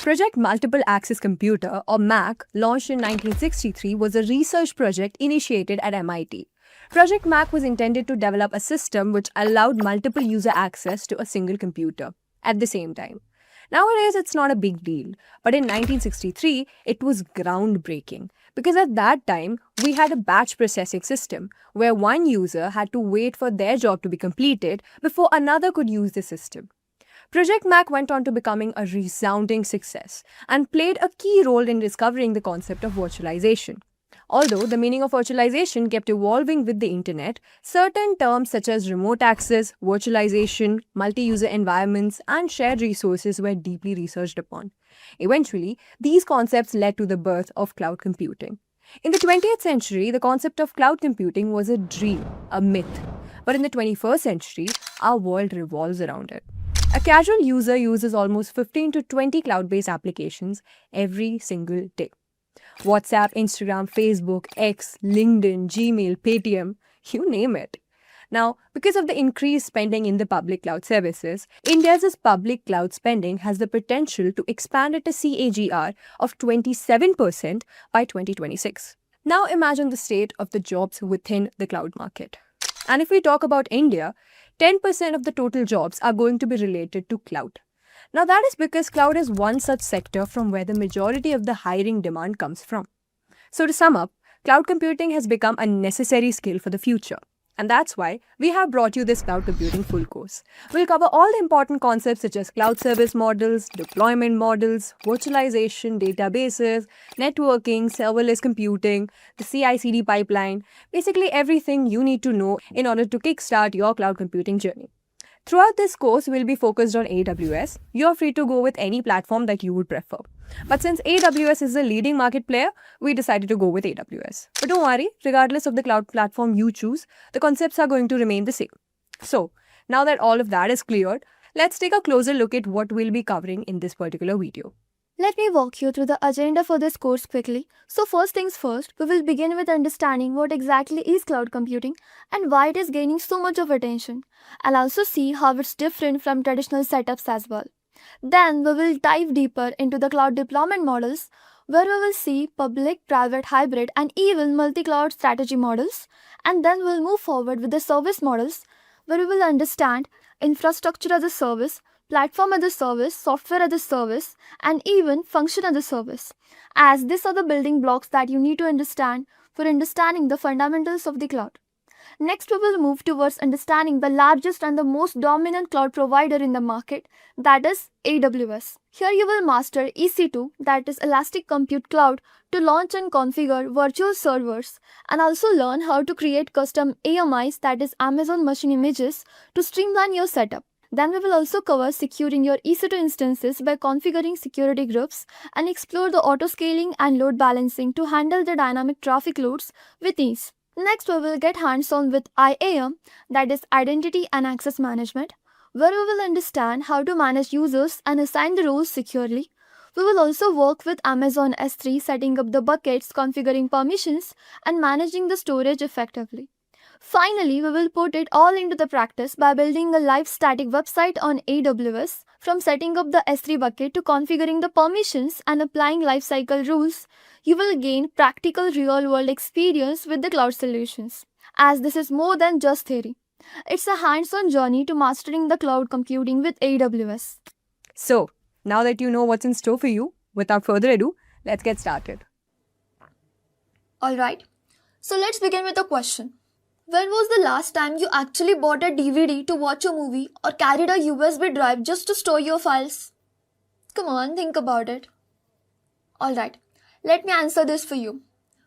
Project Multiple Access Computer, or MAC, launched in 1963, was a research project initiated at MIT. Project MAC was intended to develop a system which allowed multiple user access to a single computer at the same time. Nowadays, it's not a big deal, but in 1963, it was groundbreaking because at that time, we had a batch processing system where one user had to wait for their job to be completed before another could use the system. Project MAC went on to becoming a resounding success and played a key role in discovering the concept of virtualization. Although the meaning of virtualization kept evolving with the internet, certain terms such as remote access, virtualization, multi-user environments, and shared resources were deeply researched upon. Eventually, these concepts led to the birth of cloud computing. In the 20th century, the concept of cloud computing was a dream, a myth. But in the 21st century, our world revolves around it. A casual user uses almost 15 to 20 cloud-based applications every single day. WhatsApp, Instagram, Facebook, X, LinkedIn, Gmail, Paytm, you name it. Now, because of the increased spending in the public cloud services, India's public cloud spending has the potential to expand at a CAGR of 27% by 2026. Now imagine the state of the jobs within the cloud market. And if we talk about India, 10% of the total jobs are going to be related to cloud. Now that is because cloud is one such sector from where the majority of the hiring demand comes from. So to sum up, cloud computing has become a necessary skill for the future. And that's why we have brought you this cloud computing full course. We'll cover all the important concepts such as cloud service models, deployment models, virtualization, databases, networking, serverless computing, the CI/CD pipeline, basically everything you need to know in order to kickstart your cloud computing journey. Throughout this course, we'll be focused on AWS. You're free to go with any platform that you would prefer. But since AWS is the leading market player, we decided to go with AWS. But don't worry, regardless of the cloud platform you choose, the concepts are going to remain the same. So, now that all of that is cleared, let's take a closer look at what we'll be covering in this particular video. Let me walk you through the agenda for this course quickly. So first things first, we will begin with understanding what exactly is cloud computing and why it is gaining so much of attention. I'll also see how it's different from traditional setups as well. Then we will dive deeper into the cloud deployment models, where we will see public, private, hybrid, and even multi-cloud strategy models. And then we'll move forward with the service models, where we will understand infrastructure as a service, platform as a service, software as a service, and even function as a service, as these are the building blocks that you need to understand for understanding the fundamentals of the cloud. Next, we will move towards understanding the largest and the most dominant cloud provider in the market, that is AWS. Here you will master EC2, that is Elastic Compute Cloud, to launch and configure virtual servers, and also learn how to create custom AMIs, that is Amazon Machine Images, to streamline your setup. Then we will also cover securing your EC2 instances by configuring security groups and explore the auto-scaling and load balancing to handle the dynamic traffic loads with ease. Next, we will get hands-on with IAM, that is Identity and Access Management, where we will understand how to manage users and assign the roles securely. We will also work with Amazon S3, setting up the buckets, configuring permissions, and managing the storage effectively. Finally, we will put it all into the practice by building a live static website on AWS, from setting up the S3 bucket to configuring the permissions and applying lifecycle rules. You will gain practical real-world experience with the cloud solutions, as this is more than just theory. It's a hands-on journey to mastering the cloud computing with AWS. So, now that you know what's in store for you, without further ado, let's get started. Alright, so let's begin with a question. When was the last time you actually bought a DVD to watch a movie or carried a USB drive just to store your files? Come on, think about it. Alright, let me answer this for you.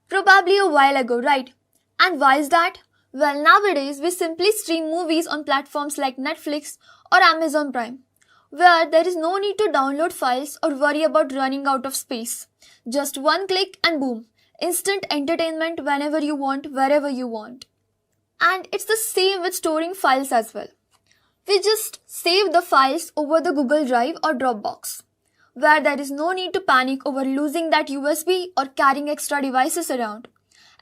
Probably a while ago, right? And why is that? Well, nowadays we simply stream movies on platforms like Netflix or Amazon Prime, where there is no need to download files or worry about running out of space. Just one click and boom, instant entertainment whenever you want, wherever you want. And it's the same with storing files as well. We just save the files over the Google Drive or Dropbox, where there is no need to panic over losing that USB or carrying extra devices around.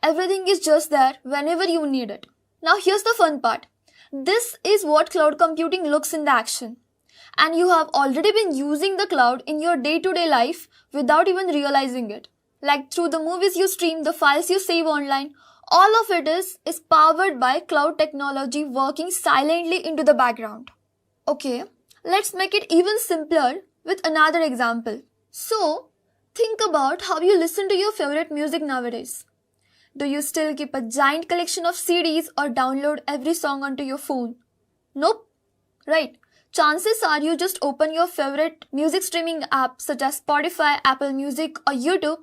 Everything is just there whenever you need it. Now here's the fun part. This is what cloud computing looks in the action. and you have already been using the cloud in your day-to-day life without even realizing it. Like through the movies you stream, the files you save online, all of it is powered by cloud technology working silently into the background. Okay, let's make it even simpler with another example. So, think about how you listen to your favorite music nowadays. Do you still keep a giant collection of CDs or download every song onto your phone? Nope. Right. Chances are you just open your favorite music streaming app such as Spotify, Apple Music or YouTube,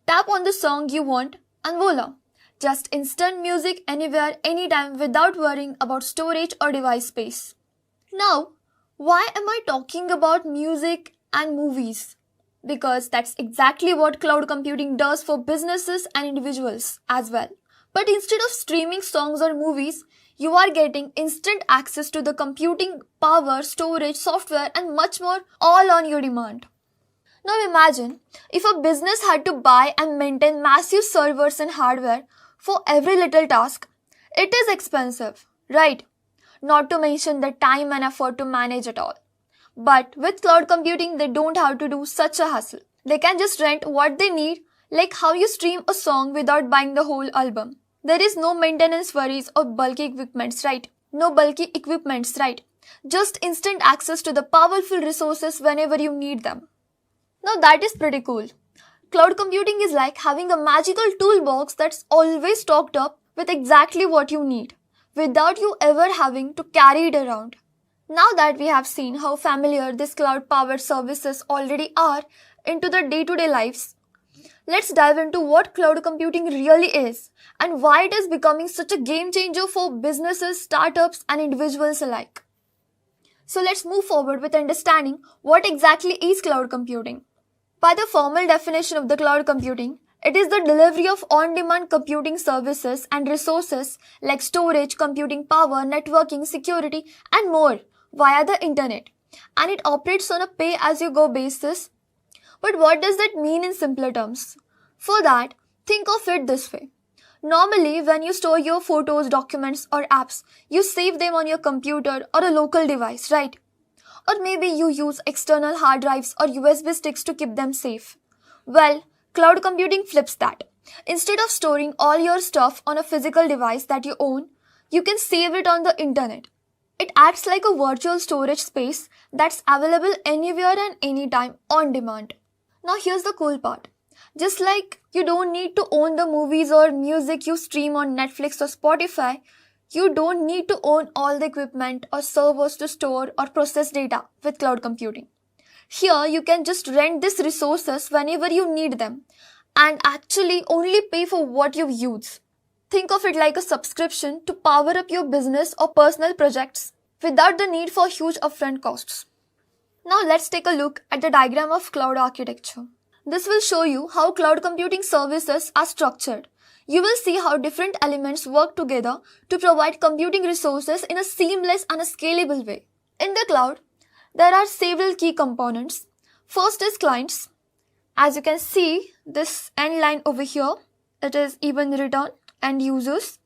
tap on the song you want and voila. Just instant music anywhere, anytime without worrying about storage or device space. Now, why am I talking about music and movies? Because that's exactly what cloud computing does for businesses and individuals as well. But instead of streaming songs or movies, you are getting instant access to the computing power, storage, software and much more all on your demand. Now imagine if a business had to buy and maintain massive servers and hardware for every little task. It is expensive, right? Not to mention the time and effort to manage it all. But with cloud computing, they don't have to do such a hassle. They can just rent what they need, like how you stream a song without buying the whole album. There is no maintenance worries or bulky equipments, right? Just instant access to the powerful resources whenever you need them. Now that is pretty cool. Cloud computing is like having a magical toolbox that's always stocked up with exactly what you need, without you ever having to carry it around. Now that we have seen how familiar these cloud-powered services already are into the day-to-day lives, let's dive into what cloud computing really is and why it is becoming such a game changer for businesses, startups, and individuals alike. So let's move forward with understanding what exactly is cloud computing. By the formal definition of the cloud computing, it is the delivery of on-demand computing services and resources like storage, computing power, networking, security, and more via the internet. And it operates on a pay-as-you-go basis. But what does that mean in simpler terms? For that, think of it this way. Normally, when you store your photos, documents, or apps, you save them on your computer or a local device, right? Or maybe you use external hard drives or USB sticks to keep them safe. Well, cloud computing flips that. Instead of storing all your stuff on a physical device that you own, you can save it on the internet. It acts like a virtual storage space that's available anywhere and anytime on demand. Now here's the cool part. Just like you don't need to own the movies or music you stream on Netflix or Spotify, you don't need to own all the equipment or servers to store or process data with cloud computing. Here you can just rent these resources whenever you need them and actually only pay for what you use. Think of it like a subscription to power up your business or personal projects without the need for huge upfront costs. Now let's take a look at the diagram of cloud architecture. This will show you how cloud computing services are structured. You will see how different elements work together to provide computing resources in a seamless and a scalable way. In the cloud, there are several key components. First is clients. As you can see, this end line over here, it is even written and users.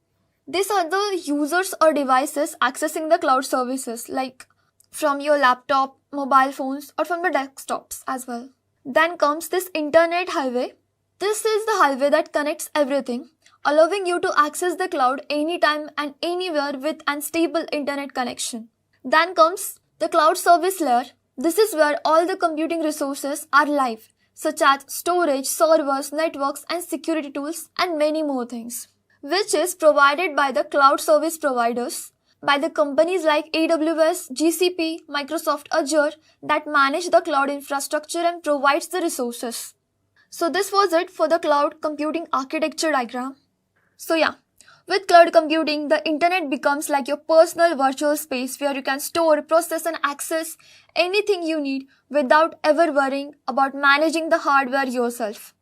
These are the users or devices accessing the cloud services like from your laptop, mobile phones or from the desktops as well. Then comes this internet highway. This is the highway that connects everything, allowing you to access the cloud anytime and anywhere with unstable internet connection. Then comes the cloud service layer. This is where all the computing resources are live, such as storage, servers, networks and security tools and many more things, which is provided by the cloud service providers, by the companies like AWS, GCP, Microsoft Azure that manage the cloud infrastructure and provides the resources. So this was it for the cloud computing architecture diagram. So yeah, with cloud computing, the internet becomes like your personal virtual space where you can store, process and access anything you need without ever worrying about managing the hardware yourself.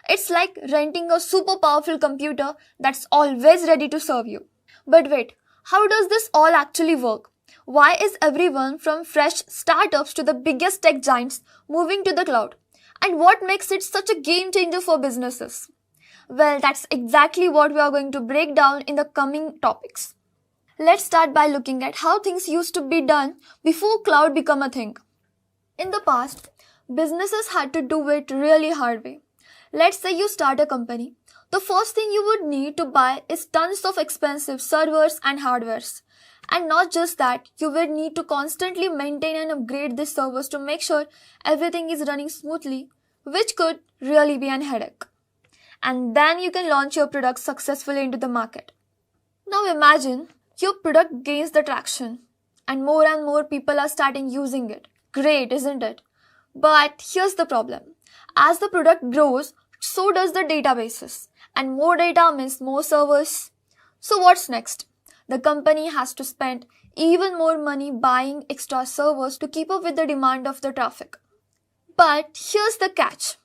It's like renting a super powerful computer that's always ready to serve you. But wait, how does this all actually work? Why is everyone from fresh startups to the biggest tech giants moving to the cloud? And what makes it such a game changer for businesses? Well, that's exactly what we are going to break down in the coming topics. Let's start by looking at how things used to be done before cloud became a thing. In the past, businesses had to do it really hard way. Let's say you start a company. The first thing you would need to buy is tons of expensive servers and hardwares. And not just that, you would need to constantly maintain and upgrade these servers to make sure everything is running smoothly, which could really be an headache. And then you can launch your product successfully into the market. Now imagine your product gains the traction and more people are starting using it. Great, isn't it? But here's the problem. As the product grows, so does the databases. And more data means more servers. So what's next? The company has to spend even more money buying extra servers to keep up with the demand of the traffic. But here's the catch.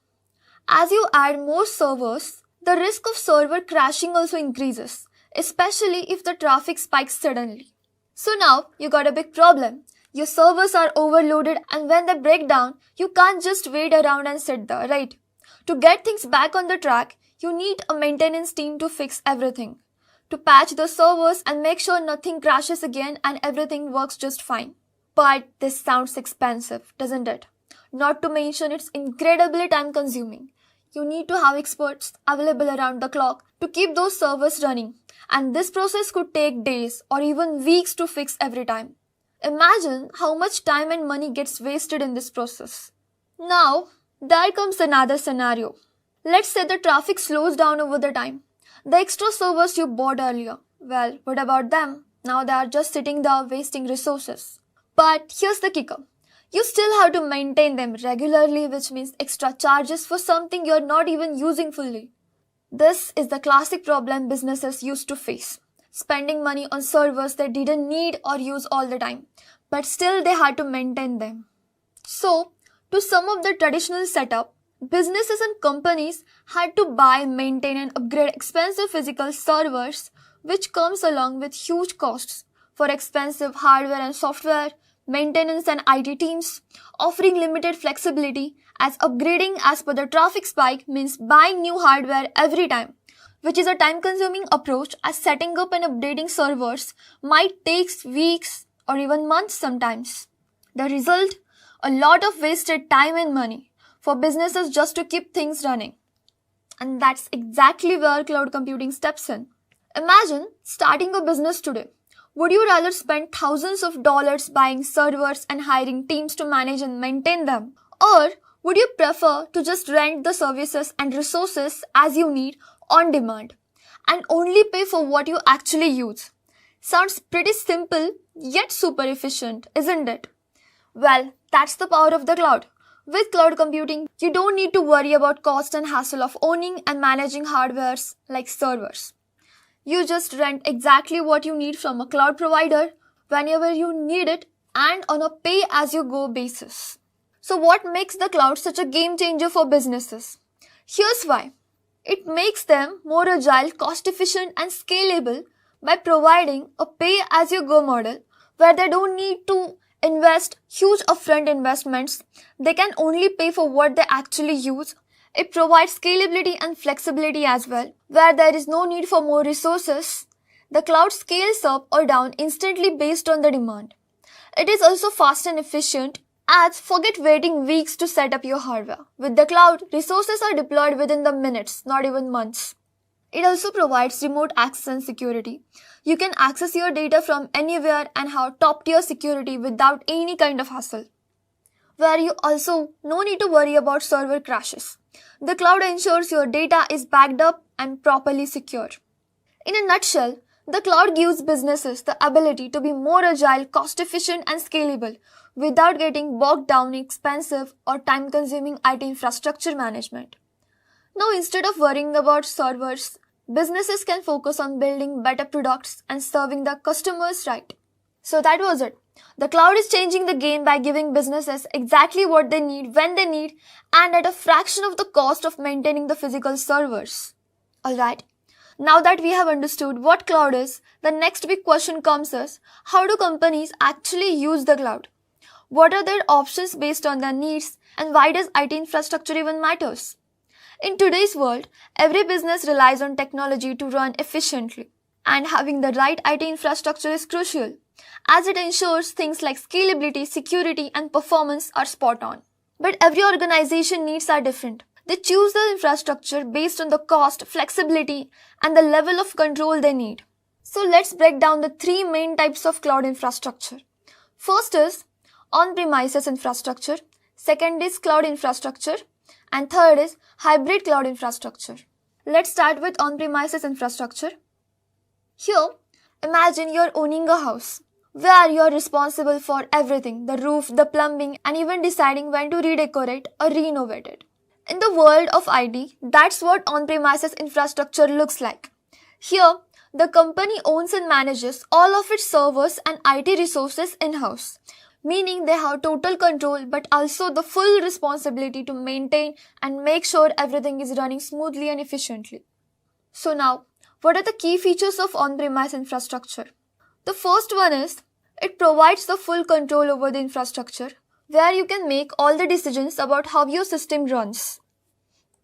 As you add more servers, the risk of server crashing also increases, especially if the traffic spikes suddenly. So now you got a big problem. Your servers are overloaded and when they break down, you can't just wait around and sit there, right? To get things back on the track, you need a maintenance team to fix everything, to patch the servers and make sure nothing crashes again and everything works just fine. But this sounds expensive, doesn't it? Not to mention it's incredibly time consuming. You need to have experts available around the clock to keep those servers running. And this process could take days or even weeks to fix every time. Imagine how much time and money gets wasted in this process. Now, there comes another scenario. Let's say the traffic slows down over the time. The extra servers you bought earlier, well, what about them? Now they are just sitting there wasting resources. But here's the kicker. You still have to maintain them regularly, which means extra charges for something you're not even using fully. This is the classic problem businesses used to face. Spending money on servers they didn't need or use all the time, but still they had to maintain them. So, to sum up the traditional setup, businesses and companies had to buy, maintain and upgrade expensive physical servers, which comes along with huge costs for expensive hardware and software, maintenance and IT teams, offering limited flexibility as upgrading as per the traffic spike means buying new hardware every time, which is a time-consuming approach as setting up and updating servers might take weeks or even months sometimes. The result? A lot of wasted time and money for businesses just to keep things running. And that's exactly where cloud computing steps in. Imagine starting a business today. Would you rather spend thousands of dollars buying servers and hiring teams to manage and maintain them? Or would you prefer to just rent the services and resources as you need on demand and only pay for what you actually use? Sounds pretty simple yet super efficient, isn't it? Well, that's the power of the cloud. With cloud computing, you don't need to worry about cost and hassle of owning and managing hardwares like servers. You just rent exactly what you need from a cloud provider whenever you need it and on a pay-as-you-go basis. So what makes the cloud such a game changer for businesses? Here's why. It makes them more agile, cost-efficient and scalable by providing a pay-as-you-go model where they don't need to invest huge upfront investments. They can only pay for what they actually use. It provides scalability and flexibility as well, where there is no need for more resources. The cloud scales up or down instantly based on the demand. It is also fast and efficient, as forget waiting weeks to set up your hardware. With the cloud, resources are deployed within the minutes, not even months. It also provides remote access and security. You can access your data from anywhere and have top-tier security without any kind of hassle. Where you also no need to worry about server crashes. The cloud ensures your data is backed up and properly secure. In a nutshell, the cloud gives businesses the ability to be more agile, cost-efficient and scalable without getting bogged down in expensive or time-consuming IT infrastructure management. Now, instead of worrying about servers, businesses can focus on building better products and serving their customers right. So that was it. The cloud is changing the game by giving businesses exactly what they need when they need and at a fraction of the cost of maintaining the physical servers. Alright, now that we have understood what cloud is, the next big question comes is, how do companies actually use the cloud? What are their options based on their needs and why does IT infrastructure even matters? In today's world, every business relies on technology to run efficiently and having the right IT infrastructure is crucial. as it ensures things like scalability, security, and performance are spot on. But every organization needs are different. They choose the infrastructure based on the cost, flexibility, and the level of control they need. So let's break down the three main types of cloud infrastructure. First is on-premises infrastructure, second is cloud infrastructure, and third is hybrid cloud infrastructure. Let's start with on-premises infrastructure. Here, imagine you're owning a house where you're responsible for everything, the roof, the plumbing, and even deciding when to redecorate or renovate it. In the world of IT, that's what on-premises infrastructure looks like. Here, the company owns and manages all of its servers and IT resources in-house, meaning they have total control but also the full responsibility to maintain and make sure everything is running smoothly and efficiently. So now, what are the key features of on-premise infrastructure? The first one is, it provides the full control over the infrastructure, where you can make all the decisions about how your system runs.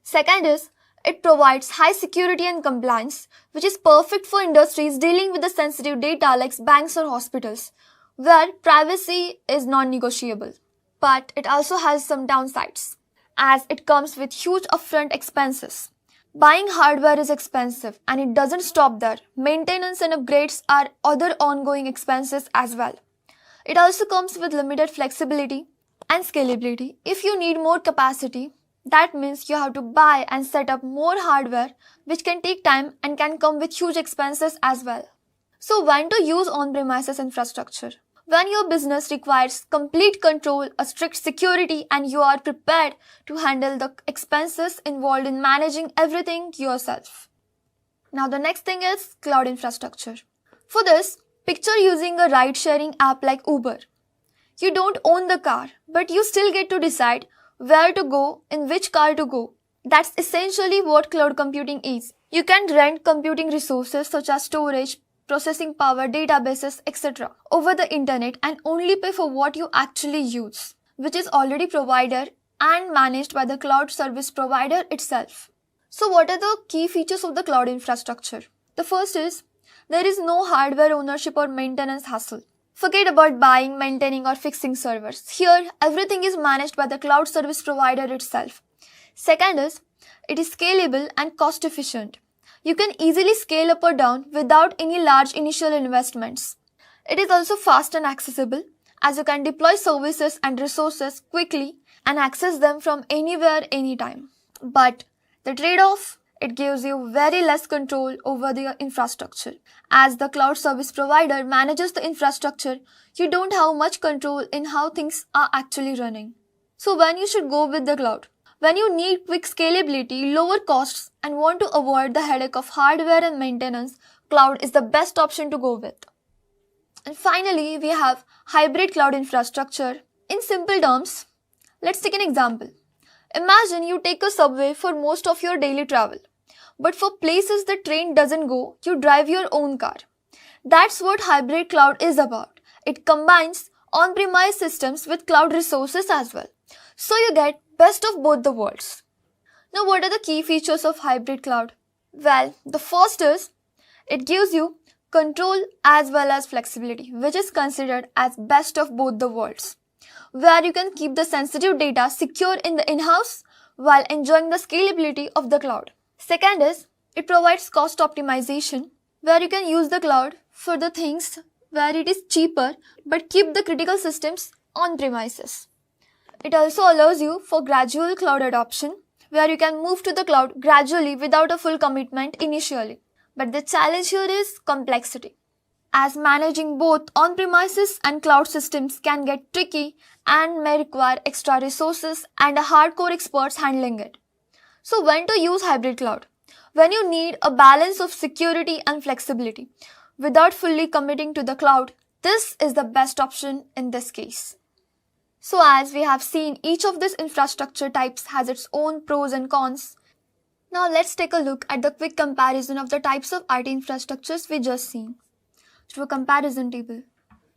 Second is, it provides high security and compliance, which is perfect for industries dealing with the sensitive data like banks or hospitals, where privacy is non-negotiable. But it also has some downsides, as it comes with huge upfront expenses. Buying hardware is expensive, and it doesn't stop there. Maintenance and upgrades are other ongoing expenses as well. It also comes with limited flexibility and scalability. If you need more capacity, that means you have to buy and set up more hardware, which can take time and can come with huge expenses as well. So when to use on-premises infrastructure? When your business requires complete control, a strict security, and you are prepared to handle the expenses involved in managing everything yourself. Now the next thing is cloud infrastructure. For this, picture using a ride-sharing app like Uber. You don't own the car, but you still get to decide where to go, in which car to go. That's essentially what cloud computing is. You can rent computing resources such as storage, processing power, databases, etc. over the internet and only pay for what you actually use, which is already provided and managed by the cloud service provider itself. So what are the key features of the cloud infrastructure? The first is, there is no hardware ownership or maintenance hassle. Forget about buying, maintaining or fixing servers. Here, everything is managed by the cloud service provider itself. Second is, it is scalable and cost efficient. You can easily scale up or down without any large initial investments. It is also fast and accessible, as you can deploy services and resources quickly and access them from anywhere, anytime. But the trade-off, it gives you very less control over the infrastructure. As the cloud service provider manages the infrastructure, you don't have much control in how things are actually running. So when you should go with the cloud? When you need quick scalability, lower costs, and want to avoid the headache of hardware and maintenance, cloud is the best option to go with. And finally, we have hybrid cloud infrastructure. In simple terms, let's take an example. Imagine you take a subway for most of your daily travel. But for places the train doesn't go, you drive your own car. That's what hybrid cloud is about. It combines on-premise systems with cloud resources as well. So you get best of both the worlds. Now what are the key features of hybrid cloud? Well, the first is, it gives you control as well as flexibility, which is considered as best of both the worlds, where you can keep the sensitive data secure in the in-house while enjoying the scalability of the cloud. Second is, it provides cost optimization, where you can use the cloud for the things where it is cheaper but keep the critical systems on premises. It also allows you for gradual cloud adoption, where you can move to the cloud gradually without a full commitment initially. But the challenge here is complexity, as managing both on-premises and cloud systems can get tricky and may require extra resources and a hardcore experts handling it. So when to use hybrid cloud? When you need a balance of security and flexibility without fully committing to the cloud, this is the best option in this case. So as we have seen, each of these infrastructure types has its own pros and cons. Now let's take a look at the quick comparison of the types of IT infrastructures we just seen through a comparison table.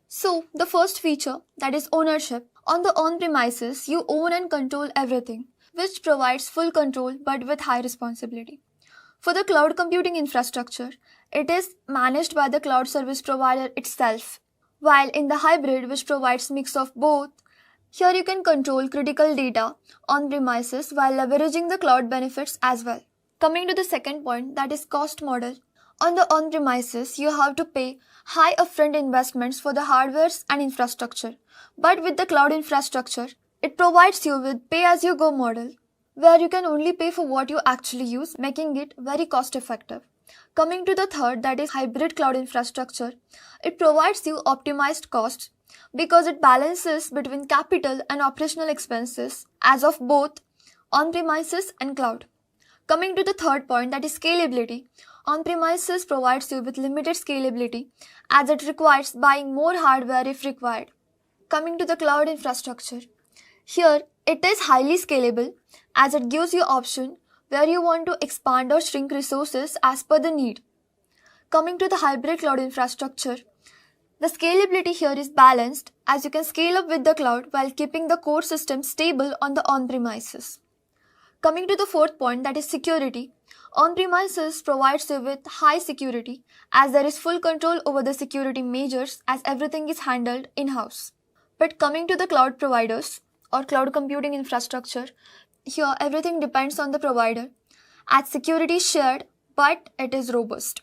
So the first feature, that is ownership. On the on-premises, you own and control everything, which provides full control but with high responsibility. For the cloud computing infrastructure, it is managed by the cloud service provider itself, While in the hybrid, which provides mix of both, here you can control critical data on premises while leveraging the cloud benefits as well. Coming to the second point, that is cost model. On the on-premises, you have to pay high upfront investments for the hardwares and infrastructure. But with the cloud infrastructure, it provides you with pay-as-you-go model, where you can only pay for what you actually use, making it very cost-effective. Coming to the third, that is hybrid cloud infrastructure, it provides you optimized costs because it balances between capital and operational expenses as of both on-premises and cloud. Coming to the third point, that is scalability. On-premises provides you with limited scalability as it requires buying more hardware if required. Coming to the cloud infrastructure. Here, it is highly scalable as it gives you option where you want to expand or shrink resources as per the need. Coming to the hybrid cloud infrastructure. The scalability here is balanced as you can scale up with the cloud while keeping the core system stable on the on-premises. Coming to the fourth point, that is security. On-premises provides you with high security as there is full control over the security measures as everything is handled in-house. But coming to the cloud providers or cloud computing infrastructure, here everything depends on the provider as security is shared but it is robust.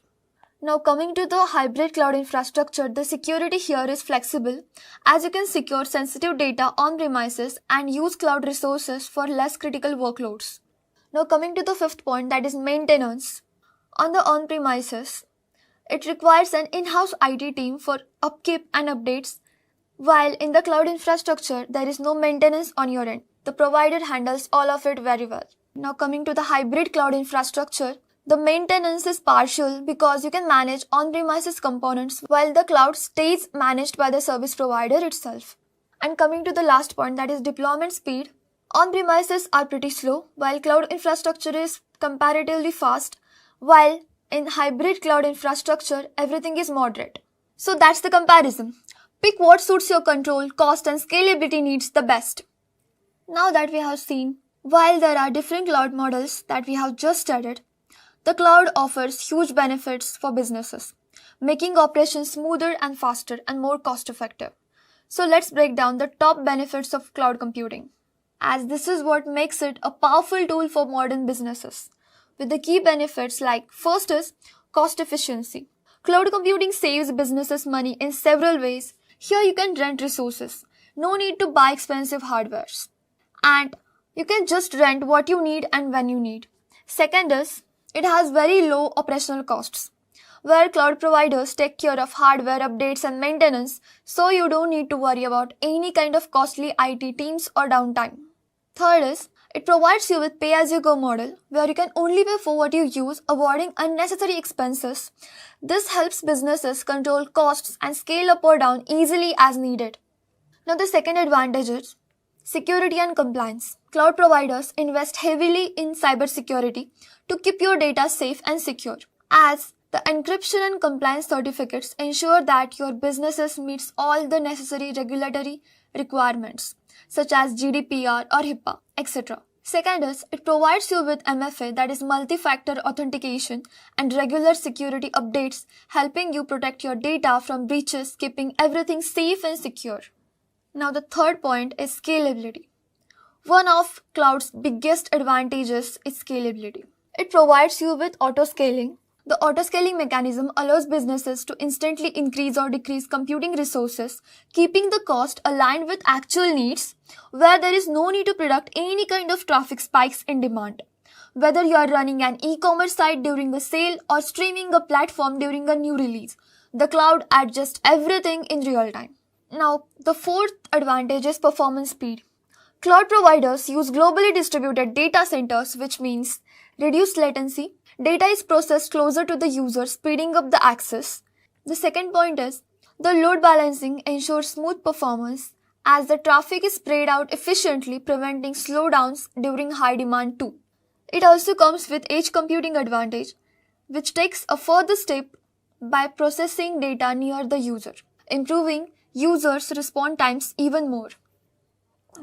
Now coming to the hybrid cloud infrastructure, the security here is flexible as you can secure sensitive data on premises and use cloud resources for less critical workloads. Now coming to the fifth point, that is maintenance. On the on-premises, it requires an in-house IT team for upkeep and updates, while in the cloud infrastructure, there is no maintenance on your end. The provider handles all of it very well. Now coming to the hybrid cloud infrastructure, the maintenance is partial because you can manage on-premises components while the cloud stays managed by the service provider itself. And coming to the last point, that is deployment speed. On-premises are pretty slow while cloud infrastructure is comparatively fast, while in hybrid cloud infrastructure, everything is moderate. So that's the comparison. Pick what suits your control, cost and scalability needs the best. Now that we have seen, while there are different cloud models that we have just studied, the cloud offers huge benefits for businesses, making operations smoother and faster and more cost-effective. So let's break down the top benefits of cloud computing, as this is what makes it a powerful tool for modern businesses. With the key benefits like, first is cost efficiency. Cloud computing saves businesses money in several ways. Here you can rent resources. No need to buy expensive hardwares. And you can just rent what you need and when you need. Second is, it has very low operational costs, where cloud providers take care of hardware updates and maintenance, so you don't need to worry about any kind of costly IT teams or downtime. Third is, it provides you with pay-as-you-go model, where you can only pay for what you use, avoiding unnecessary expenses. This helps businesses control costs and scale up or down easily as needed. Now the second advantage is security and compliance. Cloud providers invest heavily in cybersecurity to keep your data safe and secure, as the encryption and compliance certificates ensure that your business meets all the necessary regulatory requirements, such as GDPR or HIPAA, etc. Second is, it provides you with MFA, that is multi-factor authentication, and regular security updates, helping you protect your data from breaches, keeping everything safe and secure. Now the third point is scalability. One of cloud's biggest advantages is scalability. It provides you with auto-scaling. The auto-scaling mechanism allows businesses to instantly increase or decrease computing resources, keeping the cost aligned with actual needs, where there is no need to predict any kind of traffic spikes in demand. Whether you are running an e-commerce site during a sale or streaming a platform during a new release, the cloud adjusts everything in real time. Now, the fourth advantage is performance speed. Cloud providers use globally distributed data centers, which means reduced latency. Data is processed closer to the user, speeding up the access. The second point is, the load balancing ensures smooth performance as the traffic is spread out efficiently, preventing slowdowns during high demand too. It also comes with edge computing advantage, which takes a further step by processing data near the user, improving users' response times even more.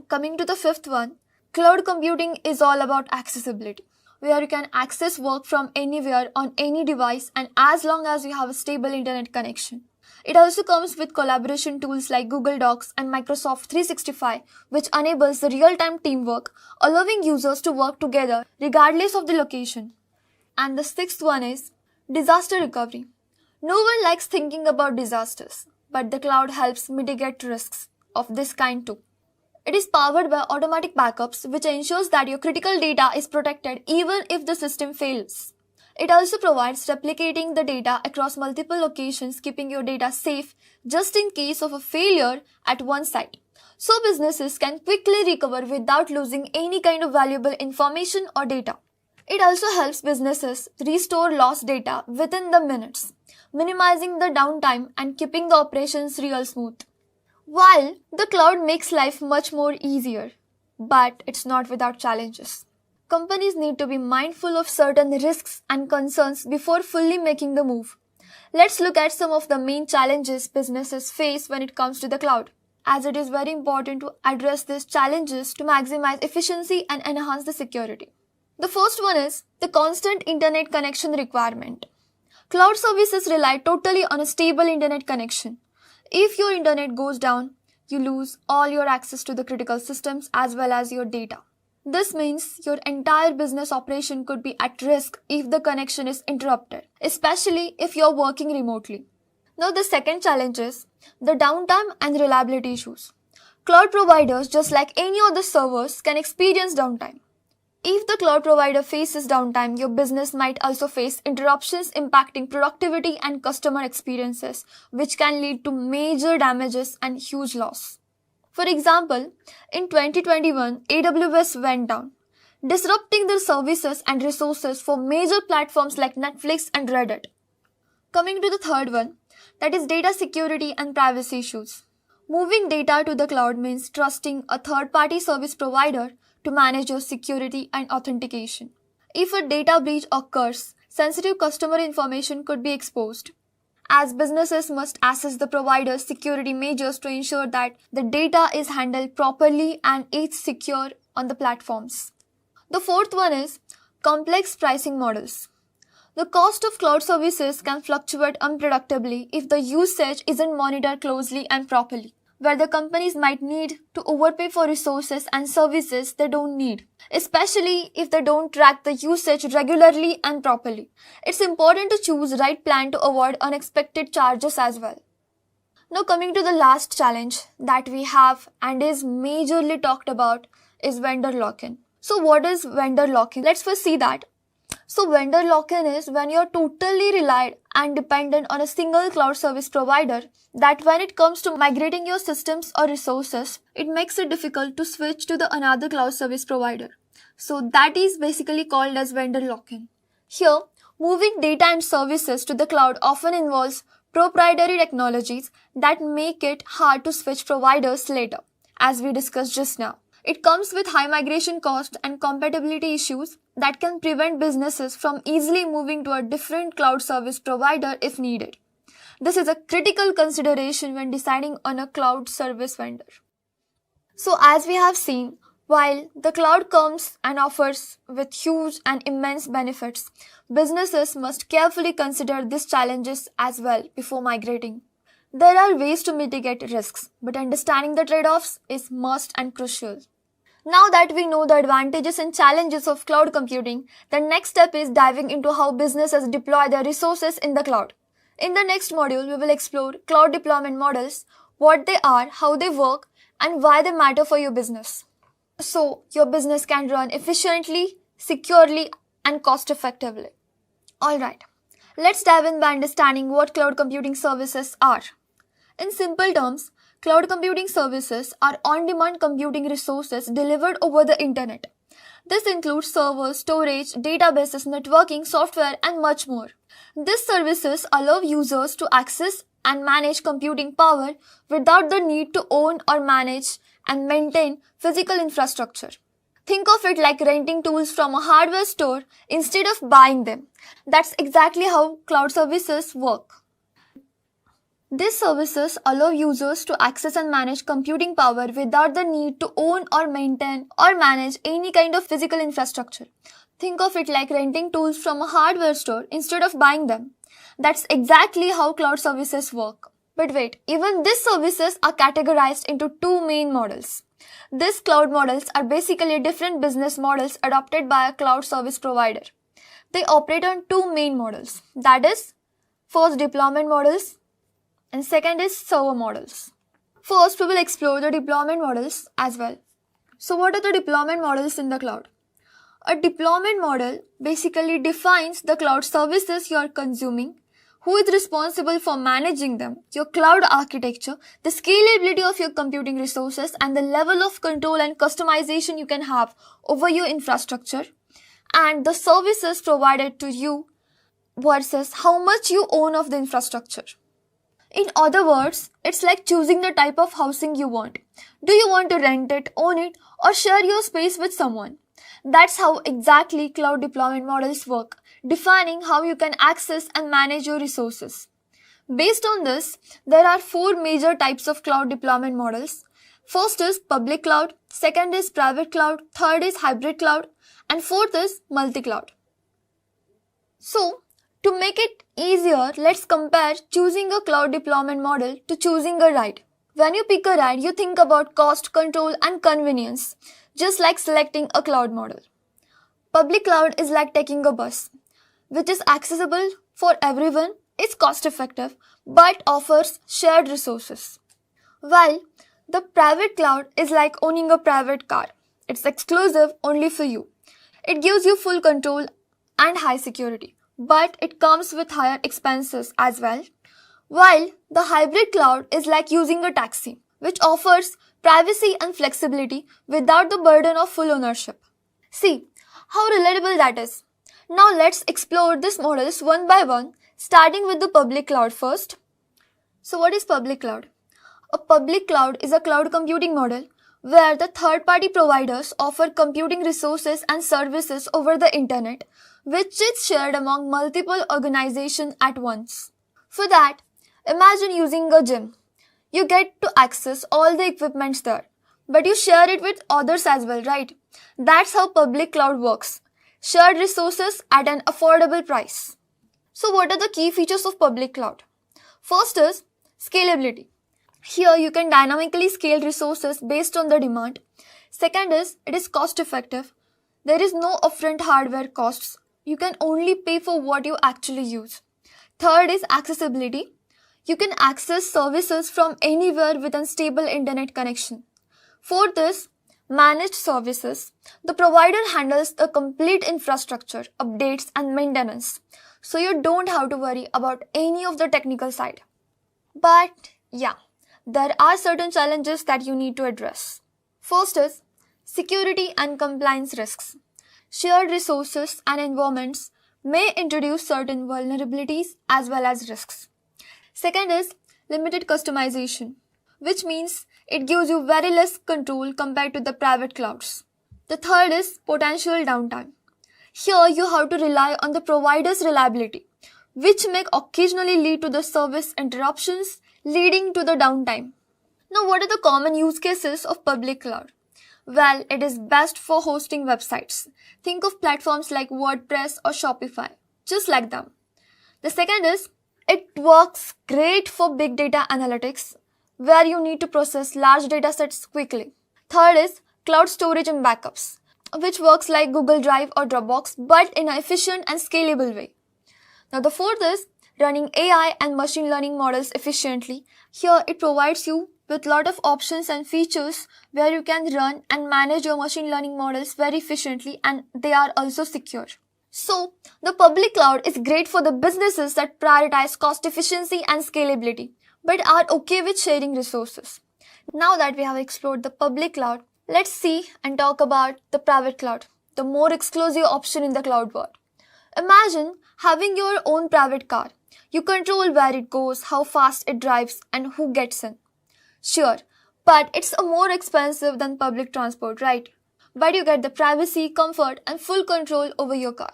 Coming to the fifth one, cloud computing is all about accessibility, where you can access work from anywhere on any device and as long as you have a stable internet connection. It also comes with collaboration tools like Google Docs and Microsoft 365, which enables the real-time teamwork, allowing users to work together regardless of the location. And the sixth one is disaster recovery. No one likes thinking about disasters, but the cloud helps mitigate risks of this kind too. It is powered by automatic backups, which ensures that your critical data is protected even if the system fails. It also provides replicating the data across multiple locations, keeping your data safe just in case of a failure at one site. So businesses can quickly recover without losing any kind of valuable information or data. It also helps businesses restore lost data within the minutes, minimizing the downtime and keeping the operations real smooth. While the cloud makes life much more easier, but it's not without challenges. Companies need to be mindful of certain risks and concerns before fully making the move. Let's look at some of the main challenges businesses face when it comes to the cloud, as it is very important to address these challenges to maximize efficiency and enhance the security. The first one is the constant internet connection requirement. Cloud services rely totally on a stable internet connection. If your internet goes down, you lose all your access to the critical systems as well as your data. This means your entire business operation could be at risk if the connection is interrupted, especially if you're working remotely. Now the second challenge is the downtime and reliability issues. Cloud providers, just like any other servers, can experience downtime. If the cloud provider faces downtime, your business might also face interruptions impacting productivity and customer experiences, which can lead to major damages and huge loss. For example, in 2021, AWS went down, disrupting their services and resources for major platforms like Netflix and Reddit. Coming to the third one, that is data security and privacy issues. Moving data to the cloud means trusting a third-party service provider to manage your security and authentication. If a data breach occurs, sensitive customer information could be exposed. As businesses must assess the provider's security measures to ensure that the data is handled properly and is secure on the platforms. The fourth one is complex pricing models. The cost of cloud services can fluctuate unpredictably if the usage isn't monitored closely and properly, where the companies might need to overpay for resources and services they don't need, especially if they don't track the usage regularly and properly. It's important to choose the right plan to avoid unexpected charges as well. Now coming to the last challenge that we have and is majorly talked about is vendor lock-in. So what is vendor lock-in? Let's first see that. So vendor lock-in is when you're totally relied and dependent on a single cloud service provider, that when it comes to migrating your systems or resources, it makes it difficult to switch to the another cloud service provider. So that is basically called as vendor lock-in. Here, moving data and services to the cloud often involves proprietary technologies that make it hard to switch providers later, as we discussed just now. It comes with high migration costs and compatibility issues that can prevent businesses from easily moving to a different cloud service provider if needed. This is a critical consideration when deciding on a cloud service vendor. So as we have seen, while the cloud comes and offers with huge and immense benefits, businesses must carefully consider these challenges as well before migrating. There are ways to mitigate risks, but understanding the trade-offs is must and crucial. Now that we know the advantages and challenges of cloud computing, the next step is diving into how businesses deploy their resources in the cloud. In the next module, we will explore cloud deployment models, what they are, how they work, and why they matter for your business. So your business can run efficiently, securely, and cost-effectively. Alright, let's dive in by understanding what cloud computing services are. In simple terms, cloud computing services are on-demand computing resources delivered over the internet. This includes servers, storage, databases, networking, software, and much more. These services allow users to access and manage computing power without the need to own or manage and maintain physical infrastructure. Think of it like renting tools from a hardware store instead of buying them. That's exactly how cloud services work. These services allow users to access and manage computing power without the need to own or maintain or manage any kind of physical infrastructure. Think of it like renting tools from a hardware store instead of buying them. That's exactly how cloud services work. But wait, even these services are categorized into two main models. These cloud models are basically different business models adopted by a cloud service provider. They operate on two main models. That is, first deployment models and second is server models. First, we will explore the deployment models as well. So what are the deployment models in the cloud? A deployment model basically defines the cloud services you are consuming, who is responsible for managing them, your cloud architecture, the scalability of your computing resources, and the level of control and customization you can have over your infrastructure, and the services provided to you versus how much you own of the infrastructure. In other words, it's like choosing the type of housing you want. Do you want to rent it, own it, or share your space with someone? That's how exactly cloud deployment models work, defining how you can access and manage your resources. Based on this, there are four major types of cloud deployment models. First is public cloud, second is private cloud, third is hybrid cloud, and fourth is multi-cloud. So, to make it easier, let's compare choosing a cloud deployment model to choosing a ride. When you pick a ride, you think about cost, control, and convenience, just like selecting a cloud model. Public cloud is like taking a bus, which is accessible for everyone, is cost effective, but offers shared resources. While the private cloud is like owning a private car. It's exclusive only for you. It gives you full control and high security, but it comes with higher expenses as well. While the hybrid cloud is like using a taxi, which offers privacy and flexibility without the burden of full ownership. See how relatable that is. Now let's explore these models one by one, starting with the public cloud first. So what is public cloud? A public cloud is a cloud computing model where the third-party providers offer computing resources and services over the internet, which is shared among multiple organizations at once. For that, imagine using a gym. You get to access all the equipments there, but you share it with others as well, right? That's how public cloud works. Shared resources at an affordable price. So what are the key features of public cloud? First is scalability. Here you can dynamically scale resources based on the demand. Second is it is cost effective. There is no upfront hardware costs. You can only pay for what you actually use. Third is accessibility. You can access services from anywhere with a stable internet connection. Fourth is managed services. The provider handles the complete infrastructure, updates and maintenance. So you don't have to worry about any of the technical side. But yeah, there are certain challenges that you need to address. First is security and compliance risks. Shared resources and environments may introduce certain vulnerabilities as well as risks. Second is limited customization, which means it gives you very less control compared to the private clouds. The third is potential downtime. Here you have to rely on the provider's reliability, which may occasionally lead to the service interruptions leading to the downtime. Now what are the common use cases of public cloud? Well, it is best for hosting websites. Think of platforms like WordPress or Shopify, just like them. The second is it works great for big data analytics, where you need to process large data sets quickly. Third is cloud storage and backups, which works like Google Drive or Dropbox, but in an efficient and scalable way. Now the fourth is running AI and machine learning models efficiently. Here it provides you with a lot of options and features where you can run and manage your machine learning models very efficiently, and they are also secure. So, the public cloud is great for the businesses that prioritize cost efficiency and scalability, but are okay with sharing resources. Now that we have explored the public cloud, let's see and talk about the private cloud, the more exclusive option in the cloud world. Imagine having your own private car. You control where it goes, how fast it drives, and who gets in. Sure, but it's more expensive than public transport, right? But you get the privacy, comfort, and full control over your car.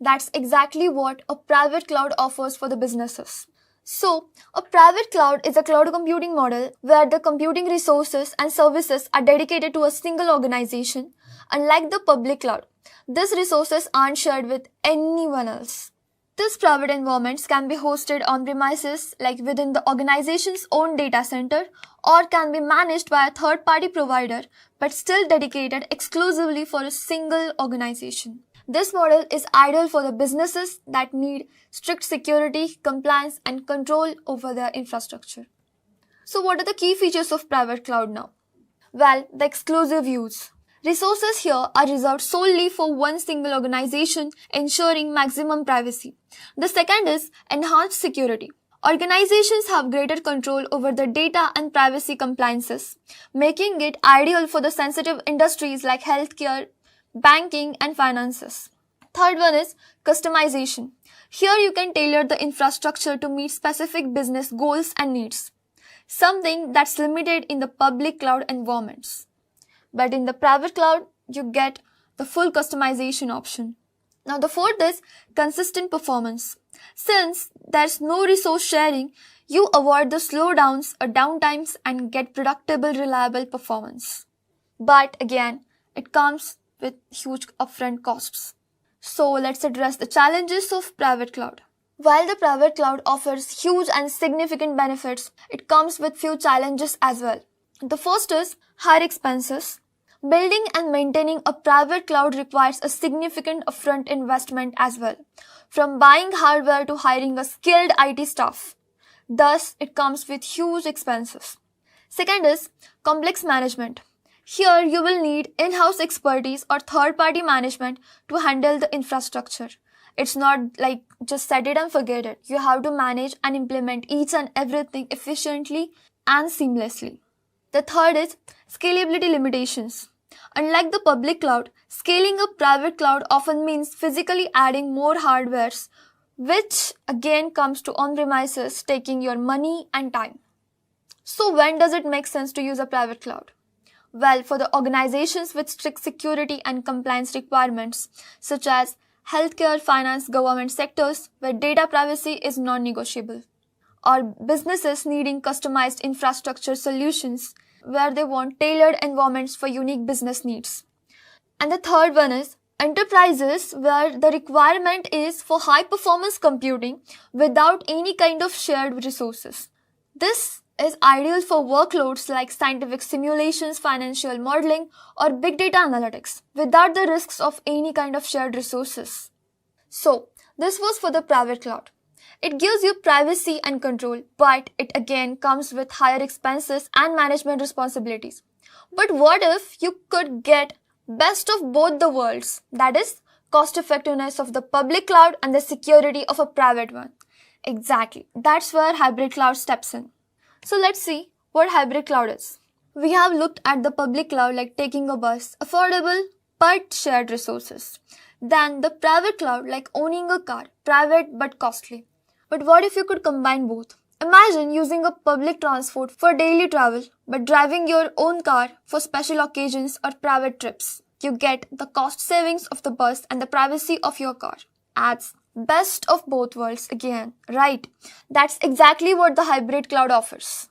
That's exactly what a private cloud offers for the businesses. So, a private cloud is a cloud computing model where the computing resources and services are dedicated to a single organization. Unlike the public cloud, these resources aren't shared with anyone else. These private environments can be hosted on premises like within the organization's own data center or can be managed by a third-party provider but still dedicated exclusively for a single organization. This model is ideal for the businesses that need strict security, compliance, and control over their infrastructure. So what are the key features of private cloud now? Well, the exclusive use. Resources here are reserved solely for one single organization, ensuring maximum privacy. The second is enhanced security. Organizations have greater control over their data and privacy compliances, making it ideal for the sensitive industries like healthcare, banking, and finances. Third one is customization. Here you can tailor the infrastructure to meet specific business goals and needs, something that's limited in the public cloud environments. But in the private cloud, you get the full customization option. Now the fourth is consistent performance. Since there's no resource sharing, you avoid the slowdowns or downtimes and get predictable, reliable performance. But again, it comes with huge upfront costs. So let's address the challenges of private cloud. While the private cloud offers huge and significant benefits, it comes with few challenges as well. The first is higher expenses. Building and maintaining a private cloud requires a significant upfront investment as well, from buying hardware to hiring a skilled IT staff. Thus, it comes with huge expenses. Second is complex management. Here, you will need in-house expertise or third-party management to handle the infrastructure. It's not like just set it and forget it. You have to manage and implement each and everything efficiently and seamlessly. The third is scalability limitations. Unlike the public cloud, scaling a private cloud often means physically adding more hardwares, which again comes to on-premises, taking your money and time. So when does it make sense to use a private cloud? Well, for the organizations with strict security and compliance requirements, such as healthcare, finance, government sectors, where data privacy is non-negotiable, or businesses needing customized infrastructure solutions, where they want tailored environments for unique business needs. And the third one is enterprises, where the requirement is for high performance computing without any kind of shared resources. This is ideal for workloads like scientific simulations, financial modeling, or big data analytics without the risks of any kind of shared resources. So, this was for the private cloud. It gives you privacy and control, but it again comes with higher expenses and management responsibilities. But what if you could get best of both the worlds? That is, cost effectiveness of the public cloud and the security of a private one. Exactly. That's where hybrid cloud steps in. So let's see what hybrid cloud is. We have looked at the public cloud like taking a bus, affordable but shared resources. Then the private cloud like owning a car, private but costly. But what if you could combine both? Imagine using a public transport for daily travel but driving your own car for special occasions or private trips. You get the cost savings of the bus and the privacy of your car. Adds best of both worlds again, right? That's exactly what the hybrid cloud offers.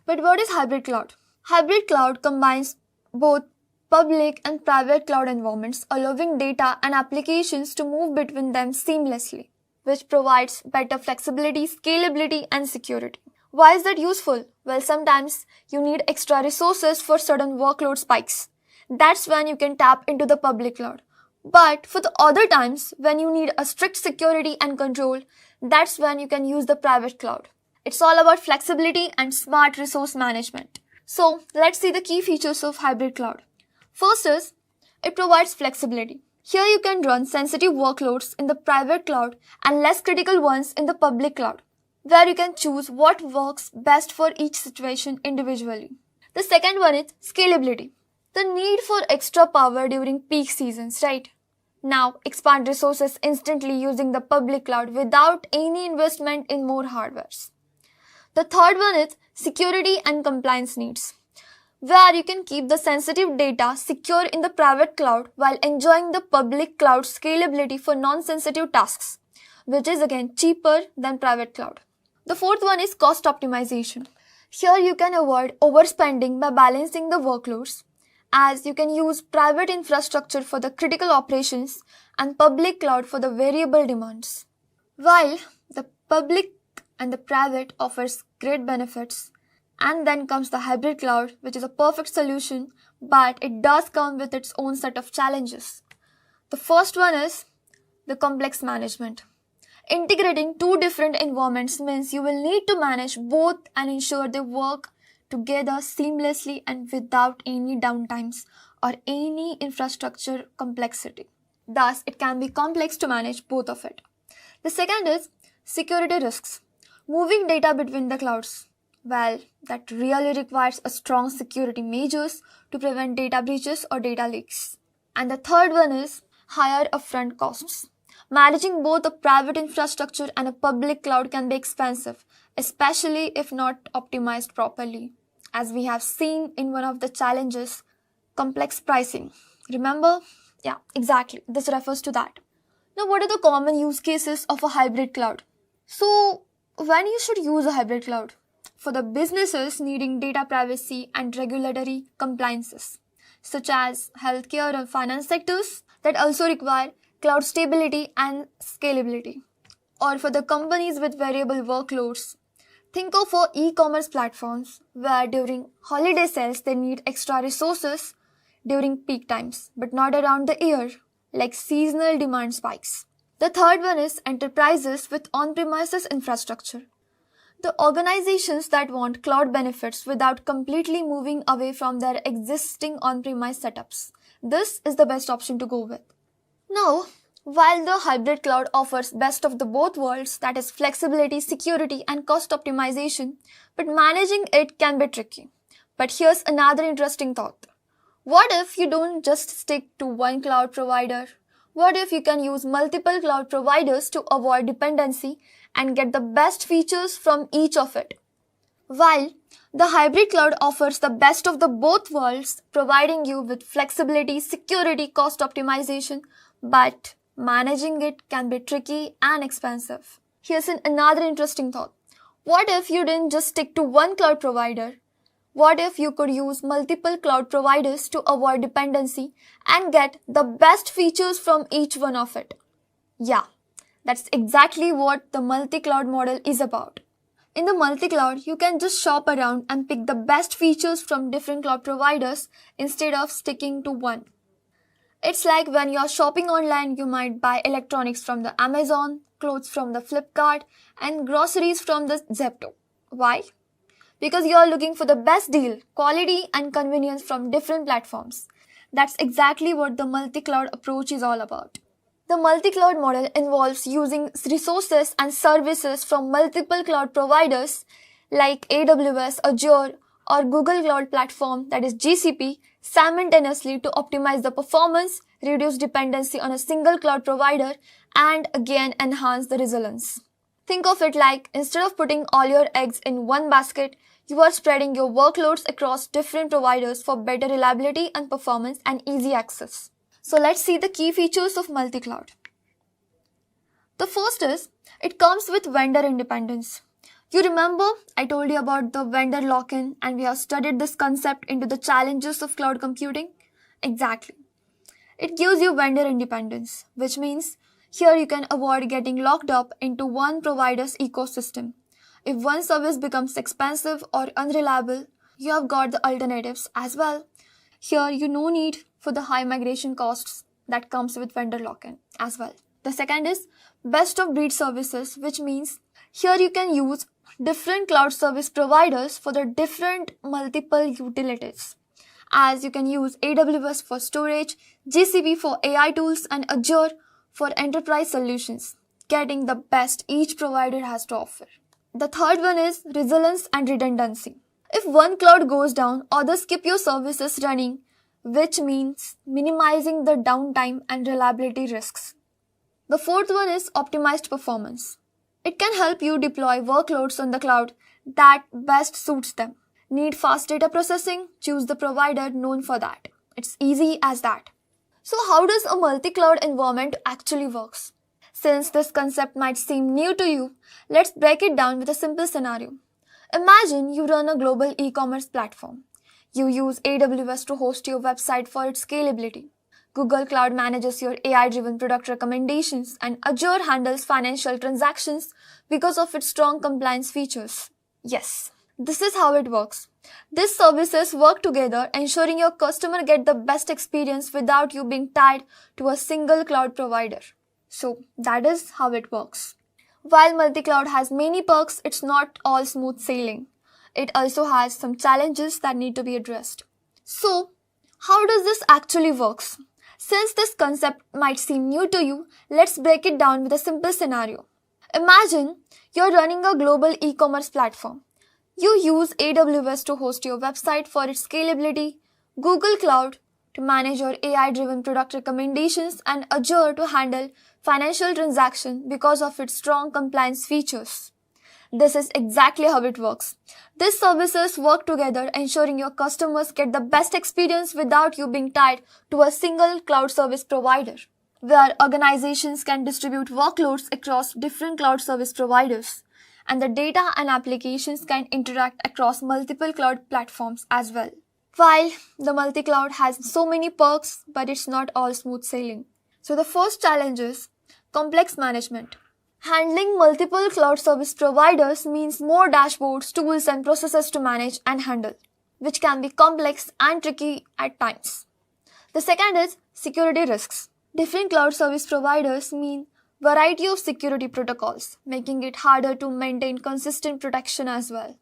But what is hybrid cloud? Hybrid cloud combines both public and private cloud environments, allowing data and applications to move between them seamlessly, which provides better flexibility, scalability, and security. Why is that useful? Well, sometimes you need extra resources for certain workload spikes. That's when you can tap into the public cloud. But for the other times, when you need a strict security and control, that's when you can use the private cloud. It's all about flexibility and smart resource management. So, let's see the key features of hybrid cloud. First is, it provides flexibility. Here you can run sensitive workloads in the private cloud and less critical ones in the public cloud, where you can choose what works best for each situation individually. The second one is scalability. The need for extra power during peak seasons, right? Now, expand resources instantly using the public cloud without any investment in more hardwares. The third one is security and compliance needs, where you can keep the sensitive data secure in the private cloud while enjoying the public cloud scalability for non-sensitive tasks, which is again cheaper than private cloud. The fourth one is cost optimization. Here you can avoid overspending by balancing the workloads, as you can use private infrastructure for the critical operations and public cloud for the variable demands. While the public and the private offers great benefits, and then comes the hybrid cloud, which is a perfect solution, but it does come with its own set of challenges. The first one is the complex management. Integrating two different environments means you will need to manage both and ensure they work together seamlessly and without any downtimes or any infrastructure complexity. Thus, it can be complex to manage both of it. The second is security risks. Moving data between the clouds. Well, that really requires a strong security measures to prevent data breaches or data leaks. And the third one is higher upfront costs. Managing both a private infrastructure and a public cloud can be expensive, especially if not optimized properly. As we have seen in one of the challenges, complex pricing. Remember? Yeah, exactly. This refers to that. Now, what are the common use cases of a hybrid cloud? So, when you should use a hybrid cloud? For the businesses needing data privacy and regulatory compliances, such as healthcare and finance sectors that also require cloud stability and scalability. Or for the companies with variable workloads, think of for e-commerce platforms where during holiday sales they need extra resources during peak times, but not around the year, like seasonal demand spikes. The third one is enterprises with on-premises infrastructure. The organizations that want cloud benefits without completely moving away from their existing on-premise setups. This is the best option to go with. Now, while the hybrid cloud offers best of the both worlds, that is flexibility, security, and cost optimization, but managing it can be tricky. But here's another interesting thought. What if you don't just stick to one cloud provider? What if you can use multiple cloud providers to avoid dependency and get the best features from each of it? While the hybrid cloud offers the best of the both worlds, providing you with flexibility, security, cost optimization, but managing it can be tricky and expensive. Here's another interesting thought. What if you didn't just stick to one cloud provider? What if you could use multiple cloud providers to avoid dependency and get the best features from each one of it? Yeah, that's exactly what the multi-cloud model is about. In the multi-cloud, you can just shop around and pick the best features from different cloud providers instead of sticking to one. It's like when you're shopping online, you might buy electronics from the Amazon, clothes from the Flipkart, and groceries from the Zepto. Why? Because you're looking for the best deal, quality, and convenience from different platforms. That's exactly what the multi-cloud approach is all about. The multi-cloud model involves using resources and services from multiple cloud providers like AWS, Azure, or Google Cloud Platform, that is GCP, simultaneously to optimize the performance, reduce dependency on a single cloud provider, and again enhance the resilience. Think of it like instead of putting all your eggs in one basket, you are spreading your workloads across different providers for better reliability and performance and easy access. So let's see the key features of multi-cloud. The first is, it comes with vendor independence. You remember I told you about the vendor lock-in and we have studied this concept into the challenges of cloud computing? Exactly. It gives you vendor independence, which means here you can avoid getting locked up into one provider's ecosystem. If one service becomes expensive or unreliable, you have got the alternatives as well. Here you no need for the high migration costs that comes with vendor lock-in as well. The second is best of breed services, which means here you can use different cloud service providers for the different multiple utilities. As you can use AWS for storage, GCP for AI tools, and Azure for enterprise solutions, getting the best each provider has to offer. The third one is resilience and redundancy. If one cloud goes down, others keep your services running, which means minimizing the downtime and reliability risks. The fourth one is optimized performance. It can help you deploy workloads on the cloud that best suits them. Need fast data processing? Choose the provider known for that. It's easy as that. So how does a multi-cloud environment actually works? Since this concept might seem new to you, let's break it down with a simple scenario. Imagine you run a global e-commerce platform. You use AWS to host your website for its scalability. Google Cloud manages your AI-driven product recommendations, and Azure handles financial transactions because of its strong compliance features. Yes, this is how it works. These services work together, ensuring your customer get the best experience without you being tied to a single cloud provider. So that is how it works. While multi-cloud has many perks, it's not all smooth sailing. It also has some challenges that need to be addressed. So, how does this actually work? Since this concept might seem new to you, let's break it down with a simple scenario. Imagine you're running a global e-commerce platform. You use AWS to host your website for its scalability, Google Cloud to manage your AI-driven product recommendations, and Azure to handle financial transactions because of its strong compliance features. This is exactly how it works. These services work together, ensuring your customers get the best experience without you being tied to a single cloud service provider, where organizations can distribute workloads across different cloud service providers, and the data and applications can interact across multiple cloud platforms as well. While the multi-cloud has so many perks, but it's not all smooth sailing. So the first challenge is complex management. Handling multiple cloud service providers means more dashboards, tools, and processes to manage and handle, which can be complex and tricky at times. The second is security risks. Different cloud service providers mean variety of security protocols, making it harder to maintain consistent protection as well.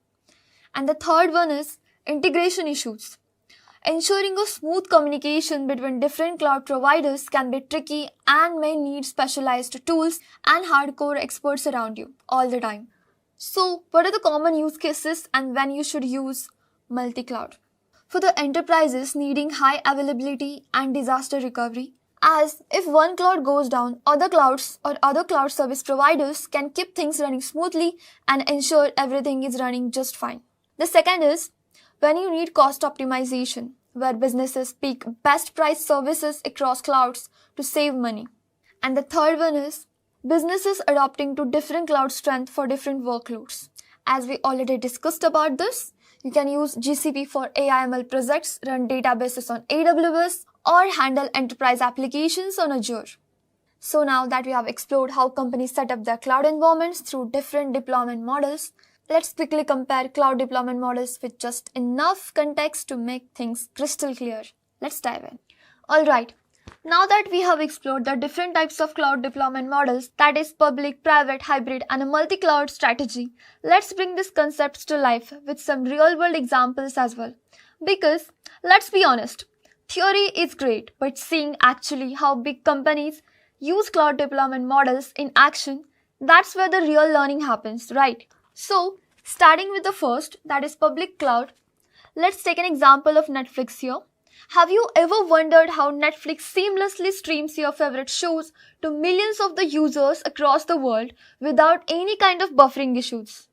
And the third one is integration issues. Ensuring a smooth communication between different cloud providers can be tricky and may need specialized tools and hardcore experts around you all the time. So, what are the common use cases and when you should use multi-cloud? For the enterprises needing high availability and disaster recovery, as if one cloud goes down, other clouds or other cloud service providers can keep things running smoothly and ensure everything is running just fine. The second is when you need cost optimization, where businesses pick best price services across clouds to save money. And the third one is businesses adopting to different cloud strength for different workloads. As we already discussed about this, you can use GCP for AI/ML projects, run databases on AWS, or handle enterprise applications on Azure. So now that we have explored how companies set up their cloud environments through different deployment models, let's quickly compare cloud deployment models with just enough context to make things crystal clear. Let's dive in. Alright, now that we have explored the different types of cloud deployment models, that is public, private, hybrid, and a multi-cloud strategy, let's bring these concepts to life with some real-world examples as well. Because, let's be honest, theory is great, but seeing actually how big companies use cloud deployment models in action, that's where the real learning happens, right? So, starting with the first, that is public cloud, let's take an example of Netflix here. Have you ever wondered how Netflix seamlessly streams your favorite shows to millions of the users across the world without any kind of buffering issues?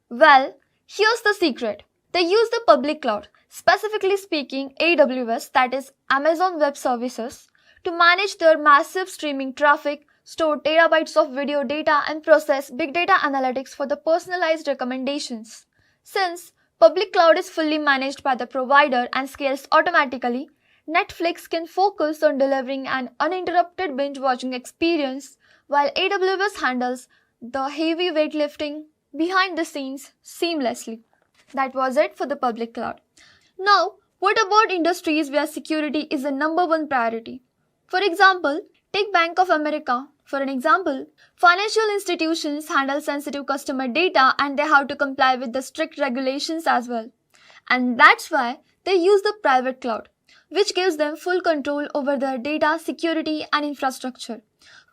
Well, here's the secret. They use the public cloud, specifically speaking AWS, that is Amazon Web Services, to manage their massive streaming traffic, store terabytes of video data, and process big data analytics for the personalized recommendations. Since public cloud is fully managed by the provider and scales automatically, Netflix can focus on delivering an uninterrupted binge-watching experience while AWS handles the heavy weightlifting behind the scenes seamlessly. That was it for the public cloud. Now, what about industries where security is the number one priority? For example, take Bank of America. For an example, financial institutions handle sensitive customer data and they have to comply with the strict regulations as well. And that's why they use the private cloud, which gives them full control over their data, security, and infrastructure,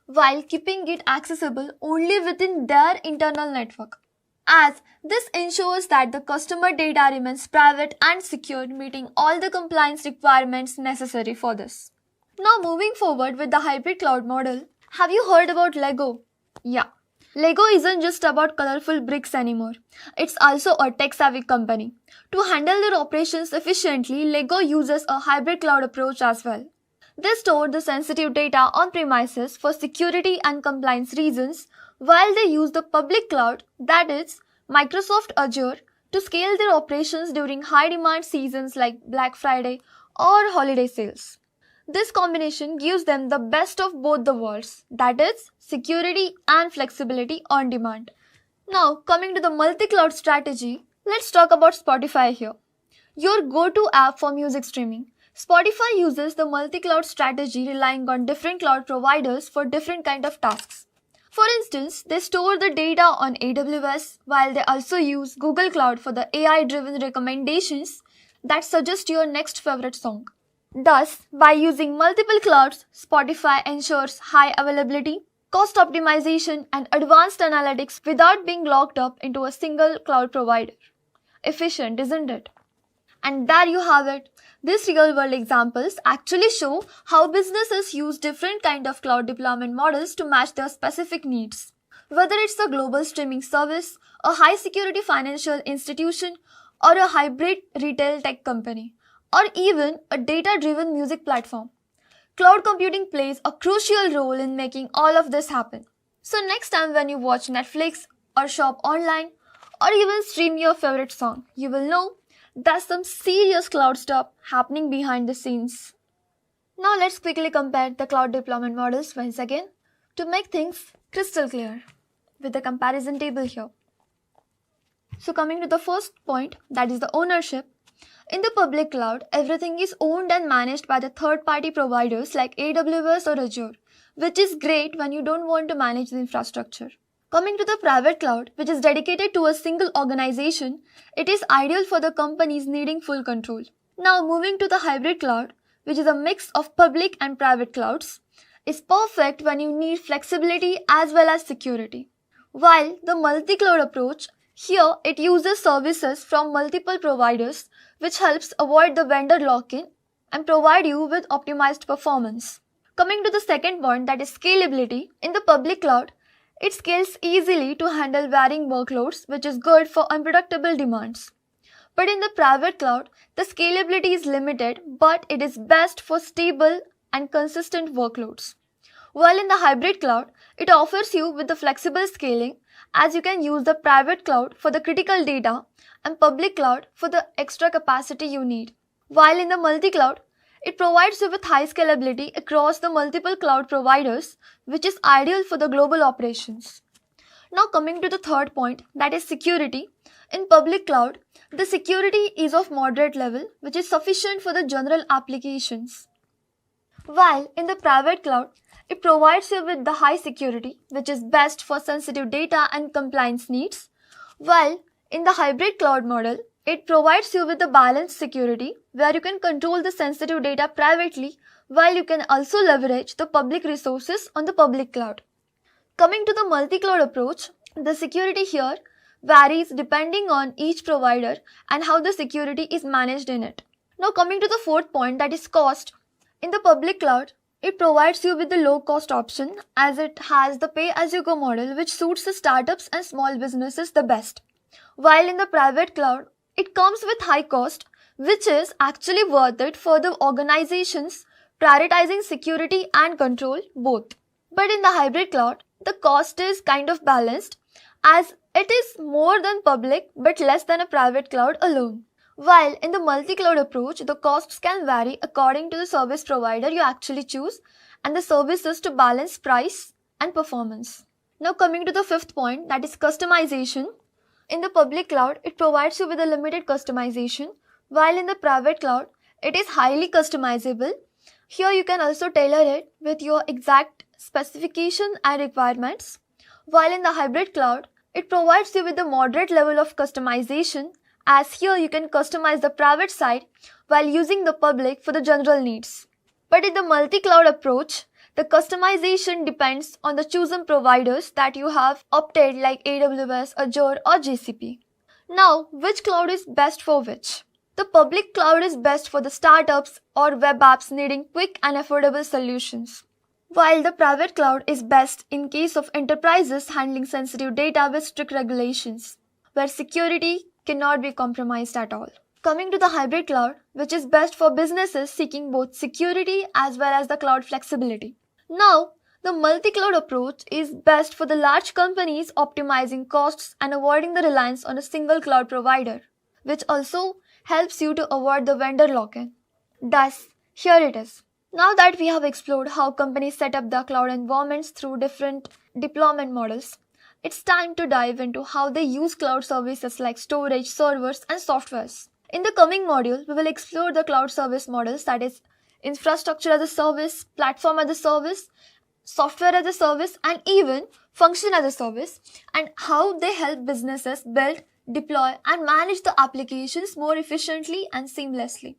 while keeping it accessible only within their internal network. As this ensures that the customer data remains private and secure, meeting all the compliance requirements necessary for this. Now moving forward with the hybrid cloud model, have you heard about Lego? Yeah. Lego isn't just about colorful bricks anymore. It's also a tech-savvy company. To handle their operations efficiently, Lego uses a hybrid cloud approach as well. They store the sensitive data on premises for security and compliance reasons, while they use the public cloud, that is, Microsoft Azure, to scale their operations during high-demand seasons like Black Friday or holiday sales. This combination gives them the best of both the worlds, that is, security and flexibility on demand. Now, coming to the multi-cloud strategy, let's talk about Spotify here. Your go-to app for music streaming. Spotify uses the multi-cloud strategy relying on different cloud providers for different kind of tasks. For instance, they store the data on AWS while they also use Google Cloud for the AI-driven recommendations that suggest your next favorite song. Thus, by using multiple clouds, Spotify ensures high availability, cost optimization, and advanced analytics without being locked up into a single cloud provider. Efficient, isn't it? And there you have it. These real-world examples actually show how businesses use different kind of cloud deployment models to match their specific needs. Whether it's a global streaming service, a high-security financial institution, or a hybrid retail tech company, or even a data-driven music platform, cloud computing plays a crucial role in making all of this happen. So next time when you watch Netflix or shop online or even stream your favorite song, you will know there's some serious cloud stuff happening behind the scenes. Now let's quickly compare the cloud deployment models once again to make things crystal clear with the comparison table here. So coming to the first point, that is the ownership. In the public cloud, everything is owned and managed by the third-party providers like AWS or Azure, which is great when you don't want to manage the infrastructure. Coming to the private cloud, which is dedicated to a single organization, it is ideal for the companies needing full control. Now moving to the hybrid cloud, which is a mix of public and private clouds, is perfect when you need flexibility as well as security. While the multi-cloud approach, here it uses services from multiple providers, which helps avoid the vendor lock-in and provide you with optimized performance. Coming to the second point, that is scalability. In the public cloud, it scales easily to handle varying workloads, which is good for unpredictable demands. But in the private cloud, the scalability is limited, but it is best for stable and consistent workloads. While in the hybrid cloud, it offers you with the flexible scaling, as you can use the private cloud for the critical data and public cloud for the extra capacity you need. While in the multi-cloud, it provides you with high scalability across the multiple cloud providers, which is ideal for the global operations. Now coming to the third point, that is security. In public cloud, the security is of moderate level, which is sufficient for the general applications. While in the private cloud, it provides you with the high security, which is best for sensitive data and compliance needs. While in the hybrid cloud model, it provides you with the balanced security, where you can control the sensitive data privately, while you can also leverage the public resources on the public cloud. Coming to the multi-cloud approach, the security here varies depending on each provider and how the security is managed in it. Now coming to the fourth point, that is cost. In the public cloud, it provides you with the low-cost option, as it has the pay-as-you-go model, which suits the startups and small businesses the best. While in the private cloud, it comes with high cost, which is actually worth it for the organizations prioritizing security and control both. But in the hybrid cloud, the cost is kind of balanced, as it is more than public but less than a private cloud alone. While in the multi-cloud approach, the costs can vary according to the service provider you actually choose and the services to balance price and performance. Now coming to the fifth point, that is customization. In the public cloud, it provides you with a limited customization, while in the private cloud, it is highly customizable. Here you can also tailor it with your exact specification and requirements. While in the hybrid cloud, it provides you with a moderate level of customization, as here you can customize the private side while using the public for the general needs. But in the multi-cloud approach, the customization depends on the chosen providers that you have opted, like AWS, Azure or GCP. Now, which cloud is best for which? The public cloud is best for the startups or web apps needing quick and affordable solutions, while the private cloud is best in case of enterprises handling sensitive data with strict regulations, where security cannot be compromised at all. Coming to the hybrid cloud, which is best for businesses seeking both security as well as the cloud flexibility. Now, the multi-cloud approach is best for the large companies optimizing costs and avoiding the reliance on a single cloud provider, which also helps you to avoid the vendor lock-in. Thus, here it is. Now that we have explored how companies set up their cloud environments through different deployment models, it's time to dive into how they use cloud services like storage, servers, and softwares. In the coming module, we will explore the cloud service models, that is, infrastructure as a service, platform as a service, software as a service, and even function as a service, and how they help businesses build, deploy, and manage the applications more efficiently and seamlessly.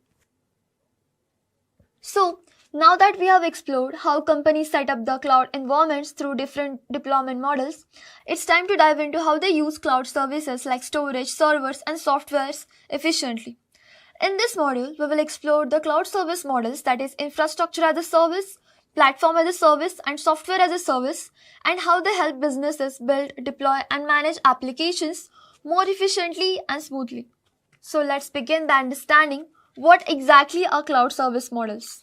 So, now that we have explored how companies set up the cloud environments through different deployment models, it's time to dive into how they use cloud services like storage, servers, and softwares efficiently. In this module, we will explore the cloud service models, that is, infrastructure as a service, platform as a service, and software as a service, and how they help businesses build, deploy, and manage applications more efficiently and smoothly. So let's begin by understanding what exactly are cloud service models.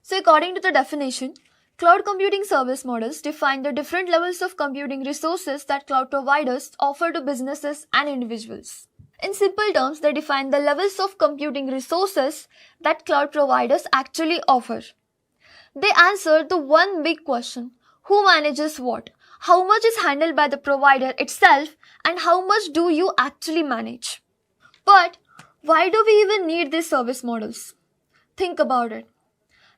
So according to the definition, cloud computing service models define the different levels of computing resources that cloud providers offer to businesses and individuals. In simple terms, they define the levels of computing resources that cloud providers actually offer. They answer the one big question: who manages what? How much is handled by the provider itself, and how much do you actually manage? But why do we even need these service models? Think about it.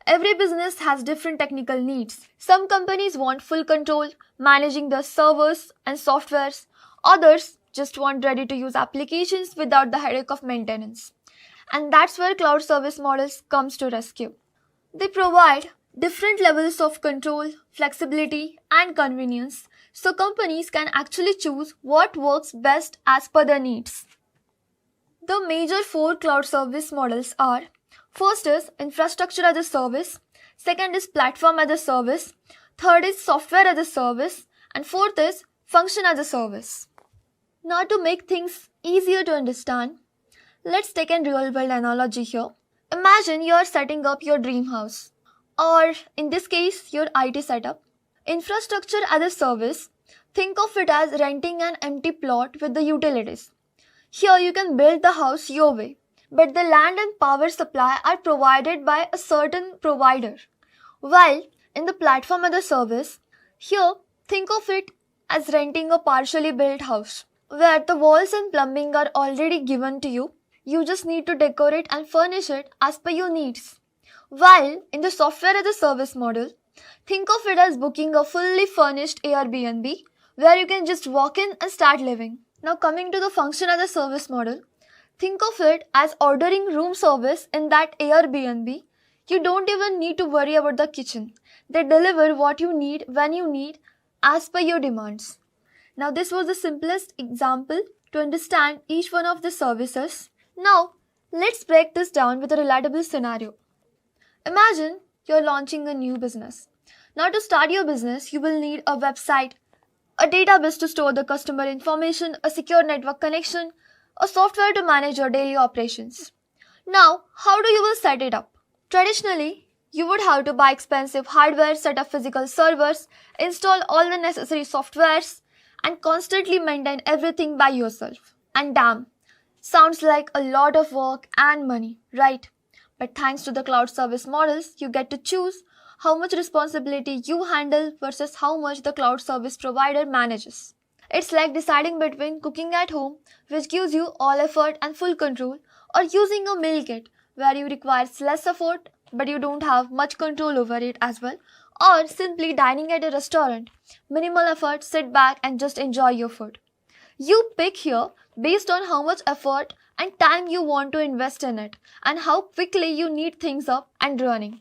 Every business has different technical needs. Some companies want full control, managing their servers and softwares. Others just want ready-to-use applications without the headache of maintenance. And that's where cloud service models comes to rescue. They provide different levels of control, flexibility, and convenience, so companies can actually choose what works best as per their needs. The major four cloud service models are: first is infrastructure as a service, second is platform as a service, third is software as a service, and fourth is function as a service. Now, to make things easier to understand, let's take a real world analogy here. Imagine you are setting up your dream house, or in this case, your IT setup. Infrastructure as a service, think of it as renting an empty plot with the utilities. Here you can build the house your way, but the land and power supply are provided by a certain provider. While in the platform as a service, here think of it as renting a partially built house, where the walls and plumbing are already given to you. You just need to decorate and furnish it as per your needs. While in the software as a service model, think of it as booking a fully furnished Airbnb, where you can just walk in and start living. Now coming to the function as a service model, think of it as ordering room service in that Airbnb. You don't even need to worry about the kitchen. They deliver what you need when you need as per your demands. Now this was the simplest example to understand each one of the services. Now let's break this down with a relatable scenario. Imagine you're launching a new business. Now to start your business, you will need a website, a database to store the customer information, a secure network connection, a software to manage your daily operations. Now, how do you will set it up? Traditionally, you would have to buy expensive hardware, set up physical servers, install all the necessary softwares, and constantly maintain everything by yourself. And damn, sounds like a lot of work and money, right? But thanks to the cloud service models, you get to choose how much responsibility you handle versus how much the cloud service provider manages. It's like deciding between cooking at home, which gives you all effort and full control, or using a meal kit, where you require less effort but you don't have much control over it as well, or simply dining at a restaurant, minimal effort, sit back and just enjoy your food. You pick here based on how much effort and time you want to invest in it, and how quickly you need things up and running.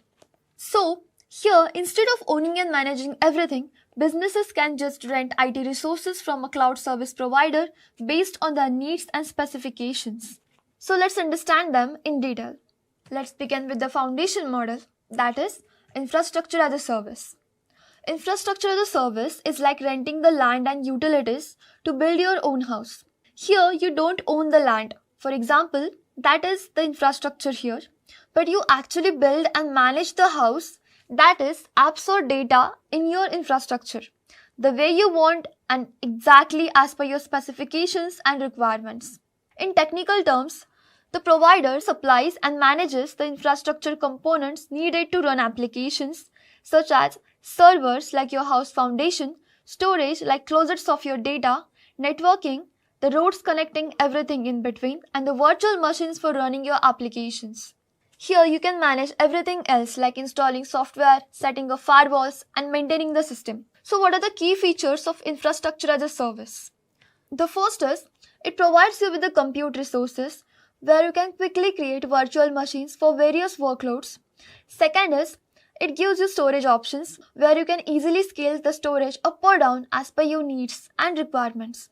So, here, instead of owning and managing everything, businesses can just rent IT resources from a cloud service provider based on their needs and specifications. So let's understand them in detail. Let's begin with the foundation model, that is, infrastructure as a service. Infrastructure as a service is like renting the land and utilities to build your own house. Here, you don't own the land. For example, that is the infrastructure here, but you actually build and manage the house, that is, apps or data in your infrastructure, the way you want and exactly as per your specifications and requirements. In technical terms, The provider supplies and manages the infrastructure components needed to run applications such as servers like your house foundation, storage like closets of your data, networking, the roads connecting everything in between, and the virtual machines for running your applications. Here you can manage everything else like installing software, setting up firewalls, and maintaining the system. So what are the key features of infrastructure as a service? The first is, it provides you with the compute resources where you can quickly create virtual machines for various workloads. Second is, it gives you storage options where you can easily scale the storage up or down as per your needs and requirements.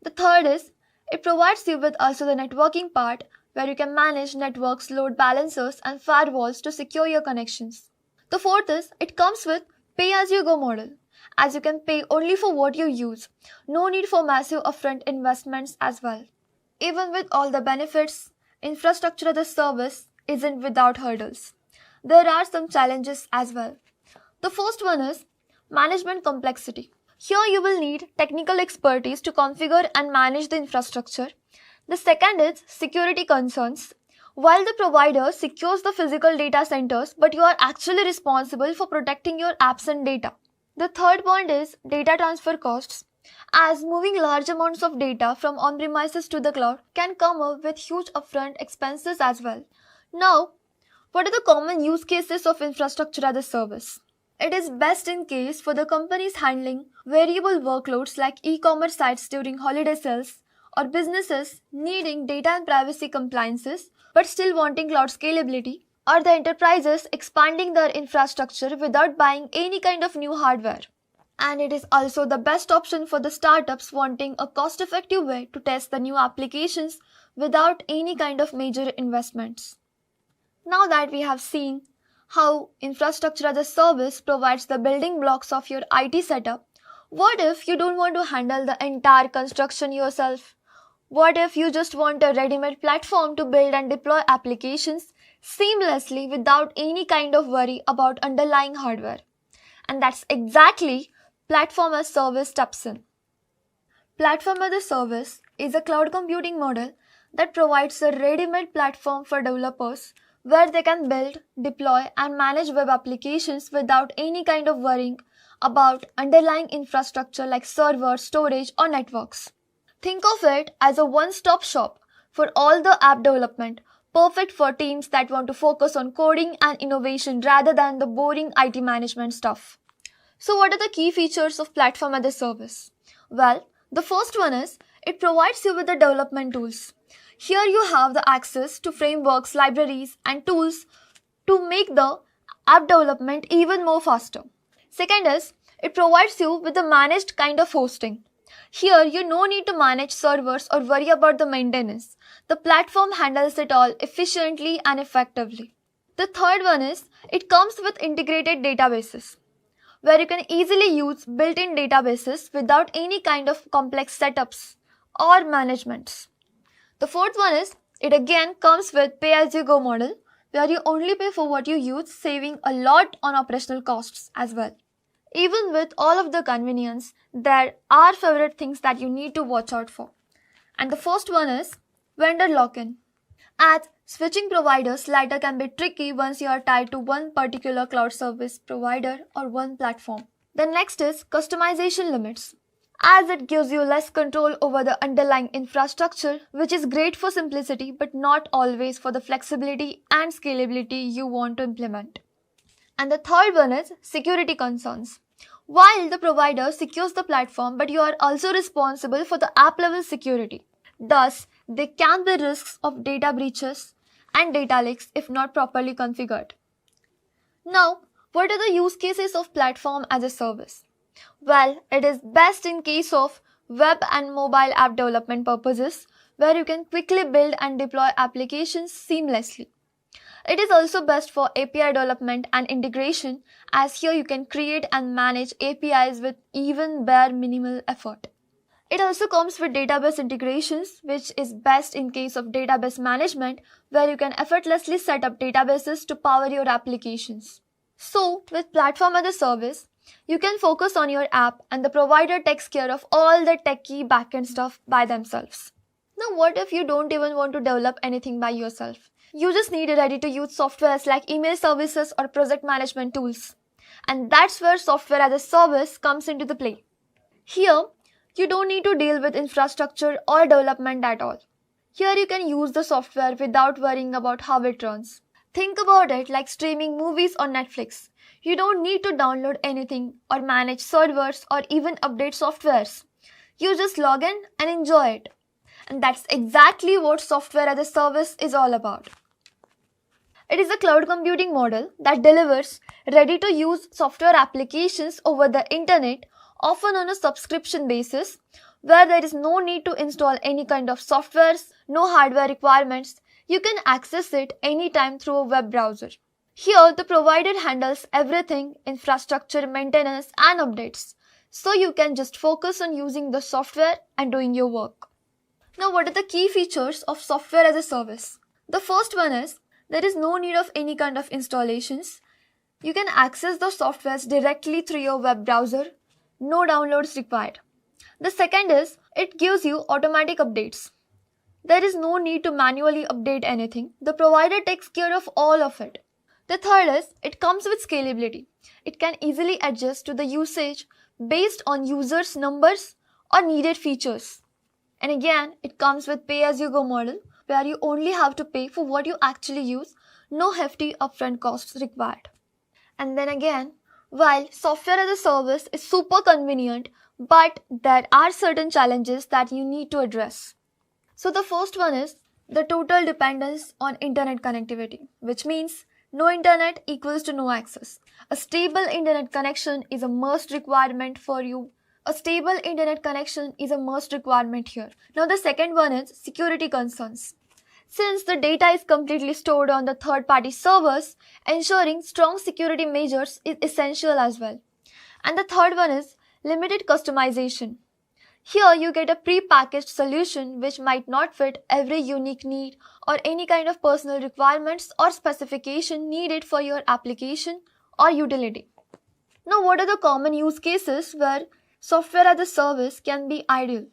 The third is, it provides you with also the networking part where you can manage networks, load balancers, and firewalls to secure your connections. The fourth is, it comes with pay-as-you-go model, as you can pay only for what you use. No need for massive upfront investments as well. Even with all the benefits, infrastructure as a service isn't without hurdles. There are some challenges as well. The first one is management complexity. Here you will need technical expertise to configure and manage the infrastructure. The second is security concerns. While the provider secures the physical data centers, but you are actually responsible for protecting your apps and data. The third point is data transfer costs, as moving large amounts of data from on-premises to the cloud can come up with huge upfront expenses as well. Now, what are the common use cases of infrastructure as a service? It is best in case for the companies handling variable workloads like e-commerce sites during holiday sales, or businesses needing data and privacy compliances but still wanting cloud scalability, or the enterprises expanding their infrastructure without buying any kind of new hardware. And it is also the best option for the startups wanting a cost-effective way to test the new applications without any kind of major investments. Now that we have seen how infrastructure as a service provides the building blocks of your IT setup, what if you don't want to handle the entire construction yourself? What if you just want a ready-made platform to build and deploy applications seamlessly without any kind of worry about underlying hardware? And that's exactly Platform as Service steps in. Platform as a Service is a cloud computing model that provides a ready-made platform for developers where they can build, deploy, and manage web applications without any kind of worrying about underlying infrastructure like servers, storage, or networks. Think of it as a one-stop shop for all the app development, perfect for teams that want to focus on coding and innovation rather than the boring IT management stuff. So what are the key features of Platform as a Service? Well, the first one is, it provides you with the development tools. Here you have the access to frameworks, libraries, and tools to make the app development even more faster. Second is, it provides you with the managed kind of hosting. Here you no need to manage servers or worry about the maintenance. The platform handles it all efficiently and effectively. The third one is, it comes with integrated databases, where you can easily use built-in databases without any kind of complex setups or managements. The fourth one is, it again comes with pay-as-you-go model, where you only pay for what you use, saving a lot on operational costs as well. Even with all of the convenience, there are favorite things that you need to watch out for. And the first one is vendor lock-in. As switching providers later can be tricky once you are tied to one particular cloud service provider or one platform. The next is customization limits, as it gives you less control over the underlying infrastructure, which is great for simplicity but not always for the flexibility and scalability you want to implement. And the third one is security concerns. While the provider secures the platform, but you are also responsible for the app level security. Thus, there can be risks of data breaches and data leaks if not properly configured. Now, what are the use cases of Platform as a Service? Well, it is best in case of web and mobile app development purposes, where you can quickly build and deploy applications seamlessly. It is also best for API development and integration, as here you can create and manage APIs with even bare minimal effort. It also comes with database integrations, which is best in case of database management, where you can effortlessly set up databases to power your applications. So, with Platform as a Service, you can focus on your app and the provider takes care of all the techie backend stuff by themselves. Now, what if you don't even want to develop anything by yourself? You just need ready-to-use softwares like email services or project management tools. And that's where software as a service comes into the play. Here, you don't need to deal with infrastructure or development at all. Here you can use the software without worrying about how it runs. Think about it like streaming movies on Netflix. You don't need to download anything or manage servers or even update softwares. You just log in and enjoy it. And that's exactly what software as a service is all about. It is a cloud computing model that delivers ready-to-use software applications over the internet, often on a subscription basis, where there is no need to install any kind of softwares, no hardware requirements. You can access it anytime through a web browser. Here, the provider handles everything, infrastructure, maintenance, and updates. So you can just focus on using the software and doing your work. Now, what are the key features of software as a service? The first one is, there is no need of any kind of installations. You can access the softwares directly through your web browser. No downloads required. The second is, it gives you automatic updates. There is no need to manually update anything. The provider takes care of all of it. The third is, it comes with scalability. It can easily adjust to the usage based on users' numbers or needed features. And again, it comes with pay-as-you-go model, where you only have to pay for what you actually use, no hefty upfront costs required. And then again, while software as a service is super convenient, but there are certain challenges that you need to address. So the first one is the total dependence on internet connectivity, which means no internet equals to no access. A stable internet connection is a must requirement for you. A stable internet connection is a must requirement here. Now the second one is security concerns. Since the data is completely stored on the third-party servers, ensuring strong security measures is essential as well. And the third one is limited customization. Here you get a pre-packaged solution which might not fit every unique need or any kind of personal requirements or specification needed for your application or utility. Now, what are the common use cases where software as a service can be ideal?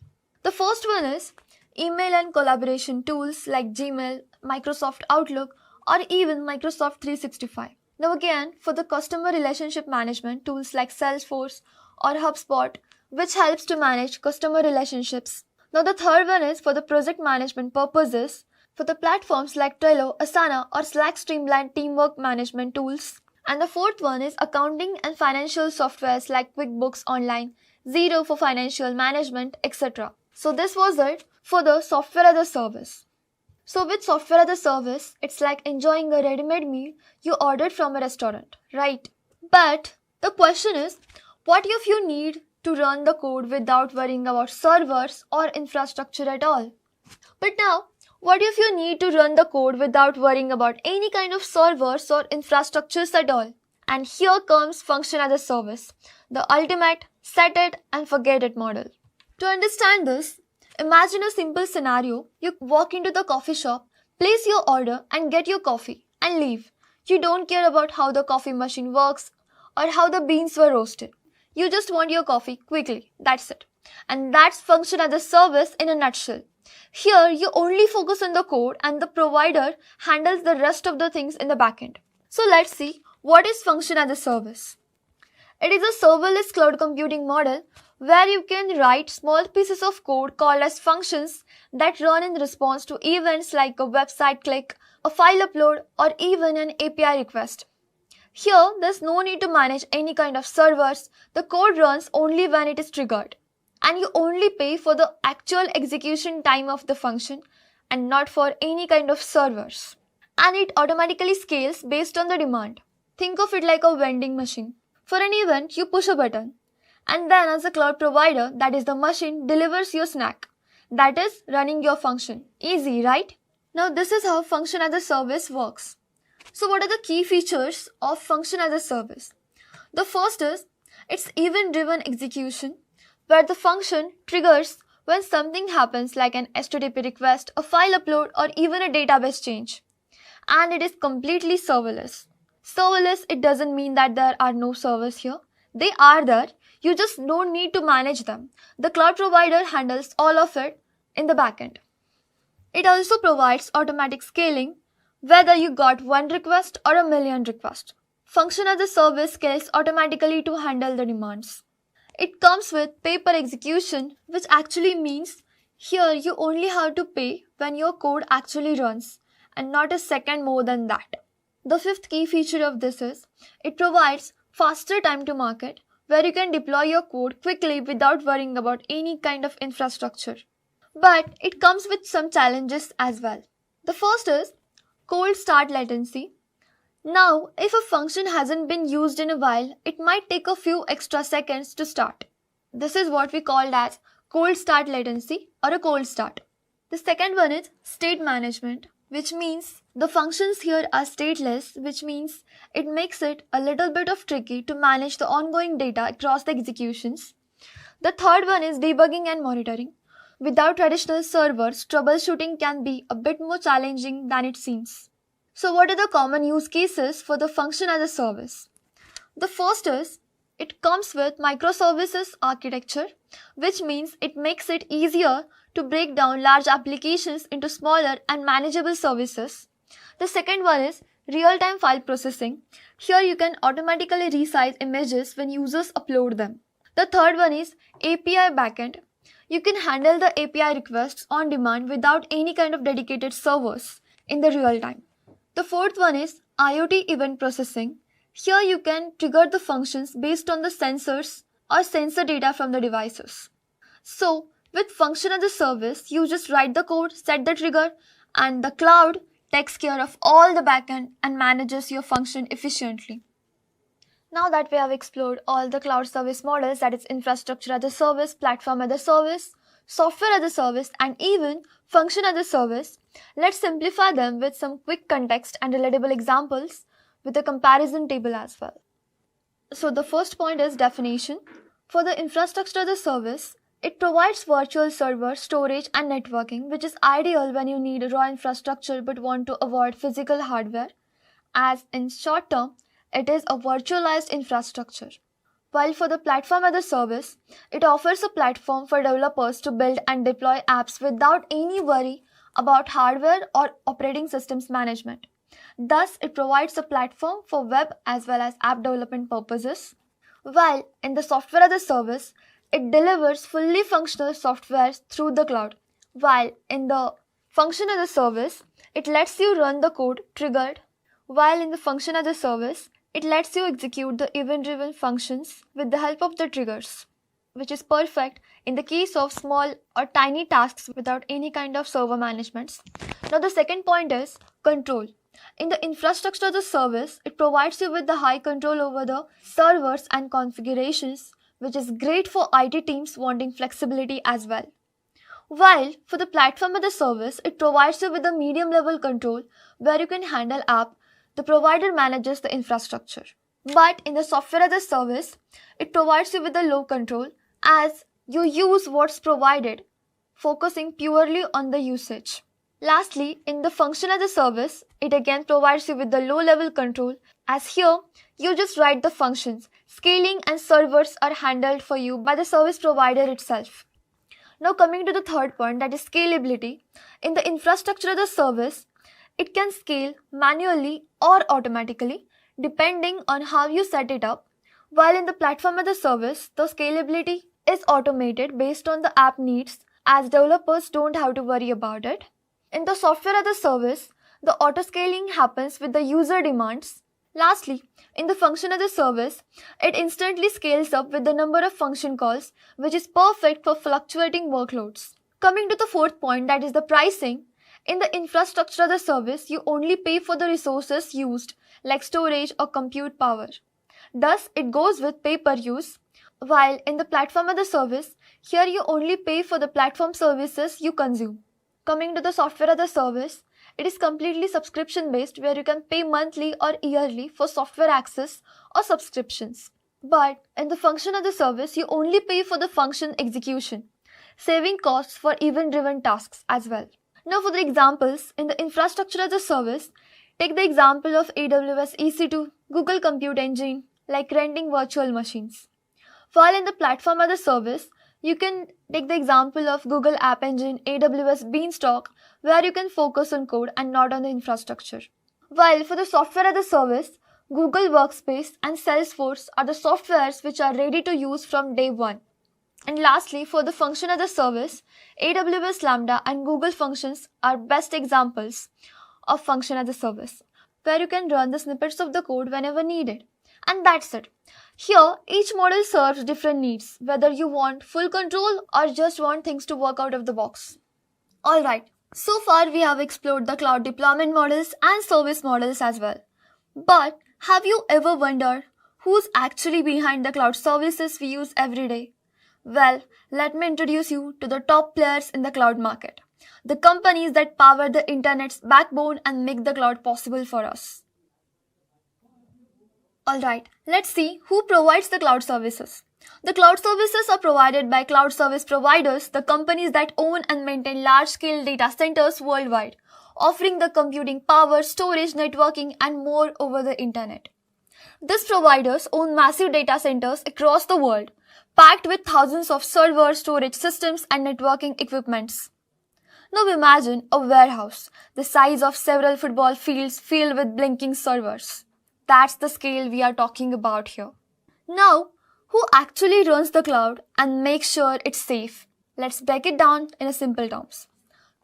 The first one is email and collaboration tools like Gmail, Microsoft Outlook, or even Microsoft 365. Now again, for the customer relationship management, tools like Salesforce or HubSpot, which helps to manage customer relationships. Now the third one is for the project management purposes, for the platforms like Trello, Asana, or Slack streamlined teamwork management tools. And the fourth one is accounting and financial softwares like QuickBooks Online, Xero for financial management, etc. So this was it for the software as a service. So with software as a service, it's like enjoying a ready-made meal you ordered from a restaurant, right? But the question is, what if you need to run the code without worrying about servers or infrastructure at all? But now, what if you need to run the code without worrying about any kind of servers or infrastructures at all? And here comes function as a service, the ultimate set it and forget it model. To understand this, imagine a simple scenario. You walk into the coffee shop, place your order and get your coffee and leave. You don't care about how the coffee machine works or how the beans were roasted. You just want your coffee quickly. That's it. And that's function as a service in a nutshell. Here, you only focus on the code and the provider handles the rest of the things in the backend. So let's see what is function as a service. It is a serverless cloud computing model where you can write small pieces of code called as functions that run in response to events like a website click, a file upload, or even an API request. Here, there's no need to manage any kind of servers. The code runs only when it is triggered. And you only pay for the actual execution time of the function and not for any kind of servers. And it automatically scales based on the demand. Think of it like a vending machine. For an event, you push a button. And then as a cloud provider, that is the machine, delivers your snack. That is running your function. Easy, right? Now this is how function as a service works. So what are the key features of function as a service? The first is, it's event-driven execution, where the function triggers when something happens like an HTTP request, a file upload, or even a database change. And it is completely serverless. Serverless, it doesn't mean that there are no servers here. They are there. You just don't need to manage them. The cloud provider handles all of it in the backend. It also provides automatic scaling, whether you got one request or a million requests. Function as a service scales automatically to handle the demands. It comes with pay-per execution, which actually means here you only have to pay when your code actually runs and not a second more than that. The fifth key feature of this is it provides faster time to market where you can deploy your code quickly without worrying about any kind of infrastructure. But it comes with some challenges as well. The first is cold start latency. Now, if a function hasn't been used in a while, it might take a few extra seconds to start. This is what we call as cold start latency or a cold start. The second one is state management, which means the functions here are stateless, which means it makes it a little bit of tricky to manage the ongoing data across the executions. The third one is debugging and monitoring. Without traditional servers, troubleshooting can be a bit more challenging than it seems. So what are the common use cases for the function as a service? The first is it comes with microservices architecture, which means it makes it easier to break down large applications into smaller and manageable services. The second one is real-time file processing. Here you can automatically resize images when users upload them. The third one is API backend. You can handle the API requests on demand without any kind of dedicated servers in the real time. The fourth one is IoT event processing. Here you can trigger the functions based on the sensors or sensor data from the devices. So with function as a service, you just write the code, set the trigger, and the cloud takes care of all the backend and manages your function efficiently. Now that we have explored all the cloud service models, that is infrastructure as a service, platform as a service, software as a service, and even function as a service, let's simplify them with some quick context and relatable examples with a comparison table as well. So the first point is definition. For the infrastructure as a service, it provides virtual server, storage, and networking, which is ideal when you need raw infrastructure but want to avoid physical hardware, as in short term, it is a virtualized infrastructure. While for the platform as a service, it offers a platform for developers to build and deploy apps without any worry about hardware or operating systems management. Thus, it provides a platform for web as well as app development purposes. While in the software as a service, it delivers fully functional software through the cloud. While in the function as a service, it lets you run the code triggered. While in the function as a service, it lets you execute the event-driven functions with the help of the triggers, which is perfect in the case of small or tiny tasks without any kind of server management. Now the second point is control. In the infrastructure as a service, it provides you with the high control over the servers and configurations, which is great for IT teams wanting flexibility as well. While for the platform as a service, it provides you with a medium level control where you can handle app. The provider manages the infrastructure. But in the software as a service, it provides you with a low control as you use what's provided, focusing purely on the usage. Lastly, in the function as a service, it again provides you with the low level control as here you just write the functions. Scaling and servers are handled for you by the service provider itself. Now coming to the third point, that is scalability. In the infrastructure as a service, it can scale manually or automatically depending on how you set it up. While in the platform as a service, the scalability is automated based on the app needs as developers don't have to worry about it. In the software as a service, the auto scaling happens with the user demands. Lastly, in the function as a service, it instantly scales up with the number of function calls, which is perfect for fluctuating workloads. Coming to the fourth point, that is the pricing. In the infrastructure as a service, you only pay for the resources used, like storage or compute power. Thus, it goes with pay per use. While in the platform as a service, here you only pay for the platform services you consume. Coming to the software as a service, it is completely subscription based where you can pay monthly or yearly for software access or subscriptions. But in the function as a service, you only pay for the function execution, saving costs for event-driven tasks as well. Now for the examples, in the infrastructure as a service, take the example of AWS EC2, Google Compute Engine, like renting virtual machines. While in the platform as a service, you can take the example of Google App Engine, AWS Beanstalk, where you can focus on code and not on the infrastructure. While for the software as a service, Google Workspace and Salesforce are the softwares which are ready to use from day one. And lastly, for the function as a service, AWS Lambda and Google Functions are best examples of function as a service, where you can run the snippets of the code whenever needed. And that's it. Here, each model serves different needs, whether you want full control or just want things to work out of the box. Alright, so far we have explored the cloud deployment models and service models as well. But have you ever wondered who's actually behind the cloud services we use every day? Well, let me introduce you to the top players in the cloud market, the companies that power the internet's backbone and make the cloud possible for us. Alright, let's see who provides the cloud services. The cloud services are provided by cloud service providers, the companies that own and maintain large-scale data centers worldwide, offering the computing power, storage, networking, and more over the internet. These providers own massive data centers across the world, packed with thousands of server, storage systems, and networking equipments. Now imagine a warehouse, the size of several football fields filled with blinking servers. That's the scale we are talking about here. Now, who actually runs the cloud and makes sure it's safe? Let's break it down in simple terms.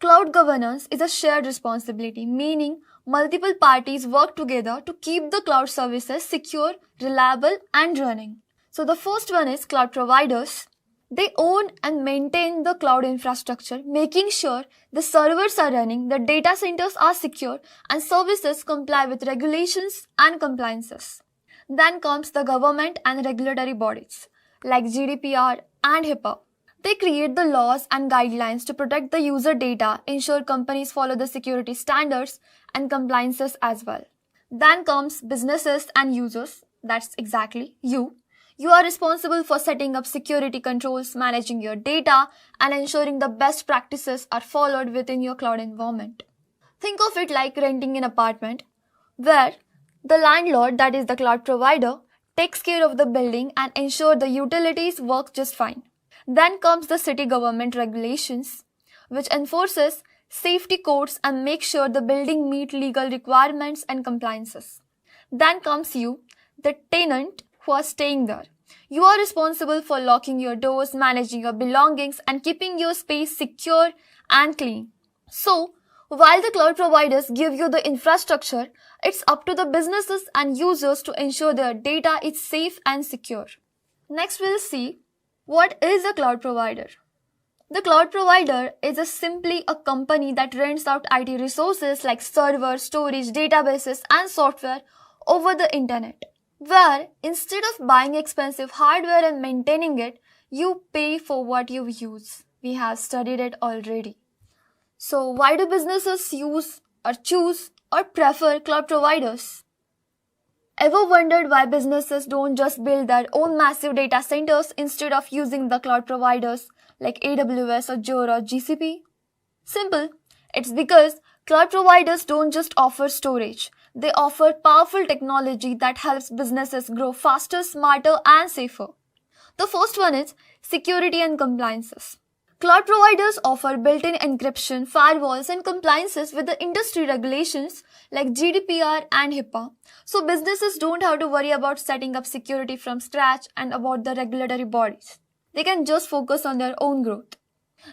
Cloud governance is a shared responsibility, meaning multiple parties work together to keep the cloud services secure, reliable, and running. So the first one is cloud providers. They own and maintain the cloud infrastructure, making sure the servers are running, the data centers are secure, and services comply with regulations and compliances. Then comes the government and regulatory bodies like GDPR and HIPAA. They create the laws and guidelines to protect the user data, ensure companies follow the security standards and compliances as well. Then comes businesses and users. That's exactly you. You are responsible for setting up security controls, managing your data, and ensuring the best practices are followed within your cloud environment. Think of it like renting an apartment, where the landlord, that is the cloud provider, takes care of the building and ensures the utilities work just fine. Then comes the city government regulations, which enforces safety codes and makes sure the building meet legal requirements and compliances. Then comes you, the tenant, who are staying there. You are responsible for locking your doors, managing your belongings, and keeping your space secure and clean. So, while the cloud providers give you the infrastructure, it's up to the businesses and users to ensure their data is safe and secure. Next, we'll see what is a cloud provider. The cloud provider is simply a company that rents out IT resources like servers, storage, databases, and software over the internet, where instead of buying expensive hardware and maintaining it, you pay for what you use. We have studied it already. So why do businesses use or choose or prefer cloud providers? Ever wondered why businesses don't just build their own massive data centers instead of using the cloud providers like AWS, Azure, or GCP? Simple. It's because cloud providers don't just offer storage. They offer powerful technology that helps businesses grow faster, smarter, and safer. The first one is security and compliances. Cloud providers offer built-in encryption, firewalls, and compliances with the industry regulations like GDPR and HIPAA, so businesses don't have to worry about setting up security from scratch and about the regulatory bodies. They can just focus on their own growth.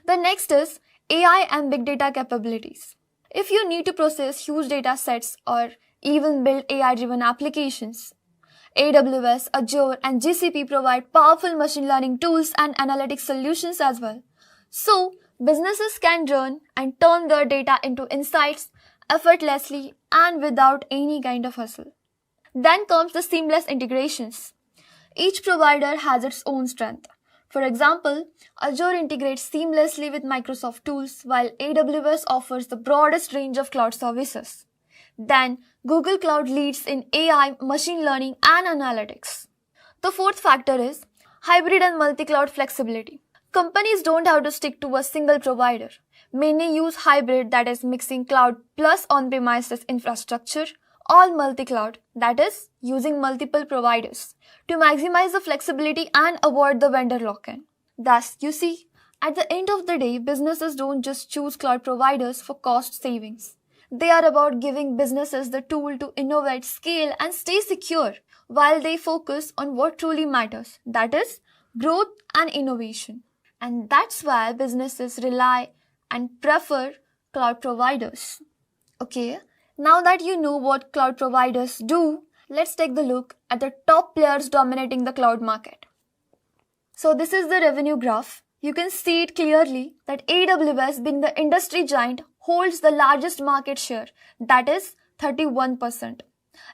The next is AI and big data capabilities. If you need to process huge data sets or even build AI-driven applications, AWS, Azure, and GCP provide powerful machine learning tools and analytics solutions as well. So, businesses can run and turn their data into insights effortlessly and without any kind of hustle. Then comes the seamless integrations. Each provider has its own strength. For example, Azure integrates seamlessly with Microsoft tools, while AWS offers the broadest range of cloud services. Then, Google Cloud leads in AI, machine learning, and analytics. The fourth factor is hybrid and multi-cloud flexibility. Companies don't have to stick to a single provider. Many use hybrid, that is mixing cloud plus on-premises infrastructure, or multi-cloud, that is using multiple providers, to maximize the flexibility and avoid the vendor lock-in. Thus, you see, At the end of the day, businesses don't just choose cloud providers for cost savings. They are about giving businesses the tool to innovate, scale, and stay secure while they focus on what truly matters, that is, growth and innovation. And that's why businesses rely and prefer cloud providers. Okay, now that you know what cloud providers do, let's take a look at the top players dominating the cloud market. So this is the revenue graph. You can see it clearly that AWS, being the industry giant, holds the largest market share, that is 31%.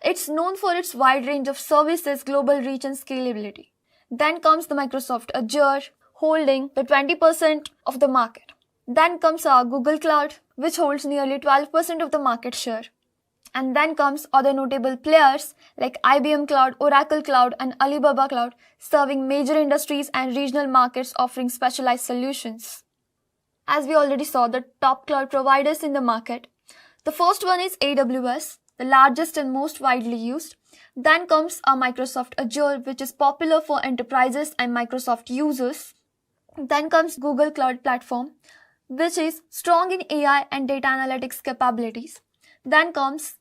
It's known for its wide range of services, global reach, and scalability. Then comes the Microsoft Azure, holding the 20% of the market. Then comes our Google Cloud, which holds nearly 12% of the market share. And then comes other notable players like IBM Cloud, Oracle Cloud, and Alibaba Cloud, serving major industries and regional markets offering specialized solutions. As we already saw, the top cloud providers in the market. The first one is AWS, the largest and most widely used. Then comes our Microsoft Azure, which is popular for enterprises and Microsoft users. Then comes Google Cloud Platform, which is strong in AI and data analytics capabilities. Then comes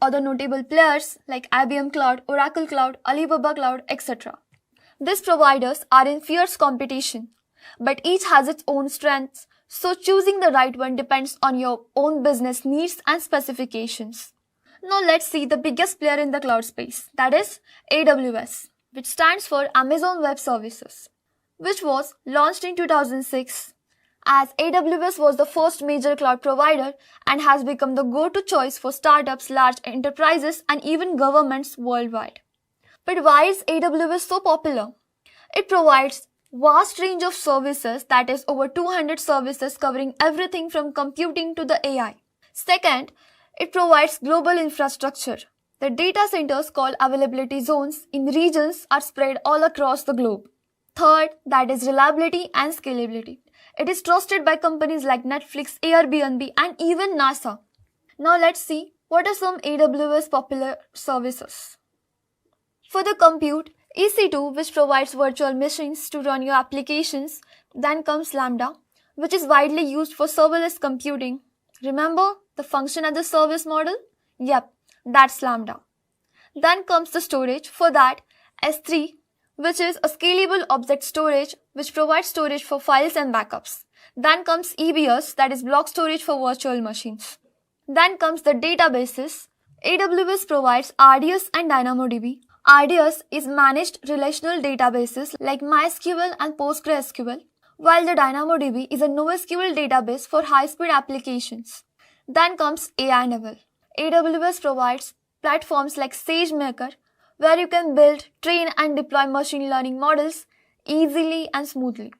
other notable players like IBM Cloud, Oracle Cloud, Alibaba Cloud, etc. These providers are in fierce competition, but each has its own strengths, so choosing the right one depends on your own business needs and specifications. Now let's see the biggest player in the cloud space, that is AWS, which stands for Amazon Web Services, which was launched in 2006. As AWS was the first major cloud provider and has become the go-to choice for startups, large enterprises, and even governments worldwide. But why is AWS so popular? It provides vast range of services, that is over 200 services covering everything from computing to the AI. Second, it provides global infrastructure. The data centers called availability zones in regions are spread all across the globe. Third, that is reliability and scalability. It is trusted by companies like Netflix, Airbnb, and even NASA. Now let's see what are some AWS popular services. For the compute, EC2, which provides virtual machines to run your applications. Then comes Lambda, which is widely used for serverless computing. Remember the function as a service model? Yep, that's Lambda. Then comes the storage. For that, S3, which is a scalable object storage, which provides storage for files and backups. Then comes EBS, that is block storage for virtual machines. Then comes the databases. AWS provides RDS and DynamoDB. RDS is managed relational databases like MySQL and PostgreSQL, while the DynamoDB is a NoSQL database for high-speed applications. Then comes AI-enabled. AWS provides platforms like SageMaker, where you can build, train, and deploy machine learning models easily and smoothly.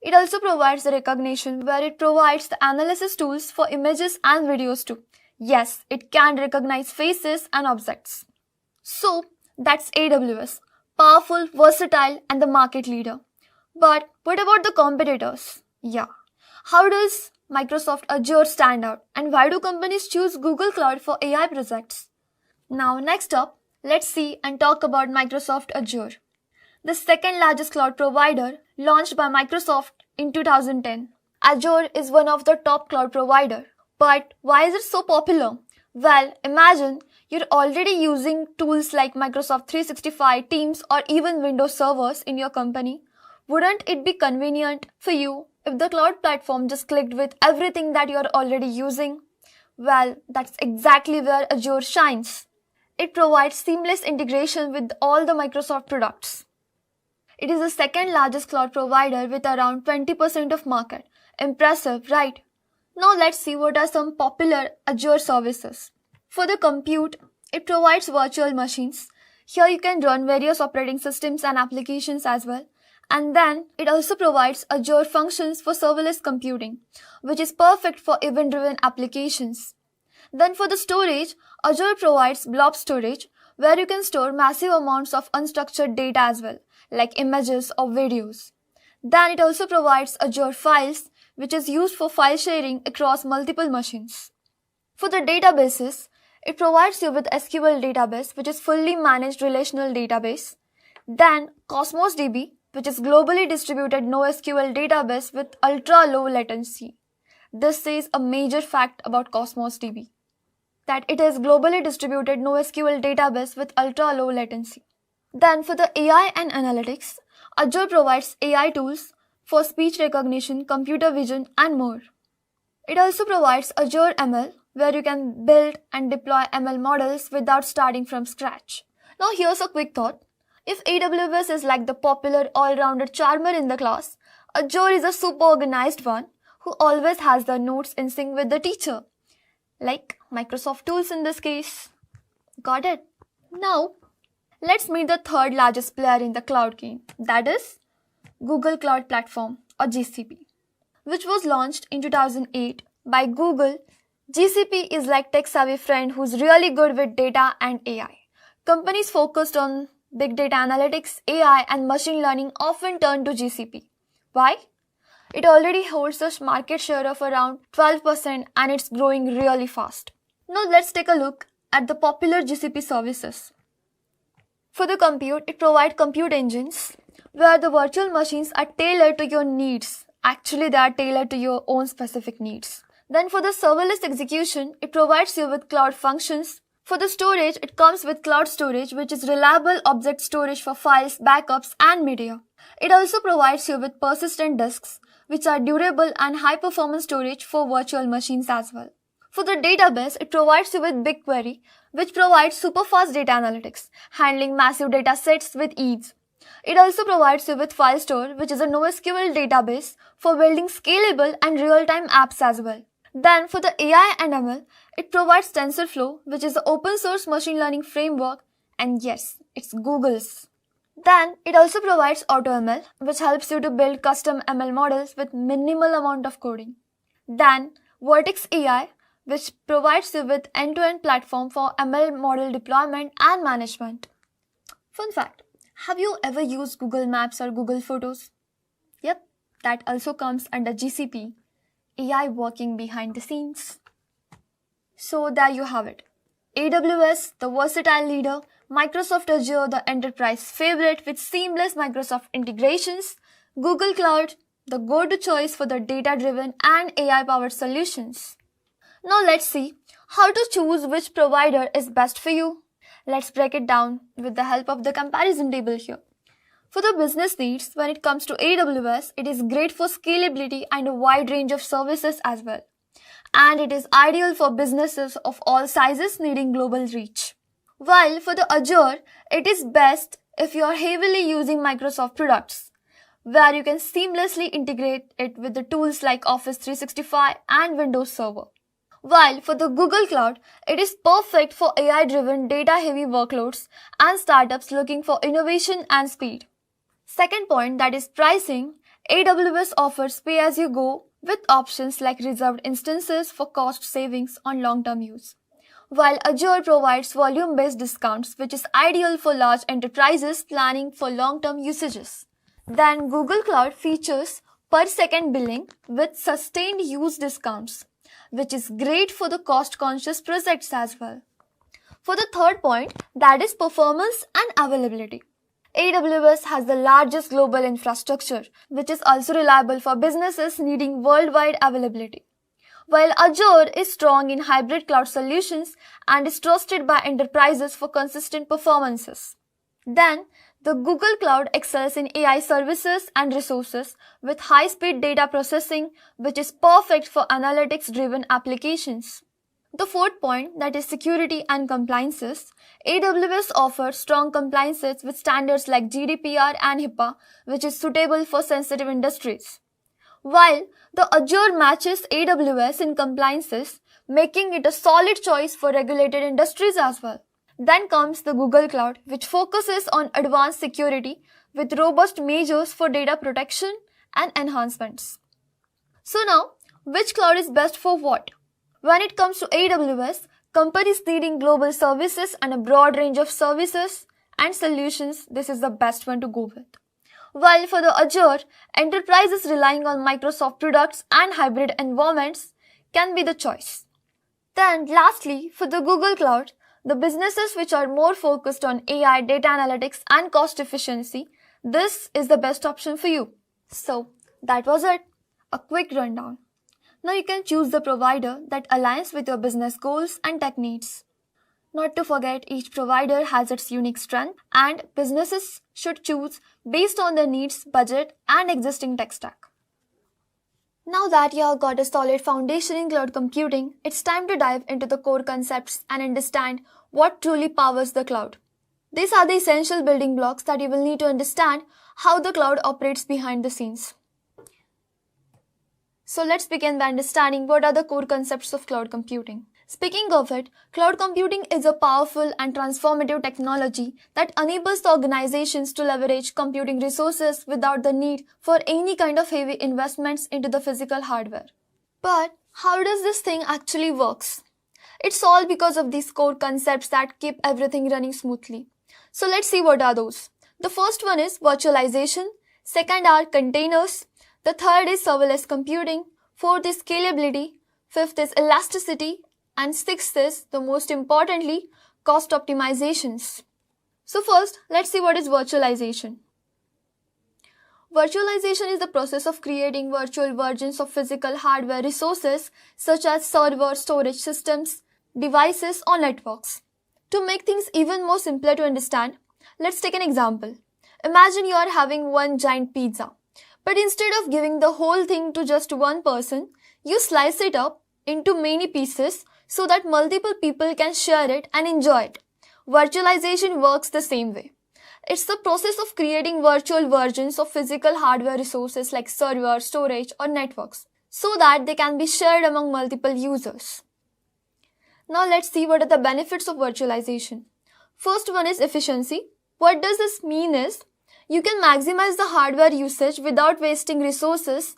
It also provides the recognition, where it provides the analysis tools for images and videos too. Yes, it can recognize faces and objects. So, that's AWS. Powerful, versatile, and the market leader. But what about the competitors? Yeah. How does Microsoft Azure stand out? And why do companies choose Google Cloud for AI projects? Now, next up, let's see and talk about Microsoft Azure, the second largest cloud provider launched by Microsoft in 2010. Azure is one of the top cloud providers. But why is it so popular? Well, imagine you're already using tools like Microsoft 365, Teams, or even Windows servers in your company. Wouldn't it be convenient for you if the cloud platform just clicked with everything that you're already using? Well, that's exactly where Azure shines. It provides seamless integration with all the Microsoft products. It is the second largest cloud provider with around 20% of market. Impressive, right? Now let's see what are some popular Azure services. For the compute, it provides virtual machines. Here you can run various operating systems and applications as well. And then it also provides Azure Functions for serverless computing, which is perfect for event-driven applications. Then for the storage, Azure provides blob storage, where you can store massive amounts of unstructured data as well, like images or videos. Then it also provides Azure Files, which is used for file sharing across multiple machines. For the databases, it provides you with SQL database, which is fully managed relational database. Then Cosmos DB, which is globally distributed NoSQL database with ultra-low latency. This says a major fact about Cosmos DB, that it is globally distributed NoSQL database with ultra-low latency. Then for the AI and analytics, Azure provides AI tools for speech recognition, computer vision, and more. It also provides Azure ML, where you can build and deploy ML models without starting from scratch. Now here's a quick thought. If AWS is like the popular all-rounded charmer in the class, Azure is a super organized one who always has the notes in sync with the teacher. Like Microsoft tools in this case. Got it? Now, let's meet the third largest player in the cloud game. That is Google Cloud Platform or GCP, which was launched in 2008 by Google. GCP is like tech-savvy friend who's really good with data and AI. Companies focused on big data analytics, AI, and machine learning often turn to GCP. Why? It already holds a market share of around 12% and it's growing really fast. Now let's take a look at the popular GCP services. For the compute, it provides compute engines where the virtual machines are tailored to your needs. Actually, they are tailored to your own specific needs. Then for the serverless execution, it provides you with cloud functions. For the storage, it comes with cloud storage, which is reliable object storage for files, backups, and media. It also provides you with persistent disks, which are durable and high-performance storage for virtual machines as well. For the database, it provides you with BigQuery, which provides super fast data analytics, handling massive data sets with ease. It also provides you with FileStore, which is a NoSQL database for building scalable and real-time apps as well. Then for the AI and ML, it provides TensorFlow, which is an open source machine learning framework, and yes, it's Google's. Then it also provides AutoML, which helps you to build custom ML models with minimal amount of coding. Then Vertex AI, which provides you with end-to-end platform for ML model deployment and management. Fun fact, have you ever used Google Maps or Google Photos? Yep, that also comes under GCP, AI working behind the scenes. So there you have it. AWS, the versatile leader, Microsoft Azure, the enterprise favorite with seamless Microsoft integrations, Google Cloud, the go-to choice for the data-driven and AI-powered solutions. Now let's see how to choose which provider is best for you. Let's break it down with the help of the comparison table here. For the business needs, when it comes to AWS, it is great for scalability and a wide range of services as well. And it is ideal for businesses of all sizes needing global reach. While for the Azure, it is best if you are heavily using Microsoft products, where you can seamlessly integrate it with the tools like Office 365 and Windows Server. While for the Google Cloud, it is perfect for AI-driven data-heavy workloads and startups looking for innovation and speed. Second point, that is pricing. AWS offers pay-as-you-go with options like reserved instances for cost savings on long-term use, while Azure provides volume-based discounts, which is ideal for large enterprises planning for long-term usages. Then Google Cloud features per-second billing with sustained use discounts, which is great for the cost-conscious projects as well. For the third point, that is performance and availability. AWS has the largest global infrastructure, which is also reliable for businesses needing worldwide availability, while Azure is strong in hybrid cloud solutions and is trusted by enterprises for consistent performances. Then, the Google Cloud excels in AI services and resources with high-speed data processing, which is perfect for analytics-driven applications. The fourth point, that is security and compliances. AWS offers strong compliances with standards like GDPR and HIPAA, which is suitable for sensitive industries, while the Azure matches AWS in compliances, making it a solid choice for regulated industries as well. Then comes the Google Cloud, which focuses on advanced security with robust measures for data protection and enhancements. So now, which cloud is best for what? When it comes to AWS, companies needing global services and a broad range of services and solutions, this is the best one to go with. While for the Azure, enterprises relying on Microsoft products and hybrid environments can be the choice. Then lastly, for the Google Cloud, the businesses which are more focused on AI, data analytics and cost efficiency, this is the best option for you. So that was it. A quick rundown. Now you can choose the provider that aligns with your business goals and tech needs. Not to forget, each provider has its unique strength and businesses should choose based on their needs, budget and existing tech stack. Now that you have got a solid foundation in cloud computing, it's time to dive into the core concepts and understand what truly powers the cloud. These are the essential building blocks that you will need to understand how the cloud operates behind the scenes. So let's begin by understanding what are the core concepts of cloud computing. Speaking of it, cloud computing is a powerful and transformative technology that enables the organizations to leverage computing resources without the need for any kind of heavy investments into the physical hardware. But how does this thing actually works? It's all because of these core concepts that keep everything running smoothly. So let's see what are those. The first one is virtualization, second are containers, the third is serverless computing, fourth is scalability, fifth is elasticity, and sixth is, the most importantly, cost optimizations. So first, let's see what is virtualization. Virtualization is the process of creating virtual versions of physical hardware resources such as server, storage systems, devices or networks. To make things even more simpler to understand, let's take an example. Imagine you are having one giant pizza, but instead of giving the whole thing to just one person, you slice it up into many pieces so that multiple people can share it and enjoy it. Virtualization works the same way. It's the process of creating virtual versions of physical hardware resources like server, storage or networks so that they can be shared among multiple users. Now let's see what are the benefits of virtualization. First one is efficiency. What does this mean is, you can maximize the hardware usage without wasting resources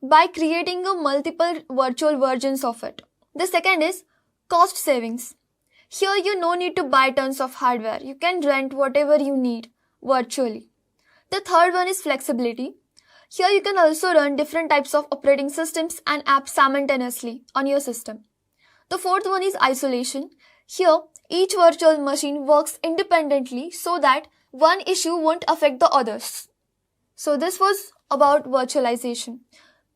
by creating a multiple virtual versions of it. The second is cost savings. Here you no need to buy tons of hardware. You can rent whatever you need virtually. The third one is flexibility. Here you can also run different types of operating systems and apps simultaneously on your system. The fourth one is isolation. Here each virtual machine works independently so that one issue won't affect the others. So this was about virtualization.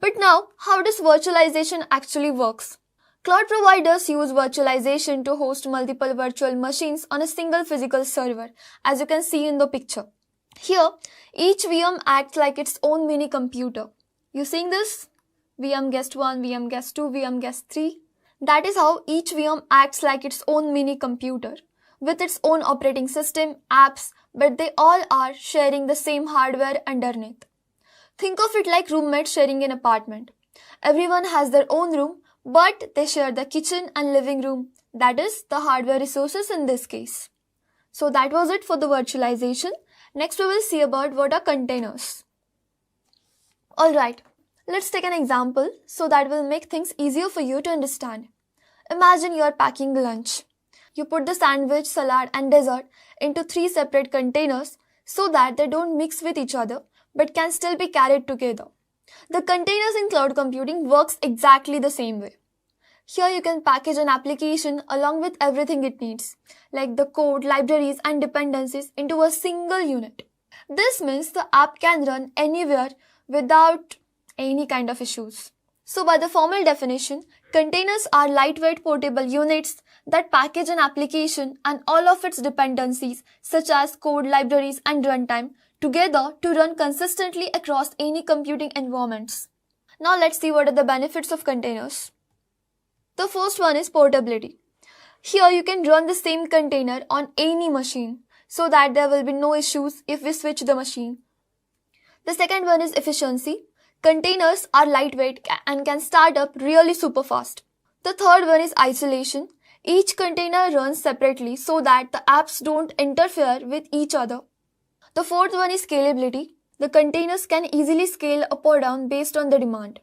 But now, how does virtualization actually works? Cloud providers use virtualization to host multiple virtual machines on a single physical server, as you can see in the picture. Here, each VM acts like its own mini computer. You seeing this? VM guest 1, VM guest 2, VM guest 3. That is how each VM acts like its own mini computer, with its own operating system, apps, but they all are sharing the same hardware underneath. Think of it like roommates sharing an apartment. Everyone has their own room, but they share the kitchen and living room. That is the hardware resources in this case. So that was it for the virtualization. Next we will see about what are containers. Alright, let's take an example so that will make things easier for you to understand. Imagine you are packing lunch. You put the sandwich, salad and dessert into 3 separate containers so that they don't mix with each other but can still be carried together. The containers in cloud computing works exactly the same way. Here you can package an application along with everything it needs, like the code, libraries and dependencies into a single unit. This means the app can run anywhere without any kind of issues. So by the formal definition, containers are lightweight portable units that package an application and all of its dependencies such as code, libraries and runtime together to run consistently across any computing environments. Now let's see what are the benefits of containers. The first one is portability. Here you can run the same container on any machine so that there will be no issues if we switch the machine. The second one is efficiency. Containers are lightweight and can start up really super fast. The third one is isolation. Each container runs separately so that the apps don't interfere with each other. The fourth one is scalability. The containers can easily scale up or down based on the demand.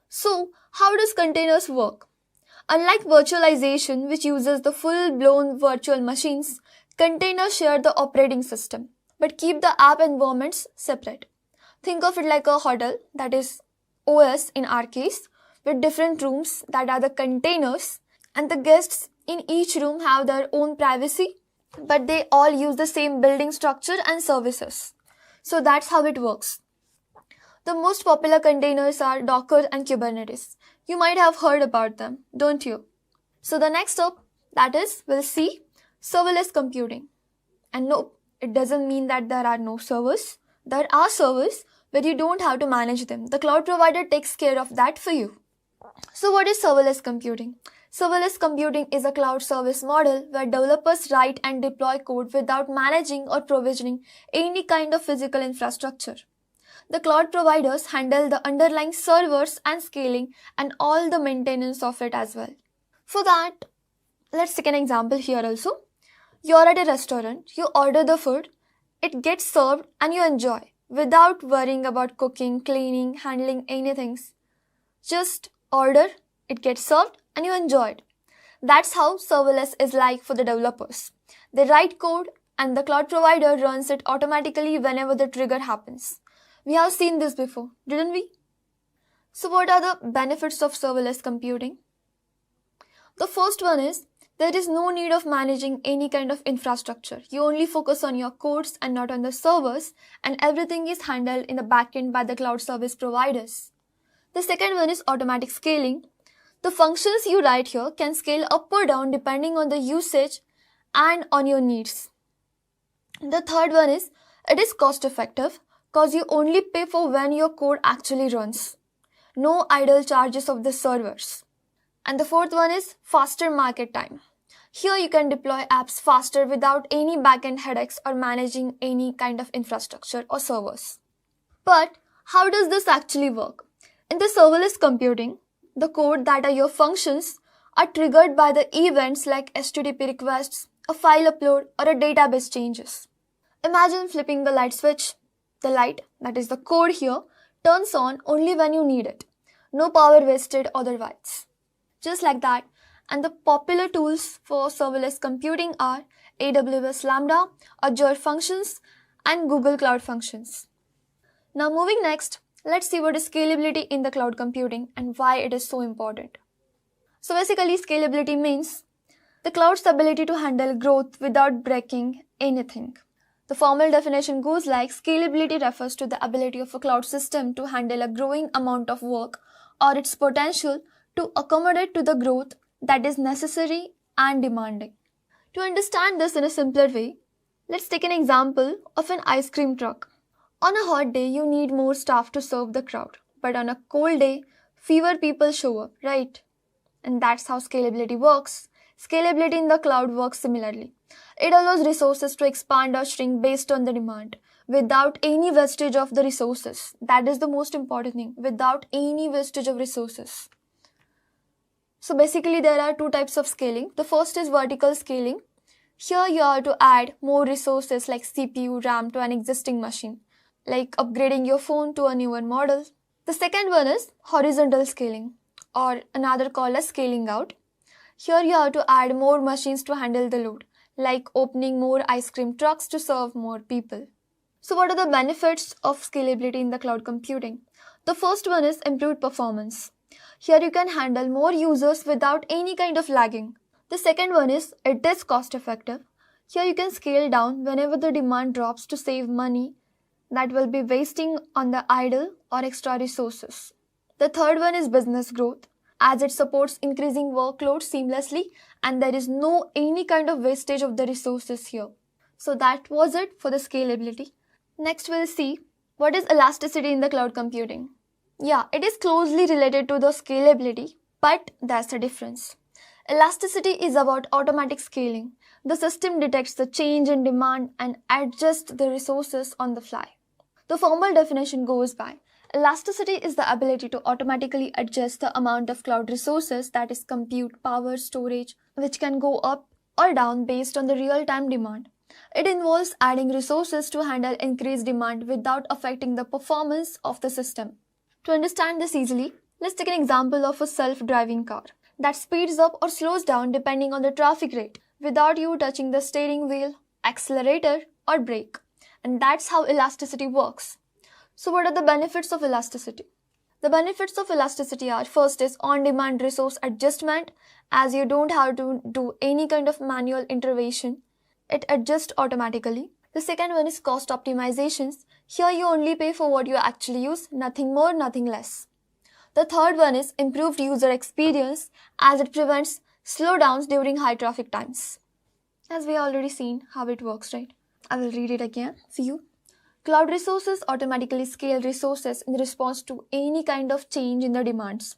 So, how does containers work? Unlike virtualization, which uses the full-blown virtual machines, containers share the operating system, but keep the app environments separate. Think of it like a hotel, that is OS in our case, with different rooms that are the containers, and the guests in each room have their own privacy, but they all use the same building structure and services. So that's how it works. The most popular containers are Docker and Kubernetes. You might have heard about them, don't you? So the next up, that is, we'll see serverless computing. And no, it doesn't mean that there are no servers. There are servers, but you don't have to manage them. The cloud provider takes care of that for you. So what is serverless computing? Serverless computing is a cloud service model where developers write and deploy code without managing or provisioning any kind of physical infrastructure. The cloud providers handle the underlying servers and scaling and all the maintenance of it as well. For that, let's take an example here also. You're at a restaurant, you order the food, it gets served and you enjoy without worrying about cooking, cleaning, handling anything. Just order, it gets served and you enjoy it. That's how serverless is like for the developers. They write code and the cloud provider runs it automatically whenever the trigger happens. We have seen this before, didn't we? So what are the benefits of serverless computing? The first one is there is no need of managing any kind of infrastructure. You only focus on your codes and not on the servers, and everything is handled in the backend by the cloud service providers. The second one is automatic scaling. The functions you write here can scale up or down depending on the usage and on your needs. The third one is it is cost effective because you only pay for when your code actually runs. No idle charges of the servers. And the fourth one is faster market time. Here you can deploy apps faster without any backend headaches or managing any kind of infrastructure or servers. But how does this actually work? In the serverless computing, the code that are your functions are triggered by the events like HTTP requests, a file upload, or a database changes. Imagine flipping the light switch. The light, that is the code here, turns on only when you need it. No power wasted otherwise. Just like that. And the popular tools for serverless computing are AWS Lambda, Azure Functions, and Google Cloud Functions. Now moving next, let's see what is scalability in the cloud computing and why it is so important. So basically scalability means the cloud's ability to handle growth without breaking anything. The formal definition goes like scalability refers to the ability of a cloud system to handle a growing amount of work or its potential to accommodate to the growth that is necessary and demanding. To understand this in a simpler way, let's take an example of an ice cream truck. On a hot day, you need more staff to serve the crowd, but on a cold day, fewer people show up, right? And that's how scalability works. Scalability in the cloud works similarly. It allows resources to expand or shrink based on the demand without any wastage of the resources. That is the most important thing, without any wastage of resources. So basically there are two types of scaling. The first is vertical scaling. Here you have to add more resources like CPU, RAM to an existing machine, like upgrading your phone to a newer model. The second one is horizontal scaling, or another called as scaling out. Here you have to add more machines to handle the load, like opening more ice cream trucks to serve more people. So what are the benefits of scalability in the cloud computing? The first one is improved performance. Here you can handle more users without any kind of lagging. The second one is it is cost effective. Here you can scale down whenever the demand drops to save money that will be wasting on the idle or extra resources. The third one is business growth, as it supports increasing workload seamlessly and there is no any kind of wastage of the resources here. So that was it for the scalability. Next we'll see what is elasticity in the cloud computing. Yeah, it is closely related to the scalability, but there's a difference. Elasticity is about automatic scaling. The system detects the change in demand and adjusts the resources on the fly. The formal definition goes by elasticity is the ability to automatically adjust the amount of cloud resources, that is compute, power, storage, which can go up or down based on the real-time demand. It involves adding resources to handle increased demand without affecting the performance of the system. To understand this easily, let's take an example of a self-driving car that speeds up or slows down depending on the traffic rate without you touching the steering wheel, accelerator, or brake. And that's how elasticity works. So what are the benefits of elasticity? The benefits of elasticity are, first is on-demand resource adjustment, as you don't have to do any kind of manual intervention. It adjusts automatically. The second one is cost optimizations. Here you only pay for what you actually use, nothing more, nothing less. The third one is improved user experience as it prevents slowdowns during high traffic times. As we already seen how it works, right? I will read it again for you. Cloud resources automatically scale resources in response to any kind of change in the demands.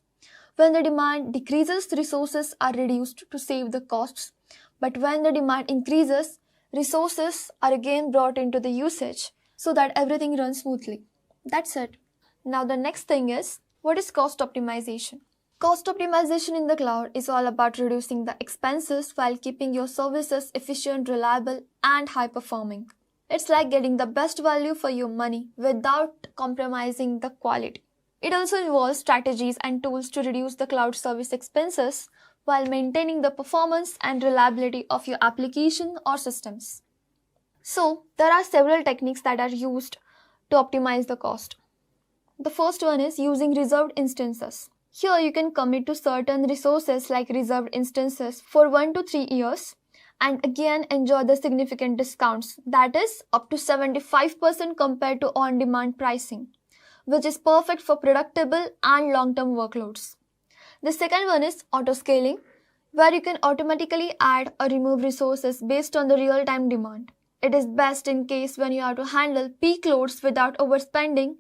When the demand decreases, resources are reduced to save the costs. But when the demand increases, resources are again brought into the usage so that everything runs smoothly. That's it. Now the next thing is, what is cost optimization? Cost optimization in the cloud is all about reducing the expenses while keeping your services efficient, reliable, and high performing. It's like getting the best value for your money without compromising the quality. It also involves strategies and tools to reduce the cloud service expenses while maintaining the performance and reliability of your application or systems. So, there are several techniques that are used to optimize the cost. The first one is using reserved instances. Here you can commit to certain resources like reserved instances for 1 to 3 years and again enjoy the significant discounts, that is up to 75% compared to on-demand pricing, which is perfect for predictable and long-term workloads. The second one is auto-scaling, where you can automatically add or remove resources based on the real-time demand. It is best in case when you have to handle peak loads without overspending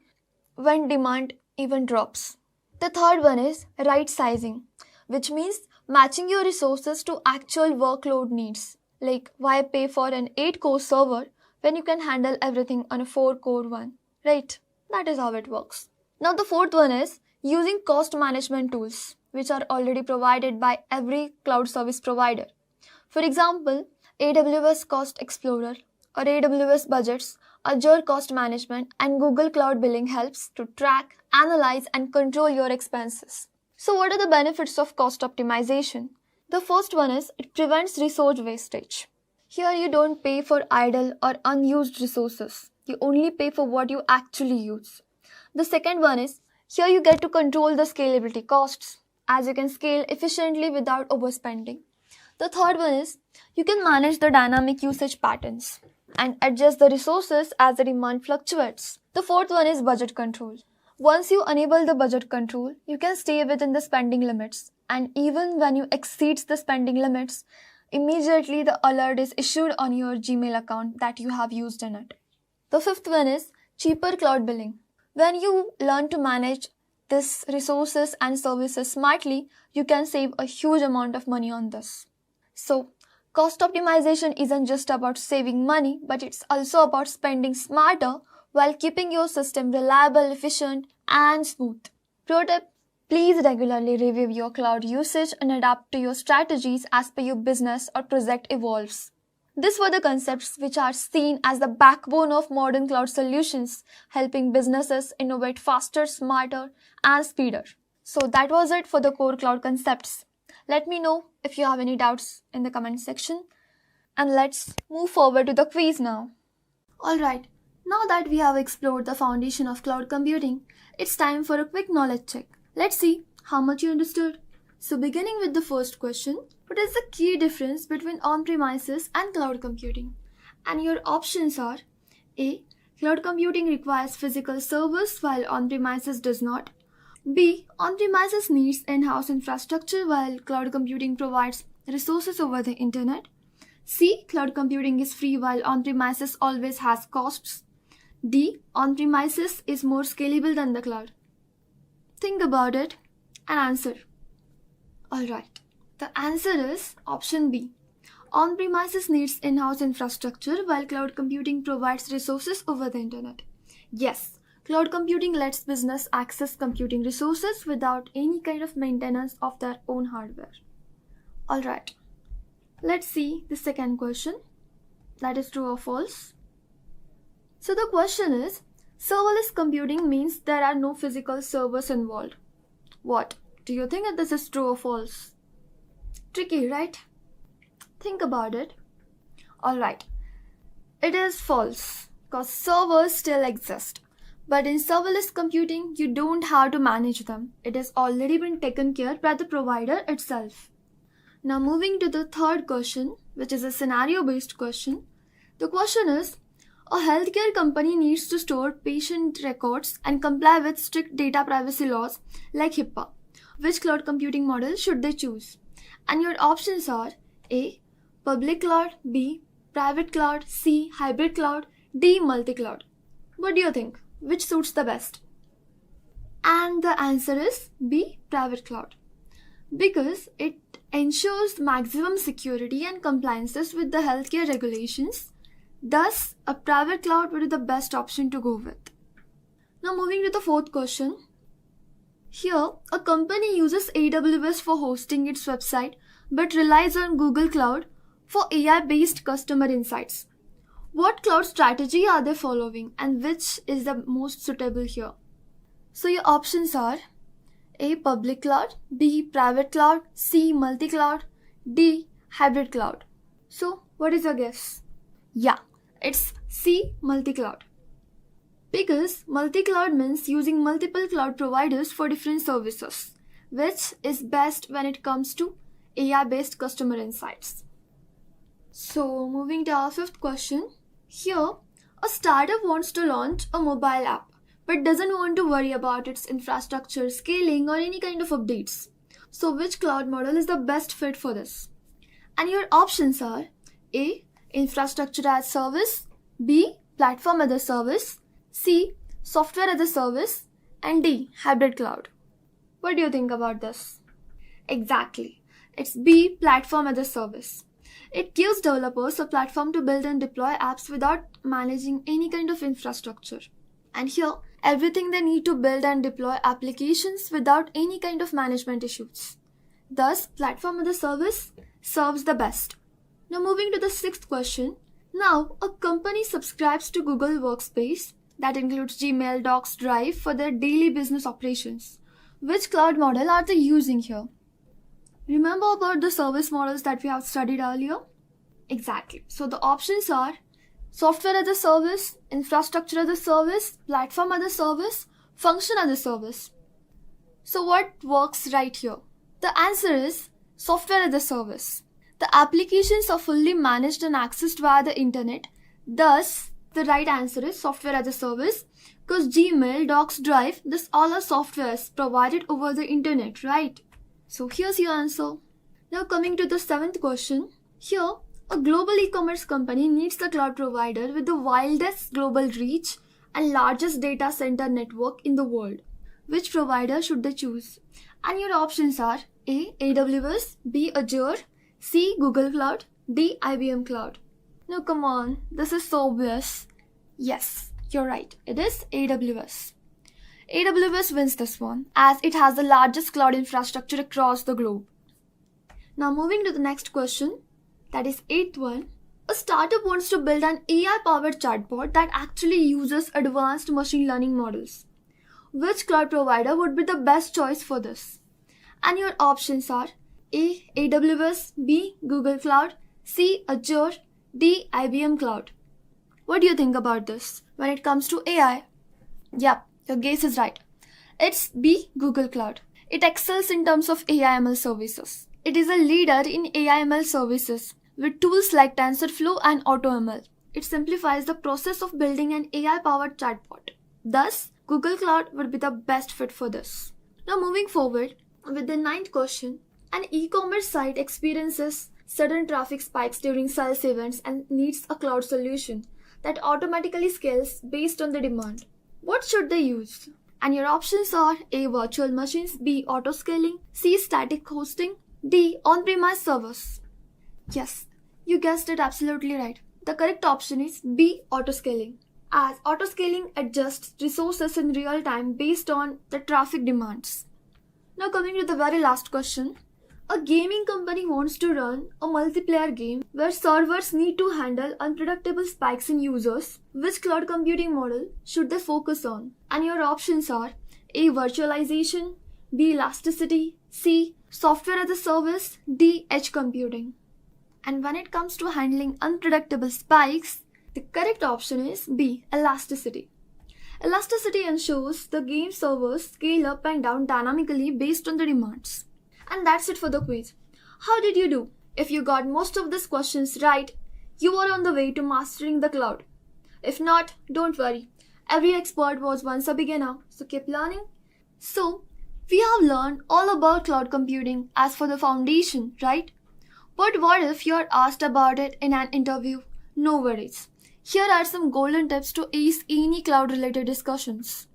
when demand even drops. The third one is right sizing, which means matching your resources to actual workload needs. Like, why pay for an 8-core server when you can handle everything on a 4-core one, right? That is how it works. Now the fourth one is using cost management tools, which are already provided by every cloud service provider. For example, AWS Cost Explorer or AWS Budgets, Azure Cost Management, and Google Cloud Billing helps to track, analyze, and control your expenses. So what are the benefits of cost optimization? The first one is it prevents resource wastage. Here you don't pay for idle or unused resources. You only pay for what you actually use. The second one is here you get to control the scalability costs, as you can scale efficiently without overspending. The third one is you can manage the dynamic usage patterns and adjust the resources as the demand fluctuates. The fourth one is budget control. Once you enable the budget control, you can stay within the spending limits, and even when you exceed the spending limits, immediately the alert is issued on your Gmail account that you have used in it. The fifth one is cheaper cloud billing. When you learn to manage these resources and services smartly, you can save a huge amount of money on this. So, cost optimization isn't just about saving money, but it's also about spending smarter while keeping your system reliable, efficient, and smooth. Pro tip: please regularly review your cloud usage and adapt to your strategies as per your business or project evolves. These were the concepts which are seen as the backbone of modern cloud solutions, helping businesses innovate faster, smarter, and speedier. So that was it for the core cloud concepts. Let me know if you have any doubts in the comment section. And let's move forward to the quiz now. Alright, now that we have explored the foundation of cloud computing, it's time for a quick knowledge check. Let's see how much you understood. So beginning with the first question, what is the key difference between on-premises and cloud computing? And your options are A. Cloud computing requires physical servers while on-premises does not. B. On-premises needs in-house infrastructure while cloud computing provides resources over the internet. C. Cloud computing is free while on-premises always has costs. D. On-premises is more scalable than the cloud. Think about it and answer. Alright, the answer is option B. On-premises needs in-house infrastructure while cloud computing provides resources over the internet. Yes, cloud computing lets business access computing resources without any kind of maintenance of their own hardware. Alright, let's see the second question. That is true or false? So the question is, serverless computing means there are no physical servers involved. What? Do you think that this is true or false? Tricky, right? Think about it. Alright, it is false because servers still exist. But in serverless computing, you don't have to manage them. It has already been taken care by the provider itself. Now moving to the third question, which is a scenario-based question. The question is, A healthcare company needs to store patient records and comply with strict data privacy laws like HIPAA. Which cloud computing model should they choose? And your options are A. Public cloud, B. Private cloud, C. Hybrid cloud, D. Multi-cloud. What do you think? Which suits the best? And the answer is B. Private cloud. Because it ensures maximum security and compliances with the healthcare regulations. Thus, a private cloud would be the best option to go with. Now moving to the fourth question. Here, a company uses AWS for hosting its website but relies on Google Cloud for AI-based customer insights. What cloud strategy are they following and which is the most suitable here? So your options are A. Public cloud, B. Private cloud, C. Multi-cloud, D. Hybrid cloud. So what is your guess? Yeah, it's C. Multi-cloud. Because multi-cloud means using multiple cloud providers for different services, which is best when it comes to AI-based customer insights. So moving to our fifth question. Here, a startup wants to launch a mobile app but doesn't want to worry about its infrastructure, scaling or any kind of updates. So which cloud model is the best fit for this? And your options are A. Infrastructure as service, B. Platform as a service, C. Software as a service, and D. Hybrid cloud. What do you think about this? Exactly. It's B. Platform as a service. It gives developers a platform to build and deploy apps without managing any kind of infrastructure. And here, everything they need to build and deploy applications without any kind of management issues. Thus, platform as a service serves the best. Now moving to the sixth question. Now, a company subscribes to Google Workspace that includes Gmail, Docs, Drive for their daily business operations. Which cloud model are they using here? Remember about the service models that we have studied earlier? Exactly. So the options are software as a service, infrastructure as a service, platform as a service, function as a service. So what works right here? The answer is software as a service. The applications are fully managed and accessed via the internet. Thus, the right answer is software as a service because Gmail, Docs, Drive, this all are softwares provided over the internet, right? So here's your answer. Now coming to the seventh question. Here, a global e-commerce company needs the cloud provider with the wildest global reach and largest data center network in the world. Which provider should they choose? And your options are A. AWS, B. Azure, C. Google Cloud, D. IBM Cloud. Now come on, this is so obvious. Yes, you're right. It is AWS. AWS wins this one as it has the largest cloud infrastructure across the globe. Now moving to the next question, that is eighth one. A startup wants to build an AI-powered chatbot that actually uses advanced machine learning models. Which cloud provider would be the best choice for this? And your options are A. AWS, B. Google Cloud, C. Azure, D. IBM Cloud. What do you think about this when it comes to AI? Yep, your guess is right. It's B. Google Cloud. It excels in terms of AI/ML services. It is a leader in AI/ML services with tools like TensorFlow and AutoML. It simplifies the process of building an AI-powered chatbot. Thus, Google Cloud would be the best fit for this. Now moving forward with the ninth question. An e-commerce site experiences sudden traffic spikes during sales events and needs a cloud solution that automatically scales based on the demand. What should they use? And your options are A. Virtual machines, B. Auto-scaling, C. Static hosting, D. On-premise servers. Yes, you guessed it absolutely right. The correct option is B. Auto-scaling, as auto-scaling adjusts resources in real time based on the traffic demands. Now coming to the very last question. A gaming company wants to run a multiplayer game where servers need to handle unpredictable spikes in users. Which cloud computing model should they focus on? And your options are A. Virtualization, B. Elasticity, C. Software as a service, D. Edge computing. And when it comes to handling unpredictable spikes, the correct option is B. Elasticity. Elasticity ensures the game servers scale up and down dynamically based on the demands. And that's it for the quiz. How did you do? If you got most of these questions right, you are on the way to mastering the cloud. If not, don't worry. Every expert was once a beginner, so keep learning. So, we have learned all about cloud computing as for the foundation, right? But what if you're asked about it in an interview? No worries. Here are some golden tips to ace any cloud related discussions.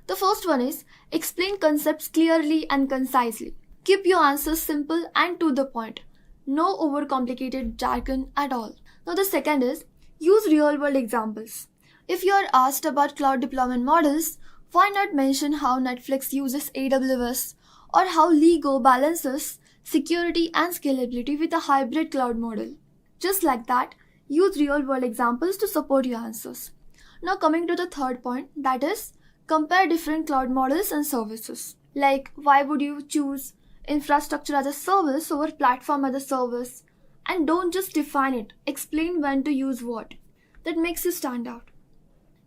The first one is explain concepts clearly and concisely. Keep your answers simple and to the point. No overcomplicated jargon at all. Now, the second is use real world examples. If you are asked about cloud deployment models, why not mention how Netflix uses AWS or how Lego balances security and scalability with a hybrid cloud model? Just like that, use real world examples to support your answers. Now, coming to the third point, that is compare different cloud models and services. Like, why would you choose infrastructure as a service over platform as a service? And don't just define it, explain when to use what. That makes you stand out.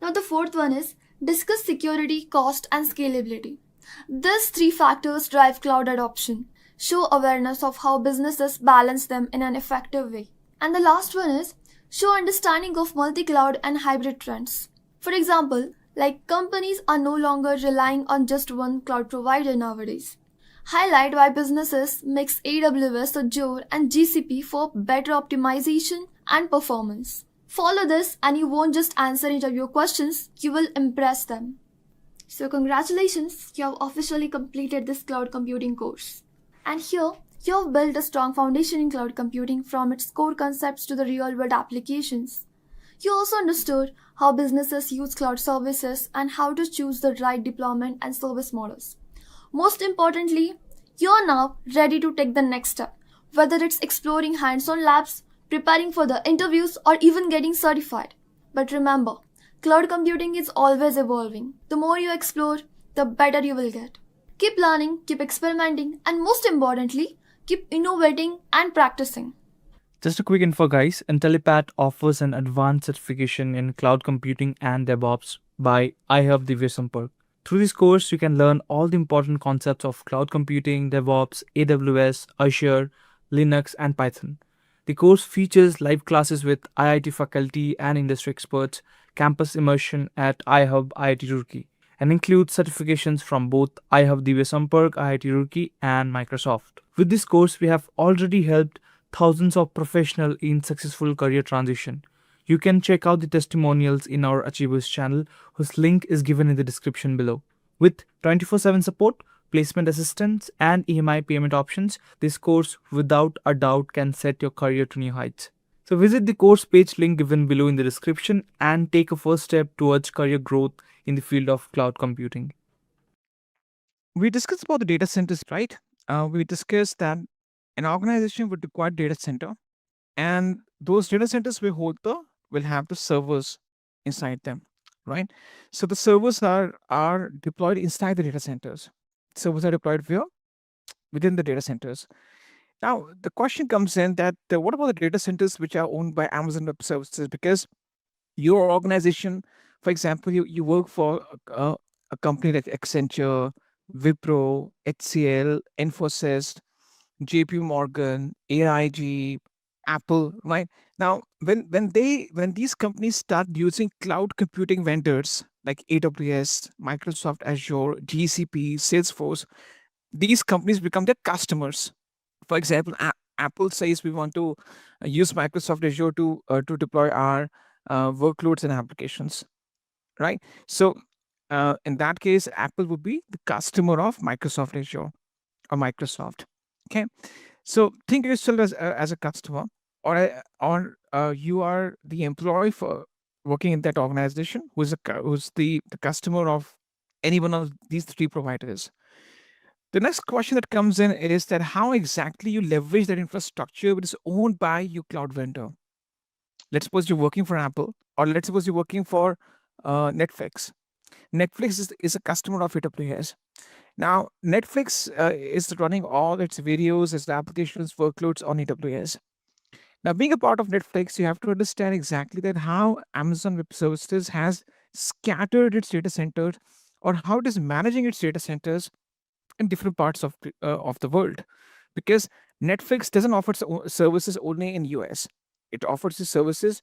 Now, the fourth one is discuss security, cost, and scalability. These three factors drive cloud adoption. Show awareness of how businesses balance them in an effective way. And the last one is show understanding of multi cloud and hybrid trends. For example, like companies are no longer relying on just one cloud provider nowadays. Highlight why businesses mix AWS, Azure, and GCP for better optimization and performance. Follow this and you won't just answer interview questions, you will impress them. So congratulations, you have officially completed this cloud computing course. And here, you have built a strong foundation in cloud computing from its core concepts to the real-world applications. You also understood how businesses use cloud services and how to choose the right deployment and service models. Most importantly, you are now ready to take the next step, whether it's exploring hands-on labs, preparing for the interviews, or even getting certified. But remember, cloud computing is always evolving. The more you explore, the better you will get. Keep learning, keep experimenting, and most importantly, keep innovating and practicing. Just a quick info, guys. Intellipaat offers an advanced certification in cloud computing and DevOps by IAM Web. Through this course, you can learn all the important concepts of cloud computing, DevOps, AWS, Azure, Linux, and Python. The course features live classes with IIT faculty and industry experts, campus immersion at iHub IIT Roorkee, and includes certifications from both iHub IIT Roorkee and Microsoft. With this course, we have already helped thousands of professionals in successful career transition. You can check out the testimonials in our Achievers channel, whose link is given in the description below. With 24/7 support, placement assistance, and EMI payment options, this course without a doubt can set your career to new heights. So visit the course page link given below in the description and take a first step towards career growth in the field of cloud computing. We discussed about the data centers, right? We discussed that an organization would require data center, and those data centers will have the servers inside them, right? So the servers are deployed inside the data centers. Servers are deployed where? Within the data centers. Now the question comes in that what about the data centers which are owned by Amazon Web Services? Because your organization, for example, you work for a company like Accenture, Wipro, HCL, Infosys, JP Morgan, AIG, Apple, right? Now, when these companies start using cloud computing vendors like AWS, Microsoft Azure, GCP, Salesforce, these companies become their customers. For example, Apple says we want to use Microsoft Azure to deploy our workloads and applications, right? So in that case, Apple would be the customer of Microsoft Azure or Microsoft. Okay, so think of yourself as a customer, or you are the employee for working in that organization who's the customer of any one of these three providers. The next question that comes in is that how exactly you leverage that infrastructure which is owned by your cloud vendor. Let's suppose you're working for Apple, or let's suppose you're working for Netflix. Netflix is a customer of AWS. Now, Netflix is running all its videos, its applications, workloads on AWS. Now, being a part of Netflix, you have to understand exactly that how Amazon Web Services has scattered its data centers, or how it is managing its data centers in different parts of the world. Because Netflix doesn't offer services only in US. It offers the services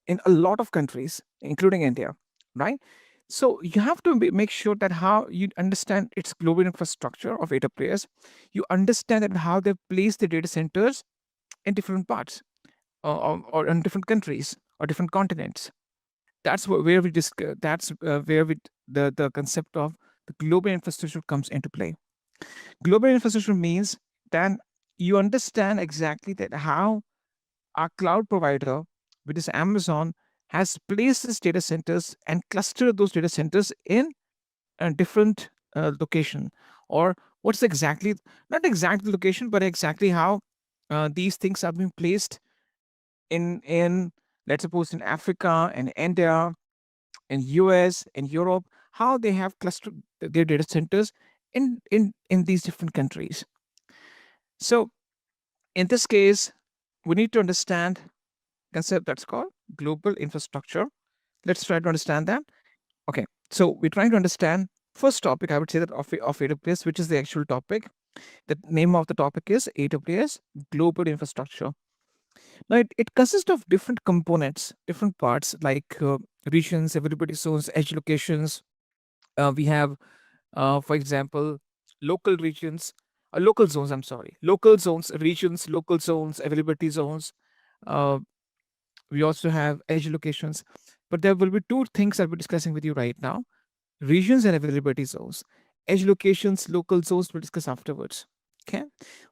in a lot of countries, including India, right? So you have to make sure that how you understand its global infrastructure of AWS. You understand that how they place the data centers in different parts, or in different countries or different continents. That's where we discuss. That's where the concept of the global infrastructure comes into play. Global infrastructure means that you understand exactly that how our cloud provider, which is Amazon, has placed its data centers and clustered those data centers in a different location, or what's exactly, not exactly location, but exactly how these things are being placed in let's suppose in Africa and India, in US and Europe, how they have clustered their data centers in these different countries. So in this case, we need to understand concept that's called global infrastructure. Let's try to understand that. Okay, so we're trying to understand first topic. I would say that of AWS, which is the actual topic. The name of the topic is AWS Global Infrastructure. Now, it consists of different components, different parts like regions, availability zones, edge locations. We have, for example, local regions, local zones. I'm sorry, local zones, regions, local zones, availability zones. Uh, we also have edge locations, but there will be two things that we're discussing with you right now: regions and availability zones. Edge locations, local zones, we'll discuss afterwards. Okay,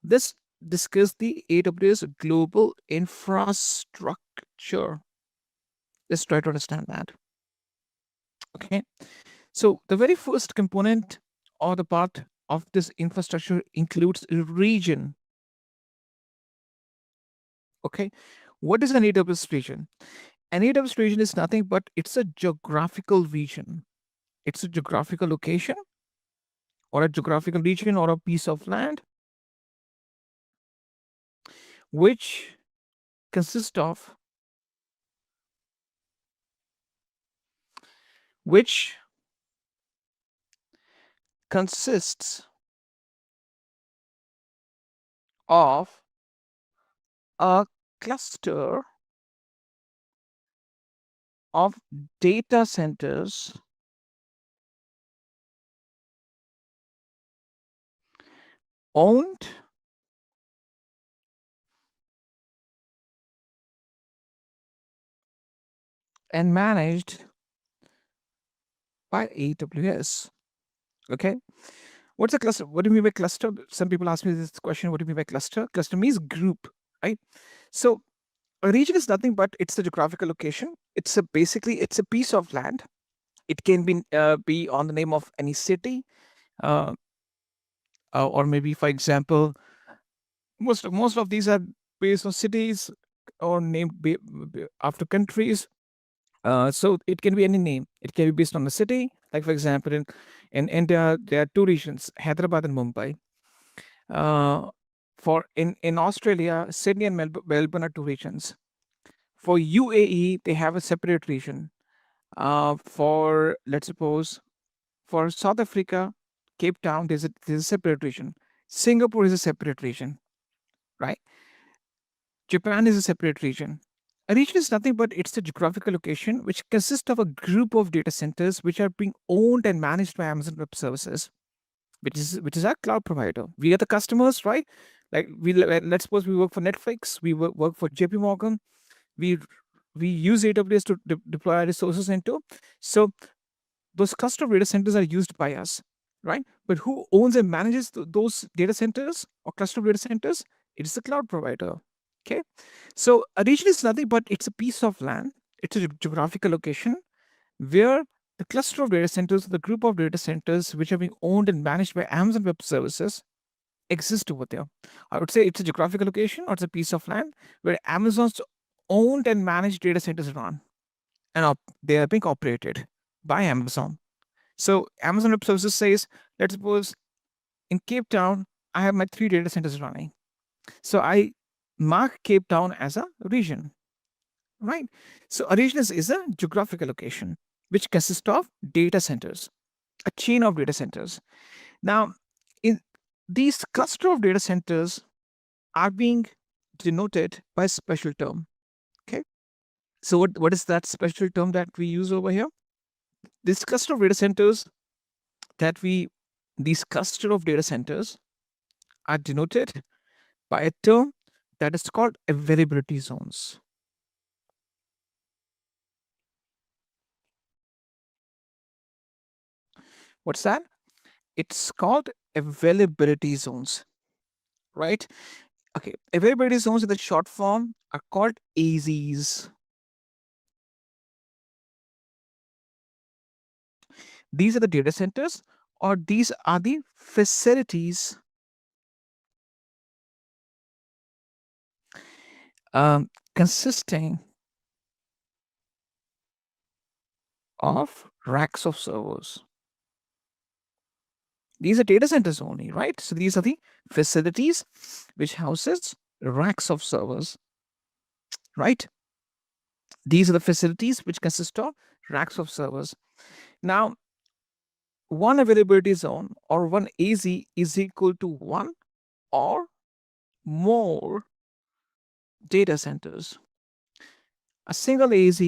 this discuss the AWS global infrastructure. Let's try to understand that. Okay, so the very first component or the part of this infrastructure includes a region. Okay, what is an AWS region? An AWS region is nothing but it's a geographical region. It's a geographical location or a geographical region or a piece of land which consists of which consists of a cluster of data centers owned and managed by AWS. Okay. What's a cluster? What do you mean by cluster? Some people ask me this question. What do you mean by cluster? Cluster means group, right? So a region is nothing but it's the geographical location. It's a basically it's a piece of land. It can be on the name of any city, uh, or maybe, for example, most of these are based on cities or named after countries. So it can be any name. It can be based on a city. Like for example, in India, there are two regions: Hyderabad and Mumbai. For in Australia, Sydney and Melbourne are two regions. For UAE, they have a separate region. For let's suppose for South Africa, Cape Town, there's a separate region. Singapore is a separate region, right? Japan is a separate region. A region is nothing but it's a geographical location which consists of a group of data centers which are being owned and managed by Amazon Web Services, which is our cloud provider. We are the customers, right? Like let's suppose we work for Netflix, we work for JP Morgan, we we use AWS to deploy our resources into. So those cluster data centers are used by us, right? But who owns and manages those data centers or cluster data centers? It is the cloud provider. Okay, so a region is nothing but it's a piece of land. It's a geographical location where the cluster of data centers, the group of data centers which are being owned and managed by Amazon Web Services exist over there. I would say it's a geographical location or it's a piece of land where Amazon's owned and managed data centers run, and they are being operated by Amazon. So Amazon Web Services says, let's suppose in Cape Town, I have my 3 data centers running. So I mark Cape Town as a region, right? So a region is a geographical location which consists of data centers, a chain of data centers. Now, in these cluster of data centers are being denoted by a special term. Okay. So what is that special term that we use over here? This cluster of data centers these cluster of data centers are denoted by a term that is called availability zones. What's that? It's called availability zones, right? Okay, availability zones in the short form are called AZs. These are the data centers, or these are the facilities consisting of racks of servers. These are data centers only, right? So these are the facilities which houses racks of servers, right? These are the facilities which consist of racks of servers. Now, one availability zone or one AZ is equal to one or more data centers. A single AZ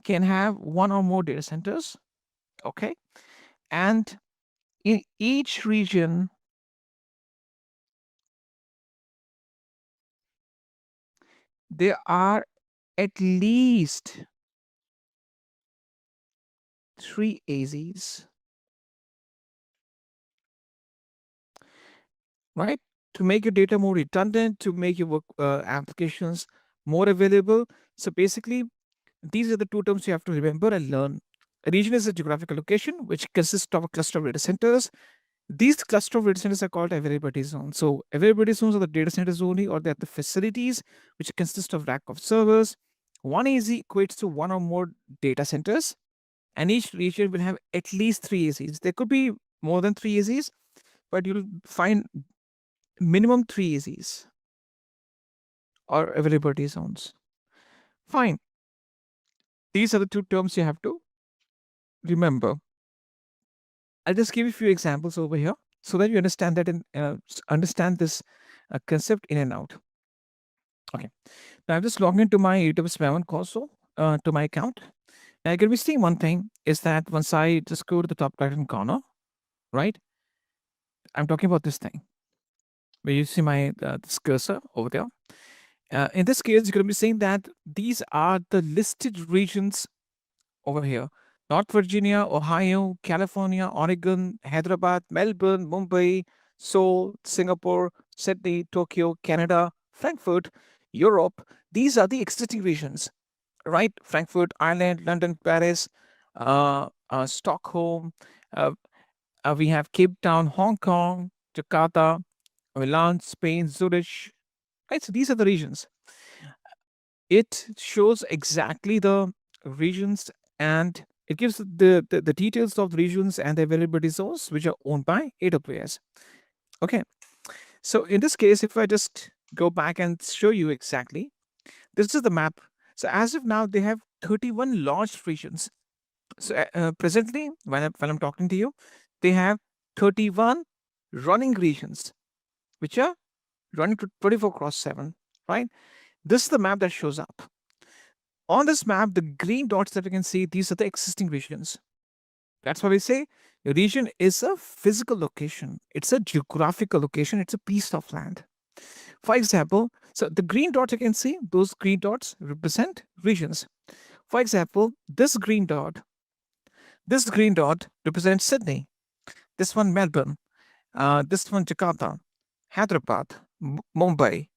can have one or more data centers, okay? And in each region, there are at least 3 AZs, right? To make your data more redundant, to make your work applications more available. So basically, these are the two terms you have to remember and learn. A region is a geographical location which consists of a cluster of data centers. These cluster of data centers are called availability zones. So availability zones are the data centers only, or they're the facilities which consist of rack of servers. One AZ equates to one or more data centers, and each region will have at least 3 AZs. There could be more than 3 AZs, but you'll find minimum 3 AZs or availability zones. Fine. These are the two terms you have to remember. I'll just give you a few examples over here so that you understand that and understand this concept in and out. Okay. Now I've just logged into my AWS Maven console to my account. Now you're going to be seeing one thing is that once I just go to the top right hand corner, right? I'm talking about this thing where you see my this cursor over there. In this case, you're going to be seeing that these are the listed regions over here: North Virginia, Ohio, California, Oregon, Hyderabad, Melbourne, Mumbai, Seoul, Singapore, Sydney, Tokyo, Canada, Frankfurt, Europe. These are the existing regions, right? Frankfurt, Ireland, London, Paris, Stockholm. We have Cape Town, Hong Kong, Jakarta, Milan, Spain, Zurich. Right, so these are the regions. It shows exactly the regions, and it gives the details of the regions and the availability zones which are owned by AWS. Okay, so in this case, if I just go back and show you exactly, this is the map. So as of now, they have 31 large regions. So presently, when I'm talking to you, they have 31 running regions, which are running 24/7, right? This is the map that shows up. On this map, the green dots that you can see, these are the existing regions. That's why we say a region is a physical location. It's a geographical location. It's a piece of land. For example, so the green dots you can see, those green dots represent regions. For example, this green dot represents Sydney. This one Melbourne. This one Jakarta, Hyderabad, Mumbai,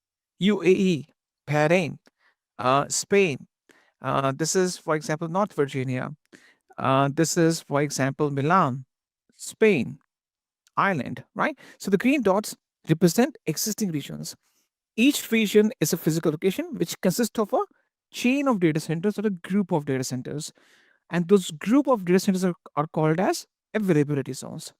UAE, Bahrain, Spain. This is, for example, North Virginia. This is, for example, Milan, Spain, Ireland, right? So the green dots represent existing regions. Each region is a physical location which consists of a chain of data centers or a group of data centers. And those group of data centers are called as availability zones.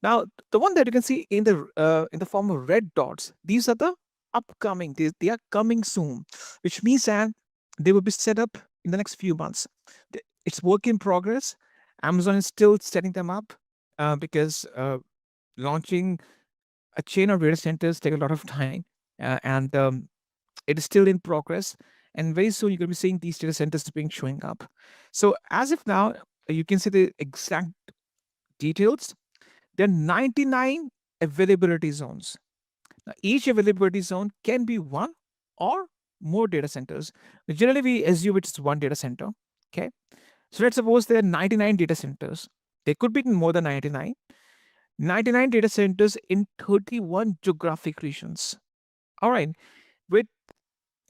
Now, the one that you can see in the form of red dots, these are the upcoming. They are coming soon, which means that they will be set up in the next few months. It's work in progress. Amazon is still setting them up because launching a chain of data centers take a lot of time, and it is still in progress. and very soon you're going to be seeing these data centers being showing up. So as of now, you can see the exact details. There are 99 availability zones. Now, each availability zone can be one or more data centers. Generally, we assume it's one data center. Okay. So let's suppose there are 99 data centers. There could be more than 99. 99 data centers in 31 geographic regions. All right. With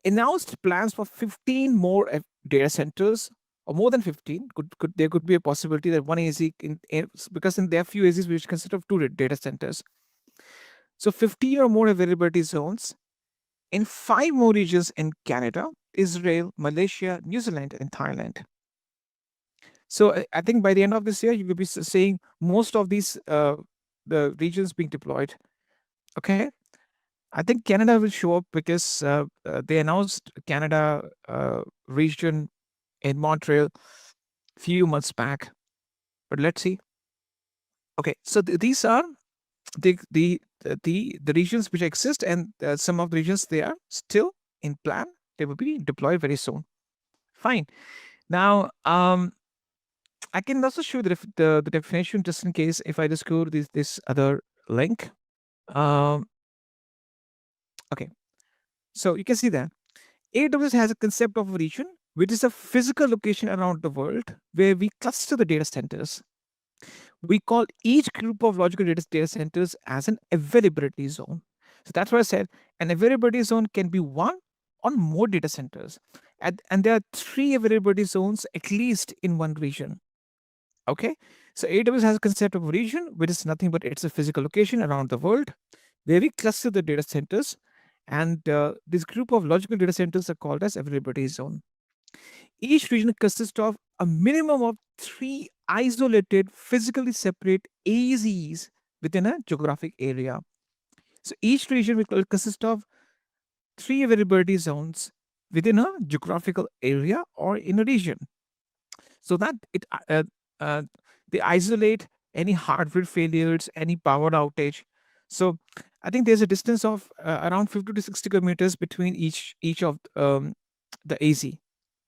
announced plans for 15 more data centers, or more than 15, could there could be a possibility that one AZ because there are few AZs which consist of two data centers. So 15 or more availability zones in 5 more regions in Canada, Israel, Malaysia, New Zealand, and Thailand. So I think by the end of this year, you will be seeing most of these the regions being deployed. Okay, I think Canada will show up because they announced Canada region in Montreal few months back. But let's see. Okay, so these are the regions which exist, and some of the regions they are still in plan. They will be deployed very soon. Fine. Now, I can also show the definition just in case if I just go to this other link. Okay, so you can see that AWS has a concept of a region, which is a physical location around the world where we cluster the data centers. We call each group of logical data centers as an availability zone. So that's why I said an availability zone can be one or more data centers. And there are 3 availability zones at least in one region. Okay, so AWS has a concept of a region, which is nothing but it's a physical location around the world where we cluster the data centers. And this group of logical data centers are called as availability zone. Each region consists of a minimum of 3 isolated, physically separate AZs within a geographic area. So each region will consist of 3 availability zones within a geographical area or in a region, so that they isolate any hardware failures, any power outage. So I think there's a distance of around 50 to 60 kilometers between each of the AZ.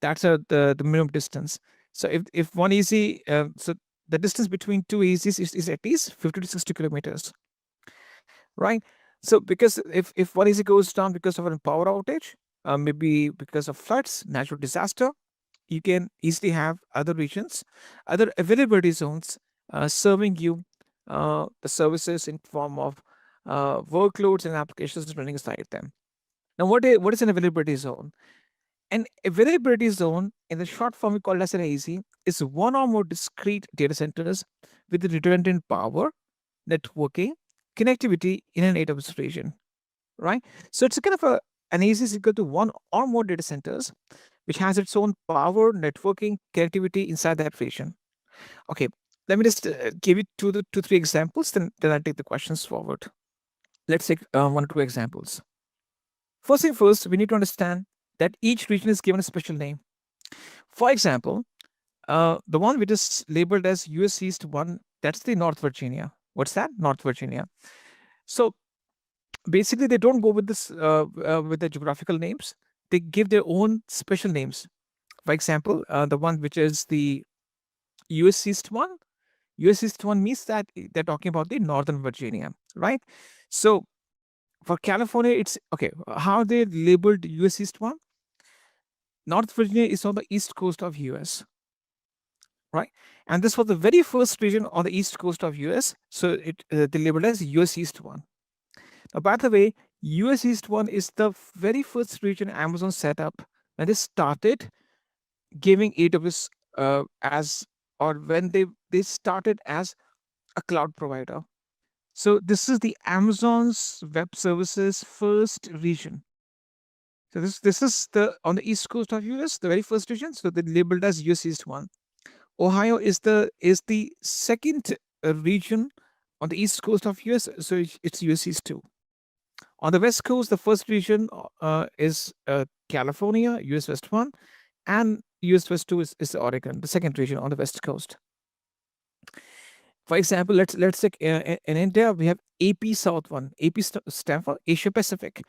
That's the minimum distance. So if one AZ, so the distance between two AZs is at least 50 to 60 kilometers, right? So because if one AZ goes down because of a power outage, maybe because of floods, natural disaster, you can easily have other regions, other availability zones serving you the services in form of workloads and applications running inside them. Now, what is an availability zone? An availability zone, in the short form we call it as an AZ, is one or more discrete data centers with redundant power, networking, connectivity in an AWS region, right? So it's a kind of an AZ is equal to one or more data centers which has its own power, networking, connectivity inside that region. Okay, let me just give you two to three examples, then I'll take the questions forward. Let's take 1 or 2 examples. First thing first, we need to understand that each region is given a special name. For example, the one which is labeled as US East 1, that's the North Virginia. What's that? North Virginia. So basically, they don't go with this with the geographical names. They give their own special names. For example, the one which is the US East 1. US East 1 means that they're talking about the Northern Virginia, right? So for California, it's okay. How they labeled US East 1? North Virginia is on the east coast of US, right? And this was the very first region on the east coast of US. So they labeled as US East 1. Now, by the way, US East 1 is the very first region Amazon set up when they started giving AWS as, or when they started as a cloud provider. So this is the Amazon's Web Services first region. So this is the on the east coast of US, the very first region. So they labeled as US East 1. Ohio is the second region on the east coast of US, so it's US East 2. On the west coast, the first region is California, US West 1, and US West 2 is Oregon, the second region on the west coast. For example, let's take in India we have AP South 1. AP stands for Asia Pacific,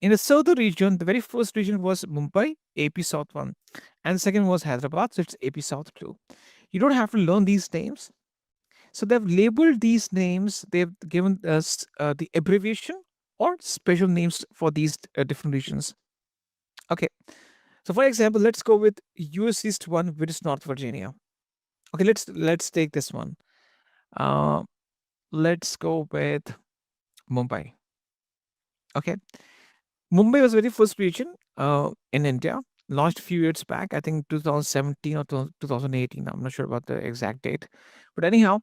In the southern region, the very first region was Mumbai, AP South 1, and the second was Hyderabad, so it's AP South 2. You don't have to learn these names. So they've labeled these names, they've given us the abbreviation or special names for these different regions. Okay, so for example, let's go with US East 1, which is North Virginia. Okay, let's take this one. Uh, let's go with Mumbai. Okay, Mumbai was the very first region in India, launched a few years back, I think 2017 or 2018. I'm not sure about the exact date. But anyhow,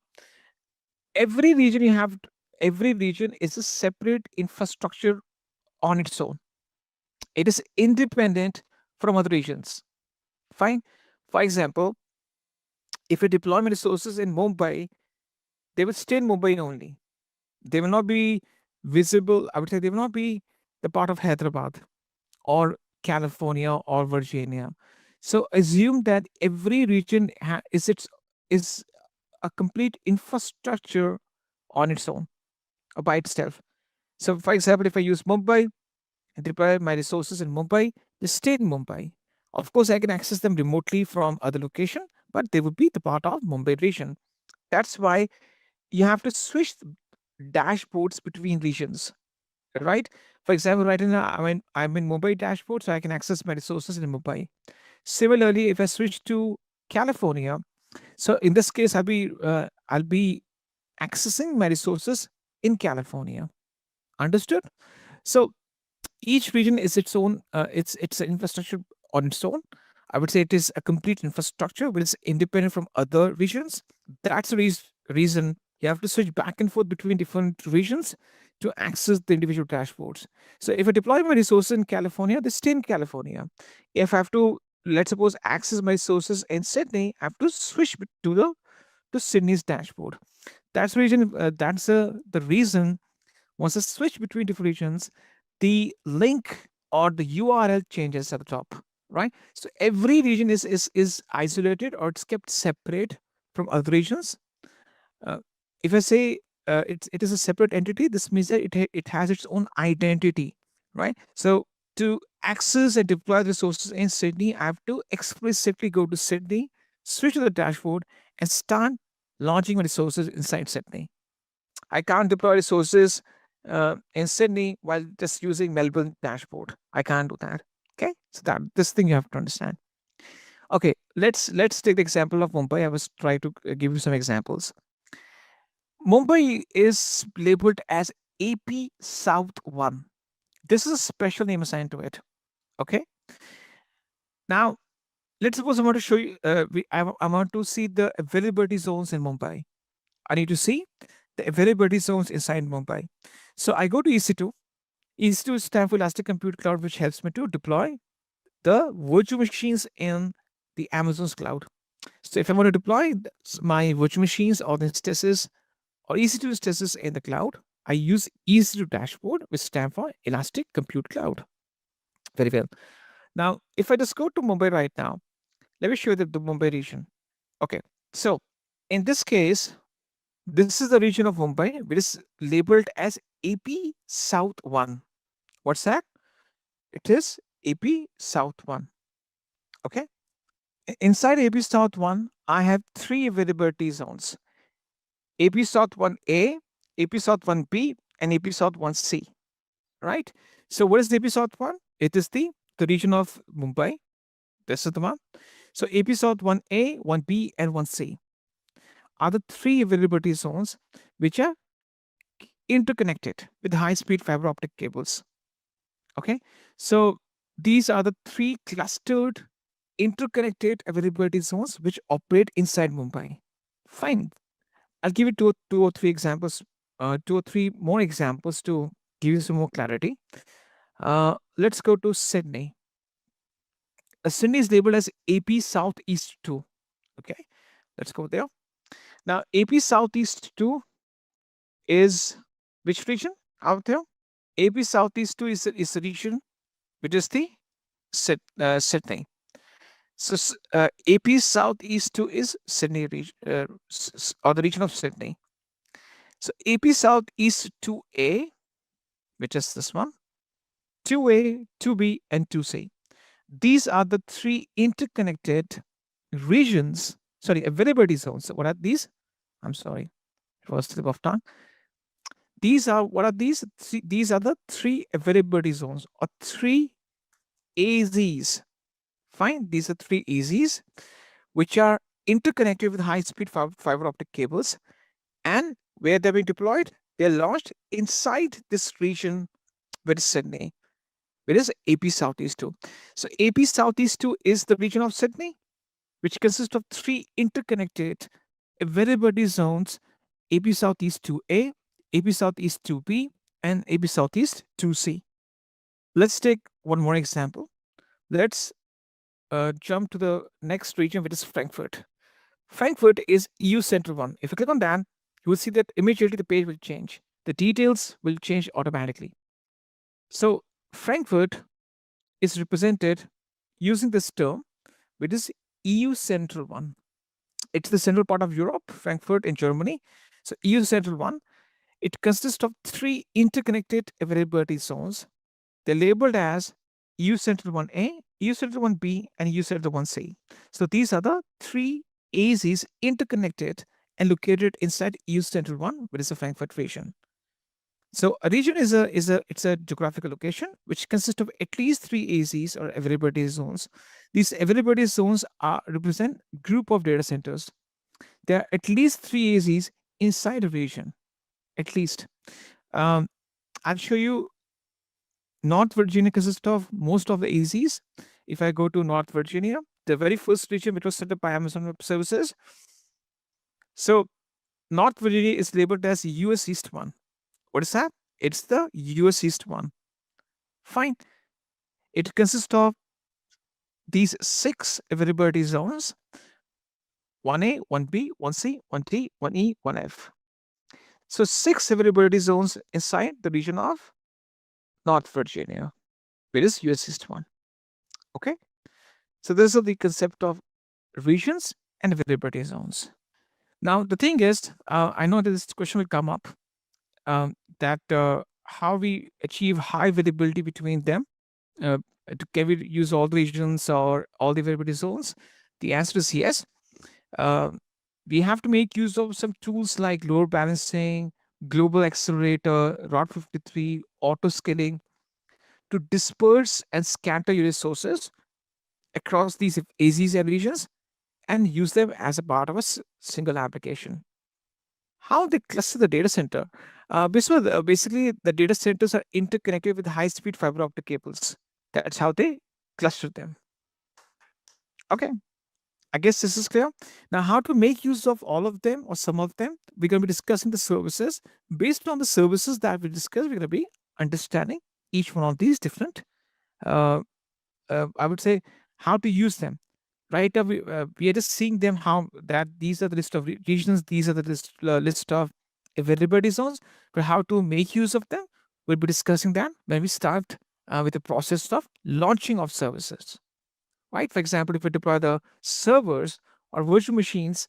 every region you have, every region is a separate infrastructure on its own. It is independent from other regions. Fine. For example, if you deploy my resources in Mumbai, they will stay in Mumbai only. They will not be visible. I would say they will not be the part of Hyderabad or California or Virginia. So assume that every region is a complete infrastructure on its own or by itself. So, for example, if I use Mumbai and deploy my resources in Mumbai, they stay in Mumbai. Of course, I can access them remotely from other location, but they would be the part of Mumbai region. That's why you have to switch dashboards between regions, right? For example, right now I'm in Mumbai dashboard, so I can access my resources in Mumbai. Similarly, if I switch to California, so in this case, I'll be accessing my resources in California. Understood? So each region is its own. It's an infrastructure on its own. I would say it is a complete infrastructure which is independent from other regions. That's the reason you have to switch back and forth between different regions to access the individual dashboards. So if I deploy my resources in California, they stay in California. If I have to, let's suppose, access my resources in Sydney, I have to switch to Sydney's dashboard. That's the reason. Once I switch between different regions, the link or the URL changes at the top, right? So every region is isolated or it's kept separate from other regions. If I say it is a separate entity, this means that it has its own identity, right? So to access and deploy the resources in Sydney, I have to explicitly go to Sydney, switch to the dashboard, and start launching my resources inside Sydney. I can't deploy resources in Sydney while just using Melbourne dashboard. I can't do that. Okay, so that this thing you have to understand. Okay, let's take the example of Mumbai. I was trying to give you some examples. Mumbai is labeled as AP South 1. This is a special name assigned to it. Okay. Now, let's suppose I want to show you, I want to see the availability zones in Mumbai. I need to see the availability zones inside Mumbai. So I go to EC2. EC2 stands for Elastic Compute Cloud, which helps me to deploy the virtual machines in the Amazon's cloud. So if I want to deploy my virtual machines or the instances or EC2 instances in the cloud, I use EC2 dashboard, which stands for Elastic Compute Cloud. Very well. Now, if I just go to Mumbai right now, let me show you the Mumbai region. Okay. So in this case, this is the region of Mumbai, which is labeled as AP South 1. What's that? It is AP South 1. Okay. Inside AP South 1, I have three availability zones: AP South 1A, AP South 1B, and AP South 1C. Right? So, what is the AP South 1? It is the region of Mumbai. This is the one. So, AP South 1A, 1B, and 1C are the three availability zones which are interconnected with high speed fiber optic cables. Okay. So, these are the three clustered interconnected availability zones which operate inside Mumbai. Fine. I'll give you two or three examples, two or three more examples to give you some more clarity. Let's go to Sydney. Sydney is labeled as AP Southeast 2. Okay, let's go there. Now, AP Southeast 2 is which region out there? AP Southeast 2 is the region which is the Sydney. So AP Southeast 2 is Sydney region, or the region of Sydney. So AP Southeast 2A, which is this one, 2A, 2B, and 2C. These are the three interconnected regions, availability zones. What are these? I'm sorry, it was slip of tongue. What are these? These are the three availability zones or three AZs. Fine, these are three AZs which are interconnected with high-speed fiber optic cables, and where they're being deployed, they're launched inside this region, which is Sydney, which is AP Southeast 2. So AP Southeast 2 is the region of Sydney, which consists of three interconnected availability zones: AP Southeast 2A, AP Southeast 2B, and AP Southeast 2C. Let's take one more example. Let's jump to the next region, which is Frankfurt. Frankfurt is EU Central 1. If you click on that, you will see that immediately the page will change. The details will change automatically. So Frankfurt is represented using this term, which is EU Central 1. It's the central part of Europe, Frankfurt in Germany. So EU Central 1, it consists of three interconnected availability zones. They're labeled as EU Central 1A, EU Central 1B, and EU Central 1C. So these are the three AZs interconnected and located inside EU Central 1, which is the Frankfurt region. So a region is a geographical location which consists of at least three AZs or availability zones. These availability zones represent group of data centers. There are at least three AZs inside a region, at least. I'll show you. North Virginia consists of most of the AZs. If I go to North Virginia, the very first region which was set up by Amazon Web Services. So North Virginia is labeled as US East 1. What is that? It's the US East 1. Fine. It consists of these 6 availability zones: 1A, 1B, 1C, 1D, 1E, 1F. So 6 availability zones inside the region of North Virginia, which is US East 1. Okay. So this is the concept of regions and availability zones. Now the thing is, I know that this question will come up, that how we achieve high availability between them. Can we use all the regions or all the availability zones? The answer is yes. We have to make use of some tools like load balancing, global accelerator, Route 53, auto scaling to disperse and scatter your resources across these AZs and regions and use them as a part of a single application. How they cluster the data center? Basically, the data centers are interconnected with high-speed fiber optic cables. That's how they cluster them. Okay, I guess this is clear. Now, how to make use of all of them or some of them? We're going to be discussing the services. Based on the services that we discuss, we're going to be understanding each one of these different, I would say, how to use them. Right now, we are just seeing them how that these are the list of regions, these are the list of availability zones, but how to make use of them, we'll be discussing that when we start with the process of launching of services. Right? For example, if we deploy the servers or virtual machines,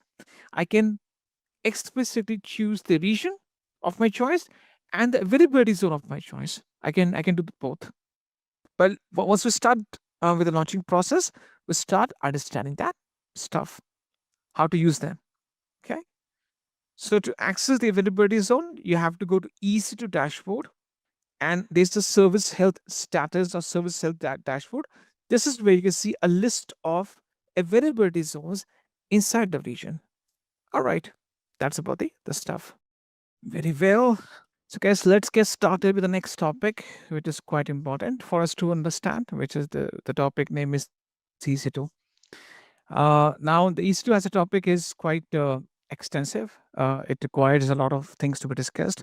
I can explicitly choose the region of my choice and the availability zone of my choice. I can do both. But once we start with the launching process, we start understanding that stuff, how to use them. Okay. So to access the availability zone, you have to go to EC2 dashboard, and there's the service health status or service health dashboard. This is where you can see a list of availability zones inside the region. All right, that's about the stuff. Very well. So guys, let's get started with the next topic, which is quite important for us to understand, which is the topic name is EC2. Now the EC2 as a topic is quite extensive. It requires a lot of things to be discussed.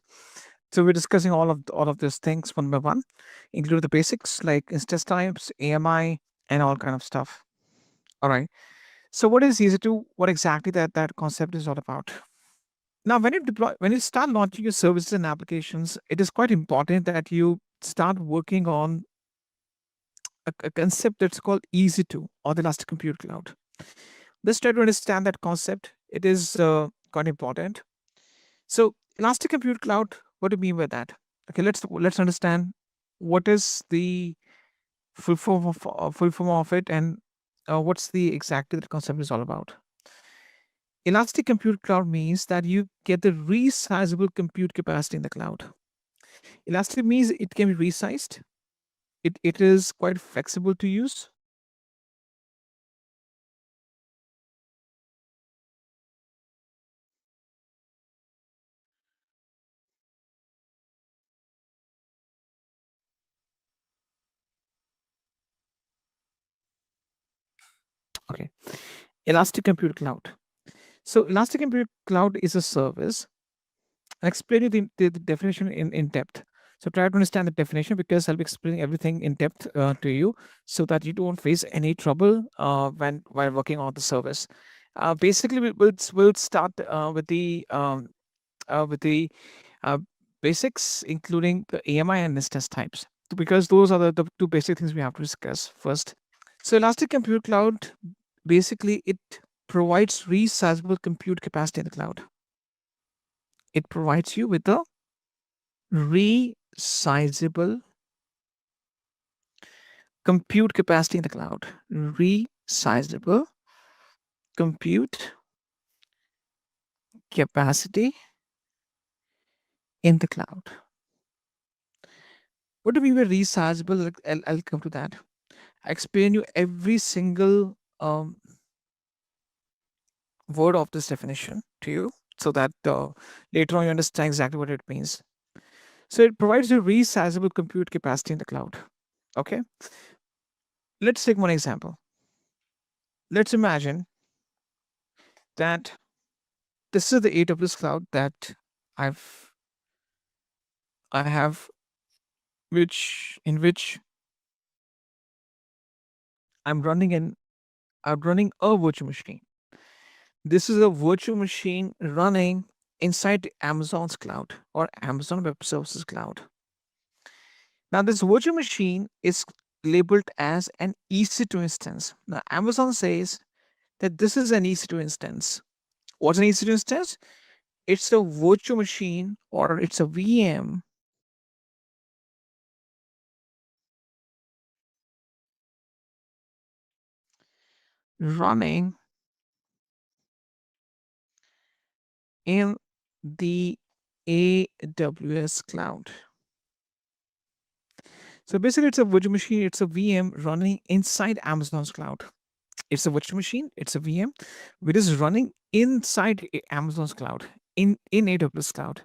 So we're discussing all of these things one by one, including the basics like instance types, AMI, and all kind of stuff. All right. So what is EC2? What exactly that concept is all about? Now, when you start launching your services and applications, it is quite important that you start working on a concept that's called EC2 or the Elastic Compute Cloud. Let's try to understand that concept. It is quite important. So, Elastic Compute Cloud, what do you mean by that? Okay, let's understand what is the full form of it, and what's the exactly the concept is all about. Elastic Compute Cloud means that you get the resizable compute capacity in the cloud. Elastic means it can be resized. It is quite flexible to use. Okay. Elastic Compute Cloud. So Elastic Compute Cloud is a service. I'll explain you the definition in depth. So try to understand the definition because I'll be explaining everything in depth to you so that you don't face any trouble when while working on the service. Basically, we'll start with the uh, basics, including the AMI and instance types, because those are the two basic things we have to discuss first. So Elastic Compute Cloud, basically, it provides resizable compute capacity in the cloud. It provides you with a resizable compute capacity in the cloud. Resizable compute capacity in the cloud. What do we mean by resizable? I'll come to that. I explain you every single word of this definition to you so that later on you understand exactly what it means. So it provides you resizable compute capacity in the cloud. Okay. Let's take one example. Let's imagine that this is the AWS cloud that I've I have which I'm running a virtual machine. This is a virtual machine running inside Amazon's cloud or Amazon Web Services cloud. Now this virtual machine is labeled as an EC2 instance. Now Amazon says that this is an EC2 instance. What's an EC2 instance? It's a virtual machine or it's a VM running in the AWS cloud. So basically, it's a virtual machine, it's a VM running inside Amazon's cloud. It's a virtual machine, it's a VM, which is running inside Amazon's cloud, in AWS cloud.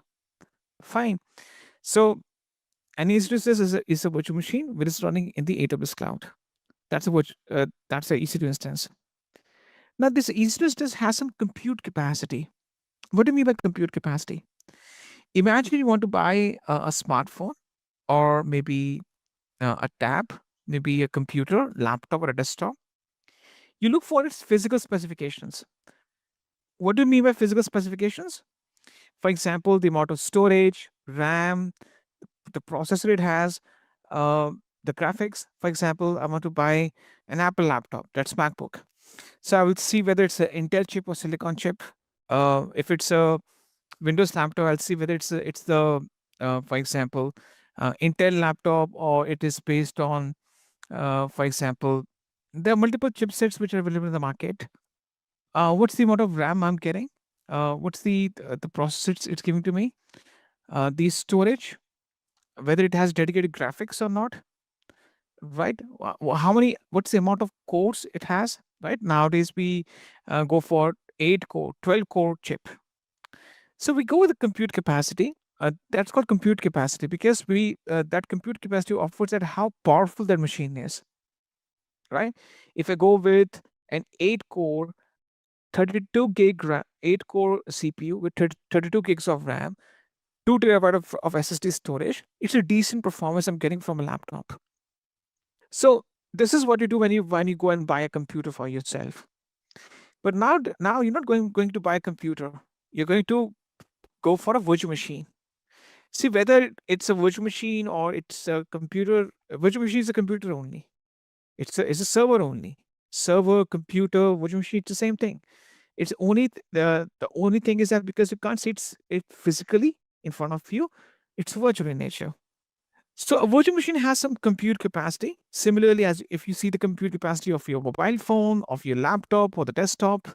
Fine. So an EC2 is a virtual machine which is running in the AWS cloud. That's that's a EC2 instance. Now this EC2 instance has some compute capacity. What do you mean by compute capacity? Imagine you want to buy a smartphone or maybe a tab, maybe a computer, laptop, or a desktop. You look for its physical specifications. What do you mean by physical specifications? For example, the amount of storage, RAM, the processor it has, uh, the graphics. For example, I want to buy an Apple laptop, that's MacBook. So I will see whether it's an Intel chip or Silicon chip. If it's a Windows laptop, I'll see whether it's the for example Intel laptop or it is based on for example there are multiple chipsets which are available in the market. What's the amount of RAM I'm getting? What's the processor it's giving to me? The storage, whether it has dedicated graphics or not, right? How many? What's the amount of cores it has? Right nowadays we go for 8 core, 12 core chip. So we go with the compute capacity. That's called compute capacity because we that compute capacity offers that how powerful that machine is, right? If I go with an 8 core, 32 gig 8 core CPU with 32 gigs of RAM, 2 TB of SSD storage, it's a decent performance I'm getting from a laptop. So this is what you do when you go and buy a computer for yourself. But now you're not going to buy a computer. You're going to go for a virtual machine. See whether it's a virtual machine or it's a computer. A virtual machine is a computer only. It's a server only. Server, computer, virtual machine, it's the same thing. It's only the only thing is that because you can't see it physically in front of you, it's virtual in nature. So a virtual machine has some compute capacity. Similarly, as if you see the compute capacity of your mobile phone, of your laptop or the desktop,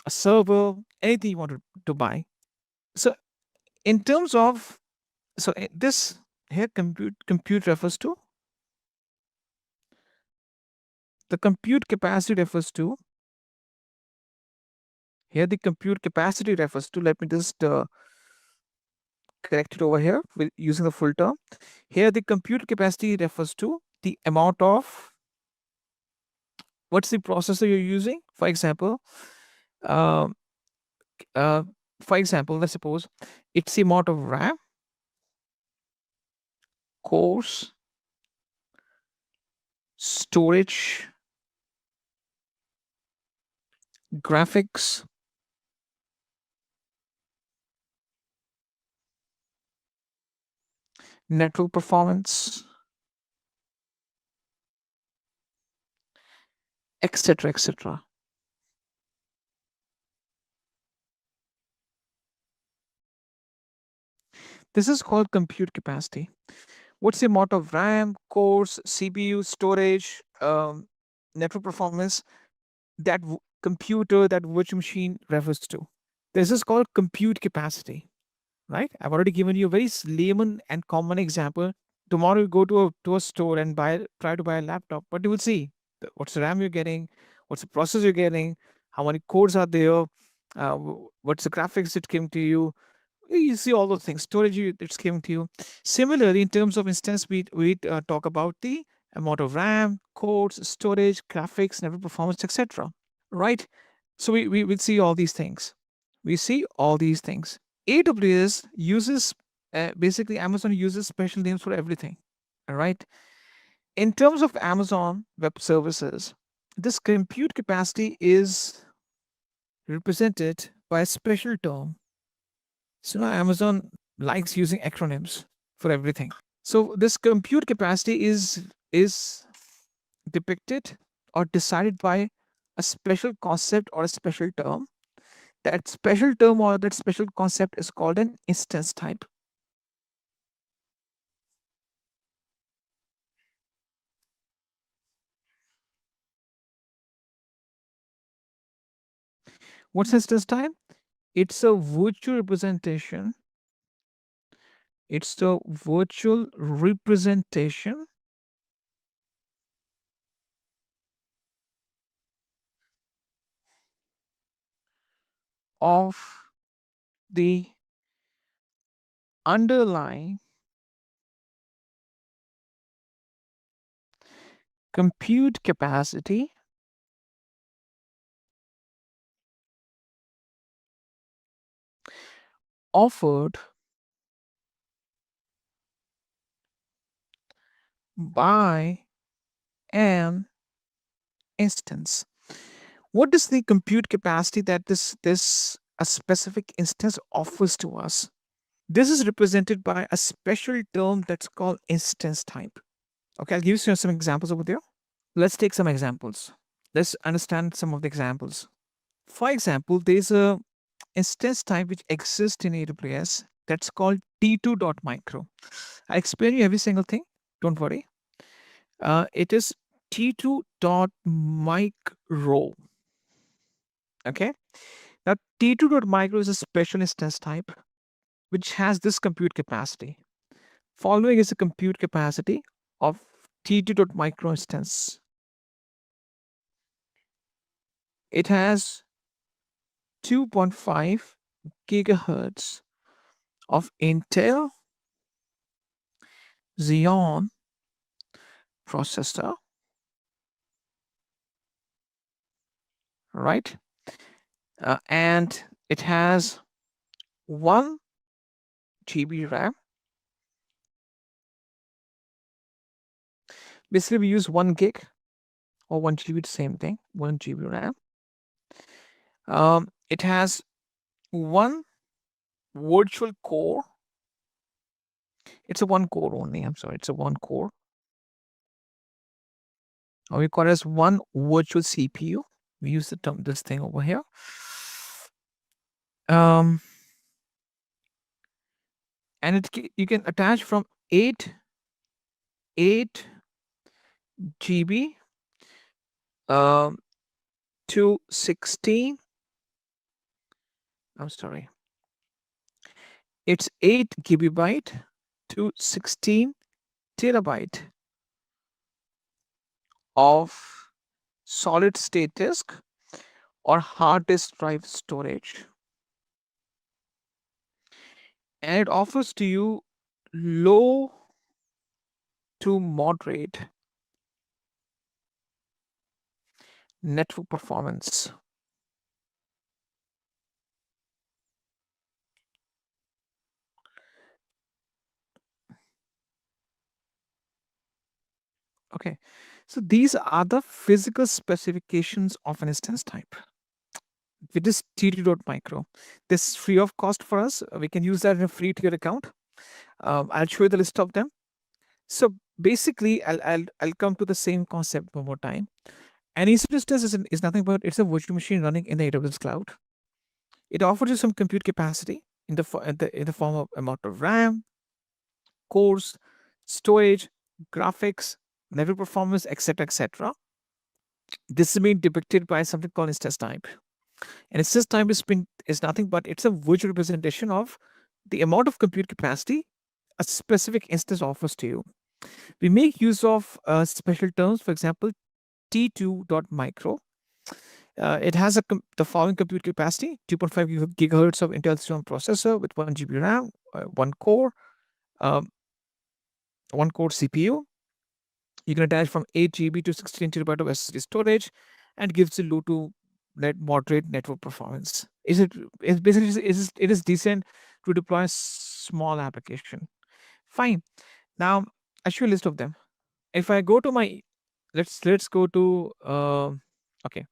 a server, anything you want to buy. So in terms of this here compute refers to the compute capacity refers to here the compute capacity refers to, let me just correct it over here with using the full term. Here the compute capacity refers to the amount of what's the processor you're using. For example, um, uh, let's suppose it's the amount of RAM, cores, storage, graphics, network performance, etc., etc. This is called compute capacity. What's the amount of RAM, cores, CPU, storage, network performance that computer, that virtual machine refers to? This is called compute capacity, right? I've already given you a very layman and common example. Tomorrow you go to a store and try to buy a laptop, but you will see what's the RAM you're getting, what's the processor you're getting, how many cores are there, what's the graphics that came to you. You see all those things, storage that's came to you. Similarly, in terms of instance, we talk about the amount of RAM, cores, storage, graphics, network performance, etc. Right? So we will see all these things. We see all these things. AWS uses basically Amazon uses special names for everything. All right. In terms of Amazon Web Services, this compute capacity is represented by a special term. So now Amazon likes using acronyms for everything. So this compute capacity is depicted or decided by a special concept or a special term. That special term or that special concept is called an instance type. What's instance type? It's a virtual representation. It's the virtual representation of the underlying compute capacity offered by an instance. What is the compute capacity that this a specific instance offers to us? This is represented by a special term that's called instance type. Okay, I'll give you some examples over there. Let's take some examples. Let's understand some of the examples. For example, there's a instance type which exists in AWS that's called T2.micro. I'll explain you every single thing. Don't worry. It is T2.micro. Okay. Now, T2.micro is a special instance type which has this compute capacity. Following is the compute capacity of T2.micro instance. It has 2.5 gigahertz of Intel Xeon processor, right? And it has 1 GB RAM. Basically, we use 1 gig or 1 GB, the same thing, 1 GB RAM. It has 1 virtual core. It's a 1 core only. I'm sorry, it's a 1 core. Or we call it as 1 virtual CPU. We use the term this thing over here. And you can attach from 8 8 GB um, to 16. I'm sorry. It's 8 gigabyte to 16 terabyte of solid state disk or hard disk drive storage. And it offers to you low to moderate network performance. Okay, so these are the physical specifications of an instance type. With this T2.micro, this is free of cost for us. We can use that in a free tier account. I'll show you the list of them. So basically, I'll come to the same concept one more time. An EC2 instance is nothing but it's a virtual machine running in the AWS cloud. It offers you some compute capacity in the form of amount of RAM, cores, storage, graphics, network performance, etc., etc. This is being depicted by something called instance type. And instance type is nothing but it's a virtual representation of the amount of compute capacity a specific instance offers to you. We make use of special terms, for example, T2.micro. It has the following compute capacity: 2.5 gigahertz of Intel Xeon processor with 1 GB RAM, um, one core CPU. You can attach from 8 GB to 16 terabyte of SSD storage, and gives you low to moderate network performance. It's basically it is decent to deploy a small application. Fine. Now I show you a list of them. If I go to my let's go to okay.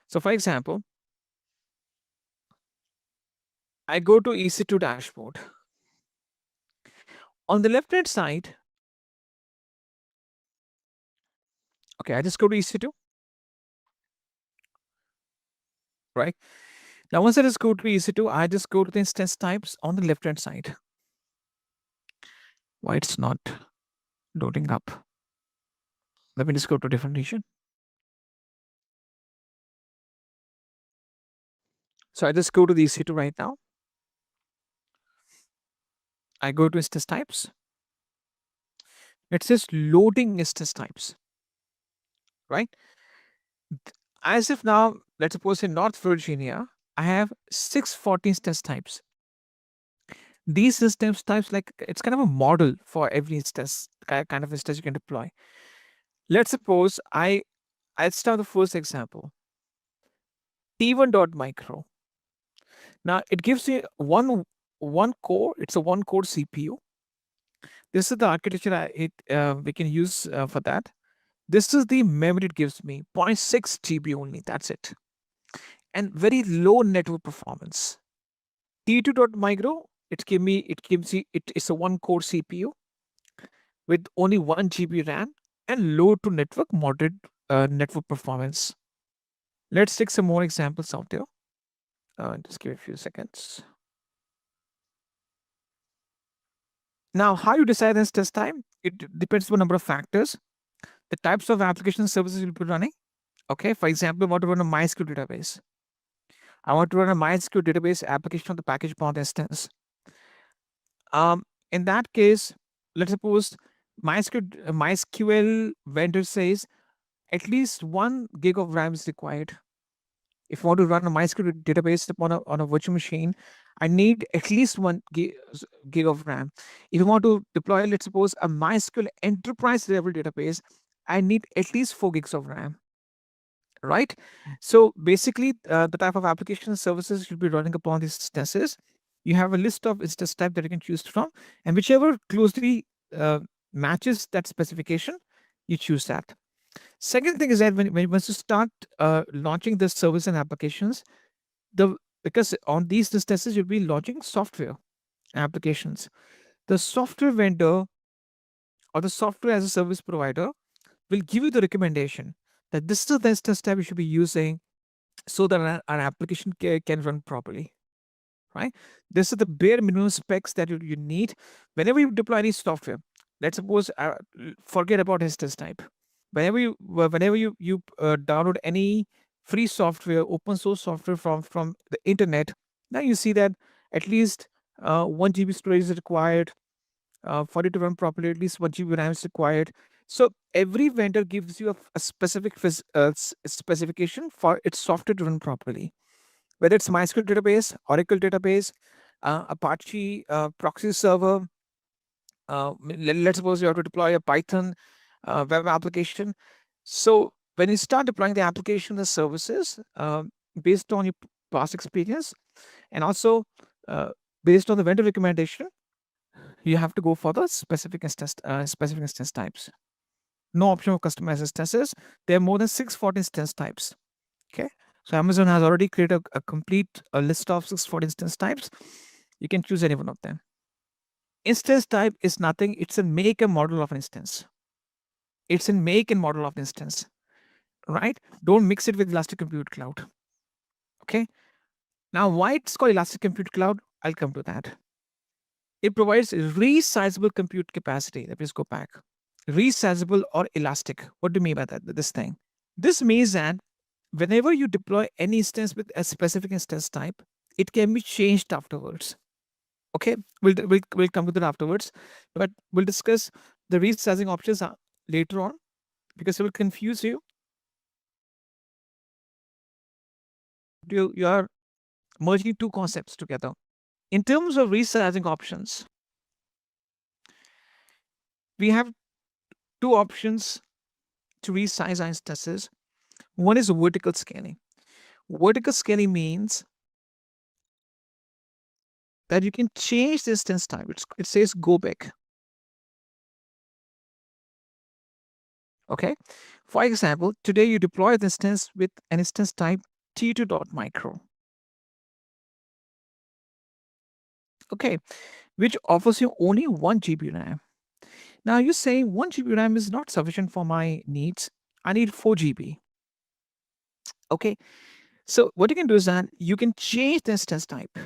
So for example, I go to EC2 dashboard. On the left hand side, okay, I just go to EC2, right? Now once I just go to EC2, I just go to the instance types on the left hand side. Why it's not loading up? Let me just go to a different region. So I just go to the EC2 right now. I go to instance types. It says loading instance types, right? As if now, let's suppose in North Virginia, I have 640 instance types. These instance types, like it's kind of a model for every instance, kind of instance you can deploy. Let's suppose I'll start the first example. T1.micro. Now it gives you one core. It's a one core CPU. This is the architecture we can use for that. This is the memory it gives me, 0.6 GB only. That's it, and very low network performance. T2.micro. It's a one core CPU with only 1 GB RAM and low to moderate network performance. Let's take some more examples out there. Just give it a few seconds. Now, how you decide this test time? It depends on a number of factors. The types of application services you'll be running. Okay, for example, I want to run a MySQL database. I want to run a MySQL database application on the package bound instance. In that case, let's suppose MySQL vendor says at least 1 gig of RAM is required. If I want to run a MySQL database on a virtual machine, I need at least 1 gig of RAM. If I want to deploy, let's suppose, a MySQL enterprise level database, I need at least 4 gigs of RAM. Right? So basically, the type of application services you'll be running upon these instances, you have a list of instance type that you can choose from, and whichever closely matches that specification, you choose that. Second thing is that once you start launching the service and applications, because on these instances you'll be launching software applications. The software vendor or the software as a service provider will give you the recommendation that this is the instance type you should be using so that an application can run properly. Right? This is the bare minimum specs that you need whenever you deploy any software. Let's suppose forget about instance type. Whenever you download any free software, open source software from the internet, now you see that at least 1 GB storage is required. For it to run properly, at least 1 GB RAM is required. So every vendor gives you a specific specification for its software to run properly. Whether it's MySQL database, Oracle database, Apache proxy server. Let's suppose you have to deploy a Python web application. So when you start deploying the application, the services, based on your past experience, and also based on the vendor recommendation, you have to go for the specific instance types. No option for customized instances. There are more than 640 instance types. Okay, so Amazon has already created a complete list of 640 instance types. You can choose any one of them. Instance type is nothing. It's a make and model of an instance. It's a make and model of instance, right? Don't mix it with Elastic Compute Cloud. Okay. Now, why it's called Elastic Compute Cloud? I'll come to that. It provides resizable compute capacity. Let me just go back. Resizable or elastic. What do you mean by that? This thing. This means that whenever you deploy any instance with a specific instance type, it can be changed afterwards. Okay, we'll come to that afterwards, but we'll discuss the resizing options later on because it will confuse you. You are merging two concepts together. In terms of resizing options, we have two options to resize our instances. One is vertical scaling. Vertical scaling means that you can change the instance type. It says go back. Okay. For example, today you deploy the instance with an instance type t2.micro. Okay, which offers you only 1 GB RAM. Now you say 1 GB RAM is not sufficient for my needs. I need 4 GB. Okay, so what you can do is that you can change the instance type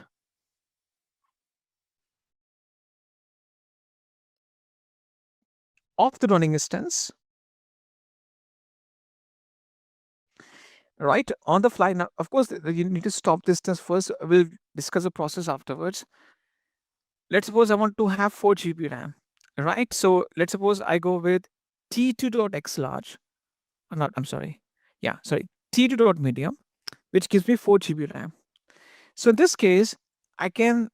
of the running instance, right, on the fly. Now, of course, you need to stop this instance first. We'll discuss the process afterwards. Let's suppose I want to have 4 GB RAM, right? So let's suppose I go with t2.x large. I'm sorry. Yeah, sorry. t2.medium, which gives me 4 GB RAM. So in this case, I can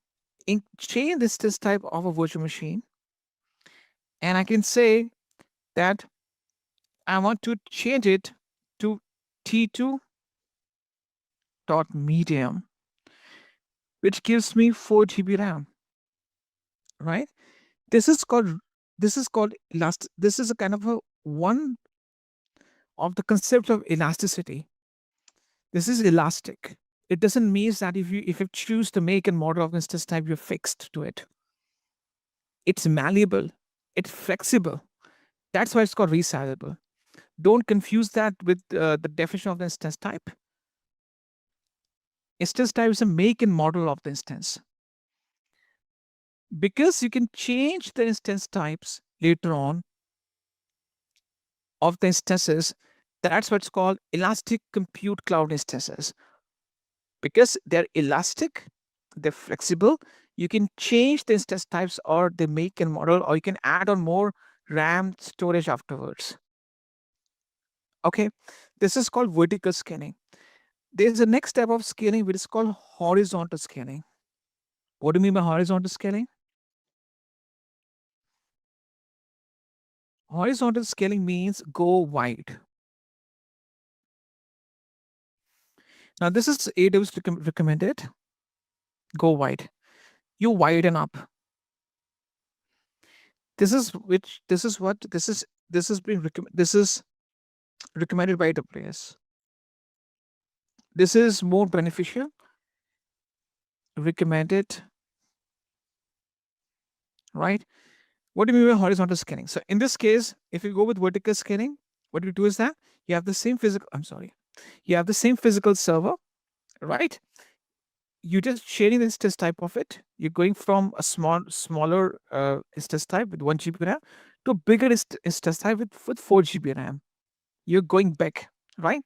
change this type of a virtual machine, and I can say that I want to change it to t2.medium, which gives me 4 GB RAM, right? This is called This is a kind of a one of the concept of elasticity. This is elastic. It doesn't mean that if you choose the make and model of instance type, you're fixed to it. It's malleable. It's flexible. That's why it's called resizable. Don't confuse that with the definition of the instance type. Instance type is a make and model of the instance. Because you can change the instance types later on of the instances, that's what's called elastic compute cloud instances. Because they're elastic, they're flexible, you can change the instance types or the make and model, or you can add on more RAM storage afterwards. Okay, this is called vertical scaling. There's a next step of scaling which is called horizontal scaling. What do you mean by horizontal scaling? Horizontal scaling means go wide. Now this is AWS recommended. Go wide. You widen up. This is recommended by AWS. This is more beneficial. Recommended. Right? What do you mean by horizontal scaling? So in this case, if you go with vertical scaling, what you do is that you have the same physical server, right? you're just sharing the instance type of it. You're going from a smaller instance type with 1 GB RAM to a bigger instance type with 4 GB RAM. You're going back, right?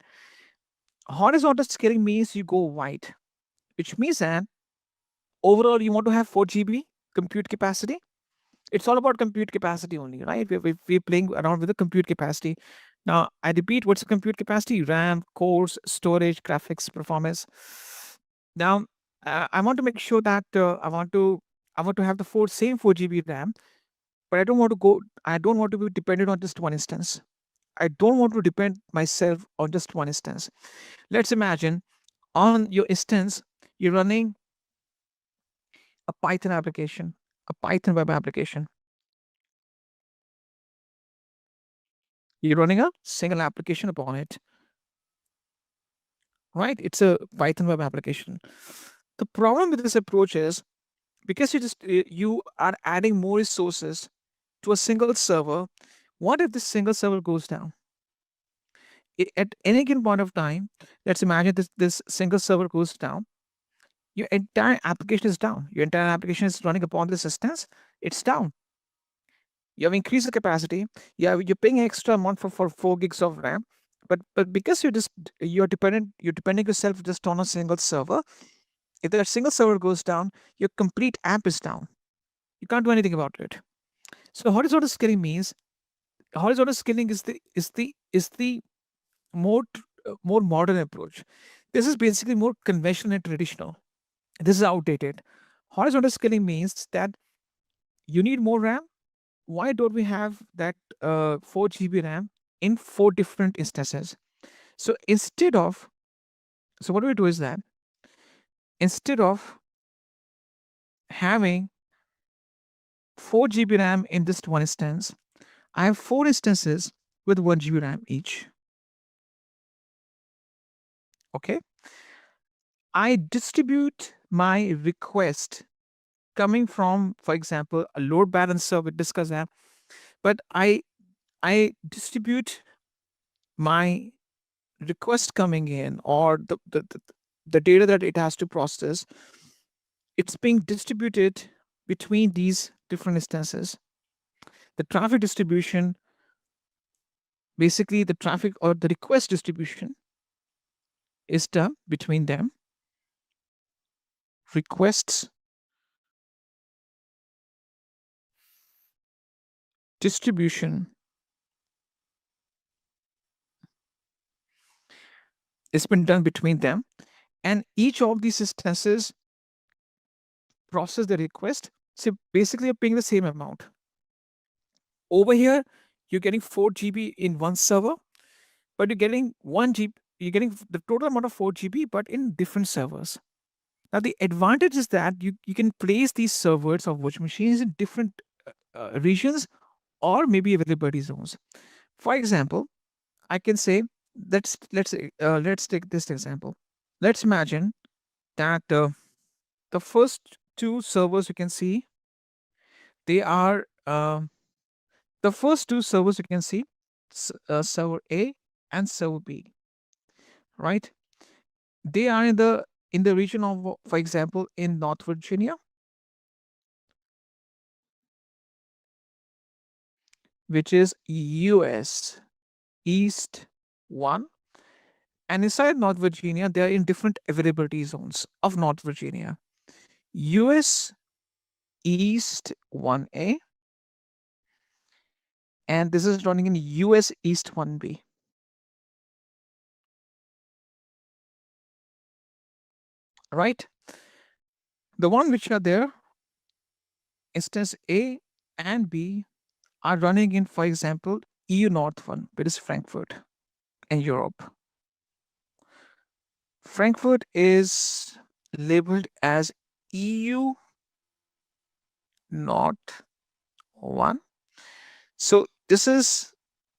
Horizontal scaling means you go wide, which means that overall you want to have 4 GB compute capacity. It's all about compute capacity only, right? We're playing around with the compute capacity. Now, I repeat, what's the compute capacity? RAM, cores, storage, graphics, performance. Now, I want to make sure that I want to have the same 4 GB RAM, but I don't want to go. I don't want to be dependent on just one instance. I don't want to depend myself on just one instance. Let's imagine on your instance you're running a Python application, a Python web application. You're running a single application upon it, right? It's a Python web application. The problem with this approach is because you are adding more resources to a single server. What if this single server goes down? At any given point of time, let's imagine this single server goes down. Your entire application is down. Your entire application is running upon this instance. It's down. You have increased the capacity. You're paying extra amount for 4 gigs of RAM, but because you're depending yourself just on a single server. If that single server goes down, your complete app is down. You can't do anything about it. So horizontal scaling means horizontal scaling is the more modern approach. This is basically more conventional and traditional. This is outdated. Horizontal scaling means that you need more RAM. Why don't we have that 4 GB RAM in 4 different instances? So what we do is that instead of having 4 GB RAM in just one instance, I have 4 instances with 1 GB RAM each. Okay. I distribute my request coming from, for example, a load balancer. We discussed that, but I distribute my request coming in, or the data that it has to process. It's being distributed between these different instances. The traffic distribution, basically the traffic or the request distribution, is done between them. Requests distribution has been done between them, and each of these instances process the request. So basically, you're paying the same amount. Over here, you're getting 4 GB in one server, but you're getting 1 GB. You're getting the total amount of 4 GB, but in different servers. Now, the advantage is that you can place these servers or virtual machines in different regions or maybe availability zones. For example, I can say let's take this example. Let's imagine that the first 2 servers you can see, they are the first 2 servers you can see, server A and server B, right? They are in the region of, for example, in North Virginia, which is US East 1. And inside North Virginia, they are in different availability zones of North Virginia. US East 1A, and this is running in US East 1B. Right? The one which are there, instance A and B, are running in, for example, EU North 1, which is Frankfurt in Europe. Frankfurt is labeled as EU North 1. So this is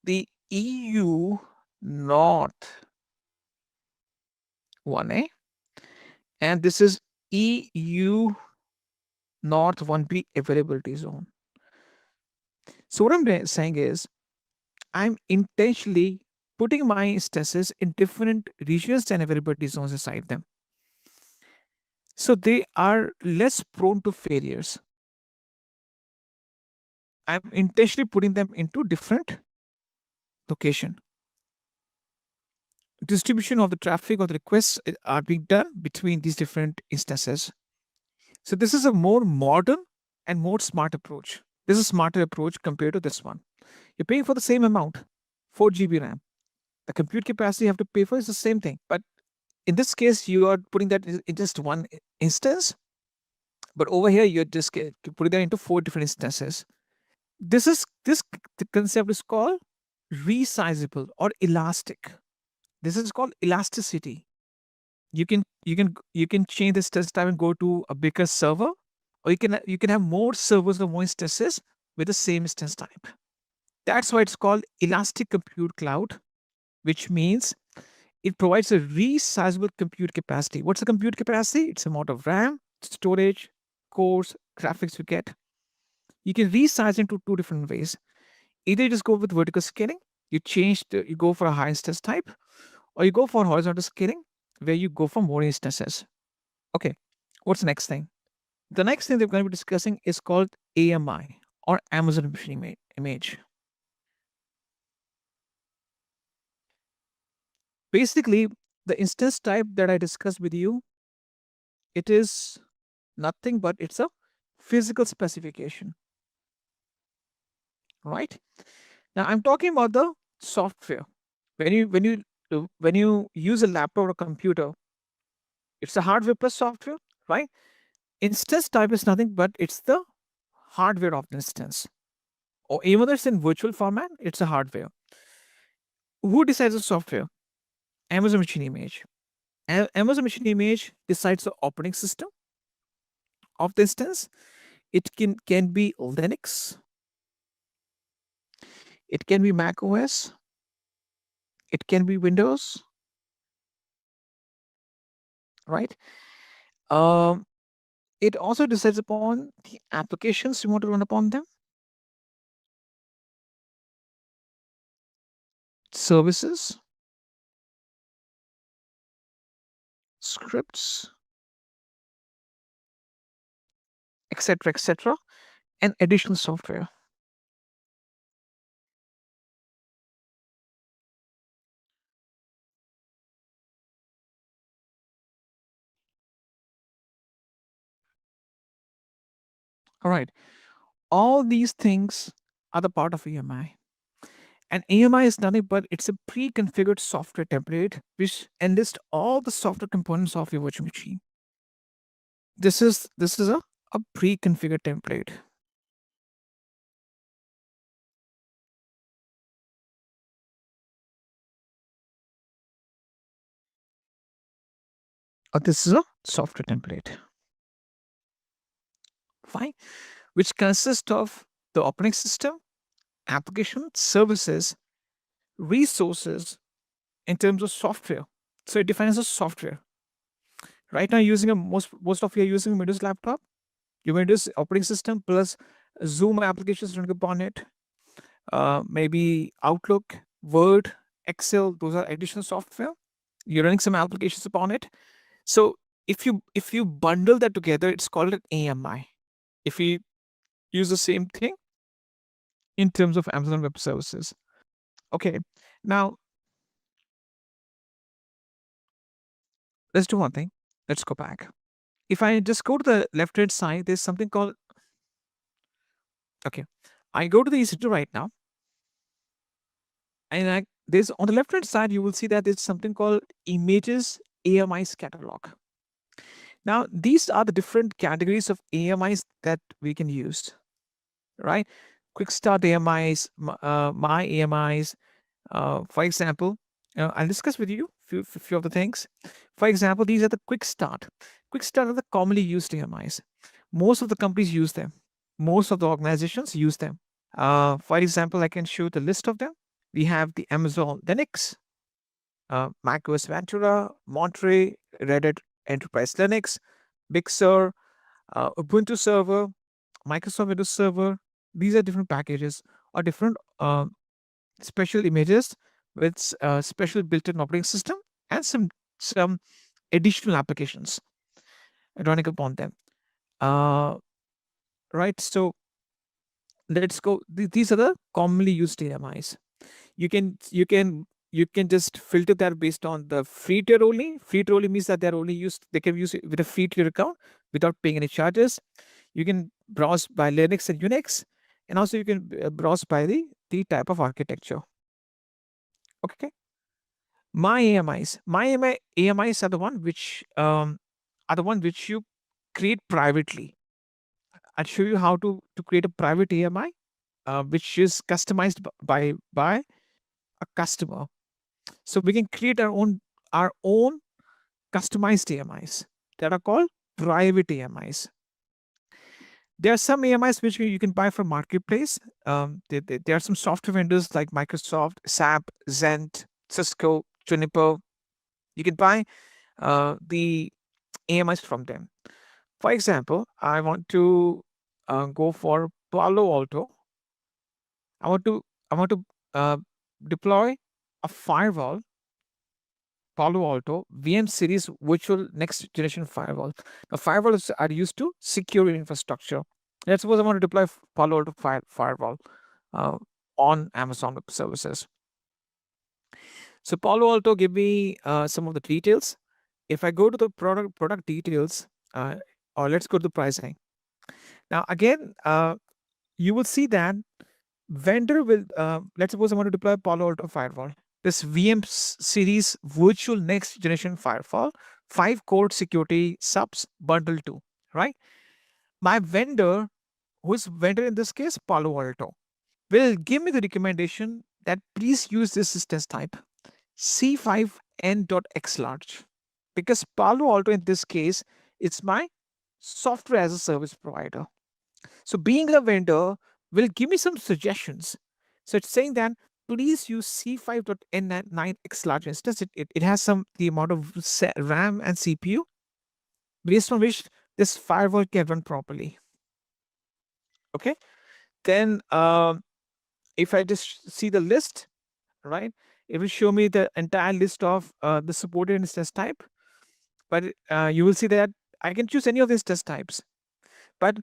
the EU North 1A, and this is EU North 1B availability zone. So what I'm saying is, I'm intentionally putting my instances in different regions and availability zones inside them. So they are less prone to failures. I'm intentionally putting them into different location. Distribution of the traffic or the requests are being done between these different instances. So this is a more modern and more smart approach. This is a smarter approach compared to this one. You're paying for the same amount, 4 GB RAM. The compute capacity you have to pay for is the same thing. But in this case, you are putting that in just one instance. But over here, you're just putting that into 4 different instances. The concept is called resizable or elastic. This is called elasticity. You can change this test type and go to a bigger server, or you can have more servers or more instances with the same instance type. That's why it's called elastic compute cloud, which means it provides a resizable compute capacity. What's the compute capacity? It's the amount of RAM, storage, cores, graphics you get. You can resize into 2 different ways. Either you just go with vertical scaling, you go for a high instance type, or you go for horizontal scaling, where you go for more instances. Okay, what's the next thing? The next thing that we're going to be discussing is called AMI, or Amazon Machine Image. Basically, the instance type that I discussed with you, it is nothing but it's a physical specification, right? Now I'm talking about the software. When you use a laptop or a computer, it's the hardware plus software, right? Instance type is nothing but it's the hardware of the instance, or even though it's in virtual format, it's a hardware. Who decides the software? Amazon Machine Image. Amazon Machine Image decides the operating system of the instance. It can be Linux, it can be Mac OS, it can be Windows, right? Um, it also decides upon the applications you want to run upon them, services, scripts, etc., and additional software. All right. All these things are the part of AMI. And AMI is nothing but it's a pre-configured software template which enlists all the software components of your virtual machine. This is a pre-configured template. This is a software template. Fine. Which consists of the operating system, application, services, resources in terms of software. So it defines a software. Right now, using a most of you are using Windows laptop. Your Windows operating system plus Zoom applications running upon it. Maybe Outlook, Word, Excel. Those are additional software. You're running some applications upon it. So if you bundle that together, it's called an AMI. If we use the same thing in terms of Amazon Web Services. Okay, now let's do one thing. Let's go back. If I just go to the left hand side, there's something called, okay, I go to the EC2 right now, and there's on the left hand side, you will see that there's something called images AMIs catalog. Now, these are the different categories of AMIs that we can use, right? Quick start AMIs, my AMIs. For example, I'll discuss with you few of the things. For example, these are the quick start. Quick start are the commonly used AMIs. Most of the companies use them. Most of the organizations use them. For example, I can show the list of them. We have the Amazon Linux, macOS Ventura, Monterey, Red Hat Enterprise Linux, Big Sur, Ubuntu Server, Microsoft Windows Server. These are different packages or different special images with special built-in operating system and some additional applications. running upon them. Uh, right. So let's go. These are the commonly used AMIs. You can just filter that based on the free tier only. Free tier only means that they're only used. They can use it with a free tier account without paying any charges. You can browse by Linux and Unix, and also you can browse by the type of architecture. Okay. My AMIs are the one which you create privately. I'll show you how to create a private AMI, which is customized by a customer. So we can create our own customized AMIs that are called private AMIs. There are some AMIs which you can buy from marketplace. There are some software vendors like Microsoft, SAP, Zent, Cisco, Juniper. You can buy the AMIs from them. For example, I want to go for Palo Alto. I want to I want to deploy a firewall, Palo Alto VM series virtual next generation firewall. Now, firewalls are used to secure your infrastructure. Let's suppose I want to deploy Palo Alto firewall uh, on Amazon Web Services. So Palo Alto give me some of the details. If I go to the product details, or let's go to the pricing. Now again, you will see that vendor will, let's suppose I want to deploy Palo Alto firewall. This VM series virtual next generation firewall, 5 core security subs bundle 2, right? My vendor, who's vendor in this case, Palo Alto, will give me the recommendation that please use this instance type C5N.xlarge, because Palo Alto in this case it's my software as a service provider. So being a vendor will give me some suggestions. So it's saying that please use C5.N9X large instance. It has some the amount of RAM and CPU based on which this firewall can run properly. Okay. Then if I just see the list, right, it will show me the entire list of the supported instance type. But you will see that I can choose any of these test types. But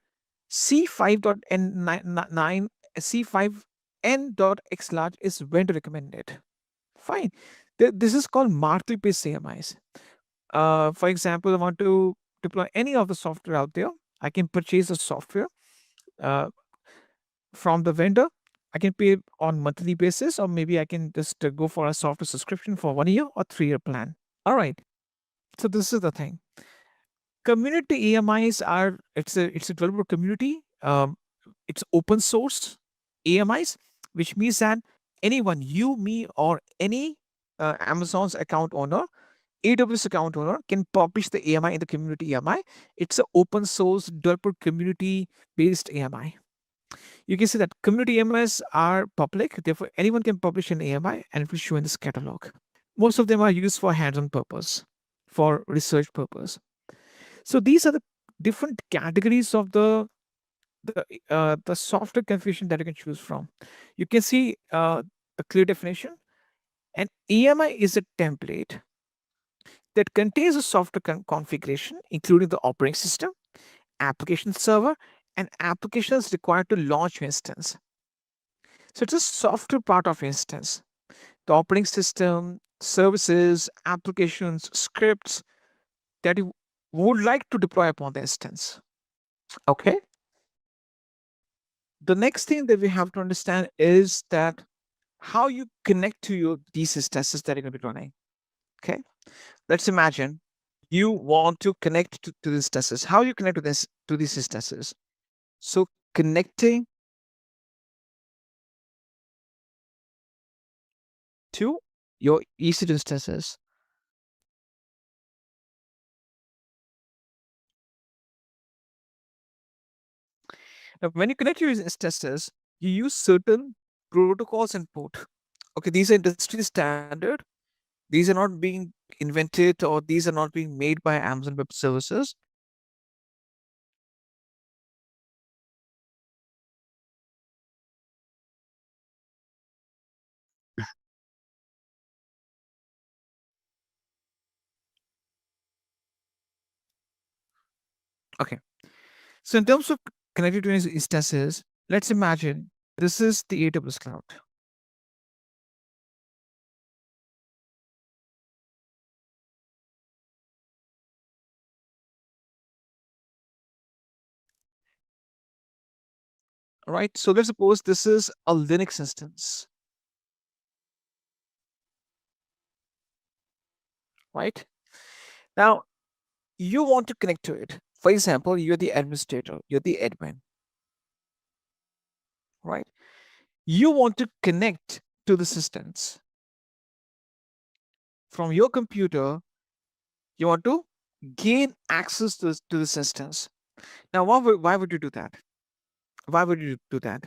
C5.N9 C5N.X large is vendor recommended. Fine. This is called marketplace AMIs. For example, I want to deploy any of the software out there. I can purchase the software uh, from the vendor. I can pay on monthly basis, or maybe I can just go for a software subscription for 1 year or 3 year plan. All right. So this is the thing. Community AMIs are it's a developer community. It's open source AMIs, which means that anyone, you, me, or any Amazon's account owner, AWS account owner can publish the AMI in the community AMI. It's an open source developer community based AMI. You can see that community AMIs are public, therefore anyone can publish an AMI and it will show in this catalog. Most of them are used for hands-on purpose, for research purpose. So these are the different categories of the software configuration that you can choose from. You can see a clear definition. An AMI is a template that contains a software configuration, including the operating system, application server, and applications required to launch your instance. So it's a software part of instance. The operating system, services, applications, scripts that you would like to deploy upon the instance. Okay. The next thing that we have to understand is that how you connect to your these instances that you're going to be running. Okay. Let's imagine you want to connect to these instances. How you connect to these instances? So connecting to your EC2 instances. Now, when you connect your instances, you use certain protocols and port. Okay, these are industry standard. These are not being invented, or these are not being made by Amazon Web Services. Okay. So in terms of connected to instances, let's imagine this is the AWS cloud. Right. So let's suppose this is a Linux instance. Right. Now you want to connect to it. For example, you're the administrator, you're the admin. Right. You want to connect to this instance. From your computer, you want to gain access to this instance. Now, why would you do that? Why would you do that?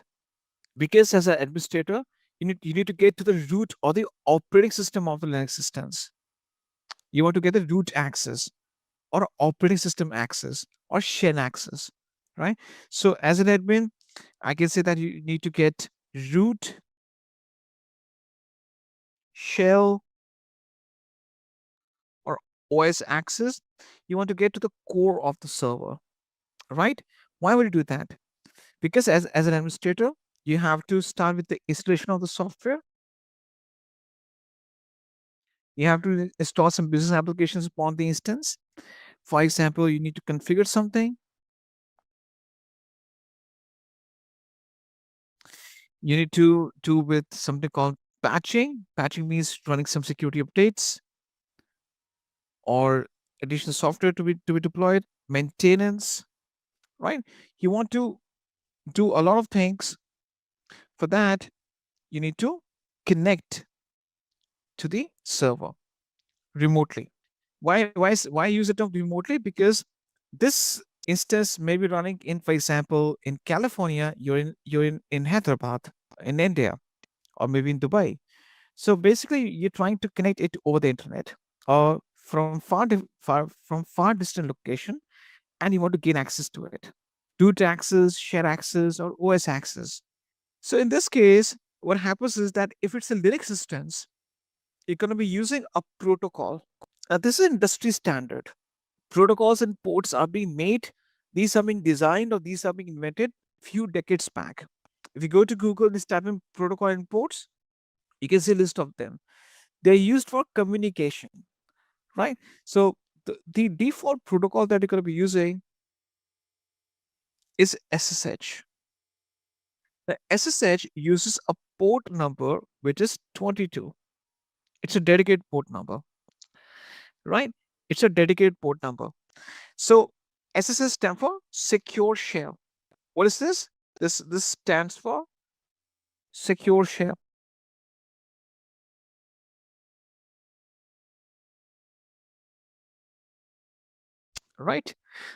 Because as an administrator, you need to get to the root or the operating system of the Linux instance. You want to get the root access or operating system access or shell access, right? So as an admin, I can say that you need to get root, shell, or OS access. You want to get to the core of the server, right? Why would you do that? Because as an administrator, you have to start with the installation of the software. You have to install some business applications upon the instance. For example, you need to configure something. You need to do with something called patching. Patching means running some security updates or additional software to be deployed. Maintenance, right? You want to do a lot of things. For that, you need to connect to the server remotely. Why use it remotely? Because this instance may be running in, for example, in California, you're in Hyderabad, in India, or maybe in Dubai. So basically, you're trying to connect it over the internet or from far distant location, and you want to gain access to it. Root access, share access, or OS access. So in this case, what happens is that if it's a Linux instance, you're going to be using a protocol. This is industry standard. Protocols and ports are being made. These are being designed or these are being invented few decades back. If you go to Google and type in protocol and ports, you can see a list of them. They're used for communication, right? So the default protocol that you're going to be using is SSH. The SSH uses a port number which is 22. It's a dedicated port number, right? It's a dedicated port number. So SSH stands for secure shell. What is this? This stands for secure shell, right?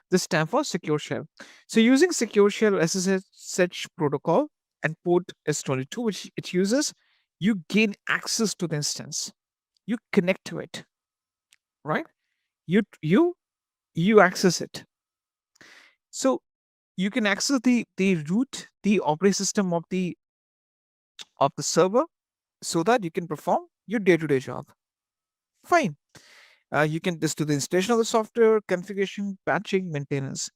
This stands for secure shell. So using secure shell SSH protocol and port S22, which it uses, you gain access to the instance. You connect to it, right? You access it. So you can access the root, the operating system of the server, so that you can perform your day-to-day job. Fine. You can just do the installation of the software, configuration, patching, maintenance.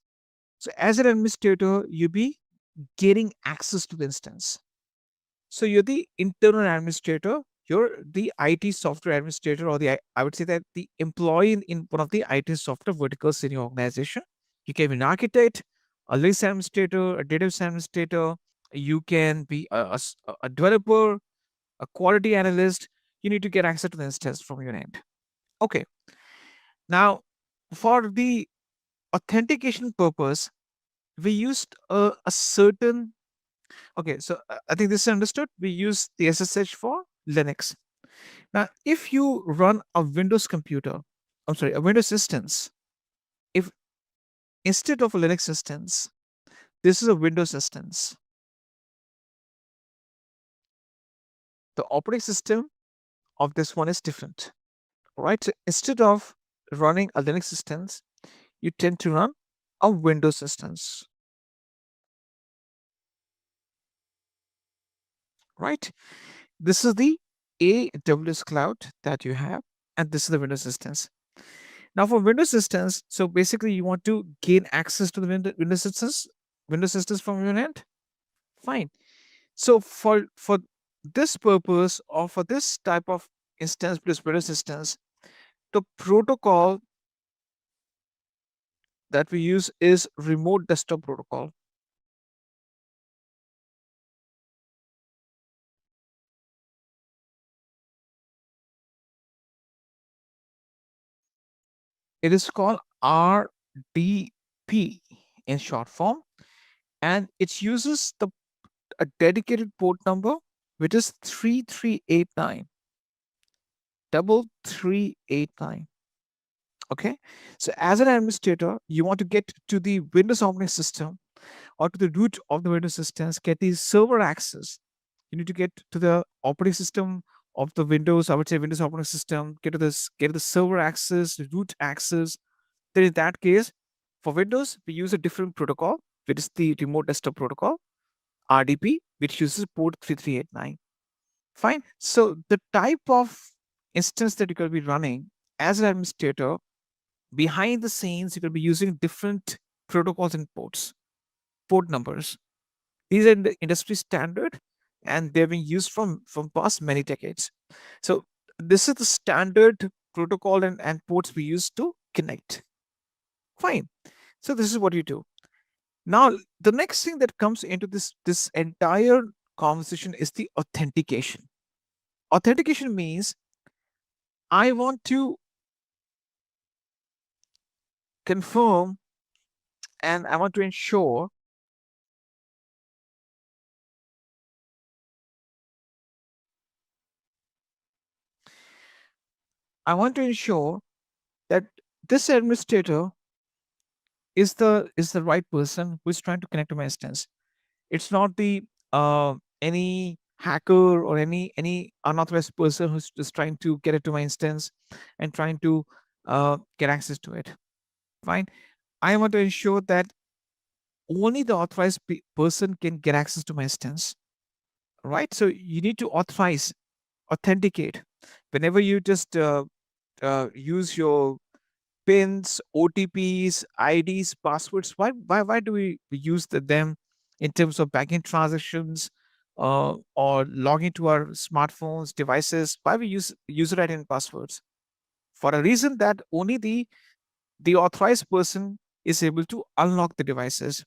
So as an administrator, you be getting access to the instance. So you're the internal administrator, you're the IT software administrator, or I would say that the employee in one of the IT software verticals in your organization. You can be an architect, a list administrator, a database administrator. You can be a developer, a quality analyst. You need to get access to the instance from your end. Okay. Now, for the authentication purpose, we used a certain. Okay, so I think this is understood. We use the SSH for Linux. Now, if you run a Windows computer, I'm sorry, a Windows instance, if instead of a Linux instance, this is a Windows instance, the operating system of this one is different, right? So instead of running a Linux instance, you tend to run a Windows instance, right? This is the AWS cloud that you have, and this is the Windows instance. Now for Windows instance, so basically you want to gain access to the Windows instance from your end. Fine. So for this purpose, or for this type of instance plus Windows instance, the protocol that we use is remote desktop protocol. It is called RDP in short form, and it uses a dedicated port number, which is 3389 3389. Okay, so as an administrator, you want to get to the Windows operating system or to the root of the Windows systems, get the server access. You need to get to the operating system of the Windows, I would say Windows operating system, get the server access, the root access. Then in that case, for Windows, we use a different protocol, which is the remote desktop protocol, RDP, which uses port 3389. Fine. So the type of instance that you're going to be running as an administrator, behind the scenes, you're going to be using different protocols and port numbers. These are the industry standard, and they've been used from past many decades. So this is the standard protocol and ports we use to connect. Fine. So this is what you do. Now the next thing that comes into this entire conversation is the authentication. Authentication means I want to confirm and I want to ensure that this administrator is the right person who is trying to connect to my instance. It's not the any hacker or any unauthorized person who's just trying to get it to my instance and trying to get access to it. Fine. I want to ensure that only the authorized person can get access to my instance. Right. So you need to authenticate. Whenever you just use your pins, OTPs, IDs, passwords. Why do we use them in terms of banking transactions or logging to our smartphones, devices? Why we use user ID and passwords? For a reason that only the authorized person is able to unlock the devices.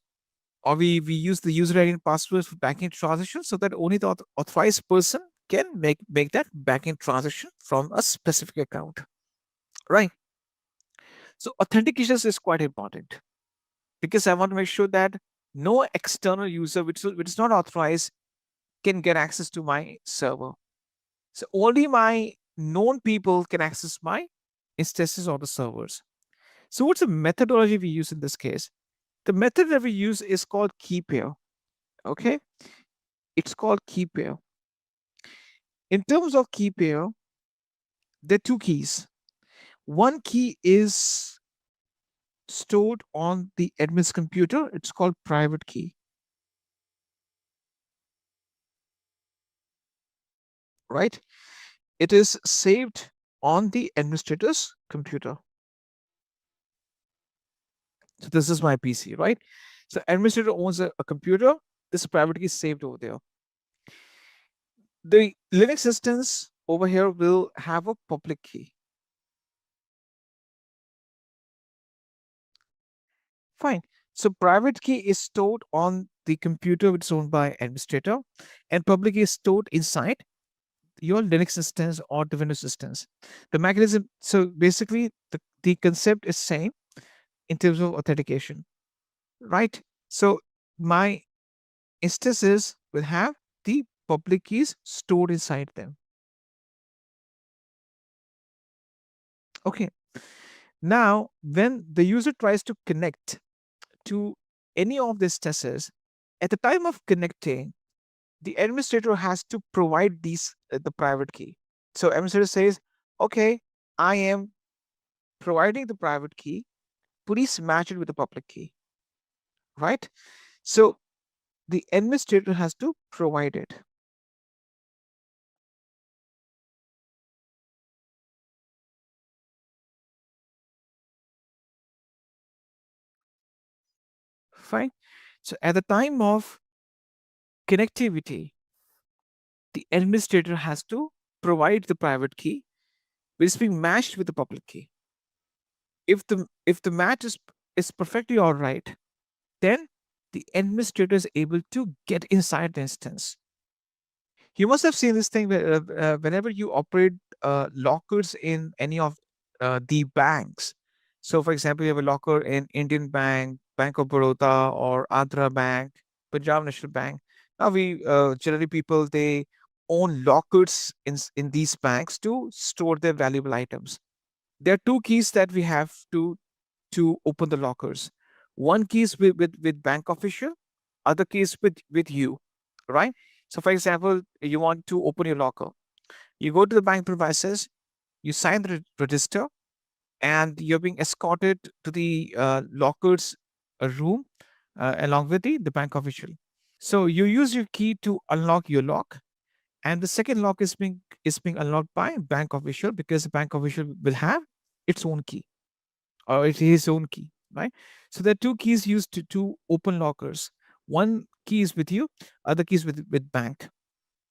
Or we use the user ID and passwords for banking transactions so that only the authorized person can make that banking transaction from a specific account. Right. So authentication is quite important because I want to make sure that no external user which is not authorized can get access to my server. So only my known people can access my instances or the servers. So what's the methodology we use in this case? The method that we use is called key pair. Okay, it's called key pair. In terms of key pair, there are two keys. One key is stored on the admin's computer. It's called private key. Right? It is saved on the administrator's computer. So this is my PC, right? So administrator owns a computer. This private key is saved over there. The Linux instance over here will have a public key. Fine. So private key is stored on the computer which is owned by administrator, and public key is stored inside your Linux instance or the Windows instance. The mechanism, so basically the concept is same in terms of authentication, right? So my instances will have the public keys stored inside them. Okay. Now, when the user tries to connect to any of these instances, at the time of connecting, the administrator has to provide the private key. So administrator says, okay, I am providing the private key. Please match it with the public key, right? So the administrator has to provide it. Fine. So at the time of connectivity, the administrator has to provide the private key, which is being matched with the public key. If the match is perfectly all right, then the administrator is able to get inside the instance. You must have seen this thing where whenever you operate lockers in any of the banks. So, for example, you have a locker in Indian Bank, Bank of Baroda, or Andhra Bank, Punjab National Bank. Now, we generally people they own lockers in these banks to store their valuable items. There are two keys that we have to open the lockers. One key is with bank official, other key is with you, right? So, for example, you want to open your locker. You go to the bank premises, you sign the register, and you're being escorted to the locker's room along with the bank official. So you use your key to unlock your lock, and the second lock is being unlocked by bank official because the bank official will have its own key or it's his own key, right? So there are two keys used to open lockers. One key is with you, other keys with bank.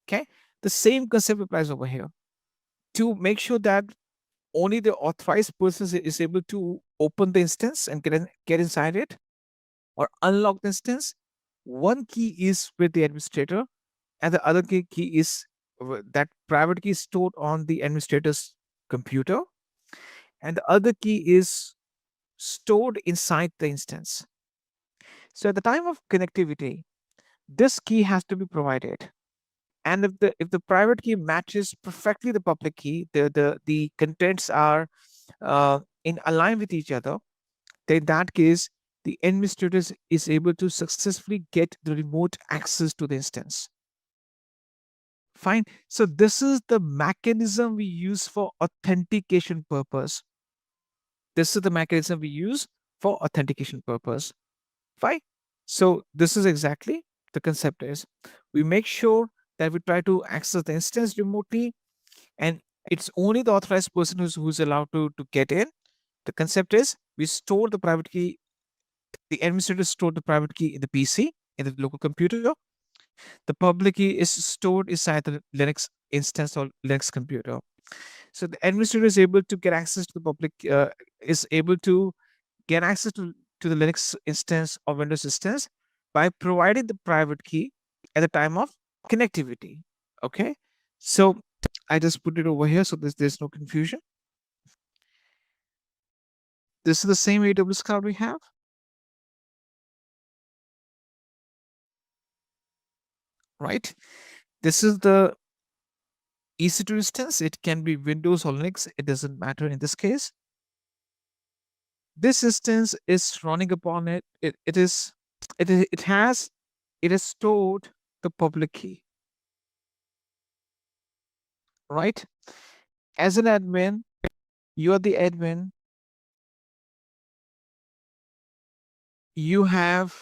Okay, the same concept applies over here. To make sure that only the authorized person is able to open the instance and get inside it or unlock the instance, one key is with the administrator and the other key is that private key is stored on the administrator's computer and the other key is stored inside the instance. So at the time of connectivity, this key has to be provided. And if the private key matches perfectly the public key, the contents are in align with each other, then in that case, the administrator is able to successfully get the remote access to the instance. Fine. So this is the mechanism we use for authentication purpose. This is the mechanism we use for authentication purpose. Fine. So this is exactly the concept is we make sure that we try to access the instance remotely and it's only the authorized person who's allowed to get in. The concept is we store the private key, the administrator store the private key in the PC, in the local computer. The public key is stored inside the Linux instance or Linux computer. So the administrator is able to get access to the public, is able to get access to the Linux instance or Windows instance by providing the private key at the time of connectivity. Okay. So I just put it over here so there's no confusion. This is the same AWS cloud we have. Right. This is the EC2 instance. It can be Windows or Linux. It doesn't matter in this case. This instance is running upon it. It has stored the public key. Right. As an admin, you are the admin. You have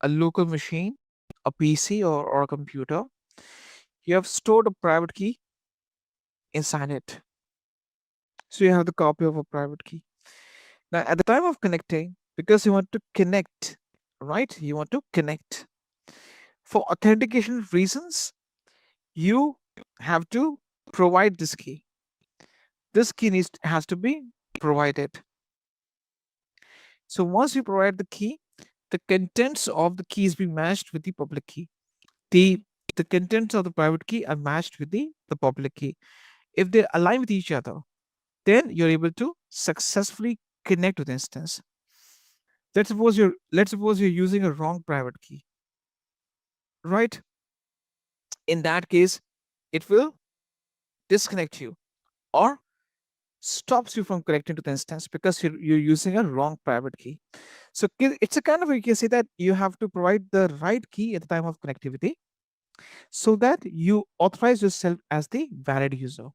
a local machine, a PC or a computer. You have stored a private key inside it. So you have the copy of a private key. Now, at the time of connecting, because you want to connect, right? You want to connect. For authentication reasons, you have to provide this key. This key has to be provided. So once you provide the key, the contents of the key is being matched with the public key. The contents of the private key are matched with the public key. If they align with each other, then you're able to successfully connect to the instance. Let's suppose you're using a wrong private key, right? In that case, it will disconnect you or stops you from connecting to the instance because you're using a wrong private key. So it's a kind of, you can say that you have to provide the right key at the time of connectivity so that you authorize yourself as the valid user,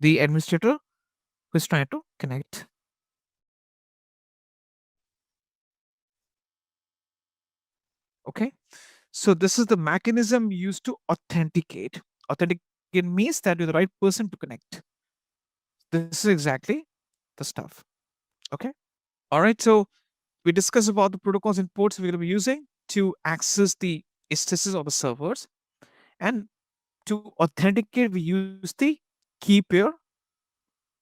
the administrator who is trying to connect. Okay. So this is the mechanism used to authenticate. Authenticate means that you're the right person to connect. This is exactly the stuff. Okay. All right, so we discussed about the protocols and ports we're going to be using to access the instances of the servers, and to authenticate, we use the key pair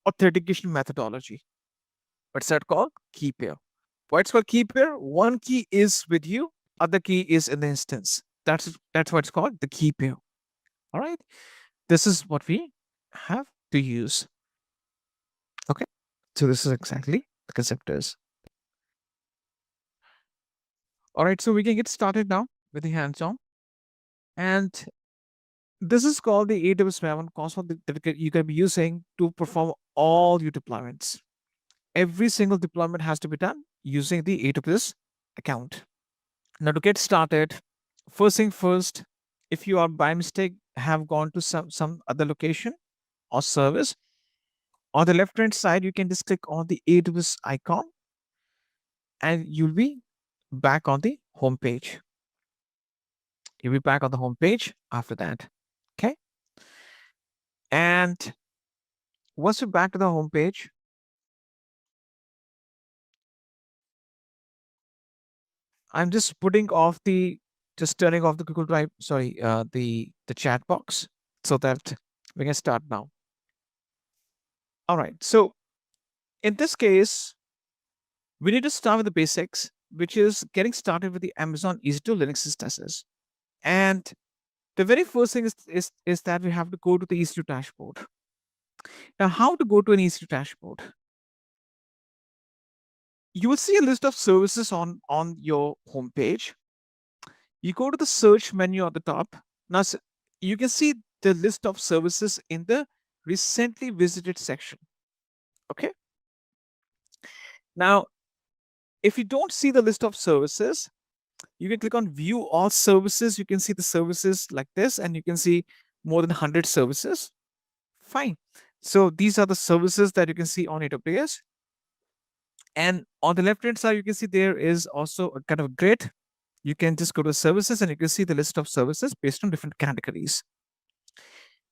authentication methodology. What's that called? Key pair. Why it's called key pair? One key is with you, other key is in the instance. That's what it's called, the key pair. All right. This is what we have to use. Okay. So this is exactly the concept is. All right. So we can get started now with the hands-on. And this is called the AWS Maven console that you can be using to perform all your deployments. Every single deployment has to be done using the AWS account. Now, to get started, first thing first, if you are by mistake have gone to some other location or service, on the left hand side, you can just click on the AWS icon and you'll be back on the home page. You'll be back on the home page after that. Okay. And once you're back to the home page, I'm just turning off the Google Drive, sorry, the chat box so that we can start now. All right. So in this case, we need to start with the basics, which is getting started with the Amazon EC2 Linux instances. And the very first thing is that we have to go to the EC2 dashboard. Now, how to go to an EC2 dashboard? You will see a list of services on your home page. You go to the search menu at the top. Now, you can see the list of services in the recently visited section. Okay. Now, if you don't see the list of services, you can click on view all services. You can see the services like this, and you can see more than 100 services. Fine. So these are the services that you can see on AWS. And on the left hand side, you can see there is also a kind of grid. You can just go to services and you can see the list of services based on different categories.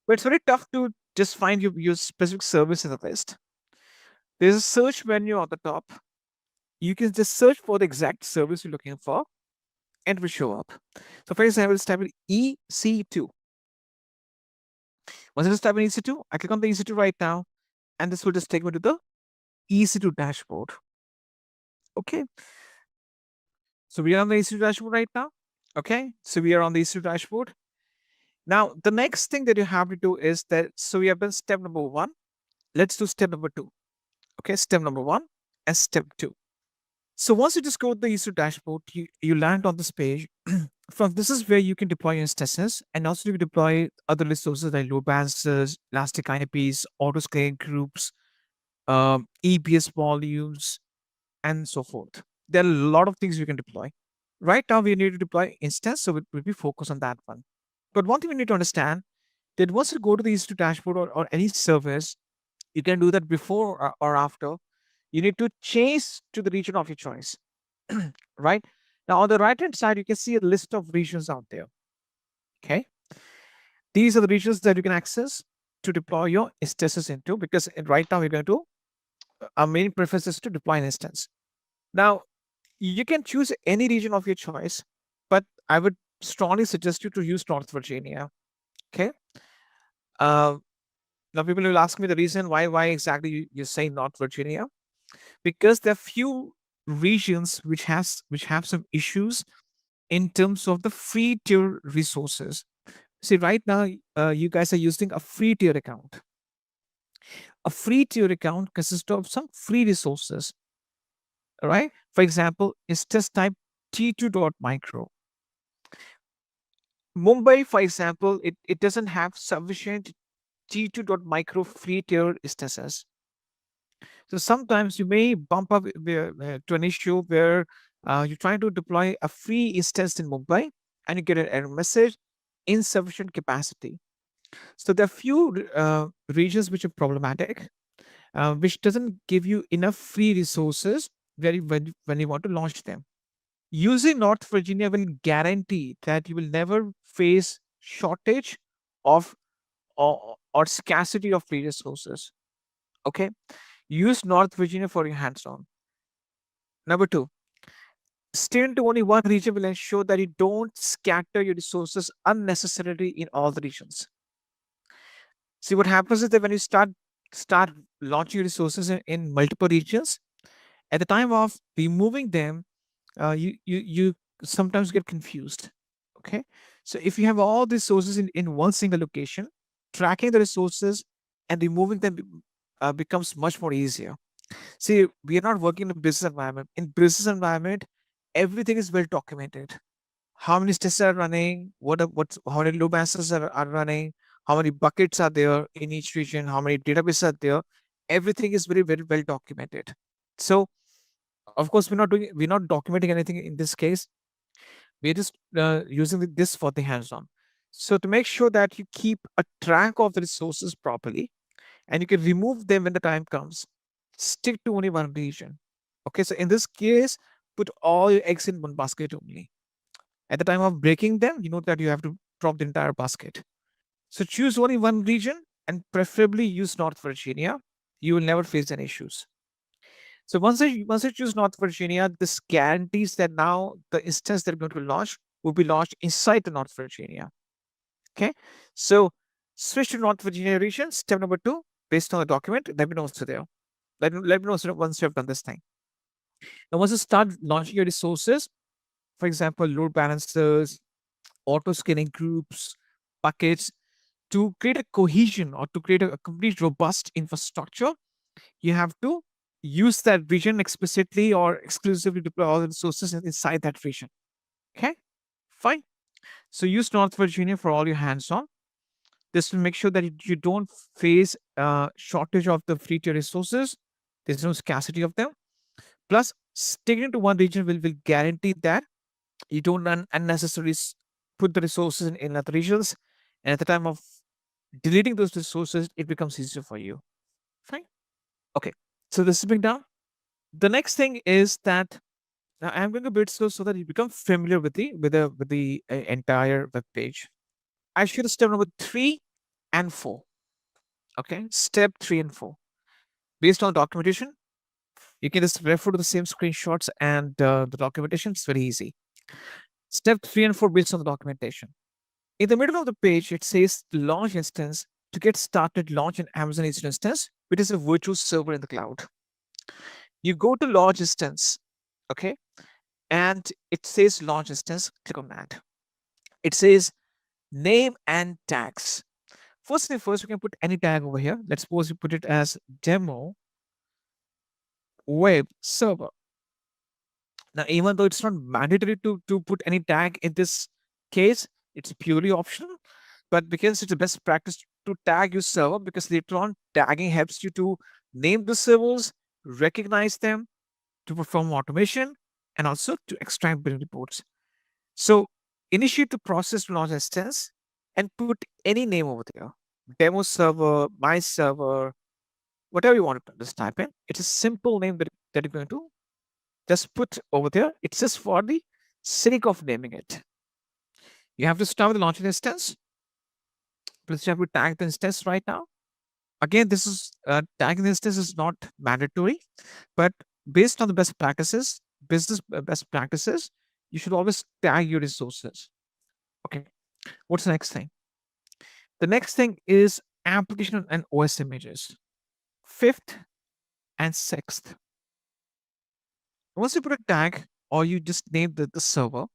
But it's very tough to just find your specific service in the list. There's a search menu on the top. You can just search for the exact service you're looking for and it will show up. So for example, let's type in EC2. Once I just type in EC2, I click on the EC2 right now, and this will just take me to the EC2 dashboard. Okay. So we are on the EC2 dashboard right now. Okay. So we are on the EC2 dashboard. Now, the next thing that you have to do is that, so we have done step number 1. Let's do step number 2. Okay. Step number 1 and step 2. So once you just go to the EC2 dashboard, you land on this page. From this is where you can deploy instances, and also you can deploy other resources like load balancers, elastic IPs, auto scaling groups, EBS volumes, and so forth. There are a lot of things you can deploy. Right now, we need to deploy instance, so we'll be focused on that one. But one thing we need to understand that once you go to the EC2 dashboard or any service, you can do that before or after. You need to change to the region of your choice. Right? Now, on the right-hand side, you can see a list of regions out there. Okay. These are the regions that you can access to deploy your instances into, because right now we're going to, our main preference is to deploy an instance. Now, you can choose any region of your choice, but I would strongly suggest you to use North Virginia. Okay. Now, people will ask me the reason why exactly you say North Virginia, because there are few regions which have some issues in terms of the free tier resources. See, right now, you guys are using a free tier account. A free tier account consists of some free resources. All right. For example, instance type T2.micro. Mumbai, for example, it doesn't have sufficient T2.micro free tier instances. So sometimes you may bump up to an issue where you're trying to deploy a free instance in Mumbai and you get an error message, insufficient capacity. So there are few regions which are problematic, which doesn't give you enough free resources when you want to launch them. Using North Virginia will guarantee that you will never face shortage of or scarcity of free resources. Okay. Use North Virginia for your hands-on. Number two, staying to only one region will ensure that you don't scatter your resources unnecessarily in all the regions. See, what happens is that when you start launching resources in multiple regions, at the time of removing them, you sometimes get confused. Okay, so if you have all the resources in one single location, tracking the resources and removing them becomes much more easier. See, we are not working in a business environment. In business environment, everything is well documented. How many tests are running, how many load balancers are running, how many buckets are there in each region, how many databases are there. Everything is very, very well documented. So of course we're not documenting anything in this case. We're just using this for the hands-on. So to make sure that you keep a track of the resources properly and you can remove them when the time comes, stick to only one region. Okay, so in this case, put all your eggs in one basket only. At the time of breaking them, you know that you have to drop the entire basket. So choose only one region and preferably use North Virginia. You will never face any issues. So once I choose North Virginia, this guarantees that now the instance they're going to launch will be launched inside the North Virginia. Okay. So switch to North Virginia region. Step number two, based on the document, let me know so there. Let me know so once you have done this thing. Now, once you start launching your resources, for example, load balancers, auto scaling groups, buckets, to create a cohesion or to create a complete robust infrastructure, you have to use that region explicitly or exclusively deploy all the resources inside that region. Okay, fine. So use North Virginia for all your hands-on. This will make sure that you don't face shortage of the free tier resources. There's no scarcity of them. Plus, sticking to one region will guarantee that you don't unnecessarily put the resources in other regions. And at the time of deleting those resources, it becomes easier for you. Fine. Okay. So this has been done. The next thing is that now I'm going a bit slow so that you become familiar with the entire web page. I share step number 3 and 4. Okay, step 3 and 4. Based on documentation, you can just refer to the same screenshots and the documentation. It's very easy. Step 3 and 4 based on the documentation. In the middle of the page, it says launch instance. To get started, launch an Amazon EC2 instance, which is a virtual server in the cloud. You go to launch instance, okay, and it says launch instance. Click on that. It says name and tags. First thing first, we can put any tag over here. Let's suppose you put it as demo web server. Now, even though it's not mandatory to put any tag in this case, it's purely optional. But because it's a best practice to tag your server, because later on tagging helps you to name the servers, recognize them, to perform automation, and also to extract build reports. So initiate the process to launch instance and put any name over there. Demo server, my server, whatever you want to just type in. It's a simple name that you're going to just put over there. It's just for the sake of naming it. You have to start with the launch instance. Please have to tag the instance right now. Again, this is tagging the instance is not mandatory, but based on the best practices, business best practices, you should always tag your resources. Okay. What's the next thing? The next thing is application and OS images. 5th and 6th. Once you put a tag or you just name the server,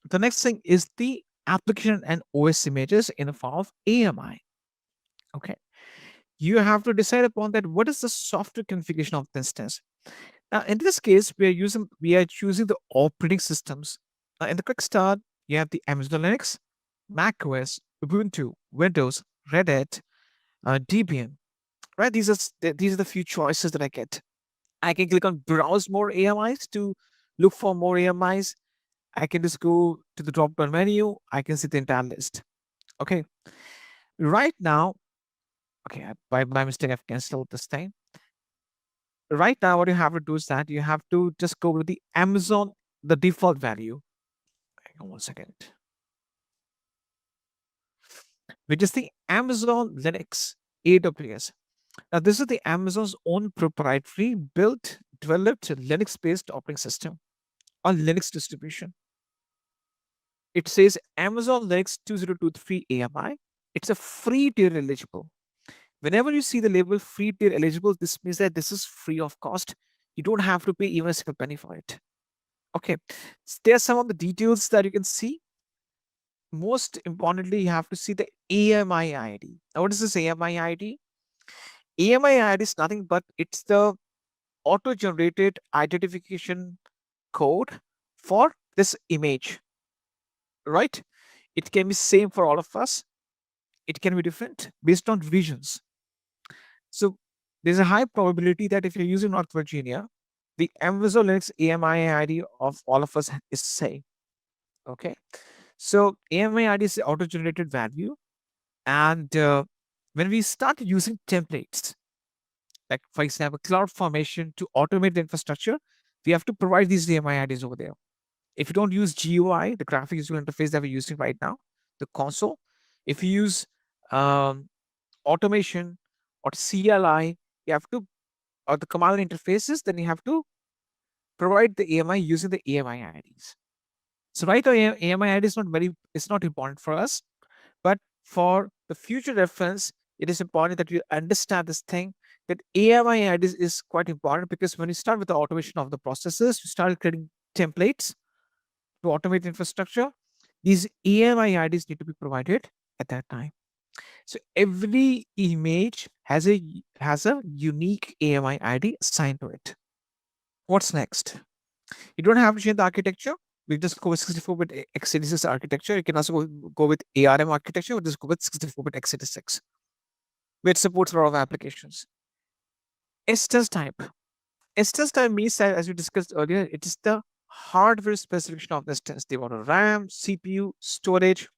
the next thing is the application and OS images in the form of AMI. Okay. You have to decide upon that what is the software configuration of the instance. Now, in this case, we are choosing the operating systems. In the quick start, you have the Amazon Linux, Mac OS, Ubuntu, Windows, Red Hat, Debian. Right? These are the few choices that I get. I can click on browse more AMIs to look for more AMIs. I can just go to the drop down menu. I can see the entire list. Okay. Right now, okay, by mistake, I've canceled this thing. Right now, what you have to do is that you have to just go with the Amazon, the default value. Hang on 1 second. Which is the Amazon Linux AWS. Now, this is the Amazon's own proprietary built developed a Linux-based operating system or Linux distribution. It says Amazon Linux 2023 AMI. It's a free tier eligible. Whenever you see the label free tier eligible, this means that this is free of cost. You don't have to pay even a single penny for it. Okay, there are some of the details that you can see. Most importantly, you have to see the AMI ID. Now, what is this AMI ID? AMI ID is nothing but it's the auto-generated identification code for this image, right? It can be same for all of us. It can be different based on regions. So there's a high probability that if you're using North Virginia, the Amazon Linux AMI ID of all of us is same. Okay. So AMI ID is the auto-generated value. And when we start using templates, like for example, CloudFormation to automate the infrastructure, we have to provide these AMI IDs over there. If you don't use GUI, the graphic user interface that we're using right now, the console, if you use automation or CLI, you have to, or the command line interfaces, then you have to provide the AMI using the AMI IDs. So right now, AMI ID is it's not important for us, but for the future reference, it is important that you understand this thing that AMI IDs is quite important because when you start with the automation of the processes, you start creating templates to automate infrastructure. These AMI IDs need to be provided at that time. So every image has a unique AMI ID assigned to it. What's next? You don't have to change the architecture. We just go with 64-bit x86 architecture. You can also go with ARM architecture, or just go with 64-bit x86, which supports a lot of applications. Instance type. Instance type means that, as we discussed earlier, it is the hardware specification of the instance. They want a RAM, CPU, storage.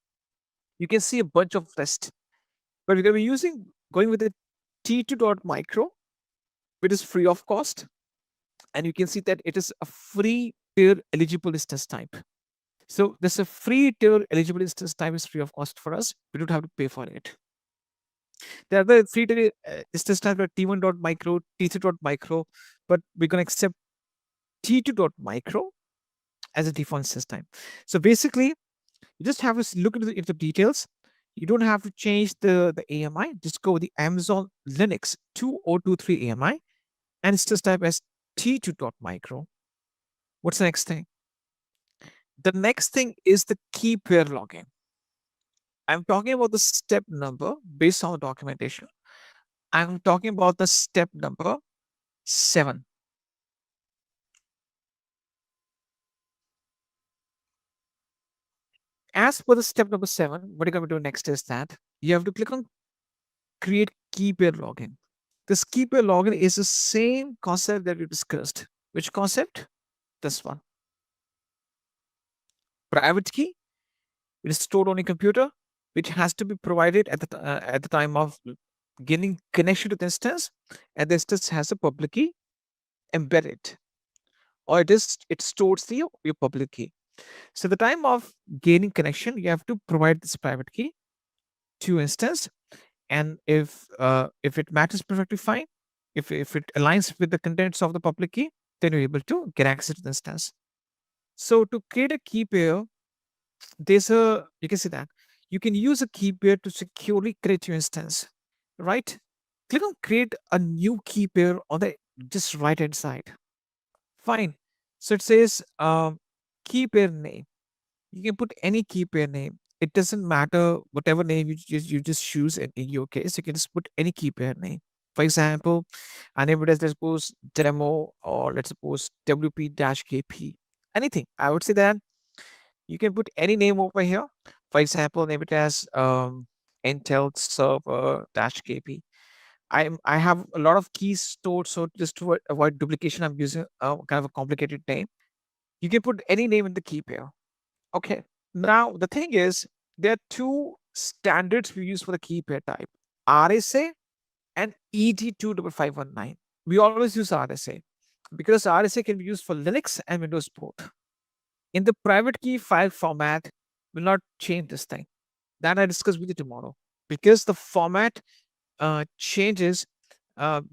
You can see a bunch of lists, but we're going to be going with the T2.micro, which is free of cost, and you can see that it is a free tier eligible instance type. So this a free tier eligible instance type is free of cost for us. We don't have to pay for it. There are the free tier instance type like T1.micro, T3.micro, but we're going to accept T2.micro as a default instance type. So basically, you just have to look into the details. You don't have to change the AMI. Just go with the Amazon Linux 2023 AMI and instance type as T2.micro. What's the next thing? The next thing is the key pair login. I'm talking about the step number based on the documentation. I'm talking about the step number 7. As per the step number 7, what you're going to do next is that you have to click on create key pair login. This key pair login is the same concept that we discussed. Which concept? This one. Private key. It is stored on a computer, which has to be provided at the time of gaining connection to the instance, and the instance has a public key embedded, or it stores your public key. So the time of gaining connection, you have to provide this private key to instance, and if it matches perfectly fine, if it aligns with the contents of the public key, then you're able to get access to the instance. So to create a key pair, you can see that you can use a key pair to securely create your instance, right? Click on create a new key pair on the just right hand side. Fine. So it says key pair name. You can put any key pair name. It doesn't matter whatever name you just choose in your case. You can just put any key pair name. For example, I name it as, let's suppose, demo, or let's suppose WP-KP. Anything. I would say that you can put any name over here. For example, name it as Intel server-KP. I have a lot of keys stored, so just to avoid duplication, I'm using kind of a complicated name. You can put any name in the key pair. Okay. Now the thing is, there are two standards we use for the key pair type: RSA and ET25519. We always use RSA because RSA can be used for Linux and Windows both. In the private key file format, will not change this thing. That I discuss with you tomorrow, because the format changes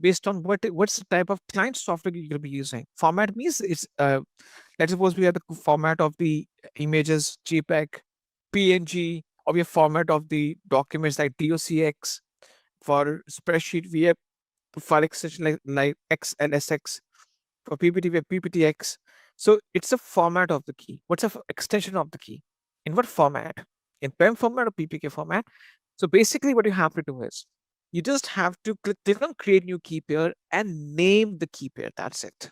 based on what's the type of client software you're going to be using. Format means it's let's suppose we have the format of the images JPEG, PNG, or we have format of the documents like docx. For spreadsheet we have file extension like xlsx. For PPT we have pptx. So it's a format of the key. What's a extension of the key? In what format? In PEM format or PPK format? So basically what you have to do is you just have to click on create new key pair and name the key pair. That's it.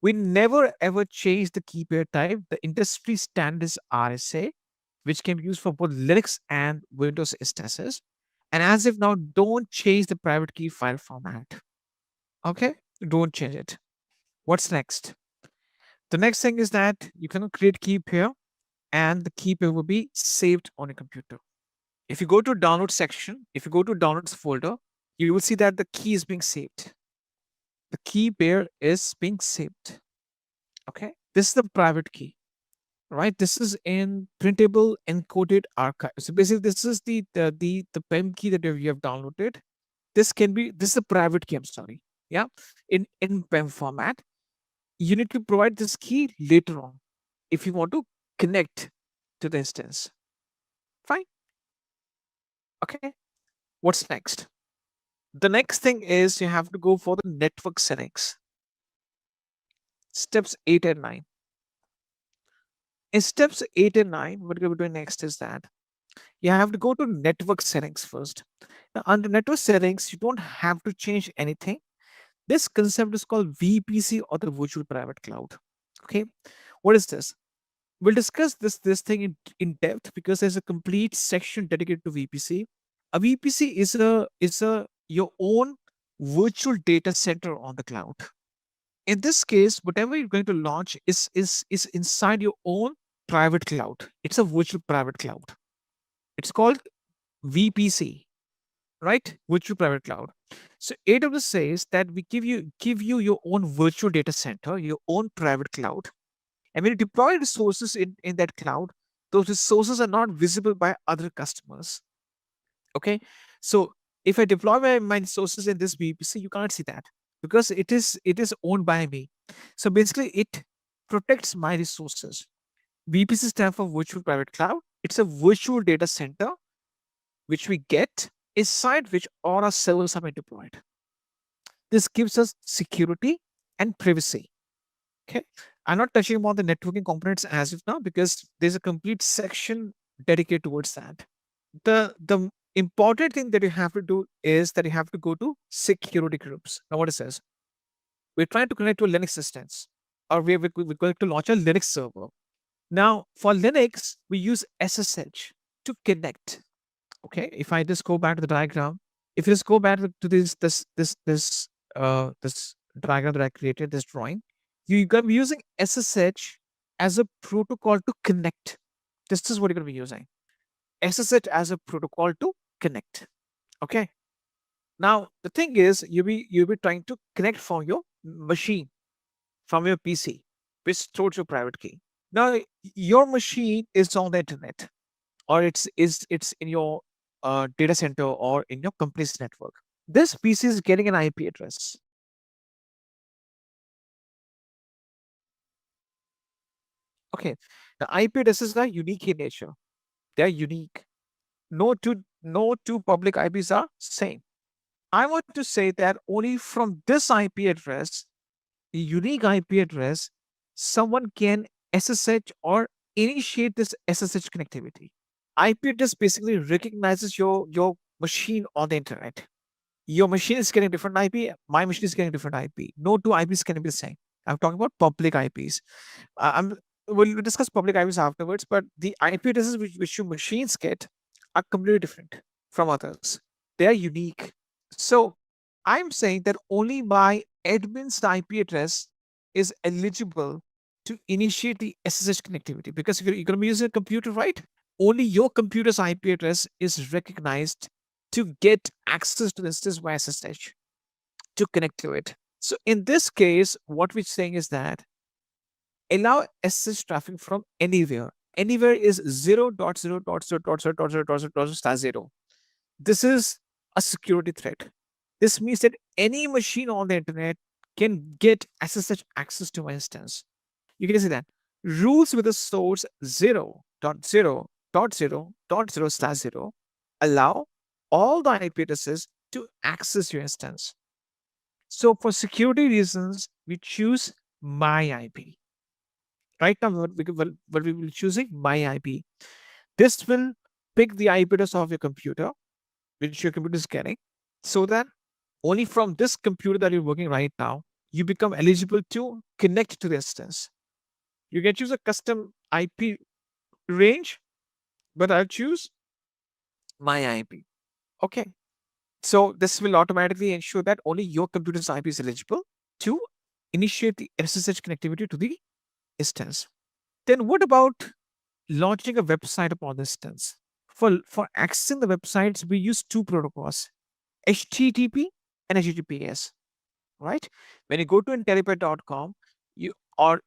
We never ever change the key pair type. The industry standard is RSA, which can be used for both Linux and Windows instances. And as of now, don't change the private key file format. Okay? Don't change it. What's next? The next thing is that you can create key pair and the key pair will be saved on your computer. If you go to download section, if you go to downloads folder, you will see that the key is being saved. The key pair is being saved. Okay, this is the private key, right? This is in printable encoded archive. So basically, this is the PEM key that you have downloaded. This is the private key. I'm sorry, yeah, in PEM format. You need to provide this key later on if you want to connect to the instance. Fine. Okay. What's next? The next thing is you have to go for the network settings. Steps 8 and 9. In steps 8 and 9, what we're doing next is that you have to go to network settings first. Now, under network settings, you don't have to change anything. This concept is called VPC or the virtual private cloud. Okay. What is this? We'll discuss this thing in depth because there's a complete section dedicated to VPC. A VPC is a your own virtual data center on the cloud. In this case, whatever you're going to launch is inside your own private cloud. It's a virtual private cloud. It's called VPC, right? Virtual private cloud. So AWS says that we give you your own virtual data center, your own private cloud. And when you deploy resources in that cloud, those resources are not visible by other customers. Okay. So if I deploy my resources in this VPC, you can't see that because it is owned by me. So basically it protects my resources. VPC stands for virtual private cloud. It's a virtual data center which we get inside which all our servers are being deployed. This gives us security and privacy. Okay. I'm not touching upon the networking components as of now because there's a complete section dedicated towards that. The important thing that you have to do is that you have to go to security groups. Now, what it says, we're trying to connect to a Linux instance, or we're going to launch a Linux server. Now, for Linux, we use SSH to connect. Okay, if I just go back to the diagram, if you just go back to this diagram that I created, this drawing, you're going to be using SSH as a protocol to connect. This is what you're going to be using. SSH as a protocol to connect. Okay. Now the thing is, you'll be trying to connect from your machine, from your PC, which stores your private key. Now your machine is on the internet, or it's in your data center or in your company's network. This PC is getting an IP address. Okay, the IP addresses are unique in nature. They are unique. No two public IPs are same. I want to say that only from this IP address, the unique IP address, someone can SSH or initiate this SSH connectivity. IP address basically recognizes your machine on the internet. Your machine is getting different IP, my machine is getting different IP. No two IPs can be the same. I'm talking about public IPs. We'll discuss public IPs afterwards, but the IP addresses which your machines get are completely different from others. They are unique. So I'm saying that only my admin's IP address is eligible to initiate the SSH connectivity, because if you're going to be using a computer, right? Only your computer's IP address is recognized to get access to the instance via SSH to connect to it. So in this case, what we're saying is that allow SSH traffic from anywhere. Anywhere is 0.0.0.0.0.0/0. This is a security threat. This means that any machine on the internet can get SSH access to my instance. You can see that rules with the source 0.0.0.0/0 allow all the IP addresses to access your instance. So for security reasons, we choose my IP. Right now, what we will be choosing my IP. This will pick the IP address of your computer, which your computer is getting, so that only from this computer that you're working right now, you become eligible to connect to the instance. You can choose a custom IP range, but I'll choose my IP. Okay. So this will automatically ensure that only your computer's IP is eligible to initiate the SSH connectivity to the instance. Then what about launching a website upon the instance? For accessing the websites, we use two protocols, HTTP and HTTPS. Right? When you go to Intellipaat.com, you or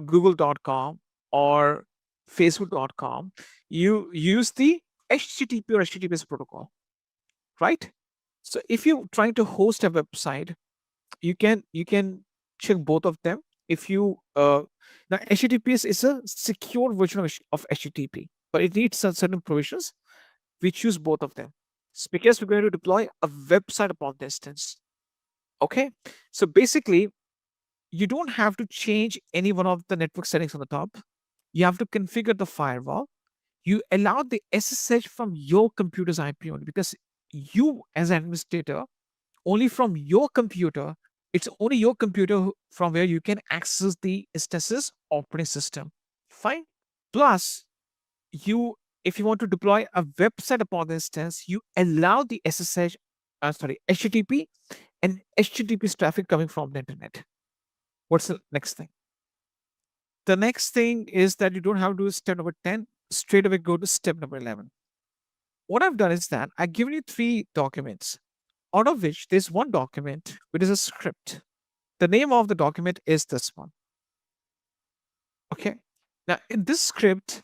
Google.com or Facebook.com, you use the HTTP or HTTPS protocol, right? So if you're trying to host a website, you can check both of them. If you now HTTPS is a secure version of HTTP, but it needs some certain provisions. We choose both of them. It's because we're going to deploy a website upon the instance. Okay, so basically, you don't have to change any one of the network settings on the top. You have to configure the firewall. You allow the SSH from your computer's IP only, because you, as an administrator, only from your computer, it's only your computer from where you can access the instances operating system. Fine. Plus, if you want to deploy a website upon the instance, you allow the HTTP and HTTPS traffic coming from the internet. What's the next thing? The next thing is that you don't have to do step number 10, straight away go to step number 11. What I've done is that I've given you 3 documents, out of which there's one document which is a script. The name of the document is this one. Okay. Now, in this script,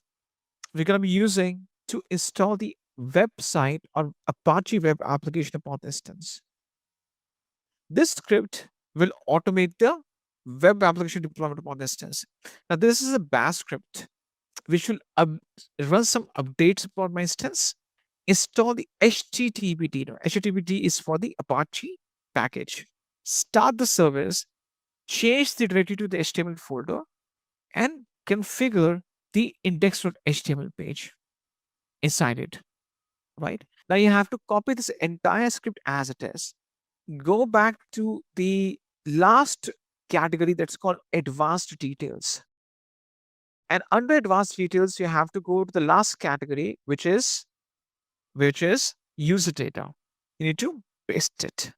we're going to be using to install the website or Apache web application upon the instance. This script will automate the web application deployment upon the instance. Now, this is a bash script which will run some updates upon my instance, install the HTTPD. HTTPD is for the Apache package. Start the service, change the directory to the HTML folder, and configure the index.html page inside it. Right? Now you have to copy this entire script as it is. Go back to the last category that's called advanced details. And under advanced details, you have to go to the last category, which is user data. You need to paste it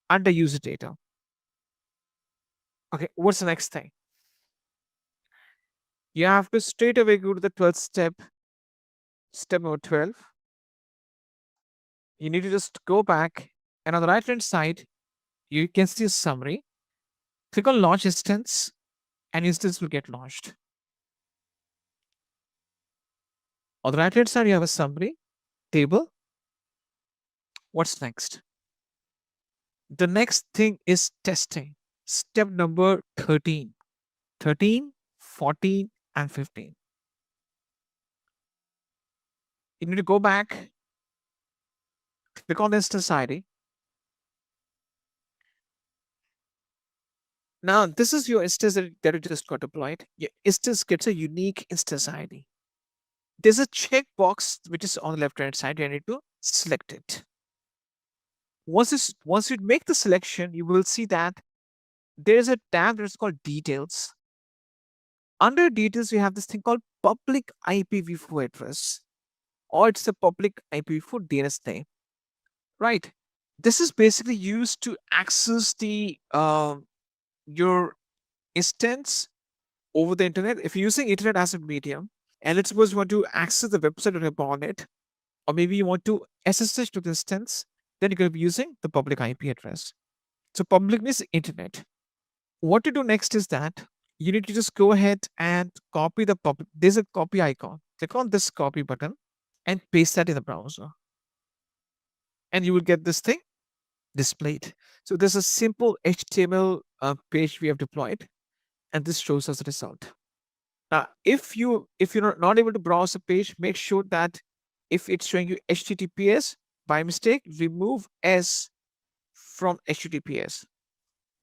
under user data. Okay, what's the next thing? You have to straight away go to the 12th step number 12. You need to just go back, and on the right hand side, you can see a summary. Click on launch instance, and instance will get launched. On the right hand side, you have a summary table. What's next? The next thing is testing. Step number 13, 14, and 15. You need to go back, click on the instance ID. Now, this is your instance that you just got deployed. Your instance gets a unique instance ID. There's a checkbox which is on the left-hand side. You need to select it. Once you make the selection, you will see that there's a tab that's called Details. Under Details, you have this thing called Public IPv4 address, or it's a public IPv4 DNS name. Right. This is basically used to access the your instance over the internet. If you're using internet as a medium, and let's suppose you want to access the website upon it, or maybe you want to SSH to the instance, then you're going to be using the public IP address. So public means internet. What to do next is that you need to just go ahead and copy the public. There's a copy icon. Click on this copy button and paste that in the browser. And you will get this thing. displayed. So this is a simple HTML page we have deployed, and this shows us the result. Now, if you're not able to browse a page, make sure that if it's showing you HTTPS by mistake, remove S from HTTPS.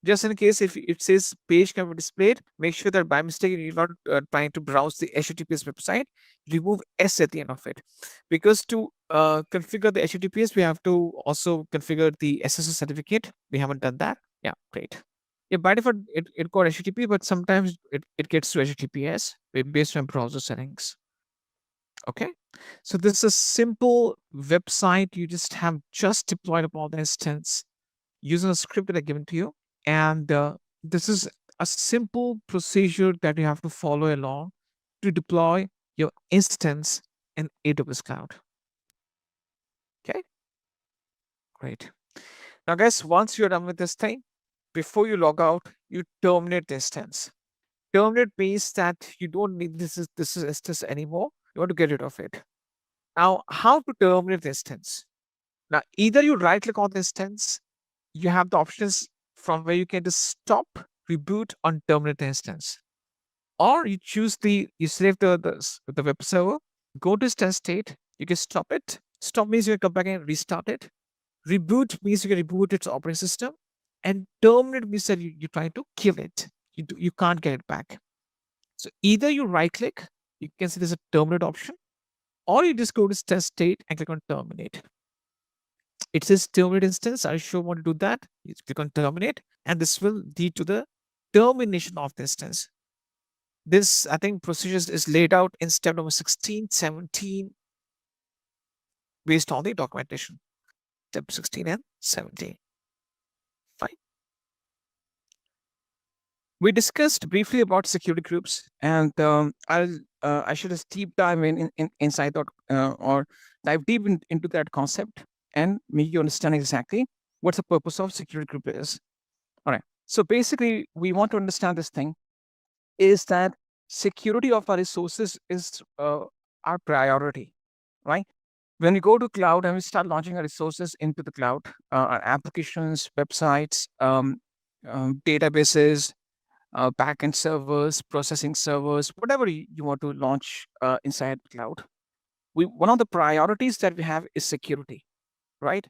Just in case if it says page can be displayed, make sure that by mistake you're not trying to browse the HTTPS website. Remove S at the end of it, because to configure the HTTPS, we have to also configure the SSL certificate. We haven't done that. Yeah, great. Yeah, by default it got HTTP, but sometimes it gets to HTTPS based on browser settings. Okay, so this is a simple website you have just deployed upon the instance using a script that I given to you. And this is a simple procedure that you have to follow along to deploy your instance in AWS Cloud. Okay, great. Now, guys, once you're done with this thing, before you log out, you terminate the instance. Terminate means that you don't need this instance anymore. You want to get rid of it. Now, how to terminate the instance? Now, either you right click on the instance, you have the options from where you can just stop, reboot, or terminate the instance. Or you select the web server, go to instance state, you can stop it. Stop means you can come back and restart it. Reboot means you can reboot its operating system. And terminate means that you're trying to kill it. You can't get it back. So either you right click, you can see there's a terminate option, or you just go to test state and click on terminate. It says terminate instance. I sure want to do that. You click on terminate, and this will lead to the termination of the instance. This, I think, procedures is laid out in step number 16, 17, based on the documentation. Step 16 and 17. Fine. We discussed briefly about security groups, and I should just deep dive inside that, or dive deep into that concept and make you understand exactly what the purpose of security group is. All right. So basically, we want to understand this thing is that security of our resources is our priority, right? When we go to cloud and we start launching our resources into the cloud, our applications, websites, databases, backend servers, processing servers, whatever you want to launch inside cloud, one of the priorities that we have is security, right?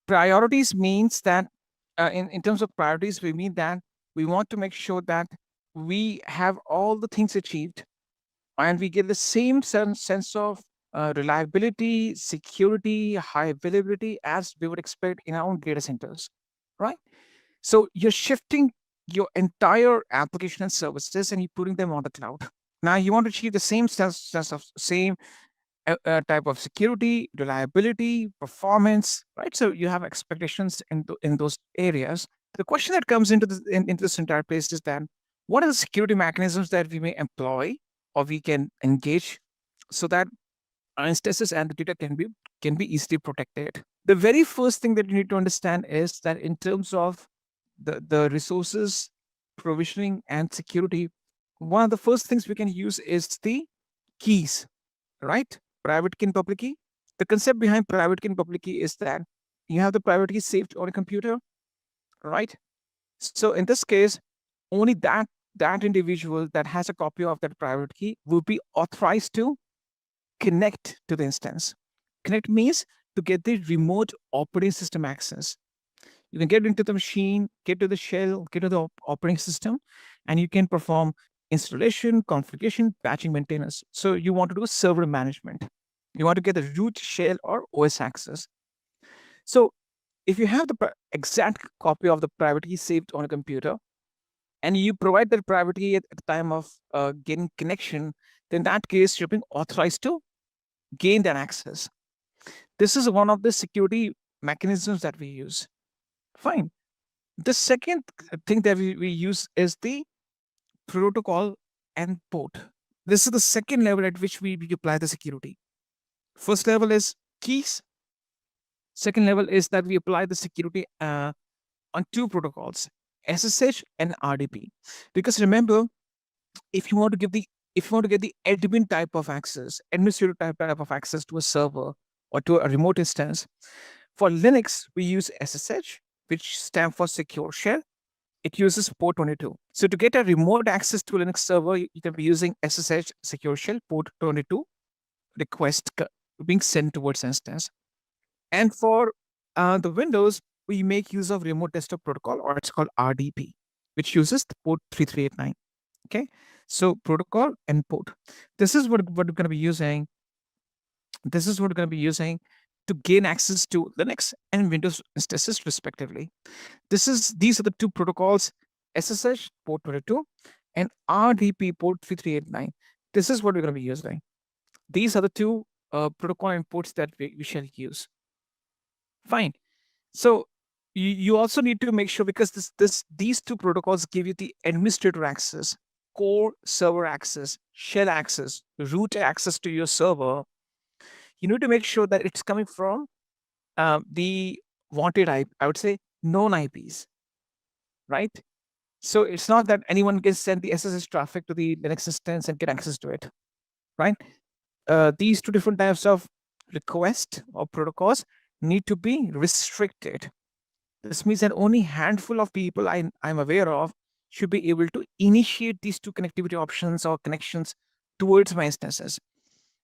Priorities means that in terms of priorities, we mean that we want to make sure that we have all the things achieved and we get the same sense of reliability, security, high availability as we would expect in our own data centers, right? So you're shifting your entire application and services and you're putting them on the cloud. Now you want to achieve the same sense of same type of security, reliability, performance, right? So you have expectations in those areas. The question that comes into this entire place is that what are the security mechanisms that we may employ or we can engage so that our instances and the data can be easily protected? The very first thing that you need to understand is that in terms of the resources, provisioning, and security, one of the first things we can use is the keys, right? Private key and public key. The concept behind private key and public key is that you have the private key saved on a computer, right? So in this case, only that individual that has a copy of that private key will be authorized to connect to the instance. Connect means to get the remote operating system access. You can get into the machine, get to the shell, get to the operating system, and you can perform installation, configuration, patching, maintenance. So you want to do server management. You want to get the root, shell, or OS access. So if you have the exact copy of the private key saved on a computer, and you provide that private key at the time of getting connection, then in that case, you're being authorized to gain that access. This is one of the security mechanisms that we use. Fine. The second thing that we use is the protocol and port. This is the second level at which we apply the security. First level is keys. Second level is that we apply the security on two protocols, SSH and RDP. Because remember, if you want to get the admin type of access, administrative type of access to a server or to a remote instance, For Linux, we use SSH, which stands for Secure Shell. It uses port 22. So to get a remote access to a Linux server, you can be using SSH Secure Shell port 22 request being sent towards instance. And for the Windows, we make use of Remote Desktop Protocol, or it's called RDP, which uses the port 3389. Okay, so protocol and port. This is what we're going to be using. This is what we're going to be using to gain access to Linux and Windows instances respectively. These are the two protocols: SSH port 22 and RDP port 3389. This is what we're going to be using. These are the two protocol and ports that we shall use. Fine. So you also need to make sure, because these two protocols give you the administrator access, core server access, shell access, root access to your server. You need to make sure that it's coming from the wanted IP, I would say known IPs, right? So it's not that anyone can send the SSH traffic to the Linux instance and get access to it, right? These two different types of request or protocols need to be restricted. This means that only handful of people I'm aware of should be able to initiate these two connectivity options or connections towards my instances.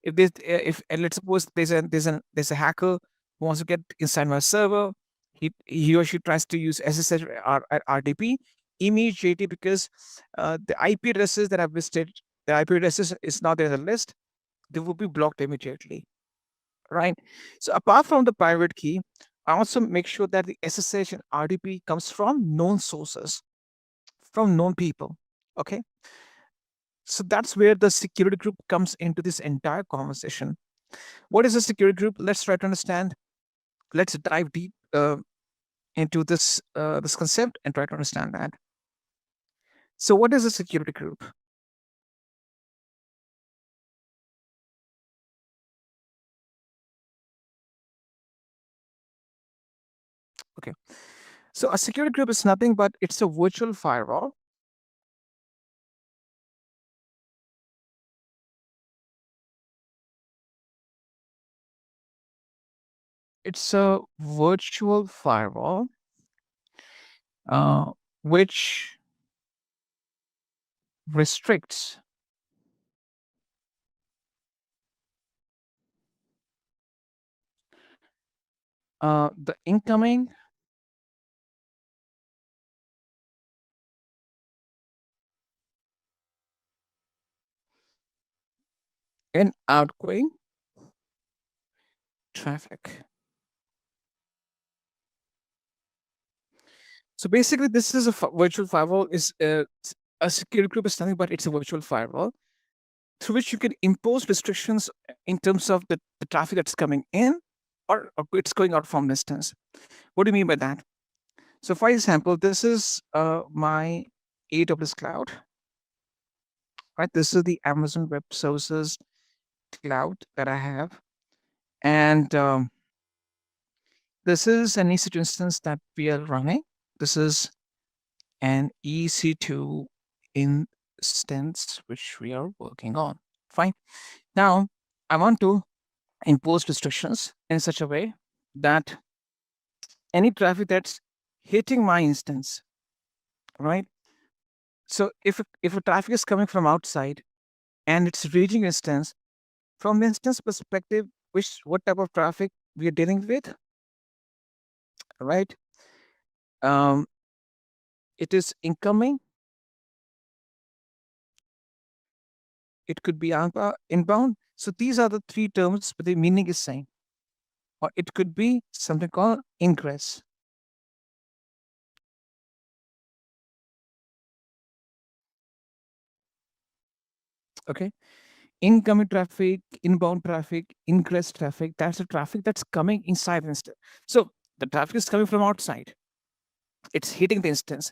If and let's suppose there's a hacker who wants to get inside my server, he or she tries to use SSH or RDP immediately, because the IP addresses that I've listed, the IP addresses is not in the list, they will be blocked immediately, right? So apart from the private key, I also make sure that the SSH and RDP comes from known sources, from known people. Okay. So that's where the security group comes into this entire conversation. What is a security group? Let's try to understand. Let's dive deep into this concept and try to understand that. So what is a security group? Okay. So a security group is nothing but it's a virtual firewall. It's a virtual firewall which restricts the incoming and outgoing traffic. So basically, this is a virtual firewall. Is a security group is nothing but it's a virtual firewall through which you can impose restrictions in terms of the traffic that's coming in or it's going out from distance. What do you mean by that? So for example, this is my AWS cloud, right? This is the Amazon Web Services cloud that I have. And this is an EC2 instance that we are running. This is an EC2 instance which we are working on. Fine. Now, I want to impose restrictions in such a way that any traffic that's hitting my instance, right? So if a traffic is coming from outside and it's reaching instance, from the instance perspective, what type of traffic we are dealing with, right? It is incoming. It could be inbound. So these are the three terms, but the meaning is same. Or it could be something called ingress. Okay. Incoming traffic, inbound traffic, ingress traffic, that's the traffic that's coming inside the instance. So the traffic is coming from outside. It's hitting the instance.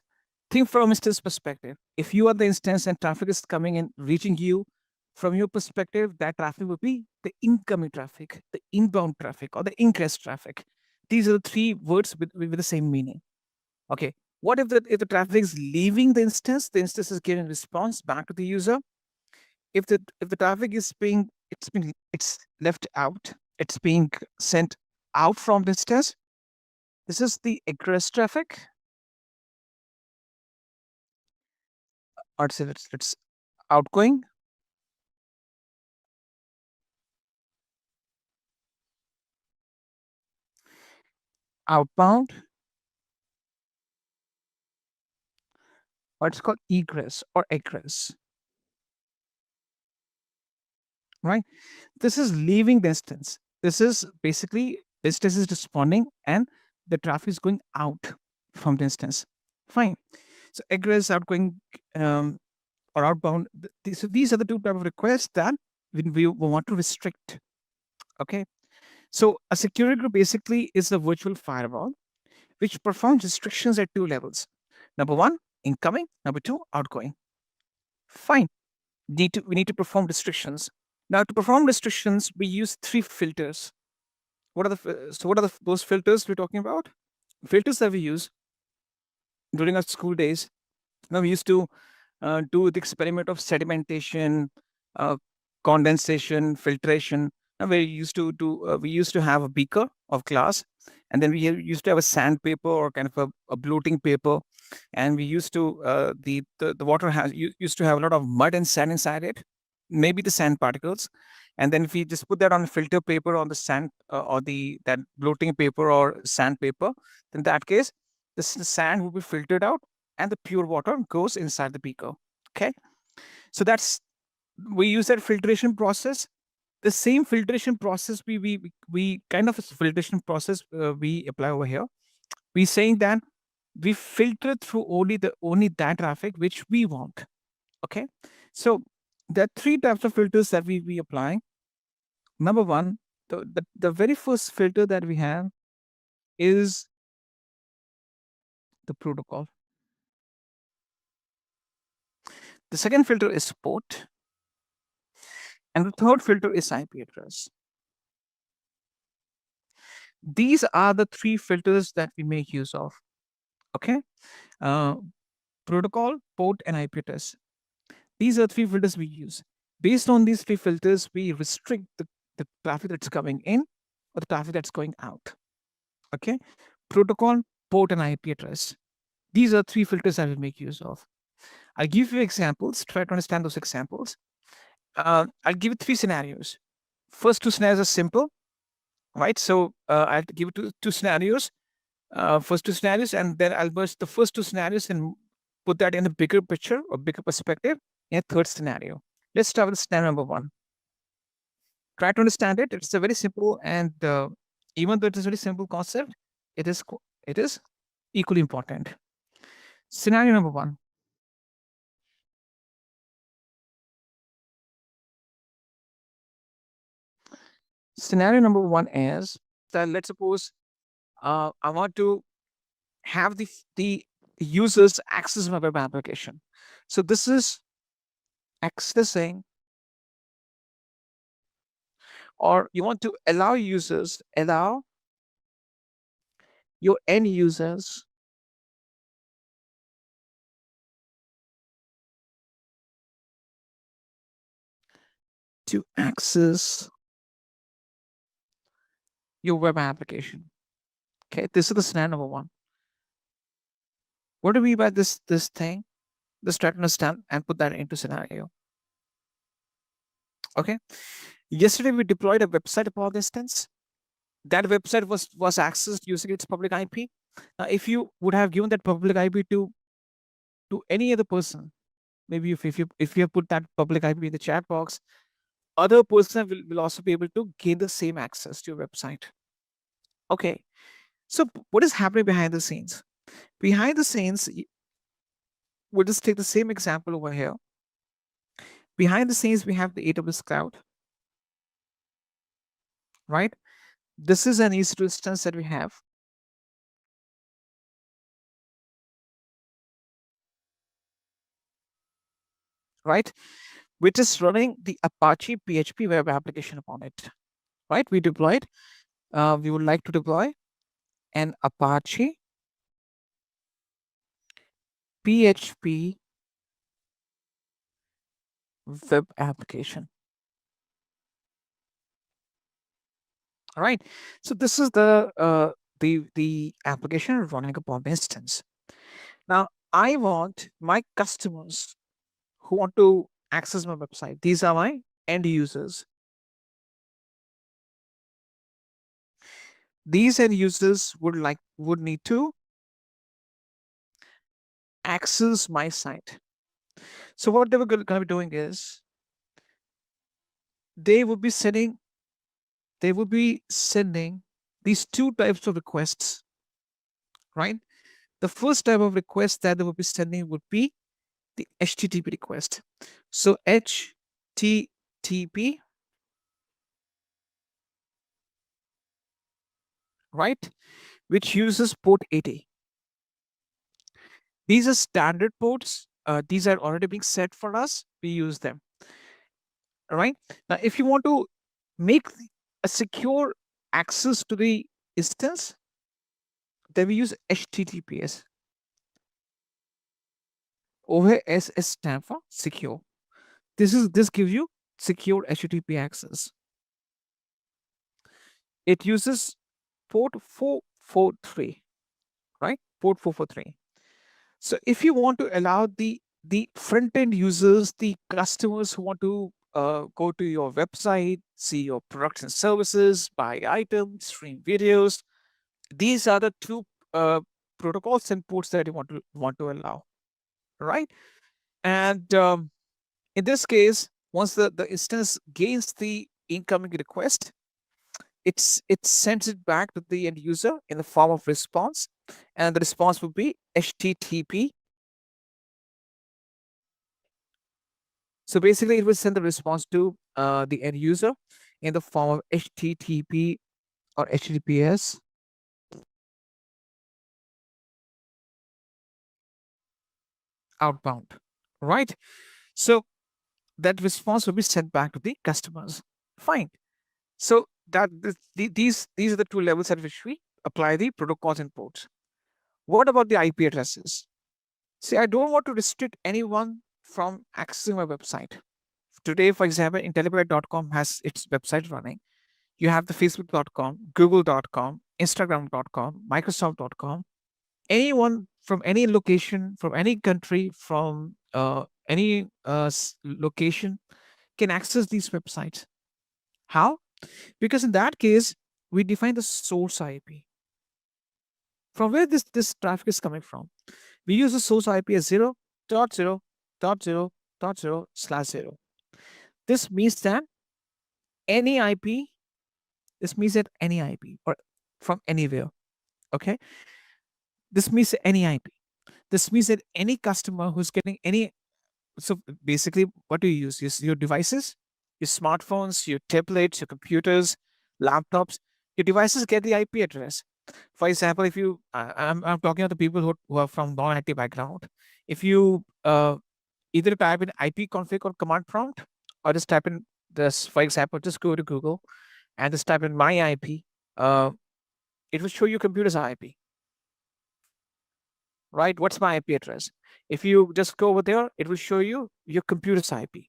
Think from instance perspective. If you are the instance and traffic is coming and reaching you, from your perspective, that traffic will be the incoming traffic, the inbound traffic, or the ingress traffic. These are the three words with the same meaning. Okay. What if the traffic is leaving the instance is giving response back to the user? If the traffic is it's left out, it's being sent out from the instance, This is the egress traffic. Or say let's outgoing. Outbound. Or it's called egress or egress. Right? This is leaving the instance. This is basically instance is responding and the traffic is going out from the instance. Fine. So egress, outgoing, or outbound. So these are the two type of requests that we want to restrict. Okay. So a security group basically is a virtual firewall which performs restrictions at two levels. Number one, incoming. Number two, outgoing. Fine. We need to perform restrictions. Now, to perform restrictions, we use three filters. What are those filters we're talking about? Filters that we use during our school days. Now we used to do the experiment of sedimentation, uh, condensation, filtration. Now we used to have a beaker of glass, and then used to have a sandpaper or kind of a bloating paper, and we used to the water used to have a lot of mud and sand inside it, maybe the sand particles, and then if we just put that on a filter paper on the sand or the that bloating paper or sandpaper, then in that case, the sand will be filtered out and the pure water goes inside the beaker. Okay, so that's we use that filtration process. The same filtration process we kind of filtration process we apply over here. We saying that we filter through only that traffic which we want. Okay, so there are three types of filters that we apply. Number one, the very first filter that we have is the protocol. The second filter is port. And the third filter is IP address. These are the three filters that we make use of. Okay. Protocol, port, and IP address. These are three filters we use. Based on these three filters, we restrict the traffic that's coming in or the traffic that's going out. Okay. Protocol, port, and IP address. These are three filters I will make use of. I'll give you examples. Try to understand those examples. I'll give you three scenarios. First two scenarios are simple, right? So I have to give it two scenarios, first two scenarios, and then I'll merge the first two scenarios and put that in a bigger picture or bigger perspective in a third scenario. Let's start with scenario number one. Try to understand it. It's a very simple, and even though it is a very simple concept, it is equally important. Scenario number one. Scenario number one is that let's suppose I want to have the users access my web application. So this is accessing, or you want to allow your end users to access your web application. Okay, this is the scenario number one. What do we mean by this thing? Let's try to understand and put that into scenario. Okay. Yesterday we deployed a website upon the instance. That website was accessed using its public IP. Now, if you would have given that public IP to any other person, maybe if you have put that public IP in the chat box, other person will also be able to gain the same access to your website. Okay, so what is happening behind the scenes? Behind the scenes, we'll just take the same example over here. Behind the scenes, we have the AWS cloud, right? This is an EC2 instance that we have. Right, which is running the Apache PHP web application upon it. Right, we deployed. We would like to deploy an Apache PHP web application. All right, so this is the the application running upon the instance. Now, I want my customers who want to access my website. These are my end users. These end users would need to access my site. So what they were going to be doing is they would be sending these two types of requests, right? The first type of request that they would be sending would be the HTTP request. So HTTP, right, which uses port 80. These are standard ports. These are already being set for us. We use them. All right. Now, if you want to make a secure access to the instance, then we use HTTPS. Over S stands for secure. This gives you secure HTTP access. It uses port 443, right? Port 443. So if you want to allow the front end users, the customers who want to go to your website, see your products and services, buy items, stream videos, these are the two protocols and ports that you want to allow, right? And in this case, once the instance gains the incoming request, it sends it back to the end user in the form of response, and the response will be HTTP. So basically, it will send the response to the end user in the form of HTTP or HTTPS. Outbound, right? So that response will be sent back to the customers. Fine. So these are the two levels at which we apply the protocols and ports. What about the IP addresses? See, I don't want to restrict anyone from accessing my website. Today, for example, Intellipaat.com has its website running. You have the Facebook.com, Google.com, Instagram.com, Microsoft.com. Anyone from any location, from any country, from any location can access these websites. How? Because in that case, we define the source IP. From where this traffic is coming from? We use the source IP as 0.0.0.0.0/0. This means that any IP, this means that any IP or from anywhere. Okay. This means any IP. This means that any customer who's getting any. So basically, what do you use? Your devices, your smartphones, your tablets, your computers, laptops. Your devices get the IP address. For example, if you, I'm talking to the people who are from non-IT background. If you either type in IP config or command prompt, or just type in this, for example, just go to Google and just type in my IP. It will show you computer's IP. Right? What's my IP address? If you just go over there, it will show you your computer's IP.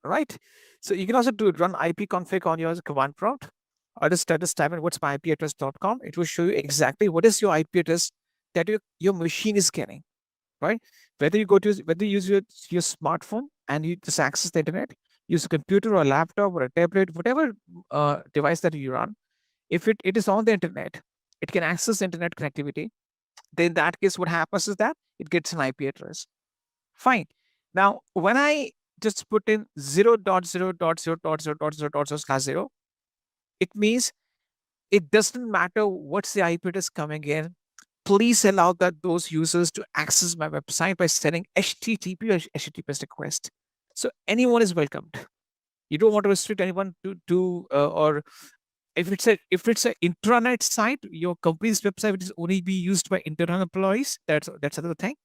Right? So you can also run IP config on your command prompt, or just type in what's my IP address.com. It will show you exactly what is your IP address that your machine is getting. Right? Whether you use your smartphone and you just access the internet, use a computer or a laptop or a tablet, whatever device that you run, if it is on the internet, it can access internet connectivity. Then in that case, what happens is that it gets an IP address. Fine. Now, when I just put in 0.0.0.0.0/0, it means it doesn't matter what's the IP address coming in. Please allow those users to access my website by sending HTTP or HTTPS request. So anyone is welcomed. You don't want to restrict anyone to or if it's a intranet site, your company's website which is only be used by internal employees, that's another thing.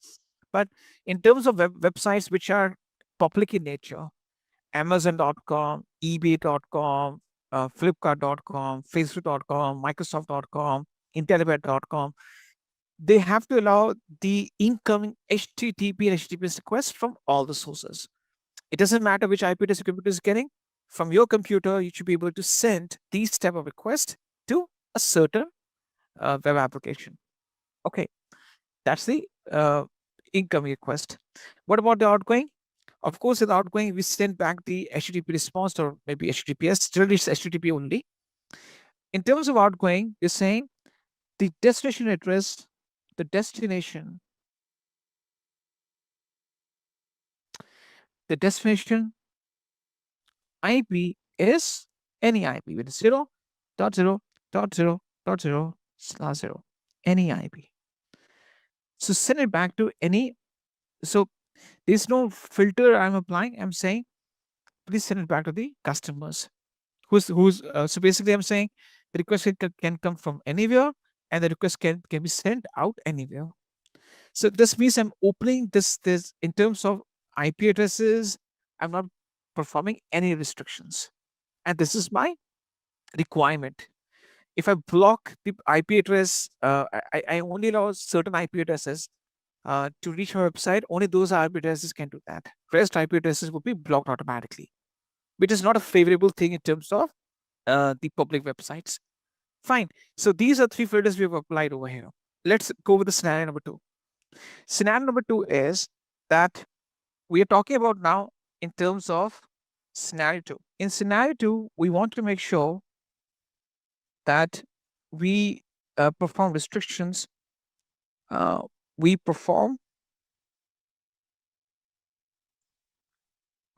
But in terms of websites which are public in nature, Amazon.com, eBay.com, Flipkart.com, Facebook.com, Microsoft.com, Intellipaat.com, they have to allow the incoming HTTP and HTTPS requests from all the sources. It doesn't matter which IP address your computer is getting. From your computer, you should be able to send these type of requests to a certain web application. Okay, that's the incoming request. What about the outgoing? Of course, in the outgoing, we send back the HTTP response or maybe HTTPS. Generally, it's HTTP only. In terms of outgoing, you're saying the destination address, the destination, the destination IP is any IP with 0.0.0.0/0, any IP. So send it back to any. So there's no filter I'm applying. I'm saying please send it back to the customers. So basically I'm saying the request can come from anywhere and the request can be sent out anywhere. So this means I'm opening this in terms of IP addresses. I'm not performing any restrictions, and this is my requirement. If I block the IP address, I only allow certain IP addresses to reach my website. Only those IP addresses can do that. Rest IP addresses will be blocked automatically, which is not a favorable thing in terms of the public websites. Fine. So these are three filters we have applied over here. Let's go with the scenario number 2. Scenario number 2 is that we are talking about now in terms of scenario 2. In scenario 2, we want to make sure that we perform restrictions. We perform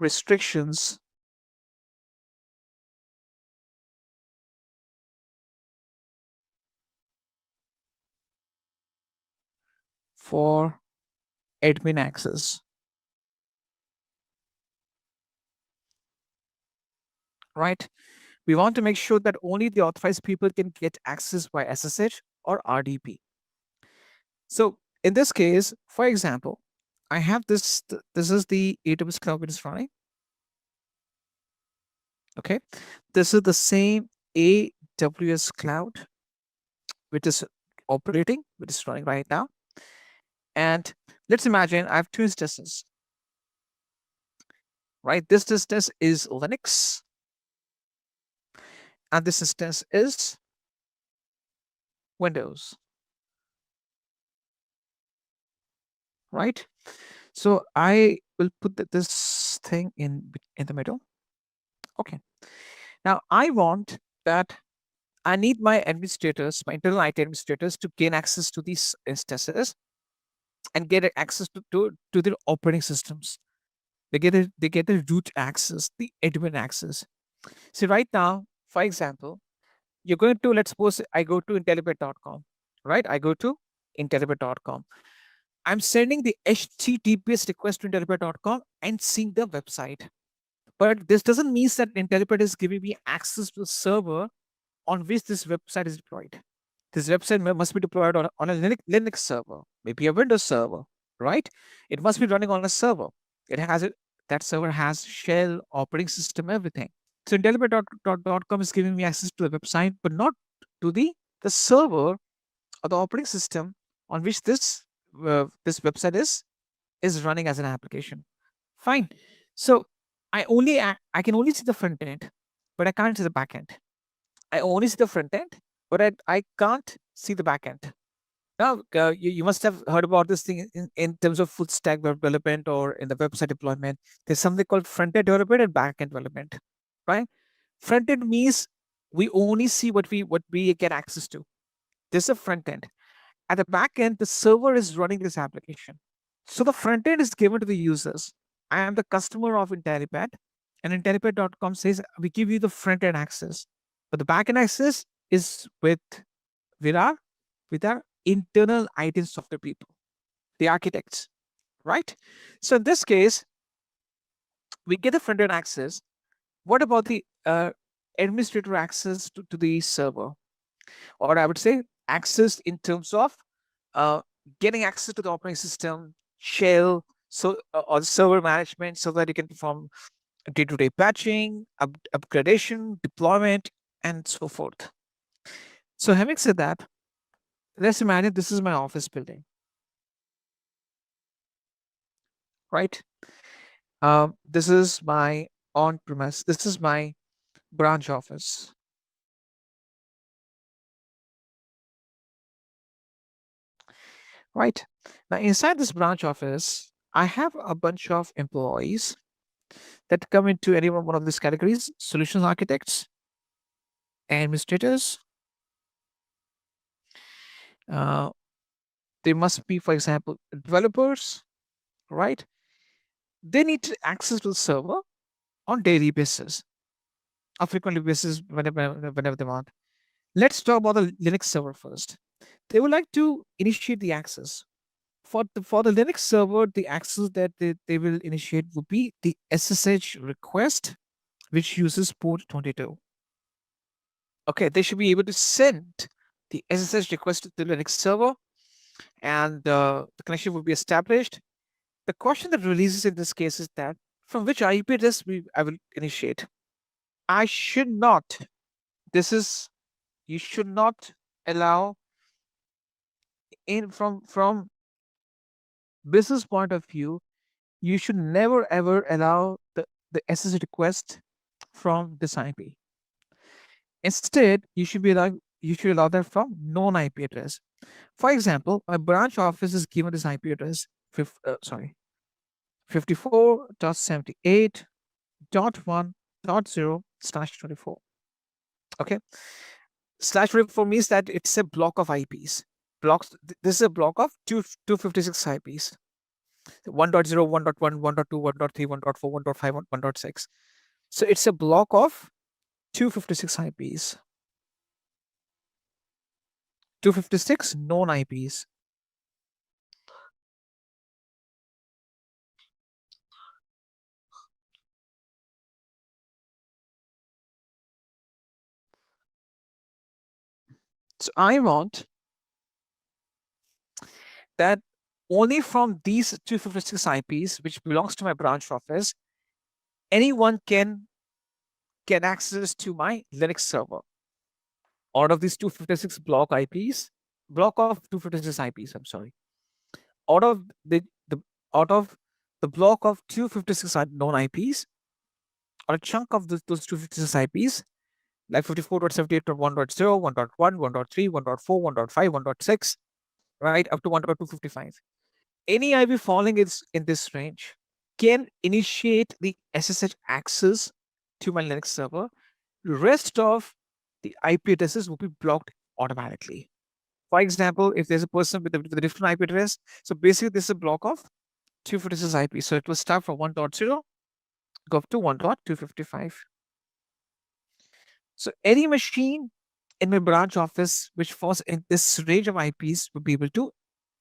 restrictions for admin access. Right? We want to make sure that only the authorized people can get access by SSH or RDP. So in this case, for example, I have this is the AWS cloud which is running. Okay, this is the same AWS cloud which is operating, which is running right now. And let's imagine I have two instances. Right, this instance is Linux, and this instance is Windows. Right, so I will put this thing in the middle. Okay, now I want that I need my administrators, my internal IT administrators, to gain access to these instances and get access to their operating systems. They get the root access, the admin access. See, right now, for example, you're going to, let's suppose I go to Intellipaat.com, right? I go to Intellipaat.com. I'm sending the HTTPS request to Intellipaat.com and seeing the website. But this doesn't mean that Intellipaat is giving me access to the server on which this website is deployed. This website must be deployed on a Linux server, maybe a Windows server, right? It must be running on a server. That server has shell, operating system, everything. So Intellipaat.com is giving me access to the website, but not to the server or the operating system on which this website is running as an application. Fine. So I can only see the front end, but I can't see the back end. I only see the front end, but I can't see the back end. Now, you must have heard about this thing in terms of full stack web development or in the website deployment. There's something called front end development and back end development, right? Front end means we only see what we get access to. This is a front end. At the back end, the server is running this application. So the front end is given to the users. I am the customer of Intellipaat, and Intellipaat.com says we give you the front end access, but the back end access is with our internal IT software people, the architects, right? So in this case, we get the front end access. What about the administrator access to the server? Or I would say access in terms of getting access to the operating system, shell, or server management, so that you can perform day-to-day patching, upgradation, deployment, and so forth. So having said that, let's imagine this is my office building, right? This is my on-premise. This is my branch office. right? Now, inside this branch office, I have a bunch of employees that come into any one of these categories: solutions architects, administrators. Uh, they must be, for example, developers, right? They need to access to the server on daily basis, or frequently basis whenever they want. Let's talk about the Linux server first. They would like to initiate the access. For the Linux server, the access that they will initiate would be the SSH request, which uses port 22. Okay, they should be able to send the SSH request to the Linux server, and the connection will be established. The question that releases in this case is that from which IP address I will initiate. I should not. This is You should not allow in from business point of view. You should never ever allow the SSH request from this IP. Instead, you should allow that from known IP address. For example, my branch office is given this IP address 54.78.1.0/24. Okay, /24 means that it's a block of IPs. This is a block of 256 IPs. 1.0, 1.1, 1.2, 1.3, 1.4, 1.5, 1.6. So it's a block of 256 IPs. 256 known IPs. So I want that only from these 256 IPs, which belongs to my branch office, anyone can get access to my Linux server. Out of these 256 block of 256 IPs, I'm sorry. Out of the out of the block of 256 known IPs, or a chunk of those 256 IPs, like 54.78.1.0, 1.1, 1.3, 1.4, 1.5, 1.6, right, up to 1.255. Any IP falling in this range can initiate the SSH access to my Linux server. The rest of the IP addresses will be blocked automatically. For example, if there's a person with a different IP address, so basically this is a block of 256 IP. So it will start from 1.0, go up to 1.255. So any machine in my branch office which falls in this range of IPs will be able to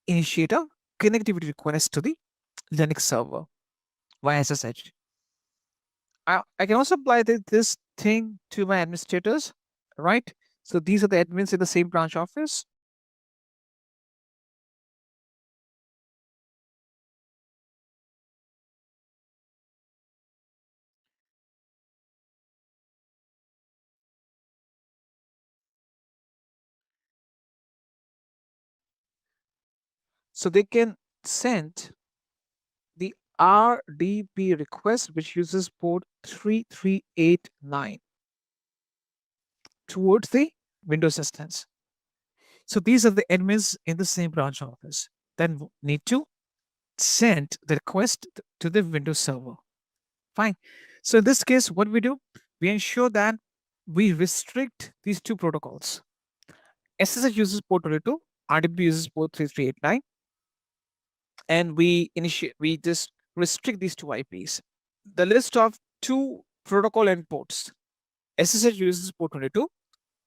initiate a connectivity request to the Linux server via SSH. I can also apply this thing to my administrators, right? So these are the admins in the same branch office. So they can send the RDP request, which uses port 3389 towards the Windows instance. So these are the admins in the same branch office. Then need to send the request to the Windows server. Fine. So in this case, what we do, we ensure that we restrict these two protocols. SSH uses port 22, RDP uses port 3389, and we just restrict these two IPs. The list of two protocol endpoints, SSH uses port 22,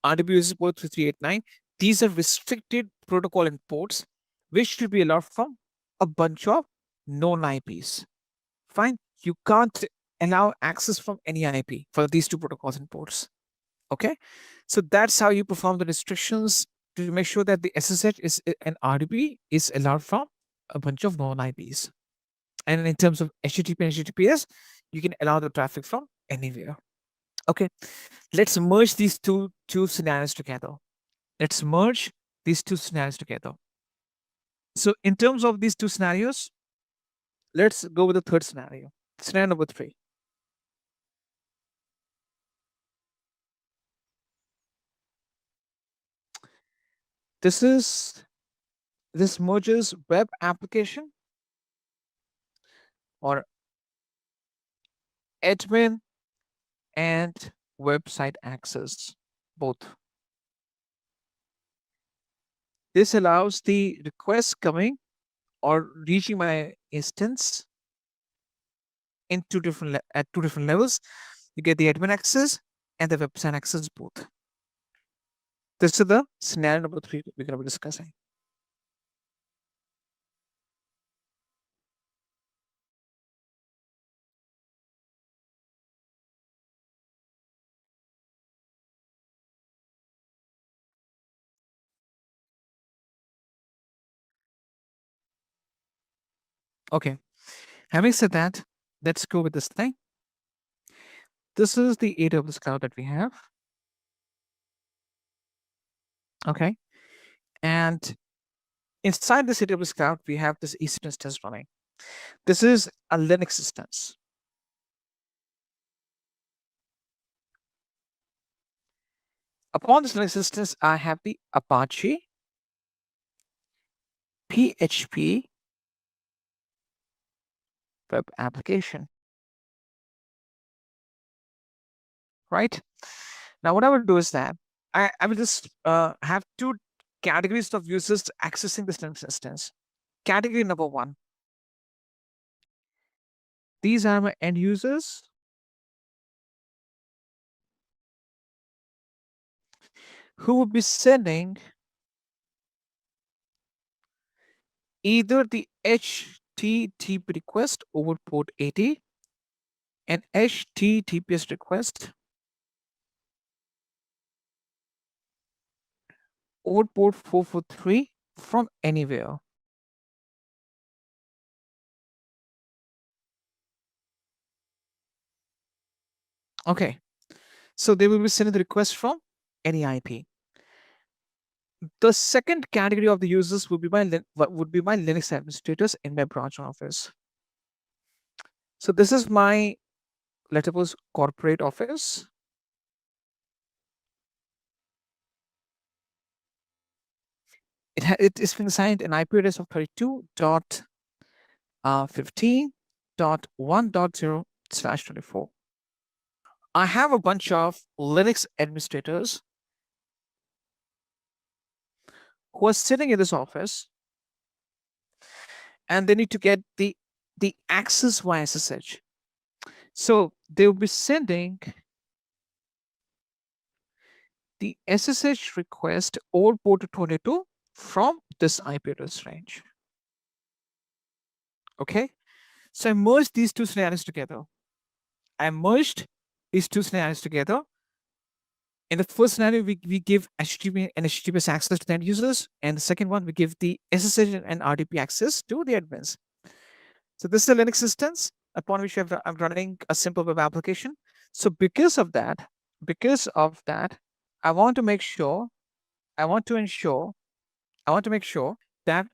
RDP uses port 3389. These are restricted protocol endpoints which should be allowed from a bunch of known IPs. Fine. You can't allow access from any IP for these two protocols and ports. Okay. So that's how you perform the restrictions to make sure that the SSH is and RDP is allowed from a bunch of known IPs. And in terms of HTTP and HTTPS, you can allow the traffic from anywhere. Okay. Let's merge these two scenarios together. Let's merge these two scenarios together. So in terms of these two scenarios, let's go with the third scenario. Scenario number 3. This is This merges web application or admin and website access, both. This allows the request coming or reaching my instance in at two different levels. You get the admin access and the website access both. This is the scenario number 3 we're going to be discussing. Okay, having said that, let's go with this thing. This is the AWS cloud that we have. Okay, and inside this AWS cloud, we have this EC2 instance running. This is a Linux instance. Upon this Linux instance, I have the Apache PHP web application. Right? Now, what I will do is that I will just have two categories of users accessing this Linux instance. Category number 1. These are my end users who will be sending either the HTTP request over port 80 and HTTPS request over port 443 from anywhere. Okay, so they will be sending the request from any IP. The second category of the users would be my Linux administrators in my branch office. So this is my, let's suppose, corporate office. It is being assigned an IP address of 32.15.1.0/24. I have a bunch of Linux administrators who are sitting in this office, and they need to get the access via SSH. So they will be sending the SSH request over port 22 from this IP address range. Okay, so I merged these two scenarios together. In the first scenario, we give HTTP and HTTPS access to the end users, and the second one, we give the SSH and RDP access to the admins. So this is a Linux instance upon which I'm running a simple web application. So because of that, I want to make sure that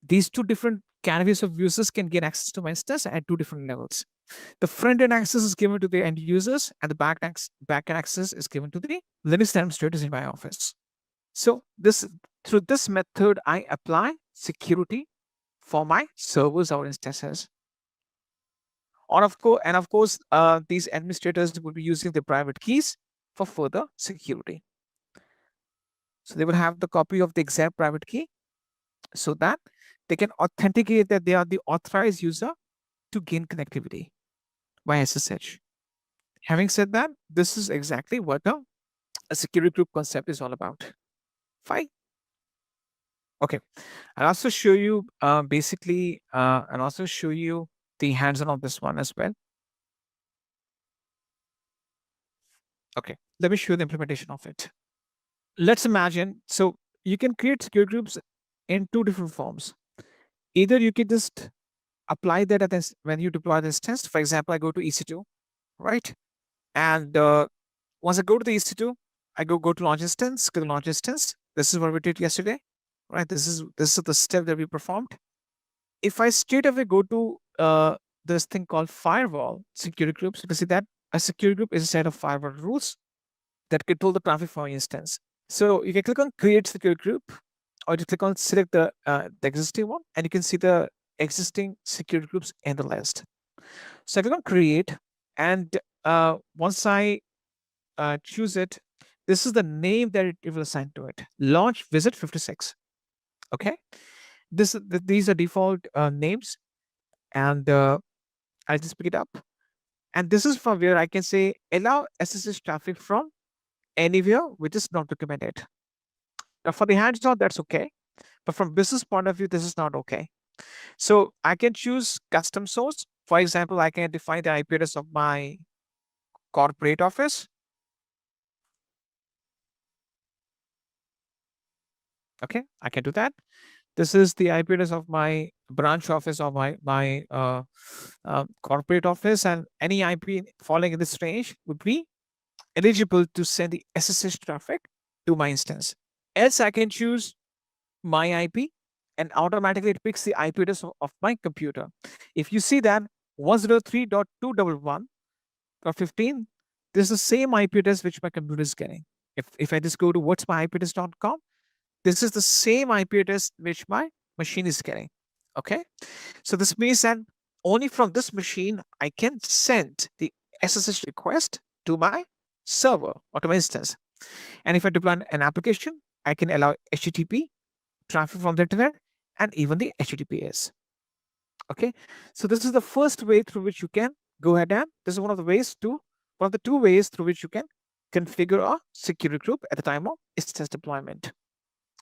these two different categories of users can get access to my instance at two different levels. The front-end access is given to the end users, and the back-end access is given to the Linux administrators in my office. So through this method, I apply security for my servers or instances. And of course, these administrators will be using the private keys for further security. So they will have the copy of the exact private key so that they can authenticate that they are the authorized user to gain connectivity via SSH. Having said that, this is exactly what a security group concept is all about. Fine. Okay, I'll also show you the hands-on of this one as well. Okay, let me show you the implementation of it. Let's imagine, so you can create security groups in two different forms. Either you can just apply that when you deploy the instance. For example, I go to EC2, right? And once I go to the EC2, I go to launch instance, go to launch instance. This is what we did yesterday, right? This is the step that we performed. If I straight away go to this thing called firewall security groups, you can see that a security group is a set of firewall rules that control the traffic from your instance. So you can click on create security group or you click on select the existing one, and you can see the existing security groups in the list. So I click on create, and once I choose it, this is the name that it will assign to it. Launch visit 56. Okay, these are default names, and I'll just pick it up. And this is from where I can say allow SSH traffic from anywhere which is not documented. Now for the hands-on, that's okay, but from business point of view, this is not okay. So I can choose custom source. For example, I can define the IP address of my corporate office. Okay, I can do that. This is the IP address of my branch office or my corporate office, and any IP falling in this range would be eligible to send the SSH traffic to my instance. Else, I can choose my IP, and automatically it picks the IP address of my computer. If you see that 103.211.15, this is the same IP address which my computer is getting. If I just go to what's my IP address.com, this is the same IP address which my machine is getting. Okay, so this means that only from this machine I can send the SSH request to my server or to my instance. And if I deploy an application, I can allow HTTP traffic from the internet and even the HTTPS. Okay, so this is the first way through which you can go ahead, and this is one of the two ways through which you can configure a security group at the time of instance deployment.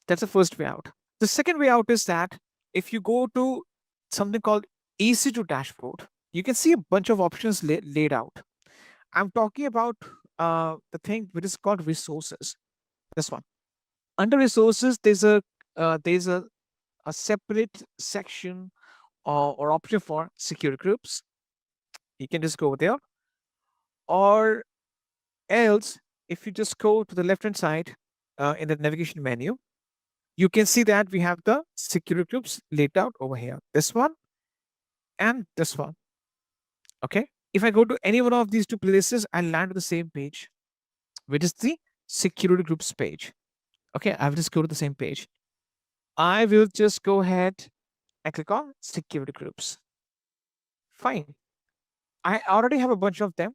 That's the first way out. The second way out is that if you go to something called EC2 dashboard, you can see a bunch of options laid out. I'm talking about the thing which is called resources. This one. Under resources, there's a separate section or option for security groups. You can just go there, or else if you just go to the left hand side in the navigation menu, you can see that we have the security groups laid out over here. This one and this one. Okay. If I go to any one of these two places, I'll land on the same page, which is the security groups page. Okay. I'll just go to the same page. I will just go ahead and click on security groups. Fine. I already have a bunch of them.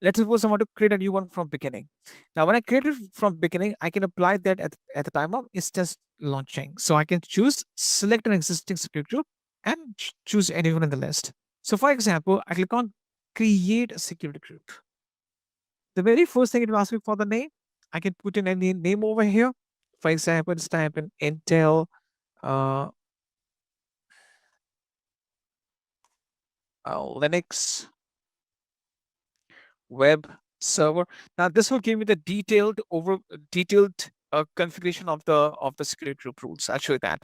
Let's suppose I want to create a new one from beginning. Now, when I create it from beginning, I can apply that at the time of instance launching. So I can select an existing security group and choose anyone in the list. So for example, I click on create a security group. The very first thing it will ask me for the name. I can put in any name over here. For example, let's type in Intel Linux web server. Now this will give me the detailed configuration of the security group rules. I'll show you that.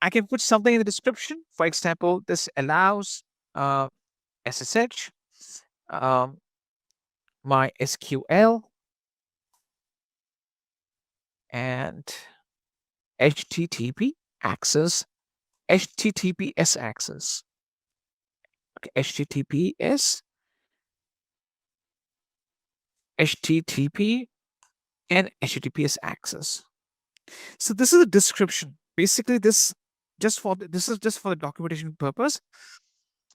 I can put something in the description. For example, this allows SSH, my SQL, and HTTP access, HTTPS access. Okay, HTTPS, HTTP, and HTTPS access. So this is a description. Basically, this is just for the documentation purpose.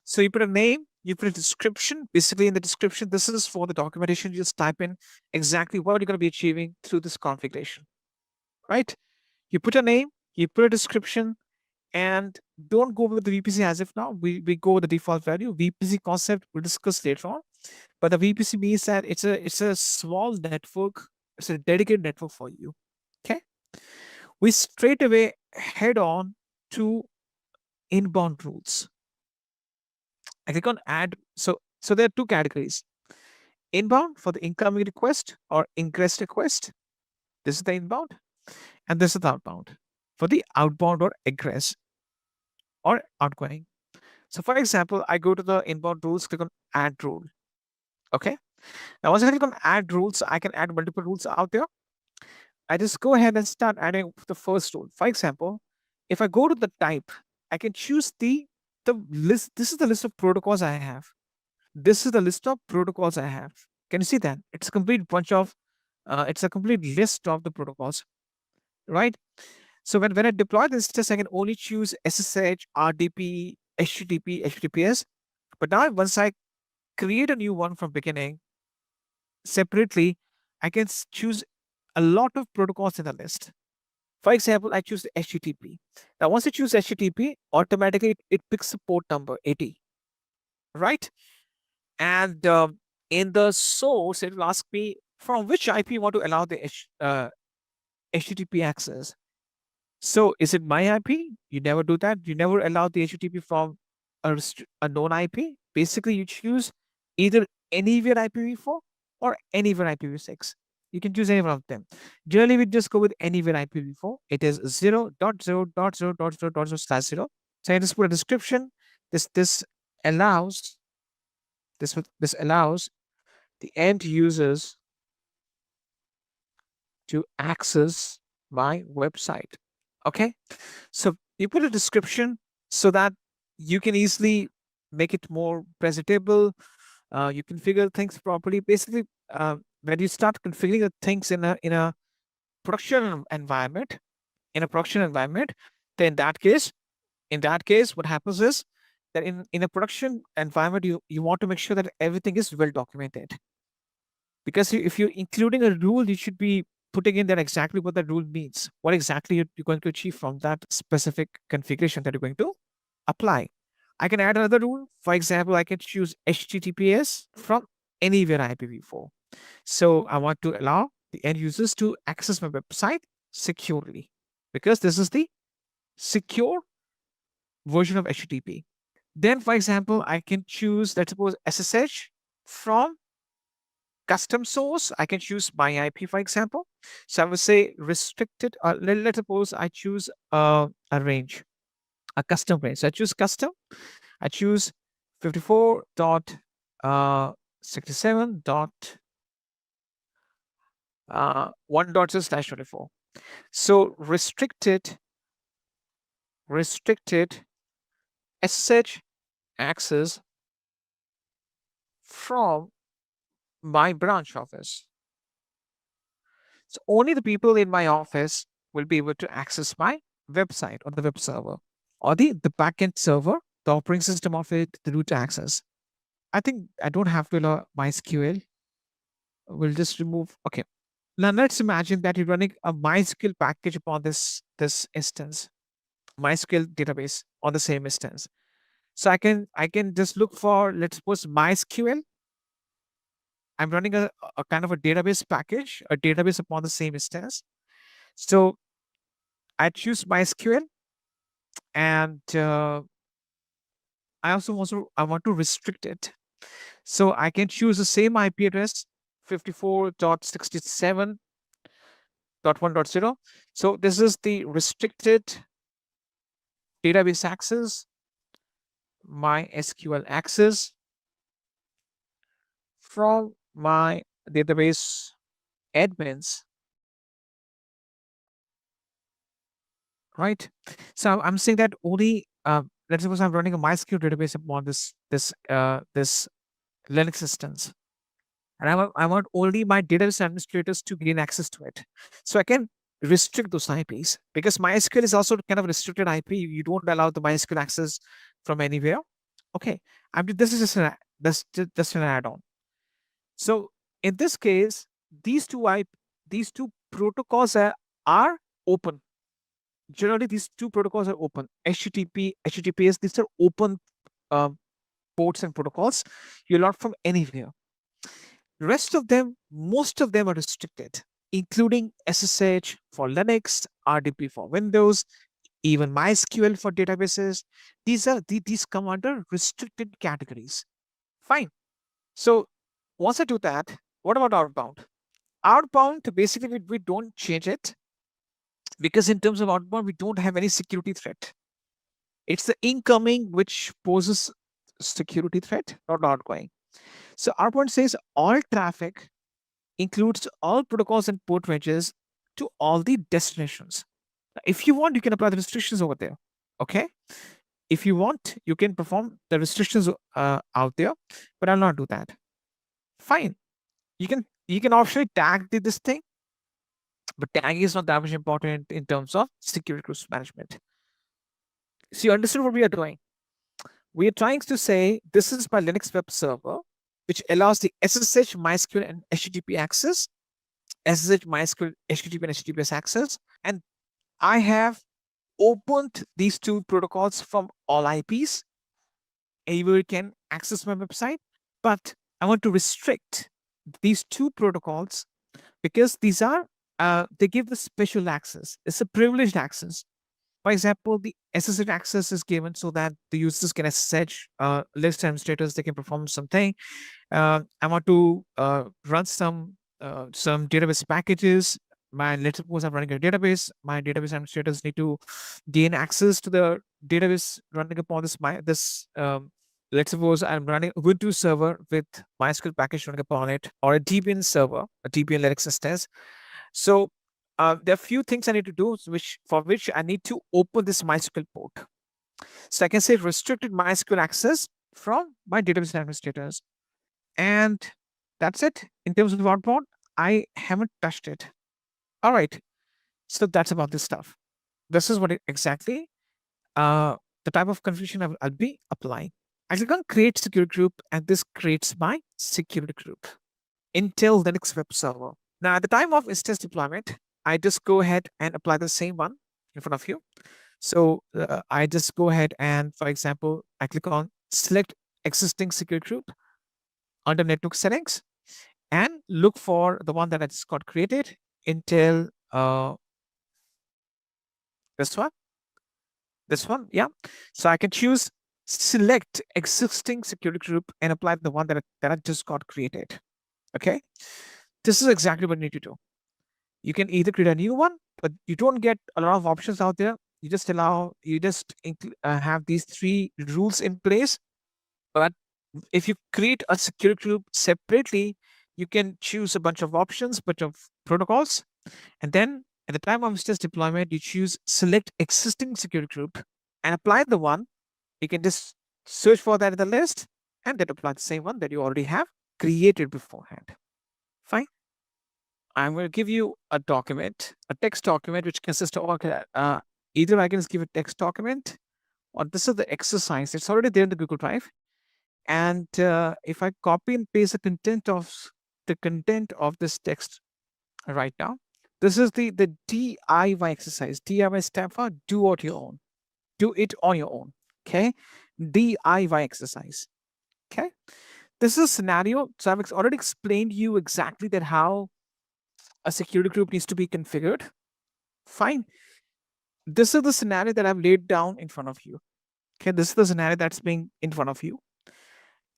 So you put a name, you put a description. Basically, in the description, this is for the documentation. You just type in exactly what you're going to be achieving through this configuration, right? You put a name, you put a description, and don't go with the VPC as if now. We go with the default value. VPC concept we'll discuss later on. But the VPC means that it's a small network. It's a dedicated network for you. Okay. We straight away head on to inbound rules. I click on add. So there are two categories. Inbound for the incoming request or ingress request. This is the inbound, and this is the outbound for the outbound or egress or outgoing. So for example, I go to the inbound rules, click on add rule. Okay. Now once I click on add rules, I can add multiple rules out there. I just go ahead and start adding the first rule. For example, if I go to the type, I can choose the list. This is the list of protocols I have. This is the list of protocols I have. Can you see that? It's a complete bunch of, it's a complete list of the protocols, right? So when I deploy this test, I can only choose SSH, RDP, HTTP, HTTPS. But now once I create a new one from beginning separately, I can choose a lot of protocols in the list. For example, I choose HTTP. Now, once you choose HTTP, automatically it picks the port number 80, right? And in the source, it will ask me from which IP you want to allow the HTTP access. So is it my IP? You never do that. You never allow the HTTP from a known IP. Basically, you choose either anywhere IPv4 or anywhere IPv6. You can choose any one of them. Generally, we just go with anywhere IPv4. It is 0.0.0.0.0/0. So I just put a description. This allows this allows the end users to access my website. Okay, so you put a description so that you can easily make it more presentable. You configure things properly. Basically, when you start configuring the things in a production environment, then in that case, what happens is that in a production environment, you want to make sure that everything is well documented. Because if you're including a rule, you should be putting in there exactly what that rule means, what exactly you're going to achieve from that specific configuration that you're going to apply. I can add another rule. For example, I can choose HTTPS from anywhere IPv4. So I want to allow the end users to access my website securely, because this is the secure version of HTTP. Then, for example, I can choose, let's suppose, SSH from custom source. I can choose my IP, for example. So I would say restricted. Let's suppose I choose a range, a custom range. So I choose custom. I choose 54.67 dot 1.0/24. So restricted SSH access from my branch office. So only the people in my office will be able to access my website or the web server or the backend server, the operating system of it, the root access. I think I don't have to allow MySQL. We'll just remove. Okay. Now let's imagine that you're running a MySQL package upon this instance, MySQL database on the same instance. So I can just look for, let's suppose, MySQL. I'm running a kind of a database package, a database upon the same instance. So I choose MySQL, and I want to restrict it. So I can choose the same IP address, 54.67.1.0. So this is the restricted database access, MySQL access from my database admins, right? So I'm saying that only, let's suppose I'm running a MySQL database upon this Linux instance, and I want only my database administrators to gain access to it. So I can restrict those IPs, because MySQL is also kind of a restricted IP. You don't allow the MySQL access from anywhere. Okay, this is just an add-on. So in this case, these two protocols are open. Generally, these two protocols are open. HTTP, HTTPS, these are open ports and protocols. You're not from anywhere. The rest of them, most of them are restricted, including SSH for Linux, RDP for Windows, even MySQL for databases. These come under restricted categories. Fine. So once I do that, what about outbound? Outbound, basically, we don't change it, because in terms of outbound, we don't have any security threat. It's the incoming which poses security threat, not outgoing. So outbound says all traffic includes all protocols and port ranges to all the destinations. Now, if you want, you can apply the restrictions over there. Okay. If you want, you can perform the restrictions out there, but I'll not do that. Fine. You can optionally tag this thing but tagging is not that much important in terms of security groups management. So you understood what we are doing. We are trying to say this is my Linux web server, which allows the SSH, MySQL, and HTTP access, SSH, MySQL, HTTP, and HTTPS access, and I have opened these two protocols from all IPs. Anywhere can access my website, but I want to restrict these two protocols because these are they give the special access. It's a privileged access. For example, the SSH access is given so that the users can SSH list administrators. They can perform something. I want to run some database packages. Let's suppose I'm running a database. My database administrators need to gain access to the database running upon this. Let's suppose I'm running a Ubuntu server with MySQL package running upon it, or a Debian server, a Debian Linux instance. So there are a few things I need to do, for which I need to open this MySQL port. So I can say restricted MySQL access from my database administrators. And that's it. In terms of Outbound, I haven't touched it. All right. So that's about this stuff. This is what exactly the type of confusion I'll be applying. I click on create security group, and this creates my security group. Intel Linux web server. Now, at the time of instance deployment, I just go ahead and apply the same one in front of you. So I just go ahead and, for example, I click on select existing security group under network settings and look for the one that I just got created, Intel, this one, yeah. So I can choose select existing security group and apply the one that I just got created. Okay, this is exactly what you need to do. You can either create a new one, but you don't get a lot of options out there. You just have these three rules in place. But if you create a security group separately, you can choose a bunch of options, bunch of protocols, and then at the time of instance deployment, you choose select existing security group and apply the one. You can just search for that in the list and then apply the same one that you already have created beforehand. Fine. I'm going to give you a document, a text document, which consists of either I can just give a text document, or this is the exercise. It's already there in the Google Drive. And if I copy and paste the content of this text right now, this is the DIY exercise. DIY stands for do it your own. Do it on your own. Okay, DIY exercise. Okay, this is a scenario. So I've already explained you exactly that how a security group needs to be configured. Fine. This is the scenario that I've laid down in front of you. Okay, this is the scenario that's being in front of you.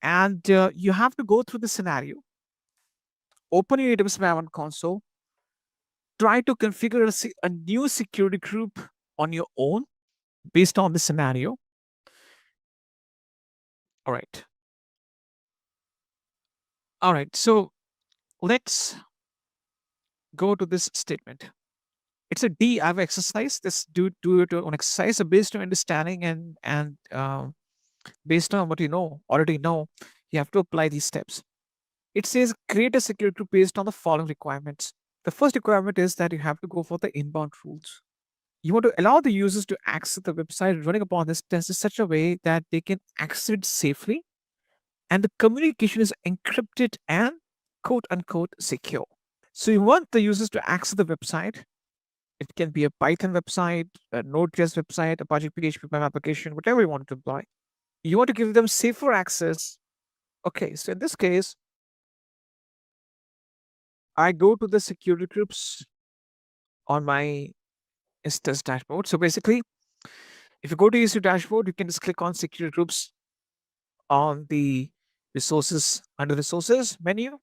And you have to go through the scenario. Open your AWS Management Console. Try to configure a new security group on your own based on the scenario. All right. All right. So let's go to this statement. It's a DIY exercise. This do it your own exercise. So based on understanding and based on what you already know, you have to apply these steps. It says create a security group based on the following requirements. The first requirement is that you have to go for the inbound rules. You want to allow the users to access the website running upon this test in such a way that they can access it safely and the communication is encrypted and quote unquote secure. So you want the users to access the website. It can be a Python website, a Node.js website, Apache PHP web application, whatever you want to deploy. You want to give them safer access. Okay, so in this case, I go to the security groups on my instance dashboard. So basically, if you go to EC2 dashboard, you can just click on security groups on the resources under resources menu,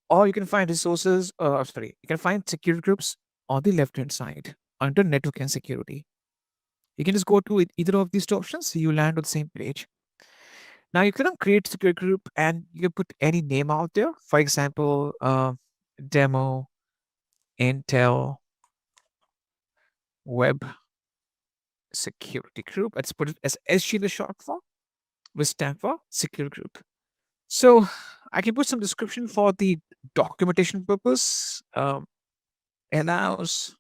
or you can find resources. You can find security groups on the left hand side under network and security. You can just go to either of these two options. So you land on the same page. Now you can create security group and you can put any name out there. For example, demo Intel Web Security Group. Let's put it as SG in the short form, which stands for security group. So I can put some description for the documentation purpose. allows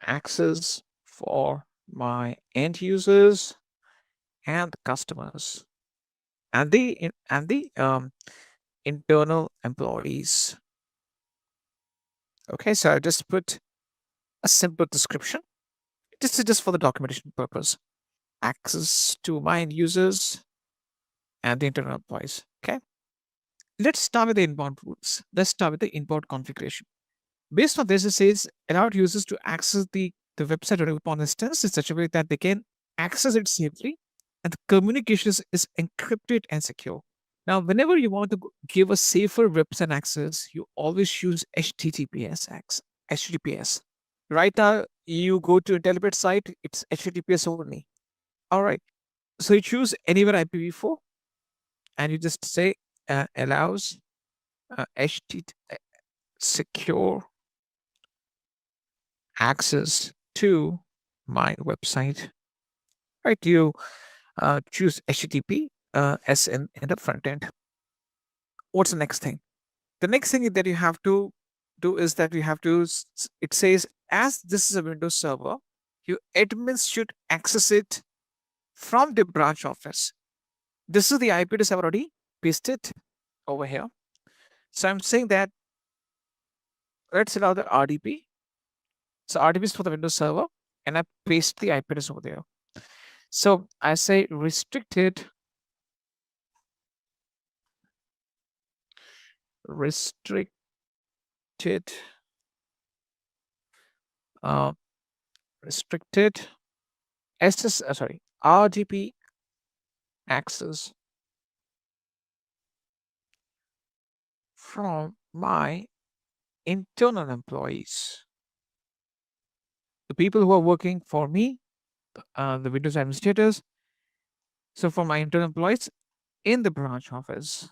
access for my end users and customers and the internal employees. Okay, so I just put a simple description. This is just for the documentation purpose. Access to my end users and the internal employees. Okay, let's start with the inbound rules. Let's start with the inbound configuration. Based on this, it says allowed users to access the website or upon instance in such a way that they can access it safely and the communications is encrypted and secure. Now, whenever you want to give a safer website access, you always use HTTPS. Right now, you go to Intellipaat site, it's HTTPS only. All right. So you choose anywhere IPv4 and you just say allows HTTP secure access to my website. Right. You choose HTTP as in the front end. What's the next thing? The next thing that you have to do is that you have to, it says, as this is a Windows server, your admins should access it from the branch office. This is the IP address I've already pasted over here. So I'm saying that let's allow the RDP. So RDP is for the Windows server, and I paste the IP address over there. So I say restricted uh, restricted RDP access from my internal employees, the people who are working for me, the Windows administrators. So for my internal employees in the branch office.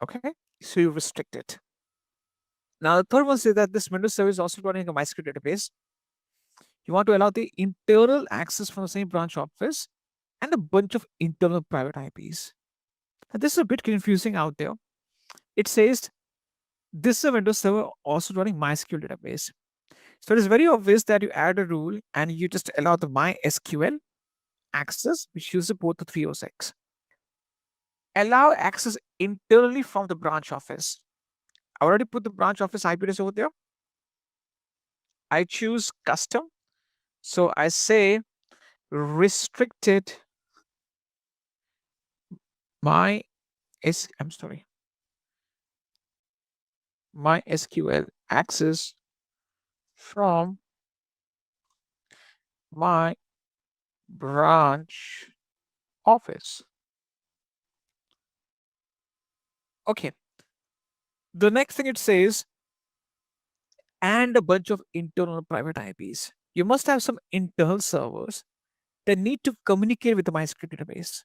Okay, so you restrict it. Now the third one says that this Windows server is also running a MySQL database. You want to allow the internal access from the same branch office and a bunch of internal private IPs. Now, this is a bit confusing out there. It says this is a Windows server also running MySQL database. So it is very obvious that you add a rule and you just allow the MySQL access, which uses port 306. Allow access internally from the branch office. I already put the branch office IP address over there. I choose custom. So I say restricted MySQL access from my branch office. Okay. The next thing it says, and a bunch of internal private IPs. You must have some internal servers that need to communicate with the MySQL database.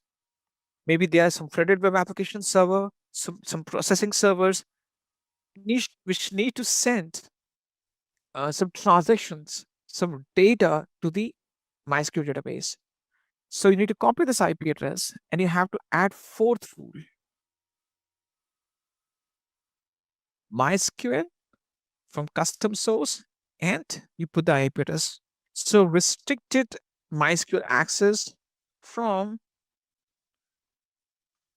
Maybe there are some threaded web application server, some processing servers which need to send some transactions, some data to the MySQL database. So you need to copy this IP address and you have to add fourth rule. MySQL from custom source and you put the IP address. So restricted MySQL access from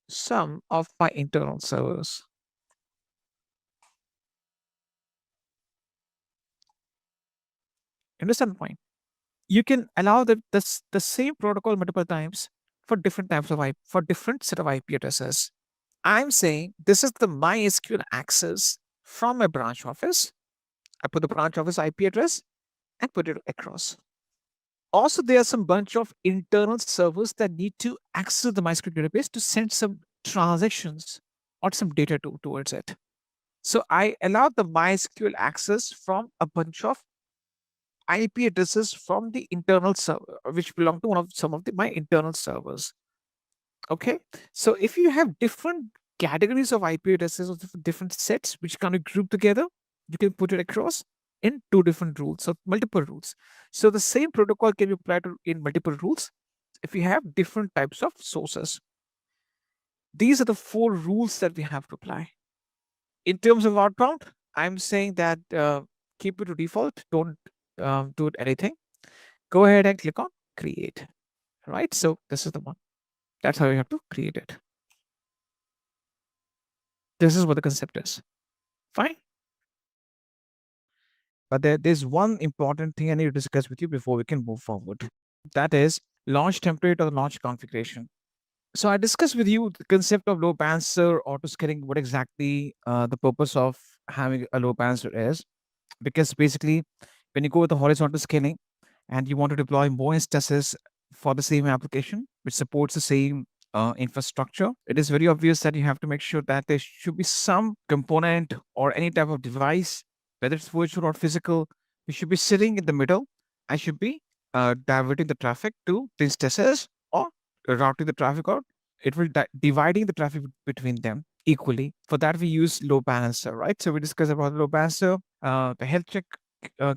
some of my internal servers. Understand the point? You can allow the same protocol multiple times for different types of IP, for different set of IP addresses. I'm saying this is the MySQL access from my branch office. I put the branch office IP address and put it across. Also, there are some bunch of internal servers that need to access the MySQL database to send some transactions or some data towards it. So I allow the MySQL access from a bunch of IP addresses from the internal server, which belong to some of my internal servers. Okay, so if you have different categories of IP addresses or different sets which can be grouped together, you can put it across in two different rules or multiple rules. So the same protocol can be applied in multiple rules. if you have different types of sources. These are the 4 rules that we have to apply. In terms of outbound, I'm saying that keep it to default. Don't do it anything. Go ahead and click on create. Right. So this is the one. That's how you have to create it. This is what the concept is. Fine. But there's one important thing I need to discuss with you before we can move forward. That is launch template or launch configuration. So I discussed with you the concept of load balancer, auto scaling, what exactly the purpose of having a load balancer is. Because basically, when you go with the horizontal scaling and you want to deploy more instances for the same application, which supports the same infrastructure, it is very obvious that you have to make sure that there should be some component or any type of device, whether it's virtual or physical, you should be sitting in the middle and should be diverting the traffic to the instances or routing the traffic out. It will dividing the traffic between them equally. For that, we use load balancer, right? So we discussed about load balancer, the health check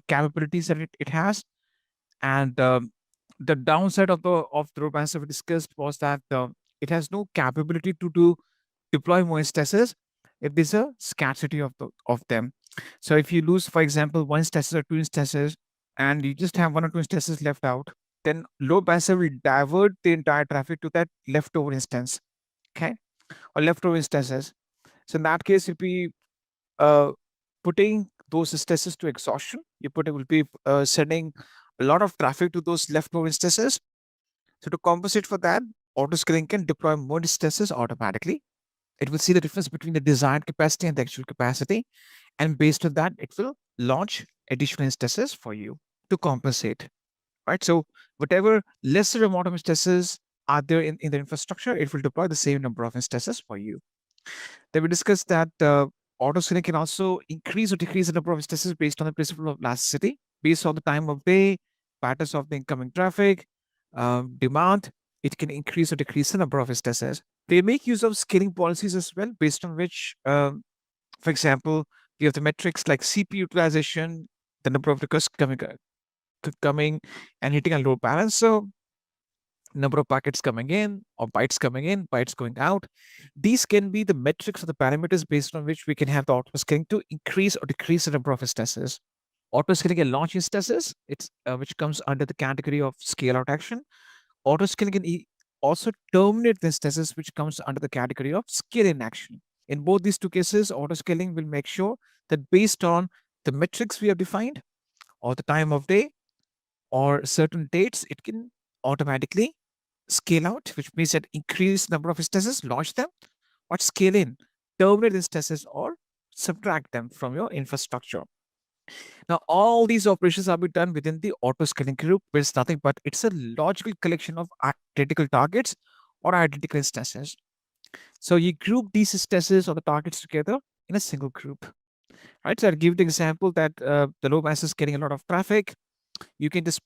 capabilities that it has, and the downside of the load balancer we discussed was that it has no capability to deploy more instances if there's a scarcity of them. So if you lose, for example, one instances or two instances, and you just have one or two instances left out, then load balancer will divert the entire traffic to that leftover instance, okay, or leftover instances. So in that case, you'll be putting those instances to exhaustion. Will be sending a lot of traffic to those leftover instances. So to compensate for that, autoscaling can deploy more instances automatically. It will see the difference between the desired capacity and the actual capacity, and based on that, it will launch additional instances for you to compensate. Right. So whatever lesser amount of instances are there in the infrastructure, it will deploy the same number of instances for you. Then we discussed that autoscaling can also increase or decrease the number of instances based on the principle of elasticity, based on the time of day, patterns of the incoming traffic, demand. It can increase or decrease the number of instances. They make use of scaling policies as well, based on which, for example, you have the metrics like CPU utilization, the number of requests coming and hitting a load balancer, number of packets coming in or bytes going out. These can be the metrics or the parameters based on which we can have the autoscaling to increase or decrease the number of instances. Autoscaling and launch instances, it's which comes under the category of scale out action. Autoscaling can also terminate the instances, which comes under the category of scale in action. In both these two cases, autoscaling will make sure that based on the metrics we have defined or the time of day or certain dates, it can automatically scale out, which means that increase number of instances, launch them, or scale in, terminate instances, or subtract them from your infrastructure. Now, all these operations are being done within the auto scaling group, which is nothing but it's a logical collection of identical targets or identical instances. So you group these instances or the targets together in a single group. Right. So I'll give the example that the load balancer is getting a lot of traffic. You can just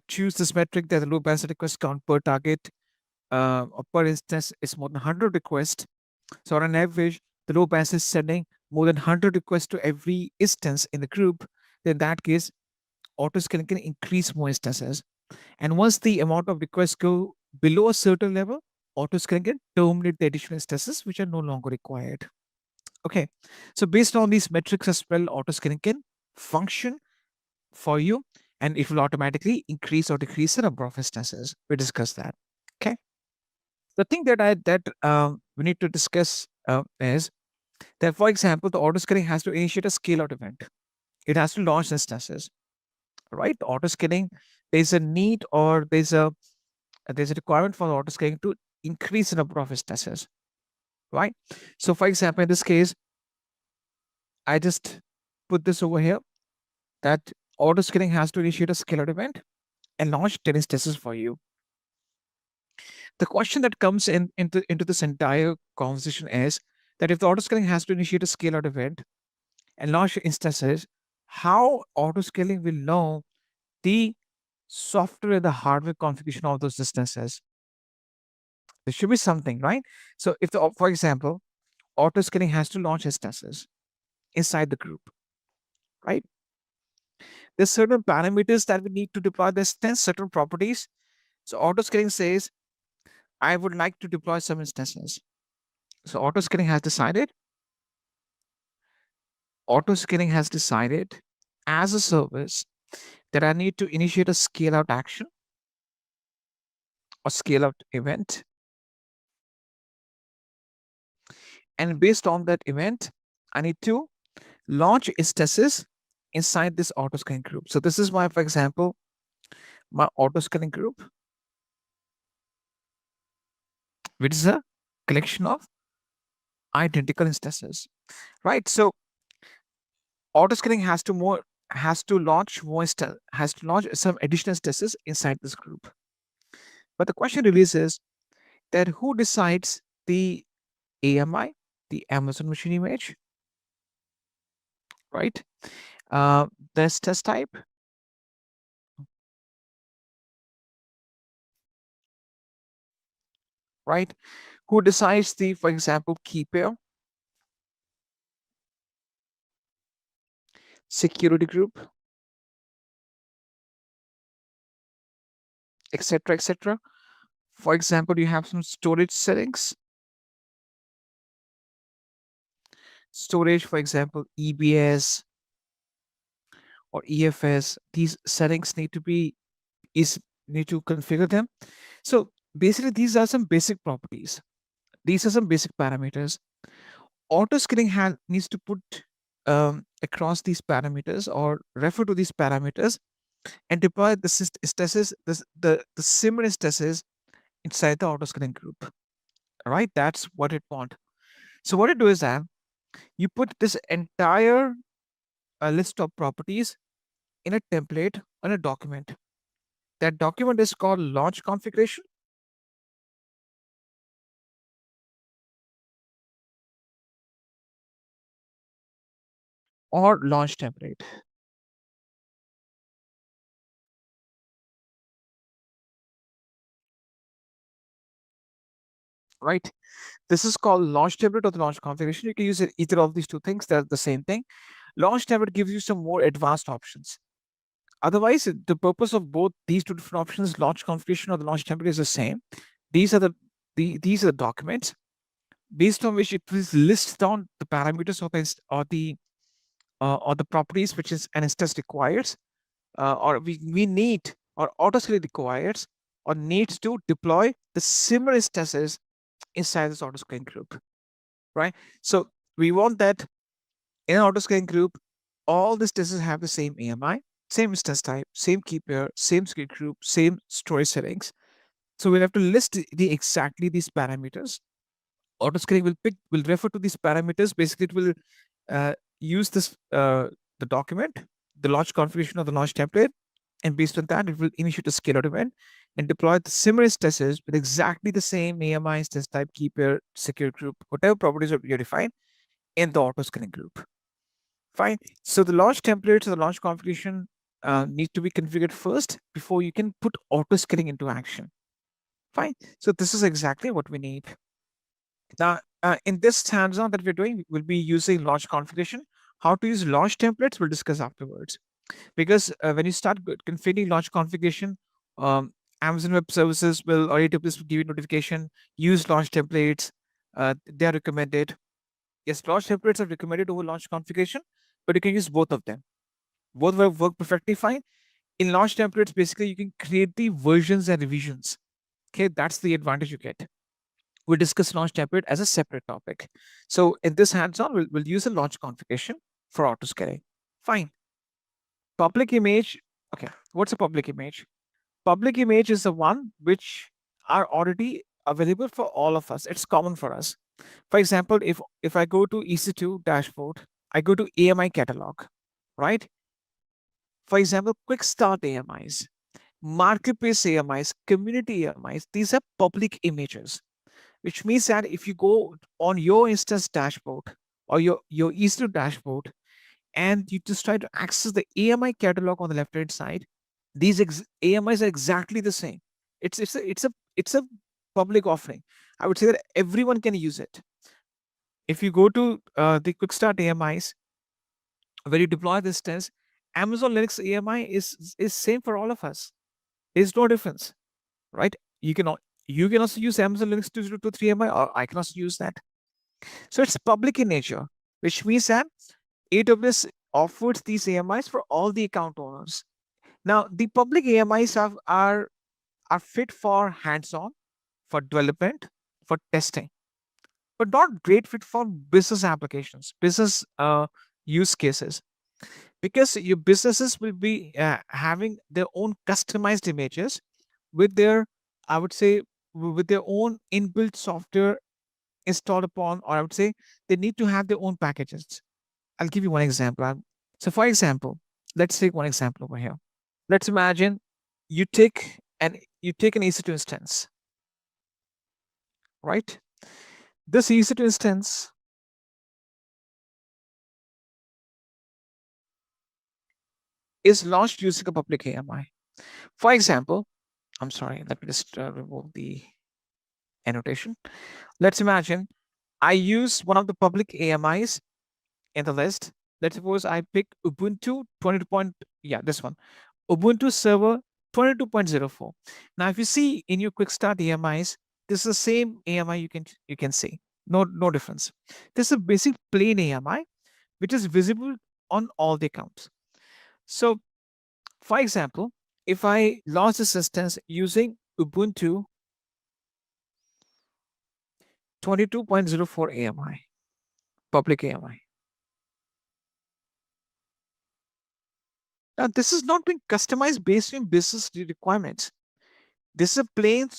choose this metric that the load balancer request count per target or per instance is more than 100 requests. So on average, the load balancer is sending more than 100 requests to every instance in the group. Then in that case, autoscaling can increase more instances. And once the amount of requests go below a certain level, autoscaling can terminate the additional instances which are no longer required. Okay. So based on these metrics as well, autoscaling can function for you and it will automatically increase or decrease the number of instances. We discussed that. Okay. The thing that we need to discuss is that, for example, the autoscaling has to initiate a scale out event. It has to launch instances, right? Autoscaling, there's a need or there's a requirement for the autoscaling to increase the number of instances, right? So, for example, in this case, I just put this over here that autoscaling has to initiate a scale out event and launch 10 instances for you. The question that comes into this entire conversation is that if the autoscaling has to initiate a scale out event and launch instances, how autoscaling will know the software and the hardware configuration of those instances? There should be something, right? So if for example, autoscaling has to launch instances inside the group, right? There's certain parameters that we need to deploy. There's 10 certain properties So auto-scaling says, I would like to deploy some instances. So auto-scaling has decided as a service that I need to initiate a scale out action or scale out event. And based on that event, I need to launch instances inside this auto scaling group. So this is my, for example, my auto scaling group, which is a collection of identical instances, right? So auto scaling has to launch some additional instances inside this group. But the question really is that who decides the AMI, the Amazon Machine Image, right? This test type, right? Who decides the, for example, key pair, security group, etc., etc. For example, you have some storage settings. Storage, for example, EBS or EFS. These settings need to configure them. So basically, these are some basic properties. These are some basic parameters. Auto scaling needs to put across these parameters or refer to these parameters and deploy the instances, the similar instances inside the auto scaling group. All right, that's what it wants. So what it do is that you put this entire list of properties in a template on a document. That document is called launch configuration or launch template. Right? This is called launch template or the launch configuration. You can use either of these two things. They're the same thing. Launch template gives you some more advanced options. Otherwise, the purpose of both these two different options, launch configuration or the launch template, is the same. These are the documents based on which it will list down the parameters or the properties which is an instance requires, or we need or autoscaling requires or needs to deploy the similar instances inside this autoscaling group, right? So we want that in an autoscaling group, all the instances have the same AMI, same instance type, same key pair, same skill group, same storage settings. So we'll have to list exactly these parameters. Autoscaling will refer to these parameters. Basically, it will use the document, the launch configuration of the launch template, and based on that, it will initiate a scale out event and deploy the similar instances with exactly the same AMI, instance type, key pair, secure group, whatever properties are you define in the autoscaling group. Fine. So the launch templates or the launch configuration need to be configured first before you can put autoscaling into action. Fine. So this is exactly what we need. Now, in this hands-on that we're doing, we'll be using launch configuration. How to use launch templates, we'll discuss afterwards. Because when you start configuring launch configuration, Amazon Web Services or AWS will give you notification, use launch templates. They are recommended. Yes, launch templates are recommended over launch configuration, but you can use both of them. Both will work perfectly fine. In launch templates, basically, you can create the versions and revisions. Okay, that's the advantage you get. We'll discuss launch template as a separate topic. So in this hands-on, we'll use a launch configuration for auto-scaling. Fine. Public image. Okay, what's a public image? Public image is the one which are already available for all of us. It's common for us. For example, if I go to EC2 dashboard, I go to AMI catalog, right? For example, quick start AMIs, marketplace AMIs, community AMIs, these are public images, which means that if you go on your instance dashboard or your EC2 dashboard and you just try to access the AMI catalog on the left hand side, these AMIs are exactly the same. It's a public offering. I would say that everyone can use it. If you go to the quick start AMIs, where you deploy this instance, Amazon Linux AMI is same for all of us. There's no difference. right? You can also use Amazon Linux 2023 AMI, or I can also use that. So it's public in nature, which means that AWS offers these AMIs for all the account owners. Now, the public AMIs are fit for hands-on, for development, for testing, but not great fit for business applications, business use cases, because your businesses will be having their own customized images with their, I would say, with their own inbuilt software installed upon, or I would say they need to have their own packages. I'll give you one example. So, for example, let's take one example over here. Let's imagine you take an EC2 instance, right? This EC2 instance is launched using a public AMI. For example, I'm sorry, let me just remove the annotation. Let's imagine I use one of the public AMIs in the list. Let's suppose I pick Ubuntu 22. Yeah, this one, Ubuntu Server 22.04. Now, if you see in your quick start AMIs, this is the same AMI you can see. No difference. This is a basic plain AMI which is visible on all the accounts. So, for example, if I launch this instance using Ubuntu 22.04 AMI, public AMI. Now, this is not being customized based on business requirements. This is a plain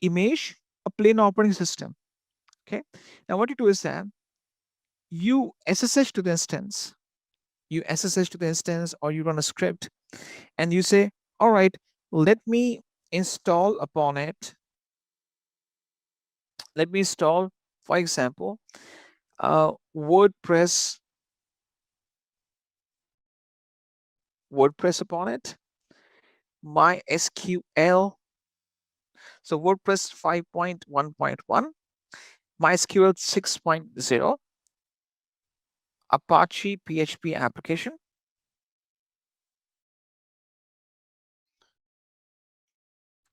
image, a plain operating system. Okay. Now, what you do is that you SSH to the instance, or you run a script, and you say, all right, let me install upon it. Let me install, for example, WordPress upon it, MySQL. So WordPress 5.1.1, MySQL 6.0, Apache PHP application.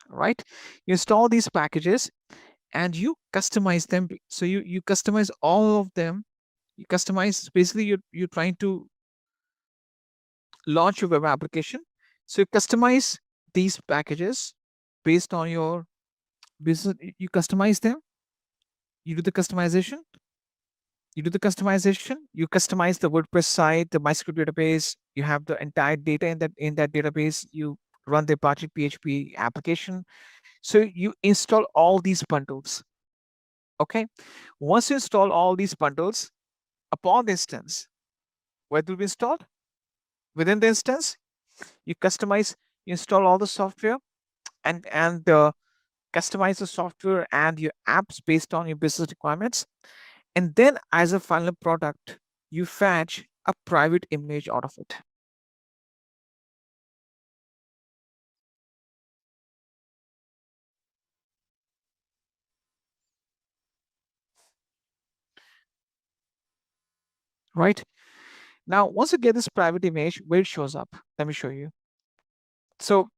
Right? You install these packages and you customize them. So you customize all of them. You customize, basically you're trying to launch your web application. So you customize these packages based on your business. You customize them. You do the customization. You customize the WordPress site, the MySQL database. You have the entire data in that database. You run the Apache PHP application. So you install all these bundles. Okay. Once you install all these bundles, upon the instance, where it will be installed? Within the instance, you customize, you install all the software, and customize the software and your apps based on your business requirements. And then as a final product, you fetch a private image out of it. Right? Now, once you get this private image, where it shows up, let me show you. So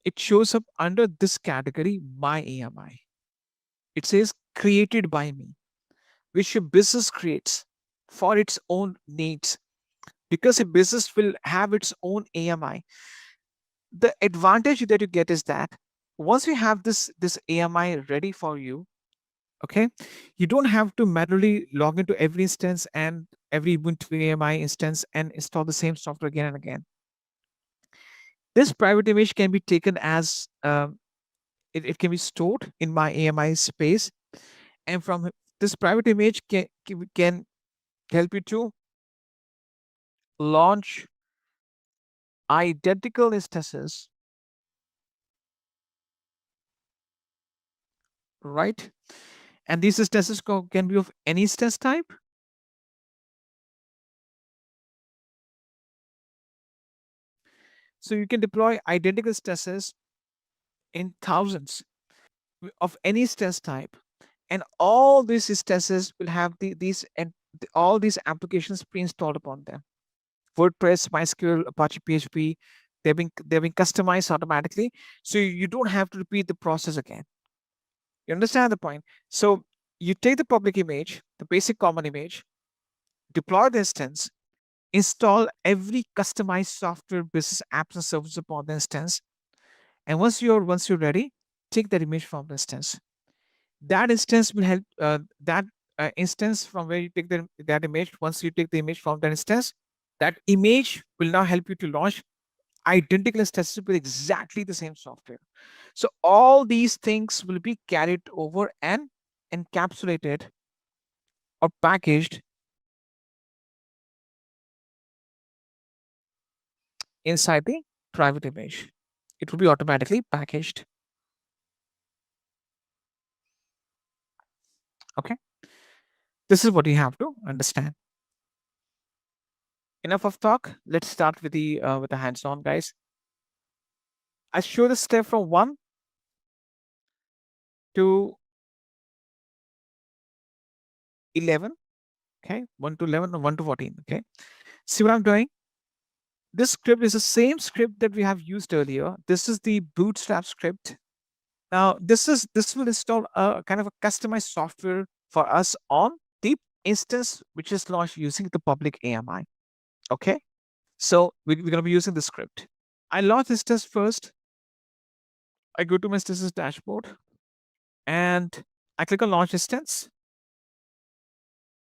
it shows up under this category, My AMI. It says created by me, which your business creates for its own needs, because a business will have its own AMI. The advantage that you get is that once you have this AMI ready for you, okay, you don't have to manually log into every instance and every Ubuntu AMI instance and install the same software again and again. This private image can be taken as it can be stored in my AMI space, and from this private image can help you to launch identical instances, right? And these instances can be of any instance type. So you can deploy identical instances in thousands of any instance type, and all these instances will have all these applications pre-installed upon them. WordPress, MySQL, Apache PHP, They've been customized automatically, so you don't have to repeat the process again. You understand the point? So you take the public image, the basic common image, deploy the instance, install every customized software, business apps and services upon the instance, and once you're ready, take that image from the instance. That instance will help that instance from where you take that image. Once you take the image from that instance, that image will now help you to launch identical instances with exactly the same software. So all these things will be carried over and encapsulated or packaged inside the private image. It will be automatically packaged. Okay. This is what you have to understand. Enough of talk. Let's start with the hands-on, guys. I show the step from 1 to 11. Okay, 1 to 11 or 1 to 14. Okay. See what I'm doing? This script is the same script that we have used earlier. This is the bootstrap script. Now, this will install a kind of a customized software for us on the instance which is launched using the public AMI. Okay, so we're going to be using the script. I launch instance first. I go to my instances dashboard and I click on launch instance.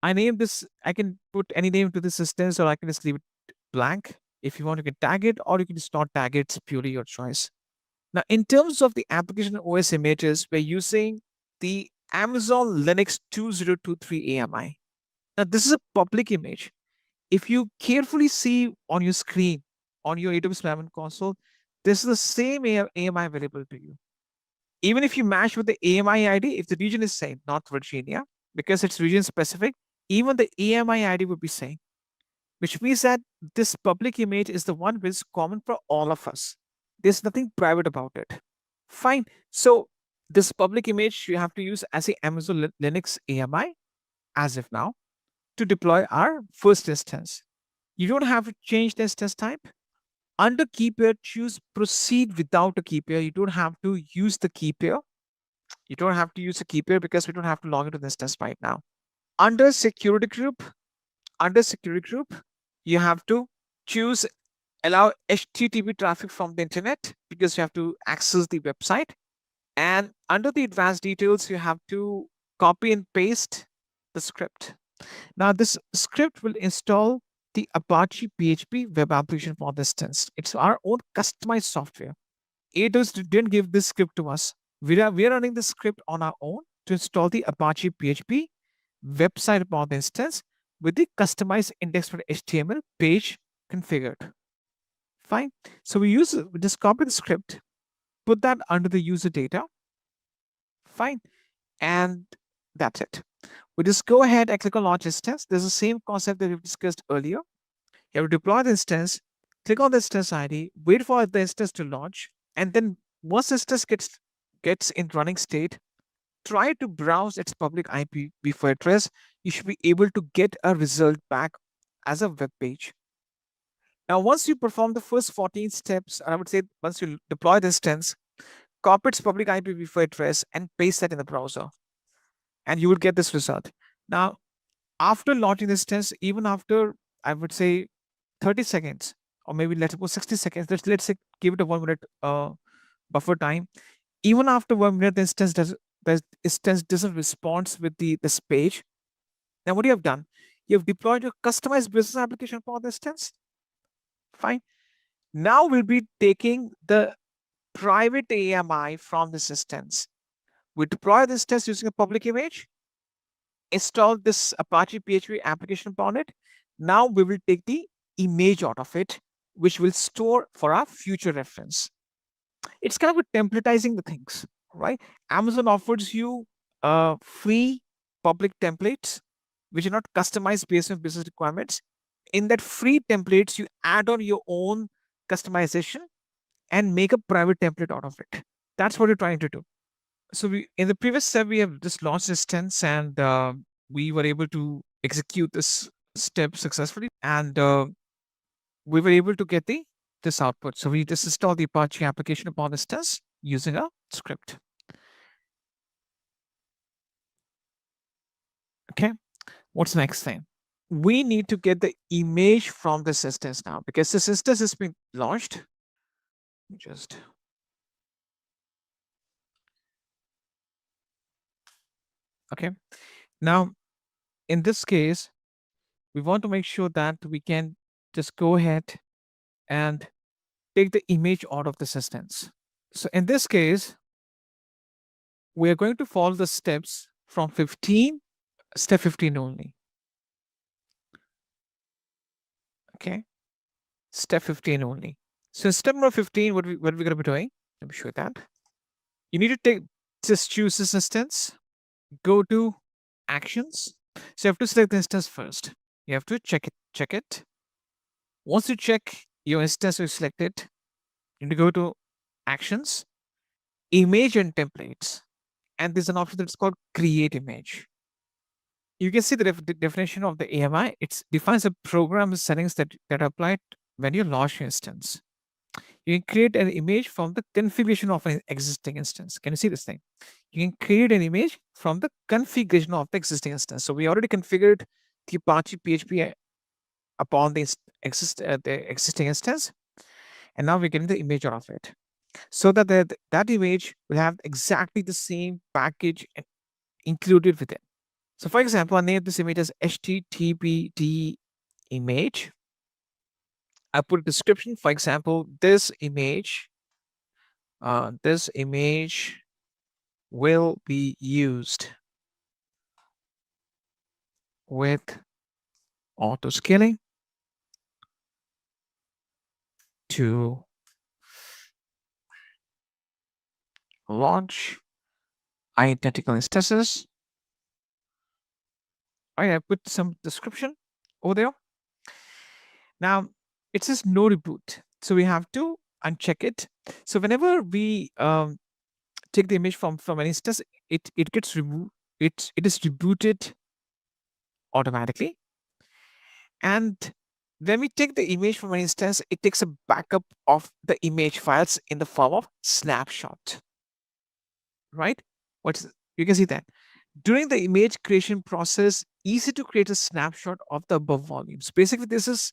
I name this, I can put any name to this instance, or I can just leave it blank. If you want, you can tag it, or you can just not tag it. It's purely your choice. Now, in terms of the application OS images, we're using the Amazon Linux 2023 AMI. Now, this is a public image. If you carefully see on your screen, on your AWS Management Console, this is the same AMI available to you. Even if you match with the AMI ID, if the region is same, not Virginia, because it's region specific, even the AMI ID would be same, which means that this public image is the one which is common for all of us. There's nothing private about it. Fine. So this public image you have to use as a Amazon Linux AMI as of now to deploy our first instance. You don't have to change the instance type. Under key pair, choose proceed without a key pair. You don't have to use the key pair. You don't have to use a key pair because we don't have to log into the instance right now. Under security group, you have to choose allow HTTP traffic from the internet because you have to access the website. And under the advanced details, you have to copy and paste the script. Now, this script will install the Apache PHP web application for the instance. It's our own customized software. AWS didn't give this script to us. We are running the script on our own to install the Apache PHP website for the instance with the customized index.html page configured. Fine. So we just copy the script, put that under the user data. Fine. And that's it. We just go ahead and click on launch instance. There's the same concept that we've discussed earlier. You have to deploy the instance, click on the instance ID, wait for the instance to launch, and then once the instance gets in running state, try to browse its public IPv4 address. You should be able to get a result back as a web page. Now, once you perform the first 14 steps, I would say once you deploy the instance, copy its public IPv4 address and paste that in the browser, and you will get this result. Now, after launching the instance, even after, I would say 30 seconds, or maybe let's suppose 60 seconds, let's say give it a 1 minute buffer time. Even after 1 minute, the instance doesn't respond with this page. Now, what you have done, you have deployed your customized business application for the instance. Fine. Now we'll be taking the private AMI from this instance. We deploy this instance using a public image, install this Apache PHP application upon it. Now we will take the image out of it, which will store for our future reference. It's kind of a templatizing the things, right? Amazon offers you free public templates, which are not customized based on business requirements. In that free templates, you add on your own customization and make a private template out of it. That's what you're trying to do. So in the previous step, we have just launched instance and we were able to execute this step successfully. And we were able to get the this output. So we just install the Apache application upon instance using a script. Okay, what's the next thing? We need to get the image from this instance now because this instance has been launched. Just okay. Now, in this case, we want to make sure that we can just go ahead and take the image out of this instance. So in this case, we are going to follow the steps from step 15 only. Okay, step 15 only. So step number 15, what we're going to be doing, let me show you that. You need to just choose this instance, go to actions. So you have to select the instance first. You have to check it. Once you check your instance you selected, you need to go to actions, image and templates. And there's an option that's called create image. You can see the definition of the AMI. It defines the program settings that are applied when you launch your instance. You can create an image from the configuration of an existing instance. Can you see this thing? You can create an image from the configuration of the existing instance. So we already configured the Apache PHP upon the existing instance, and now we're getting the image out of it. So that that image will have exactly the same package included with it. So for example, I name this image as HTTPD image. I put a description. For example, this image will be used with auto scaling to launch identical instances. I put some description over there. Now it says no reboot, so we have to uncheck it. So whenever we take the image from an instance, it gets removed. It is rebooted automatically. And when we take the image from an instance, it takes a backup of the image files in the form of snapshot. Right? You can see that during the image creation process, easy to create a snapshot of the above volumes. Basically, this is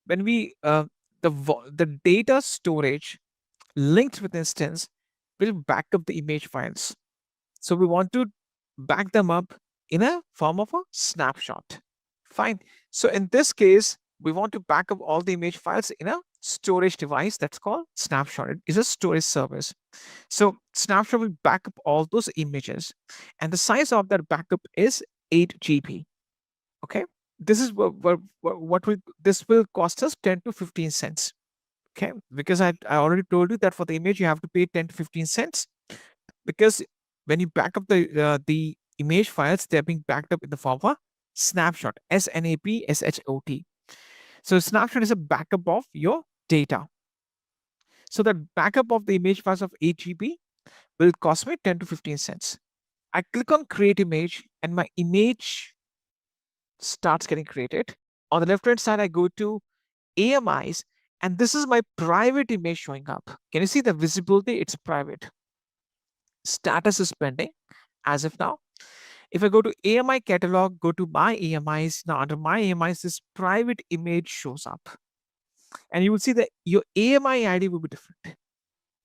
when we the data storage linked with instance will back up the image files. So we want to back them up in a form of a snapshot. Fine. So in this case, we want to back up all the image files in a storage device that's called snapshot. It is a storage service. So snapshot will back up all those images, and the size of that backup is 8 GB. Okay, this is this will cost us 10 to 15 cents. Okay, because I already told you that for the image you have to pay 10 to 15 cents, because when you back up the image files, they're being backed up in the form of a snapshot, SNAPSHOT. So snapshot is a backup of your data. So that backup of the image files of 8 GB will cost me 10 to 15 cents. I click on create image and my image starts getting created. On the left hand side, I go to AMIs, and this is my private image showing up. Can you see the visibility? It's private. Status is pending as of now. If I go to AMI catalog, go to my AMIs. Now under my AMIs, this private image shows up. And you will see that your AMI ID will be different.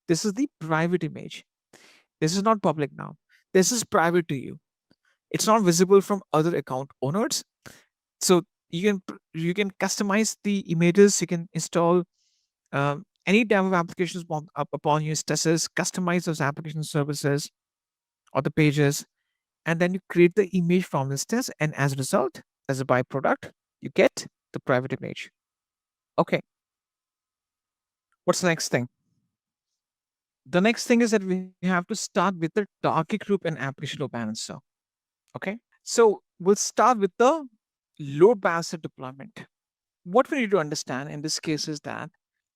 This is the private image. This is not public now. This is private to you. It's not visible from other account owners. So you can customize the images. You can install any type of applications upon your instances, customize those application services or the pages, and then you create the image from the instance. And as a result, as a byproduct, you get the private image. Okay. What's the next thing? The next thing is that we have to start with the target group and application load balancer. Okay. So we'll start with the load balancer deployment. What we need to understand in this case is that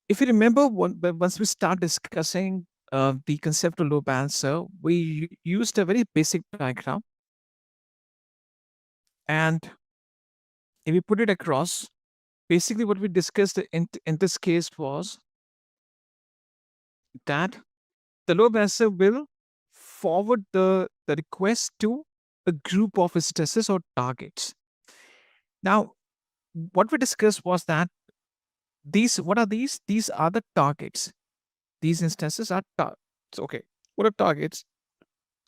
if you remember, once we start discussing the concept of load balancer, we used a very basic diagram. And if we put it across, basically what we discussed in this case was that the load balancer will forward the request to a group of instances or targets. Now, what we discussed was that what are these? These are the targets. These instances are targets. Okay, what are targets?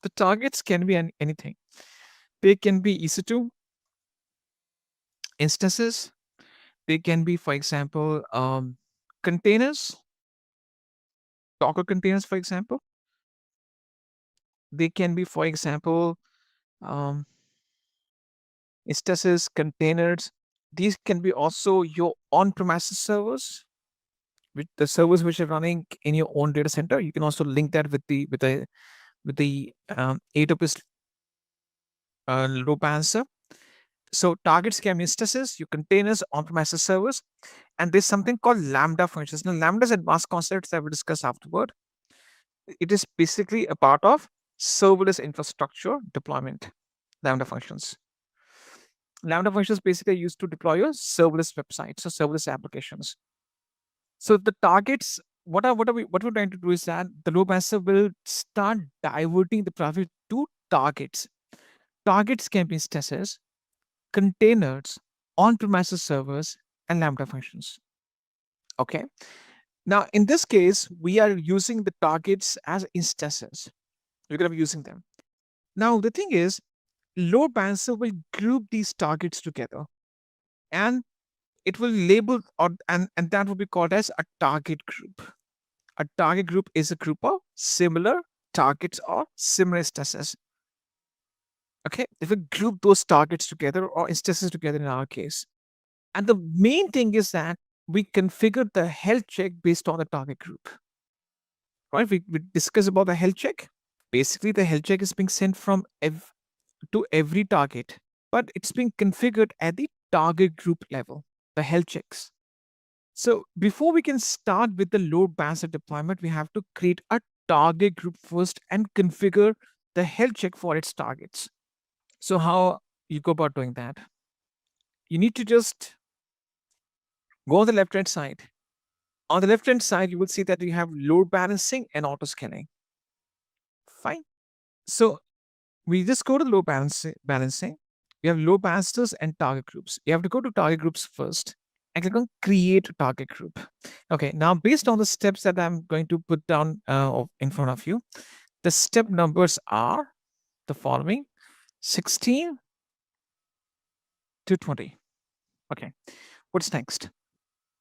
The targets can be anything. They can be EC2 instances. They can be, for example, containers, Docker containers, for example. They can be, for example, um, instances, containers. These can be also your on-premises servers, with the servers which are running in your own data center. You can also link that with the AWS load balancer. So targets can be instances, your containers, on-premises servers, and there's something called Lambda functions. Now, Lambda is advanced concepts that we'll discuss afterward. It is basically a part of serverless infrastructure deployment. Lambda functions. Lambda functions basically are used to deploy your serverless websites or serverless applications. So the targets, what we're trying to do is that the load balancer will start diverting the traffic to targets. Targets can be instances, containers, on-premises servers, and Lambda functions. Okay. Now, in this case, we are using the targets as instances. We're going to be using them. Now, the thing is, load balancer will group these targets together, and it will label and that will be called as a target group. A target group is a group of similar targets or similar instances. Okay, if we group those targets together or instances together in our case. And the main thing is that we configure the health check based on the target group. Right? We discuss about the health check. Basically, the health check is being sent from to every target, but it's being configured at the target group level, the health checks. So before we can start with the load balancer deployment, we have to create a target group first and configure the health check for its targets. So how you go about doing that? You need to just go on the left-hand side. On the left-hand side, you will see that you have load balancing and auto scaling. Fine. So we just go to load balancing. We have load balancers and target groups. You have to go to target groups first and click on create target group. Okay, now based on the steps that I'm going to put down in front of you, the step numbers are the following: 16 to 20. Okay, what's next?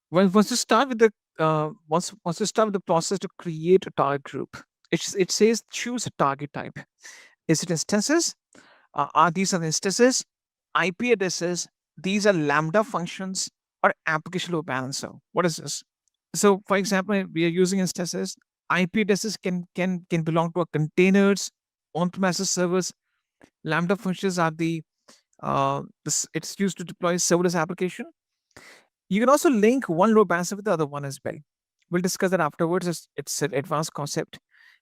Well, once you start with the once you start with the process to create a target group, it says choose a target type. Is it instances? Are these are the instances? IP addresses? These are Lambda functions or application load balancer. What is this? So, for example, we are using instances. IP addresses can belong to our containers, on-premises servers. Lambda functions are it's used to deploy serverless application. You can also link one load balancer with the other one as well. We'll discuss that afterwards. It's an advanced concept.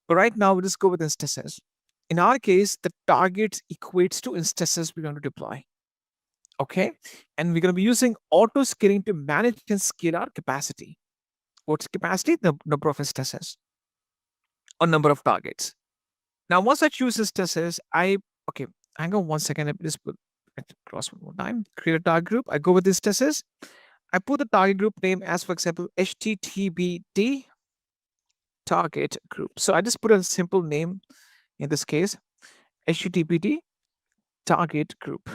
But right now, we'll just go with instances. In our case, the target equates to instances we're going to deploy. Okay. And we're going to be using auto scaling to manage and scale our capacity. What's capacity? The number of instances or number of targets. Now, once I choose instances, okay, hang on 1 second. Let me just put it across one more time. Create a target group. I go with instances. I put the target group name as, for example, HTTPD target group. So I just put a simple name in this case, HTTPD target group.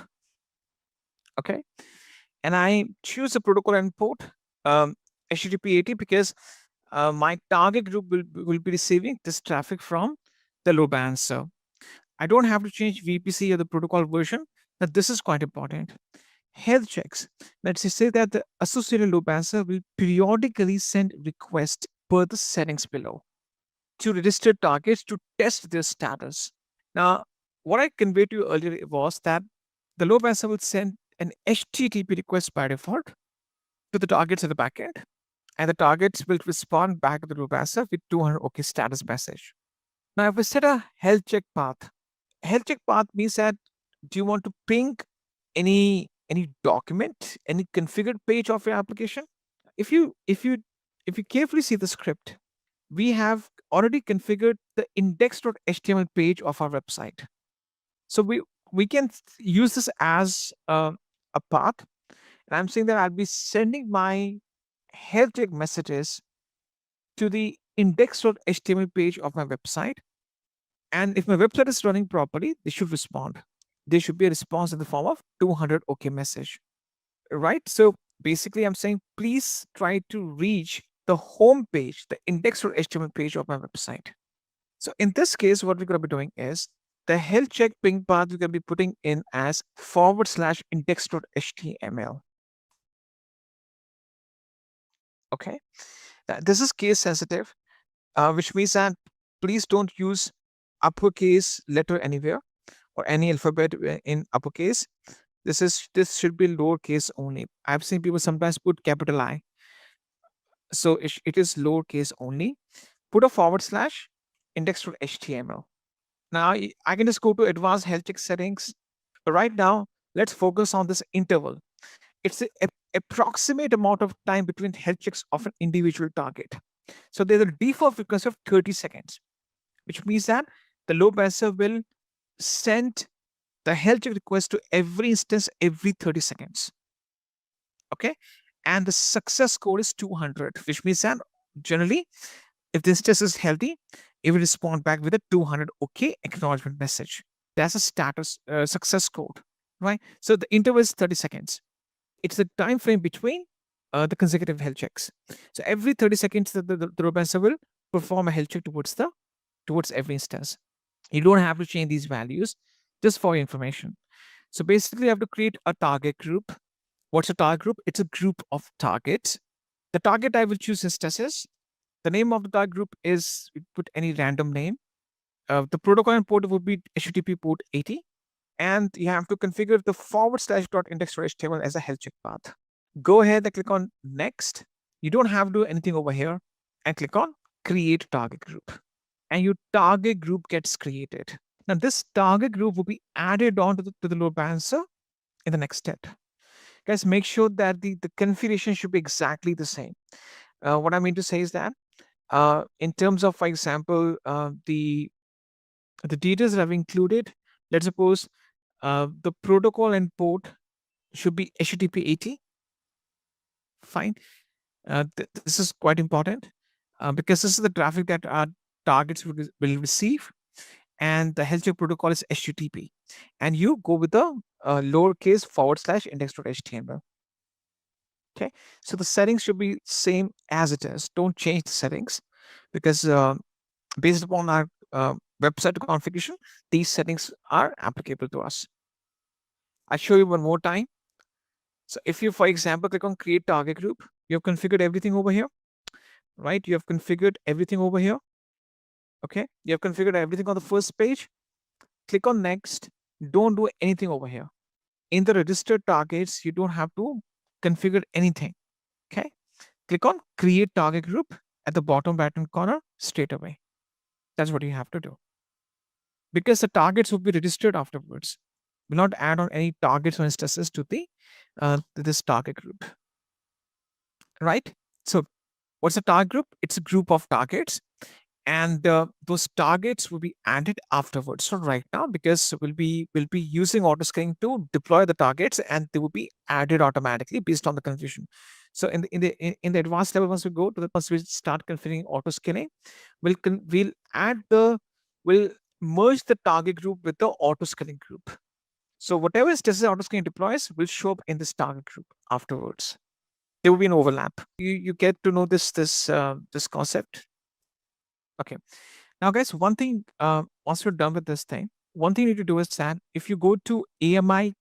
Okay. And I choose a protocol and port, HTTP 80, because my target group will be receiving this traffic from the load balancer. I don't have to change VPC or the protocol version. Now, this is quite important. Health checks. Let's say that the associated load balancer will periodically send requests per the settings below to register targets to test their status. Now, what I conveyed to you earlier was that the load balancer will send an HTTP request by default to the targets at the backend, and the targets will respond back to the load balancer with 200 OK status message. Now, if we set a health check path means that do you want to ping any document, any configured page of your application? If you carefully see the script, we have already configured the index.html page of our website. So we can use this as a path. And I'm saying that I'll be sending my health check messages to the index.html page of my website. And if my website is running properly, they should respond. There should be a response in the form of 200 OK message, right? So basically, I'm saying please try to reach the home page, the index.html page of my website. So in this case, what we're going to be doing is the health check ping path we're going to be putting in as /index.html. Okay, this is case sensitive, which means that please don't use uppercase letter anywhere or any alphabet in uppercase. This should be lowercase only. I've seen people sometimes put capital I, so it is lowercase only. Put a /index.html. Now I can just go to advanced health check settings. Right now, let's focus on this interval. It's the approximate amount of time between health checks of an individual target. So there's a default frequency of 30 seconds, which means that the load balancer will send the health check request to every instance every 30 seconds. Okay. And the success score is 200, which means that generally, if the instance is healthy, it will respond back with a 200 OK acknowledgement message. That's a status success code, right? So the interval is 30 seconds. It's the time frame between the consecutive health checks. So every 30 seconds, the load balancer will perform a health check towards every instance. You don't have to change these values, just for your information. So basically, you have to create a target group. What's a target group? It's a group of targets. The target I will choose instances. The name of the target group is, we put any random name. The protocol and port would be HTTP port 80. And you have to configure the /.index.html as a health check path. Go ahead and click on next. You don't have to do anything over here, and click on create target group. And your target group gets created. Now this target group will be added on to the load balancer in the next step. Guys, make sure that the configuration should be exactly the same. What I mean to say is that in terms of, for example, the details that I've included, let's suppose the protocol and port should be HTTP 80. Fine. This is quite important because this is the traffic that our targets will receive, and the health check protocol is HTTP. And you go with the lowercase /index.html. Okay, so the settings should be same as it is. Don't change the settings because based upon our website configuration, these settings are applicable to us. I'll show you one more time. So if you, for example, click on create target group, you have configured everything over here, right? You have configured everything over here. Okay, you have configured everything on the first page. Click on next. Don't do anything over here. In the registered targets, you don't have to configure anything. Okay, click on create target group at the bottom right-hand corner straight away. That's what you have to do, because the targets will be registered afterwards. Will not add on any targets or instances to the this target group, right? So what's a target group? It's a group of targets, and those targets will be added afterwards. So right now, because we'll be using autoscaling to deploy the targets, and they will be added automatically based on the configuration. So in the advanced level, once we start configuring autoscaling, we'll merge the target group with the autoscaling group. So whatever instances autoscaling deploys will show up in this target group afterwards. There will be an overlap. You get to know this concept. Okay. Now, guys, one thing, once you're done with this thing, one thing you need to do is that if you go to AMI,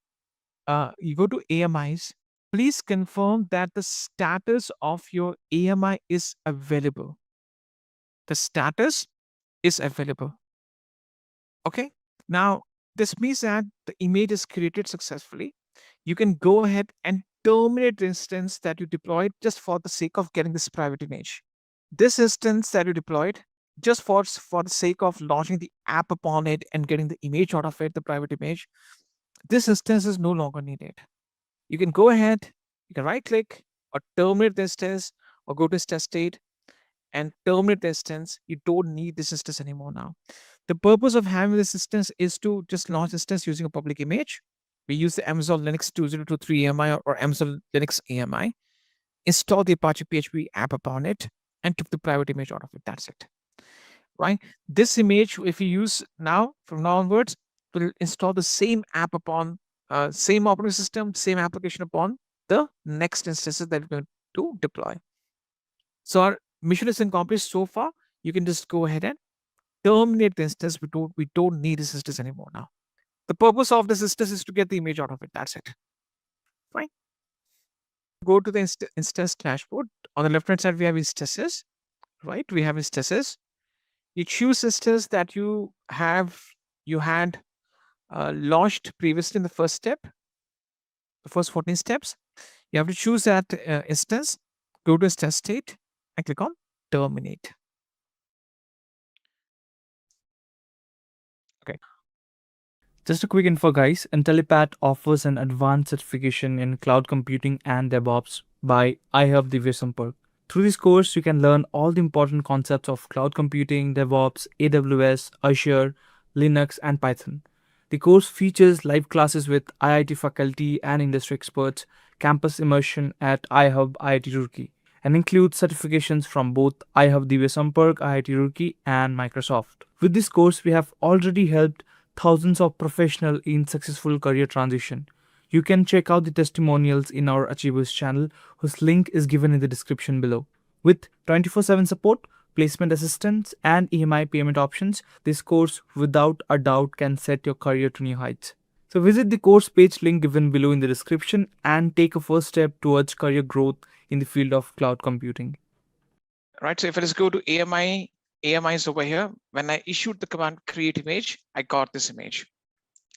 AMIs, please confirm that the status of your AMI is available. The status is available. Okay. Now, this means that the image is created successfully. You can go ahead and terminate the instance that you deployed just for the sake of getting this private image. This instance that you deployed just for the sake of launching the app upon it and getting the image out of it, the private image, this instance is no longer needed. You can go ahead, you can right click or terminate the instance or go to test state and terminate the instance. You don't need this instance anymore now. The purpose of having this instance is to just launch instance using a public image. We use the Amazon Linux 2023 AMI or Amazon Linux AMI, install the Apache PHP app upon it, and took the private image out of it. That's it. Right? This image, if you use now, from now onwards, will install the same app upon same operating system, same application upon the next instances that we're going to deploy. So our mission is accomplished so far. You can just go ahead and terminate the instance. We don't need this instance anymore now. The purpose of this instance is to get the image out of it. That's it. Fine. Go to the instance dashboard. On the left hand side, we have instances. Right? We have instances. You choose instance that you had launched previously in the first step, the first 14 steps. You have to choose that instance, go to instance state, and click on terminate. Okay. Just a quick info, guys. Intellipaat offers an advanced certification in cloud computing and DevOps by IAM Web. Through this course, you can learn all the important concepts of cloud computing, DevOps, AWS, Azure, Linux, and Python. The course features live classes with IIT faculty and industry experts, campus immersion at iHub IIT Roorkee, and includes certifications from both iHub IIT Roorkee and Microsoft. With this course, we have already helped thousands of professionals in successful career transition. You can check out the testimonials in our Achievers channel, whose link is given in the description below. With 24/7 support, placement assistance, and EMI payment options, this course without a doubt can set your career to new heights. So visit the course page link given below in the description and take a first step towards career growth in the field of cloud computing. Right. So if I just go to AMI is over here. When I issued the command create image, I got this image,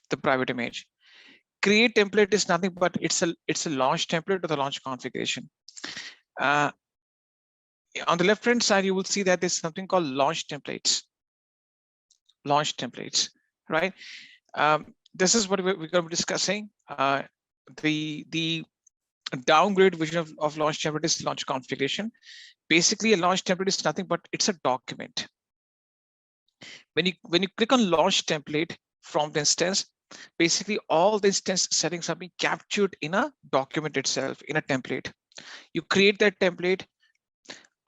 the private image. Create template is nothing but it's a launch template or the launch configuration. On the left hand side, you will see that there's something called launch templates. Launch templates, right? This is what we're going to be discussing. The downgrade version of launch template is launch configuration. Basically, a launch template is nothing but it's a document. When you click on launch template from the instance, basically all the instance settings are being captured in a document itself, in a template. You create that template.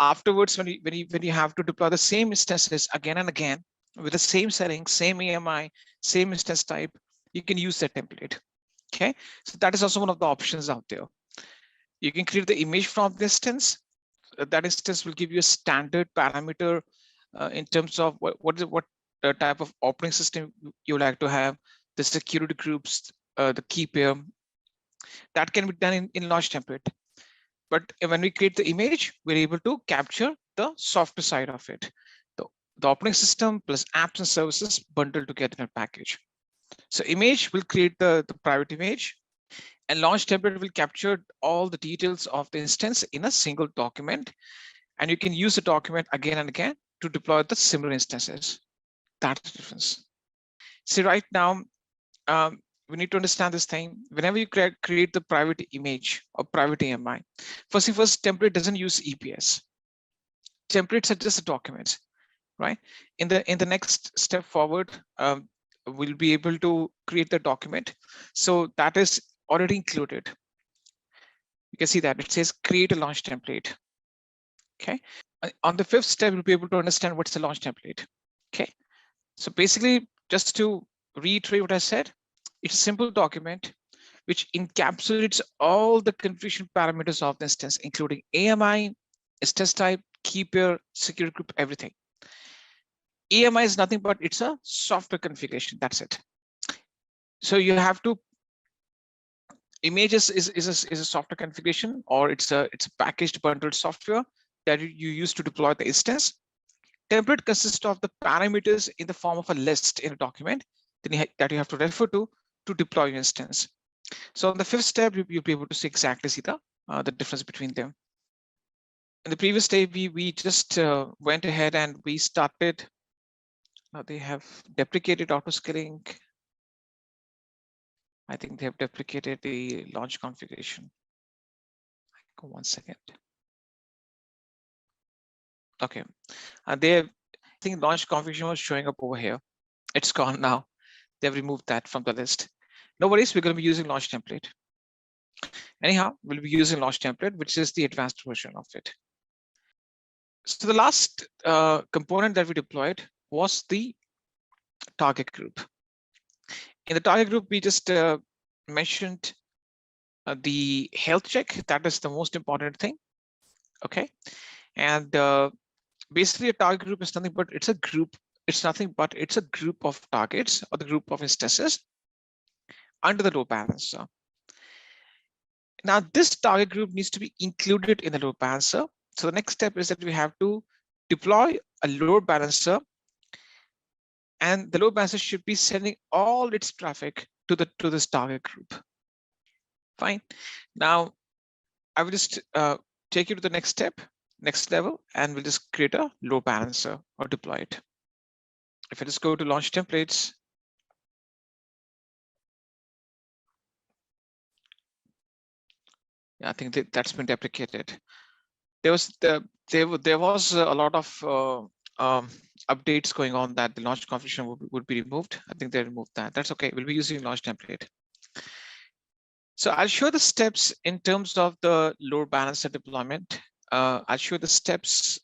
Afterwards, when you have to deploy the same instances again and again with the same settings, same AMI, same instance type, you can use that template. Okay, so that is also one of the options out there. You can create the image from the instance. That instance will give you a standard parameter in terms of what type of operating system you like to have, the security groups, the key pair. That can be done in launch template. But when we create the image, we're able to capture the software side of it. The operating system plus apps and services bundled together in a package. So image will create the private image, and launch template will capture all the details of the instance in a single document. And you can use the document again and again to deploy the similar instances. That's the difference. See, right now, we need to understand this thing. Whenever you create the private image or private AMI, first, template doesn't use EPS. Templates are just documents, right? In the next step forward, we'll be able to create the document. So that is already included. You can see that it says create a launch template. Okay. On the fifth step, you'll be able to understand what's the launch template. Okay. So basically, just to reiterate what I said, it's a simple document which encapsulates all the configuration parameters of the instance, including AMI, instance type, key pair, security group, everything. AMI is nothing but it's a software configuration. That's it. So you have to images is a software configuration, or it's a packaged bundled software that you use to deploy the instance. Template consists of the parameters in the form of a list in a document that you have to refer to deploy your instance. So on the fifth step, you'll be able to see the difference between them. In the previous step, we just went ahead and we started. Now they have deprecated auto-scaling. I think they have deprecated the launch configuration. Go 1 second. Okay, I think launch configuration was showing up over here. It's gone now. They've removed that from the list. No worries, we're going to be using launch template. Anyhow, we'll be using launch template, which is the advanced version of it. So the last component that we deployed was the target group. In the target group, we just mentioned the health check. That is the most important thing. Okay, and basically a target group is nothing but it's a group. It's nothing but it's a group of targets or the group of instances under the load balancer. Now this target group needs to be included in the load balancer. So the next step is that we have to deploy a load balancer, and the load balancer should be sending all its traffic to this target group. Fine. Now I will just take you to the next step, next level, and we'll just create a load balancer or deploy it. If I just go to launch templates, yeah, I think that's been deprecated. There was a lot of updates going on that the launch configuration would be removed. I think they removed that. That's okay. We'll be using launch template. So I'll show the steps in terms of the load balancer deployment. I'll show the steps.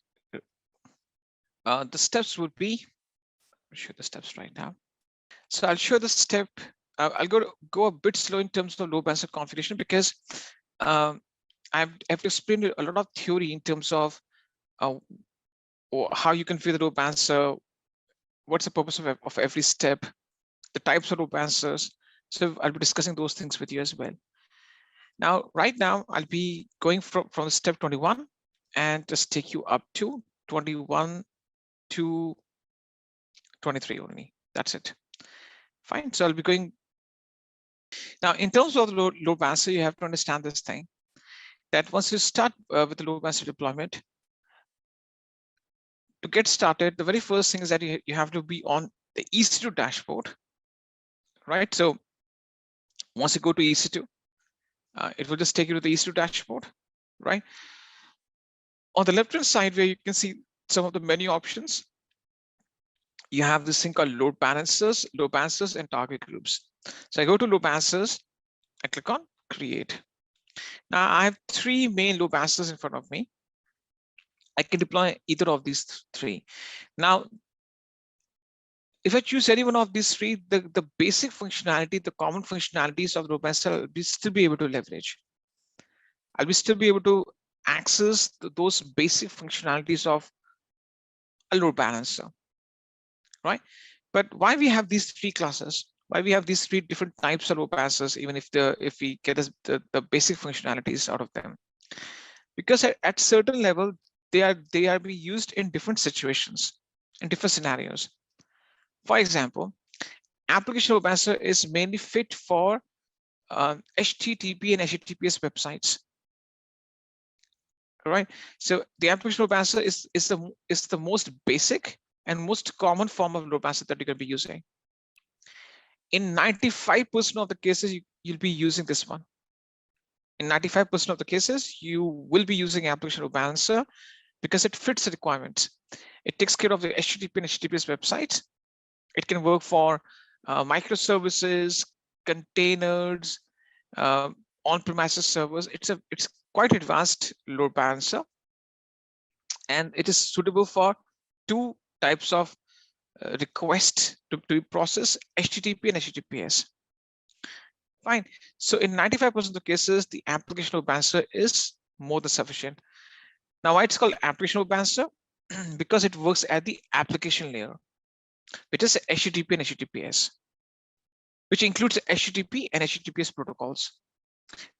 The steps would be, I'll show the steps right now. So I'll show the step. I'll go a bit slow in terms of load balancer configuration because I have to explain a lot of theory in terms of how you configure the load balancer, what's the purpose of every step, the types of load balancers. So I'll be discussing those things with you as well. Now, right now, I'll be going from step 21 and just take you up to 21 to 23 only. That's it. Fine. So I'll be going. Now, in terms of the load balancer, you have to understand this thing, that once you start with the load balancer deployment, to get started, the very first thing is that you have to be on the EC2 dashboard, right? So once you go to EC2, it will just take you to the EC2 dashboard, right? On the left-hand side, where you can see some of the menu options, you have this thing called load balancers, and target groups. So I go to load balancers, I click on create. Now I have three main load balancers in front of me. I can deploy either of these three. Now, if I choose any one of these three, the basic functionality, the common functionalities of the load balancer, I'll still be able to leverage. I'll still be able to access those basic functionalities of a load balancer, right? But why we have these three classes? Why we have these three different types of load balancers, even if we get the basic functionalities out of them? Because at certain level, they are being used in different situations, in different scenarios. For example, application load balancer is mainly fit for HTTP and HTTPS websites. All right. So the application load balancer is the most basic and most common form of load balancer that you're going to be using. In 95% of the cases, you'll be using this one. In 95% of the cases, you will be using application load balancer because it fits the requirements. It takes care of the HTTP and HTTPS websites. It can work for microservices, containers, on-premises servers. It's quite advanced load balancer, and it is suitable for two types of requests to be processed: HTTP and HTTPS. Fine. So in 95% of the cases, the application load balancer is more than sufficient. Now, why it's called application load balancer? Because it works at the application layer, which is HTTP and HTTPS, which includes HTTP and HTTPS protocols.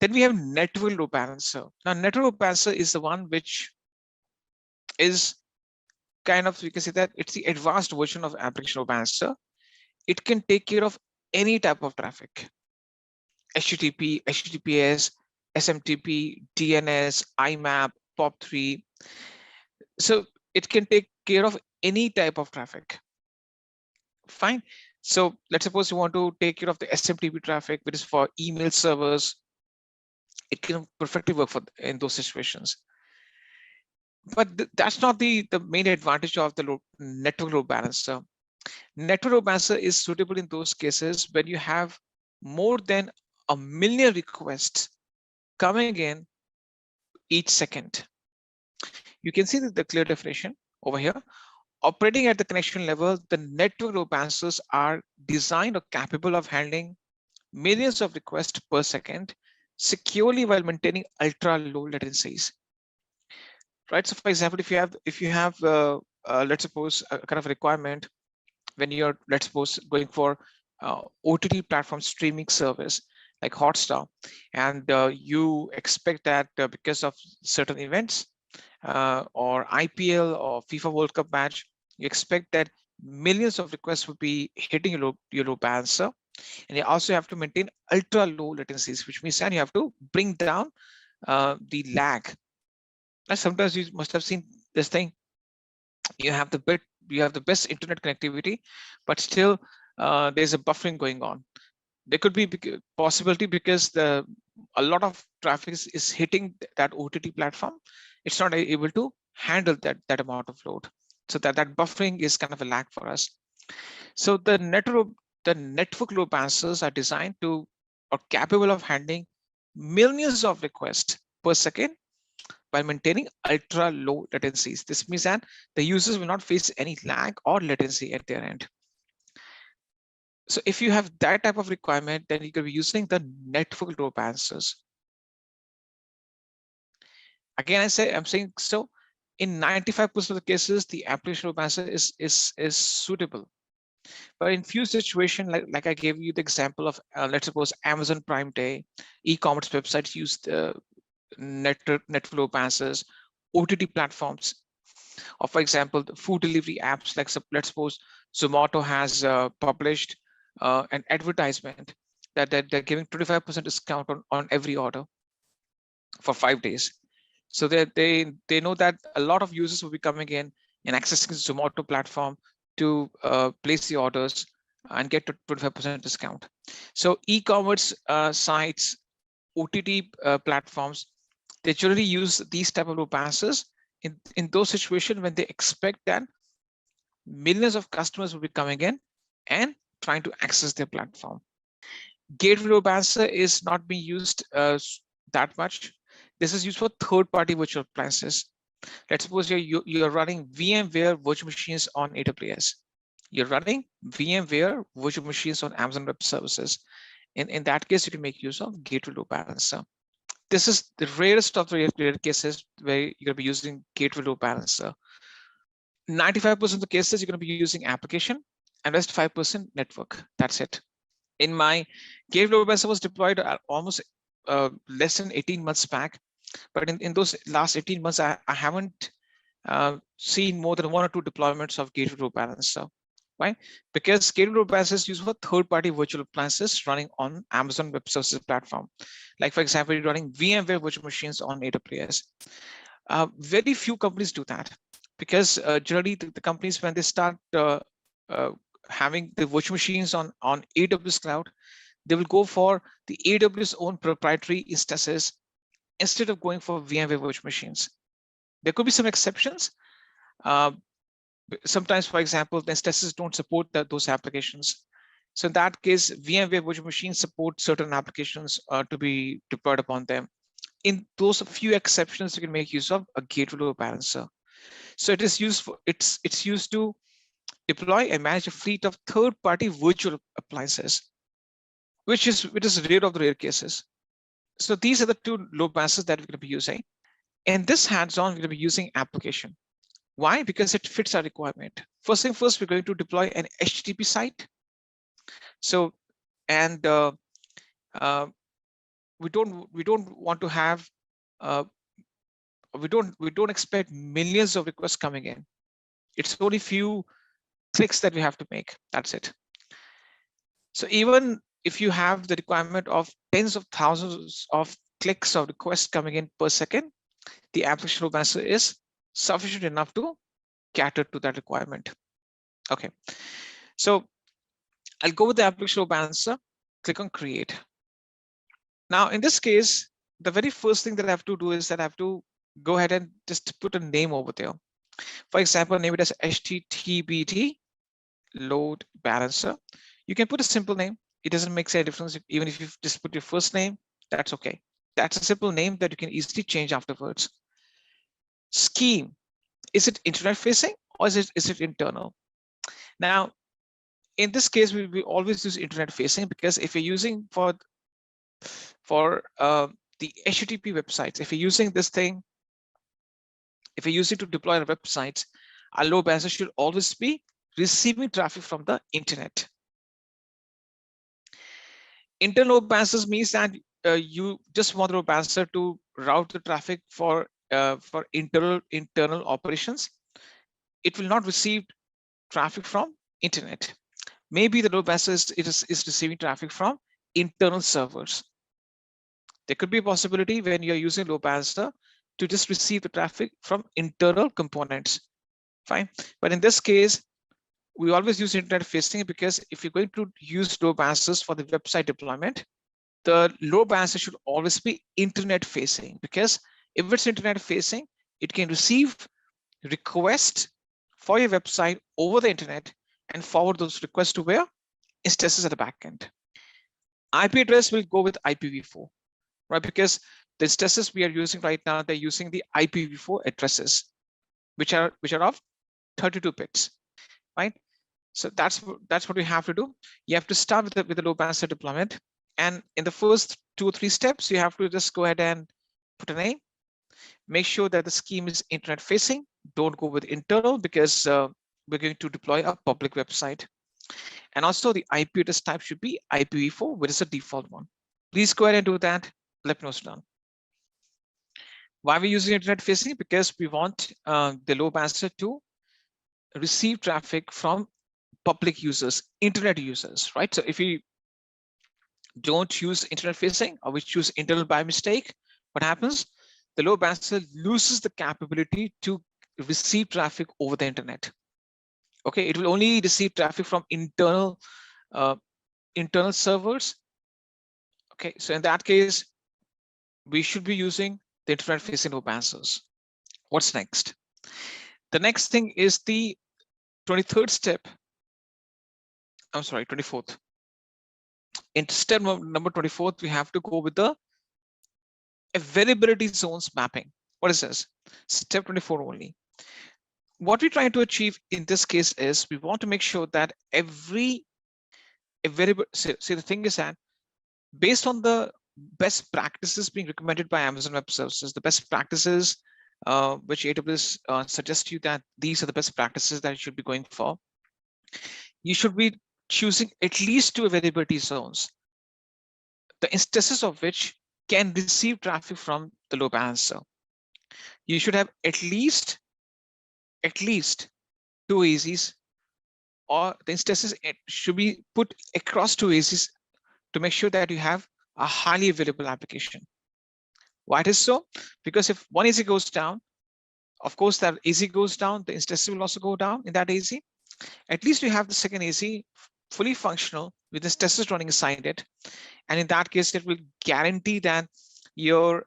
Then we have network load balancer. Now, network load balancer is the one which is kind of, you can say that it's the advanced version of application load balancer. It can take care of any type of traffic: HTTP, HTTPS, SMTP, DNS, IMAP, POP3. So it can take care of any type of traffic. Fine. So let's suppose you want to take care of the SMTP traffic, which is for email servers. It can perfectly work in those situations. But that's not the main advantage of the network load balancer. Network load balancer is suitable in those cases when you have more than 1 million requests coming in each second. You can see the clear definition over here. Operating at the connection level, the network load balancers are designed or capable of handling millions of requests per second securely while maintaining ultra low latencies. Right. So, for example, if you have let's suppose a kind of requirement when you're, let's suppose, going for OTT platform streaming service like Hotstar, and you expect that because of certain events or IPL or FIFA World Cup match, you expect that millions of requests will be hitting your load balancer, and you also have to maintain ultra low latencies, which means that you have to bring down the lag. And sometimes you must have seen this thing. You have the best internet connectivity, but still there's a buffering going on. There could be possibility because a lot of traffic is hitting that OTT platform. It's not able to handle that amount of load. So that buffering is kind of a lag for us. So the network load balancers are designed to or capable of handling millions of requests per second by maintaining ultra low latencies. This means that the users will not face any lag or latency at their end. So if you have that type of requirement, then you could be using the network load balancers. Again, I'm saying so. In 95% of the cases, the application load balancer is suitable. But in few situations, like I gave you the example of, let's suppose Amazon Prime Day, e-commerce websites use the network load balancers, OTT platforms, or for example, the food delivery apps, like let's suppose Zomato has published an advertisement that they're giving 25% discount on every order for 5 days. So they know that a lot of users will be coming in and accessing the Zomato platform to place the orders and get to 25% discount. So e-commerce sites, OTT platforms, they generally use these type of load balancers in those situations when they expect that millions of customers will be coming in and trying to access their platform. Gateway load balancer is not being used that much. This is used for third-party virtual appliances. Let's suppose you're running VMware virtual machines on AWS. You're running VMware virtual machines on Amazon Web Services. In that case, you can make use of gateway load balancer. This is the rarest of the rare cases where you're going to be using gateway load balancer. 95% of the cases, you're going to be using application, and rest 5% network. That's it. In my gateway load balancer was deployed almost less than 18 months back. But in those last 18 months, I haven't seen more than 1 or 2 deployments of gateway load balancer. Why? Because gateway load balancer is used for third-party virtual appliances running on Amazon Web Services platform. Like, for example, you're running VMware virtual machines on AWS. Very few companies do that because generally the companies, when they start having the virtual machines on AWS cloud, they will go for the AWS own proprietary instances instead of going for VMware virtual machines. There could be some exceptions. Sometimes, for example, the instances don't support those applications. So in that case, VMware virtual machines support certain applications to be deployed upon them. In those few exceptions, you can make use of a gateway load balancer. So it is used for it's used to deploy and manage a fleet of third-party virtual appliances, which is rare of the rare cases. So these are the 2 load balancers that we're going to be using. In this hands-on, we're going to be using application. Why? Because it fits our requirement. First thing first, we're going to deploy an HTTP site. So, and we don't want to have we don't expect millions of requests coming in. It's only few clicks that we have to make. That's it. So even if you have the requirement of tens of thousands of clicks or requests coming in per second, the application load balancer is sufficient enough to cater to that requirement. Okay, so I'll go with the application load balancer, click on create. Now, in this case, the very first thing that I have to do is that I have to go ahead and just put a name over there. For example, name it as HTTPD load balancer. You can put a simple name. It doesn't make any difference. Even if you just put your first name, that's okay. That's a simple name that you can easily change afterwards. Scheme, is it internet facing or is it internal? Now, in this case, we always use internet facing, because if you're using for the HTTP websites, if you're using this thing, if you're using to deploy our websites, our load balancer should always be receiving traffic from the internet. Internal load balancers means that you just want the load balancer to route the traffic for internal operations. It will not receive traffic from internet. Maybe the load balancer is receiving traffic from internal servers. There could be a possibility when you're using load balancer to just receive the traffic from internal components. Fine. But in this case, we always use internet facing, because if you're going to use load balancers for the website deployment, the load balancer should always be internet facing, because if it's internet facing, it can receive requests for your website over the internet and forward those requests to where? Instances at the backend. IP address will go with IPv4, right? Because the instances we are using right now, they're using the IPv4 addresses, which are of 32 bits, right? So that's what we have to do. You have to start with the load balancer deployment, and in the first 2 or 3 steps, you have to just go ahead and put a name. Make sure that the scheme is internet facing. Don't go with internal, because we're going to deploy a public website. And also the IP address type should be IPv4, which is the default one. Please go ahead and do that. Let me know it's done. Why are we using internet facing? Because we want the load balancer to receive traffic from public users, internet users, right? So if we don't use internet facing, or we choose internal by mistake, what happens? The load balancer loses the capability to receive traffic over the internet. Okay, it will only receive traffic from internal servers. Okay, so in that case, we should be using the internet facing load balancers. What's next? The next thing is the 23rd step. I'm sorry, 24th. In step number 24th, we have to go with the availability zones mapping. What is this? Step 24 only. What we're trying to achieve in this case is we want to make sure that every available, see the thing is that based on the best practices being recommended by Amazon Web Services, the best practices which AWS suggests you that these are the best practices that you should be going for, you should be choosing at least 2 availability zones, the instances of which can receive traffic from the load balancer. You should have at least 2 AZs, or the instances should be put across 2 AZs to make sure that you have a highly available application. Why it is so? Because if one AZ goes down, of course that AZ goes down, the instances will also go down in that AZ. At least you have the second AZ fully functional with instances running inside it, and in that case, it will guarantee that your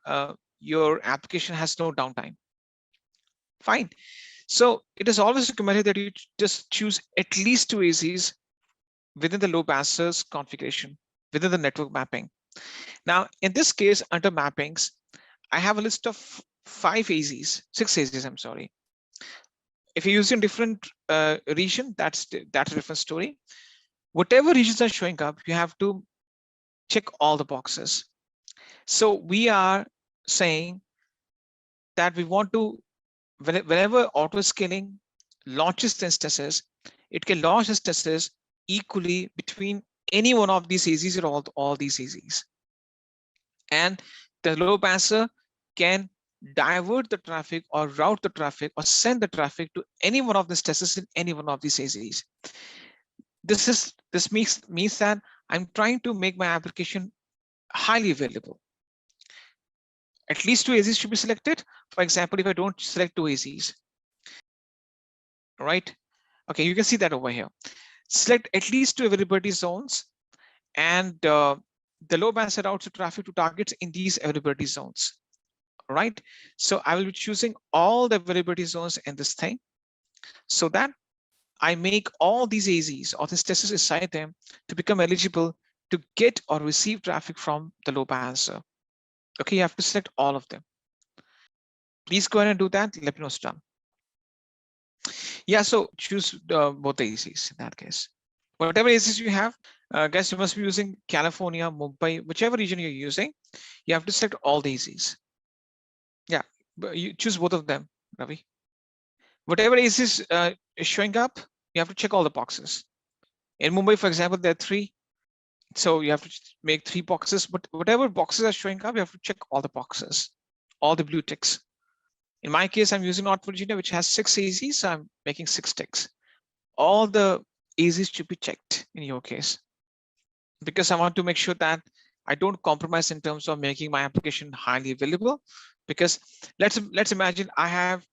application has no downtime. Fine. So it is always recommended that you just choose at least 2 AZs within the load balancer's configuration, within the network mapping. Now, in this case, under mappings, I have a list of 6 AZs, I'm sorry. If you're using different region, that's a different story. Whatever regions are showing up, you have to check all the boxes. So we are saying that we want to, whenever auto scaling launches the instances, it can launch instances equally between any one of these AZs or all these AZs. And the load balancer can divert the traffic or route the traffic or send the traffic to any one of the instances in any one of these AZs. This means that I'm trying to make my application highly available. At least 2 AZs should be selected. For example, if I don't select 2 AZs, right? Okay, you can see that over here. Select at least 2 availability zones, and the load balancer routes the traffic to targets in these availability zones. right? So I will be choosing all the availability zones in this thing so that I make all these AZs or these testers inside them to become eligible to get or receive traffic from the load balancer. Okay, you have to select all of them. Please go ahead and do that. Let me know it's done. Yeah, so choose both the AZs in that case. Whatever AZs you have, guys, you must be using California, Mumbai, whichever region you're using, you have to select all the AZs. Yeah, but you choose both of them, Ravi. Whatever AZs is showing up, you have to check all the boxes. In Mumbai, for example, there are 3. So you have to make 3 boxes, but whatever boxes are showing up, you have to check all the boxes, all the blue ticks. In my case, I'm using North Virginia, which has 6 AZs, so I'm making 6 ticks. All the AZs should be checked in your case, because I want to make sure that I don't compromise in terms of making my application highly available. Because let's imagine I have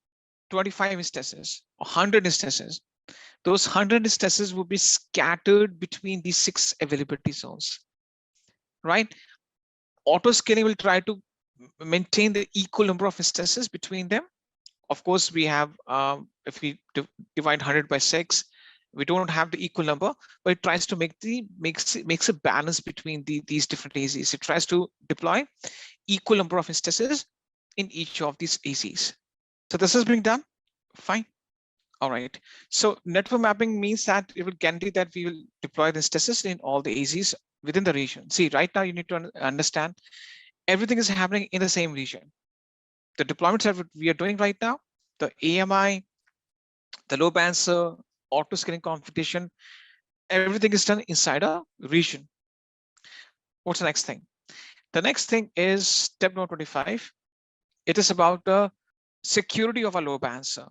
25 instances or 100 instances. Those 100 instances will be scattered between these 6 availability zones, right? Auto scaling will try to maintain the equal number of instances between them. Of course, we have, if we divide 100 by 6, we don't have the equal number, but it tries to makes a balance between these different AZs. It tries to deploy equal number of instances in each of these AZs. So this is being done, fine. All right. So network mapping means that it will guarantee that we will deploy the instances in all the AZs within the region. See, right now you need to understand everything is happening in the same region. The deployments that we are doing right now, the AMI, the load balancer, auto scaling configuration, everything is done inside a region. What's the next thing? The next thing is step number 25. It is about the security of a load balancer,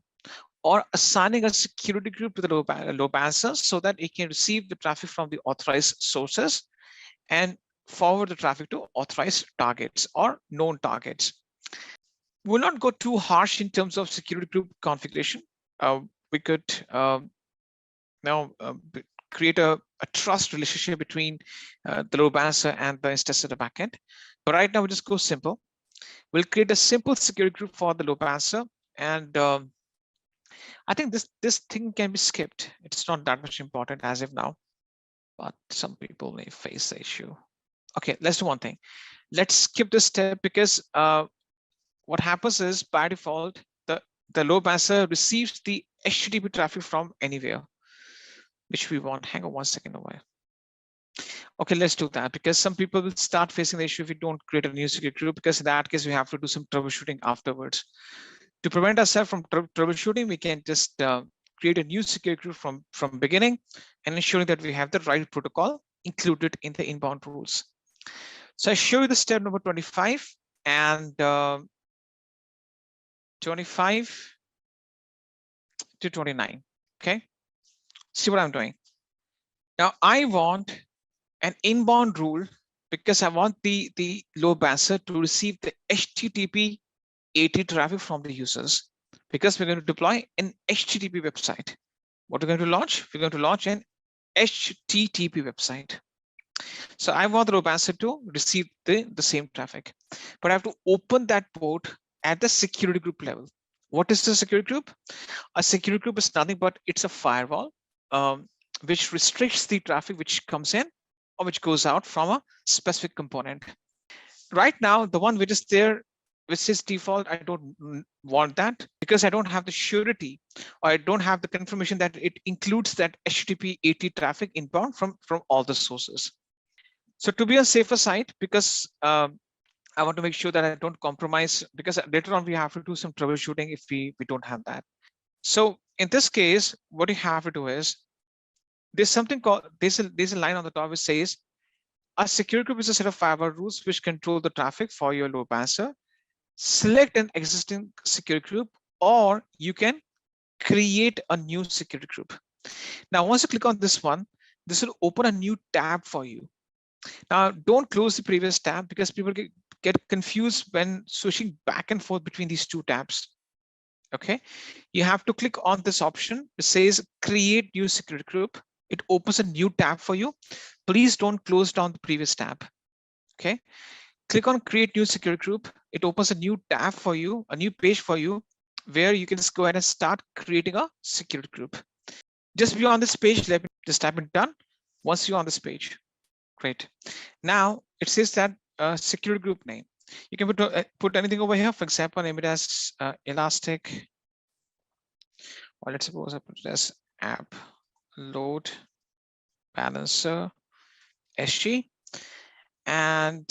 or assigning a security group to the load balancer so that it can receive the traffic from the authorized sources and forward the traffic to authorized targets or known targets. We'll not go too harsh in terms of security group configuration. We could now create a trust relationship between the load balancer and the instance at the backend. But right now, we'll just go simple. We'll create a simple security group for the load balancer, and I think this thing can be skipped. It's not that much important as of now, but some people may face the issue. Okay, let's do one thing. Let's skip this step, because what happens is by default, the load balancer receives the HTTP traffic from anywhere, which we want. Hang on 1 second away. Okay, let's do that, because some people will start facing the issue if we don't create a new security group, because in that case, we have to do some troubleshooting afterwards. To prevent ourselves from troubleshooting, we can just create a new security group from beginning and ensuring that we have the right protocol included in the inbound rules. So I show you the step number 25 and 25 to 29. Okay, see what I'm doing. Now I want an inbound rule, because I want the load balancer to receive the HTTP AT traffic from the users, because we're going to deploy an HTTP website. What we're going to launch? We're going to launch an HTTP website. So I want the load balancer to receive the same traffic, but I have to open that port at the security group level. What is the security group? A security group is nothing but it's a firewall which restricts the traffic which comes in or which goes out from a specific component. Right now, the one which is there, which is default, I don't want that, because I don't have the surety, or I don't have the confirmation that it includes that HTTP AT traffic inbound from all the sources. So to be on safer side, because I want to make sure that I don't compromise, because later on we have to do some troubleshooting if we don't have that. So in this case, what you have to do is, there's something called, there's a line on the top which says, a security group is a set of firewall rules which control the traffic for your load balancer. Select an existing security group, or you can create a new security group. Now, once you click on this one, this will open a new tab for you. Now, don't close the previous tab, because people get confused when switching back and forth between these two tabs. Okay, you have to click on this option. It says create new security group. It opens a new tab for you. Please don't close down the previous tab. Okay, click on create new security group. It opens a new tab for you, a new page for you, where you can just go ahead and start creating a security group. Just be on this page, let me just type it done. Once you're on this page, great. Now it says that security group name. You can put anything over here. For example, name it as Elastic. Or let's suppose I put it as app load balancer SG. And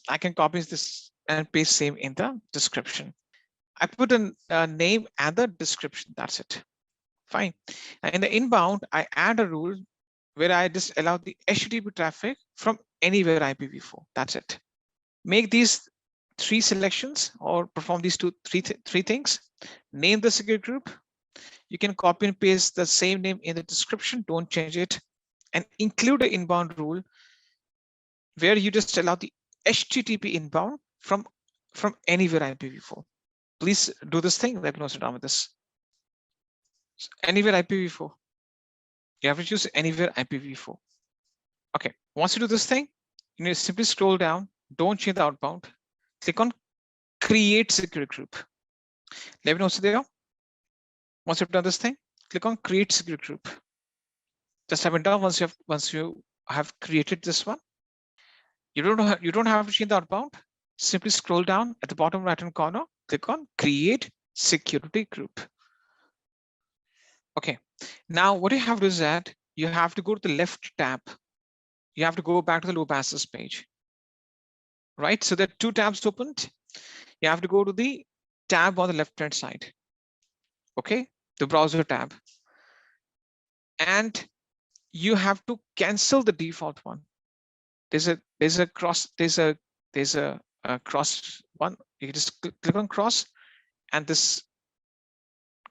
I can copy this and paste same in the description. I put a name and the description. That's it. Fine. And in the inbound, I add a rule where I just allow the HTTP traffic from anywhere IPv4. That's it. Make these 3 selections or perform these three things. Name the security group. You can copy and paste the same name in the description. Don't change it. And include an inbound rule where you just allow the HTTP inbound from anywhere IPv4. Please do this thing. Let me know what's done with this. So anywhere IPv4. You have to choose anywhere IPv4. Okay. Once you do this thing, you need to simply scroll down. Don't change the outbound. Click on create security group. Let me know what's there. Once you've done this thing, click on create security group. Just have it done. Once you have created this one, you don't have to change the outbound. Simply scroll down at the bottom right hand corner, click on create security group. Okay, now what you have to do is that you have to go to the left tab. You have to go back to the load balancers page, right? So there are 2 tabs opened. You have to go to the tab on the left hand side. Okay, the browser tab, and you have to cancel the default one. There's a cross one. You can just click on cross, and this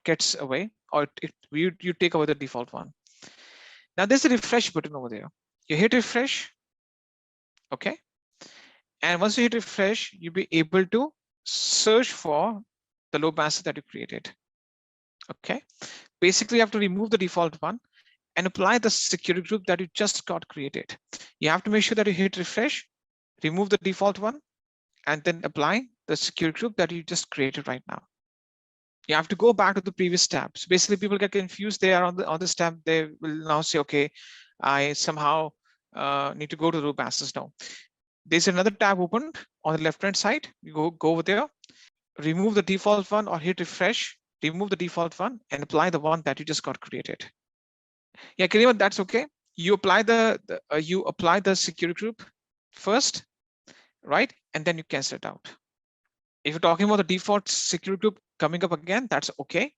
gets away, or you take away the default one. Now there's a refresh button over there. You hit refresh, okay, and once you hit refresh, you'll be able to search for the load balancer that you created. Okay, basically you have to remove the default one and apply the security group that you just got created. You have to make sure that you hit refresh, remove the default one, and then apply the security group that you just created right now. You have to go back to the previous tab. So basically people get confused. They are on this tab. They will now say, okay, I somehow need to go to the load balancers now. There's another tab opened on the left hand side. You go over there, remove the default one or hit refresh, remove the default one and apply the one that you just got created. Yeah, Karima, that's okay. You apply the security group first, right? And then you cancel it out. If you're talking about the default security group coming up again, that's okay.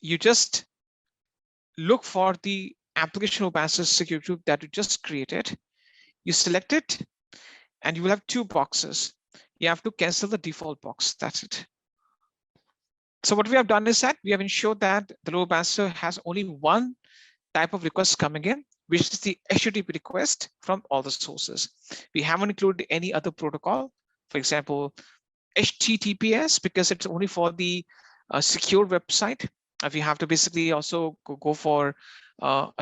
You just look for the application load balancer security group that you just created. You select it, and you will have 2 boxes. You have to cancel the default box. That's it. So what we have done is that we have ensured that the load balancer has only one type of request coming in, which is the HTTP request from all the sources. We haven't included any other protocol, for example, HTTPS, because it's only for the secure website. We have to basically also go for a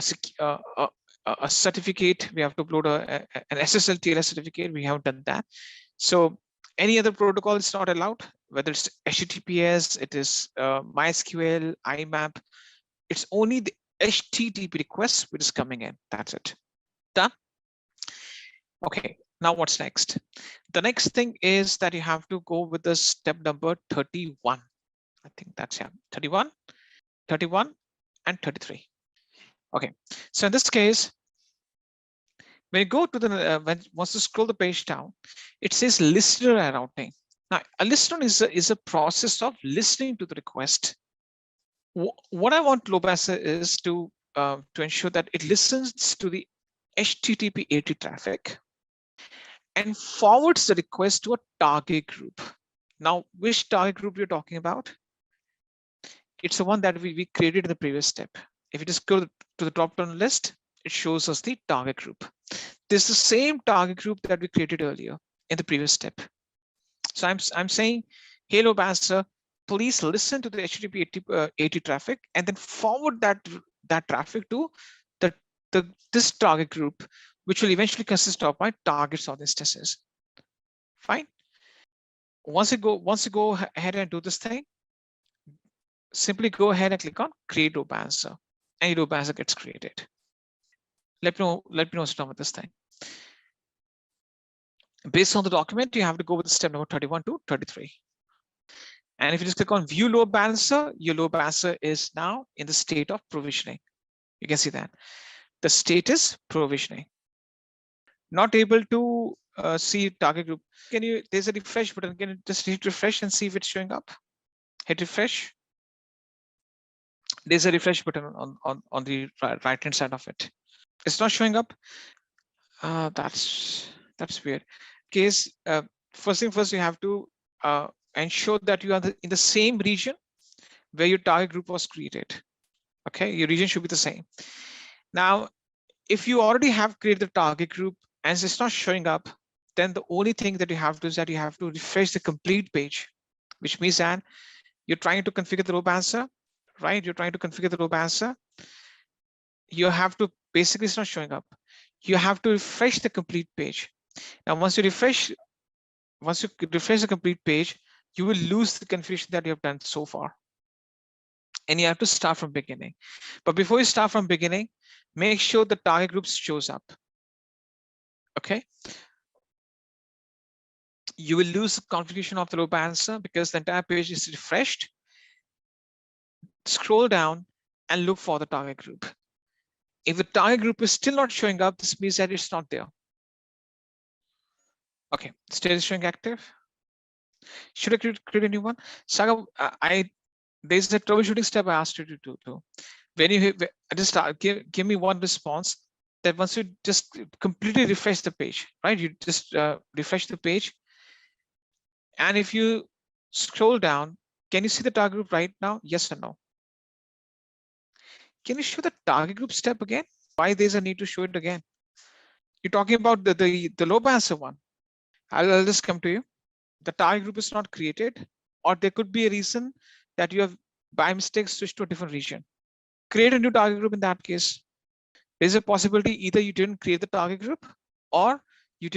certificate. We have to upload an SSL TLS certificate. We haven't done that. So any other protocol is not allowed, whether it's HTTPS, it is MySQL, IMAP. It's only the HTTP request which is coming in. That's it. Done. Okay, now what's next? The next thing is that you have to go with the step number 31. I think that's 31, 31, and 33. Okay, so in this case, when you go to the once you scroll the page down, it says listener and routing. Now, a listener is a process of listening to the request. What I want load balancer is to ensure that it listens to the HTTP AT traffic and forwards the request to a target group. Now, which target group you're talking about? It's the one that we created in the previous step. If you just go to the drop-down list, it shows us the target group. This is the same target group that we created earlier in the previous step. So I'm saying, hey, load balancer, please listen to the HTTP AT traffic and then forward that traffic to this target group, which will eventually consist of my targets of instances. Fine. Once you go ahead and do this thing, simply go ahead and click on create load balancer, and your load balancer gets created. Let me know what's done with this thing. Based on the document, you have to go with step number 31 to 33. And if you just click on view load balancer, your load balancer is now in the state of provisioning. You can see that the state is provisioning. Not able to see target group. There's a refresh button. Can you just hit refresh and see if it's showing up? Hit refresh. There's a refresh button on the right hand side of it. It's not showing up. That's weird. Case first thing first, you have to ensure that you are in the same region where your target group was created. Okay, your region should be the same. Now, if you already have created the target group and it's not showing up, then the only thing that you have to do is that you have to refresh the complete page, which means that you're trying to configure the load balancer, right? You're trying to configure the load balancer. You have to basically, it's not showing up. You have to refresh the complete page. Now, once you refresh the complete page, you will lose the configuration that you have done so far. And you have to start from beginning. But before you start from beginning, make sure the target group shows up. Okay. You will lose the configuration of the load balancer because the entire page is refreshed. Scroll down and look for the target group. If the target group is still not showing up, this means that it's not there. Okay, still showing active. Should I create a new one? Saga, there's a troubleshooting step I asked you to do. When you just give me one response that once you just completely refresh the page, right? You just refresh the page. And if you scroll down, can you see the target group right now? Yes or no? Can you show the target group step again? Why there's a need to show it again? You're talking about the load balancer one. I'll just come to you. The target group is not created, or there could be a reason that you have by mistake switched to a different region. Create a new target group in that case. There's a possibility either you didn't create the target group or you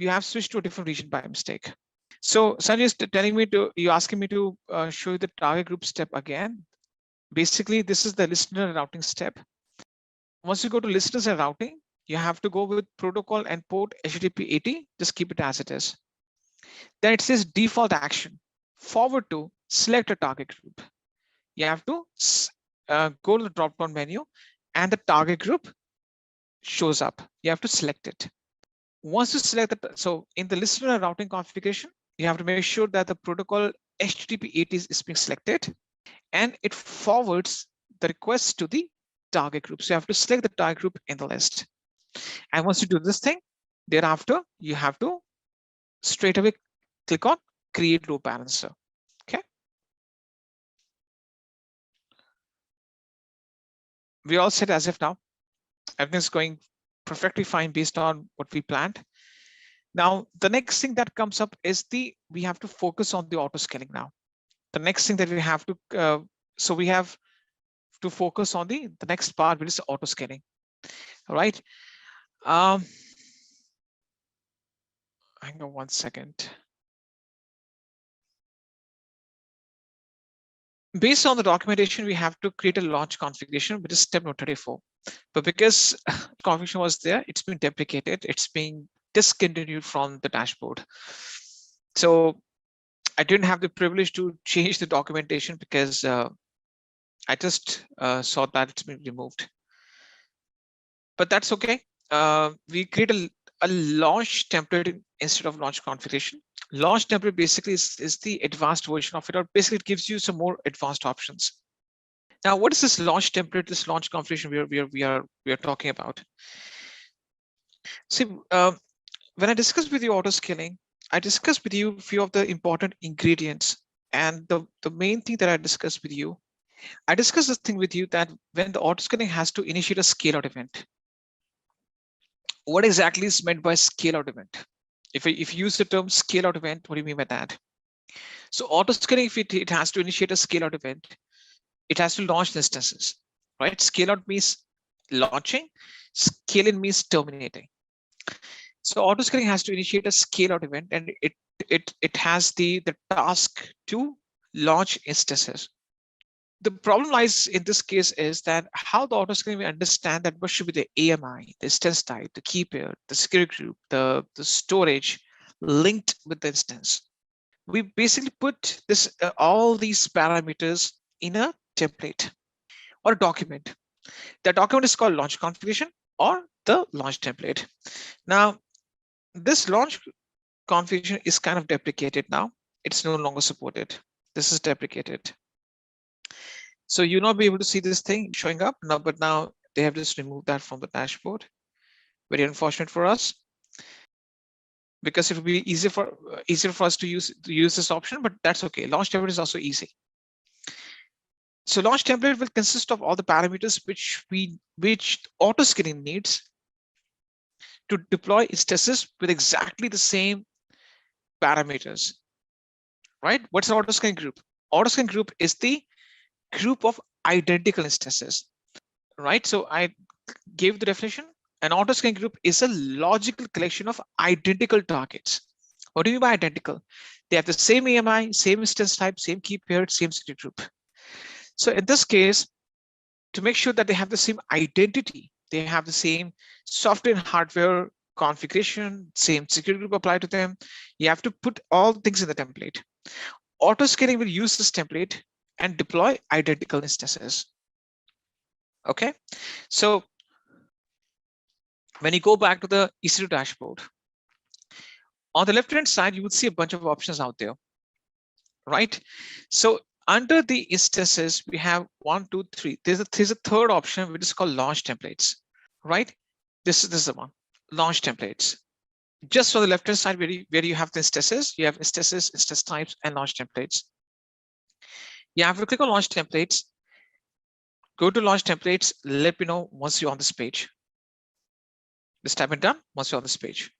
have switched to a different region by mistake. So Sanjay is telling me you're asking me to show you the target group step again. Basically, this is the listener and routing step. Once you go to listeners and routing, you have to go with protocol and port HTTP 80. Just keep it as it is. Then it says default action. Forward to select a target group. You have to go to the drop-down menu and the target group shows up. You have to select it. Once you select that, so in the listener and routing configuration, you have to make sure that the protocol HTTP 80 is being selected and it forwards the request to the target group. So you have to select the target group in the list. And once you do this thing, thereafter, you have to straight away click on create load balancer. Okay. We're all set as if now. Everything's going perfectly fine based on what we planned. Now, the next thing that comes up is we have to focus on the auto scaling now. The next thing that we have to, so we have to focus on the next part, which is auto scaling. All right. Hang on 1 second. Based on the documentation, we have to create a launch configuration, which is step number 34. But because configuration was there, it's been deprecated. It's being discontinued from the dashboard. So I didn't have the privilege to change the documentation because I just saw that it's been removed. But that's okay. We create a launch template instead of launch configuration. Launch template basically is the advanced version of it, or basically it gives you some more advanced options. Now, what is this launch template, this launch configuration we are talking about? See, when I discussed with you auto scaling, I discussed with you a few of the important ingredients, and the main thing that I discussed with you, I discussed this thing with you that when the auto scaling has to initiate a scale out event. What exactly is meant by scale out event? If you use the term scale out event, what do you mean by that? So auto scaling, if it has to initiate a scale out event, it has to launch instances, right? Scale out means launching, scale in means terminating. So autoscaling has to initiate a scale out event, and it has the task to launch instances. The problem lies in this case is that how the autoscaling will understand that what should be the AMI, the instance type, the key pair, the security group, the storage linked with the instance. We basically put this all these parameters in a template or a document. The document is called launch configuration or the launch template. Now, this launch configuration is kind of deprecated now. It's no longer supported. This is deprecated. So you'll not be able to see this thing showing up now, but now they have just removed that from the dashboard. Very unfortunate for us, because it will be easier for us to use this option, but that's okay. Launch template is also easy. So launch template will consist of all the parameters which autoscaling needs to deploy instances with exactly the same parameters. Right? What's an autoscaling group? Autoscaling group is the group of identical instances. Right? So I gave the definition. An autoscaling group is a logical collection of identical targets. What do you mean by identical? They have the same AMI, same instance type, same key pair, same security group. So in this case, to make sure that they have the same identity, they have the same software and hardware configuration, same security group applied to them, you have to put all things in the template. Autoscaling will use this template and deploy identical instances. Okay, so when you go back to the EC2 dashboard, on the left-hand side, you will see a bunch of options out there, right? So under the instances, we have 1, 2, 3. There's a third option, which is called launch templates, right? This is the one, launch templates. Just on the left-hand side, where you have the instances, you have instances, instance types, and launch templates. You have to click on launch templates, go to launch templates, let me know once you're on this page. This type it done once you're on this page.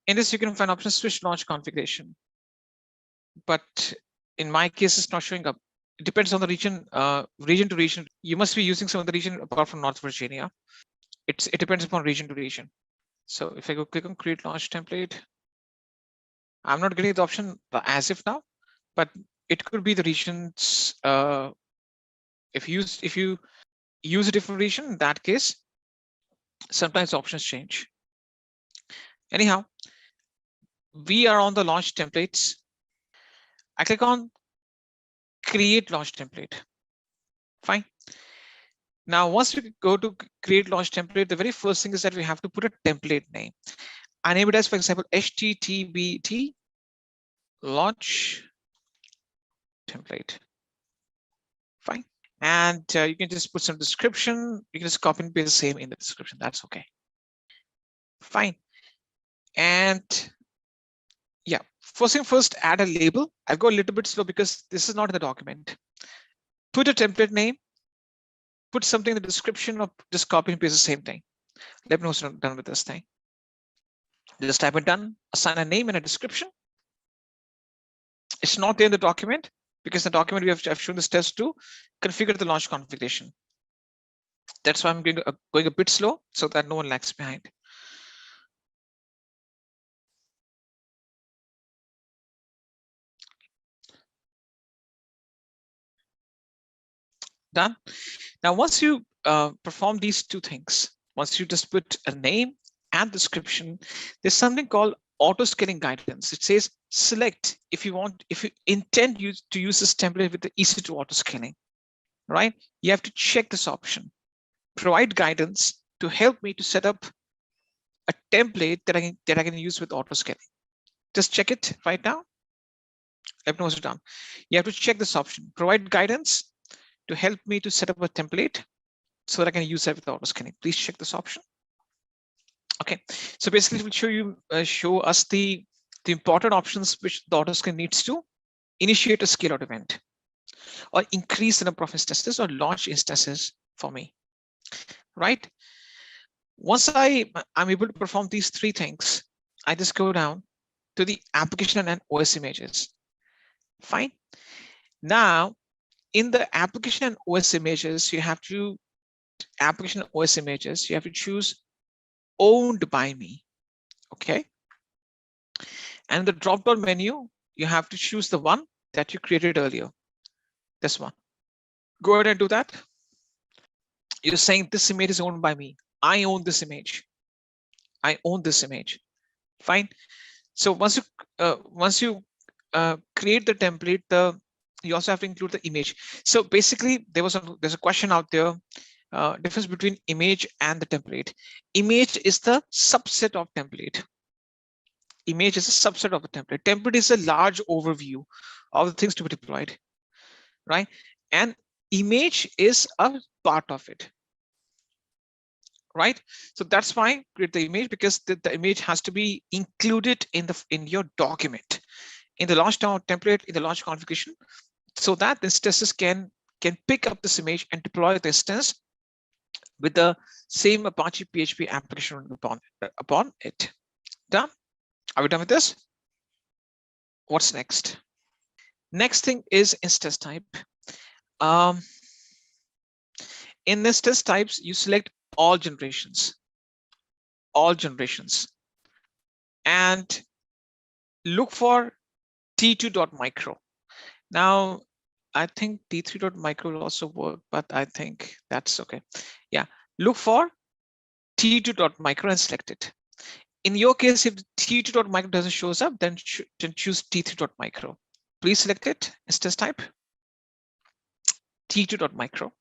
In this, you can find option switch launch configuration. But in my case, it's not showing up. It depends on the region, region to region. You must be using some of the region apart from North Virginia. It depends upon region to region. So if I go click on create launch template, I'm not getting the option as if now, but it could be the regions. If you use a different region, in that case, sometimes options change. Anyhow, we are on the launch templates. I click on create launch template. Fine. Now, once we go to create launch template, the very first thing is that we have to put a template name. I name it as, for example, HTTPT launch template. Fine. And you can just put some description. You can just copy and paste the same in the description. That's okay. Fine. And yeah, first thing first, add a label. I'll go a little bit slow because this is not in the document. Put a template name, put something in the description, or just copy and paste the same thing. Let me know what's done with this thing. Just type it done, assign a name and a description. It's not there in the document because the document I've shown the steps to configure the launch configuration. That's why I'm going a bit slow so that no one lags behind. Done. Now, once you perform these two things, once you just put a name and description, there's something called auto scaling guidance. It says select if you intend to use this template with the EC2 auto scaling, right? You have to check this option. Provide guidance to help me to set up a template that I can use with auto scaling. Just check it right now. Let me know what's done. You have to check this option. Provide guidance to help me to set up a template so that I can use that with auto scaling. Please check this option. Okay, so basically it will show us the important options which the auto scaling needs to initiate a scale out event or increase the number of instances or launch instances for me, right? Once I'm able to perform these three things, I just go down to the application and OS images. Fine. Now, in the application and OS images, you have to choose owned by me. Okay. And the drop down menu, you have to choose the one that you created earlier. This one. Go ahead and do that. You're saying this image is owned by me. I own this image. I own this image. Fine. So once you create the template, you also have to include the image. So basically, there's a question out there. Difference between image and the template. Image is the subset of template. Image is a subset of the template. Template is a large overview of the things to be deployed, right? And image is a part of it, right? So that's why create the image, because the image has to be included in your document, in the launch template, in the launch configuration, so that the instances can pick up this image and deploy the instance with the same Apache PHP application upon it. Done? Are we done with this? What's next? Next thing is instance type. In instance types, you select all generations, and look for t2.micro. Now, I think t3.micro will also work, but I think that's okay. Yeah, look for t2.micro and select it. In your case, if t2.micro doesn't shows up, then choose t3.micro. Please select it, instance type, t2.micro.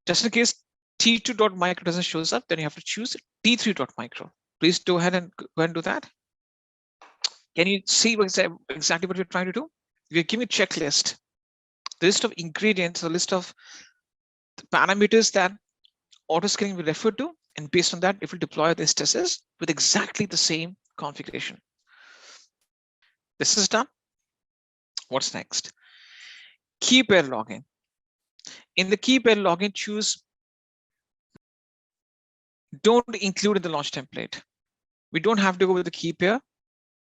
Just in case t2.micro doesn't shows up, then you have to choose t3.micro. Please go ahead and do that. Can you see exactly what you're trying to do? We're giving a checklist, the list of ingredients, the list of the parameters that auto-scaling will refer to, and based on that, it will deploy the instances with exactly the same configuration. This is done. What's next? Key pair login. In the key pair login, choose don't include in the launch template. We don't have to go with the key pair.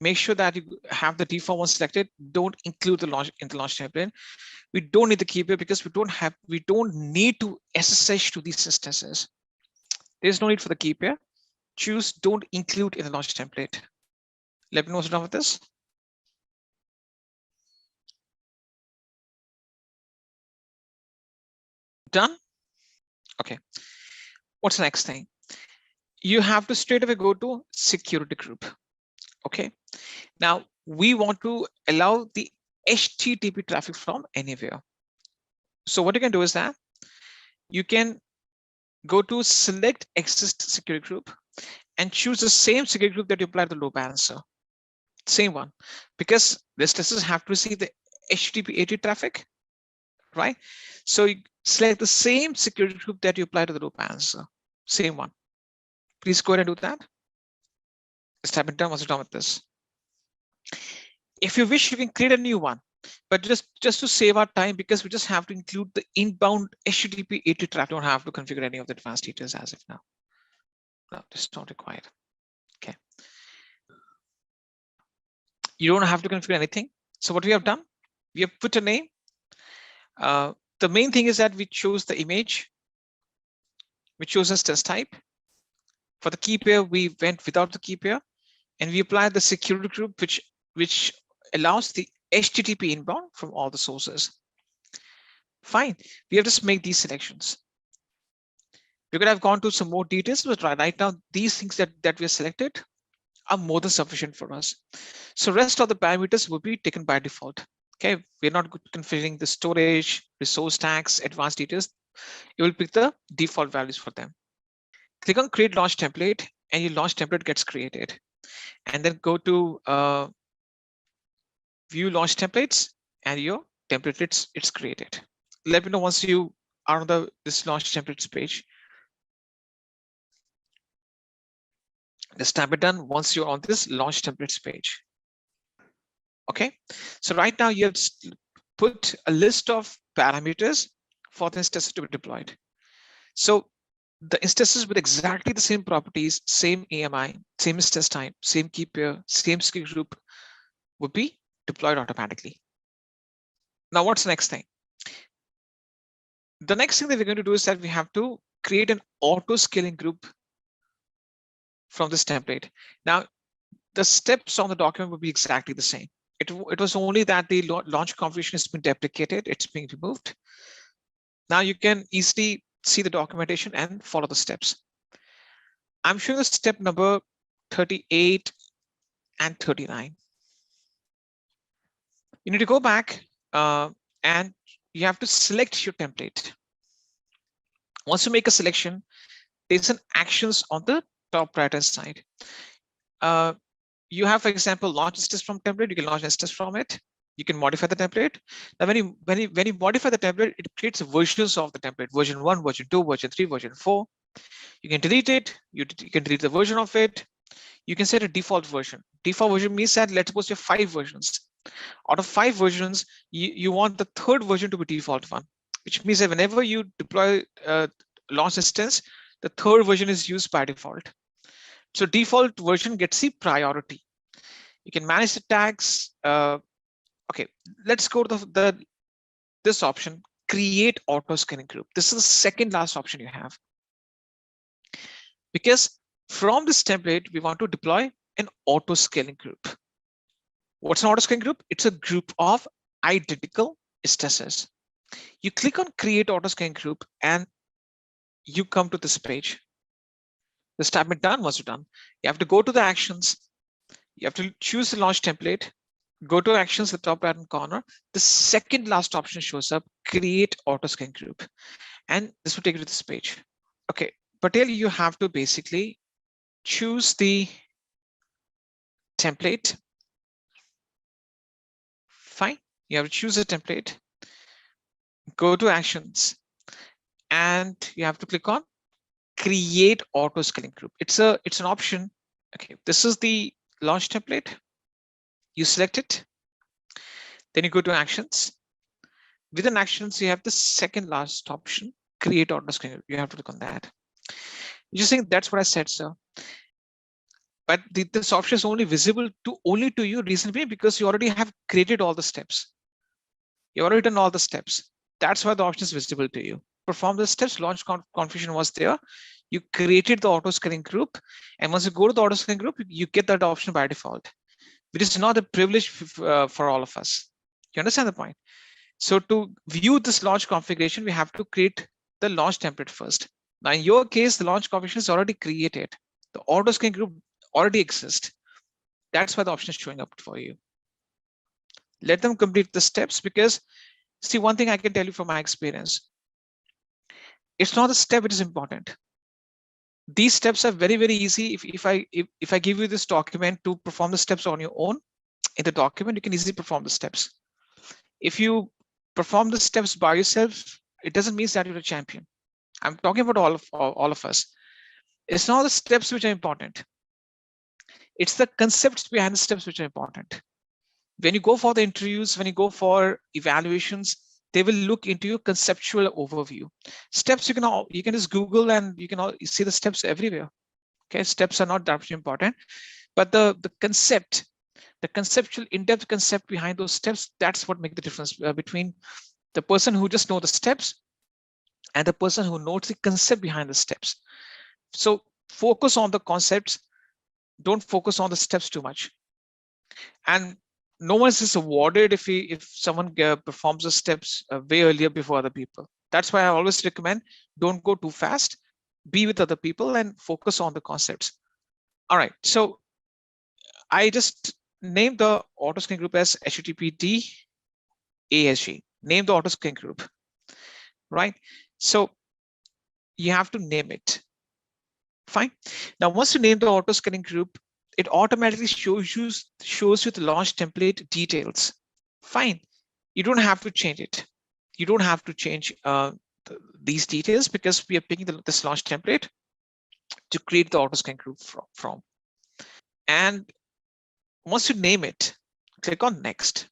Make sure that you have the default one selected. Don't include the launch in the launch template. We don't need the key pair because we don't need to SSH to these instances. There's no need for the key pair. Choose don't include in the launch template. Let me know what's done with this. Done. Okay. What's the next thing? You have to straight away go to security group. Okay. Now we want to allow the HTTP traffic from anywhere. So what you can do is that you can go to select exist security group and choose the same security group that you apply to the load balancer. Same one, because this instances have to receive the HTTP AT traffic, right? So you select the same security group that you apply to the load balancer. Same one. Please go ahead and do that. Let's type it down. Once you're done with this. If you wish, you can create a new one, but just to save our time, because we just have to include the inbound HTTP AT traffic. Don't have to configure any of the advanced details as of now. No, this is not required. Okay. You don't have to configure anything. So what we have done, we have put a name. The main thing is that we chose the image. We chose instance type. For the key pair, we went without the key pair, and we applied the security group, which allows the HTTP inbound from all the sources. Fine. We have just made these selections. We could have gone to some more details, but right now, these things that we have selected are more than sufficient for us. So rest of the parameters will be taken by default. Okay, we're not configuring the storage, resource tags, advanced details. You will pick the default values for them. Click on create launch template, and your launch template gets created. And then go to view launch templates, and your template it's created. Let me know once you are on this launch templates page. This time it done once you're on this launch templates page. Okay, so right now you have put a list of parameters for the instances to be deployed. So the instances with exactly the same properties, same AMI, same instance type, same key pair, same security group would be deployed automatically. Now, what's the next thing? The next thing that we're going to do is that we have to create an auto scaling group from this template. Now, the steps on the document would be exactly the same. It was only that the launch configuration has been deprecated, it's being removed. Now you can easily see the documentation and follow the steps. I'm showing the step number 38 and 39. You need to go back and you have to select your template. Once you make a selection, there's an actions on the top right hand side. You have, for example, launch instance from template. You can launch instance from it. You can modify the template. Now, when you modify the template, it creates versions of the template: version 1, version 2, version 3, version 4. You can delete it. You can delete the version of it. You can set a default version. Default version means that let's suppose you have 5 versions. Out of 5 versions, you want the third version to be default one, which means that whenever you deploy launch instance, the third version is used by default. So default version gets the priority. You can manage the tags. Okay, let's go to this option, create auto scaling group. This is the second last option you have. Because from this template, we want to deploy an auto scaling group. What's an auto scaling group? It's a group of identical instances. You click on create auto scaling group and you come to this page. The step done. Once you're done, you have to go to the actions. You have to choose the launch template, go to actions, the top right hand corner. The second last option shows up, create auto scaling group. And this will take you to this page. Okay, Patel, you have to basically choose the template. Fine, you have to choose a template, go to actions, and you have to click on create auto scaling group. It's an option. Okay, this is the launch template. You select it, then you go to actions. Within actions, you have the second last option, create auto scaling group. You have to click on that. You just think that's what I said, sir. But this option is only visible only to you. Reason being because you already have created all the steps. You already done all the steps. That's why the option is visible to you. Perform the steps. Launch configuration was there. You created the auto scaling group, and once you go to the auto scaling group, you get that option by default, which is not a privilege for all of us. You understand the point? So to view this launch configuration, we have to create the launch template first. Now, in your case, the launch configuration is already created. The auto scaling group already exists. That's why the option is showing up for you. Let them complete the steps, because see, one thing I can tell you from my experience, it's not the step which is important. These steps are very, very easy. If I give you this document to perform the steps on your own in the document, you can easily perform the steps. If you perform the steps by yourself, it doesn't mean that you're a champion. I'm talking about all of us. It's not the steps which are important. It's the concepts behind the steps which are important. When you go for the interviews, when you go for evaluations, they will look into your conceptual overview. Steps you can just Google and you can see the steps everywhere. Okay, steps are not that much important, but the concept, the conceptual in-depth concept behind those steps, that's what makes the difference between the person who just knows the steps and the person who knows the concept behind the steps. So focus on the concepts. Don't focus on the steps too much. And no one is awarded if someone performs the steps way earlier before other people. That's why I always recommend don't go too fast, be with other people and focus on the concepts. All right, so I just named the auto scaling group as HTTPD ASG. Name the auto scaling group, right? So you have to name it. Fine. Now, once you name the auto scaling group, it automatically shows you the launch template details. Fine. You don't have to change it. You don't have to change these details because we are picking this launch template to create the auto scaling group from. And once you name it, click on next.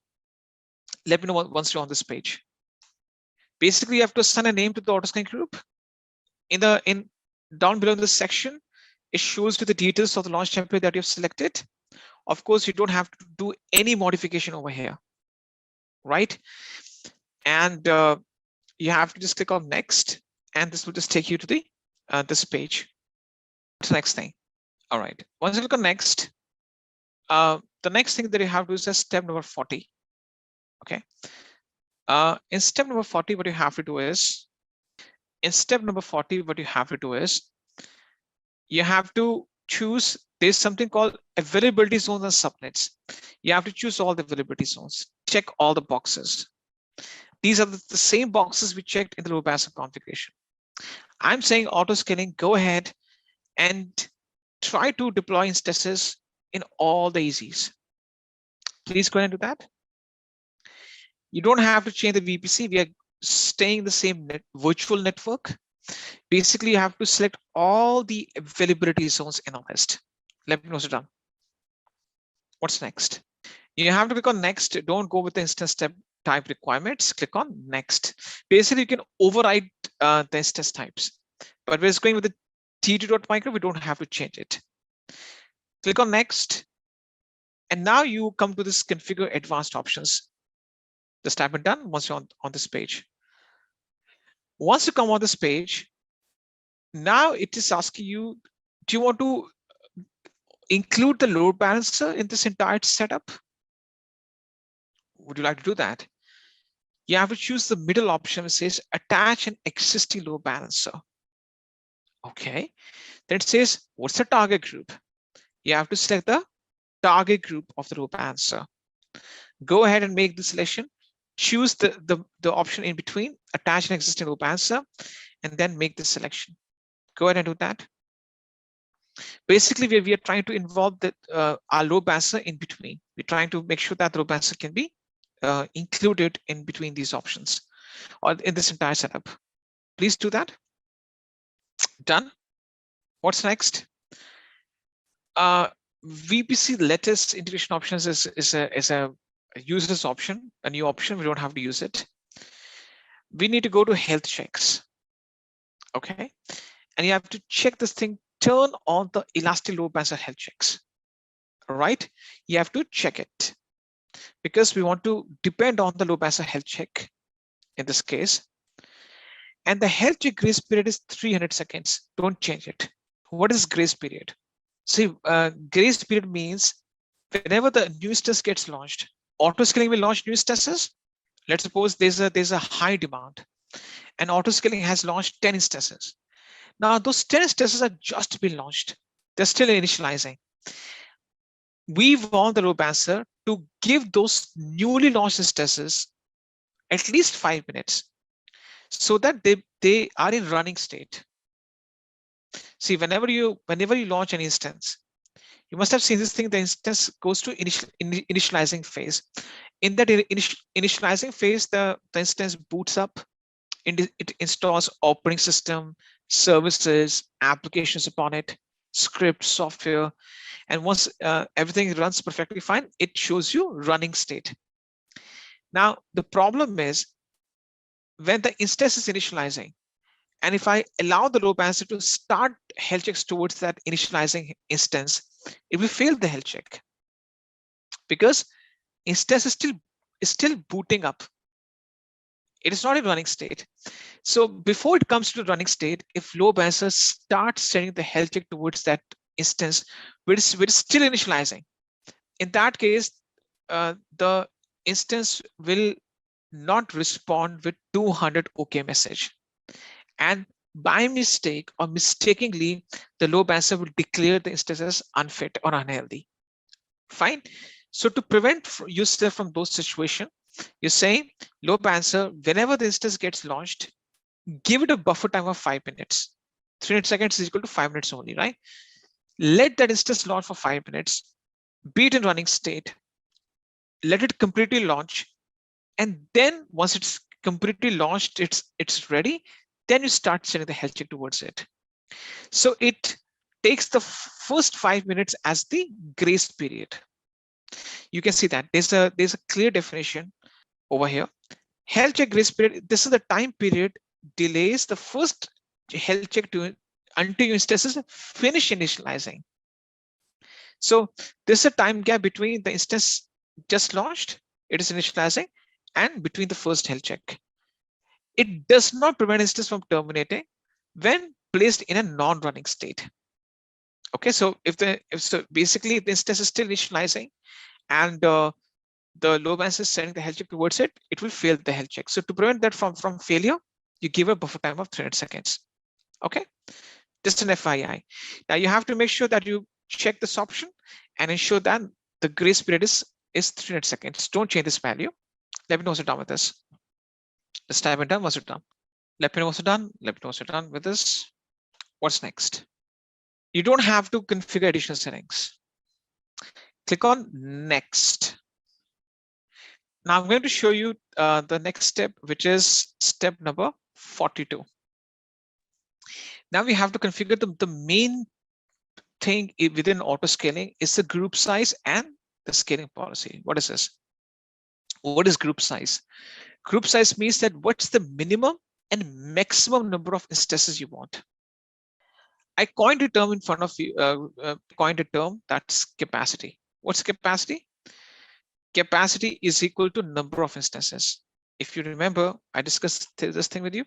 Let me know once you're on this page. Basically, you have to assign a name to the auto scaling group. Down below in this section, it shows you the details of the launch template that you've selected. Of course, you don't have to do any modification over here, right? And you have to just click on next, and this will just take you to the this page. What's the next thing? All right. Once you click on next, the next thing that you have to do is step number 40. Okay. In step number 40, what you have to do is, you have to choose, there's something called availability zones and subnets. You have to choose all the availability zones, check all the boxes. These are the same boxes we checked in the load balancer configuration. I'm saying auto scaling, go ahead and try to deploy instances in all the ECs. Please go ahead and do that. You don't have to change the VPC. We are staying the same virtual network. Basically, you have to select all the availability zones in a list. Let me know it's done. What's next? You have to click on next. Don't go with the instance type requirements. Click on next. Basically, you can override the instance types. But we're going with the t2.micro, we don't have to change it. Click on next. And now you come to this configure advanced options. This type and done once you're on this page. Once you come on this page, now it is asking you, do you want to include the load balancer in this entire setup? Would you like to do that? You have to choose the middle option that says attach an existing load balancer. Okay. Then it says, what's the target group? You have to select the target group of the load balancer. Go ahead and make the selection. Choose the option in between, attach an existing load balancer, and then make the selection. Go ahead and do that. Basically, we are trying to involve our load balancer in between. We're trying to make sure that the load balancer can be included in between these options or in this entire setup. Please do that. Done. What's next? VPC latest integration options is a user's option, a new option. We don't have to use it. We need to go to health checks. Okay. And you have to check this thing, turn on the elastic load balancer health checks. All right. You have to check it because we want to depend on the load balancer health check in this case. And the health check grace period is 300 seconds. Don't change it. What is grace period? See, grace period means whenever the new instance gets launched, auto scaling will launch new instances. Let's suppose there's a high demand and auto scaling has launched 10 instances. Now those 10 instances are just been launched. They're still initializing. We want the load balancer to give those newly launched instances at least 5 minutes so that they are in running state. See, whenever you launch an instance, you must have seen this thing, the instance goes to initializing phase. In that initializing phase, the instance boots up, it installs operating system, services, applications upon it, script, software. And once everything runs perfectly fine, it shows you running state. Now, the problem is when the instance is initializing, and if I allow the load balancer to start health checks towards that initializing instance, it will fail the health check because instance is still booting up. It is not in running state. So before it comes to the running state, if load balancer starts sending the health check towards that instance, which is still initializing, in that case, the instance will not respond with 200 OK message. And by mistake or mistakenly, the load balancer will declare the instance as unfit or unhealthy. Fine. So to prevent yourself from those situations, you're saying load balancer, whenever the instance gets launched, give it a buffer time of 5 minutes. 300 seconds is equal to 5 minutes only, right? Let that instance launch for 5 minutes, be it in running state, let it completely launch. And then once it's completely launched, it's ready, then you start sending the health check towards it. So it takes the first 5 minutes as the grace period. You can see that there's a clear definition over here. Health check grace period, this is the time period delays the first health check until your instances finish initializing. So there's a time gap between the instance just launched, it is initializing, and between the first health check. It does not prevent instance from terminating when placed in a non-running state. Okay, so basically the instance is still initializing and the load balancer is sending the health check towards it, it will fail the health check. So to prevent that from failure, you give a buffer time of 300 seconds. Okay, just an FYI. Now you have to make sure that you check this option and ensure that the grace period is 300 seconds. Don't change this value. Let me know once you're done with this. Just type it done once you're done. Let me know once you're done. Let me know once you're done with this. What's next? You don't have to configure additional settings. Click on next. Now I'm going to show you the next step, which is step number 42. Now we have to configure the main thing within auto scaling is the group size and the scaling policy. What is this? What is group size? Group size means that what's the minimum and maximum number of instances you want. I coined a term in front of you, coined a term that's capacity. What's capacity? Capacity is equal to number of instances. If you remember, I discussed this thing with you.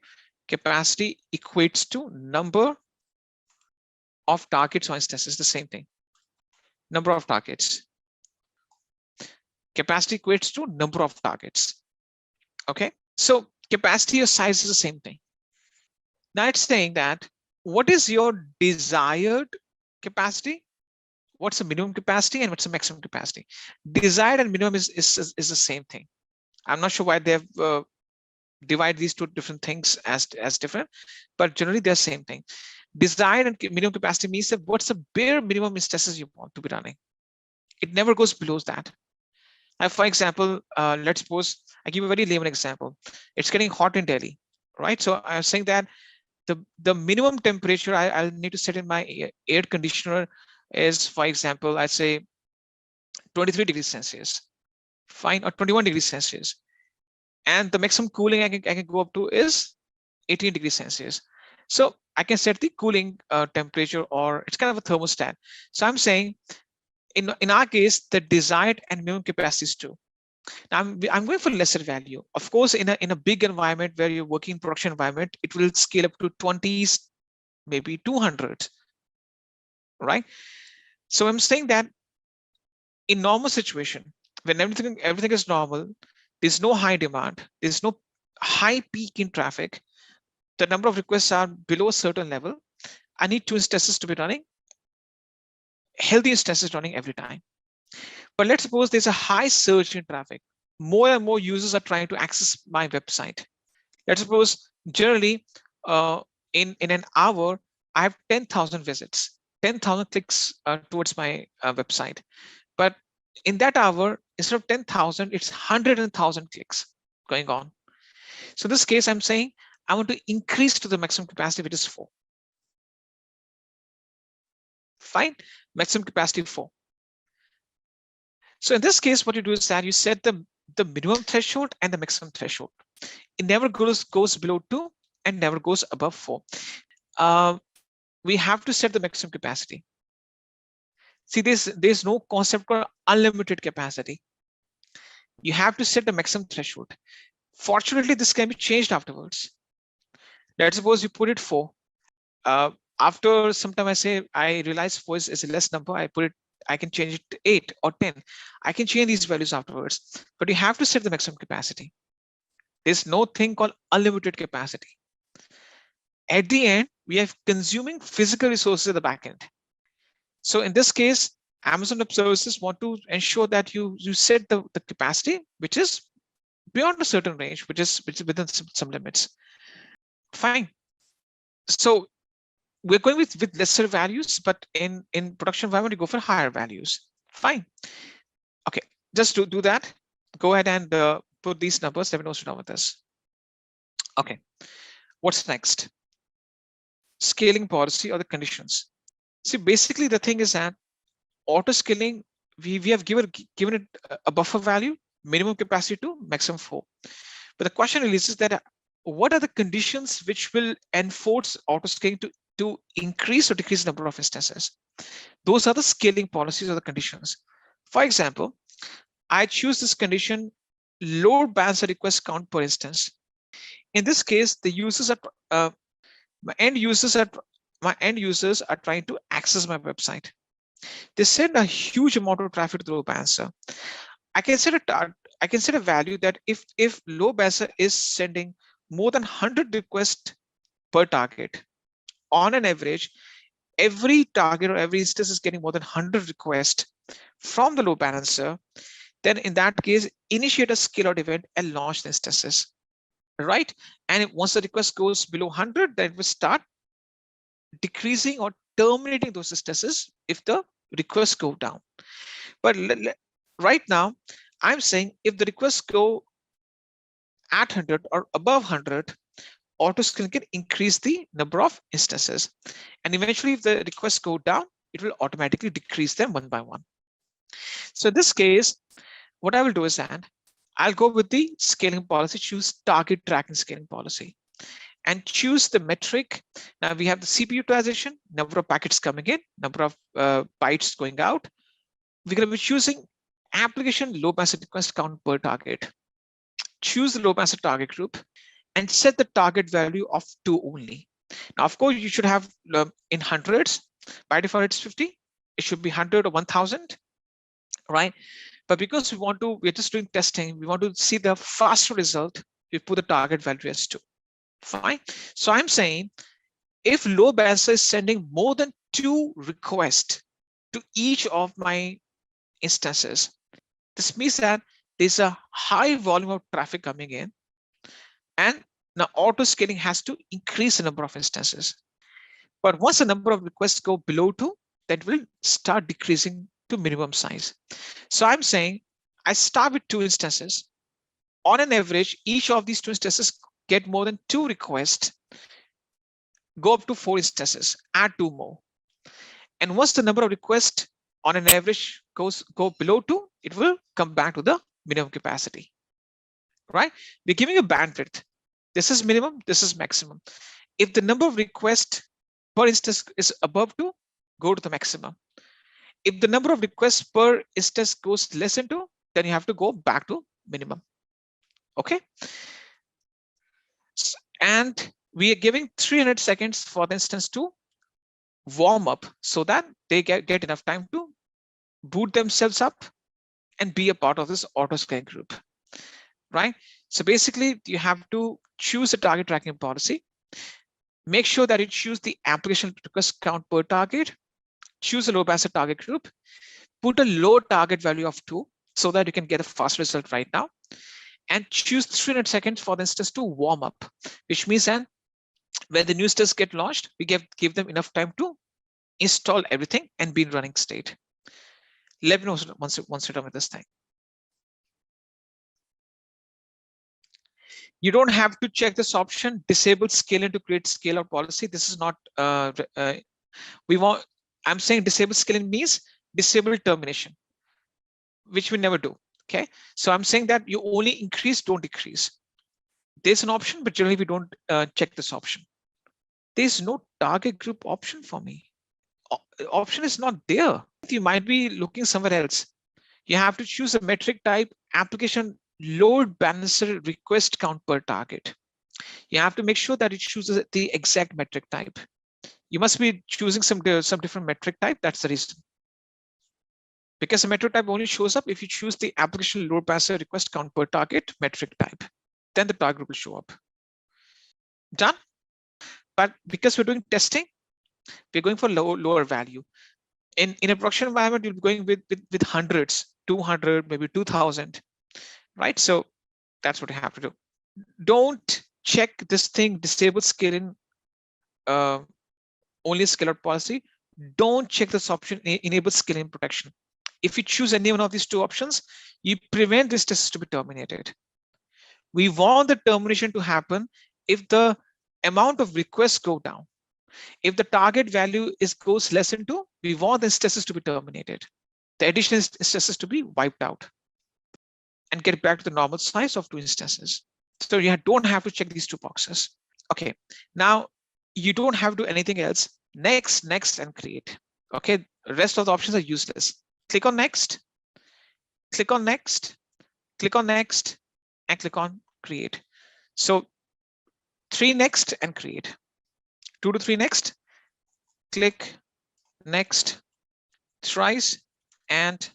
Capacity equates to number of targets or instances, the same thing. Number of targets. Capacity equates to number of targets. Okay, so capacity or size is the same thing. Now it's saying that what is your desired capacity? What's the minimum capacity and what's the maximum capacity? Desired and minimum is the same thing. I'm not sure why they've divided these two different things as different, but generally they're the same thing. Desired and minimum capacity means that what's the bare minimum instances you want to be running. It never goes below that. Now, for example, let's suppose I give a very layman example. It's getting hot in Delhi, right? So I'm saying that the minimum temperature I'll need to set in my air conditioner is, for example, I'd say 23 degrees Celsius, fine, or 21 degrees Celsius. And the maximum cooling I can go up to is 18 degrees Celsius. So I can set the cooling temperature, or it's kind of a thermostat. So I'm saying in our case, the desired and minimum capacity is 2. Now I'm going for lesser value. Of course, in a big environment where you're working in production environment, it will scale up to 20s, maybe 200, right? So I'm saying that in normal situation, when everything is normal, there's no high demand, there's no high peak in traffic, the number of requests are below a certain level, I need 2 instances to be running, healthy instances running every time. But let's suppose there's a high surge in traffic. More and more users are trying to access my website. Let's suppose generally in an hour, I have 10,000 visits, 10,000 clicks towards my website. But in that hour, instead of 10,000, it's 100,000 clicks going on. So in this case, I'm saying I want to increase to the maximum capacity, which is 4. Fine, maximum capacity 4. So in this case, what you do is that you set the minimum threshold and the maximum threshold. It never goes below 2 and never goes above 4. We have to set the maximum capacity. See, there's no concept called unlimited capacity. You have to set the maximum threshold. Fortunately, this can be changed afterwards. Let's suppose you put it 4. After some time, I realize 4 is a less number. I can change it to 8 or 10. I can change these values afterwards, but you have to set the maximum capacity. There's no thing called unlimited capacity. At the end, we are consuming physical resources at the back end. So in this case, Amazon Web Services want to ensure that you set the capacity, which is beyond a certain range, which is within some limits. Fine. So we're going with lesser values, but in production environment, you go for higher values. Fine. Okay, just to do that, go ahead and put these numbers. Let me know what's wrong with this. Okay, what's next? Scaling policy or the conditions. See, basically the thing is that auto scaling, we have given it a buffer value, minimum capacity 2, maximum 4. But the question is that what are the conditions which will enforce auto scaling to increase or decrease the number of instances? Those are the scaling policies or the conditions. For example, I choose this condition, load balancer request count per instance. In this case, the users are end users are my end users are trying to access my website. They send a huge amount of traffic to the load balancer. I can set a value that if load balancer is sending more than 100 requests per target, on an average, every target or every instance is getting more than 100 requests from the load balancer, then in that case, initiate a scale out event and launch the instances, right? And once the request goes below 100, then it will start decreasing or terminating those instances if the requests go down. But right now, I'm saying if the requests go at 100 or above 100, autoscaling can increase the number of instances. And eventually, if the requests go down, it will automatically decrease them one by one. So in this case, what I will do is, and I'll go with the scaling policy, choose target tracking scaling policy, and choose the metric. Now we have the CPU utilization, number of packets coming in, number of bytes going out. We're going to be choosing application load balancer request count per target. Choose the load balancer target group and set the target value of 2 only. Now, of course, you should have in hundreds. By default, it's 50. It should be 100 or 1000, right? But because we're just doing testing, we want to see the faster result, we put the target value as 2. Fine. So I'm saying if load balancer is sending more than 2 requests to each of my instances, this means that there's a high volume of traffic coming in, and now auto scaling has to increase the number of instances. But once the number of requests go below 2, that will start decreasing to minimum size. So I'm saying I start with 2 instances. On an average, each of these 2 instances get more than 2 requests, go up to 4 instances, add 2 more. And once the number of requests on an average go below 2, it will come back to the minimum capacity, right? We're giving a bandwidth. This is minimum, this is maximum. If the number of requests per instance is above 2, go to the maximum. If the number of requests per instance goes less than 2, then you have to go back to minimum. Okay. And we are giving 300 seconds for the instance to warm up so that they get enough time to boot themselves up and be a part of this auto scaling group, right? So basically, you have to choose a target tracking policy. Make sure that you choose the application request count per target. Choose a load balancer target group. Put a low target value of 2 so that you can get a fast result right now. And choose 300 seconds for the instance to warm up, which means that when the new instance get launched, we give them enough time to install everything and be in running state. Let me know once you're done with this thing. You don't have to check this option, disable scaling to create scale out policy. This is not, I'm saying disable scaling means disable termination, which we never do. Okay, so I'm saying that you only increase, don't decrease. There's an option, but generally we don't check this option. There's no target group option for me. Option is not there. You might be looking somewhere else. You have to choose a metric type, application load balancer request count per target. You have to make sure that it chooses the exact metric type. You must be choosing some different metric type. That's the reason. Because the metric type only shows up if you choose the application load balancer request count per target metric type. Then the target will show up. Done. But because we're doing testing, we're going for lower value. In a production environment, you'll be going with hundreds, 200, maybe 2000, right? So that's what you have to do. Don't check this thing, disable scaling, only scale out policy. Don't check this option, enable scaling protection. If you choose any one of these 2 options, you prevent this test to be terminated. We want the termination to happen if the amount of requests go down. If the target value goes less than 2, we want the instances to be terminated. The additional instances to be wiped out and get back to the normal size of 2 instances. So you don't have to check these 2 boxes. Okay, now you don't have to do anything else. Next, and create. Okay, the rest of the options are useless. Click on next, click on next, click on next, and click on create. So 3 next and create. 2 to 3 next, click next thrice and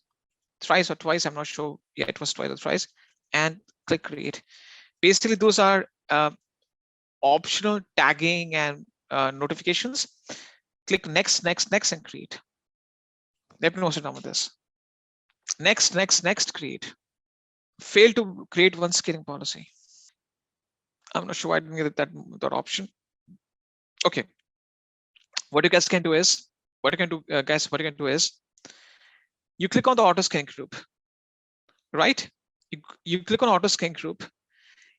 thrice or twice, I'm not sure. Yeah, it was twice or thrice, and click create. Basically, those are optional tagging and notifications. Click next, next, next, and create. Let me know what's done with this. Next, next, next, create. Fail to create one scaling policy. I'm not sure why I didn't get that option. Okay. What you guys can do is, you click on the auto scaling group, right? You click on auto scaling group.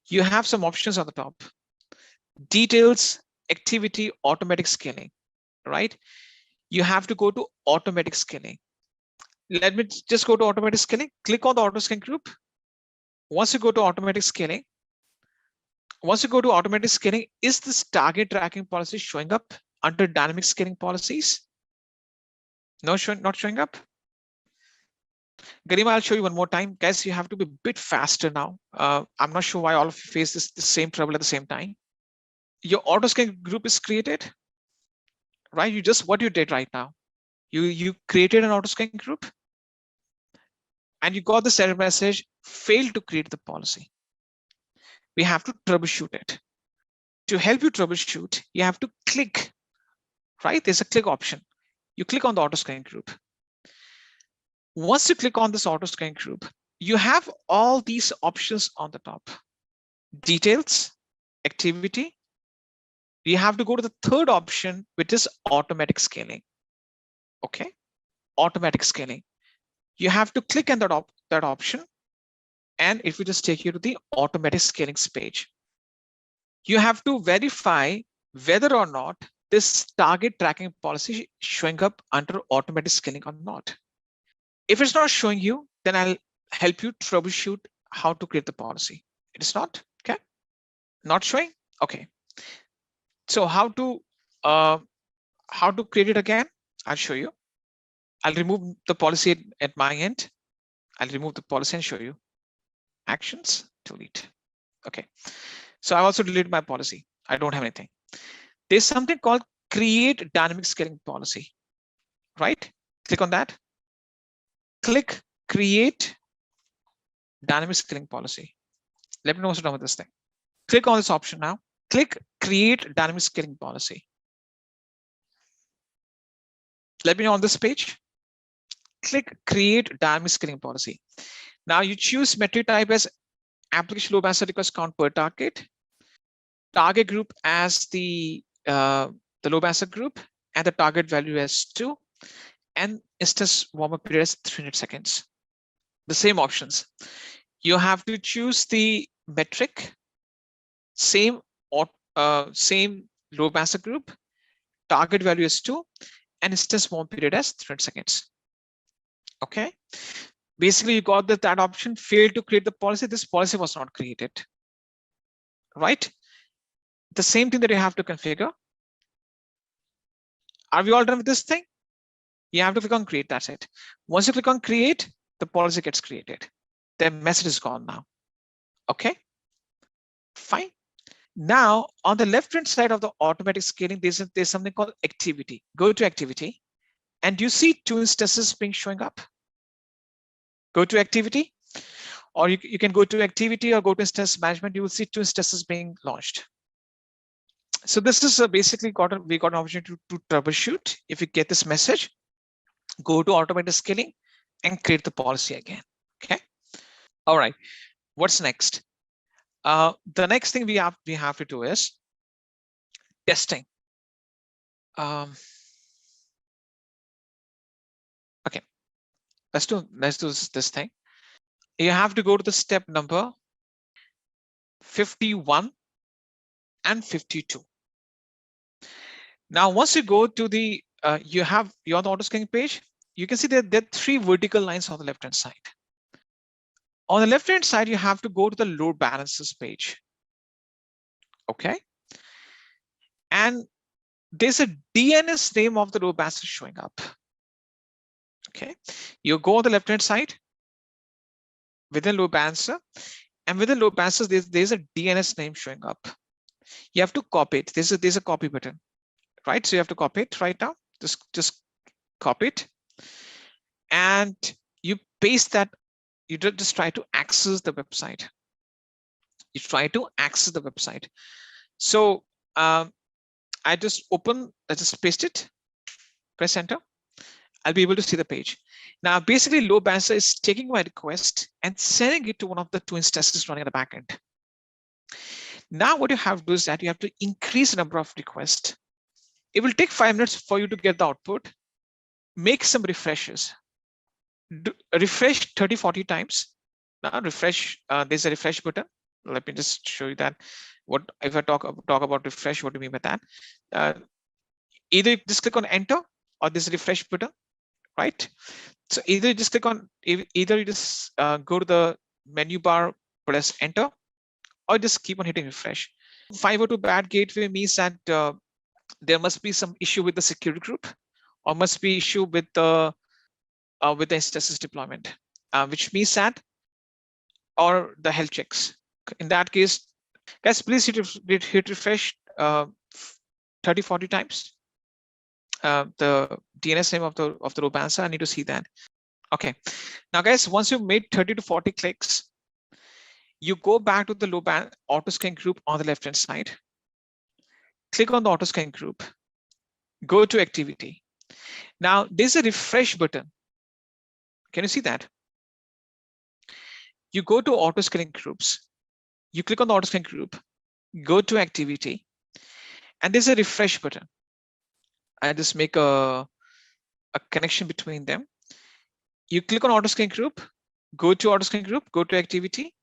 You have some options on the top. Details, activity, automatic scaling, right? You have to go to automatic scaling. Let me just go to automatic scaling. Click on the auto scaling group. Once you go to automatic scaling, is this target tracking policy showing up under dynamic scaling policies? Not showing up. Garima, I'll show you one more time. Guys, you have to be a bit faster now. I'm not sure why all of you face the same trouble at the same time. Your auto scaling group is created, right? What you did right now. You created an auto scaling group and you got this error message, failed to create the policy. We have to troubleshoot it. To help you troubleshoot, you have to click, right? There's a click option. You click on the auto scaling group. Once you click on this auto scaling group, you have all these options on the top. Details, activity. You have to go to the third option, which is automatic scaling. Okay, automatic scaling. You have to click on that option, and it will just take you to the automatic scaling page. You have to verify whether or not this target tracking policy is showing up under automatic scaling or not. If it's not showing you, then I'll help you troubleshoot how to create the policy. It is not, okay? Not showing, okay. So how to create it again? I'll show you. I'll remove the policy at my end. I'll remove the policy and show you. Actions, delete. Okay. So I also deleted my policy. I don't have anything. There's something called create dynamic scaling policy, right? Click on that. Click create dynamic scaling policy. Let me know what's wrong with this thing. Click on this option now. Click create dynamic scaling policy. Let me know on this page. Click create dynamic scaling policy. Now you choose metric type as application load balancer request count per target, target group as the load balancer group, and the target value as 2, and instance warm-up period as 300 seconds. The same options. You have to choose the metric, same load balancer group, target value is 2, and instance warm period as 300 seconds. Okay. Basically, you got that option, failed to create the policy. This policy was not created, right? The same thing that you have to configure. Are we all done with this thing? You have to click on create, that's it. Once you click on create, the policy gets created. The message is gone now. Okay, fine. Now, on the left-hand side of the automatic scaling, there's something called activity. Go to activity, and you see 2 instances being showing up. Go to activity, or you can go to activity or go to instance management. You will see 2 instances being launched. So this is basically we got an opportunity to troubleshoot. If you get this message, go to automatic scaling and create the policy again. Okay. All right. What's next? The next thing we have to do is testing. Okay. Let's do this thing. You have to go to the step number 51 and 52. Now, once you go to the you're on the auto scaling page, you can see that there are 3 vertical lines on the left-hand side. On the left-hand side, you have to go to the load balances page. Okay. And there's a DNS name of the load balancer showing up. Okay. You go on the left-hand side within load balancer, and within load balancers, there's a DNS name showing up. You have to copy it. There's a copy button, right? So you have to copy it right now. Just copy it, and you paste that. You just try to access the website. You try to access the website. So I just paste it, press enter. I'll be able to see the page. Now, basically, load balancer is taking my request and sending it to one of the 2 instances running at the backend. Now, what you have to do is that you have to increase the number of requests. It will take 5 minutes for you to get the output. Make some refreshes. Refresh 30-40 times. Now, refresh. There's a refresh button. Let me just show you that. What if I talk about refresh? What do you mean by that? Either just click on enter or this refresh button, right? So either you just click on, either you just go to the menu bar, press enter, or just keep on hitting refresh. 502 bad gateway means that there must be some issue with the security group, or must be issue with the instances deployment, which means that, or the health checks. In that case, guys, please hit refresh 30-40 times. The DNS name of the load balancer, I need to see that. Okay, now guys, once you've made 30 to 40 clicks, you go back to the load balancer auto scan group on the left hand side. Click on the auto scan group, go to activity. Now there's a refresh button. Can you see that? You go to auto scaling groups, you click on the auto scan group, go to activity, and there's a refresh button. I just make a connection between them. You click on auto scan group, go to auto scan group, go to activity,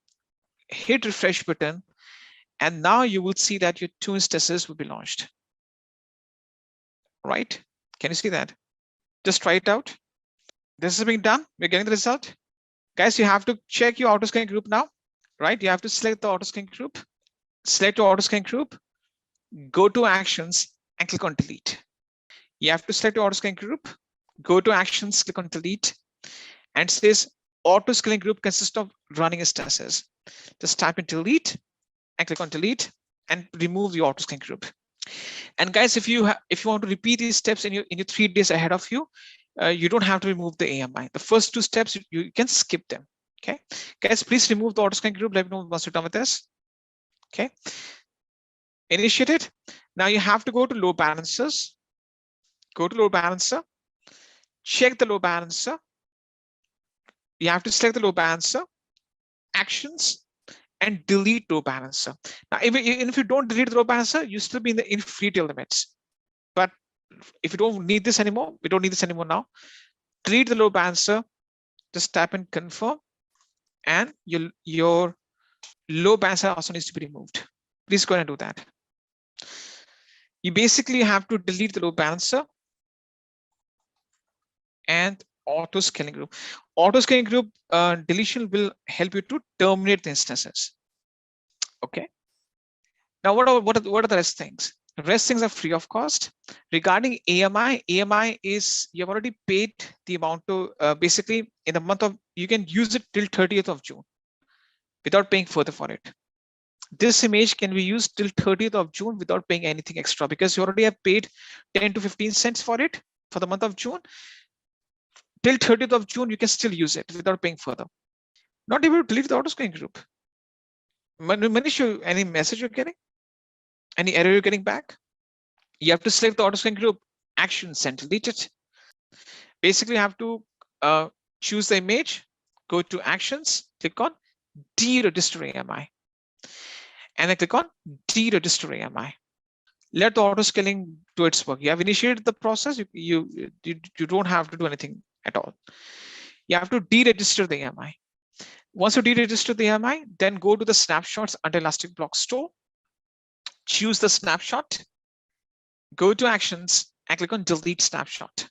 hit refresh button, and now you will see that your 2 instances will be launched. Right? Can you see that? Just try it out. This is being done. We're getting the result. Guys, you have to check your auto scan group now, right? You have to select the auto scan group, select your auto scan group, go to actions and click on delete. You have to select your auto scan group, go to actions, click on delete, and it says auto scaling group consists of running instances. Just type in delete and click on delete and remove the auto scan group. And guys, if you want to repeat these steps in your 3 days ahead of you, you don't have to remove the AMI. The first 2 steps you can skip them. Okay, guys, please remove the auto scan group. Let me know once you're done with this. Okay, initiate it. Now you have to go to load balancers. Go to load balancer, check the load balancer. You have to select the load balancer, actions, and delete load balancer. Now, if you don't delete the load balancer, you still be in free tail limits. But if you don't need this anymore, we don't need this anymore now. Delete the load balancer, just tap in confirm, and your load balancer also needs to be removed. Please go ahead and do that. You basically have to delete the load balancer and auto scaling group. Auto scaling group deletion will help you to terminate the instances. Okay. Now, what are the rest things? The rest things are free of cost. Regarding AMI is you've already paid the amount to basically in the month of, you can use it till 30th of June without paying further for it. This image can be used till 30th of June without paying anything extra because you already have paid 10 to 15 cents for it for the month of June. Till 30th of June, you can still use it without paying further. Not able to delete the auto scaling group. Manish, any message you're getting? Any error you're getting back? You have to select the auto scaling group, actions, and delete it. Basically, you have to choose the image, go to actions, click on deregister AMI, and then click on deregister AMI. Let the auto scaling do its work. You have initiated the process. You don't have to do anything at all. You have to deregister the AMI. Once you deregister the AMI, then go to the snapshots under Elastic Block Store. Choose the snapshot, go to actions, and click on delete snapshot.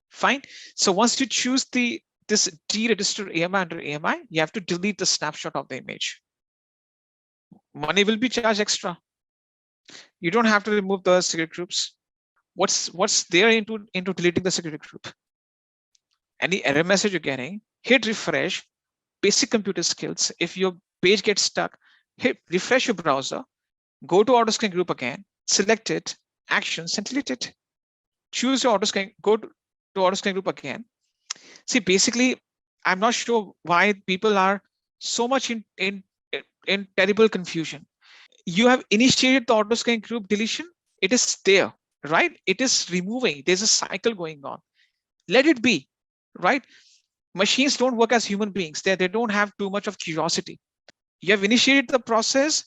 Fine. So once you choose this deregister AMI under AMI, you have to delete the snapshot of the image. Money will be charged extra. You don't have to remove the security groups. What's there into deleting the security group? Any error message you're getting, hit refresh, basic computer skills. If your page gets stuck, hit refresh your browser, go to auto scan group again, select it, actions, and delete it. choose your AutoScan, go to AutoScan group again. See, basically, I'm not sure why people are so much in terrible confusion. You have initiated the AutoScan group deletion. It is there, right? It is removing. There's a cycle going on. Let it be, right? Machines don't work as human beings. They don't have too much of curiosity. You have initiated the process.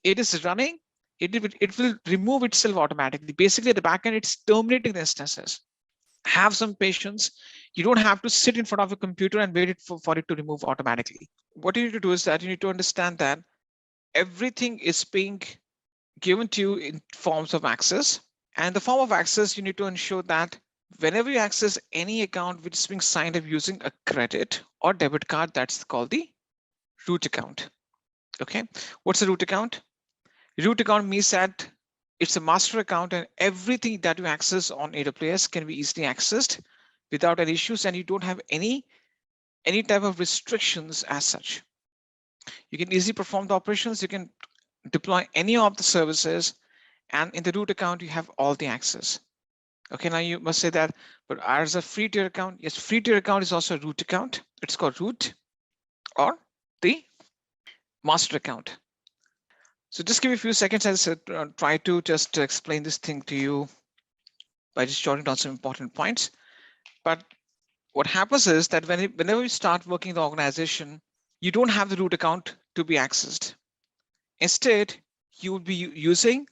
It is running. It will remove itself automatically. Basically, at the backend, it's terminating the instances. Have some patience. You don't have to sit in front of a computer and wait for it to remove automatically. What you need to do is that you need to understand that everything is being given to you in forms of access. And the form of access, you need to ensure that whenever you access any account which is being signed up using a credit or debit card, that's called the root account. Okay, what's a root account? Root account means that it's a master account and everything that you access on AWS can be easily accessed without any issues, and you don't have any type of restrictions as such. You can easily perform the operations, you can deploy any of the services, and in the root account, you have all the access. Okay, now you must say that, but as a free tier account, yes, free tier account is also a root account. It's called root or the master account. So just give me a few seconds as I try to just explain this thing to you by just jotting down some important points. But what happens is that whenever you start working in the organization, you don't have the root account to be accessed. Instead, you would be using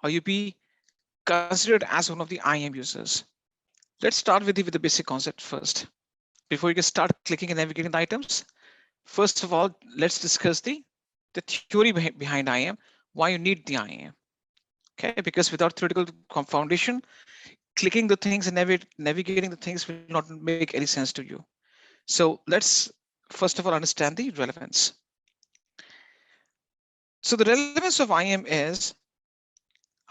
or you'd be considered as one of the IAM users. Let's start with the basic concept first. Before you can start clicking and navigating the items, first of all, let's discuss the theory behind IAM, why you need the IAM. Okay, because without theoretical foundation, clicking the things and navigating the things will not make any sense to you. So let's first of all understand the relevance. So the relevance of IAM is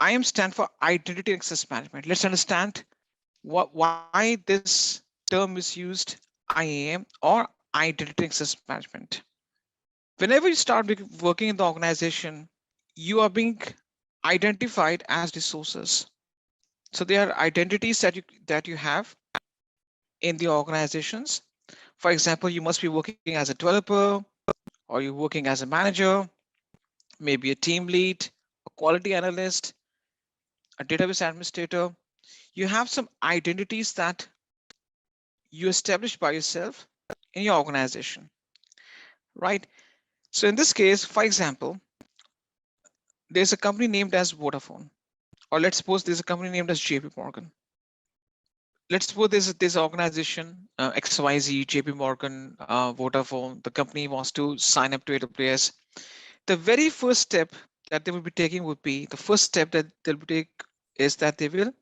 IAM stand for Identity Access Management. Let's understand why this term is used, IAM or Identity Access Management. Whenever you start working in the organization, you are being identified as resources. So there are identities that you have in the organizations. For example, you must be working as a developer, or you're working as a manager, maybe a team lead, a quality analyst, a database administrator. You have some identities that you establish by yourself in your organization, right? So in this case, for example, there's a company named as Vodafone, or let's suppose there's a company named as JP Morgan. Let's suppose there's an organization, XYZ, JP Morgan, Vodafone, the company wants to sign up to AWS. The very first step that they will be taking would be, the first step that they'll take is that they will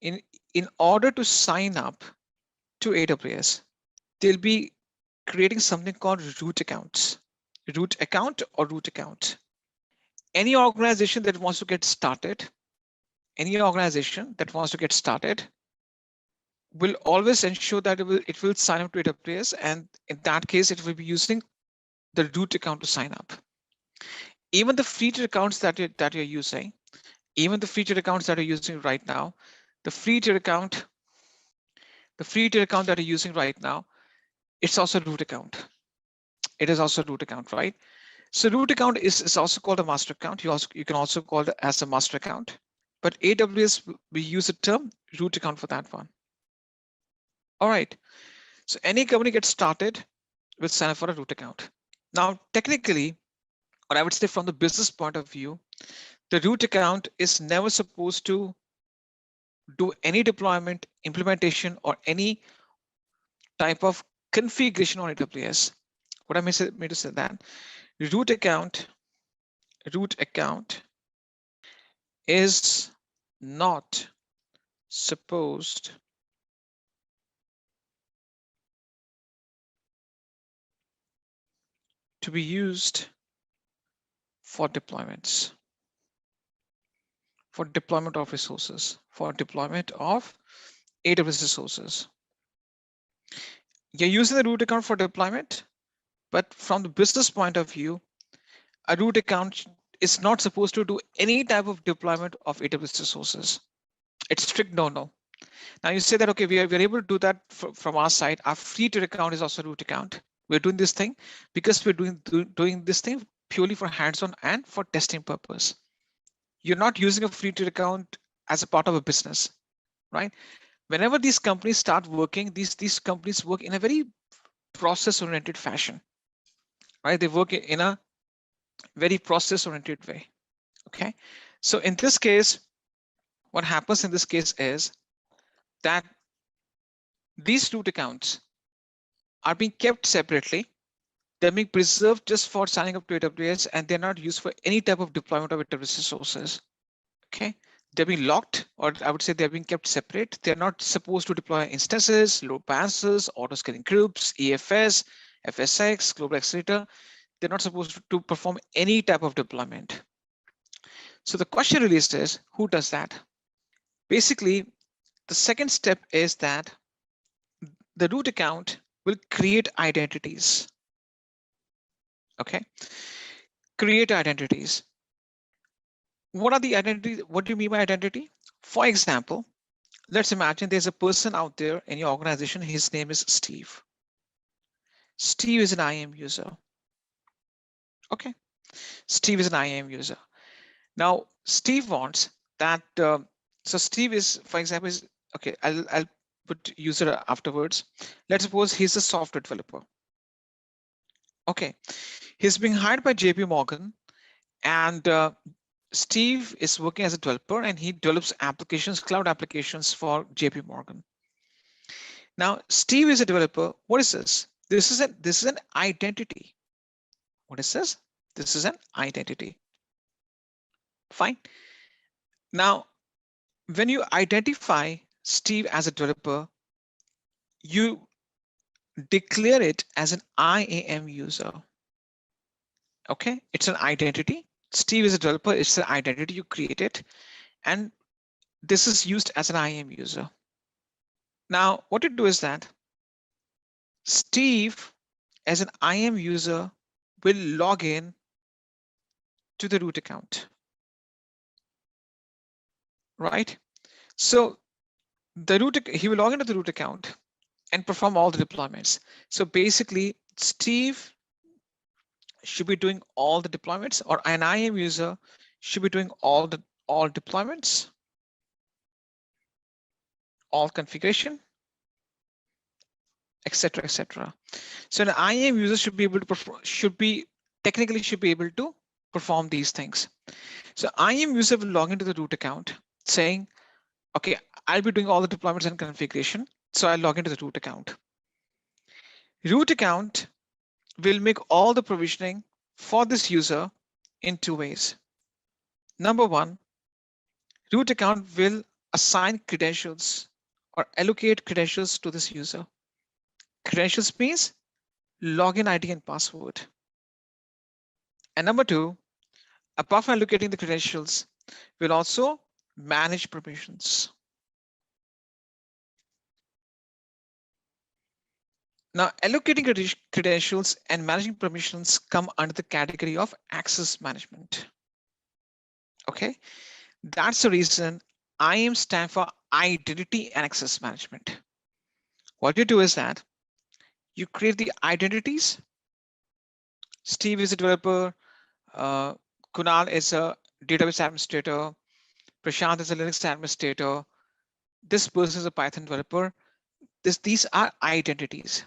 in order to sign up to AWS, they'll be creating something called root accounts, root account or root account. Any organization that wants to get started, will always ensure that it will sign up to AWS, and in that case, it will be using the root account to sign up. Even the free tier accounts that you're using, right now, the free tier account that you're using right now, it's also a root account. It is also a root account, right? So root account is also called a master account. You can also call it as a master account, but AWS, we use the term root account for that one. All right. So any company gets started with sign up for a root account. Now, technically, or I would say from the business point of view, the root account is never supposed to do any deployment, implementation, or any type of configuration on AWS. What I mean to say that root account is not supposed to be used for deployments, for deployment of resources, for deployment of AWS resources. You're using the root account for deployment, but from the business point of view, a root account is not supposed to do any type of deployment of AWS resources. It's strict no. Now you say that, okay, we're able to do that from our side. Our free tier account is also root account. We're doing this thing because we're doing this thing purely for hands-on and for testing purpose. You're not using a free tier account as a part of a business, right? Whenever these companies start working, these companies work in a very process-oriented fashion, right? They work in a very process-oriented way. Okay, so in this case, what happens in this case is that these root accounts are being kept separately. They're being preserved just for signing up to AWS, and they're not used for any type of deployment of AWS resources. Okay, they're being locked, or I would say they're being kept separate. They're not supposed to deploy instances, load balancers, auto-scaling groups, EFS, FSX, global accelerator. They're not supposed to perform any type of deployment. So the question really is, who does that? Basically, the second step is that the root account will create identities. Okay, create identities. What are the identities? What do you mean by identity? For example, let's imagine there's a person out there in your organization. His name is Steve. Steve is an IAM user. Okay, Steve is an IAM user. Now, Steve wants that. So Steve is, for example, is okay. I'll put user afterwards. Let's suppose he's a software developer. Okay, he's being hired by JP Morgan, and Steve is working as a developer, and he develops applications, cloud applications for JP Morgan. Now, Steve is a developer. What is this? This is an identity. What is this? This is an identity. Fine. Now, when you identify Steve as a developer, you declare it as an IAM user. Okay, it's an identity. Steve is a developer. It's an identity you created, and this is used as an IAM user. Now, what you do is that Steve, as an IAM user, will log in to the root account, right? So he will log into the root account and perform all the deployments. So basically, Steve should be doing all the deployments, or an IAM user should be doing all deployments, all configuration, etc., etc. So an IAM user should be able to technically be able to perform these things. So IAM user will log into the root account saying, okay, I'll be doing all the deployments and configuration. So I'll log into the root account. Root account will make all the provisioning for this user in two ways. Number one, root account will assign credentials or allocate credentials to this user. Credentials means login ID and password. And number two, apart from allocating the credentials, we'll also manage permissions. Now, allocating credentials and managing permissions come under the category of access management. Okay, that's the reason IAM stands for identity and access management. What you do is that you create the identities. Steve is a developer. Kunal is a database administrator. Prashant is a Linux administrator. This person is a Python developer. These are identities.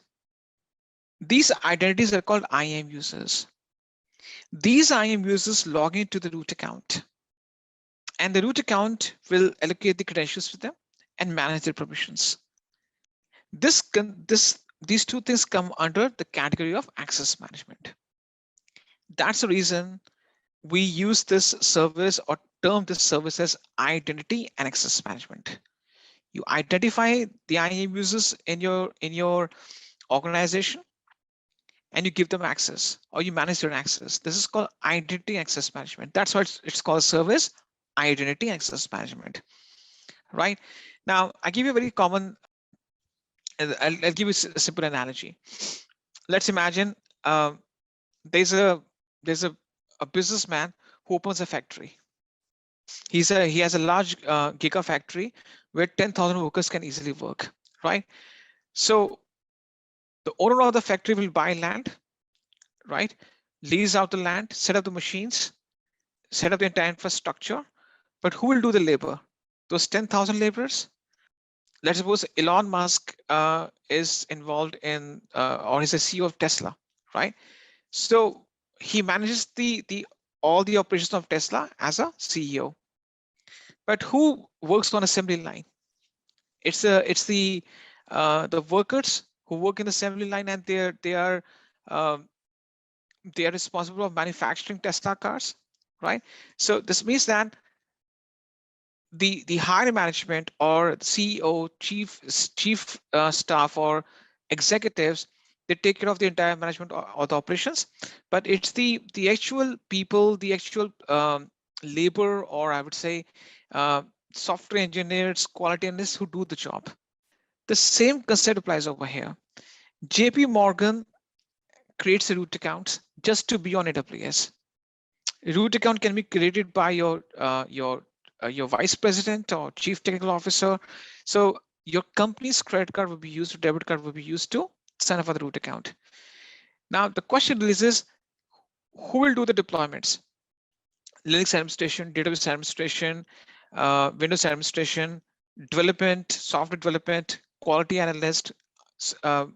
These identities are called IAM users. These IAM users log into the root account, and the root account will allocate the credentials to them and manage their permissions. These two things come under the category of access management. That's the reason we use this service or term this service as identity and access management. You identify the IAM users in your organization, and you give them access, or you manage their access. This is called identity access management. That's why it's called service identity access management. Right now, I give you a very common. I'll give you a simple analogy. Let's imagine there's a businessman who opens a factory. He has a large gigafactory where 10,000 workers can easily work, right? So the owner of the factory will buy land, right? Lease out the land, set up the machines, set up the entire infrastructure. But who will do the labor? Those 10,000 laborers? Let's suppose Elon Musk is involved in, or is a CEO of Tesla, right? So he manages all the operations of Tesla as a CEO. But who works on assembly line? It's the workers who work in the assembly line, and um, they are responsible for manufacturing Tesla cars, right? So this means that the higher management or CEO, chief staff or executives, they take care of the entire management or the operations, but it's the actual people, the actual labor, or I would say uh, software engineers, quality analysts who do the job. The same concept applies over here. JP Morgan creates a root account just to be on AWS. A root account can be created by your vice president or chief technical officer. So your company's credit card will be used, or debit card will be used to sign up for the root account. Now the question is, who will do the deployments? Linux administration, database administration, Windows administration, development, software development, quality analyst,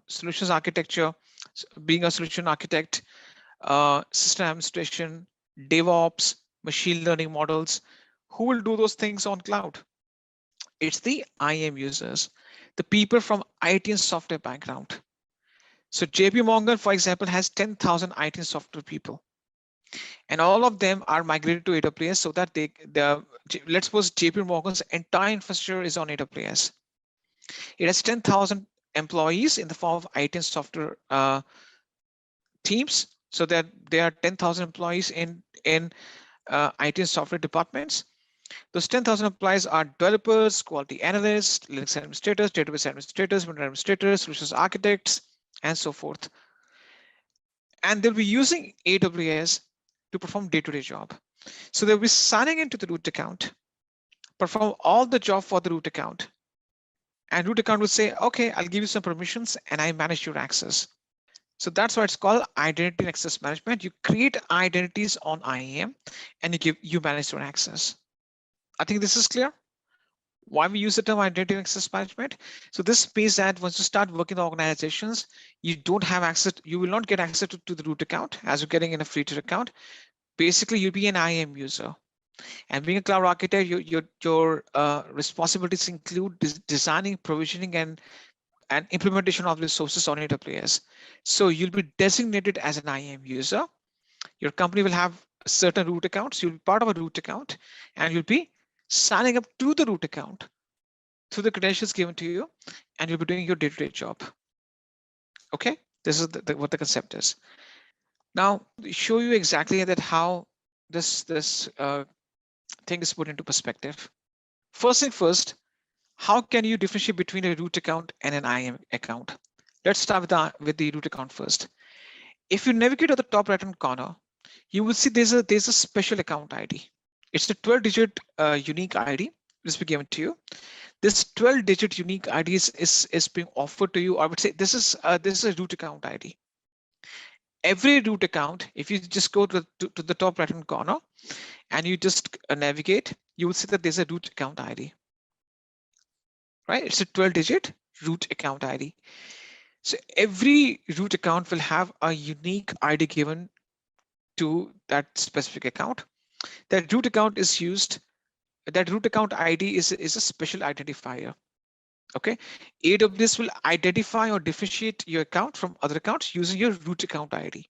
solutions architecture, being a solution architect, system administration, DevOps, machine learning models. Who will do those things on cloud? It's the IAM users, the people from IT and software background. So JP Morgan, for example, has 10,000 IT and software people, and all of them are migrated to AWS so that let's suppose JP Morgan's entire infrastructure is on AWS. It has 10,000 employees in the form of IT and software teams, so that there are 10,000 employees in IT and software departments. Those 10,000 employees are developers, quality analysts, Linux administrators, database administrators, Windows administrators, solutions architects, and so forth. And they'll be using AWS to perform day-to-day job. So they'll be signing into the root account, perform all the job for the root account, and root account will say, okay, I'll give you some permissions and I manage your access. So that's why it's called identity and access management. You create identities on IAM and you manage your access. I think this is clear why we use the term identity and access management. So this means that once you start working in organizations, you don't have access, you will not get access to the root account as you're getting in a free tier account. Basically, you'll be an IAM user. And being a cloud architect, your responsibilities include designing, provisioning, and implementation of resources on AWS. So you'll be designated as an IAM user. Your company will have certain root accounts. You'll be part of a root account, and you'll be signing up to the root account through the credentials given to you, and you'll be doing your day-to-day job. Okay, this is what the concept is. Now, show you exactly that how this thing is put into perspective. First thing first, how can you differentiate between a root account and an IAM account? Let's start with the root account first. If you navigate to the top right-hand corner, you will see there's a special account ID. It's a 12-digit unique ID. This will be given to you. This 12-digit unique ID is being offered to you. I would say this is a root account ID. Every root account, if you just go to the top right-hand corner and you just navigate, you will see that there's a root account ID. Right? It's a 12-digit root account ID. So every root account will have a unique ID given to that specific account. That root account is used. That root account ID is a special identifier. Okay, AWS will identify or differentiate your account from other accounts using your root account ID.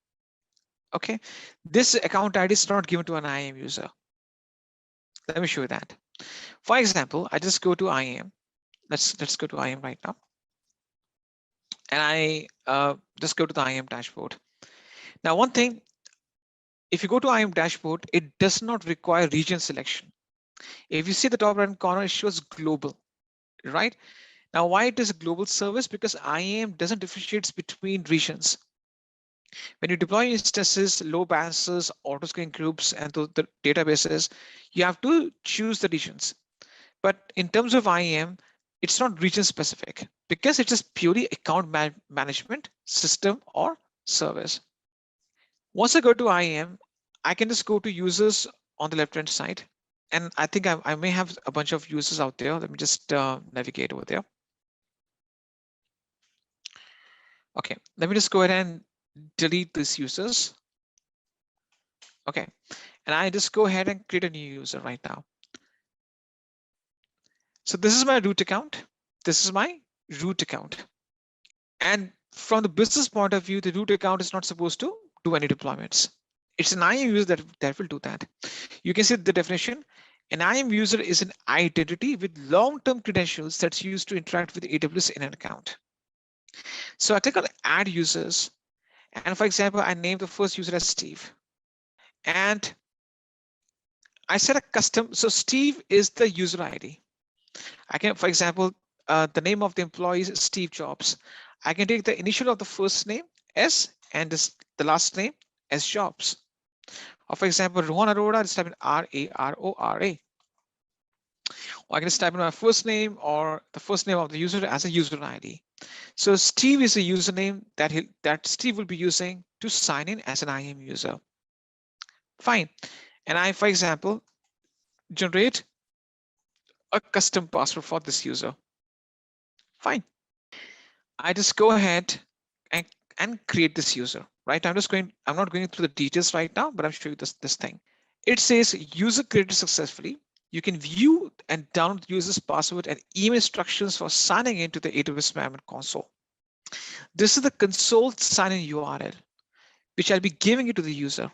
Okay, this account ID is not given to an IAM user. Let me show you that. For example, I just go to IAM. Let's go to IAM right now, and I just go to the IAM dashboard. Now, one thing, if you go to IAM dashboard, it does not require region selection. If you see the top right corner, it shows global, right? Now, why it is a global service? Because IAM doesn't differentiate between regions. When you deploy instances, load balancers, auto-scaling groups, and the databases, you have to choose the regions. But in terms of IAM, it's not region specific because it's just purely account management system or service. Once I go to IAM, I can just go to users on the left-hand side. And I think I may have a bunch of users out there. Let me just navigate over there. Okay, let me just go ahead and delete these users. Okay, and I just go ahead and create a new user right now. So this is my root account. This is my root account. And from the business point of view, the root account is not supposed to do any deployments. It's an IAM user that will do that. You can see the definition. An IAM user is an identity with long-term credentials that's used to interact with AWS in an account. So I click on add users. And for example, I name the first user as Steve. And I set a custom. So Steve is the user ID. I can, for example, the name of the employee is Steve Jobs. I can take the initial of the first name S and the last name as Jobs. Or for example, Rohan Arora, just type in R-A-R-O-R-A. Or I can just type in my first name or the first name of the user as a user ID. So Steve is a username that Steve will be using to sign in as an IAM user. Fine. And I, for example, generate a custom password for this user. Fine. I just go ahead and create this user, right? I'm not going through the details right now, but I'm showing you this thing. It says user created successfully. You can view and download the user's password and email instructions for signing into the AWS Management Console. This is the console sign-in URL, which I'll be giving it to the user.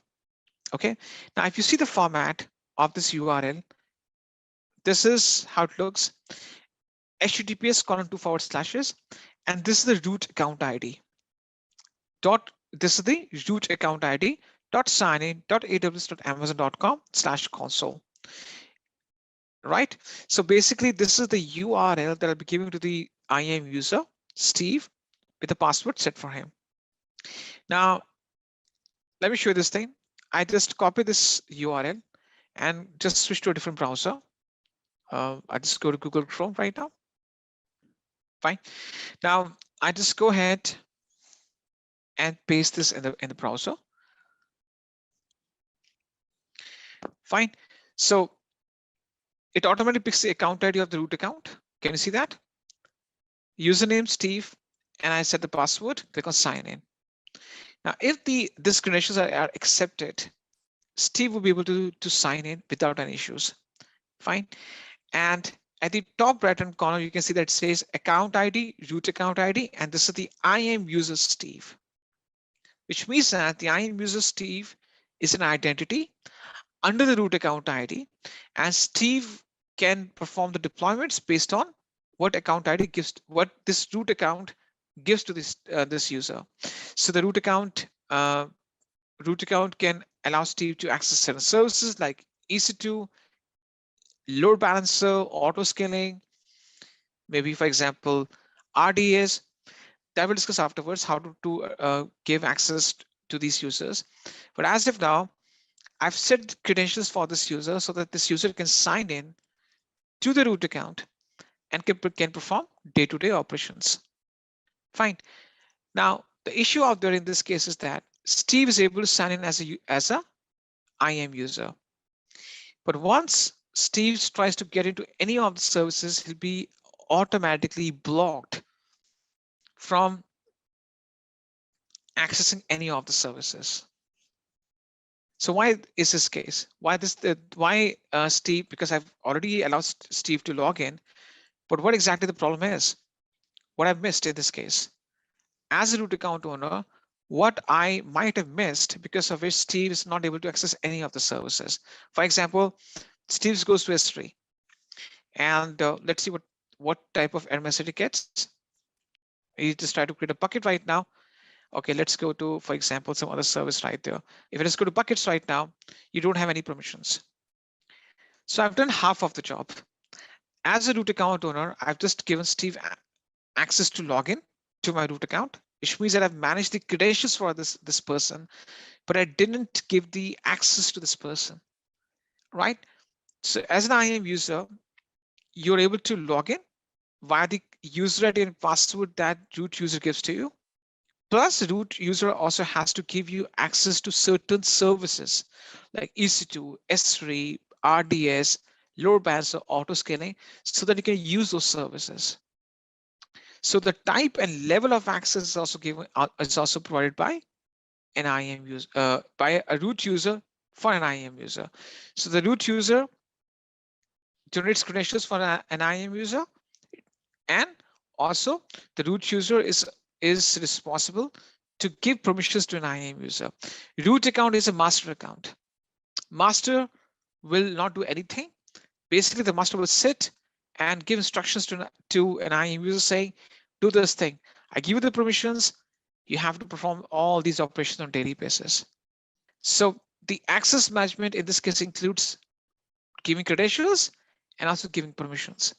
Okay. Now, if you see the format of this URL, this is how it looks. https://, and this is the root account ID. This is the root account ID .signin.aws.amazon.com/console. Right? So basically, this is the URL that I'll be giving to the IAM user, Steve, with a password set for him. Now, let me show you this thing. I just copy this URL and just switch to a different browser. I just go to Google Chrome right now. Fine. Now, I just go ahead and paste this in the browser. Fine. So it automatically picks the account ID of the root account. Can you see that? Username Steve, and I set the password, click on sign in. Now, if these credentials are accepted, Steve will be able to sign in without any issues. Fine. And at the top right-hand corner, you can see that it says account ID, root account ID, and this is the IAM user Steve, which means that the IAM user Steve is an identity under the root account ID, and Steve can perform the deployments based on what account ID gives, what this root account gives to this user. So the root account can allow Steve to access certain services like EC2, load balancer, auto scaling, maybe for example, RDS. That we'll discuss afterwards, how to give access to these users. But as of now, I've set credentials for this user so that this user can sign in to the root account and can perform day-to-day operations. Fine. Now, the issue out there in this case is that Steve is able to sign in as a IAM user. But once Steve tries to get into any of the services, he'll be automatically blocked from accessing any of the services. So why is this case? Why Steve? Because I've already allowed Steve to log in, but what exactly the problem is? What I've missed in this case? As a root account owner, what I might have missed because of which Steve is not able to access any of the services. For example, Steve goes to S3, and let's see what type of error message it gets. You just try to create a bucket right now. Okay, let's go to, for example, some other service right there. If I just go to buckets right now, you don't have any permissions. So I've done half of the job. As a root account owner, I've just given Steve access to log in to my root account, which means that I've managed the credentials for this person, but I didn't give the access to this person, right? So as an IAM user, you're able to log in via the user ID and password that root user gives to you. Plus, the root user also has to give you access to certain services like EC2, S3, RDS, load balancer, auto scaling, so that you can use those services. So the type and level of access is also given is also provided by an IAM user, by a root user for an IAM user. So the root user generates credentials for an IAM user, and also the root user is responsible to give permissions to an IAM user. Root account is a master account. Master will not do anything. Basically, the master will sit and give instructions to an IAM user saying, do this thing. I give you the permissions. You have to perform all these operations on a daily basis. So the access management in this case includes giving credentials and also giving permissions.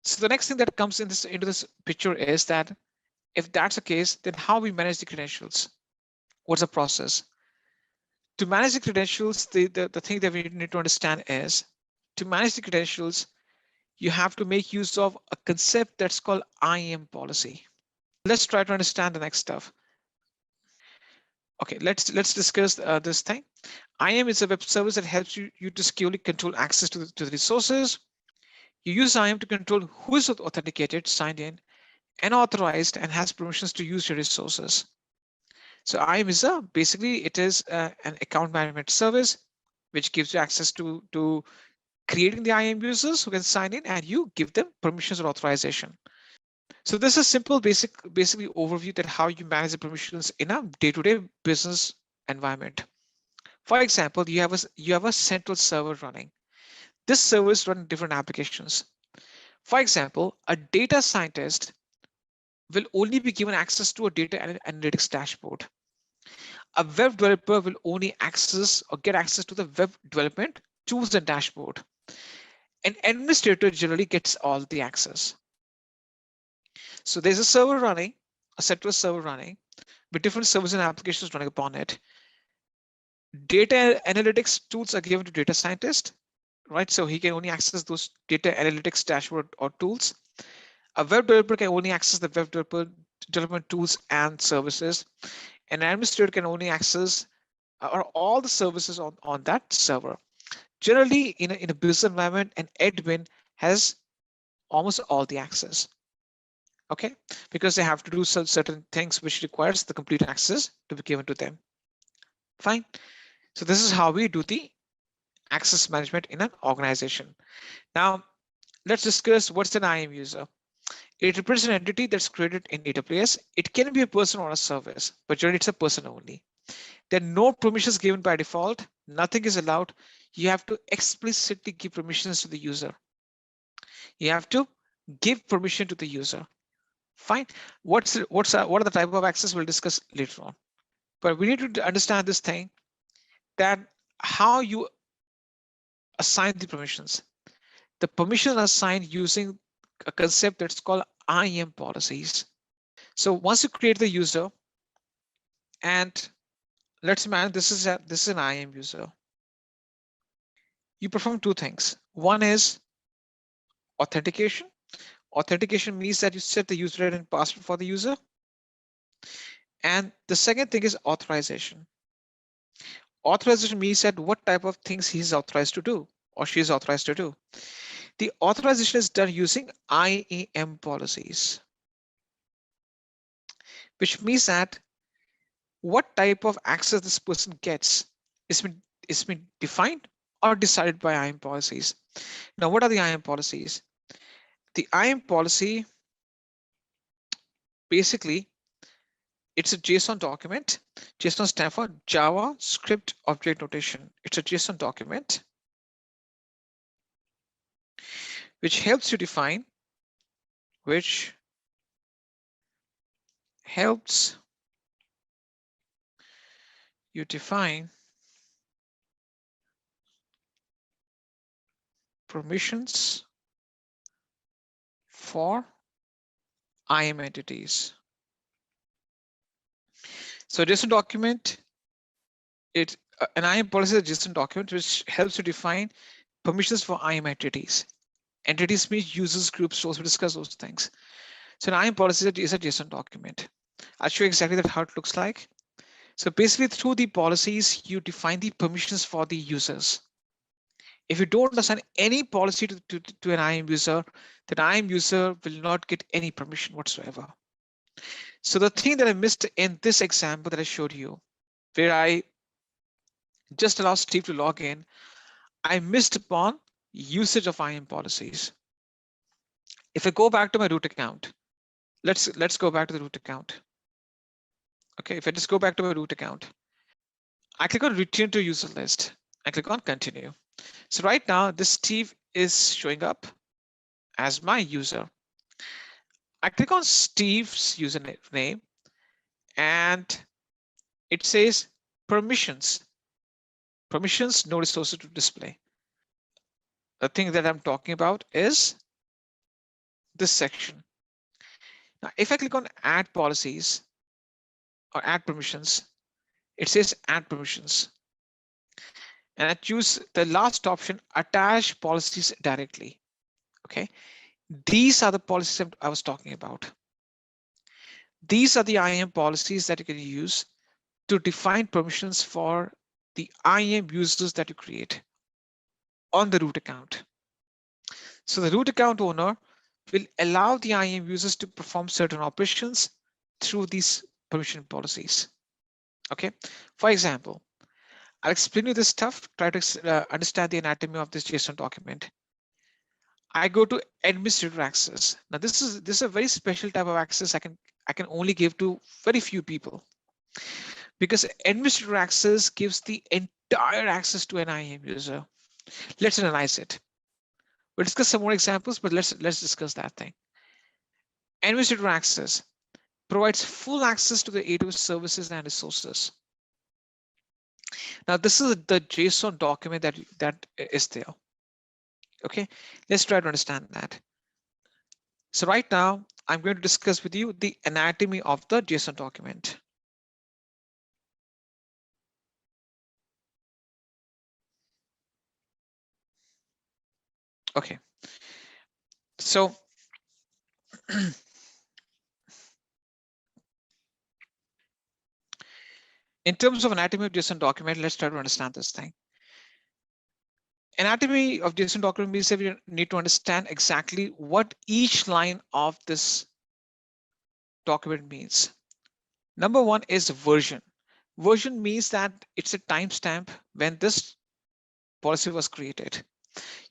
So the next thing that comes into this picture is that if that's the case, then how we manage the credentials? What's the process? To manage the credentials, the thing that we need to understand is to manage the credentials, you have to make use of a concept that's called IAM policy. Let's try to understand the next stuff. Okay, let's discuss this thing. IAM is a web service that helps you to securely control access to the resources. You use IAM to control who is authenticated, signed in, and authorized, and has permissions to use your resources. So IAM is basically it is an account management service which gives you access to creating the IAM users who can sign in, and you give them permissions or authorization. So this is simple, basically overview that how you manage the permissions in a day-to-day business environment. For example, you have a central server running. This server is running different applications. For example, a data scientist will only be given access to a data analytics dashboard. A web developer will only access or get access to the web development tools and dashboard. An administrator generally gets all the access. So there's a server running, a central server running, with different servers and applications running upon it. Data analytics tools are given to data scientist, right? So he can only access those data analytics dashboard or tools. A web developer can only access the web development tools and services. An administrator can only access or all the services on that server. Generally, in a business environment, an admin has almost all the access. Okay, because they have to do certain things which requires the complete access to be given to them. Fine. So this is how we do the access management in an organization. Now, let's discuss what's an IAM user. It represents an entity that's created in AWS. It can be a person or a service, but generally it's a person only. There are no permissions given by default. Nothing is allowed. You have to explicitly give permissions to the user. You have to give permission to the user. Fine. What are the type of access we'll discuss later on. But we need to understand this thing that how you assign the permissions. The permissions are assigned using a concept that's called IAM policies. So once you create the user, and let's imagine this is an IAM user. You perform two things. One is authentication. Authentication means that you set the user ID and password for the user. And the second thing is authorization. Authorization means that what type of things he's authorized to do or she is authorized to do. The authorization is done using IAM policies, which means that what type of access this person gets is been defined or decided by IAM policies. Now, what are the IAM policies? The IAM policy, basically, it's a JSON document. JSON stands for JavaScript Object Notation. It's a JSON document which helps you define, permissions for IAM entities. So JSON document, an IAM policy is a JSON document which helps to define permissions for IAM entities. Entities means users, groups, roles. We discuss those things. So an IAM policy is a JSON document. I'll show you exactly how it looks like. So basically through the policies, you define the permissions for the users. If you don't assign any policy to an IAM user, then IAM user will not get any permission whatsoever. So the thing that I missed in this example that I showed you, where I just allow Steve to log in, I missed upon usage of IAM policies. If I go back to my root account, let's go back to the root account. Okay, if I just go back to my root account, I click on return to user list. I click on continue. So right now, this Steve is showing up as my user. I click on Steve's username and it says permissions. Permissions, no resources to display. The thing that I'm talking about is this section. Now, if I click on add policies or add permissions, it says add permissions. And I choose the last option, attach policies directly. Okay, these are the policies I was talking about. These are the IAM policies that you can use to define permissions for the IAM users that you create on the root account. So the root account owner will allow the IAM users to perform certain operations through these permission policies. Okay, for example, I'll explain you this stuff, try to understand the anatomy of this JSON document. I go to administrator access. Now this is a very special type of access I can only give to very few people, because administrator access gives the entire access to an IAM user. Let's analyze it. We'll discuss some more examples, but let's discuss that thing. Administrator access provides full access to the AWS services and resources. Now this is the JSON document that is there. Okay, let's try to understand that. So right now, I'm going to discuss with you the anatomy of the JSON document. Okay, so in terms of anatomy of JSON document, let's try to understand this thing. Anatomy of JSON document means that we need to understand exactly what each line of this document means. Number one is version. Version means that it's a timestamp when this policy was created.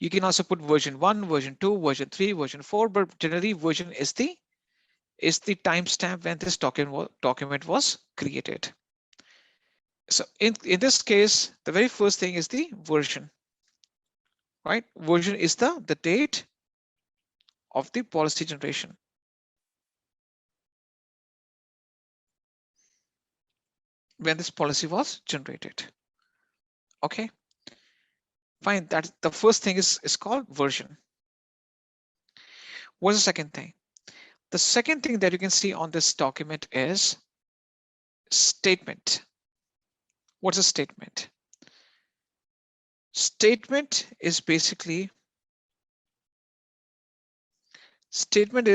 You can also put version 1, version 2, version 3, version 4, but generally version is the timestamp when this document was created. So in this case, the very first thing is the version, right? Version is the date of the policy generation. When this policy was generated. Okay, fine. That's the first thing is called version. What's the second thing? The second thing that you can see on this document is statement. What's a statement? Statement is basically a statement.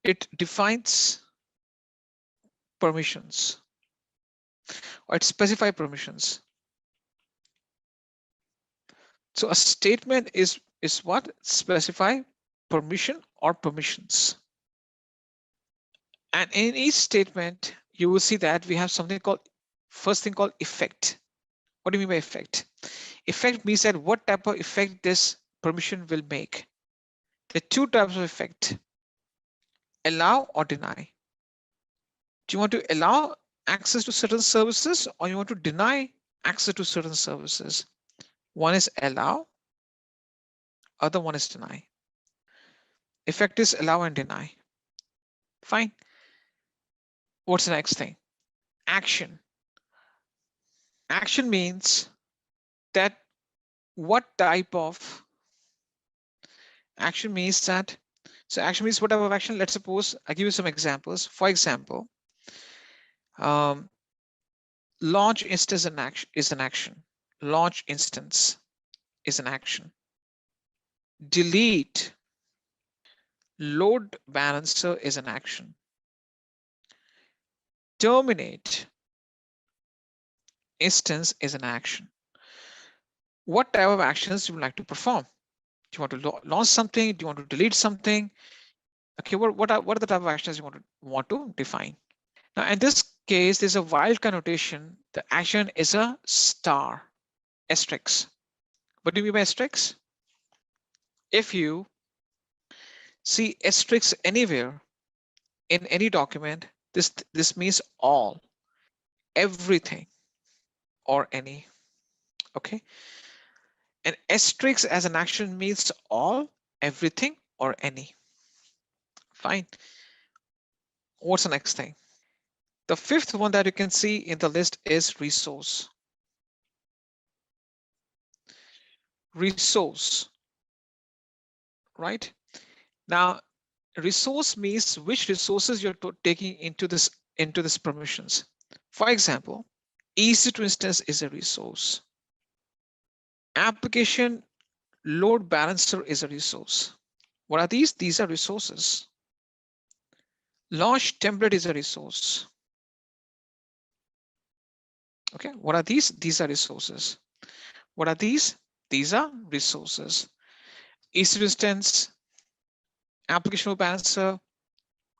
It defines permissions, or it specifies permissions. So a statement is what? Specify permission or permissions. And in each statement, you will see that we have something called, first thing called effect. What do you mean by effect? Effect means that what type of effect this permission will make. There are two types of effect: allow or deny. Do you want to allow access to certain services, or you want to deny access to certain services? One is allow, other one is deny. Effect is allow and deny. Fine. What's the next thing? Action. Action means that what type of action means that So action means what type of action? Let's suppose I give you some examples. For example, launch instance is an action. Launch instance is an action. Delete load balancer is an action. Terminate instance is an action. What type of actions do you like to perform? Do you want to launch something? Do you want to delete something? Okay, what are the type of actions you want to define? Now, in this case, there's a wildcard notation. The action is a star, asterisk. What do you mean by asterisk? If you see asterisk anywhere in any document, this means all, everything, or any. Okay, an asterisk as an action means all, everything, or any. Fine. What's the next thing? The fifth one that you can see in the list is resource. Resource, right? Now, resource means which resources you're taking into this permissions. For example, EC2 instance is a resource. Application load balancer is a resource. What are these? These are resources. Launch template is a resource. Okay, what are these? These are resources. What are these? These are resources. EC2 instance, application load balancer,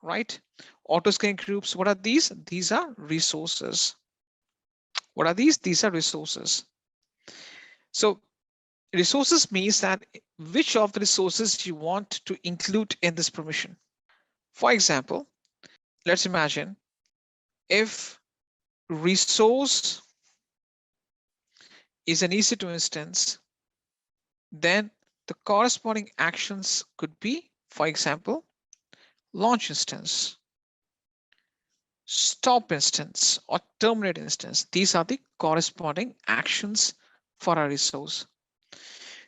right? Auto scaling groups. What are these? These are resources. What are these? These are resources. So resources means that which of the resources you want to include in this permission. For example, let's imagine if resource is an EC2 instance, then the corresponding actions could be, for example, launch instance, stop instance, or terminate instance. These are the corresponding actions for a resource.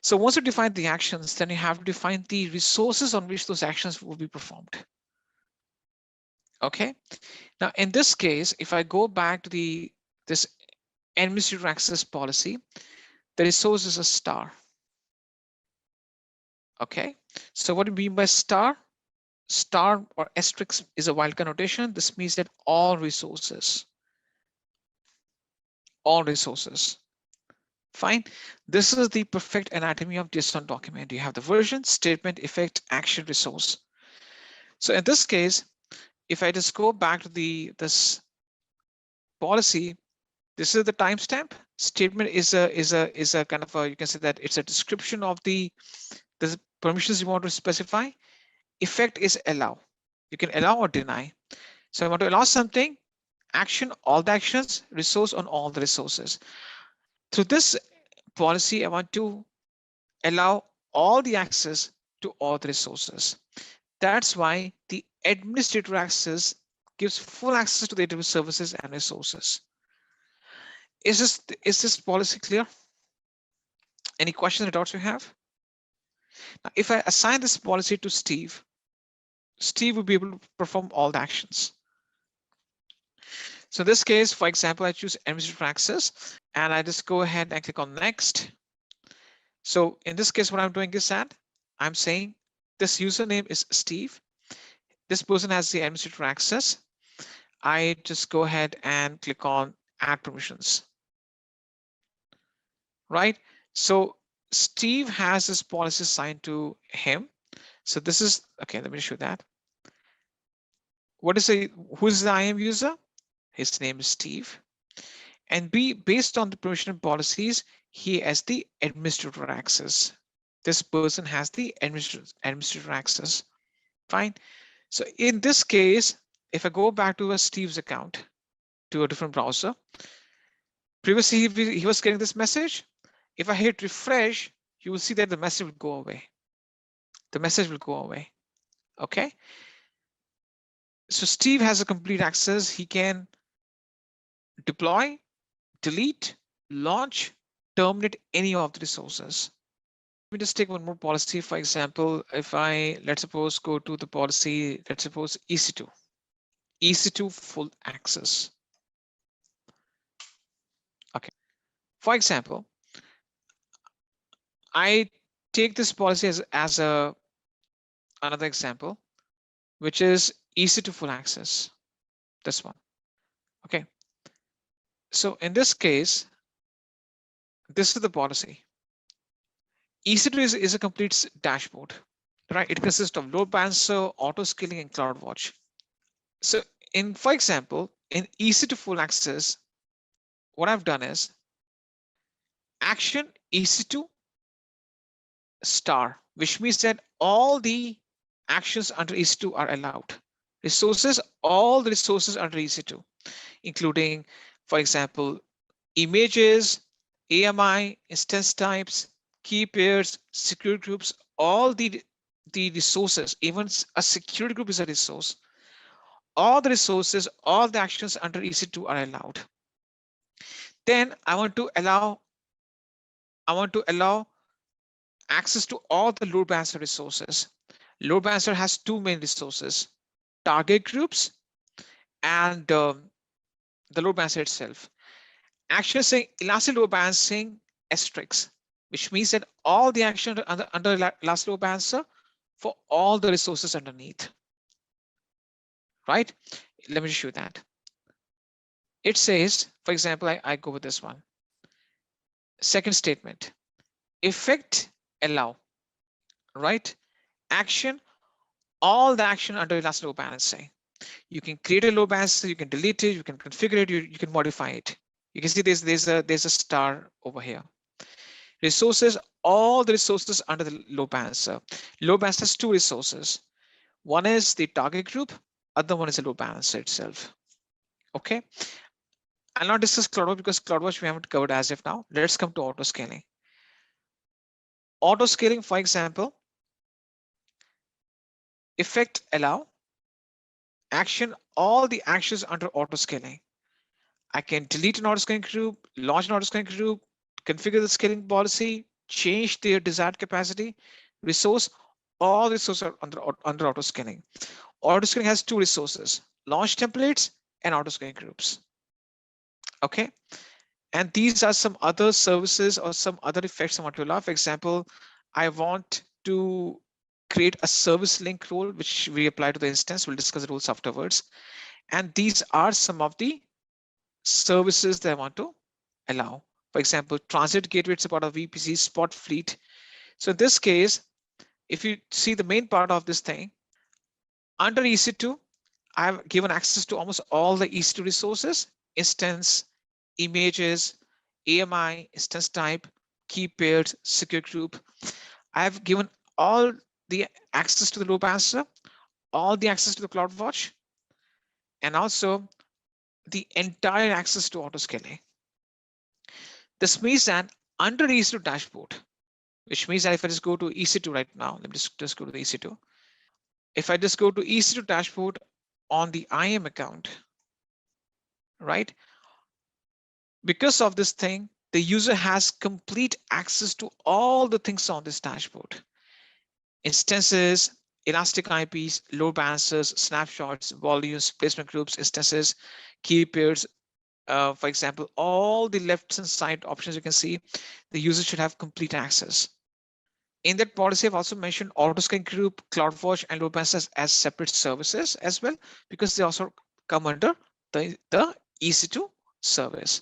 So once you define the actions, then you have to define the resources on which those actions will be performed. Okay. Now, in this case, if I go back to this administrator access policy, the resource is a star. Okay. So what do you mean by star? Star or asterisk is a wildcard notation. This means that all resources. Fine. This is the perfect anatomy of JSON document. You have the version, statement, effect, action, resource. So in this case, if I just go back to this policy, this is the timestamp. Statement is a kind of you can say that it's a description of the permissions you want to specify. Effect is allow. You can allow or deny. So I want to allow something, action, all the actions, resource on all the resources. Through this policy, I want to allow all the access to all the resources. That's why the administrator access gives full access to the database services and resources. Is this policy clear? Any questions or doubts you have? Now, if I assign this policy to Steve, Steve will be able to perform all the actions. So in this case, for example, I choose administrator access and I just go ahead and click on next. So in this case, what I'm doing is that I'm saying this username is Steve. This person has the administrator access. I just go ahead and click on add permissions. Right? So Steve has this policy assigned to him. So this is, okay, let me show that. Who's the IAM user? His name is Steve. And based on the permission policies, he has the administrator access. This person has the administrator access. Fine. So in this case, if I go back to Steve's account to a different browser, previously he was getting this message. If I hit refresh, you will see that the message will go away. The message will go away. Okay. So Steve has a complete access. He can deploy, delete, launch, terminate any of the resources. me just take one more policy. For example, if I, let's suppose, go to the policy, let's suppose EC2 full access. Okay. For example, I take this policy as another example, which is EC2 full access. This one. Okay. So in this case, this is the policy. EC2 is a complete dashboard, right? It consists of load balancer, auto scaling, and CloudWatch. So for example, in EC2 full access, what I've done is action EC2 star, which means that all the actions under EC2 are allowed. Resources, all the resources under EC2, including, for example, images, AMI, instance types, key pairs, security groups, all the resources, even a security group is a resource. All the resources, all the actions under EC2 are allowed. Then I want to allow access to all the load balancer resources. Load balancer has two main resources: target groups and the load balancer itself. Action saying elastic load balancing asterisk, which means that all the action under elastic load balancer for all the resources underneath. Right? Let me show that. It says, for example, I go with this one. Second statement, effect allow, right? Action, all the action under elastic load balancing. You can create a load balancer, you can delete it, you can configure it, you can modify it. You can see there's a star over here. Resources, all the resources under the load balancer. Load balancer has two resources. One is the target group, other one is the load balancer itself. Okay. I'll not discuss CloudWatch because CloudWatch we haven't covered as of now. Let's come to auto scaling. Auto scaling, for example, effect allow, action, all the actions under auto scaling. I can delete an auto scaling group, launch an auto scaling group, configure the scaling policy, change their desired capacity, resource, all resources are under auto scaling. Auto scaling has two resources: launch templates and auto scaling groups. Okay. And these are some other services or some other effects I want to allow. For example, I want to create a service link role, which we apply to the instance. We'll discuss the rules afterwards. And these are some of the services that I want to allow. For example, transit gateway, it's about a VPC, spot fleet. So in this case, if you see the main part of this thing, under EC2, I've given access to almost all the EC2 resources: instance, images, AMI, instance type, key pairs, secure group. I have given all the access to the load balancer, all the access to the CloudWatch, and also the entire access to auto scaling. This means that under EC2 dashboard, which means that if I just go to EC2 right now, let me just go to the EC2. If I just go to EC2 dashboard on the IAM account, right? Because of this thing, the user has complete access to all the things on this dashboard: instances, elastic IPs, load balancers, snapshots, volumes, placement groups, instances, key pairs. For example, all the left and side options you can see, the user should have complete access. In that policy, I've also mentioned auto scaling group, CloudWatch, and load balancers as separate services as well, because they also come under the EC2 service.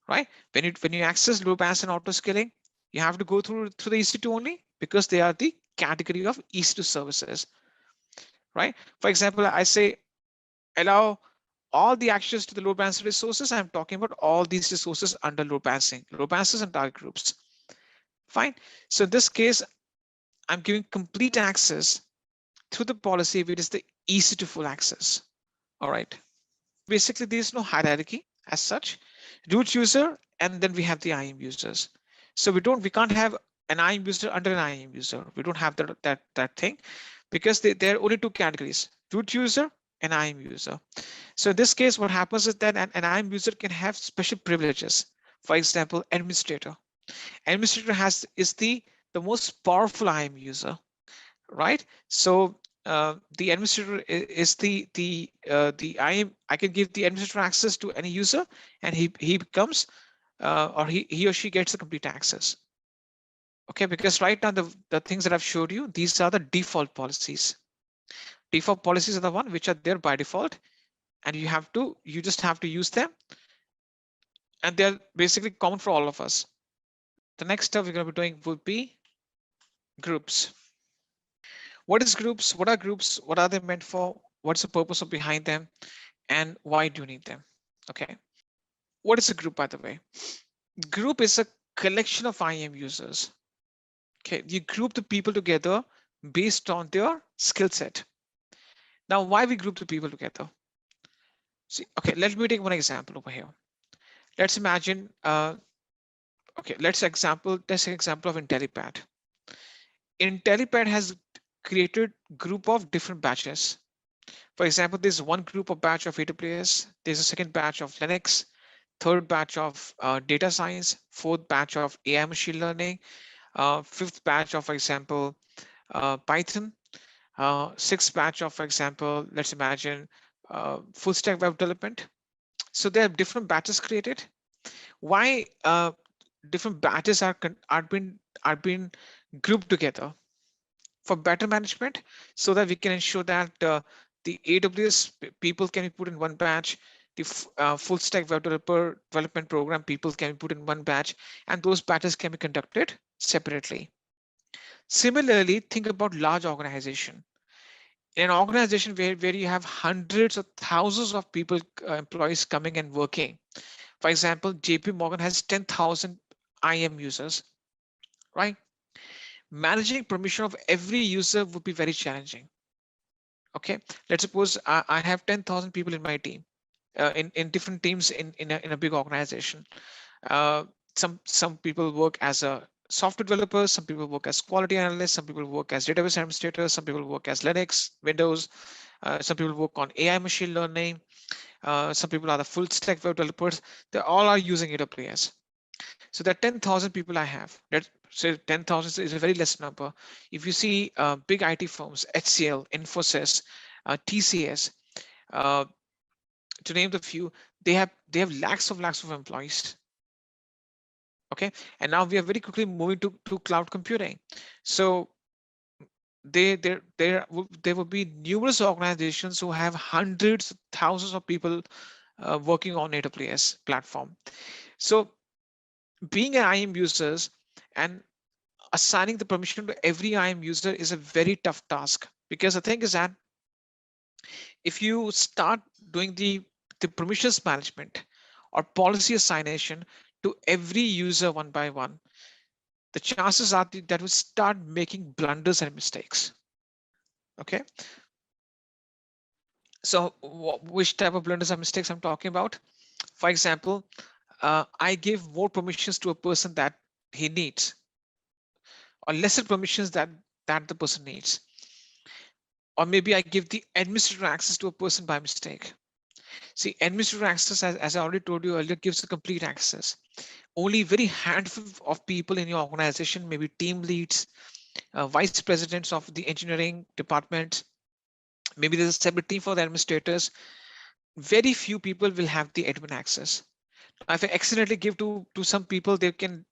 Right? When you access load balancer and auto scaling, you have to go through the EC2 only, because they are the category of EC2 services. Right? For example, I say allow all the access to the load balancer resources. I'm talking about all these resources under load balancing, load balancers and target groups. Fine. So in this case, I'm giving complete access through the policy, which is the EC2 full access. All right. Basically, there is no hierarchy as such. Root user, and then we have the IAM users. So we can't have an IAM user under an IAM user. We don't have that thing, because there are only two categories: root user and IAM user. So in this case, what happens is that an IAM user can have special privileges. For example, administrator. Administrator is the the most powerful IAM user, right? So the administrator is the IAM. I can give the administrator access to any user, and he becomes or he or she gets the complete access. Okay, because right now the things that I've showed you, these are the default policies. Default policies are the one which are there by default, and you just have to use them, and they're basically common for all of us. The next step we're going to be doing would be groups. What is groups? What are groups? What are they meant for? What's the purpose of behind them? And why do you need them? Okay. What is a group, by the way? Group is a collection of IAM users. Okay. You group the people together based on their skill set. Now, why we group the people together? See, okay, let me take one example over here. Let's imagine, okay, let's take an example of Intellipaat. Intellipaat has created group of different batches. For example, there's one group of batch of AWS, there's a second batch of Linux, third batch of data science, fourth batch of AI machine learning, fifth batch of, for example, Python, sixth batch of, for example, let's imagine full stack web development. So there are different batches created. Why different batches are being grouped together? For better management, so that we can ensure that the AWS people can be put in one batch, the full stack web development program people can be put in one batch, and those batches can be conducted separately. Similarly, think about large organization. In an organization where you have hundreds of thousands of people, employees coming and working. For example, JP Morgan has 10,000 IAM users, right? Managing permission of every user would be very challenging. Okay, let's suppose I have 10,000 people in my team, in different teams in a big organization. Some people work as a software developers, some people work as quality analysts, some people work as database administrators, some people work as Linux, Windows, some people work on AI machine learning, some people are the full stack web developers. They all are using AWS. So there are 10,000 people I have. Let's say 10,000 is a very less number. If you see big IT firms, HCL, Infosys, TCS, to name the few, they have lakhs of employees. Okay, and now we are very quickly moving to cloud computing. So there will be numerous organizations who have hundreds, thousands of people working on AWS platform. So being an IAM users and assigning the permission to every IAM user is a very tough task, because the thing is that if you start doing the permissions management or policy assignation to every user one by one, the chances are that will start making blunders and mistakes. Okay. So which type of blunders and mistakes I'm talking about? For example, I give more permissions to a person that he needs, or lesser permissions that the person needs. Or maybe I give the administrator access to a person by mistake. See, administrator access, as I already told you earlier, gives a complete access. Only very handful of people in your organization, maybe team leads, vice presidents of the engineering department, maybe there's a separate team for the administrators. Very few people will have the admin access. If I accidentally give to some people, they can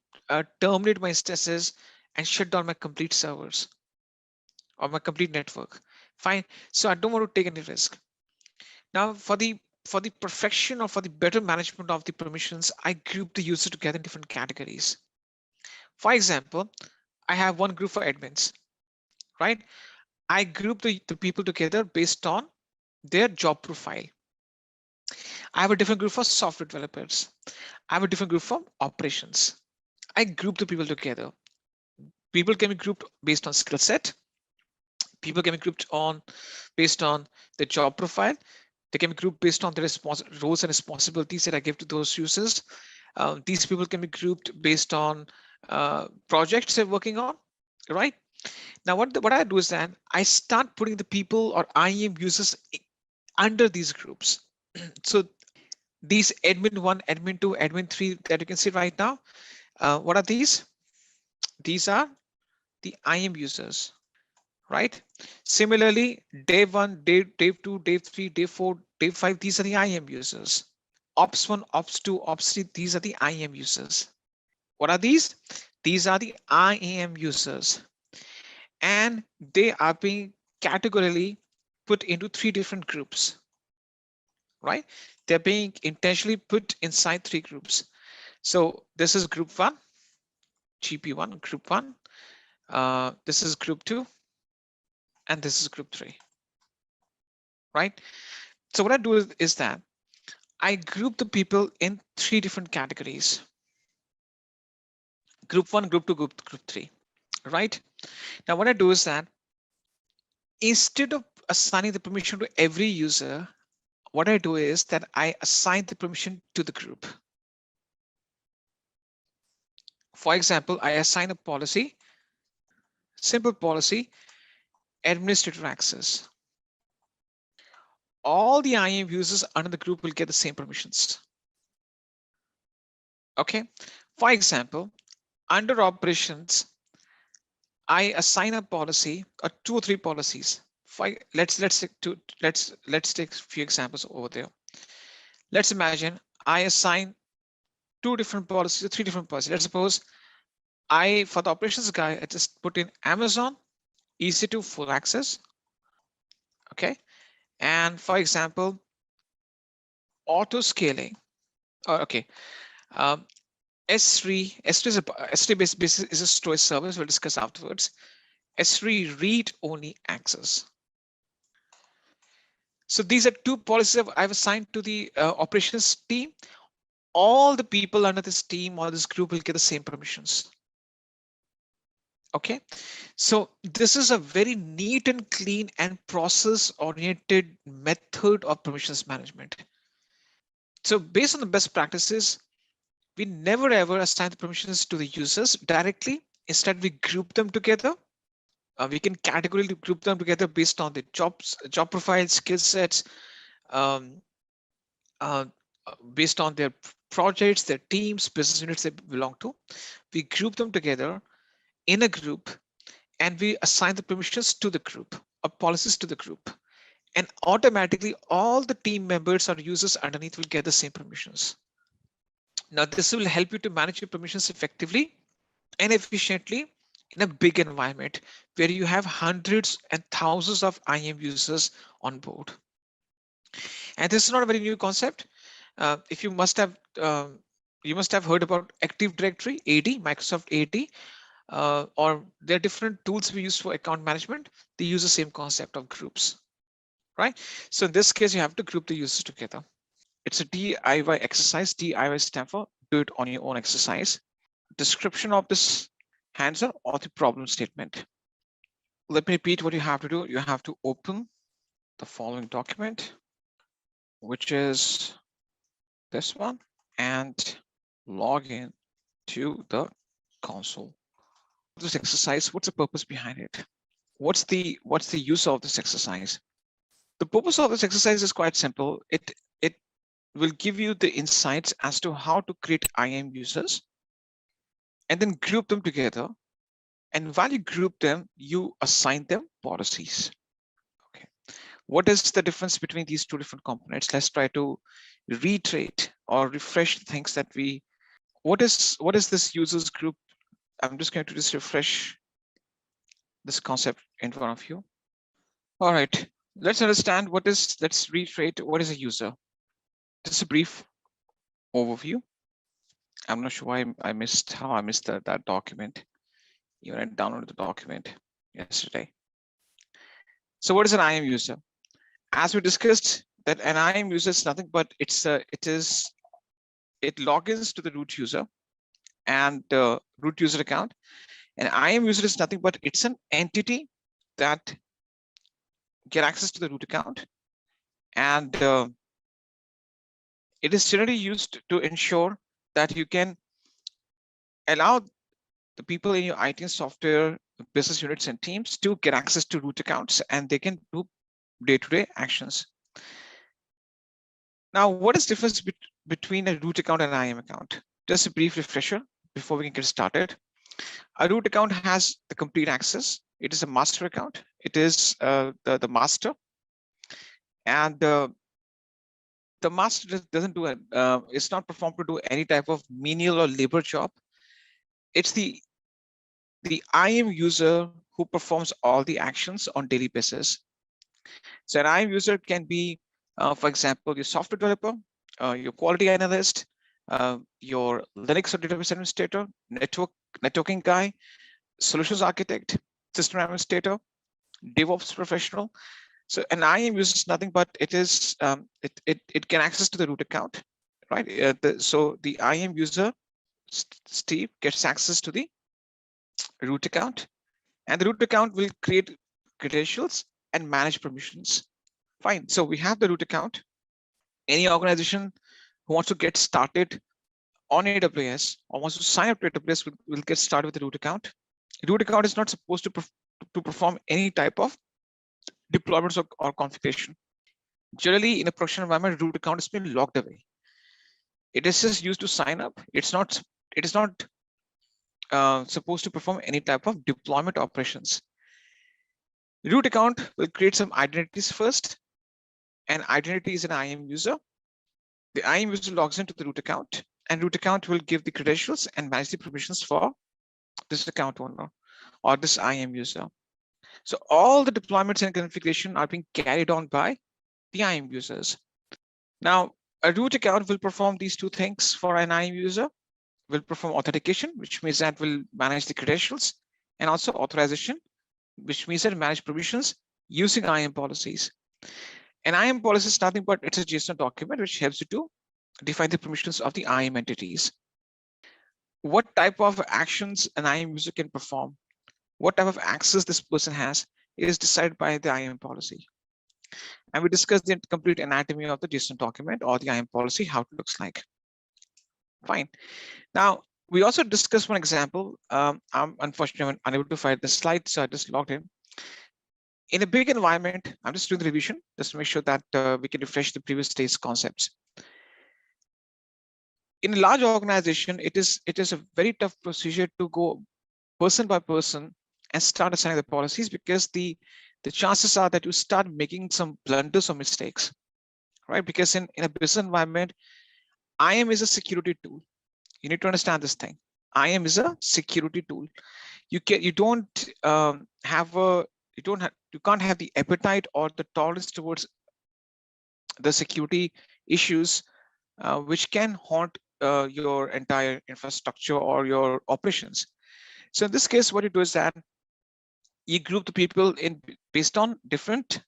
terminate my instances and shut down my complete servers or my complete network. Fine. So I don't want to take any risk. Now for the perfection or for the better management of the permissions, I group the user together in different categories. For example, I have one group for admins, right? I group the people together based on their job profile. I have a different group for software developers. I have a different group for operations. I group the people together. People can be grouped based on skill set. People can be grouped based on the job profile. They can be grouped based on the roles and responsibilities that I give to those users. These people can be grouped based on projects they're working on, right? Now, what I do is that I start putting the people or IAM users under these groups. So these admin 1, admin 2, admin 3 that you can see right now, what are these? These are the IAM users, right? Similarly, day 1, day 2, day 3, day 4, day 5, these are the IAM users. Ops 1, Ops 2, Ops 3, these are the IAM users. What are these? These are the IAM users. And they are being categorically put into 3 different groups, right? They're being intentionally put inside 3 groups. So this is group 1, GP1, group 1. This is group 2, and this is group 3, right? So what I do is that I group the people in 3 different categories. Group 1, group 2, group 3, right? Now what I do is that instead of assigning the permission to every user, what I do is that I assign the permission to the group. For example, I assign a policy, simple policy, administrator access. All the IAM users under the group will get the same permissions. Okay. For example, under operations, I assign a policy, or 2 or 3 policies. Let's take a few examples over there. Let's imagine I assign 2 different policies, 3 different policies. Let's suppose for the operations guy, I just put in Amazon EC2 full access. Okay. And for example, auto scaling. Okay. S3 is a storage service. We'll discuss afterwards. S3 read-only access. So these are 2 policies I've assigned to the operations team. All the people under this team or this group will get the same permissions. Okay, so this is a very neat and clean and process-oriented method of permissions management. So based on the best practices, we never ever assign the permissions to the users directly. Instead, we group them together. We can categorically group them together based on the job profiles, skill sets, based on their projects, their teams, business units they belong to. We group them together in a group, and we assign the permissions to the group or policies to the group. And automatically all the team members or users underneath will get the same permissions. Now, this will help you to manage your permissions effectively and efficiently in a big environment where you have hundreds and thousands of IAM users on board. And this is not a very new concept. If you must have heard about Active Directory, AD, Microsoft AD, or there are different tools we use for account management. They use the same concept of groups, right? So in this case, you have to group the users together. It's a DIY exercise. DIY stands for do it on your own exercise. Description of this hands-on or the problem statement. Let me repeat what you have to do. You have to open the following document, which is this one, and log in to the console. This exercise, what's the purpose behind it? What's the use of this exercise? The purpose of this exercise is quite simple. It will give you the insights as to how to create IAM users and then group them together. And while you group them, you assign them policies. Okay. What is the difference between these 2 different components? Let's try to reiterate or refresh the things that what is this users group? I'm just going to just refresh this concept in front of you. All right, let's understand let's reiterate what is a user. Just a brief overview. I'm not sure why I missed that document. Even I downloaded the document yesterday. So what is an IAM user? As we discussed, that an IAM user is nothing but it logins to the root user and the root user account. An IAM user is nothing but it's an entity that get access to the root account, and it is generally used to ensure that you can allow the people in your IT and software business units and teams to get access to root accounts, and they can do day-to-day actions. Now, what is the difference between a root account and an IAM account? Just a brief refresher before we can get started. A root account has the complete access. It is a master account. It is the master, and the master doesn't do it. It's not performed to do any type of menial or labor job. It's the IAM user who performs all the actions on daily basis. So an IAM user can be, for example, your software developer, your quality analyst, your Linux or database administrator, networking guy, solutions architect, system administrator, DevOps professional. So an IAM uses nothing but it is it can access to the root account, right? So the IAM user, Steve, gets access to the root account, and the root account will create credentials and manage permissions. Fine. So we have the root account. Any organization who wants to get started on AWS or wants to sign up to AWS will get started with the root account. The root account is not supposed to perform any type of deployments or configuration. Generally, in a production environment, root account has been locked away. It is just used to sign up. It is not supposed to perform any type of deployment operations. The root account will create some identities first. An identity is an IAM user. The IAM user logs into the root account, and root account will give the credentials and manage the permissions for this account owner or this IAM user. So all the deployments and configuration are being carried on by the IAM users. Now, a root account will perform these two things for an IAM user. Will perform authentication, which means that will manage the credentials, and also authorization, which means that manage permissions using IAM policies. An IAM policy is nothing but it's a JSON document which helps you to define the permissions of the IAM entities. What type of actions an IAM user can perform, what type of access this person has is decided by the IAM policy. And we discussed the complete anatomy of the JSON document or the IAM policy, how it looks like. Fine. Now, we also discussed one example. I'm unfortunately unable to find the slide, so I just logged in. In a big environment, I'm just doing the revision just to make sure that we can refresh the previous day's concepts. In a large organization, it is a very tough procedure to go person by person and start assigning the policies, because the chances are that you start making some blunders or mistakes, right? Because in a business environment, IAM is a security tool. You need to understand this thing. IAM is a security tool. You can't have the appetite or the tolerance towards the security issues, which can haunt your entire infrastructure or your operations. So in this case, what you do is that you group the people in based on different.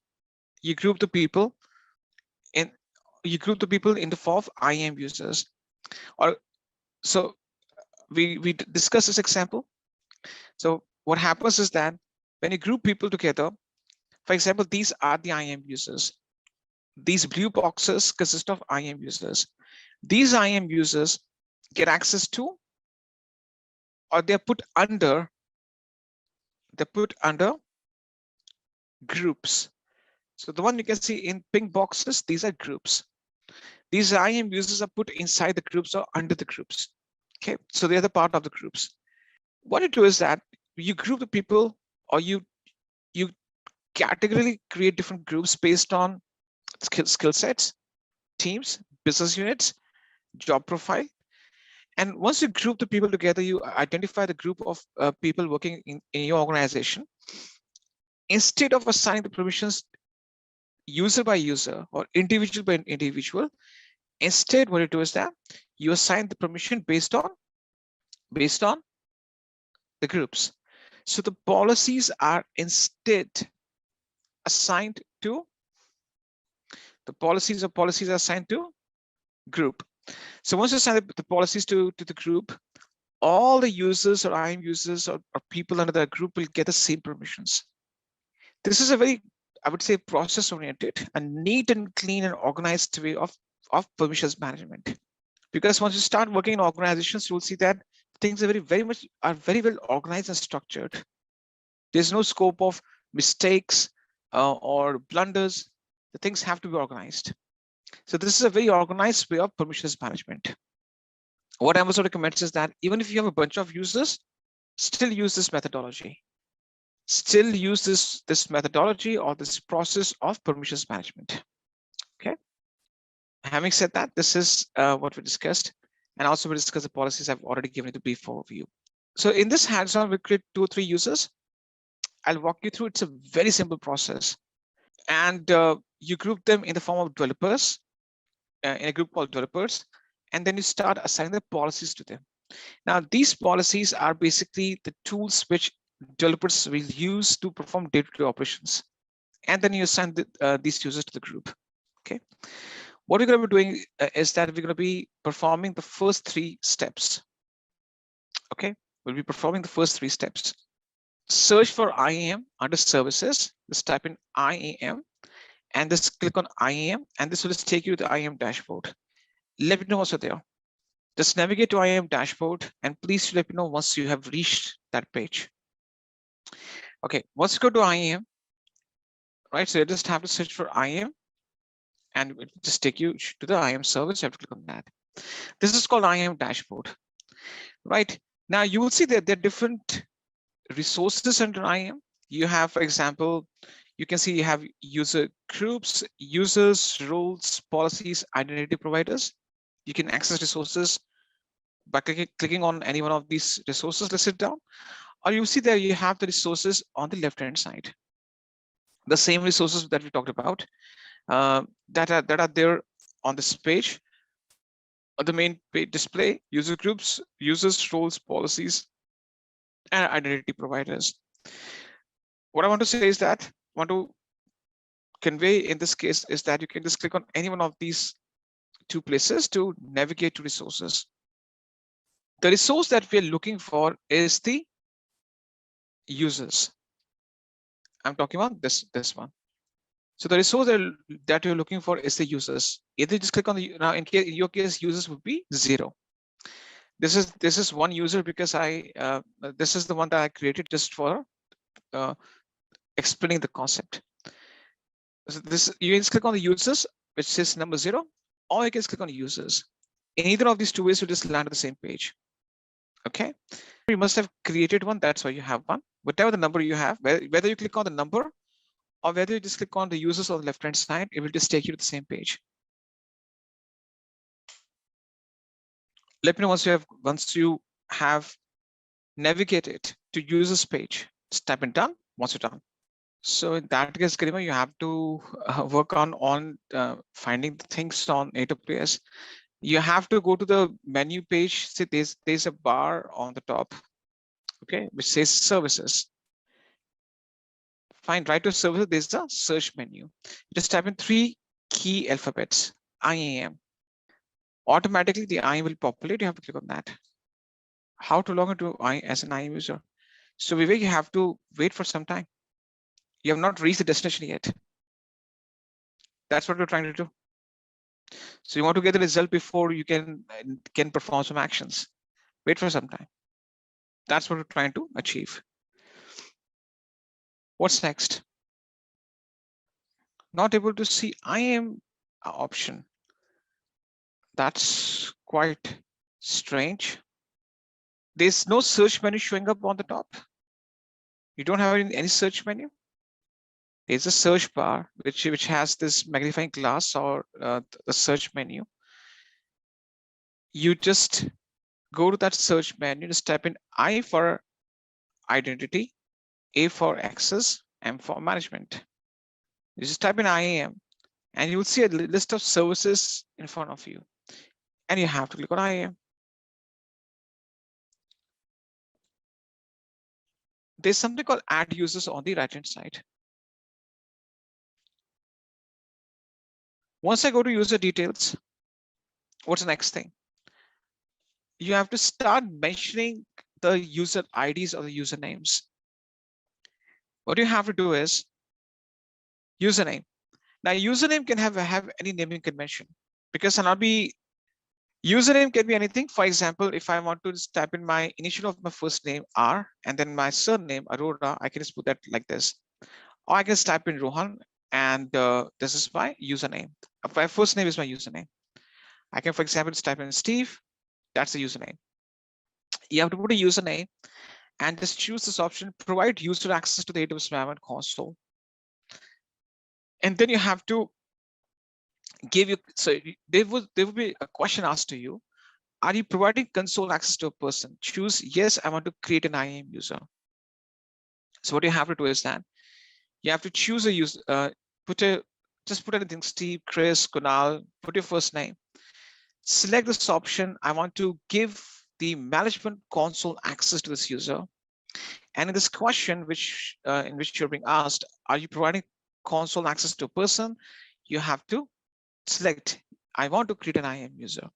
You group the people in the form of IAM users. Or so we discuss this example. So what happens is that when you group people together, for example, these are the IAM users. These blue boxes consist of IAM users. These IAM users get access to, or they're put under groups. So the one you can see in pink boxes, these are groups. These IAM users are put inside the groups or under the groups. Okay, so they're the part of the groups. What you do is that you group the people, or you categorically create different groups based on skill sets, teams, business units, job profile. And once you group the people together, you identify the group of people working in your organization. Instead of assigning the permissions user by user or individual by individual, instead what you do is that you assign the permission based on the groups. So the policies are instead assigned to are assigned to group. So once you assign the policies to the group, all the users or IAM users or people under that group will get the same permissions. This is a very, I would say, process-oriented and neat and clean and organized way of permissions management. Because once you start working in organizations, you will see that things are very well organized and structured. There's no scope of mistakes or blunders. The things have to be organized. So this is a very organized way of permissions management. What Amazon recommends is that even if you have a bunch of users, still use this methodology. Still use this methodology or this process of permissions management. Okay. Having said that, this is what we discussed, and also we discussed the policies I've already given you the brief overview. So in this hands-on, we create 2 or 3 users. I'll walk you through. It's a very simple process, and you group them in the form of developers in a group called developers, and then you start assigning the policies to them. Now, these policies are basically the tools which developers will use to perform day-to-day operations, and then you assign these users to the group. Okay. What we're going to be doing is that we're going to be performing the first 3 steps. Okay, we'll be performing the first 3 steps. Search for IAM under services. Just type in IAM and just click on IAM, and this will just take you to the IAM dashboard. Let me know what's there. Just navigate to IAM dashboard, and please let me know once you have reached that page. Okay, once you go to IAM, right? So you just have to search for IAM, and it will just take you to the IAM service. You have to click on that. This is called IAM dashboard, right? Now you will see that there are different resources under IAM. You have, for example, you can see you have user groups, users, roles, policies, identity providers. You can access resources by clicking on any one of these resources listed down, or you see there you have the resources on the left-hand side. The same resources that we talked about that are there on this page. The main page display: user groups, users, roles, policies, and identity providers. What I want to say is that want to convey in this case is that you can just click on any one of these 2 places to navigate to resources. The resource that we are looking for is the users. I'm talking about this one. So the resource that you're looking for is the users. Either just click on the, now in your case, users would be 0. This is one user because this is the one that I created just for explaining the concept. So you can just click on the users, which says number 0, or you can just click on the users. In either of these 2 ways, you just land on the same page. Okay, you must have created one, that's why you have one. Whatever the number you have, whether you click on the number or whether you just click on the users on the left-hand side, it will just take you to the same page. Let me know once you have navigated to users page. Just type in done once you're done. So in that case, Garima, you have to work on finding the things on AWS. You have to go to the menu page. See, there's a bar on the top, okay, which says services. Find right to services. There's a search menu. Just type in 3 key alphabets, IAM. Automatically, the IAM will populate. You have to click on that. How to log into as an IAM user? So Vivek, you have to wait for some time. You have not reached the destination yet. That's what we're trying to do. So you want to get the result before you can perform some actions. Wait for some time. That's what we're trying to achieve. What's next? Not able to see IAM option. That's quite strange. There's no search menu showing up on the top. You don't have any search menu. There's a search bar which has this magnifying glass or the search menu. You just go to that search menu, just type in I for identity, A for access, M for management. You just type in IAM and you will see a list of services in front of you. And you have to click on IAM. There's something called add users on the right-hand side. Once I go to user details, what's the next thing? You have to start mentioning the user IDs or the usernames. What you have to do is username. Now, username can have any naming convention because username can be anything. For example, if I want to just type in my initial of my first name R and then my surname Arora, I can just put that like this. Or I can just type in Rohan and this is my username. My first name is my username. I can, for example, just type in Steve. That's the username. You have to put a username and just choose this option, provide user access to the AWS Management Console. And then you have to give you, so there will be a question asked to you. Are you providing console access to a person? Choose yes, I want to create an IAM user. So what you have to do is that you have to choose a user, just put anything, Steve, Chris, Kunal, put your first name. Select this option. I want to give the management console access to this user. And in this question, in which you're being asked, are you providing console access to a person? You have to select, I want to create an IAM user.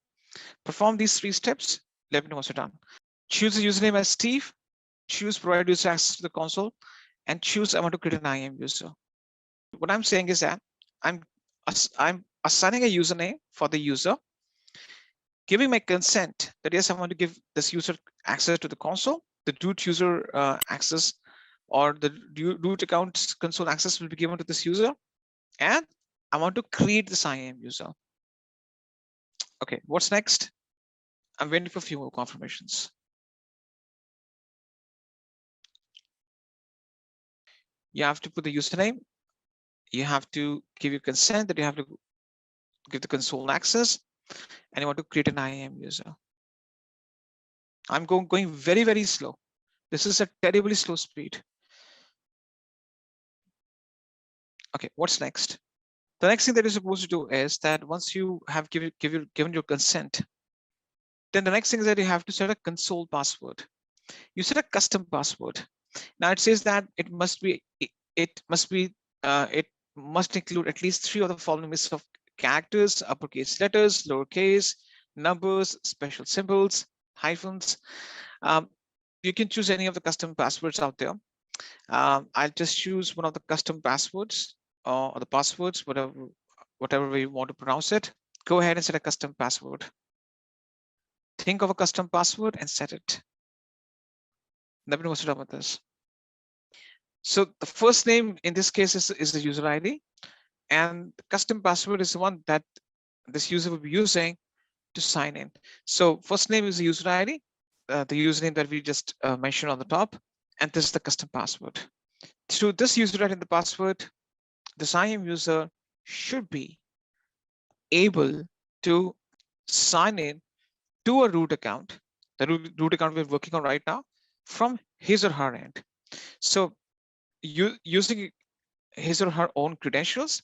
Perform these 3 steps. Let me know once you're done. Choose the username as Steve, choose provide user access to the console, and choose I want to create an IAM user. What I'm saying is that I'm assigning a username for the user, giving my consent that yes, I want to give this user access to the console, the root user access, or the root account console access will be given to this user, and I want to create this IAM user. Okay, what's next? I'm waiting for a few more confirmations. You have to put the username. You have to give your consent that you have to give the console access, and you want to create an IAM user. I'm going very, very slow. This is a terribly slow speed. Okay, what's next? The next thing that you're supposed to do is that once you have given your consent, then the next thing is that you have to set a console password. You set a custom password. Now it says that it must include at least 3 of the following lists of characters: uppercase letters, lowercase, numbers, special symbols, hyphens. You can choose any of the custom passwords out there. I'll just choose one of the custom passwords or the passwords, whatever way you want to pronounce it. Go ahead and set a custom password. Think of a custom password and set it. Let me know what's up with this. So the first name in this case is the user ID, and the custom password is the one that this user will be using to sign in. So first name is the user ID, the username that we just mentioned on the top, and this is the custom password. Through this user ID and the password, this IAM user should be able to sign in to a root account, the root account we're working on right now, from his or her end. So using his or her own credentials,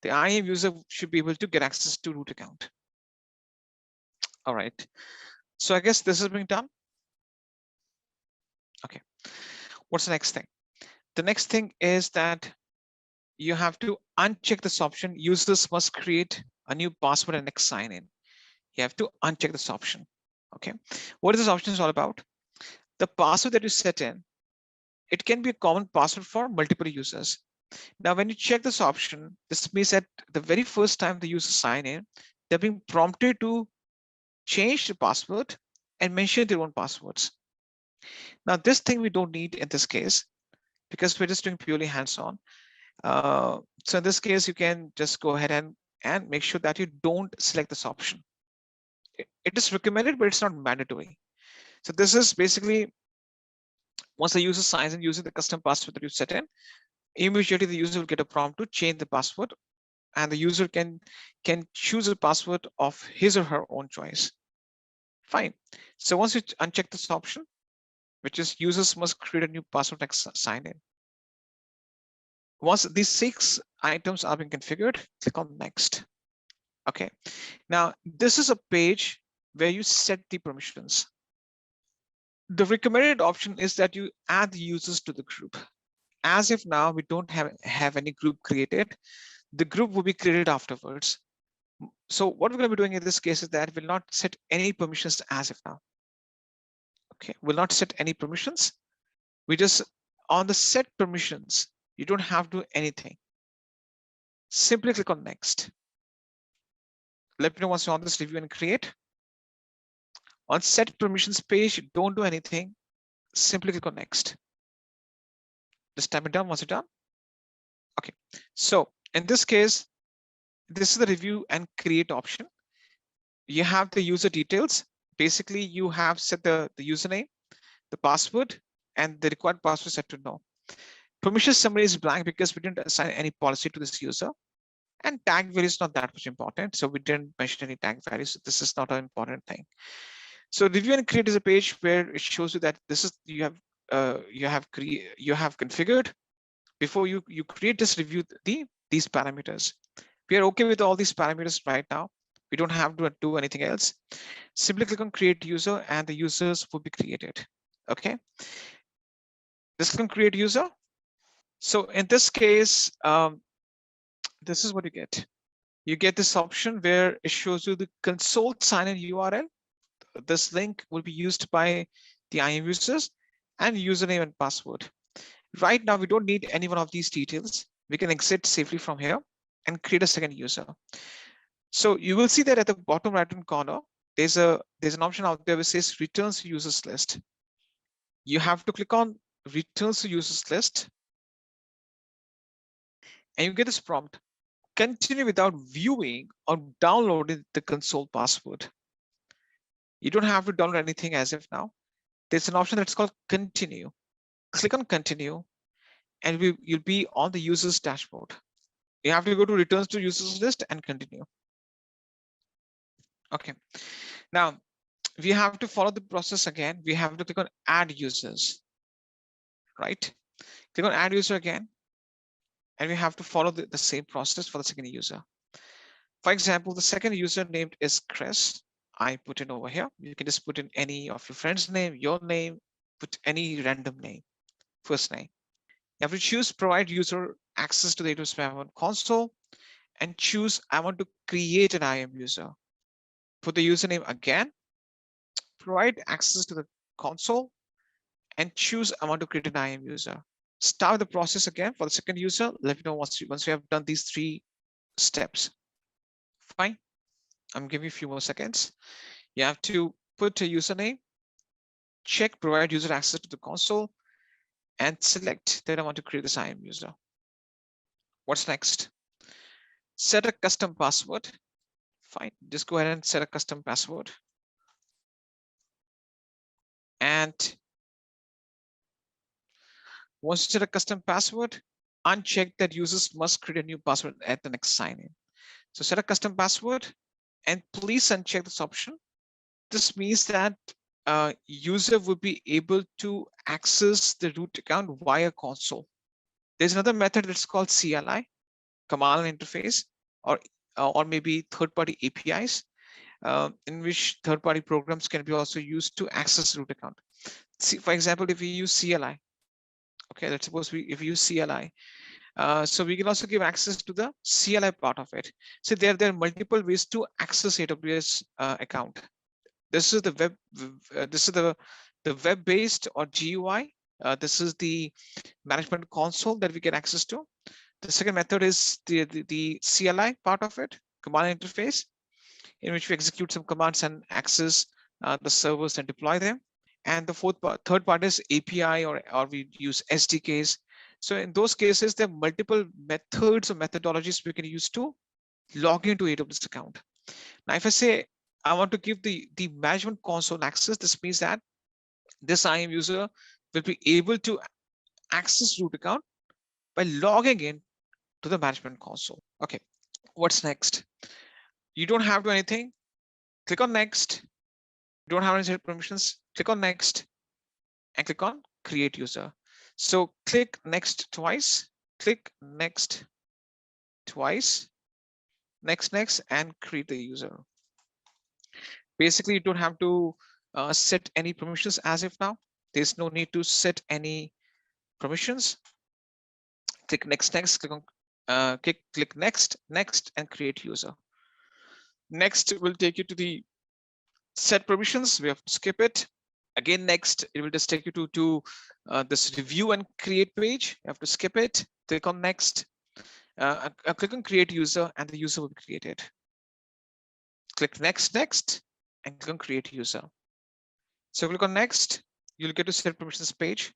the IAM user should be able to get access to root account. All right. So I guess this is being done. Okay. What's the next thing? The next thing is that you have to uncheck this option. Users must create a new password and next sign in. You have to uncheck this option. Okay. What is this option is all about? The password that you set in, it can be a common password for multiple users. Now, when you check this option, this means that the very first time the user sign in, they're being prompted to change the password and mention their own passwords. Now, this thing we don't need in this case because we're just doing purely hands-on. So in this case, you can just go ahead and make sure that you don't select this option. It is recommended, but it's not mandatory. So this is basically once the user signs in using the custom password that you set in, immediately the user will get a prompt to change the password, and the user can choose a password of his or her own choice. Fine. So once you uncheck this option, which is users must create a new password next sign in. Once these 6 items are being configured, click on next. Okay. Now this is a page where you set the permissions. The recommended option is that you add the users to the group. As if now we don't have any group created, the group will be created afterwards. So what we're going to be doing in this case is that we'll not set any permissions as of now. Okay, we'll not set any permissions. We just on the set permissions, you don't have to do anything. Simply click on next. Let me know once you're on this review and create. On set permissions page, don't do anything. Simply click on next. Just type it down once you're done. Okay, so in this case, this is the review and create option. You have the user details. Basically, you have set the username, the password, and the required password is set to no. Permission summary is blank because we didn't assign any policy to this user. And tag value is not that much important, so we didn't mention any tag values. This is not an important thing. So review and create is a page where it shows you that this is you have configured before you create this review these parameters. We are okay with all these parameters right now. We don't have to do anything else. Simply click on create user and the users will be created. Okay. Just click on create user. So in this case, this is what you get. You get this option where it shows you the console sign-in URL. This link will be used by the IAM users and username and password. Right now, we don't need any one of these details. We can exit safely from here and create a second user. So you will see that at the bottom right-hand corner, there's an option out there which says returns to users list. You have to click on returns to users list and you get this prompt. Continue without viewing or downloading the console password. You don't have to download anything as of now. There's an option that's called continue. Click on continue and you'll be on the user's dashboard. You have to go to returns to users list and continue. Okay. Now we have to follow the process again. We have to click on add users, right? Click on add user again. And we have to follow the same process for the second user. For example, the second user named is Chris. I put it over here. You can just put in any of your friend's name, your name, put any random name, first name. You have to choose provide user access to the AWS IAM console and choose I want to create an IAM user. Put the username again, provide access to the console and choose I want to create an IAM user. Start the process again for the second user. Let me know once we have done these 3 steps. Fine. I'm giving you a few more seconds. You have to put a username, check provide user access to the console, and select that I want to create this IAM user. What's next? Set a custom password. Fine. Just go ahead and set a custom password. And once you set a custom password, uncheck that users must create a new password at the next sign-in. So set a custom password and please uncheck this option. This means that user will be able to access the root account via console. There's another method that's called CLI, command line interface, or maybe third-party APIs, in which third-party programs can be also used to access root account. See, for example, if we use CLI, okay, let's suppose if we use CLI, so we can also give access to the CLI part of it. So there are multiple ways to access AWS account. This is the web. This is the web-based or GUI. This is the management console that we get access to. The second method is the CLI part of it, command interface, in which we execute some commands and access the servers and deploy them. And the third part is API or we use SDKs. So in those cases, there are multiple methods or methodologies we can use to log into AWS account. Now, if I say I want to give the management console access, this means that this IAM user will be able to access root account by logging in to the management console. Okay, what's next? You don't have to do anything. Click on next. You don't have any set permissions. Click on next and click on create user. So click next twice, click next twice, next, and create the user. Basically, you don't have to set any permissions as of now. There's no need to set any permissions. Click next, click on click next, and create user. Next will take you to the set permissions. We have to skip it. Again, next, it will just take you to this review and create page. You have to skip it. Click on next. Click on create user, and the user will be created. Click next, and click on create user. So click on next. You'll get to set permissions page.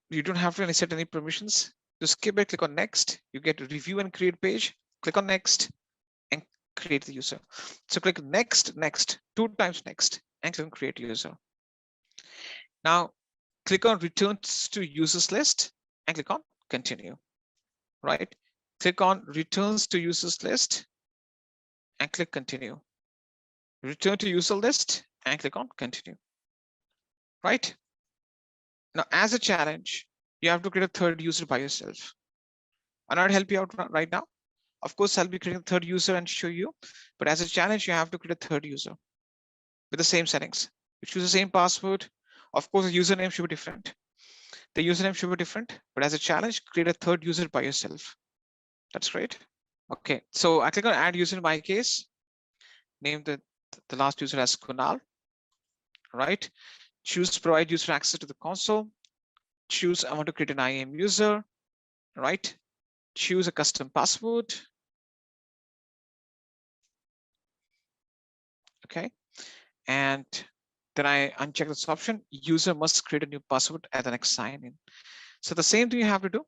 You don't have to set any permissions. To skip it, click on next. You get to review and create page. Click on next and create the user. So click next, 2 times next, and click on create user. Now, click on returns to users list and click on continue, right? Click on returns to users list and click continue. Return to user list and click on continue, right? Now, as a challenge, you have to create a third user by yourself. And I'll help you out right now. Of course, I'll be creating a third user and show you, but as a challenge, you have to create a third user with the same settings. You choose the same password. Of course, the username should be different. The username should be different, but as a challenge, create a third user by yourself. That's great. Okay, so I click on add user in my case, name the last user as Kunal, right? Choose provide user access to the console. Choose I want to create an IAM user, right? Choose a custom password. Okay, and then I uncheck this option. User must create a new password at the next sign in. So the same thing you have to do.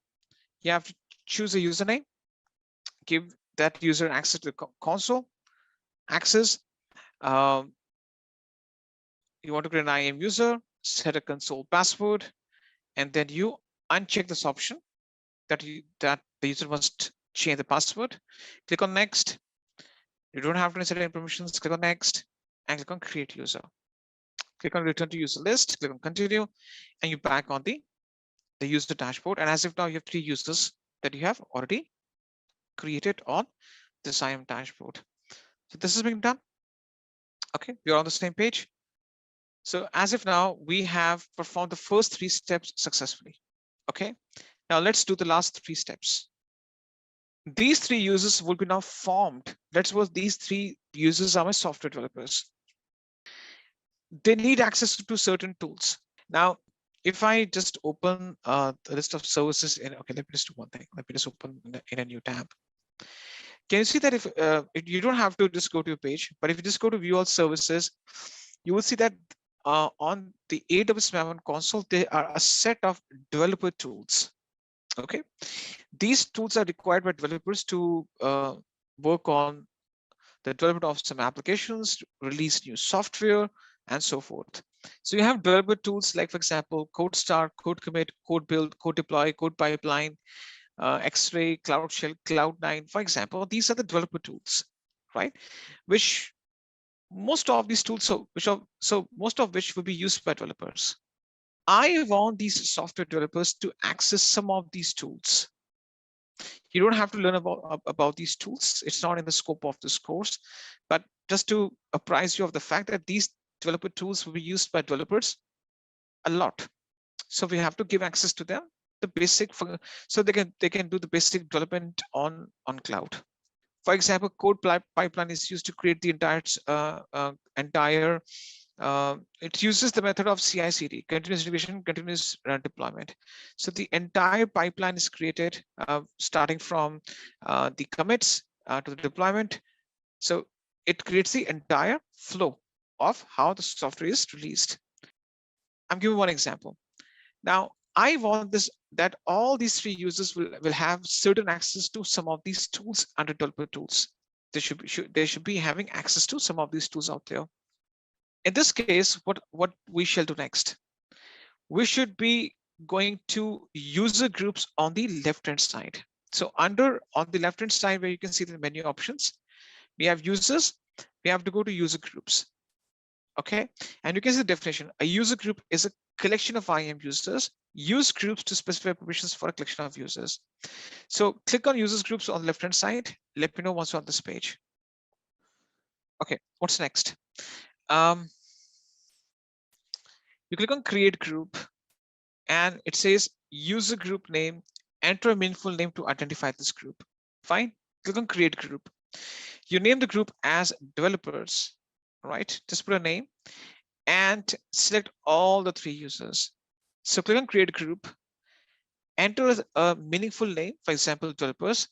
You have to choose a username, give that user access to the console access. You want to create an IAM user, set a console password, and then you uncheck this option that the user must change the password. Click on next. You don't have to set any permissions. Click on next and click on create user. Click on return to user list. Click on continue, and you're back on the user dashboard. And as of now, you have 3 users that you have already created on this IAM dashboard. So this has been done. Okay, we're on the same page. So as of now, we have performed the first 3 steps successfully. Okay, now let's do the last 3 steps. These 3 users will be now formed. Let's suppose these 3 users are my software developers. They need access to certain tools. Now, if I just open the list of services in, okay, let me just do one thing. Let me just open in a new tab. Can you see that if you don't have to just go to a page, but if you just go to view all services, you will see that on the AWS Maven console, there are a set of developer tools. Okay, these tools are required by developers to work on the development of some applications, release new software, and so forth. So you have developer tools like, for example, Code Start, Code Commit, Code Build, Code Deploy, Code Pipeline, X-Ray, Cloud Shell, Cloud9, for example. These are the developer tools, right? Which most of these tools, most of which will be used by developers. I want these software developers to access some of these tools. You don't have to learn about these tools. It's not in the scope of this course, but just to apprise you of the fact that these developer tools will be used by developers a lot. So we have to give access to them, the basic, so they can do the basic development on cloud. For example, code pipeline is used to create the entire it uses the method of CI/CD, continuous integration, continuous deployment. So the entire pipeline is created starting from the commits to the deployment. So it creates the entire flow of how the software is released. I'm giving one example. Now, I want that all these 3 users will have certain access to some of these tools under developer tools. They should be having access to some of these tools out there. In this case, what we shall do next? We should be going to user groups on the left-hand side. So on the left-hand side, where you can see the menu options, we have users. We have to go to user groups. Okay, and you can see the definition. A user group is a collection of IAM users. Use groups to specify permissions for a collection of users. So click on users groups on the left-hand side. Let me know once you're on this page. Okay, what's next? You click on create group and it says user group name, enter a meaningful name to identify this group. Fine, click on create group. You name the group as developers, right? Just put a name and select all the 3 users. So click on create group, enter a meaningful name, for example, developers,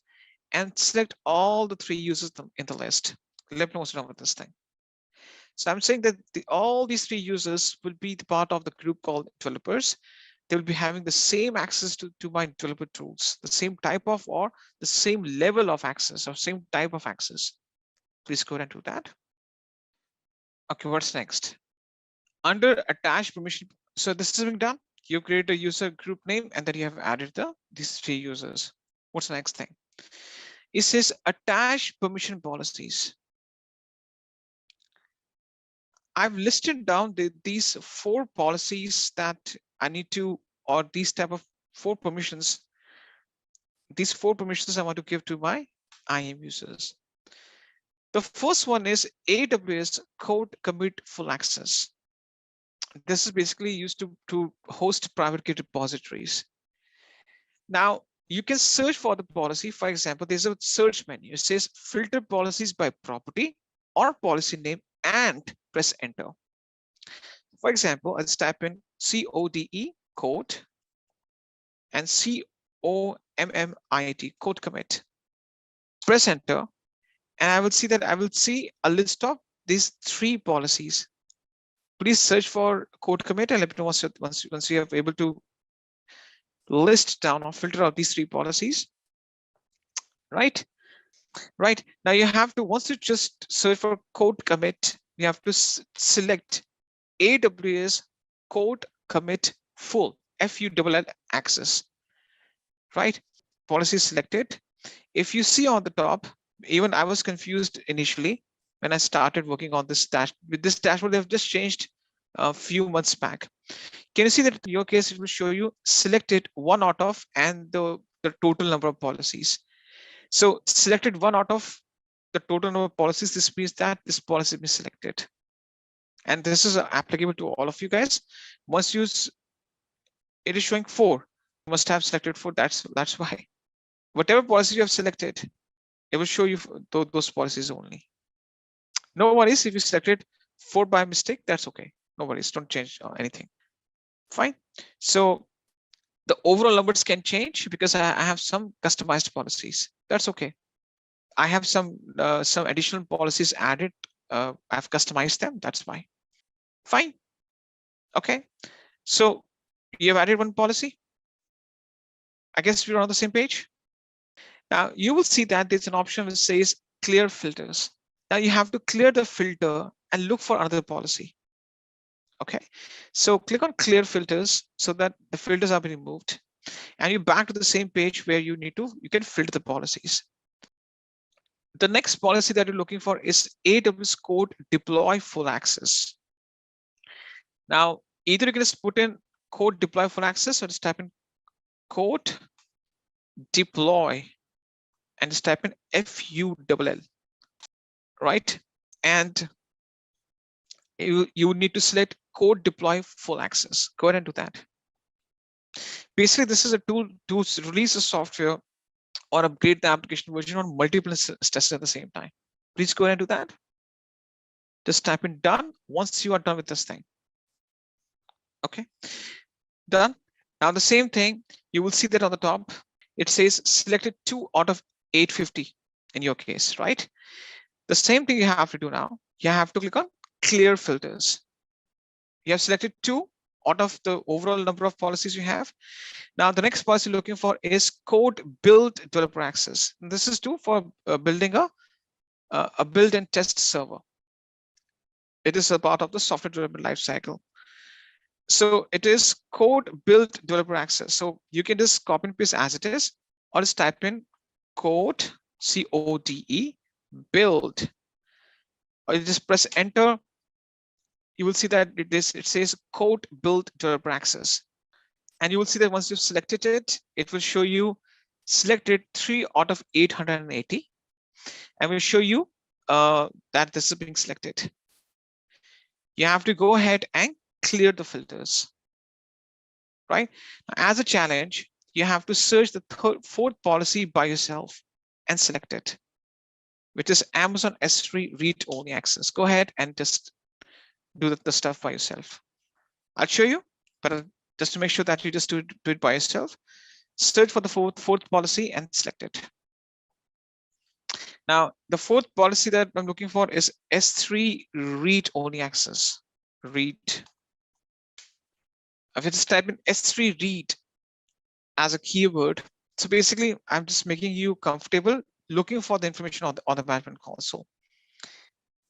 and select all the 3 users in the list. Let me know what's wrong with this thing. So I'm saying that all these 3 users will be the part of the group called developers. They will be having the same access to my developer tools, the same type of or the same level of access or same type of access. Please go ahead and do that. Okay, what's next? Under attached permission. So this is being done. You create a user group name and then you have added these 3 users. What's the next thing? It says attach permission policies. I've listed down these 4 policies that I need to, or these type of 4 permissions. These 4 permissions I want to give to my IAM users. The first one is AWS code commit full access. This is basically used to host private key repositories. Now, you can search for the policy. For example, there's a search menu. It says filter policies by property or policy name and press enter. For example, let's type in CODE code and COMMIT code commit. Press enter, and I will see that I will see a list of these 3 policies. Please search for code commit and let me know once you are able to list down or filter out these 3 policies. Right. Now you have to, once you just search for code commit, you have to select AWS code commit full, FULL access. Right. Policy selected. If you see on the top, even I was confused initially when I started working on this with this dashboard. They've just changed a few months back. Can you see that in your case, it will show you selected 1 out of and the total number of policies. So selected 1 out of the total number of policies. This means that this policy has been selected. And this is applicable to all of you guys. Once it is showing 4, you must have selected 4. That's why. Whatever policy you have selected, it will show you those policies only. No worries if you selected 4 by mistake, that's okay. No worries, don't change anything. Fine. So the overall numbers can change because I have some customized policies. That's okay. I have some additional policies added. I've customized them. That's why. Fine. Okay. So you have added 1 policy. I guess we're on the same page. Now you will see that there's an option which says clear filters. Now you have to clear the filter and look for another policy. Okay, so click on clear filters so that the filters are being removed, and you're back to the same page where you can filter the policies. The next policy that you're looking for is AWS code deploy full access. Now, either you can just put in code deploy full access or just type in code deploy and just type in FULL, right? And you need to select code deploy full access. Go ahead and do that. Basically, this is a tool to release a software or upgrade the application version on multiple instances at the same time. Please go ahead and do that. Just type in done once you are done with this thing. Okay, done. Now the same thing, you will see that on the top, it says selected 2 out of 850 in your case, right? The same thing you have to do now. You have to click on clear filters. You have selected 2 out of the overall number of policies you have. Now the next policy you're looking for is code build developer access. And this is for building a build and test server. It is a part of the software development lifecycle. So it is code build developer access. So you can just copy and paste as it is, or just type in code, CODE, build, or you just press enter. You will see that it says code build developer access. And you will see that once you've selected it, it will show you selected 3 out of 880. And will show you that this is being selected. You have to go ahead and clear the filters, right? Now, as a challenge, you have to search the 4th policy by yourself and select it, which is Amazon S3 read-only access. Go ahead and just do the stuff by yourself. I'll show you, but just to make sure that you just do it by yourself, search for the fourth policy and select it. Now, the 4th policy that I'm looking for is S3 read-only access. Read. If you just type in S3 read as a keyword, so basically I'm just making you comfortable looking for the information on the management console.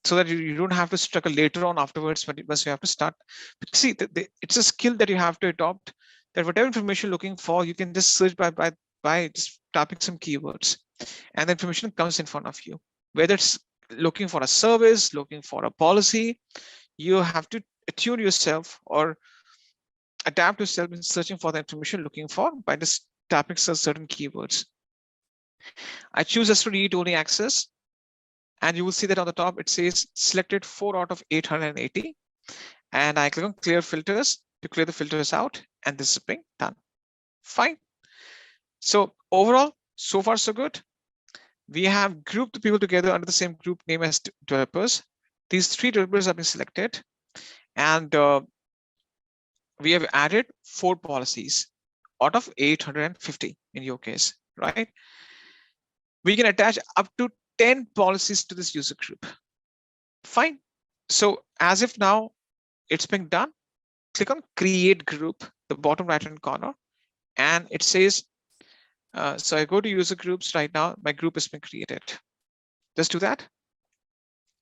so that you don't have to struggle later on afterwards once you have to start. Because see, it's a skill that you have to adopt, that whatever information you're looking for, you can just search by just typing some keywords, and the information comes in front of you. Whether it's looking for a service, looking for a policy, you have to attune yourself or adapt yourself in searching for the information looking for by just tapping certain keywords. I choose just to read only access, and you will see that on the top it says selected 4 out of 880, and I click on clear filters to clear the filters out, and this is being done. Fine. So overall, so far so good. We have grouped the people together under the same group name as developers. These 3 developers have been selected, and we have added 4 policies out of 850 in your case, right? We can attach up to 10 policies to this user group. Fine. So as if now it's been done, click on create group, the bottom right hand corner, and it says, so I go to user groups right now, my group has been created. Just do that.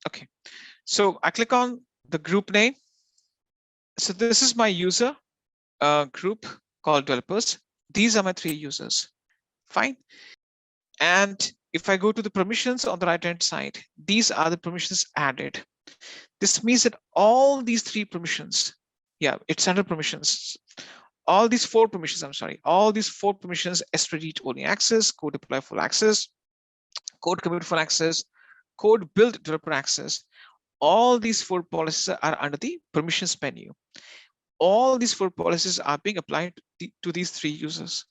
Okay. So I click on the group name. So this is my user group called developers. These are my 3 users. Fine. And if I go to the permissions on the right hand side, these are the permissions added. This means that all these 3 permissions, yeah, it's under permissions. All these 4 permissions, I'm sorry, all these 4 permissions, S3 read only access, code deploy full access, code commit full access, code build developer access. All these 4 policies are under the permissions menu. All these 4 policies are being applied to these 3 users.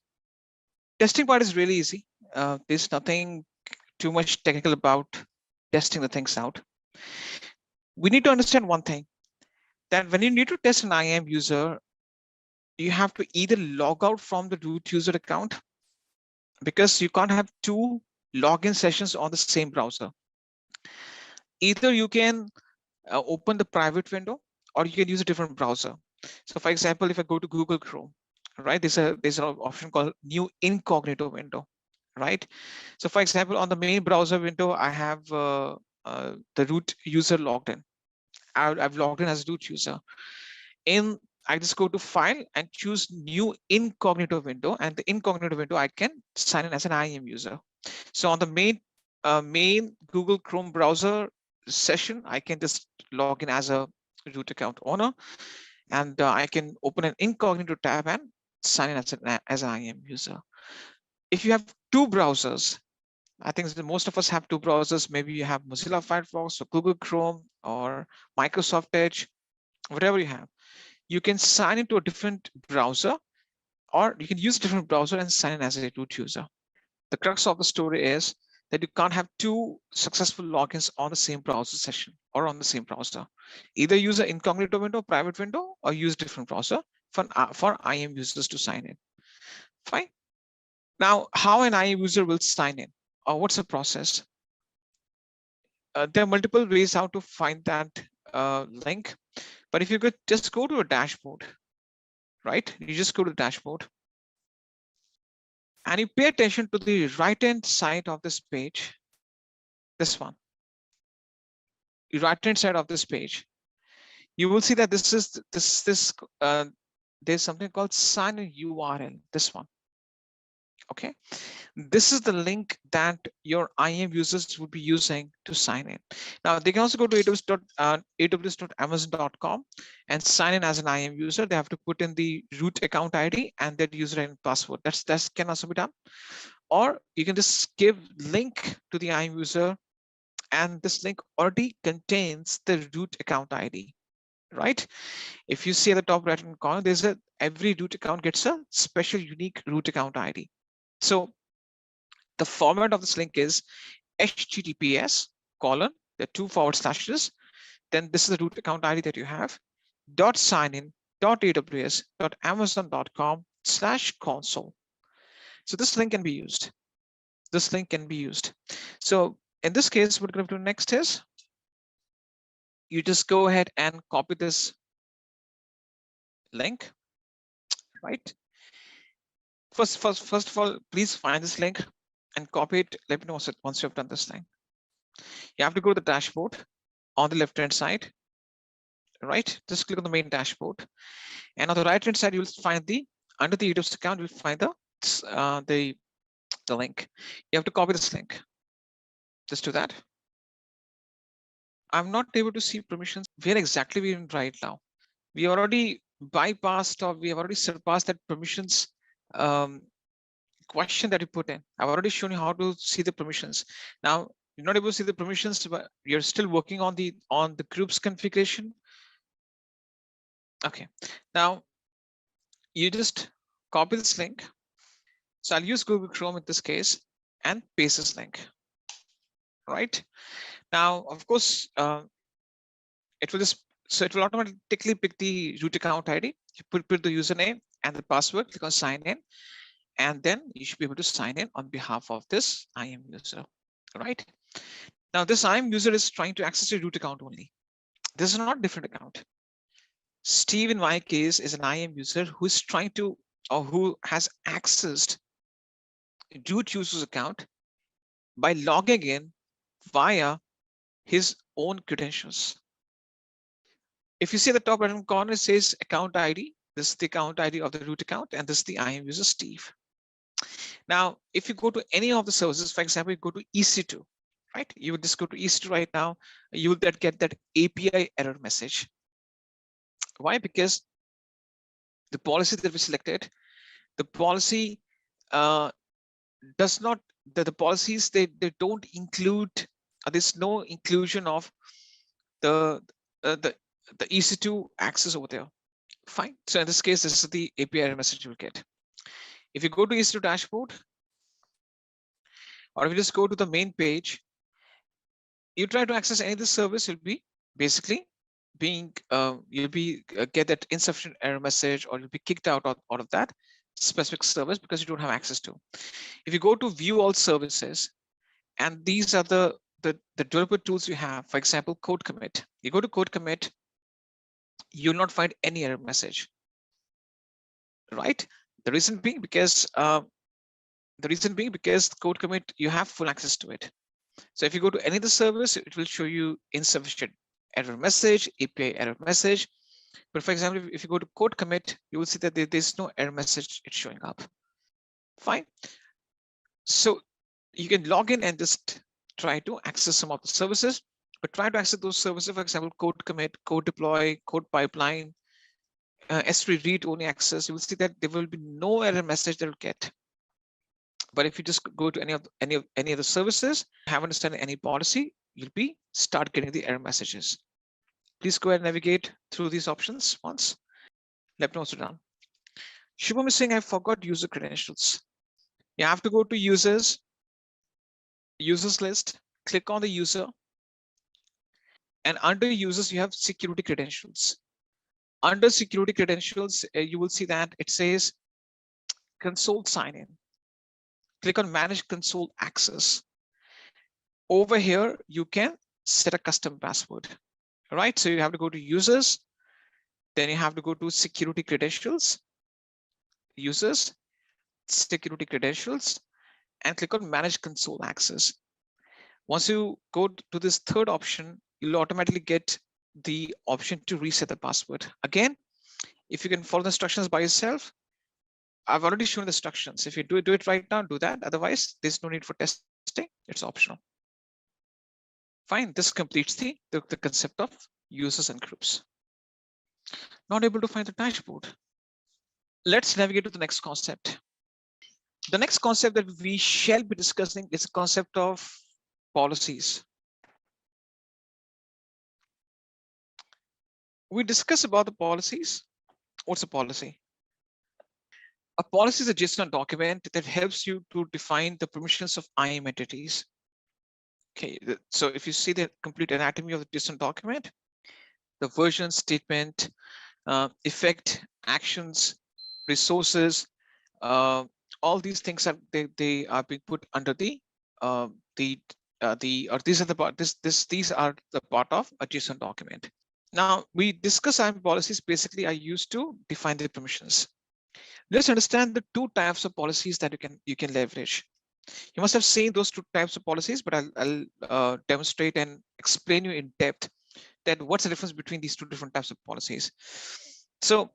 Testing part is really easy. There's nothing too much technical about testing the things out. We need to understand one thing, that when you need to test an IAM user, you have to either log out from the root user account, because you can't have 2 login sessions on the same browser. Either you can open the private window, or you can use a different browser. So for example, if I go to Google Chrome, right, there's an option called new incognito window, right? So for example, on the main browser window, I have the root user logged in. I've logged in as a root user. I just go to file and choose new incognito window, and the incognito window I can sign in as an IAM user. So on the main Google Chrome browser session, I can just log in as a root account owner, and I can open an incognito tab and sign in as an IAM user. If you have 2 browsers, I think that most of us have 2 browsers. Maybe you have Mozilla Firefox or Google Chrome or Microsoft Edge, whatever you have. You can sign into a different browser, or you can use a different browser and sign in as a root user. The crux of the story is that you can't have 2 successful logins on the same browser session or on the same browser. Either use an incognito window, private window, or use different browser for IAM users to sign in. Fine. Now, how an IAM user will sign in, or what's the process? There are multiple ways how to find that link, but if you could just go to a dashboard, right? You just go to the dashboard, and you pay attention to the right-hand side of this page, this one. The right-hand side of this page, you will see that there's something called sign in URL. This one. Okay, this is the link that your IAM users would be using to sign in. Now they can also go to aws.amazon.com and sign in as an IAM user. They have to put in the root account ID and their username and password. That can also be done. Or you can just give link to the IAM user, and this link already contains the root account ID, right? If you see at the top right hand corner, every root account gets a special unique root account ID. So the format of this link is https:/, the 2 // then this is the root account ID that you have, .signin.aws.amazon.com/console. So this link can be used. This link can be used. So in this case, what we're going to do next is you just go ahead and copy this link, right? First of all, please find this link and copy it. Let me know once you've done this thing. You have to go to the dashboard. on the left hand side, right? Just click on the main dashboard, and on the right hand side you'll find the under the AWS account you'll find the link. You have to copy this link. Just do that. I'm not able to see permissions. Where exactly we're in right now? We already bypassed, or we have already surpassed that permissions question that you put in. I've already shown you how to see the permissions. Now you're not able to see the permissions, but you're still working on the groups configuration. Okay, now you just copy this link. So I'll use Google Chrome in this case and paste this link. Right now, of course, it will automatically pick the root account ID. You put the username and the password, click on sign in, and then you should be able to sign in on behalf of this IAM user. Right now, this IAM user is trying to access a root account only. This is not a different account. Steve, in my case, is an IAM user who is trying to, or who has accessed root user's account by logging in via his own credentials. If you see the top right hand corner, it says account ID. This is the account ID of the root account, and this is the IAM user Steve. Now, if you go to any of the services, for example, you go to EC2, right? You would just go to EC2 right now, you will get that API error message. Why? Because the policy that we selected, the policy does not, the policies, they don't include, there's no inclusion of the EC2 access over there. Fine. So in this case, this is the API error message you will get. If you go to EC2 dashboard, or if you just go to the main page, you try to access any of the service, you'll be basically being get that insufficient error message, or you'll be kicked out of that specific service because you don't have access to. If you go to view all services, and these are the developer tools you have, for example, code commit. You go to code commit, you'll not find any error message, right? The reason being because code commit, you have full access to it. So if you go to any of the service, it will show you insufficient error message, API error message. But for example, if you go to code commit, you will see that there's no error message it's showing up. Fine. So you can log in and just try to access some of the services, but try to access those services, for example, code commit, code deploy, code pipeline, S3 read only access. You will see that there will be no error message that will get. But if you just go to any of the services, haven't understood any policy, you'll start getting the error messages. Please go ahead and navigate through these options once. Let me know what's done. Shubham is saying, I forgot user credentials. You have to go to users list, click on the user, and under users, you have security credentials. Under security credentials, you will see that it says console sign in. Click on manage console access. Over here, you can set a custom password. All right, so you have to go to users, then you have to go to security credentials, users, security credentials, and click on manage console access. Once you go to this third option, you'll automatically get the option to reset the password. Again, if you can follow the instructions by yourself, I've already shown the instructions. If you do it right now, do that. Otherwise, there's no need for testing. It's optional. Fine. This completes the concept of users and groups. Not able to find the dashboard. Let's navigate to the next concept. The next concept that we shall be discussing is the concept of policies. We discuss about the policies. What's a policy? A policy is a JSON document that helps you to define the permissions of IAM entities. Okay, so if you see the complete anatomy of the JSON document, the version, statement, effect, actions, resources, all these things are they are being put under these are the part of a JSON document. Now we discuss IAM policies basically are used to define the permissions. Let's understand the two types of policies that you can leverage. You must have seen those two types of policies, but I'll demonstrate and explain you in depth that what's the difference between these two different types of policies. So,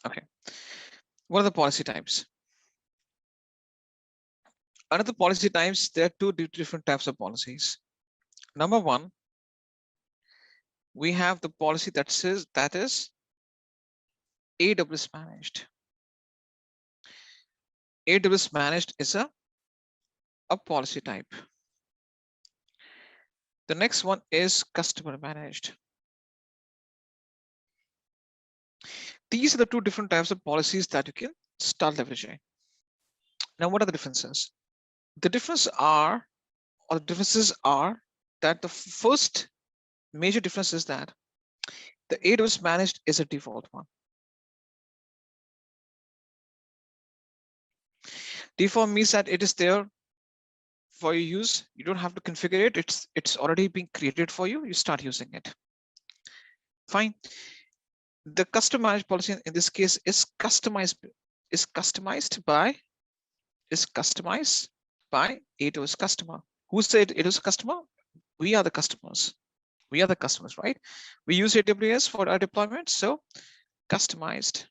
okay, what are the policy types? Under the policy types, there are two different types of policies. Number one, we have the policy that is AWS managed. AWS managed is a policy type. The next one is customer managed. These are the two different types of policies that you can start leveraging. Now, what are the differences? The differences are that the first major difference is that the AWS managed is a default one. Default means that it is there for your use. You don't have to configure it. It's already being created for you. You start using it. Fine. The custom managed policy in this case is customized by AWS customer. Who said it is a customer? We are the customers. We are the customers, right? We use AWS for our deployment, so customized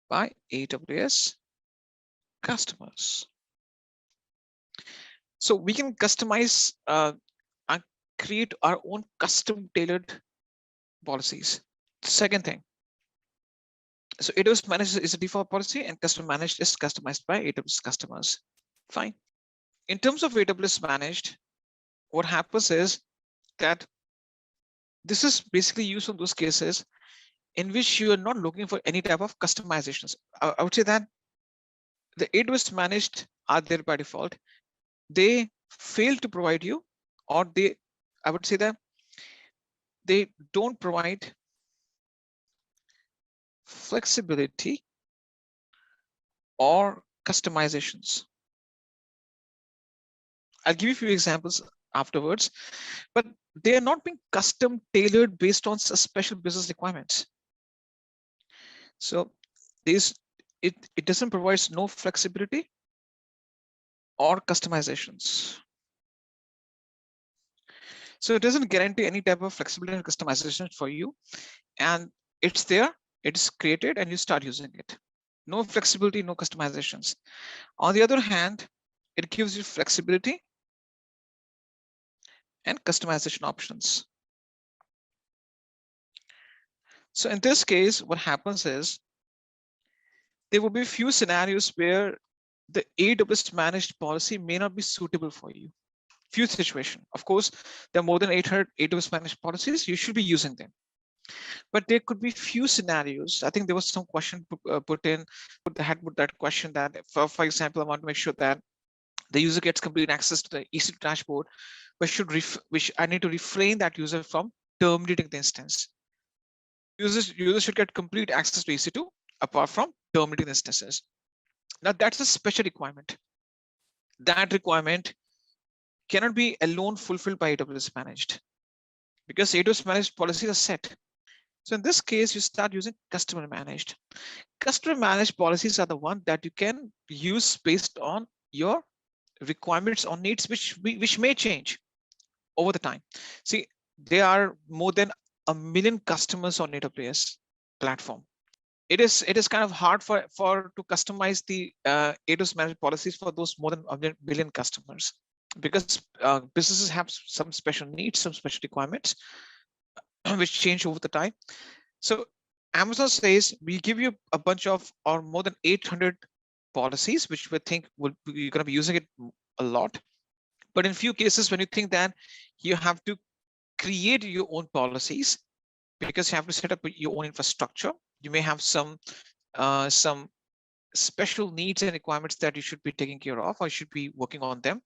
by AWS customers. So we can customize and create our own custom tailored policies. Second thing, so AWS managed is a default policy and custom managed is customized by AWS customers. Fine. In terms of AWS managed, what happens is that this is basically used in those cases in which you are not looking for any type of customizations. I would say that the AWS managed are there by default. They fail to provide you, or I would say that they don't provide flexibility or customizations. I'll give you a few examples afterwards, but they are not being custom tailored based on special business requirements. So it doesn't provide no flexibility or customizations. So it doesn't guarantee any type of flexibility and customization for you. And it's there, it's created, and you start using it. No flexibility, no customizations. On the other hand, it gives you flexibility and customization options. So in this case, what happens is there will be few scenarios where the AWS managed policy may not be suitable for you. Few situations. Of course, there are more than 800 AWS managed policies. You should be using them. But there could be few scenarios. I think there was some question put that question that, for example, I want to make sure that the user gets complete access to the EC2 dashboard, which I need to refrain that user from terminating the instance. Users should get complete access to EC2 apart from terminating the instances. Now that's a special requirement. That requirement cannot be alone fulfilled by AWS managed, because AWS managed policies are set. So in this case, you start using customer managed. Customer managed policies are the one that you can use based on your requirements or needs, which may change over the time. See, there are more than 1 million customers on AWS platform. It is kind of hard to customize the AWS managed policies for those more than 1 million customers, because businesses have some special needs, some special requirements which change over the time. So Amazon says we give you a bunch of, or more than 800 policies, which we think you're going to be using it a lot. But in few cases, when you think that you have to create your own policies, because you have to set up your own infrastructure, you may have some special needs and requirements that you should be taking care of, or should be working on them.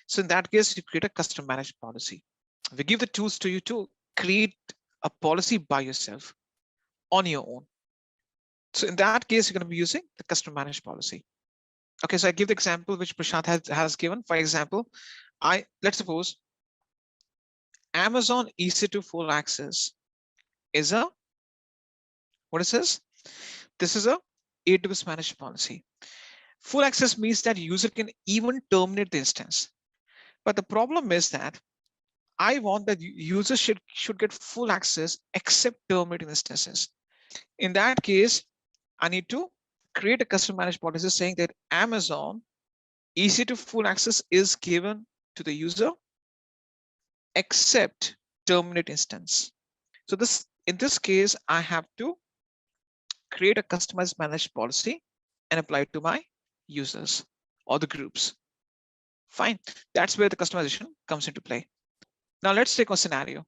So in that case, you create a custom managed policy. We give the tools to you to create a policy by yourself on your own. So in that case, you're going to be using the custom managed policy. Okay, so I give the example which Prashant has given. For example, let's suppose Amazon EC2 full access is what is this? This is a AWS managed policy. Full access means that user can even terminate the instance. But the problem is that I want that users should get full access except terminated instances. In that case, I need to create a custom managed policy saying that Amazon EC2 full access is given to the user except terminate instance. So in this case, I have to create a customized managed policy and apply it to my users or the groups. Fine. That's where the customization comes into play. Now let's take a scenario.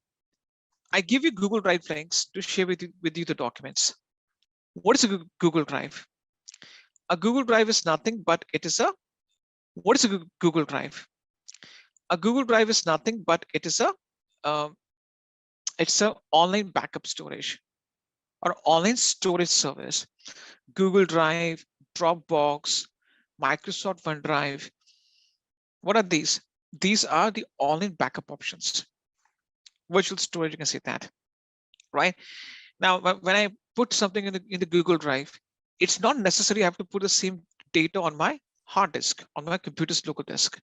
I give you Google Drive links to share with you the documents. What is a Google Drive? A Google Drive is nothing but what is a Google Drive? A Google Drive is nothing but it's a online backup storage or online storage service. Google Drive, Dropbox, Microsoft OneDrive. What are these? These are the online backup options. Virtual storage, you can say that, right? Now, when I put something in the Google Drive, it's not necessary I have to put the same data on my hard disk, on my computer's local disk.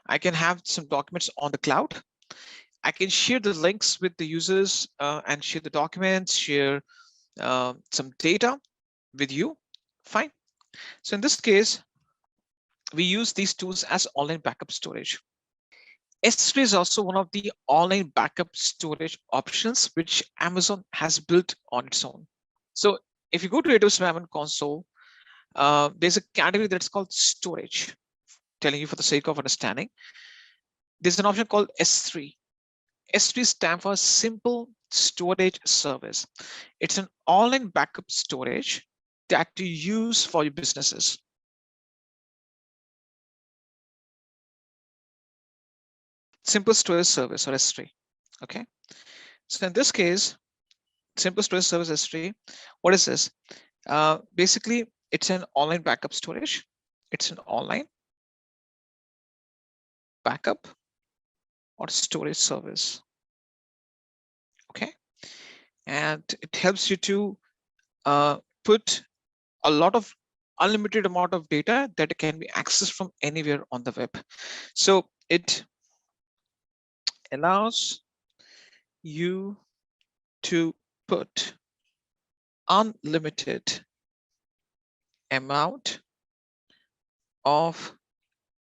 I can have some documents on the cloud. I can share the links with the users and share the documents, share some data with you. Fine. So in this case, we use these tools as online backup storage. S3 is also one of the online backup storage options which Amazon has built on its own. So if you go to AWS Management Console, there's a category that's called storage. Telling you for the sake of understanding, there's an option called S3. S3 stands for Simple Storage Service. It's an online backup storage that you use for your businesses. Simple Storage Service or S3. Okay. So in this case, Simple Storage Service S3, what is this? Basically, it's an online backup storage. It's an online backup or storage service. Okay. And it helps you to put a lot of unlimited amount of data that can be accessed from anywhere on the web. So it allows you to put unlimited amount of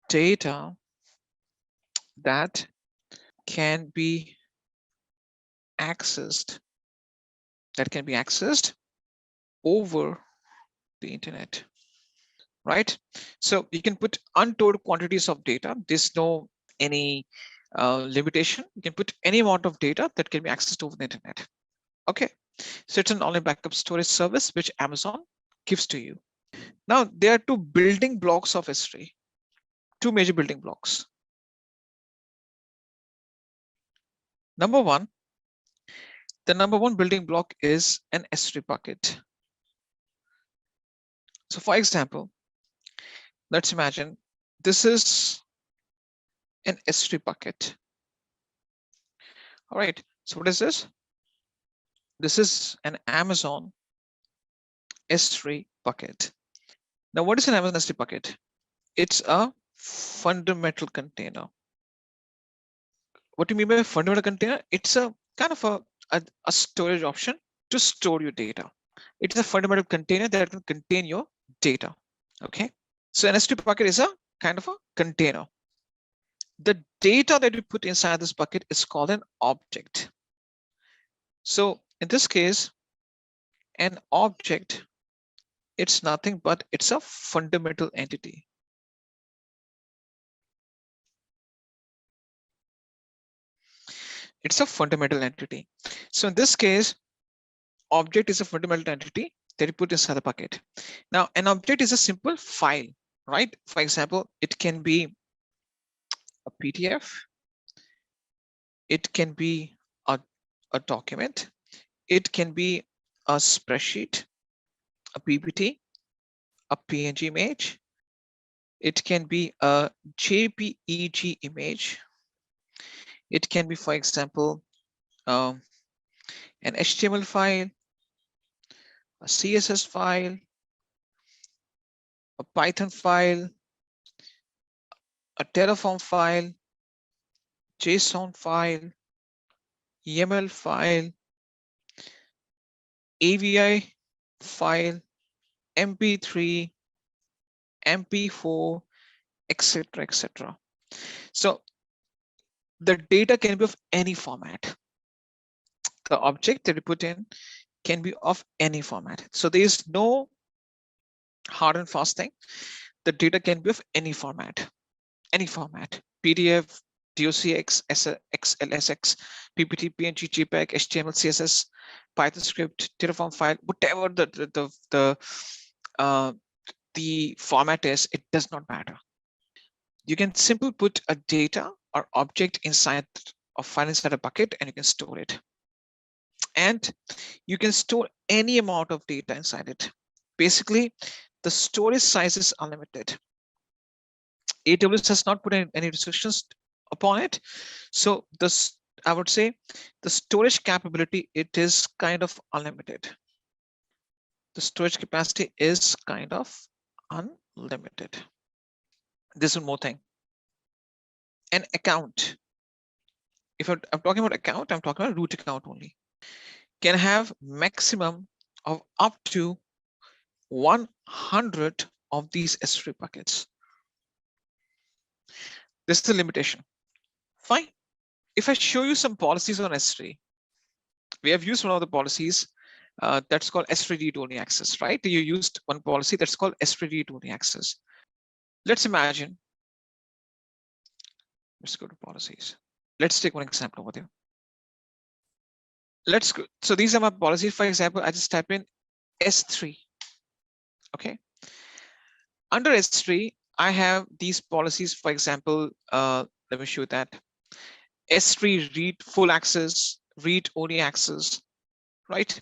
data that can be accessed over the internet, right? So you can put untold quantities of data. There's no any limitation. You can put any amount of data that can be accessed over the internet. Okay, so it's an online backup storage service which Amazon gives to you. Now there are two building blocks of S3, two major building blocks. Number one, the number one building block is an S3 bucket. So for example, let's imagine this is an S3 bucket. All right, so what is this? This is an Amazon S3 bucket. Now, what is an Amazon S3 bucket? It's a fundamental container. What do you mean by a fundamental container? It's a kind of a storage option to store your data. It is a fundamental container that can contain your data. Okay, so an S3 bucket is a kind of a container. The data that you put inside this bucket is called an object. So in this case, an object, it's nothing but it's a fundamental entity. It's a fundamental entity. So in this case, object is a fundamental entity that you put inside the bucket. Now, an object is a simple file, right? For example, it can be a PDF. It can be a document. It can be a spreadsheet, a PPT, a PNG image. It can be a JPEG image. It can be, for example, an HTML file, a CSS file, a Python file, a Terraform file, JSON file, YAML file, AVI file, MP3, MP4, etc., etc. So the data can be of any format. The object that you put in can be of any format. So there is no hard and fast thing. The data can be of any format, PDF, docx, xlsx, ppt, png, jpeg, html, css, python script, terraform file, whatever the format is, it does not matter. You can simply put a data or object inside a file inside a bucket, and you can store it. And you can store any amount of data inside it. Basically, the storage size is unlimited. AWS has not put any restrictions upon it. So this, I would say, the storage capability, it is kind of unlimited. The storage capacity is kind of unlimited. This one more thing. An account. If I'm talking about account, I'm talking about root account only. Can have maximum of up to 100 of these S3 buckets. This is the limitation. Fine. If I show you some policies on S3, we have used one of the policies that's called S3 read-only access, right? You used one policy that's called S3 read-only access. Let's imagine, let's go to policies. Let's take one example over there. Let's go. So these are my policies. For example, I just type in S3. Okay. Under S3, I have these policies. For example, let me show that. S3 read full access, read only access, right?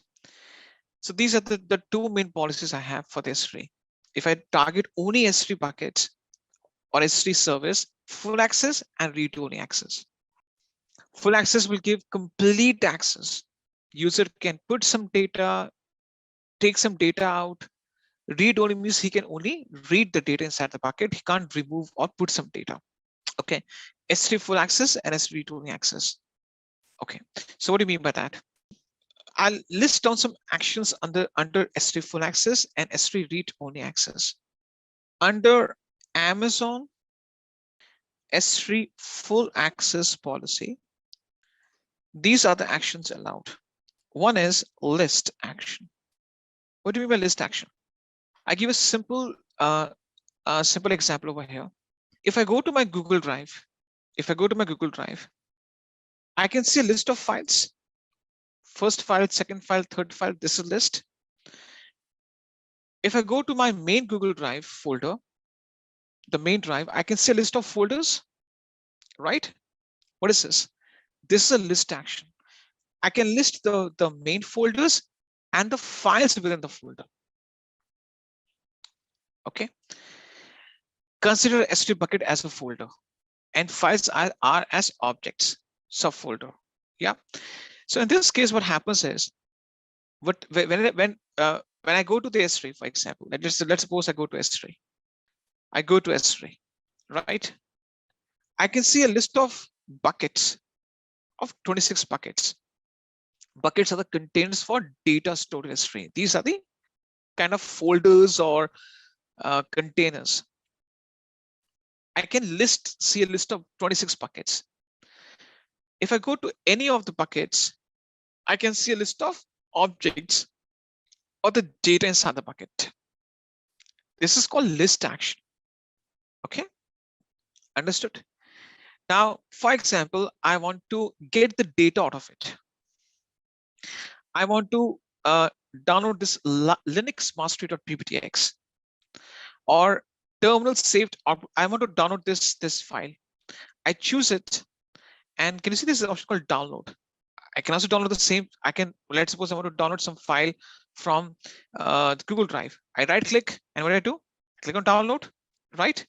So these are the two main policies I have for the S3. If I target only S3 buckets or S3 service, full access and read only access. Full access will give complete access. User can put some data, take some data out. Read only means he can only read the data inside the bucket. He can't remove or put some data. Okay, S3 full access and S3 read only access. Okay, so what do you mean by that? I'll list down some actions under S3 full access and S3 read only access. Under Amazon S3 full access policy, these are the actions allowed. One is list action. What do you mean by list action? I give a simple example over here. If I go to my Google Drive, I can see a list of files. First file, second file, third file, this is a list. If I go to my main Google Drive folder, the main drive, I can see a list of folders, right? What is this? This is a list action. I can list the main folders and the files within the folder. Okay. Consider S3 bucket as a folder and files are as objects, subfolder. Yeah. So in this case, what happens is, when I go to the S3, for example, let's suppose I go to S3. I go to S3, right? I can see a list of buckets of 26 buckets. Buckets are the containers for data stored in S3. These are the kind of folders or containers. I can see a list of 26 buckets. If I go to any of the buckets, I can see a list of objects or the data inside the bucket. This is called list action. Okay, understood? Now, for example, I want to get the data out of it. I want to download this Linux mastery.pptx or terminal saved. I want to download this file. I choose it, and can you see this is option called download? I can also download the same. Let's suppose I want to download some file from the Google Drive. I right click, and what do I do? Click on download, right?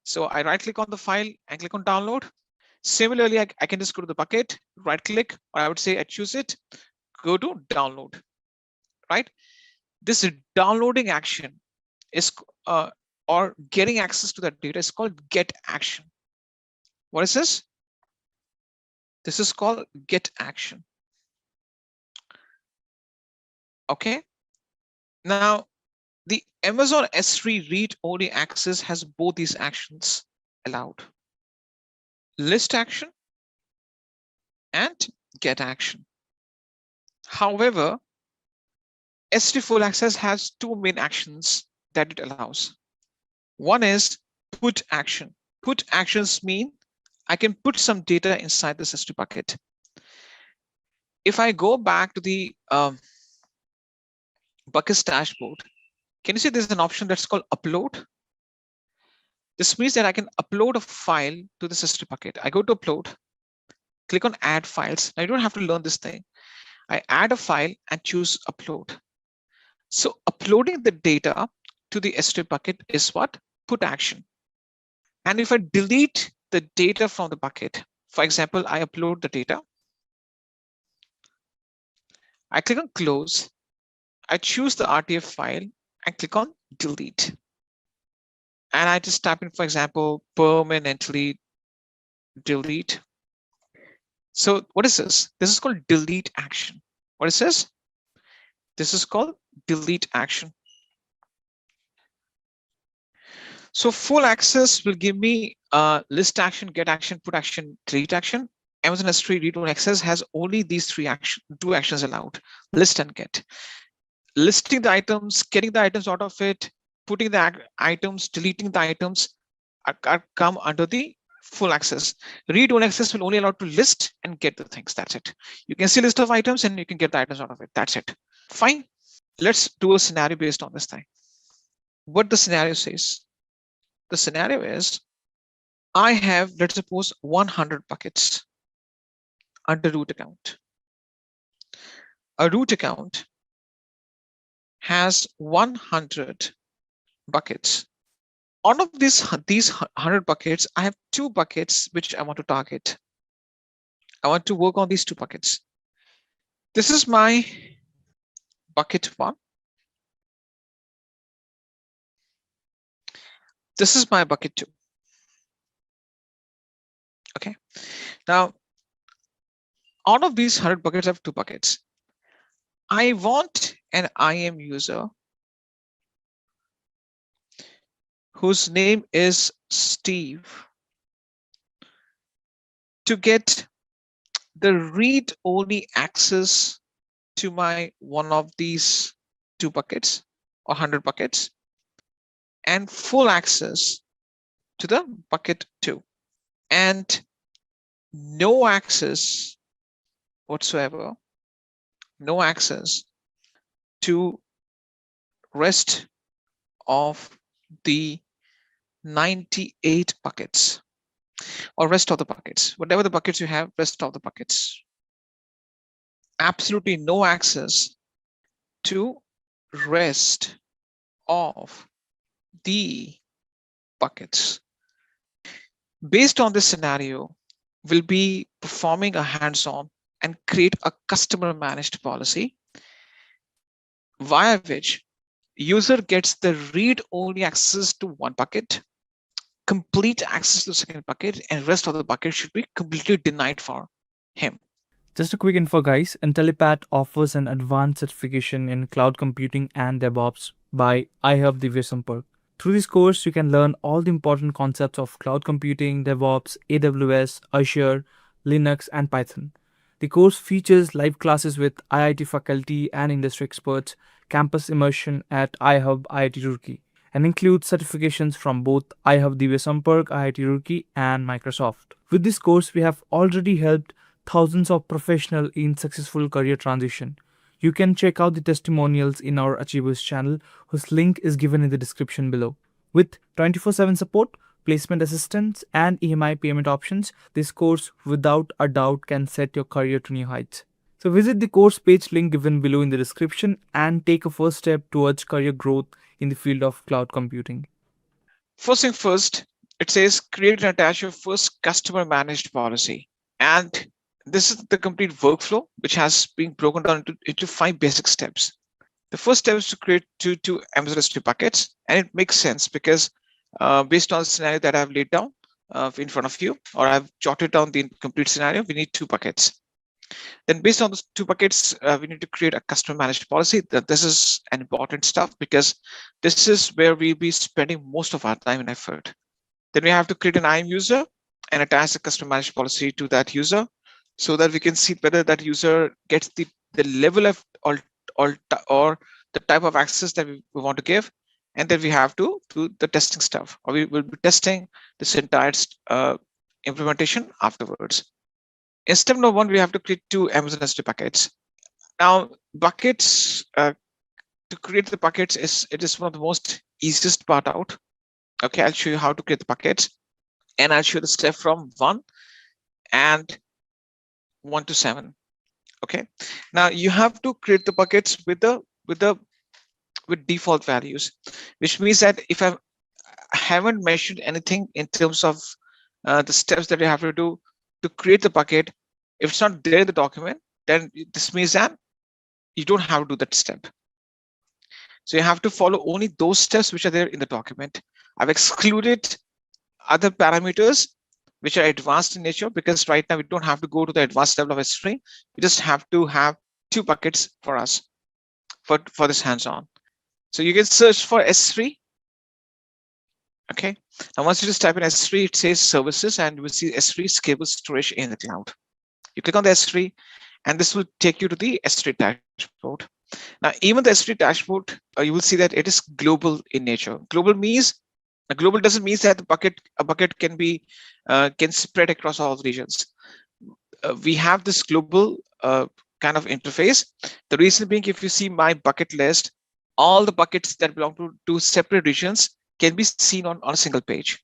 So I right click on the file and click on download. Similarly, I can just go to the bucket, right click, or I would say I choose it, go to download, right? This downloading action is or getting access to that data is called get action. What is this? This is called get action. Okay. Now, the Amazon S3 read-only access has both these actions allowed: list action and get action. However, S3 full access has two main actions that it allows. One is put action. Put actions mean I can put some data inside this S3 bucket. If I go back to the buckets dashboard, can you see there's an option that's called upload? This means that I can upload a file to the S3 bucket. I go to upload, click on add files. Now you don't have to learn this thing. I add a file and choose upload. So uploading the data to the S3 bucket is what? Put action. And if I delete the data from the bucket, for example, I upload the data, I click on close, I choose the RTF file and click on delete. And I just type in, for example, permanently delete. So what is this? This is called delete action. What is this? This is called delete action. So full access will give me list action, get action, put action, delete action. Amazon S3 read-only access has only these two actions allowed: list and get. Listing the items, getting the items out of it, putting the items, deleting the items are come under the full access. Read-only access will only allow to list and get the things. That's it. You can see a list of items and you can get the items out of it. That's it. Fine. Let's do a scenario based on this thing. What the scenario says. The scenario is I have, let's suppose, 100 buckets under root account. A root account has 100 buckets. Out of these 100 buckets, I have 2 buckets which I want to target. I want to work on these 2 buckets. This is my bucket 1. This is my bucket 2. Okay. Now, out of these 100 buckets, I have 2 buckets. I want an IAM user whose name is Steve to get the read-only access to my one of these 2 buckets or 100 buckets, and full access to the bucket 2, and no access whatsoever, no access to rest of the 98 buckets or rest of the buckets, whatever the buckets you have, rest of the buckets. Absolutely no access to rest of the buckets. Based on this scenario, we'll be performing a hands-on and create a customer managed policy via which user gets the read-only access to one bucket, complete access to the second bucket, and rest of the bucket should be completely denied for him. Just a quick info, guys. Intellipaat offers an advanced certification in cloud computing and DevOps by IAM Web. Through this course, you can learn all the important concepts of cloud computing, DevOps, AWS, Azure, Linux, and Python. The course features live classes with IIT faculty and industry experts, campus immersion at iHub IIT Roorkee, and includes certifications from both iHub IIT Roorkee and Microsoft. With this course, we have already helped thousands of professionals in successful career transition. You can check out the testimonials in our Achievers channel, whose link is given in the description below. With 24/7 support, placement assistance, and EMI payment options, this course without a doubt can set your career to new heights. So visit the course page link given below in the description and take a first step towards career growth in the field of cloud computing. First thing first, it says create and attach your first customer managed policy. And this is the complete workflow, which has been broken down into 5 basic steps. The first step is to create two Amazon S3 buckets, and it makes sense because based on the scenario that I've laid down, in front of you, or I've jotted down the complete scenario. We need 2 buckets. Then based on those 2 buckets, we need to create a customer managed policy. That this is an important stuff because this is where we'll be spending most of our time and effort. Then we have to create an IAM user and attach the customer managed policy to that user so that we can see whether that user gets the level of or the type of access that we want to give. And then we have to do the testing stuff, or we will be testing this entire implementation afterwards. In step number 1, we have to create 2 Amazon S3 buckets. Now, buckets, to create the buckets it is one of the most easiest part out. Okay, I'll show you how to create the buckets, and I'll show the step from 1 and 1 to 7. Okay, now you have to create the buckets with default values, which means that if I haven't mentioned anything in terms of the steps that you have to do to create the bucket, if it's not there in the document, then this means that you don't have to do that step. So you have to follow only those steps which are there in the document. I've excluded other parameters which are advanced in nature, because right now we don't have to go to the advanced level of S3. We just have to have 2 buckets for us for this hands-on. So you can search for S3. Okay, now once you just type in S3, it says services, and you will see S3 scalable storage in the cloud. You click on the S3, and this will take you to the S3 dashboard. Now, even the S3 dashboard, you will see that it is global in nature. Global doesn't mean that a bucket can be can spread across all regions. We have this global kind of interface. The reason being, if you see my bucket list, all the buckets that belong to separate regions can be seen on a single page.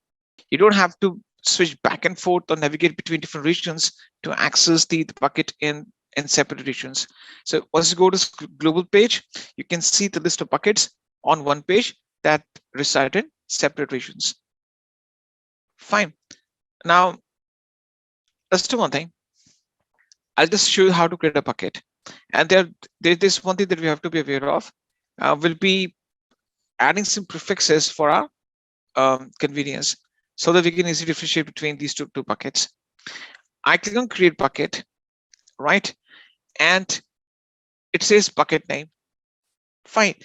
You don't have to switch back and forth or navigate between different regions to access the bucket in separate regions. So once you go to global page, you can see the list of buckets on one page that reside in separate regions. Fine. Now, let's do one thing. I'll just show you how to create a bucket. And there's one thing that we have to be aware of. We'll be adding some prefixes for our convenience so that we can easily differentiate between these two buckets. I click on create bucket, right? And it says bucket name. Fine.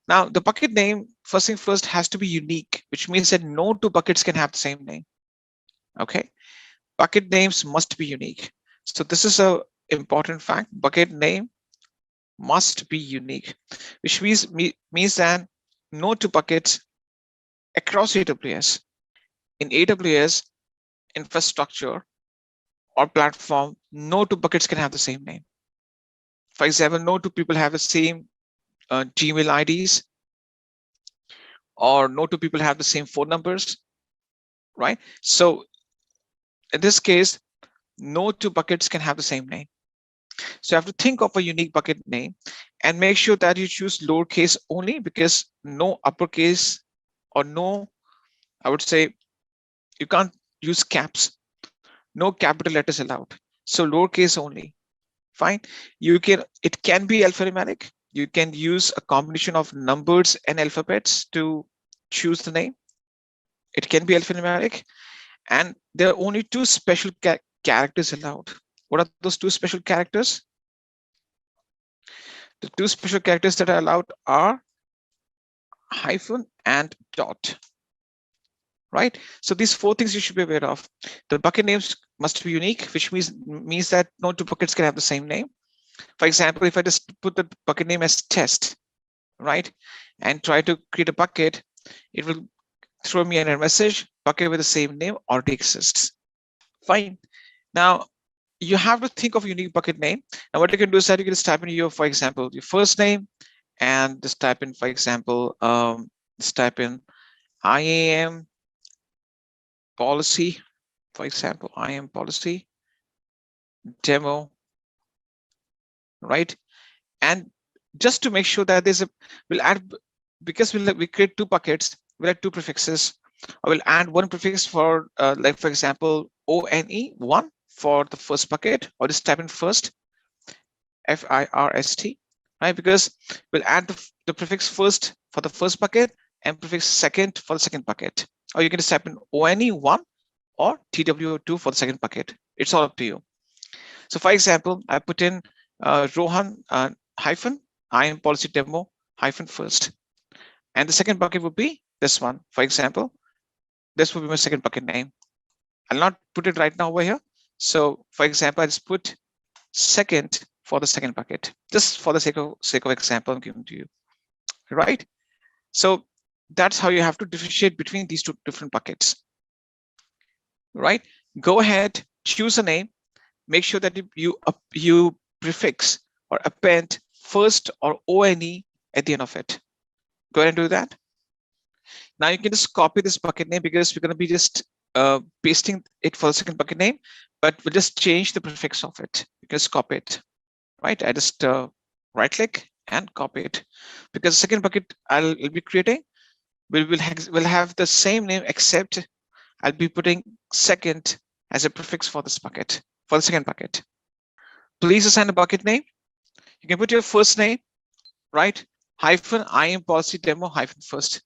Now the bucket name, first thing first, has to be unique, which means that no 2 buckets can have the same name. Okay. Bucket names must be unique. So this is a important fact. Bucket name must be unique, which means that no 2 buckets across AWS. In AWS infrastructure or platform, no 2 buckets can have the same name. For example, no 2 people have the same Gmail IDs, or no 2 people have the same phone numbers, right? So in this case, no 2 buckets can have the same name. So you have to think of a unique bucket name and make sure that you choose lowercase only, because no uppercase or no, I would say, you can't use caps. No capital letters allowed. So lowercase only. Fine. It can be alphanumeric. You can use a combination of numbers and alphabets to choose the name. It can be alphanumeric. And there are only 2 special characters allowed. What are those 2 special characters? The 2 special characters that are allowed are hyphen and dot. Right? So these 4 things you should be aware of. The bucket names must be unique, which means that no 2 buckets can have the same name. For example, if I just put the bucket name as test, right, and try to create a bucket, it will throw me an error message. Bucket with the same name already exists. Fine. Now you have to think of a unique bucket name. And what you can do is that you can just type in your, for example, your first name, and just type in, for example, just type in IAM policy, for example, IAM policy demo, right? And just to make sure that we'll add, because we create 2 buckets, we'll add 2 prefixes. I will add 1 prefix for, like, for example, ONE1 for the first bucket, or just type in first, FIRST, right? Because we'll add the prefix first for the first bucket and prefix second for the second bucket. Or you can just type in ONE1 or TW2 for the second bucket. It's all up to you. So for example, I put in Rohan hyphen IAM policy demo hyphen first. And the second bucket would be this one. For example, this would be my second bucket name. I'll not put it right now over here. So for example, I just put second for the second bucket, just for the sake of example I'm giving to you, right? So that's how you have to differentiate between these two different buckets, right? Go ahead, choose a name, make sure that you prefix or append first or ONE at the end of it. Go ahead and do that. Now you can just copy this bucket name because we're going to be just pasting it for the second bucket name, but we'll just change the prefix of it. You can just copy it, right? I just right click and copy it, because the second bucket I'll be creating will have the same name, except I'll be putting second as a prefix for this bucket, for the second bucket. Please assign a bucket name. You can put your first name, right? Hyphen IAM policy demo hyphen first,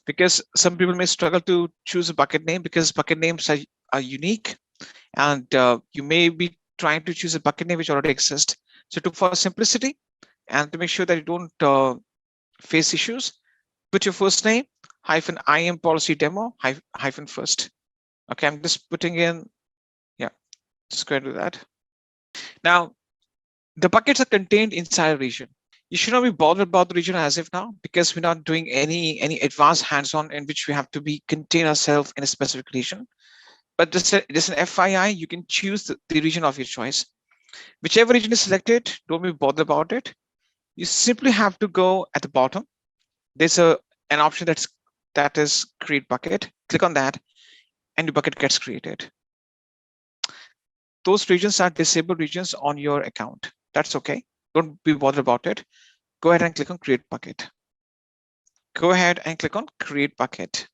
because some people may struggle to choose a bucket name because bucket names are unique, and you may be trying to choose a bucket name which already exists. So for simplicity and to make sure that you don't face issues, put your first name hyphen IAM policy demo hyphen first. Okay, I'm just putting in, yeah, just go ahead and do that. Now, the buckets are contained inside a region. You should not be bothered about the region as of now, because we're not doing any advanced hands-on in which we have to contain ourselves in a specific region. But just an FYI, you can choose the region of your choice. Whichever region is selected, don't be bothered about it. You simply have to go at the bottom. There's an option that is create bucket. Click on that, and your bucket gets created. Those regions are disabled regions on your account. That's okay. Don't be bothered about it. Go ahead and click on create bucket. Go ahead and click on create bucket.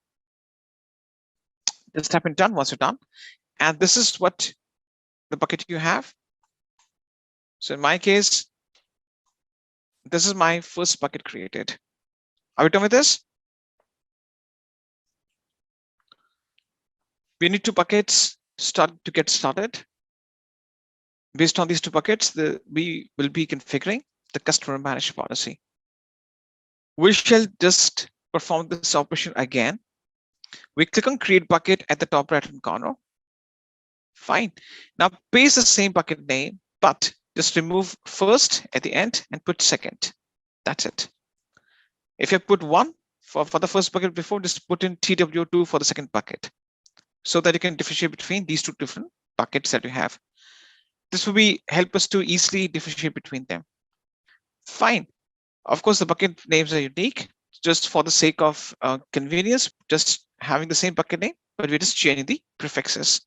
Just tap in done once you're done. And this is what the bucket you have. So in my case, this is my first bucket created. Are we done with this? We need 2 buckets to get started. Based on these 2 buckets, we will be configuring the customer managed policy. We shall just perform this operation again. We click on create bucket at the top right hand corner. Fine. Now paste the same bucket name, but just remove first at the end and put second. That's it. If you put 1 for the first bucket before, just put in TW2 for the second bucket, so that you can differentiate between these 2 different buckets that you have. This will help us to easily differentiate between them. Fine. Of course, the bucket names are unique, just for the sake of convenience, just having the same bucket name, but we're just changing the prefixes.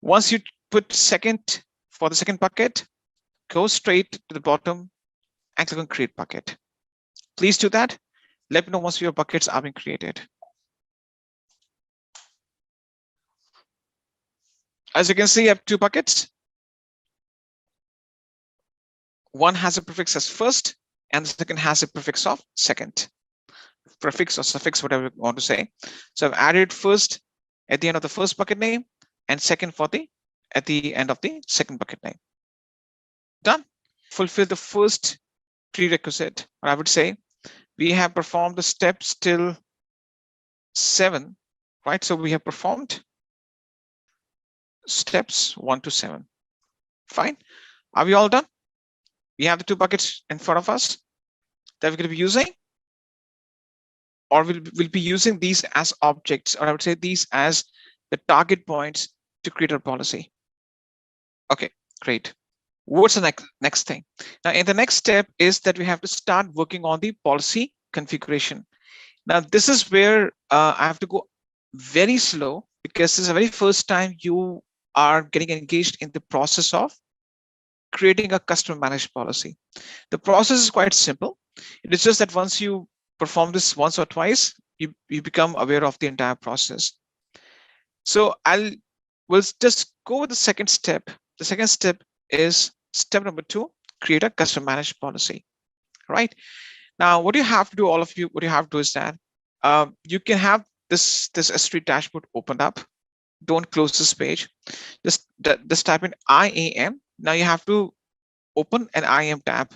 Once you put second for the second bucket, go straight to the bottom and click on create bucket. Please do that. Let me know once your buckets are being created. As you can see, I have 2 buckets. One has a prefix as first, and the second has a prefix of second. Prefix or suffix, whatever you want to say. So I've added first at the end of the first bucket name, and second at the end of the second bucket name. Done. Fulfill the first prerequisite, or I would say we have performed the steps till 7, right? So we have performed steps 1 to 7. Fine. Are we all done? We have the 2 buckets in front of us that we're going to be using, or we'll be using these as objects, or I would say these as the target points to create our policy. Okay, great. What's the next thing? Now, in the next step is that we have to start working on the policy configuration. Now, this is where I have to go very slow, because this is the very first time you are getting engaged in the process of creating a customer managed policy. The process is quite simple. It is just that once you perform this once or twice, you become aware of the entire process. So we'll just go with the second step. The second step is step number 2, create a customer managed policy, right? Now, what you have to do, all of you, what you have to do is that you can have this S3 dashboard opened up. don't close this page. Just type in IAM. Now you have to open an IAM tab.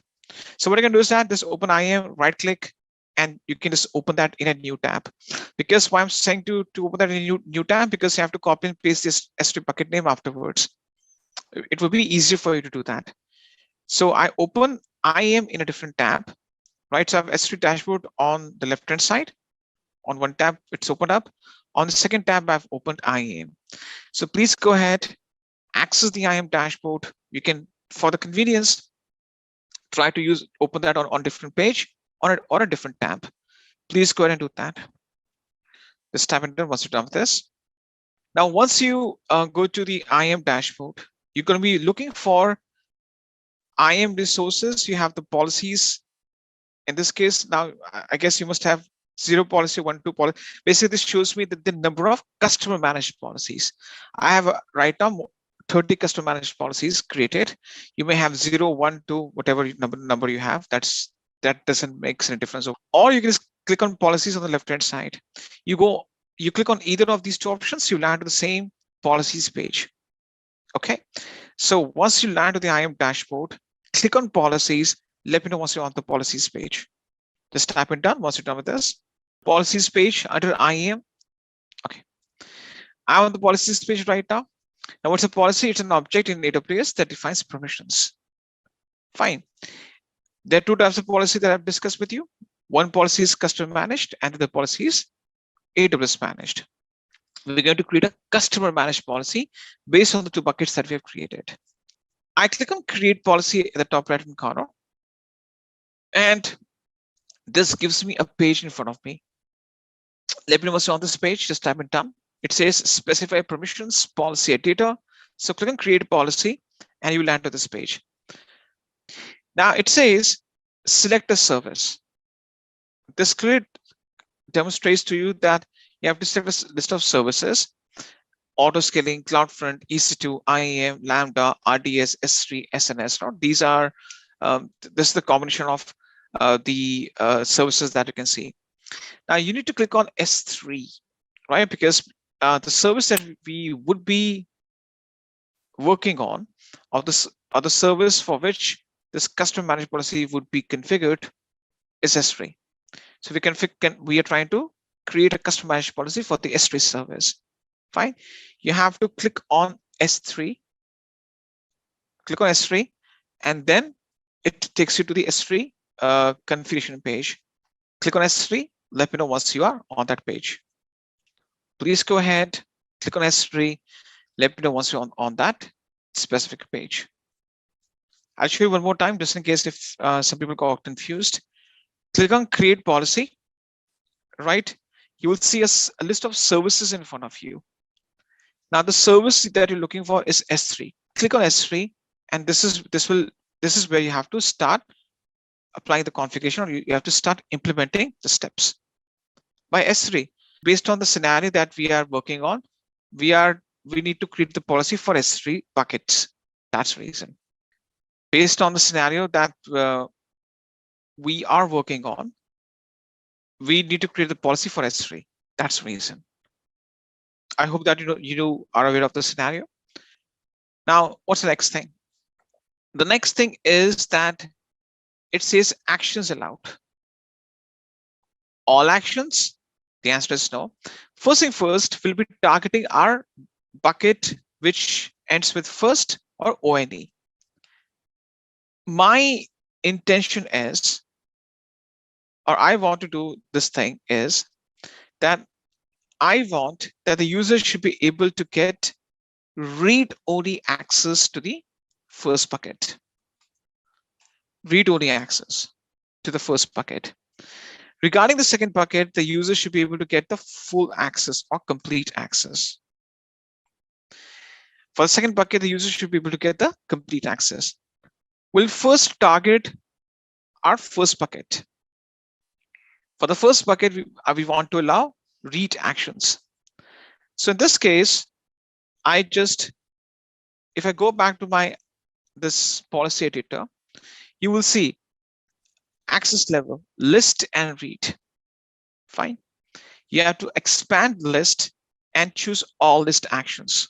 So what I can do is that just open IAM, right click, and you can just open that in a new tab. Because why I'm saying to open that in a new tab, because you have to copy and paste this S3 bucket name afterwards. It will be easier for you to do that. So I open IAM in a different tab, right? So I have S3 dashboard on the left-hand side. On one tab, it's opened up. On the second tab, I've opened IAM. So please go ahead, access the IAM dashboard. You can, for the convenience, try to open that on different page or a different tab. Please go ahead and do that. Just tap into once you're done with this. Now, once you go to the IAM dashboard, you're going to be looking for IAM resources. You have the policies. In this case, now I guess you must have 0 policy, 1, 2 policy. Basically, this shows me that the number of customer managed policies. I have right now 30 customer managed policies created. You may have 0, 1, 2, whatever number you have. That doesn't make any difference. Or you can just click on policies on the left-hand side. You click on either of these two options, you land to the same policies page. Okay. So once you land to the IAM dashboard, click on policies. Let me know once you're on the policies page. Just type in done once you're done with this. Policies page under IAM. Okay. I'm on the policies page right now. Now, what's a policy? It's an object in AWS that defines permissions. Fine. There are 2 types of policy that I've discussed with you. One policy is customer managed and the policy is AWS managed. We're going to create a customer managed policy based on the 2 buckets that we have created. I click on create policy at the top right hand corner. And this gives me a page in front of me. Let me know what's on this page. Just type in done. It says specify permissions, policy data. So click on create policy and you land to this page. Now it says select a service. This clearly demonstrates to you that you have to select a list of services: auto scaling, CloudFront, EC2, IAM, Lambda, RDS, S3, SNS. These are this is the combination of the services that you can see. Now you need to click on S3, right? Because the service that we would be working on, or the service for which this customer managed policy would be configured, is S3. So we are trying to create a customer managed policy for the S3 service. Fine. You have to click on S3. Click on S3, and then it takes you to the S3 configuration page. Click on S3. Let me know once you are on that page. Please go ahead, click on S3. Let me know once you're on that specific page. I'll show you one more time, just in case if some people got confused. Click on create policy, right? You will see a list of services in front of you. Now the service that you're looking for is S3. Click on S3, and this is where you have to start applying the configuration, or you have to start implementing the steps. By S3, based on the scenario that we are working on, we need to create the policy for S3 buckets. That's the reason. Based on the scenario that we are working on, we need to create the policy for S3. That's the reason. I hope that you are aware of the scenario. Now, what's the next thing? The next thing is that it says actions allowed. All actions? The answer is no. First thing first, we'll be targeting our bucket which ends with first or ONE. My intention is, or I want to do this thing is that I want that the user should be able to get read-only access to the first bucket. Read-only access to the first bucket. Regarding the second bucket, the user should be able to get the full access or complete access. For the second bucket, the user should be able to get the complete access. We'll first target our first bucket. For the first bucket, we want to allow read actions. So in this case, if I go back to this policy editor, you will see access level, list and read. Fine. You have to expand the list and choose all list actions.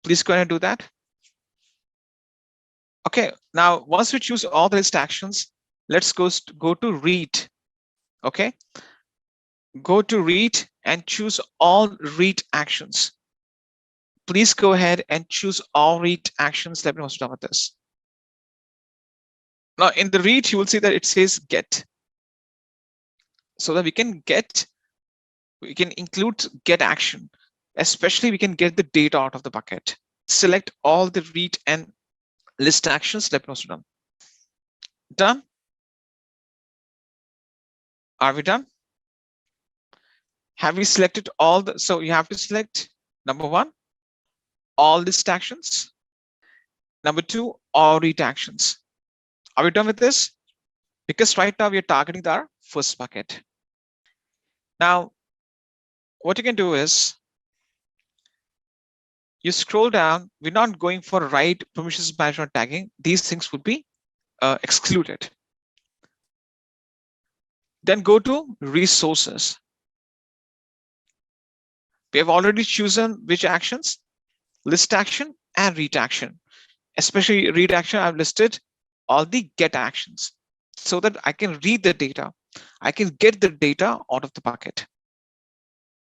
Please go ahead and do that. Okay, now once we choose all the list actions, let's go to read. Okay, go to read and choose all read actions. Please go ahead and choose all read actions. Let me know what's done with this. Now in the read, you will see that it says get. So that we can include get action, especially we can get the data out of the bucket. Select all the read and list actions. Let me know what's done. Done. Are we done? Have we selected all the, so you have to select number 1, all list actions. Number 2, all read actions. Are we done with this? Because right now we are targeting our first bucket. Now, what you can do is you scroll down. We're not going for write permissions management tagging. These things would be excluded. Then go to resources. We have already chosen which actions, list action and read action. Especially read action, I've listed all the get actions so that I can read the data. I can get the data out of the bucket.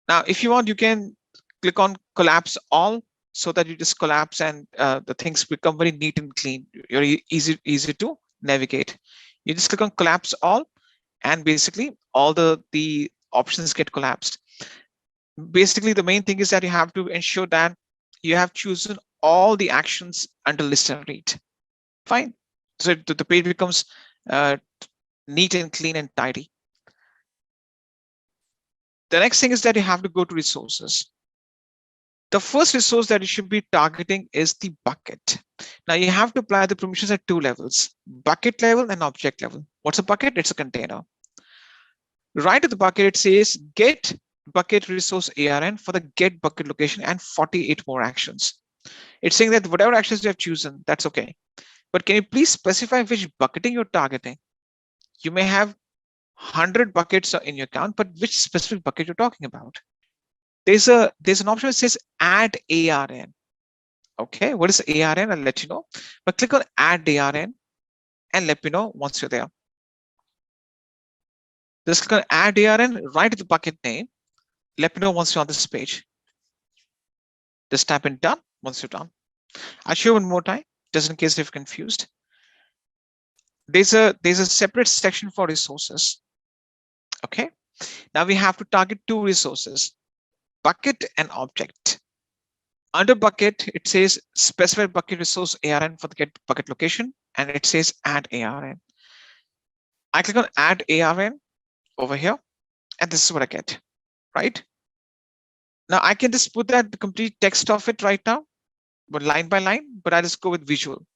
Now, if you want, you can click on collapse all so that you just collapse and the things become very neat and clean. You're easy to navigate. You just click on collapse all, and basically all the options get collapsed. Basically, the main thing is that you have to ensure that you have chosen all the actions under list and read. Fine. So the page becomes neat and clean and tidy. The next thing is that you have to go to resources. The first resource that you should be targeting is the bucket. Now you have to apply the permissions at 2 levels, bucket level and object level. What's a bucket? It's a container. Right at the bucket, it says get bucket resource ARN for the get bucket location and 48 more actions. It's saying that whatever actions you have chosen, that's okay. But can you please specify which bucketing you're targeting? You may have 100 buckets in your account, but which specific bucket you're talking about? There's an option that says add ARN. Okay, what is ARN? I'll let you know. But click on add ARN and let me know once you're there. Just click on add ARN right at the bucket name. Let me know once you're on this page. Just type in done once you're done. I'll show you one more time, just in case you're confused. There's a separate section for resources. Okay, now we have to target 2 resources, bucket and object. Under bucket, it says specify bucket resource ARN for the get bucket location, and it says add ARN. I click on add ARN over here, and this is what I get, right? Now I can just put that the complete text of it right now, but line by line, but I just go with visual.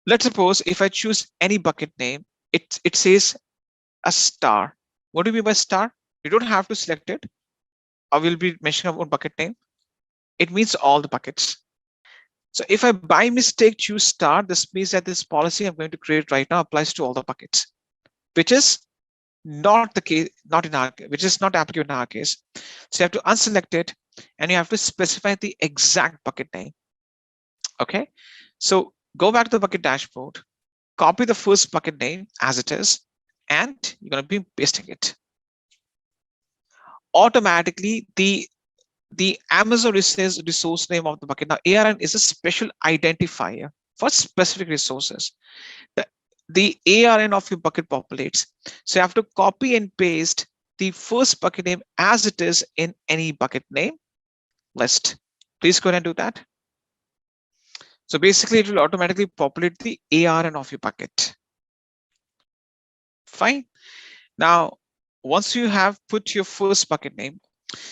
Let's suppose if I choose any bucket name, it says a star. What do you mean by star? You don't have to select it. I will be mentioning about bucket name. It means all the buckets. So if I by mistake choose star, this means that this policy I'm going to create right now applies to all the buckets, which is not the case, which is not applicable in our case. So you have to unselect it and you have to specify the exact bucket name. Okay, so go back to the bucket dashboard, copy the first bucket name as it is, and you're going to be pasting it. Automatically, the Amazon resource name of the bucket. Now, ARN is a special identifier for specific resources. The ARN of your bucket populates. So you have to copy and paste the first bucket name as it is in any bucket name list. Please go ahead and do that. So basically, it will automatically populate the ARN of your bucket. Fine. Now, once you have put your first bucket name,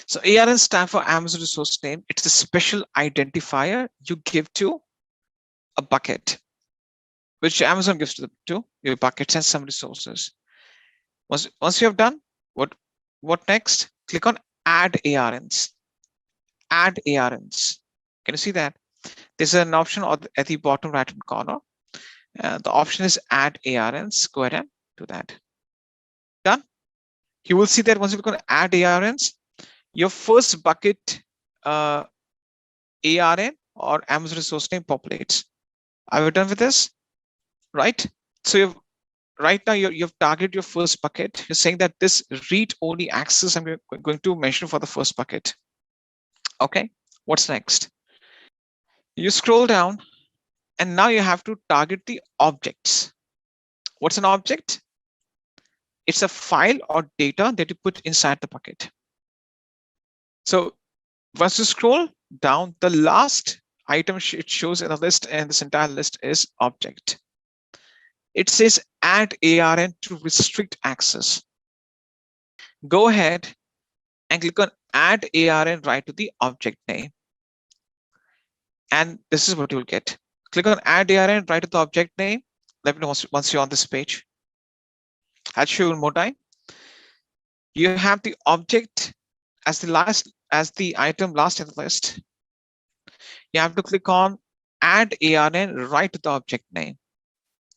so ARN stands for Amazon resource name. It's a special identifier you give to a bucket, which Amazon gives to your buckets and some resources. Once you have done, what next? Click on add ARNs. Add ARNs. Can you see that? There's an option at the bottom right hand corner. The option is add ARNs. Go ahead and do that. Done. You will see that once you click on add ARNs, your first bucket ARN or Amazon resource name populates. Are we done with this? Right? So you've right now you've targeted your first bucket. You're saying that this read-only access I'm going to mention for the first bucket. Okay, what's next? You scroll down and now you have to target the objects. What's an object? It's a file or data that you put inside the bucket. So once you scroll down, the last item it shows in the list, and this entire list is object. It says add ARN to restrict access. Go ahead and click on add ARN right to the object name. And this is what you'll get. Click on add ARN right to the object name. Let me know once you're on this page. I'll show you one more time. You have the object as the item last in the list. You have to click on add ARN right to the object name.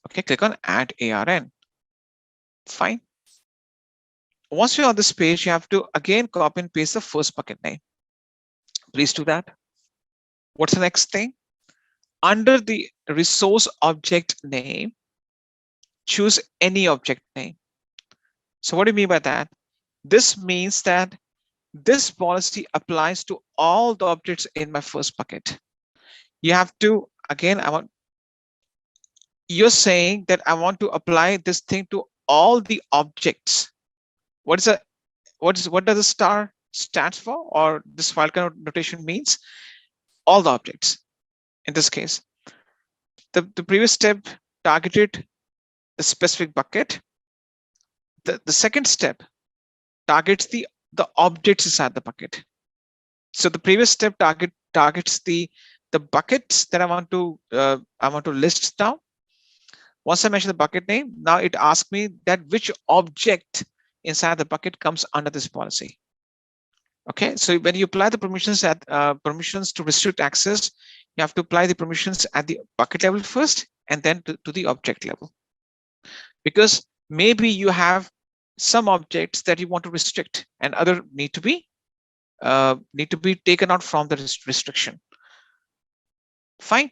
Okay, click on add ARN. Fine. Once you're on this page, you have to again copy and paste the first bucket name. Please do that. What's the next thing? Under the resource object name, choose any object name. So what do you mean by that? This means that this policy applies to all the objects in my first bucket. You have to, again, you're saying that I want to apply this thing to all the objects. What does the star stands for, or this file kind of notation means? All the objects. In this case, the previous step targeted the specific bucket. The second step targets the objects inside the bucket. So the previous step targets the buckets that I want to list down. Once I mention the bucket name, now it asks me that which object inside the bucket comes under this policy. Okay, so when you apply the permissions to restrict access, you have to apply the permissions at the bucket level first, and then to the object level. Because maybe you have some objects that you want to restrict, and other need to be taken out from the restriction. Fine.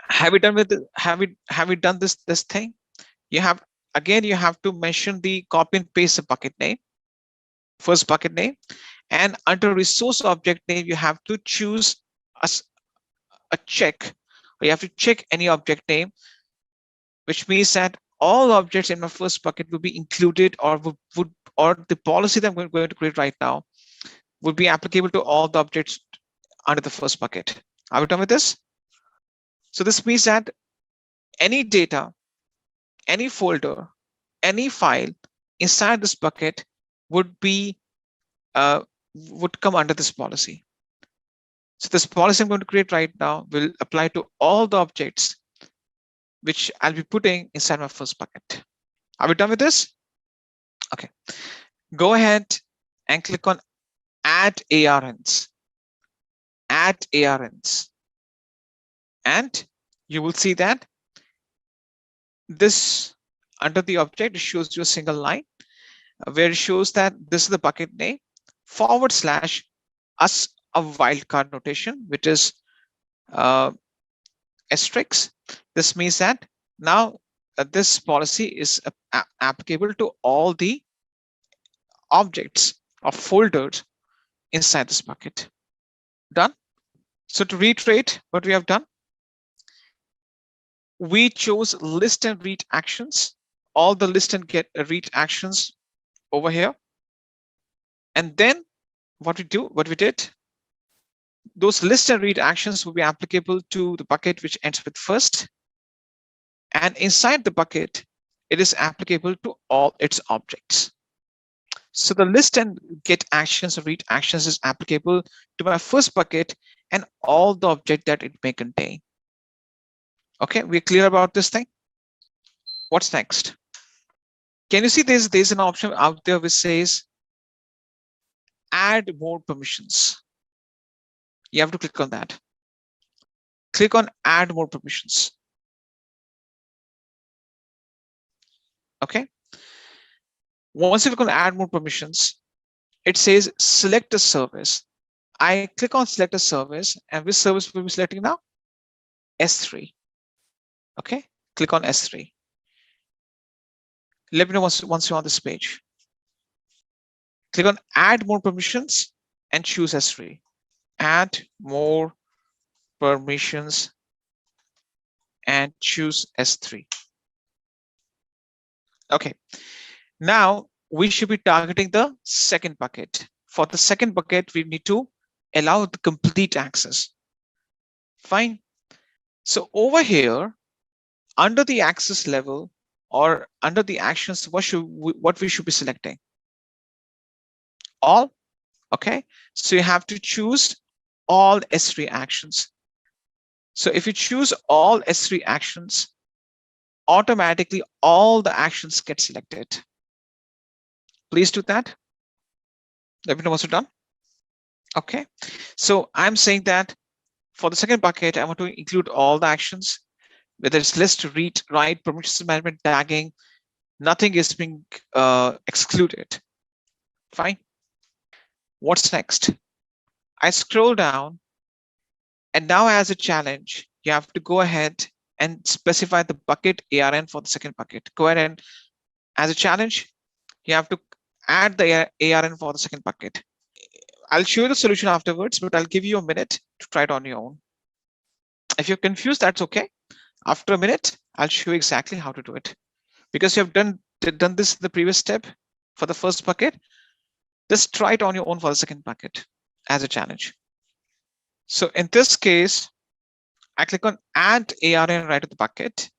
Have we done with have we done this thing? You have to mention the copy and paste the bucket name, first bucket name, and under resource object name, you have to choose a check, or you have to check any object name, which means that all objects in my first bucket will be included, or the policy that I'm going to create right now would be applicable to all the objects under the first bucket. Are we done with this? So this means that any data, any folder, any file inside this bucket would come under this policy. So this policy I'm going to create right now will apply to all the objects which I'll be putting inside my first bucket. Are we done with this? Okay. Go ahead and click on add ARNs. Add ARNs. And you will see that this under the object, it shows you a single line where it shows that this is the bucket name / us a wildcard notation, which is asterisk. This means that now this policy is applicable to all the objects or folders inside this bucket. Done. So to reiterate what we have done, we chose list and read actions, all the list and get read actions over here. And then what we did, those list and read actions will be applicable to the bucket which ends with first. And inside the bucket, it is applicable to all its objects. So the list and get actions or read actions is applicable to my first bucket and all the object that it may contain. Okay, we're clear about this thing. What's next? Can you see there's an option out there which says add more permissions? You have to click on that. Click on add more permissions. Okay. Once you click on add more permissions, it says select a service. I click on select a service, and which service will be selecting now? S3. Okay, click on S3. Let me know once you're on this page. Click on add more permissions and choose S3. Add more permissions and choose S3. Okay, now we should be targeting the second bucket. For the second bucket, we need to allow the complete access. Fine. So over here, under the access level or under the actions, what we should be selecting? All. Okay, so you have to choose all S3 actions. So if you choose all S3 actions, automatically all the actions get selected. Please do that. Let me know once you're done. Okay, so I'm saying that for the second bucket, I want to include all the actions, whether it's list, read, write, permissions management, tagging, nothing is being excluded. Fine. What's next? I scroll down, and now as a challenge, you have to go ahead and specify the bucket ARN for the second bucket. Go ahead and as a challenge, you have to add the ARN for the second bucket. I'll show you the solution afterwards, but I'll give you a minute to try it on your own. If you're confused, that's okay. After a minute, I'll show you exactly how to do it. Because you have done this in the previous step for the first bucket, just try it on your own for the second bucket as a challenge. So in this case, I click on add ARN right to the bucket,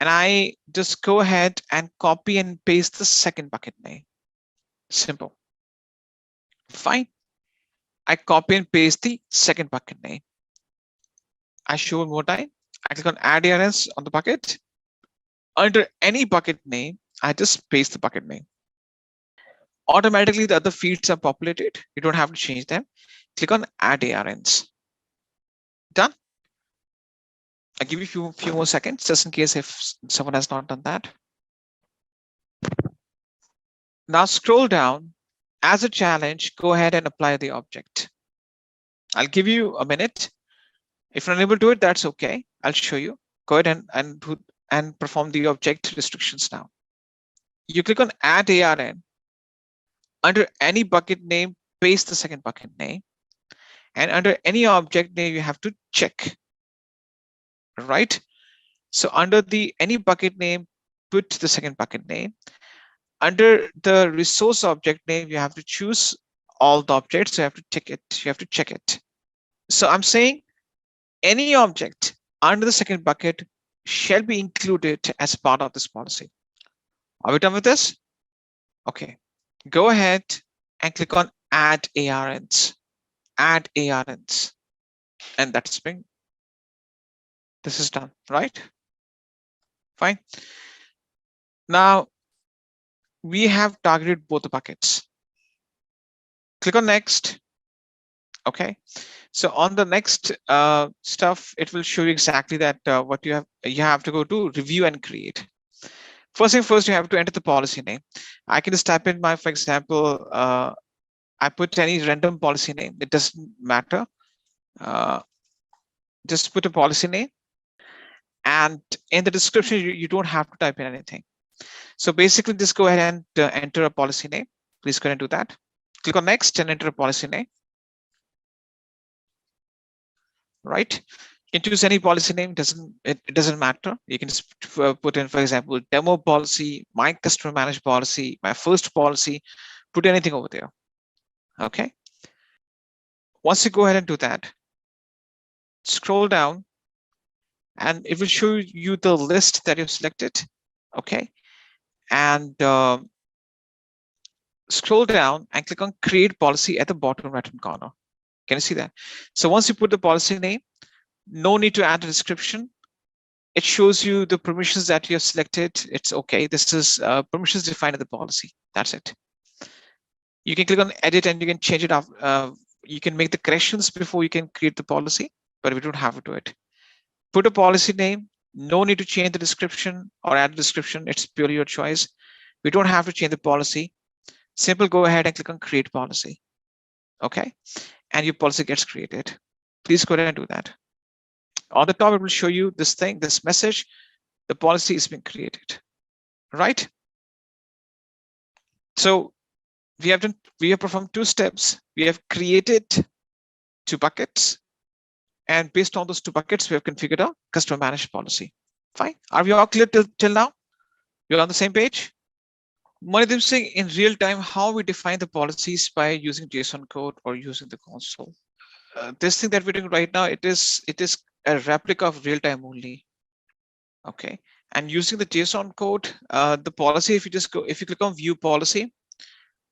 and I just go ahead and copy and paste the second bucket name. Simple. Fine. I copy and paste the second bucket name. I show one more time. I click on add ARNs on the bucket. Under any bucket name, I just paste the bucket name. Automatically, the other fields are populated. You don't have to change them. Click on add ARNs. Done. I'll give you a few more seconds just in case if someone has not done that. Now scroll down. As a challenge, go ahead and apply the object. I'll give you a minute. If you're unable to do it, that's okay. I'll show you. Go ahead and perform the object restrictions now. You click on add ARN. Under any bucket name, paste the second bucket name. And under any object name, you have to check. Right? So under the any bucket name, put the second bucket name. Under the resource object name, you have to choose all the objects. So you have to check it. You have to check it. So I'm saying any object under the second bucket shall be included as part of this policy. Are we done with this? Okay. Go ahead and click on add ARNs. Add ARNs. And that's been. This is done, right? Fine. Now we have targeted both the buckets. Click on next. Okay. So on the next stuff, it will show you exactly that what you have to go to review and create. First thing first, you have to enter the policy name. I can just type in for example, I put any random policy name. It doesn't matter. Just put a policy name. And in the description, you don't have to type in anything. So basically, just go ahead and enter a policy name. Please go ahead and do that. Click on next and enter a policy name. Right? You can choose any policy name. It doesn't matter. You can just put in, for example, demo policy, my customer managed policy, my first policy. Put anything over there. Okay. Once you go ahead and do that, scroll down, and it will show you the list that you've selected. Okay. And scroll down and click on create policy at the bottom right hand corner. Can you see that? So once you put the policy name, no need to add a description. It shows you the permissions that you have selected. It's okay. This is permissions defined in the policy. That's it. You can click on edit and you can change it up. You can make the corrections before you can create the policy, but we don't have to do it. Put a policy name. No need to change the description or add a description. It's purely your choice. We don't have to change the policy. Simple, go ahead and click on create policy. Okay, and your policy gets created. Please go ahead and do that. On the top, it will show you this thing, this message. The policy is being created, right? So we have performed 2 steps. We have created 2 buckets, and based on those 2 buckets, we have configured a customer managed policy. Fine. Are we all clear till now? You're on the same page? Manideep Singh, in real time, how we define the policies by using JSON code or using the console. This thing that we're doing right now, it is a replica of real time only. Okay, and using the JSON code, the policy, if you click on view policy,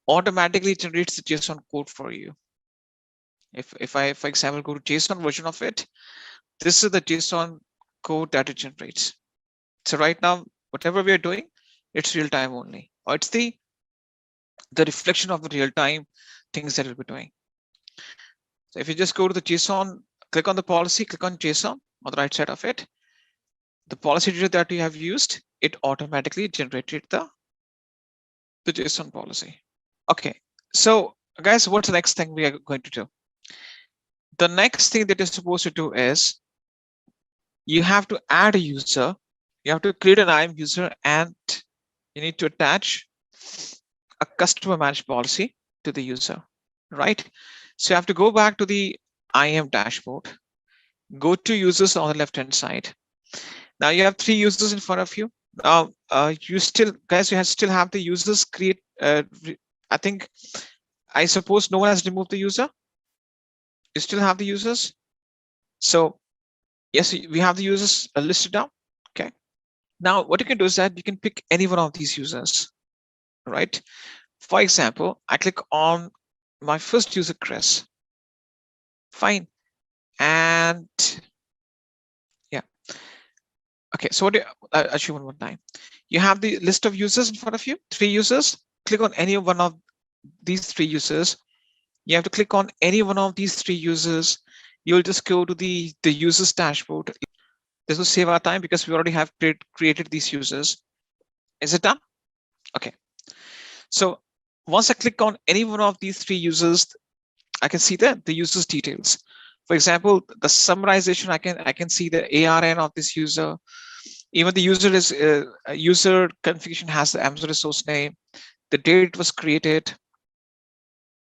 automatically generates the JSON code for you. If I, for example, go to JSON version of it, this is the JSON code that it generates. So right now, whatever we are doing, it's real time only, or it's the reflection of the real time things that we'll be doing. So if you just go to the JSON, click on the policy, click on JSON on the right side of it, the policy data that you have used, it automatically generated the JSON policy. Okay, so guys, what's the next thing we are going to do? The next thing that you're supposed to do is you have to add a user. You have to create an IAM user, and you need to attach a customer managed policy to the user, right? So you have to go back to the IAM dashboard, go to users on the left hand side. Now you have 3 users in front of you. You still have the users create. I suppose no one has removed the user. You still have the users. So yes, we have the users listed down. Okay. Now what you can do is that you can pick any one of these users, right? For example, I click on my first user, Chris. Fine. And yeah. Okay, so actually one more time. You have the list of users in front of you, 3 users. Click on any one of these 3 users. You have to click on any one of these 3 users. You'll just go to the users dashboard. This will save our time because we already have created these users. Is it done? Okay. So once I click on any one of these 3 users, I can see the users details. For example, the summarization, I can see the ARN of this user. Even the user is user configuration has the Amazon resource name, the date it was created,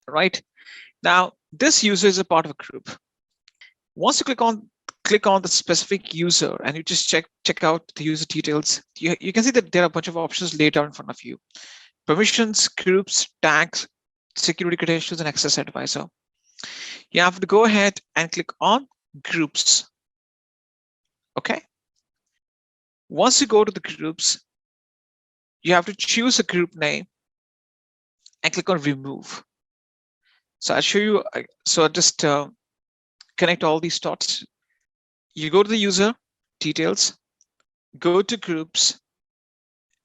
right? Now this user is a part of a group. Once you click on the specific user and you just check out the user details, you can see that there are a bunch of options laid out in front of you: permissions, groups, tags, security credentials, and access advisor. You have to go ahead and click on groups. Okay. Once you go to the groups, you have to choose a group name and click on remove. So I'll show you. So I'll just connect all these dots. You go to the user details, go to groups,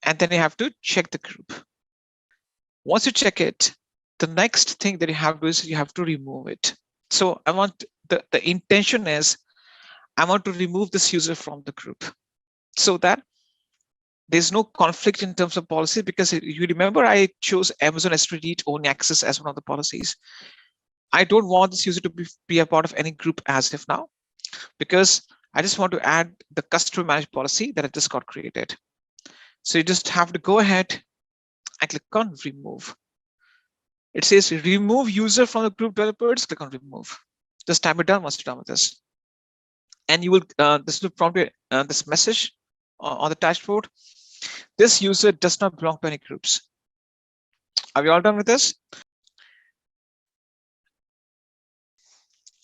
and then you have to check the group. Once you check it, the next thing that you have to do is you have to remove it. So I want the intention is I want to remove this user from the group so that there's no conflict in terms of policy, because you remember I chose Amazon S3 read only access as one of the policies. I don't want this user to be a part of any group as of now, because I just want to add the customer managed policy that I just got created. So you just have to go ahead and click on remove. It says remove user from the group developers. Click on remove. Just type it down once you're done with this. And you will this will prompt you this message on the dashboard. This user does not belong to any groups. Are we all done with this?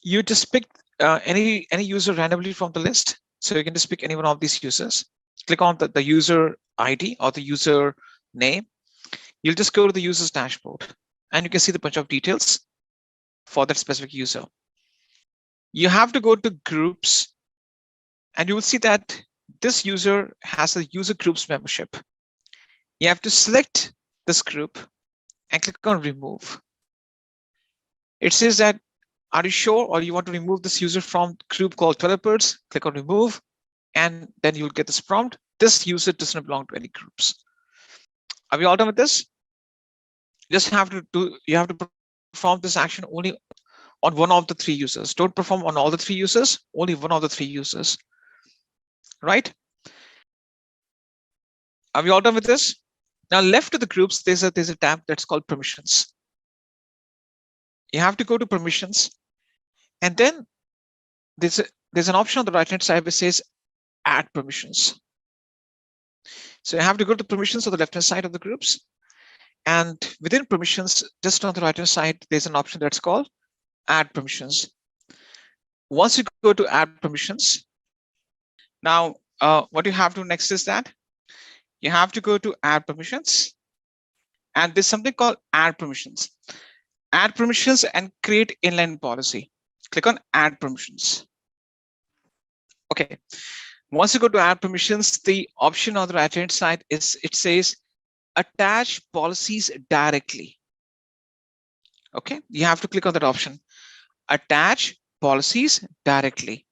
You just pick any user randomly from the list. So you can just pick any one of these users. Click on the user ID or the user name. You'll just go to the user's dashboard and you can see the bunch of details for that specific user. You have to go to groups and you will see that this user has a user groups membership. You have to select this group and click on remove. It says that, are you sure, or you want to remove this user from group called developers? Click on remove, and then you'll get this prompt. This user doesn't belong to any groups. Are we all done with this? Just have to do, you have to perform this action only on one of the three users. Don't perform on all the three users, only one of the three users, right? Are we all done with this? Now left to the groups, there's a tab that's called permissions. You have to go to permissions, and then there's an option on the right hand side which says add permissions. So you have to go to permissions on the left hand side of the groups, and within permissions, just on the right hand side, there's an option that's called add permissions. Once you go to add permissions, now what you have to next is that you have to go to add permissions, and there's something called add permissions. Add permissions and create inline policy. Click on add permissions. Okay. Once you go to add permissions, the option on the right hand side is, it says attach policies directly. Okay, you have to click on that option, attach policies directly.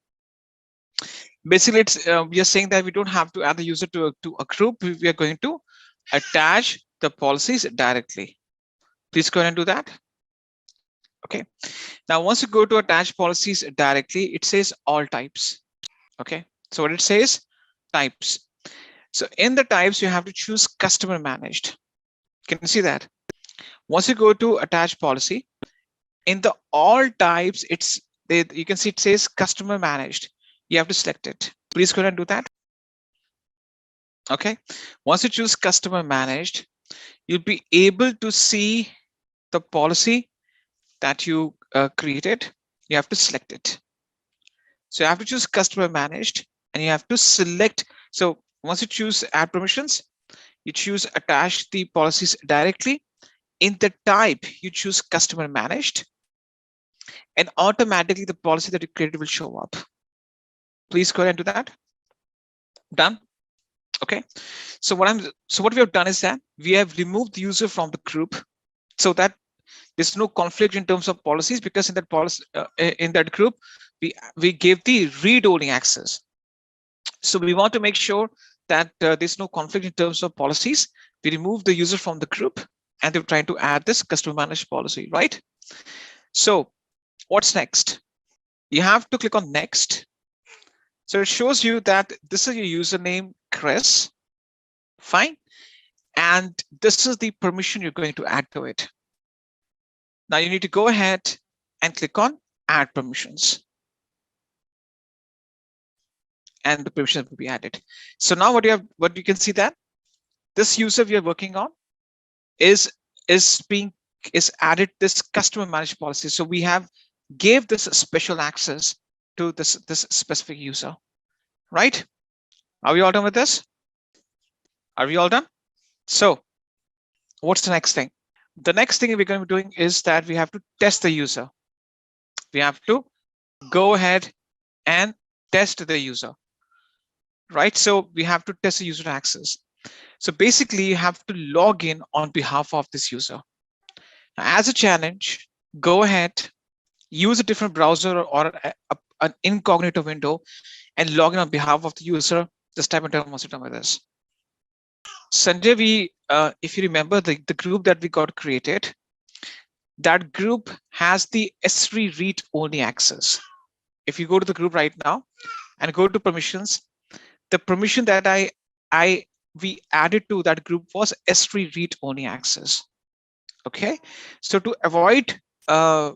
Basically, it's we are saying that we don't have to add the user to a group. We are going to attach the policies directly. Please go ahead and do that. Okay. Now, once you go to attach policies directly, it says all types. Okay. So what it says, types. So in the types, you have to choose customer managed. Can you see that? Once you go to attach policy, in the all types, you can see it says customer managed. You have to select it. Please go ahead and do that. Okay. Once you choose customer managed, you'll be able to see the policy that you created. You have to select it. So you have to choose customer managed, and you have to select. So once you choose add permissions, you choose attach the policies directly. In the type, you choose customer managed, and automatically the policy that you created will show up. Please go ahead and do that. Done. Okay. So what we have done is that we have removed the user from the group, so that there's no conflict in terms of policies, because in that policy in that group, we gave the read-only access. So we want to make sure that there's no conflict in terms of policies. We remove the user from the group, and they're trying to add this customer managed policy, right? So what's next? You have to click on next. So it shows you that this is your username, Chris. Fine. And this is the permission you're going to add to it. Now you need to go ahead and click on add permissions, and the permissions will be added. So now what you can see that this user we are working on is added this customer managed policy. So we have gave this special access to this specific user, right? Are we all done with this? Are we all done? So what's the next thing? The next thing we're going to be doing is that we have to test the user. We have to go ahead and test the user, right? So we have to test the user access. So basically, you have to log in on behalf of this user. Now, as a challenge, go ahead, use a different browser or an incognito window and log in on behalf of the user. Just type and once you're done with this. Sanjay, if you remember the group that we got created, that group has the S3 read-only access. If you go to the group right now and go to permissions, the permission that we added to that group was S3 read-only access. Okay, so to avoid, I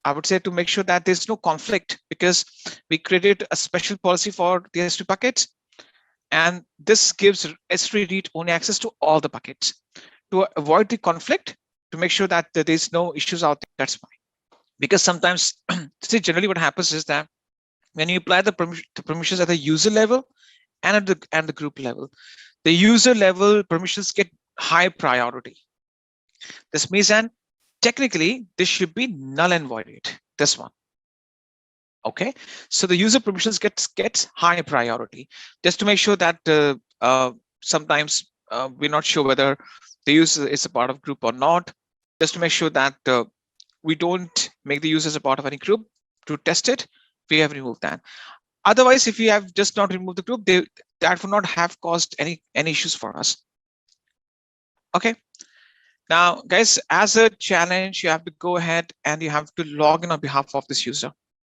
would say to make sure that there's no conflict, because we created a special policy for the S3 buckets, and this gives S3 read-only access to all the buckets. To avoid the conflict, to make sure that there's no issues out there, that's why. Because sometimes, see, generally what happens is that when you apply the permissions at the user level and at the group level, the user level permissions get high priority. This means that technically this should be null and voided, this one. Okay, so the user permissions gets high priority, just to make sure that sometimes we're not sure whether the user is a part of group or not, just to make sure that we don't make the users a part of any group. To test it, we have removed that. Otherwise, if we have just not removed the group, that would not have caused any issues for us. Okay, Now, guys, as a challenge, you have to go ahead and you have to log in on behalf of this user.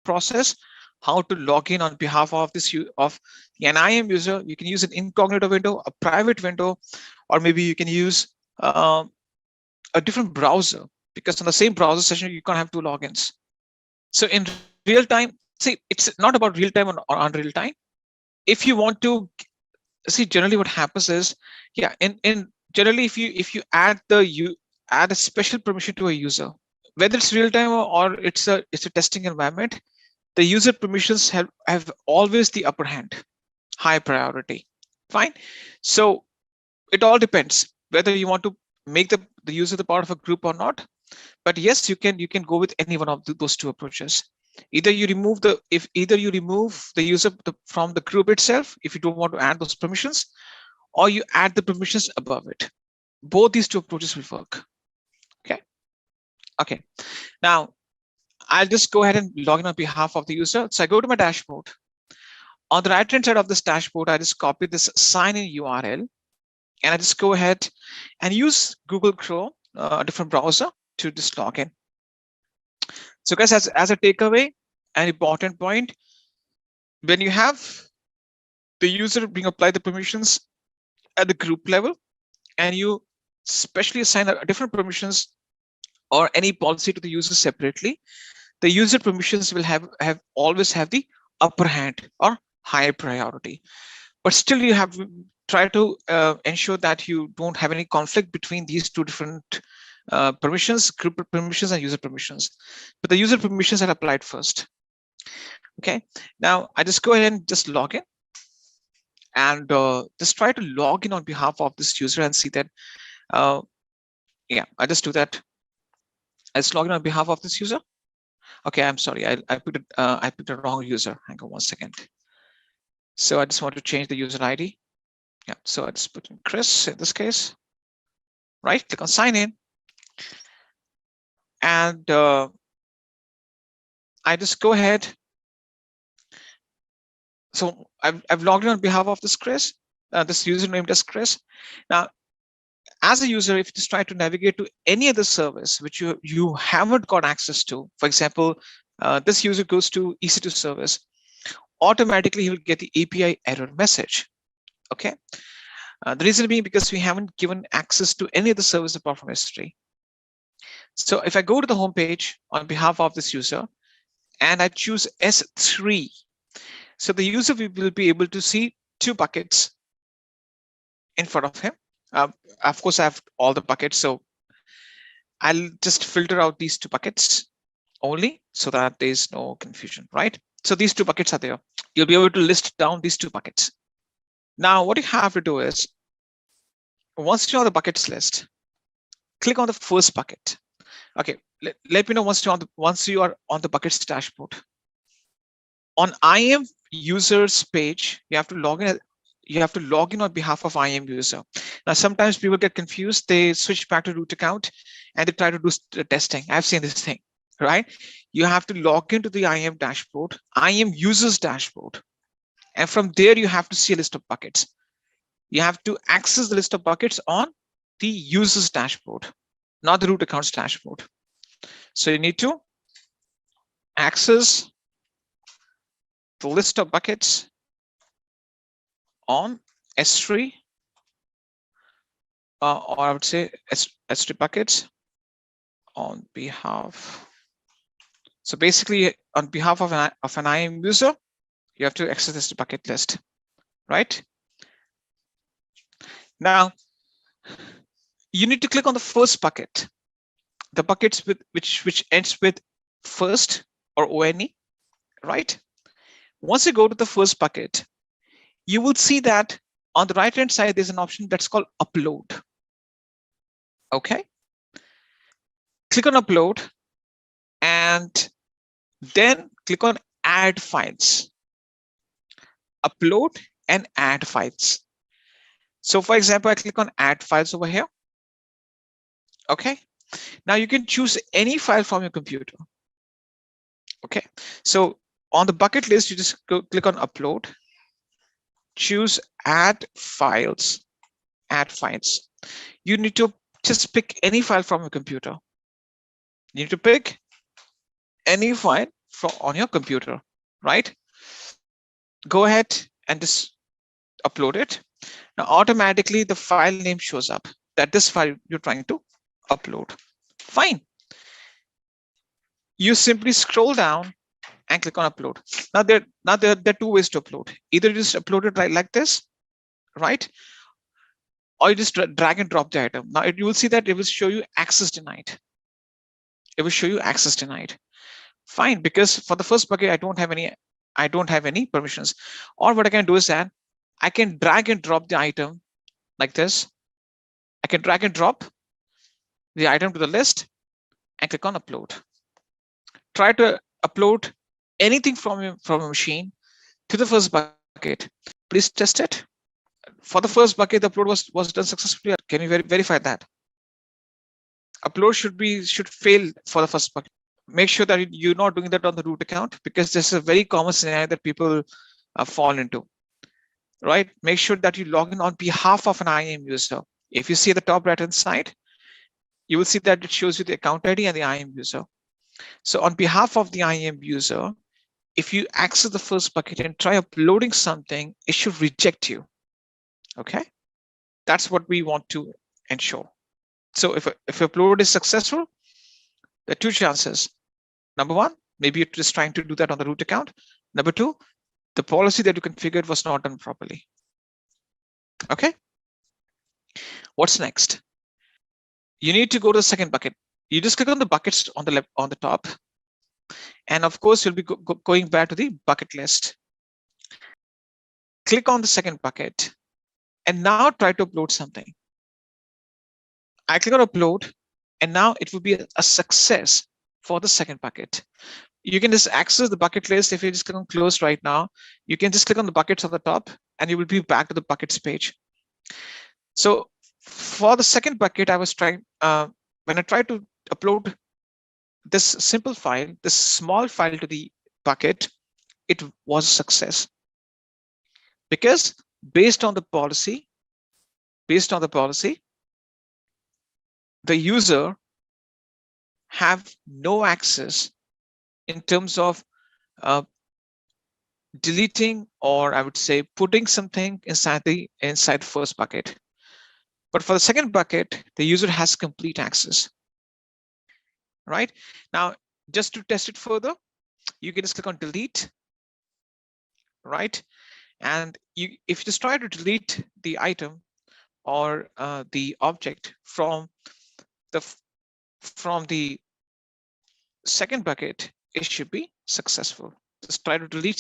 Process how to log in on behalf of this of an IAM user. You can use an incognito window, a private window, or maybe you can use a different browser, because on the same browser session you can't have two logins. So in real time, see, it's not about real time or unreal time. If you want to see, generally what happens is, yeah, in generally if you add a special permission to a user, whether it's real time or it's a testing environment, the user permissions have always the upper hand, high priority. Fine. So it all depends whether you want to make the user the part of a group or not. But yes, you can go with any one of those two approaches. Either you remove the user from the group itself if you don't want to add those permissions, or you add the permissions above it. Both these two approaches will work. Okay. Now I'll just go ahead and log in on behalf of the user. So I go to my dashboard. On the right hand side of this dashboard, I just copy this sign in URL, and I just go ahead and use Google Chrome, a different browser, to just log in. So guys, as a takeaway, an important point, when you have the user being applied the permissions at the group level, and you specially assign a different permissions or any policy to the user separately, the user permissions will always have the upper hand or higher priority. But still, you have to try to ensure that you don't have any conflict between these two different permissions, group permissions and user permissions. But the user permissions are applied first. Okay. Now I just go ahead and just log in, and just try to log in on behalf of this user and see that. Yeah, I just do that. I just log in on behalf of this user. Okay, I'm sorry, I picked a wrong user. Hang on 1 second. So I just want to change the user ID. Yeah, so I just put in Chris in this case. Right, click on sign in, and I just go ahead. So I've logged in on behalf of this Chris. This user named as Chris. Now, as a user, if you just try to navigate to any other service which you haven't got access to, for example, this user goes to EC2 service, automatically he will get the API error message. Okay. The reason being because we haven't given access to any other service apart from S3. So if I go to the home page on behalf of this user and I choose S3, so the user will be able to see two buckets in front of him. Of course, I have all the buckets, so I'll just filter out these two buckets only so that there's no confusion, right? So these two buckets are there. You'll be able to list down these two buckets. Now, what you have to do is, once you're on the buckets list, click on the first bucket. Okay, let me know once you are on the buckets dashboard. On IAM users page, you have to log in. You have to log in on behalf of IAM user. Now, sometimes people get confused. They switch back to root account and they try to do testing. I've seen this thing, right? You have to log into the IAM dashboard, IAM users dashboard. And from there, you have to see a list of buckets. You have to access the list of buckets on the users dashboard, not the root accounts dashboard. So you need to access the list of buckets on S3, or I would say S3 buckets on behalf. So basically, on behalf of an IAM user, you have to access this bucket list, right? Now, you need to click on the first bucket, the buckets with which ends with first or ONE, right? Once you go to the first bucket, you will see that on the right hand side, there's an option that's called upload. Okay. Click on upload and then click on add files. Upload and add files. So for example, I click on add files over here. Okay. Now you can choose any file from your computer. Okay. So on the bucket list, you just click on upload, choose add files, add files. You need to just pick any file from your computer. You need to pick any file from on your computer, right? Go ahead and just upload it. Now automatically the file name shows up that this file you're trying to upload. Fine. You simply scroll down and click on upload. Now there are two ways to upload. Either you just upload it right like this, right? Or you just drag and drop the item. Now you will see that it will show you access denied. It will show you access denied. Fine, because for the first bucket I don't have any permissions. Or what I can do is that I can drag and drop the item like this. I can drag and drop the item to the list and click on upload. Try to upload anything from a machine to the first bucket. Please test it. For the first bucket, the upload was done successfully. Can you verify that? Upload should fail for the first bucket. Make sure that you're not doing that on the root account, because this is a very common scenario that people fall into. Right? Make sure that you log in on behalf of an IAM user. If you see the top right hand side, you will see that it shows you the account ID and the IAM user. So on behalf of the IAM user, if you access the first bucket and try uploading something, it should reject you. Okay, that's what we want to ensure. So if upload is successful, there are two chances. Number one, maybe you're just trying to do that on the root account. Number two, the policy that you configured was not done properly. Okay, what's next? You need to go to the second bucket. You just click on the buckets on the left, on the top, and of course you'll be going back to the bucket list. Click on the second bucket and now try to upload something. I click on upload, and now it will be a success for the second bucket. You can just access the bucket list. If you just click on close right now, you can just click on the buckets on the top and you will be back to the buckets page. So for the second bucket, I was trying, when I tried to upload this simple file, this small file to the bucket, it was a success. Because based on the policy, the user have no access in terms of deleting, or I would say putting something inside the first bucket. But for the second bucket, the user has complete access. Right now, just to test it further, you can just click on delete. Right, and if you just try to delete the item or the object from the second bucket, it should be successful. Just try to delete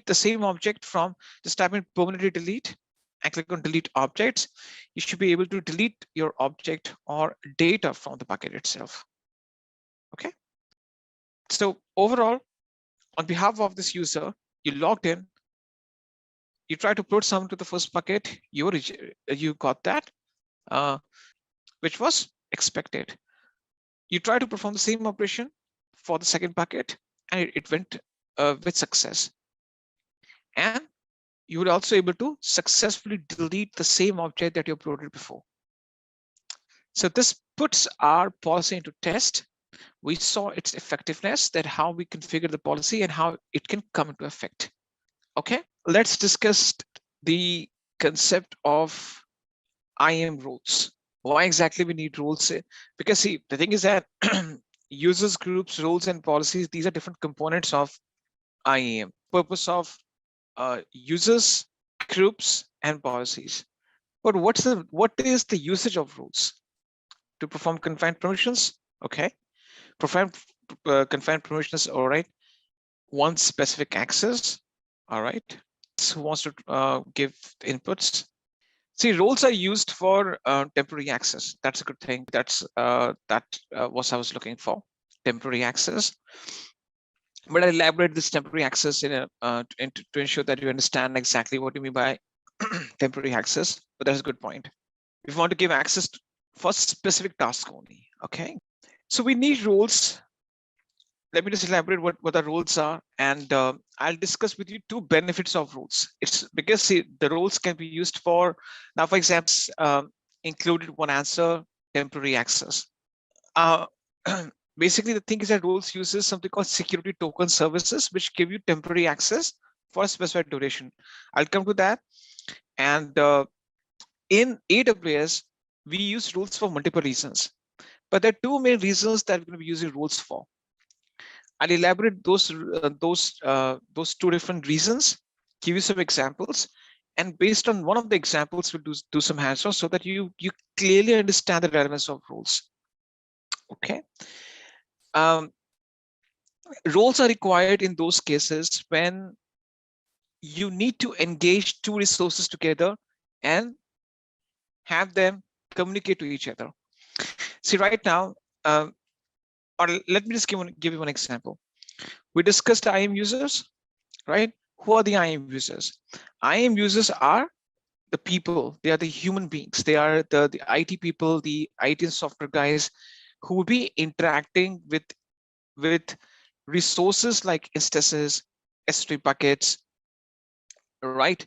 the same object from, just type in permanently delete and click on delete objects. You should be able to delete your object or data from the bucket itself. Okay, so overall, on behalf of this user, you logged in, you try to upload something to the first bucket, you got that, which was expected. You try to perform the same operation for the second bucket, and it went with success. And you were also able to successfully delete the same object that you uploaded before. So this puts our policy into test. We saw its effectiveness, that how we configure the policy and how it can come into effect. Okay, let's discuss the concept of IAM roles. Why exactly we need roles? Because see, the thing is that users, groups, roles, and policies, these are different components of IAM. Purpose of users, groups, and policies. But what is the usage of roles? To perform confined permissions. Okay, perform confined permissions. All right. One specific access. All right. Who wants to give inputs? See, roles are used for temporary access. That's a good thing. That's what I was looking for, temporary access. But I elaborate this temporary access to ensure that you understand exactly what you mean by temporary access. But that's a good point. We want to give access for specific tasks only. Okay. So we need roles. Let me just elaborate what the roles are, and I'll discuss with you two benefits of roles. It's because see, the roles can be used for, now for example, included one answer, temporary access. Basically, the thing is that roles uses something called security token services, which give you temporary access for a specified duration. I'll come to that. And in AWS, we use rules for multiple reasons, but there are two main reasons that we're going to be using rules for. I'll elaborate those two different reasons, give you some examples, and based on one of the examples, we'll do some hands-on so that you clearly understand the relevance of roles. Okay. Roles are required in those cases when you need to engage two resources together and have them communicate to each other. See, right now, or let me just give you one example. We discussed IAM users, right? Who are the IAM users? IAM users are the people. They are the human beings. They are the IT people, the IT and software guys who will be interacting with resources like instances, S3 buckets, right?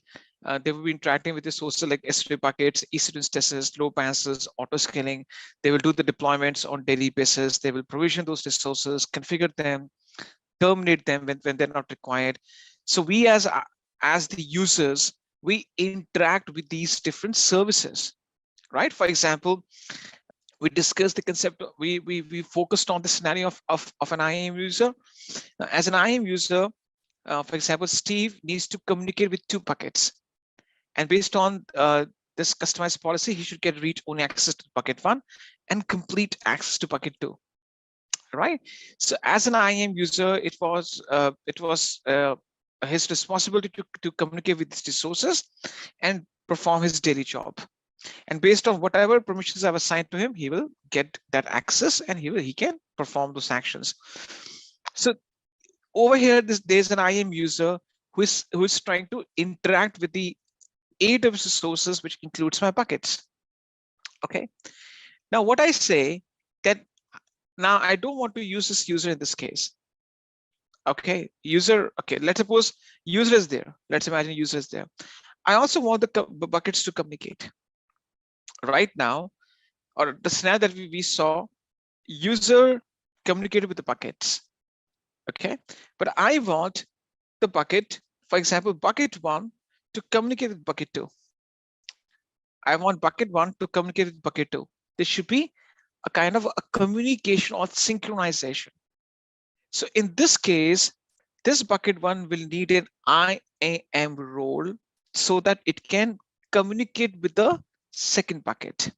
They will be interacting with resources like S3 buckets, EC2 instances, load balancers, auto scaling. They will do the deployments on daily basis. They will provision those resources, configure them, terminate them when they're not required. So we as the users, we interact with these different services, right? For example, we discussed the concept, we focused on the scenario of an IAM user. As an IAM user, for example, Steve needs to communicate with two buckets. And based on this customized policy, he should get read-only access to bucket 1 and complete access to bucket 2. Right. So as an IAM user, it was his responsibility to communicate with these resources and perform his daily job. And based on whatever permissions I've assigned to him, he will get that access and he can perform those actions. So over here, there's an IAM user who is trying to interact with the AWS resources, which includes my buckets. Okay. Now, what I say that now I don't want to use this user in this case. Okay, user. Okay, let's suppose user is there. Let's imagine user is there. I also want the buckets to communicate. Right now, or the scenario that we saw, user communicated with the buckets. Okay, but I want the bucket, for example, bucket 1 to communicate with bucket 2. I want bucket 1 to communicate with bucket 2. There should be a kind of a communication or synchronization. So in this case, this bucket 1 will need an IAM role so that it can communicate with the second bucket.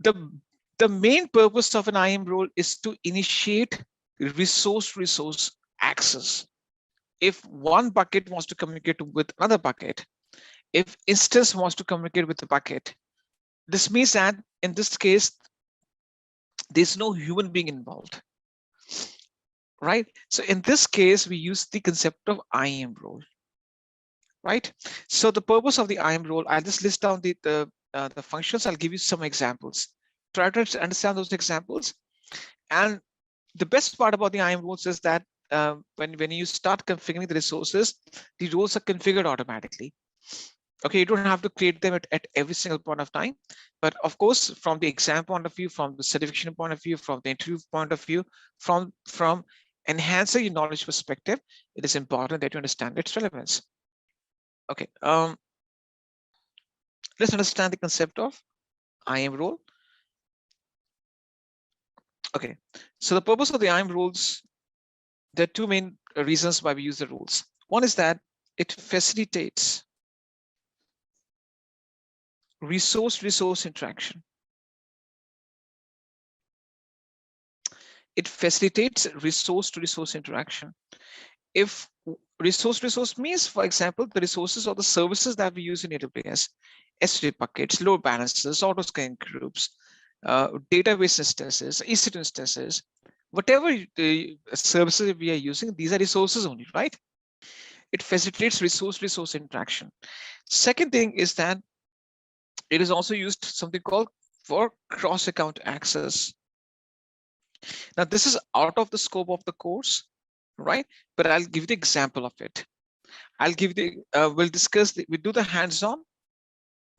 The main purpose of an IAM role is to initiate resource access. If one bucket wants to communicate with another bucket, if instance wants to communicate with the bucket, this means that in this case, there's no human being involved, right? So in this case, we use the concept of IAM role, right? So the purpose of the IAM role, I'll just list down the functions. I'll give you some examples. Try to understand those examples. And the best part about the IAM roles is that when you start configuring the resources, the roles are configured automatically. Okay, you don't have to create them at every single point of time. But of course, from the exam point of view, from the certification point of view, from the interview point of view, from enhancing your knowledge perspective, it is important that you understand its relevance. Okay, let's understand the concept of IAM role. Okay, so the purpose of the IAM rules, there are two main reasons why we use the rules. One is that it facilitates resource interaction. It facilitates resource interaction. If resource means, for example, the resources or the services that we use in AWS, S3 buckets, load balancers, auto scaling groups, database instances, EC2 instances, whatever the services we are using, these are resources only, right? It facilitates resource interaction. Second thing is that it is also used something called for cross-account access. Now, this is out of the scope of the course, right? But I'll give you the example of it. I'll give the, we'll discuss, we'll do the hands-on.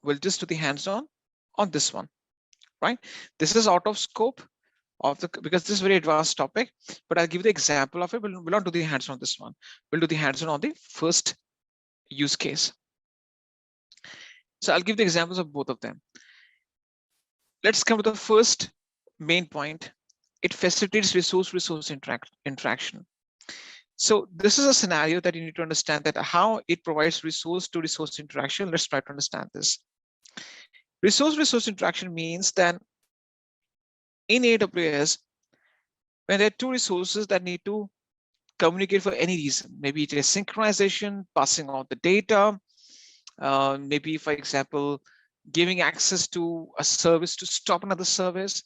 We'll just do the hands-on. on this one, right? This is out of scope of the, because this is very advanced topic, but I'll give the example of it. We'll not do the hands-on on this one. We'll do the hands-on on the first use case. So I'll give the examples of both of them. Let's come to the first main point. It facilitates resource interaction. So this is a scenario that you need to understand, that how it provides resource to resource interaction. Let's try to understand this. Resource interaction means that in AWS, when there are two resources that need to communicate for any reason, maybe it is synchronization, passing on the data, maybe, for example, giving access to a service to stop another service,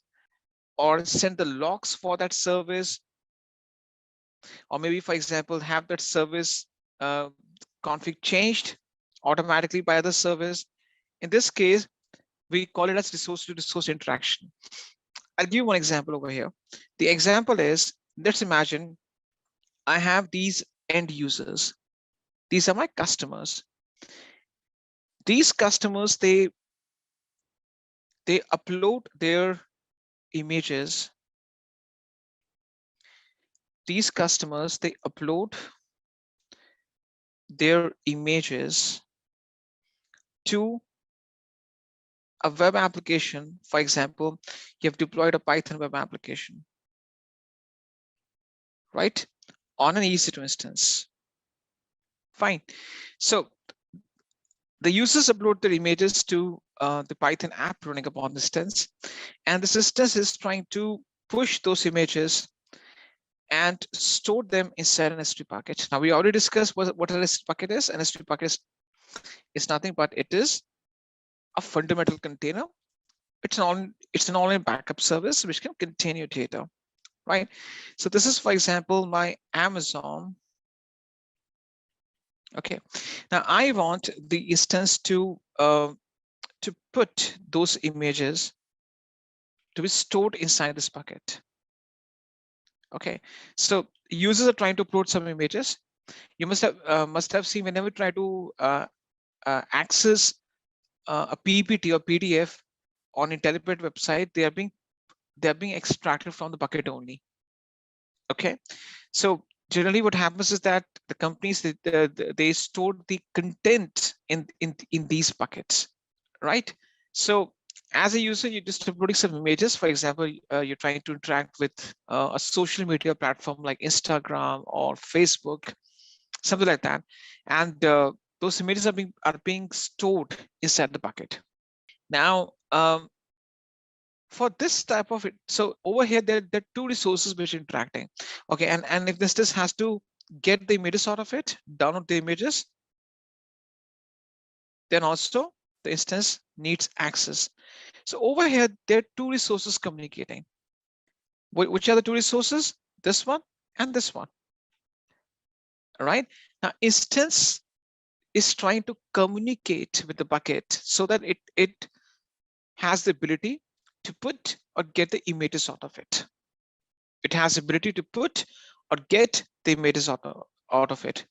or send the logs for that service, or maybe, for example, have that service config changed automatically by the service. In this case, we call it as resource to resource interaction. I'll give you one example over here. The example is, let's imagine I have these end users. These are my customers. These customers, they upload their images. These customers, they upload their images to a web application. For example, you have deployed a Python web application, right, on an EC2 instance. Fine. So the users upload their images to the Python app running upon the instance, and the instance is trying to push those images and store them inside an S3 bucket. Now, we already discussed what an S3 bucket is. An S3 bucket is nothing but it is a fundamental container. It's an online backup service which can contain your data, right? So this is, for example, my Amazon. Okay, now I want the instance to put those images to be stored inside this bucket. Okay, so users are trying to upload some images. You must have seen, whenever you try to access a PPT or PDF on Intellipaat website, they are being extracted from the bucket only. Okay, so generally what happens is that the companies, they store the content in these buckets, right? So as a user, you're just uploading some images. For example, you're trying to interact with a social media platform like Instagram or Facebook, something like that, and those images are being stored inside the bucket. Now, for this type of it, so over here there are two resources which are interacting. Okay, and if this has to get the images out of it, download the images, then also the instance needs access. So over here there are two resources communicating. Which are the two resources? This one and this one. All right, now instance is trying to communicate with the bucket so that it has the ability to put or get the images out of it. It has the ability to put or get the images out of it.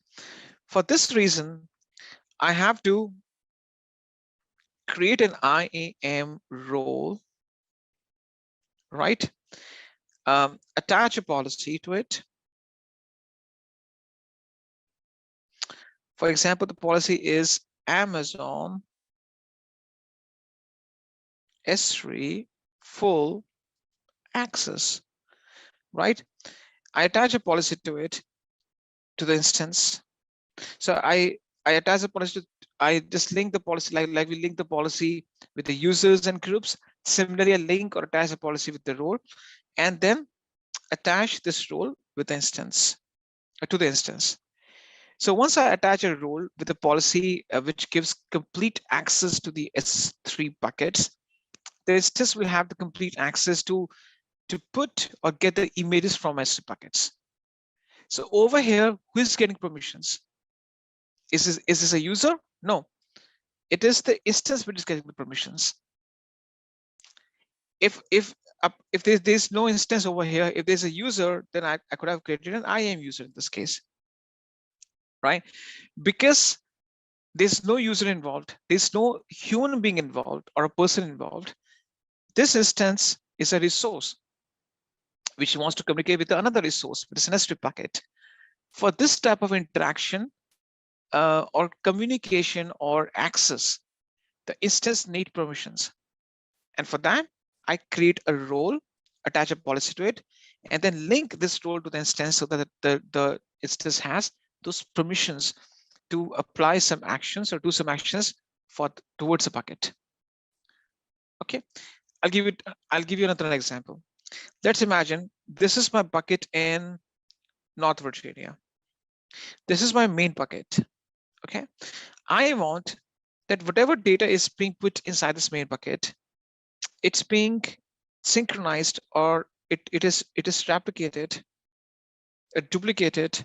For this reason, I have to create an IAM role, right? Attach a policy to it. For example, the policy is Amazon S3 full access, right? I attach a policy to it, to the instance. So I attach a policy, I just link the policy like we link the policy with the users and groups. Similarly, a link or attach a policy with the role, and then attach this role with the instance, to the instance. So once I attach a role with a policy which gives complete access to the S3 buckets, the instance will have the complete access to put or get the images from S3 buckets. So over here, who is getting permissions? Is this a user? No, it is the instance which is getting the permissions. If there's no instance over here, if there's a user, then I could have created an IAM user in this case, right? Because there's no user involved, there's no human being involved or a person involved. This instance is a resource which wants to communicate with another resource, with a nested bucket. For this type of interaction or communication or access, the instance need permissions. And for that, I create a role, attach a policy to it, and then link this role to the instance so that the instance has those permissions to apply some actions or do some actions towards a bucket. Okay, I'll give you another example. Let's imagine this is my bucket in North Virginia. This is my main bucket. Okay, I want that whatever data is being put inside this main bucket, it's being synchronized, or it is replicated, duplicated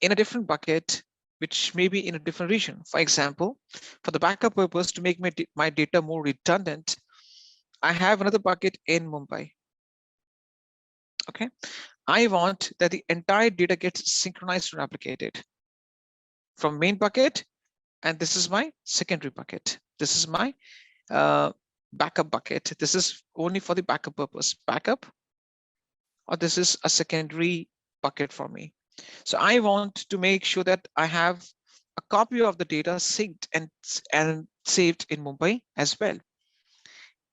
in a different bucket, which may be in a different region. For example, for the backup purpose, to make my data more redundant, I have another bucket in Mumbai. Okay, I want that the entire data gets synchronized and replicated from main bucket, and this is my secondary bucket. This is my backup bucket. This is only for the backup purpose, backup, or this is a secondary bucket for me. So I want to make sure that I have a copy of the data synced and saved in Mumbai as well.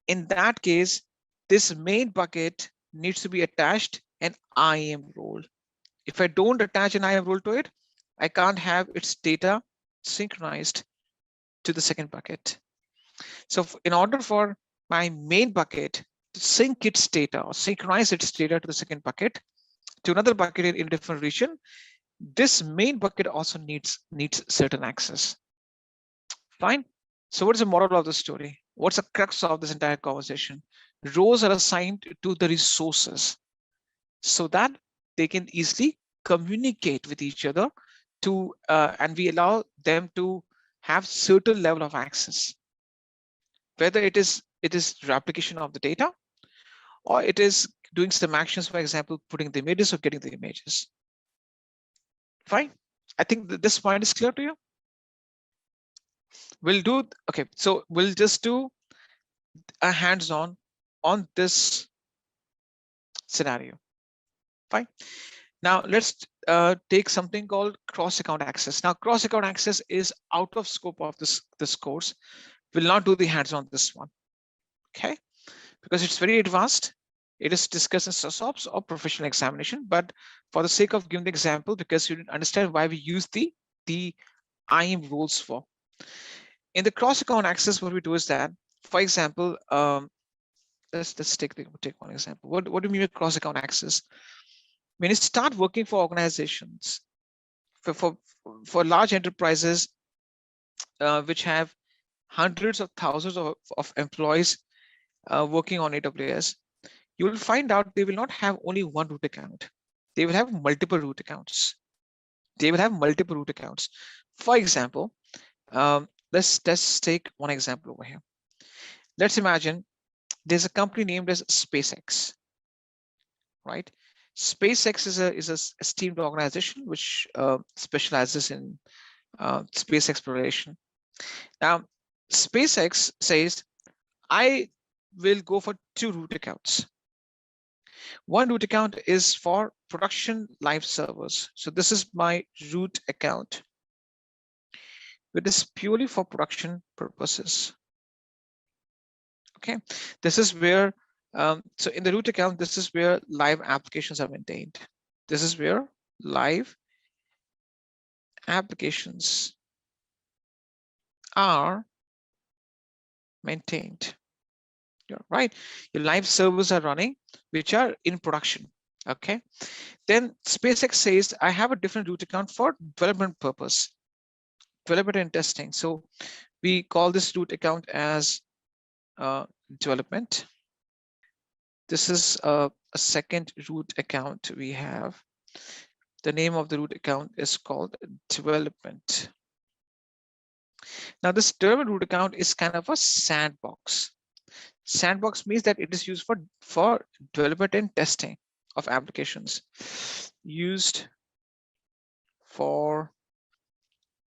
In that case, this main bucket needs to be attached an IAM role. If I don't attach an IAM role to it, I can't have its data synchronized to the second bucket. So in order for my main bucket to sync its data or synchronize its data to the second bucket, to another bucket in a different region, this main bucket also needs certain access. Fine. So what is the moral of the story? What's the crux of this entire conversation? Roles are assigned to the resources so that they can easily communicate with each other and we allow them to have certain level of access, whether it is replication of the data or it is doing some actions, for example, putting the images or getting the images. Fine. I think that this point is clear to you. Okay, so we'll just do a hands-on on this scenario. Fine. Now let's take something called cross-account access. Now cross-account access is out of scope of this course. We'll not do the hands-on this one, okay? Because it's very advanced. It is discussed in SysOps or professional examination, but for the sake of giving the example, because you didn't understand why we use the IAM roles for. In the cross-account access, what we do is that, for example, let's take one example. What do you mean by cross-account access? When you start working for organizations, for large enterprises, which have hundreds of thousands of employees working on AWS, you will find out they will not have only one root account. They will have multiple root accounts. For example, let's take one example over here. Let's imagine there's a company named as SpaceX, right? SpaceX is a esteemed organization which specializes in space exploration. Now, SpaceX says, I will go for 2 root accounts. One root account is for production live servers. So this is my root account. It is purely for production purposes. Okay, this is where, so in the root account, this is where live applications are maintained. This is where live applications are maintained. You're right. Your live servers are running, which are in production. Okay. Then SpaceX says, I have a different root account for development purpose, development and testing. So we call this root account as development. This is a second root account we have. The name of the root account is called development. Now this development root account is kind of a sandbox. Sandbox means that it is used for development and testing of applications. Used for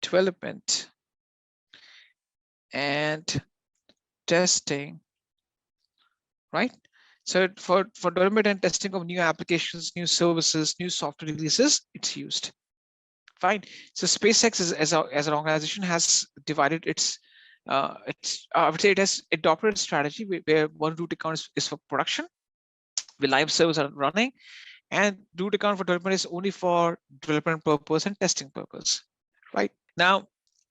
development and testing, right? So for development and testing of new applications, new services, new software releases, it's used. Fine. So SpaceX as an organization has divided its I would say it has adopted a strategy where one root account is for production, where live servers are running, and root account for development is only for development purpose and testing purpose. Right now,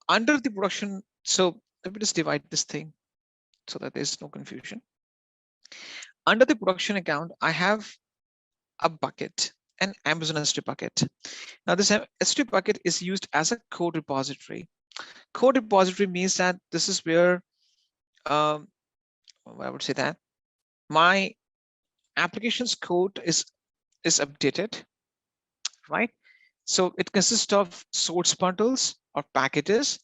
under the production, so let me just divide this thing so that there's no confusion. Under the production account, I have a bucket, an Amazon S3 bucket. Now this S3 bucket is used as a code repository. Code repository means that this is where I would say that my application's code is updated, right? So it consists of source bundles or packages,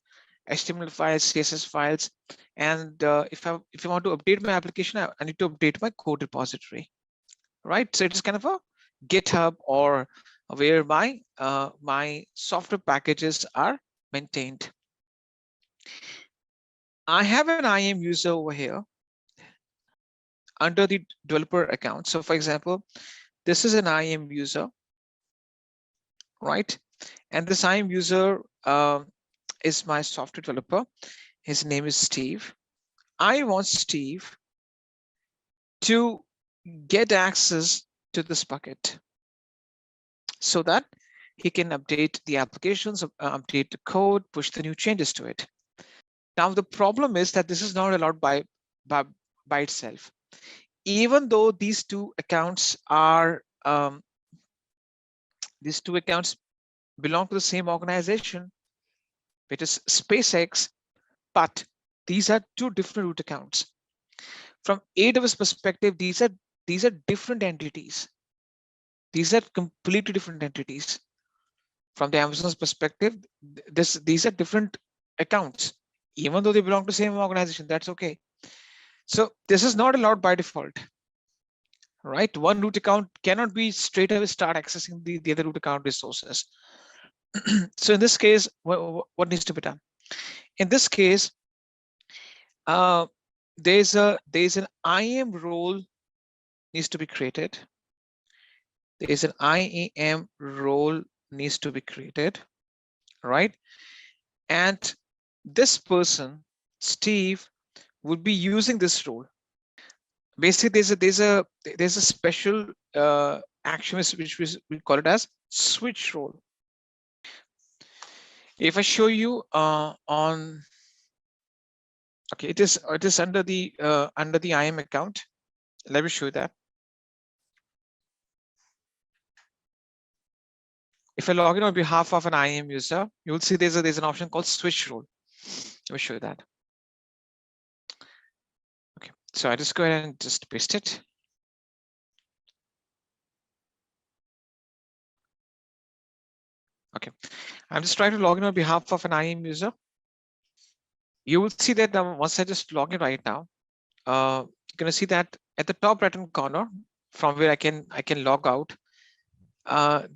HTML files, CSS files, and if I want to update my application, I need to update my code repository, right? So it's kind of a GitHub or where my my software packages are maintained. I have an IAM user over here under the developer account. So for example, this is an IAM user, right? And this IAM user is my software developer. His name is Steve. I want Steve to get access to this bucket so that he can update the applications, update the code, push the new changes to it. Now, the problem is that this is not allowed by itself. Even though these two accounts are belong to the same organization, which is SpaceX, but these are two different root accounts. From AWS perspective, these are different entities. These are completely different entities. From the Amazon's perspective, these are different accounts, even though they belong to the same organization. That's okay. So this is not allowed by default, right? One root account cannot be straight away start accessing the other root account resources. So in this case, what needs to be done? In this case, there's an IAM role needs to be created. There's an IAM role needs to be created, right? And this person, Steve, would be using this role. Basically, there's a special action which we call it as switch role. If I show you on, okay, it is under the IAM account. Let me show you that. If I log in on behalf of an IAM user, you will see there's an option called switch role. Let me show you that. Okay, so I just go ahead and just paste it. Okay, I'm just trying to log in on behalf of an IAM user. You will see that once I just log in right now, you're gonna see that at the top right-hand corner, from where I can log out.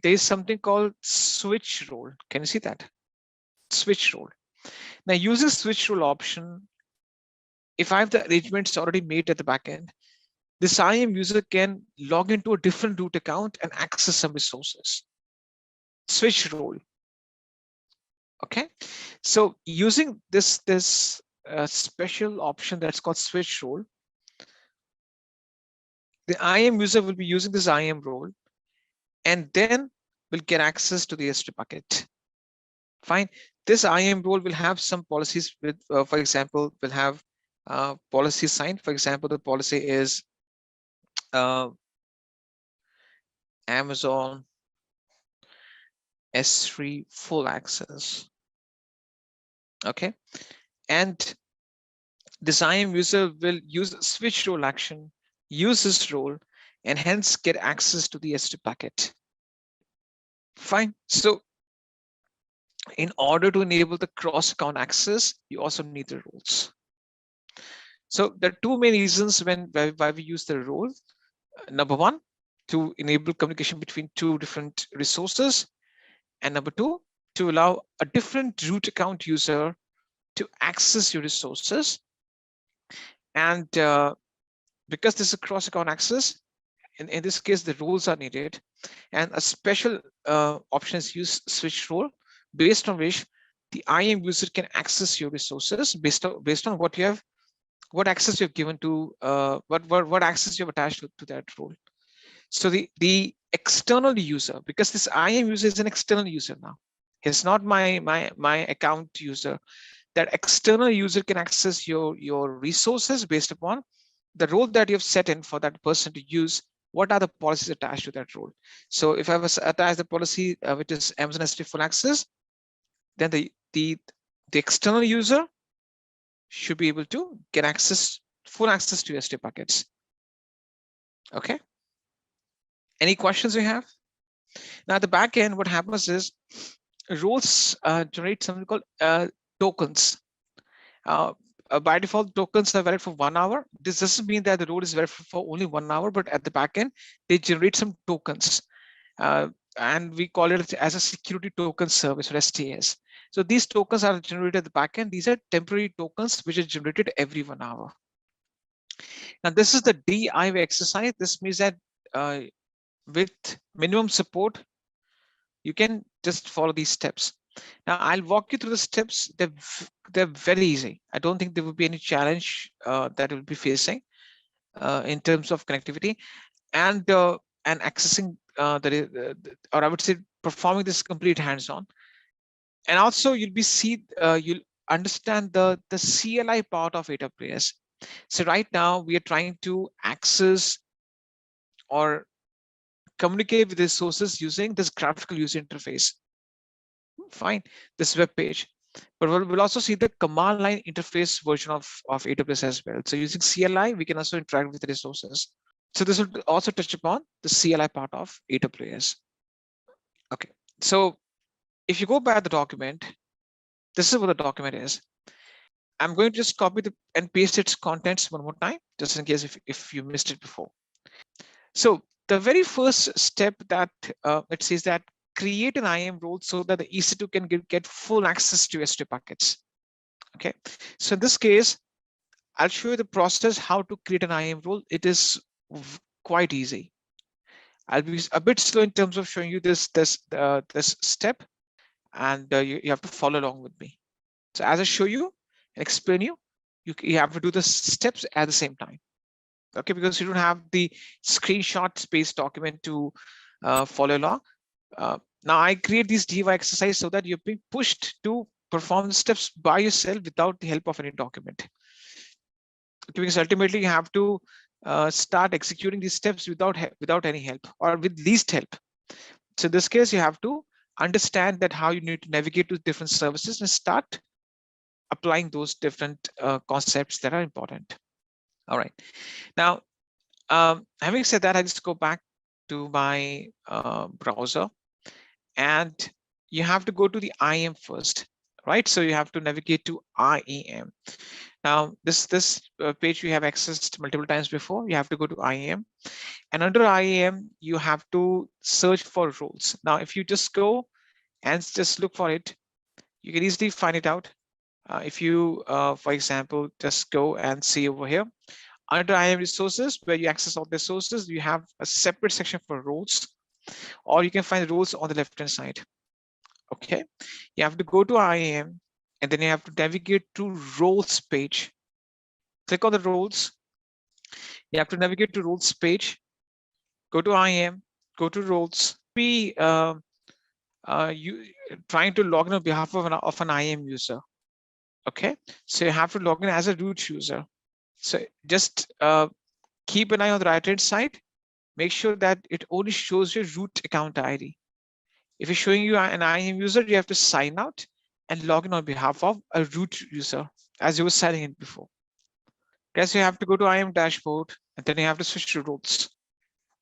There's something called switch role. Can you see that? Switch role. Now, using switch role option, if I have the arrangements already made at the backend, this IAM user can log into a different root account and access some resources. Switch role. Okay, so using this special option that's called switch role, the IAM user will be using this IAM role and then will get access to the S3 bucket. Fine. This IAM role will have some policies with, for example, will have policy signed. For example, the policy is Amazon S3 full access. Okay, and this IAM user will use switch role action, use this role, and hence get access to the S3 packet. Fine. So in order to enable the cross-account access, you also need the roles. So there are two main reasons why we use the role. Number one, to enable communication between two different resources. And number two, to allow a different root account user to access your resources. And because this is cross account access, in this case, the roles are needed, and a special option is use switch role, based on which the IAM user can access your resources based on what you have, what access you've given to, what access you've attached to that role. So the external user, because this IAM user is an external user now, it's not my account user. That external user can access your resources based upon the role that you've set in for that person to use. What are the policies attached to that role? So if I was attached the policy which is Amazon S3 full access, then the external user should be able to get full access to S3 buckets. Okay. Any questions you have? Now at the back end, what happens is roles generate something called tokens. By default, tokens are valid for 1 hour. This doesn't mean that the role is valid for only 1 hour, but at the back end, they generate some tokens. And we call it as a security token service, or STS. So these tokens are generated at the back end. These are temporary tokens which are generated every 1 hour. Now this is the DIY exercise. This means that with minimum support, you can just follow these steps. Now I'll walk you through the steps. They're very easy. I don't think there will be any challenge that we'll be facing in terms of connectivity and accessing or I would say performing this complete hands-on. And also you'll understand the CLI part of AWS. So right now we are trying to access or communicate with resources using this graphical user interface. Fine, this web page, but we'll also see the command line interface version of AWS as well. So using CLI, we can also interact with the resources. So this will also touch upon the CLI part of AWS. Okay, so if you go by the document, this is what the document is. I'm going to just copy and paste its contents one more time, just in case if you missed it before. So the very first step that it says that create an IAM role so that the EC2 can get full access to S3 buckets. Okay, so in this case, I'll show you the process how to create an IAM role. It is quite easy. I'll be a bit slow in terms of showing you this step, and you have to follow along with me. So as I show you and explain you have to do the steps at the same time. Okay, because you don't have the screenshot space document to follow along. Now I create these DIY exercise so that you're being pushed to perform the steps by yourself without the help of any document. Okay, because ultimately you have to start executing these steps without any help or with least help. So in this case, you have to understand that how you need to navigate to different services and start applying those different concepts that are important. All right. Now, having said that, I just go back to my browser, and you have to go to the IAM first, right? So you have to navigate to IAM. Now, this page we have accessed multiple times before. You have to go to IAM, and under IAM, you have to search for roles. Now, if you just go and just look for it, you can easily find it out. If you, for example, just go and see over here, under IAM resources, where you access all the resources, you have a separate section for roles, or you can find roles on the left-hand side. Okay, you have to go to IAM, and then you have to navigate to roles page. Click on the roles. You have to navigate to roles page. Go to IAM. Go to roles. Be you trying to log in on behalf of an IAM user. Okay, so you have to log in as a root user. So just keep an eye on the right-hand side. Make sure that it only shows your root account ID. If it's showing you an IAM user, you have to sign out and log in on behalf of a root user as you were signing in before. Guys, you have to go to IAM dashboard, and then you have to switch to roles.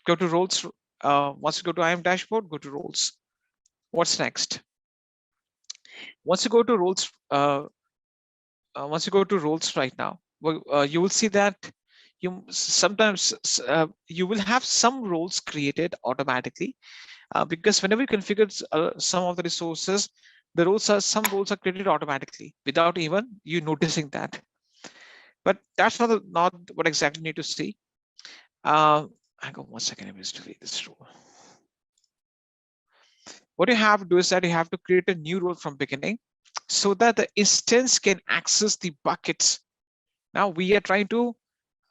Go to roles. Once you go to IAM dashboard, go to roles. What's next? Once you go to roles, right now, you will see that sometimes you will have some roles created automatically, because whenever you configure some of the resources, some roles are created automatically without even you noticing that. But that's not what exactly you need to see. Hang on 1 second, I missed to read this rule. What you have to do is that you have to create a new role from beginning so that the instance can access the buckets. Now we are trying to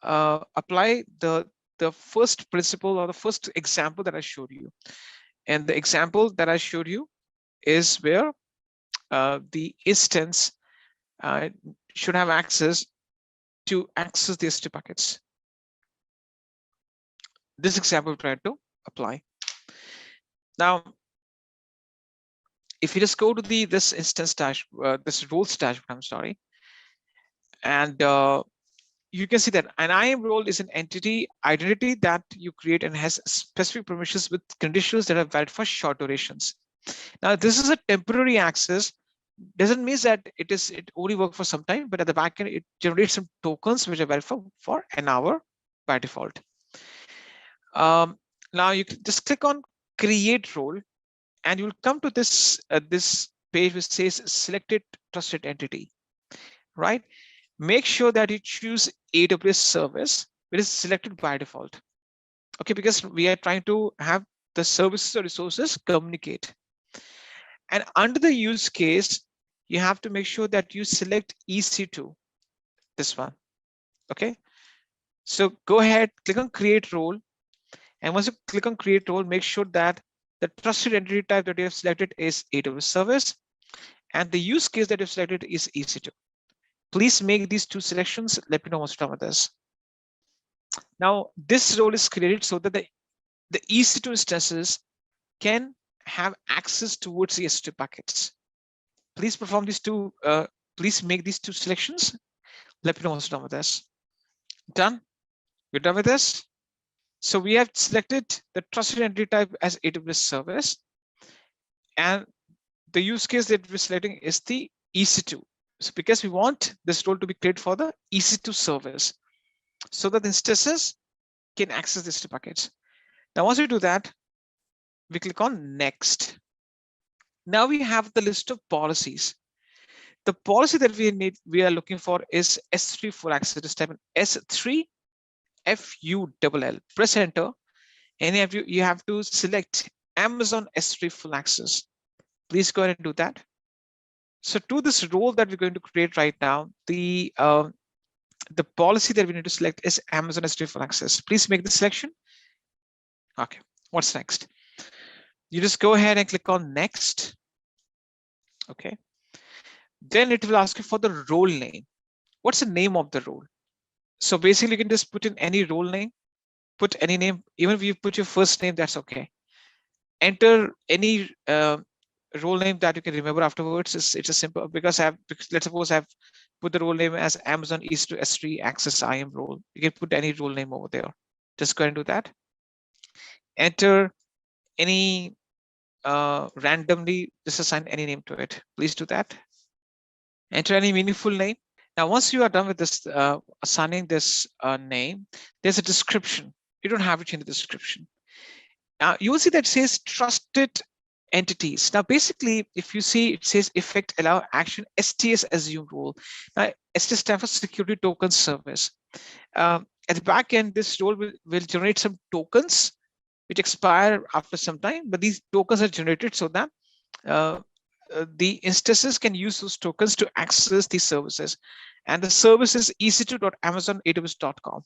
apply the first principle or the first example that I showed you. And the example that I showed you is where the instance should have access to access the S3 buckets. This example we tried to apply. Now, if you just go to this instance this roles dashboard, I'm sorry, and you can see that an IAM role is an entity identity that you create and has specific permissions with conditions that are valid for short durations. Now, this is a temporary access. Doesn't mean that it only works for some time, but at the back end, it generates some tokens which are valid for an hour by default. Now you can just click on create role, and you'll come to this this page which says selected trusted entity, right? Make sure that you choose AWS service, which is selected by default. Okay, because we are trying to have the services or resources communicate. And under the use case, you have to make sure that you select EC2, this one. Okay, so go ahead, click on create role. And once you click on create role, make sure that the trusted entity type that you have selected is AWS service, and the use case that you've selected is EC2. Please make these two selections. Let me know what's wrong with this. Now, this role is created so that the EC2 instances can have access towards the S3 buckets. Please perform these two. Please make these two selections. Let me know what's wrong with this. Done. We're done with this. So we have selected the trusted entity type as AWS service, and the use case that we're selecting is the EC2. So because we want this role to be created for the EC2 service, so that the instances can access these two buckets. Now, once we do that, we click on next. Now we have the list of policies. The policy that we are looking for is S3 full access. Just type in S3 FULL. Press enter, and you have to select Amazon S3 full access. Please go ahead and do that. So to this role that we're going to create right now, the policy that we need to select is Amazon S3 full access. Please make the selection. Okay, what's next? You just go ahead and click on next. Okay. Then it will ask you for the role name. What's the name of the role? So basically, you can just put in any role name, put any name. Even if you put your first name, that's okay. Enter any role name that you can remember afterwards. It's a simple, because let's suppose I've put the role name as Amazon EC2 S3 Access IAM role. You can put any role name over there. Just go ahead and do that. Enter any randomly, just assign any name to it. Please do that. Enter any meaningful name. Now, once you are done with this assigning this name, there's a description. You don't have to change the description. Now, you will see that it says trusted entities. Now, basically, if you see, it says effect allow action STS assume role. Now, STS stands for security token service. At the back end, this role will generate some tokens which expire after some time, but these tokens are generated so that the instances can use those tokens to access these services. And the service is ec2.amazonaws.com.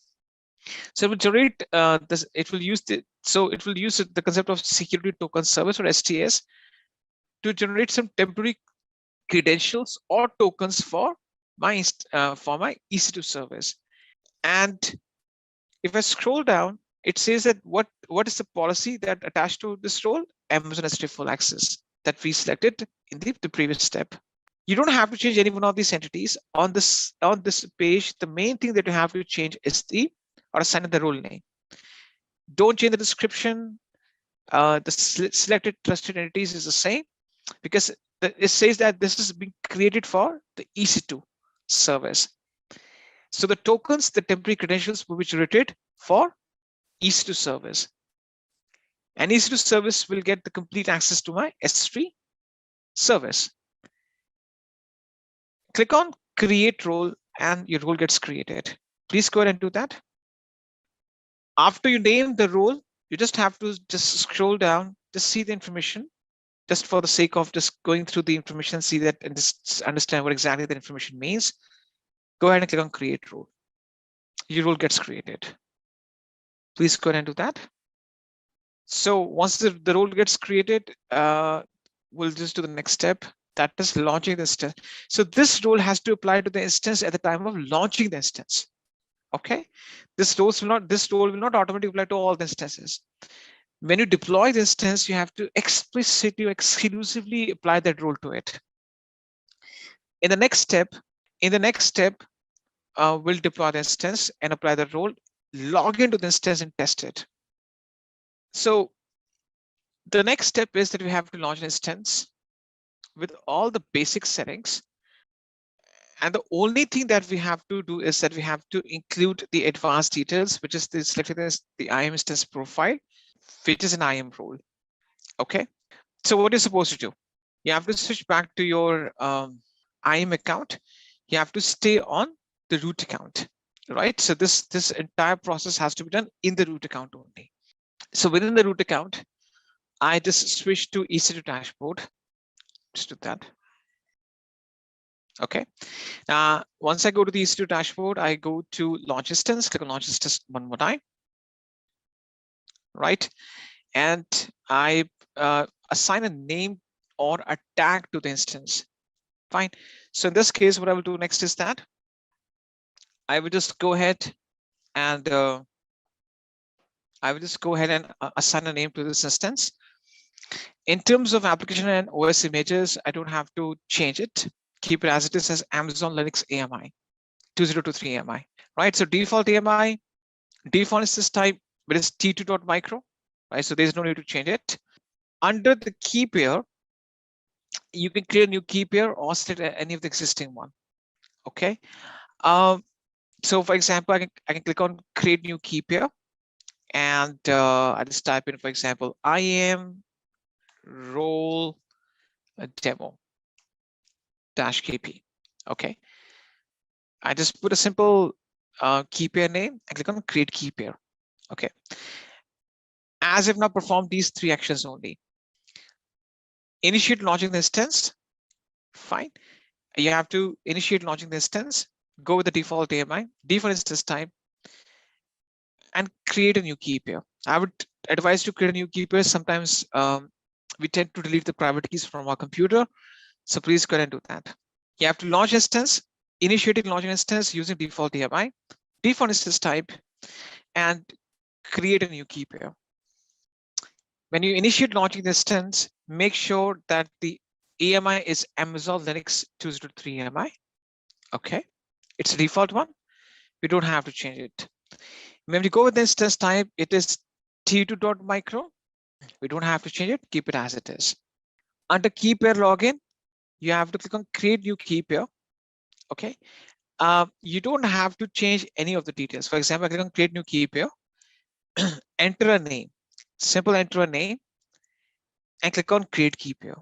So it will generate this. It will use the concept of security token service, or STS, to generate some temporary credentials or tokens for my EC2 service. And if I scroll down, it says that what is the policy that attached to this role? Amazon S3 full access that we selected in the previous step. You don't have to change any one of these entities. On this page, the main thing that you have to change is assign the role name. Don't change the description. The selected trusted entities is the same, because it says that this is being created for the EC2 service. So the tokens, the temporary credentials will be generated for EC2 service. And EC2 service will get the complete access to my S3 service. Click on create role and your role gets created. Please go ahead and do that. After you name the role, you just have to just scroll down, just see the information, just for the sake of just going through the information, see that and just understand what exactly the information means. Go ahead and click on create role. Your role gets created. Please go ahead and do that. So once the role gets created, we'll just do the next step. That is launching the instance. So this role has to apply to the instance at the time of launching the instance. Okay, this role will not automatically apply to all the instances. When you deploy the instance, you have to explicitly, exclusively apply that role to it. In the next step, we'll deploy the instance and apply the role, log into the instance and test it. So the next step is that we have to launch an instance with all the basic settings. And the only thing that we have to do is that we have to include the advanced details, which is the IAM instance profile, which is an IAM role. Okay. So what you're supposed to do, you have to switch back to your IAM account. You have to stay on the root account, right? So this entire process has to be done in the root account only. So within the root account, I just switch to EC2 dashboard. Just do that. Okay. Once I go to the EC2 dashboard, I go to launch instance, click on launch instance one more time. Right. And I assign a name or a tag to the instance. Fine. So in this case, what I will do next is that I will just go ahead and assign a name to this instance. In terms of application and OS images, I don't have to change it. Keep it as it is as Amazon Linux AMI 2023 AMI, right? So default AMI, default instance type, but it's t2.micro, right? So there's no need to change it. Under the key pair, you can create a new key pair or select any of the existing one. Okay. So for example, I can click on create new key pair, and I just type in, for example, IAM role demo -kp. Okay. I just put a simple key pair name and click on create key pair. Okay. As if now perform these three actions only. Initiate launching the instance. Fine. You have to initiate launching the instance, go with the default AMI, default instance type, and create a new key pair. I would advise to create a new key pair. Sometimes we tend to delete the private keys from our computer. So please go ahead and do that. You have to launch instance, initiating launching instance using default AMI, default instance type, and create a new key pair. When you initiate launching the instance, make sure that the AMI is Amazon Linux 2023 AMI. Okay, it's a default one. We don't have to change it. When we go with the instance type, it is t2.micro. We don't have to change it. Keep it as it is. Under key pair login, you have to click on create new key pair. Okay. You don't have to change any of the details. For example, I click on create new key pair, enter a name, simple enter a name, and click on create key pair.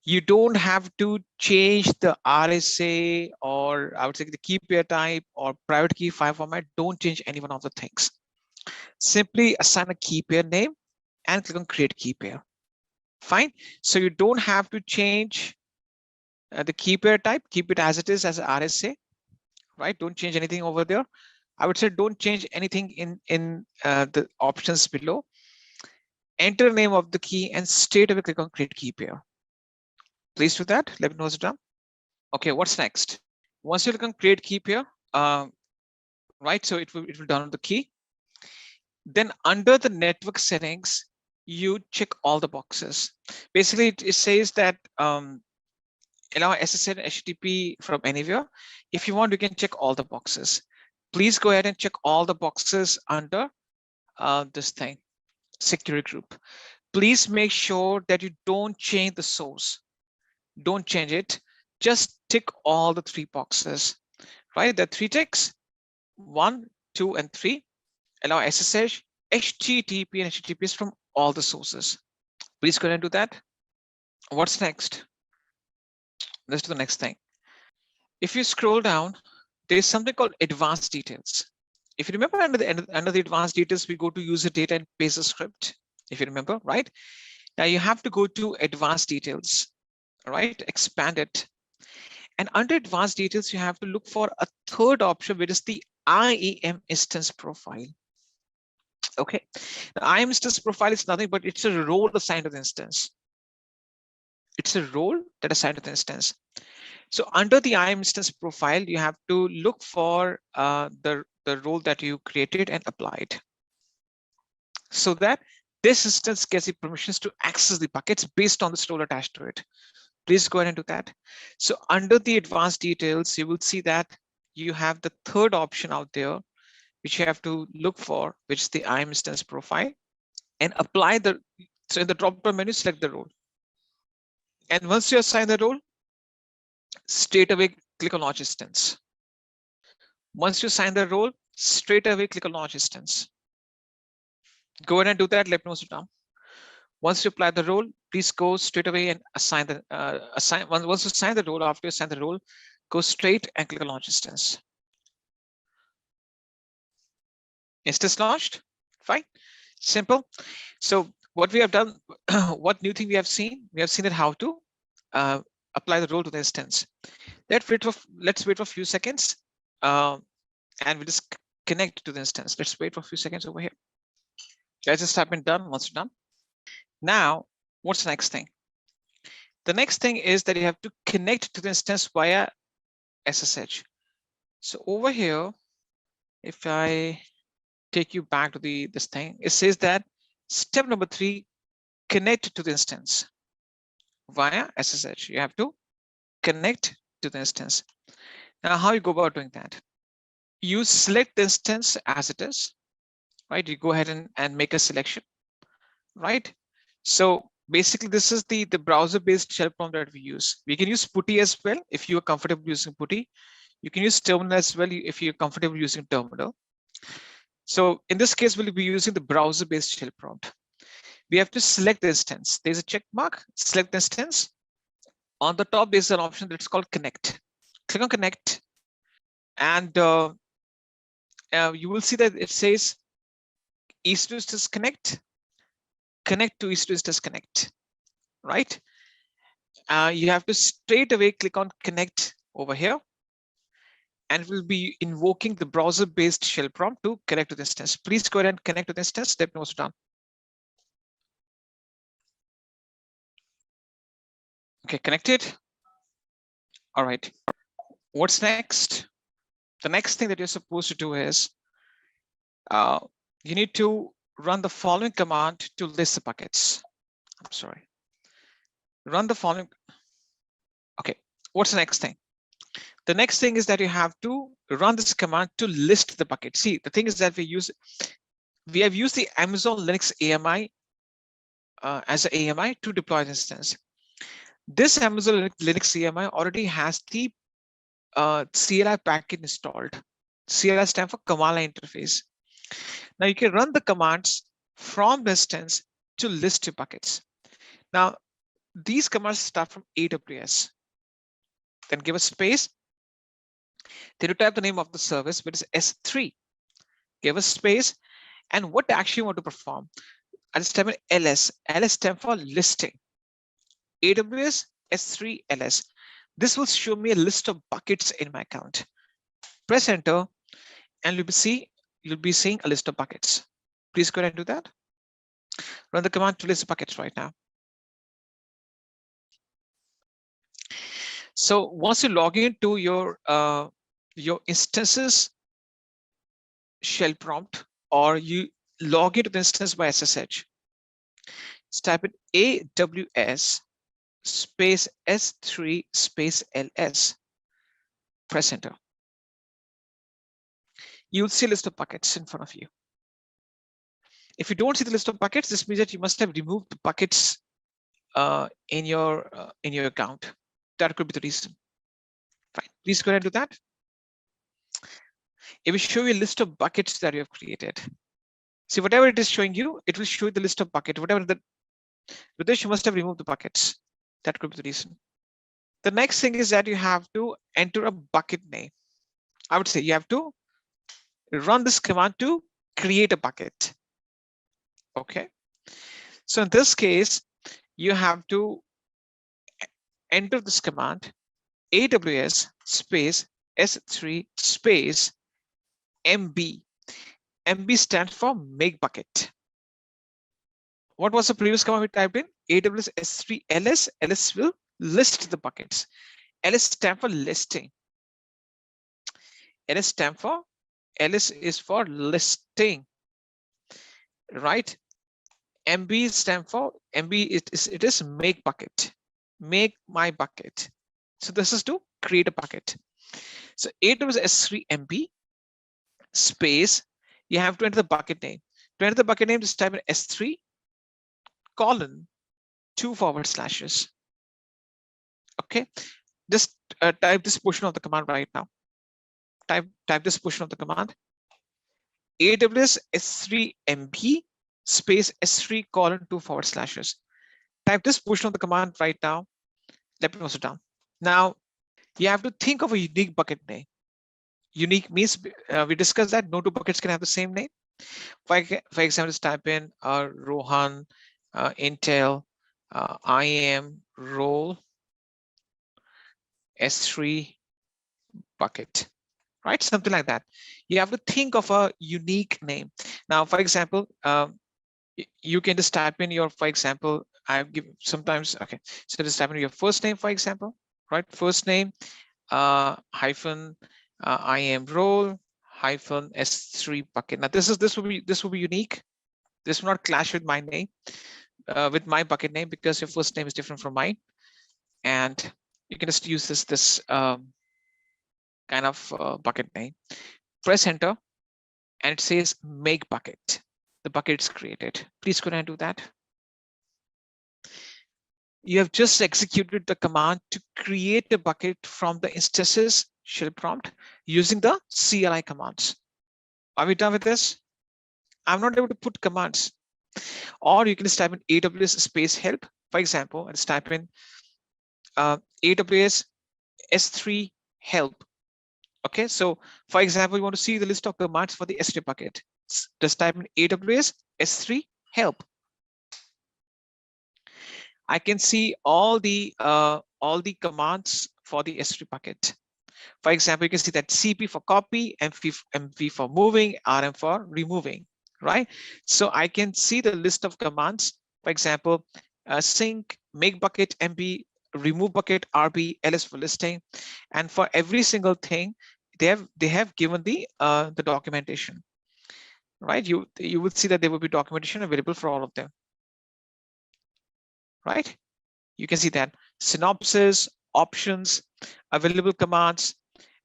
You don't have to change the RSA, or I would say the key pair type or private key file format. Don't change any one of the things. Simply assign a key pair name and click on create key pair. Fine. So you don't have to change the key pair type. Keep it as it is as RSA, right? Don't change anything over there. I would say don't change anything in the options below. Enter the name of the key and straight away click on create key pair. Please do that. Let me know it's done. Okay, what's next? Once you click on create key pair, right? So it will download the key. Then under the network settings, you check all the boxes. Basically, it says that allow SSL and HTTP from anywhere. If you want, you can check all the boxes. Please go ahead and check all the boxes under this thing, security group. Please make sure that you don't change the source. Don't change it. Just tick all the three boxes, right? The three ticks, 1, 2, and 3. Allow SSH, HTTP, and HTTPS from all the sources. Please go ahead and do that. What's next? Let's do the next thing. If you scroll down, there's something called advanced details. If you remember, under the advanced details, we go to user data and paste a script. If you remember, right? Now you have to go to advanced details, right? Expand it. And under advanced details, you have to look for a third option, which is the IAM instance profile. Okay, the IAM instance profile is nothing but it's a role assigned to the instance. It's a role that assigned to the instance. So under the IAM instance profile, you have to look for the role that you created and applied, so that this instance gets the permissions to access the buckets based on this role attached to it. Please go ahead and do that. So under the advanced details, you will see that you have the third option out there, which you have to look for, which is the IAM instance profile, and apply the, so in the drop-down menu, select the role. And once you assign the role, straight away click on launch instance. Once you assign the role, straight away click on launch instance. Go ahead and do that. Let me know it down. Once you apply the role, please go straight away and assign the once you assign the role, after you assign the role, go straight and click on launch instance. Instance launched. Fine, simple. So what we have done, what new thing we have seen? We have seen that how to apply the role to the instance. Let's wait for a few seconds, and we just connect to the instance. Let's wait for a few seconds over here. Guys, just have been done. Once you're done, now what's the next thing? The next thing is that you have to connect to the instance via SSH. So over here, if I take you back to this thing, it says that step number 3, connect to the instance via SSH. You have to connect to the instance. Now, how you go about doing that? You select the instance as it is, right? You go ahead and make a selection, right? So basically, this is the browser-based shell prompt that we use. We can use PuTTY as well if you are comfortable using PuTTY. You can use terminal as well if you're comfortable using terminal. So in this case, we'll be using the browser-based shell prompt. We have to select the instance. There's a check mark, select the instance. On the top, there's an option that's called connect. Click on connect, and you will see that it says EC2 Instances connect to EC2 Instances connect, right? You have to straight away click on connect over here, and we'll be invoking the browser-based shell prompt to connect to the instance. Please go ahead and connect to the instance. Step notes done. Okay, connected. All right. What's next? The next thing that you're supposed to do is you need to run the following command to list the buckets. I'm sorry. Run the following. Okay. What's the next thing? The next thing is that you have to run this command to list the bucket. See, the thing is that we have used the Amazon Linux AMI as an AMI to deploy the instance. This Amazon Linux AMI already has the CLI package installed. CLI stands for command line interface. Now you can run the commands from the instance to list your buckets. Now, these commands start from AWS. Then give a space. Then you type the name of the service, which is S3. Give a space. And what action you want to perform? I'll just type in LS. LS stands for listing. AWS S3 LS. This will show me a list of buckets in my account. Press enter, and you'll be seeing a list of buckets. Please go ahead and do that. Run the command to list buckets right now. So once you log into your instances shell prompt, or you log into the instance by SSH, just type in AWS space S3 space LS. Press enter. You'll see a list of buckets in front of you. If you don't see the list of buckets, this means that you must have removed the buckets in your account. That could be the reason. Fine. Please go ahead and do that. It will show you a list of buckets that you have created. See, whatever it is showing you, it will show you the list of buckets. Whatever with this, you must have removed the buckets. That could be the reason. The next thing is that you have to enter a bucket name. I would say you have to run this command to create a bucket. Okay. So in this case, you have to enter this command AWS space S3 space MB. MB stands for make bucket. What was the previous command we typed in? AWS S3 LS. LS will list the buckets. LS stand for listing. LS stand for LS is for listing, right? MB stand for MB. It is make bucket. Make my bucket. So this is to create a bucket. So AWS S3 MB space. You have to enter the bucket name. To enter the bucket name, just type in S3 colon 2/. Okay, just type this portion of the command right now. Type this portion of the command. AWS S3 MB space S3 colon 2/. Type this portion of the command right now. Let me also down. Now you have to think of a unique bucket name. Unique means we discussed that no two buckets can have the same name. For example, just type in Rohan, Intel, IAM role S3 bucket, right? Something like that. You have to think of a unique name. Now, for example, you can just type in your, for example, I give sometimes, okay, so just type in your first name, for example, right? First name, hyphen, IAM role, hyphen S3 bucket. Now this will be unique. This will not clash with my name, with my bucket name, because your first name is different from mine. And you can just use this kind of bucket name. Press enter, and it says make bucket. The bucket is created. Please go ahead and do that. You have just executed the command to create a bucket from the instances shell prompt using the CLI commands. Are we done with this? I'm not able to put commands. Or you can just type in AWS space help, for example, and just type in AWS S3 help. Okay, so for example, you want to see the list of commands for the S3 bucket. Just type in AWS S3 help. I can see all the commands for the S3 bucket. For example, you can see that CP for copy, MV for moving, RM for removing, right? So I can see the list of commands. For example, sync, make bucket, MB, remove bucket, RB, LS for listing, and for every single thing, they have given the documentation, right? You will see that there will be documentation available for all of them, right? You can see that synopsis, options, available commands,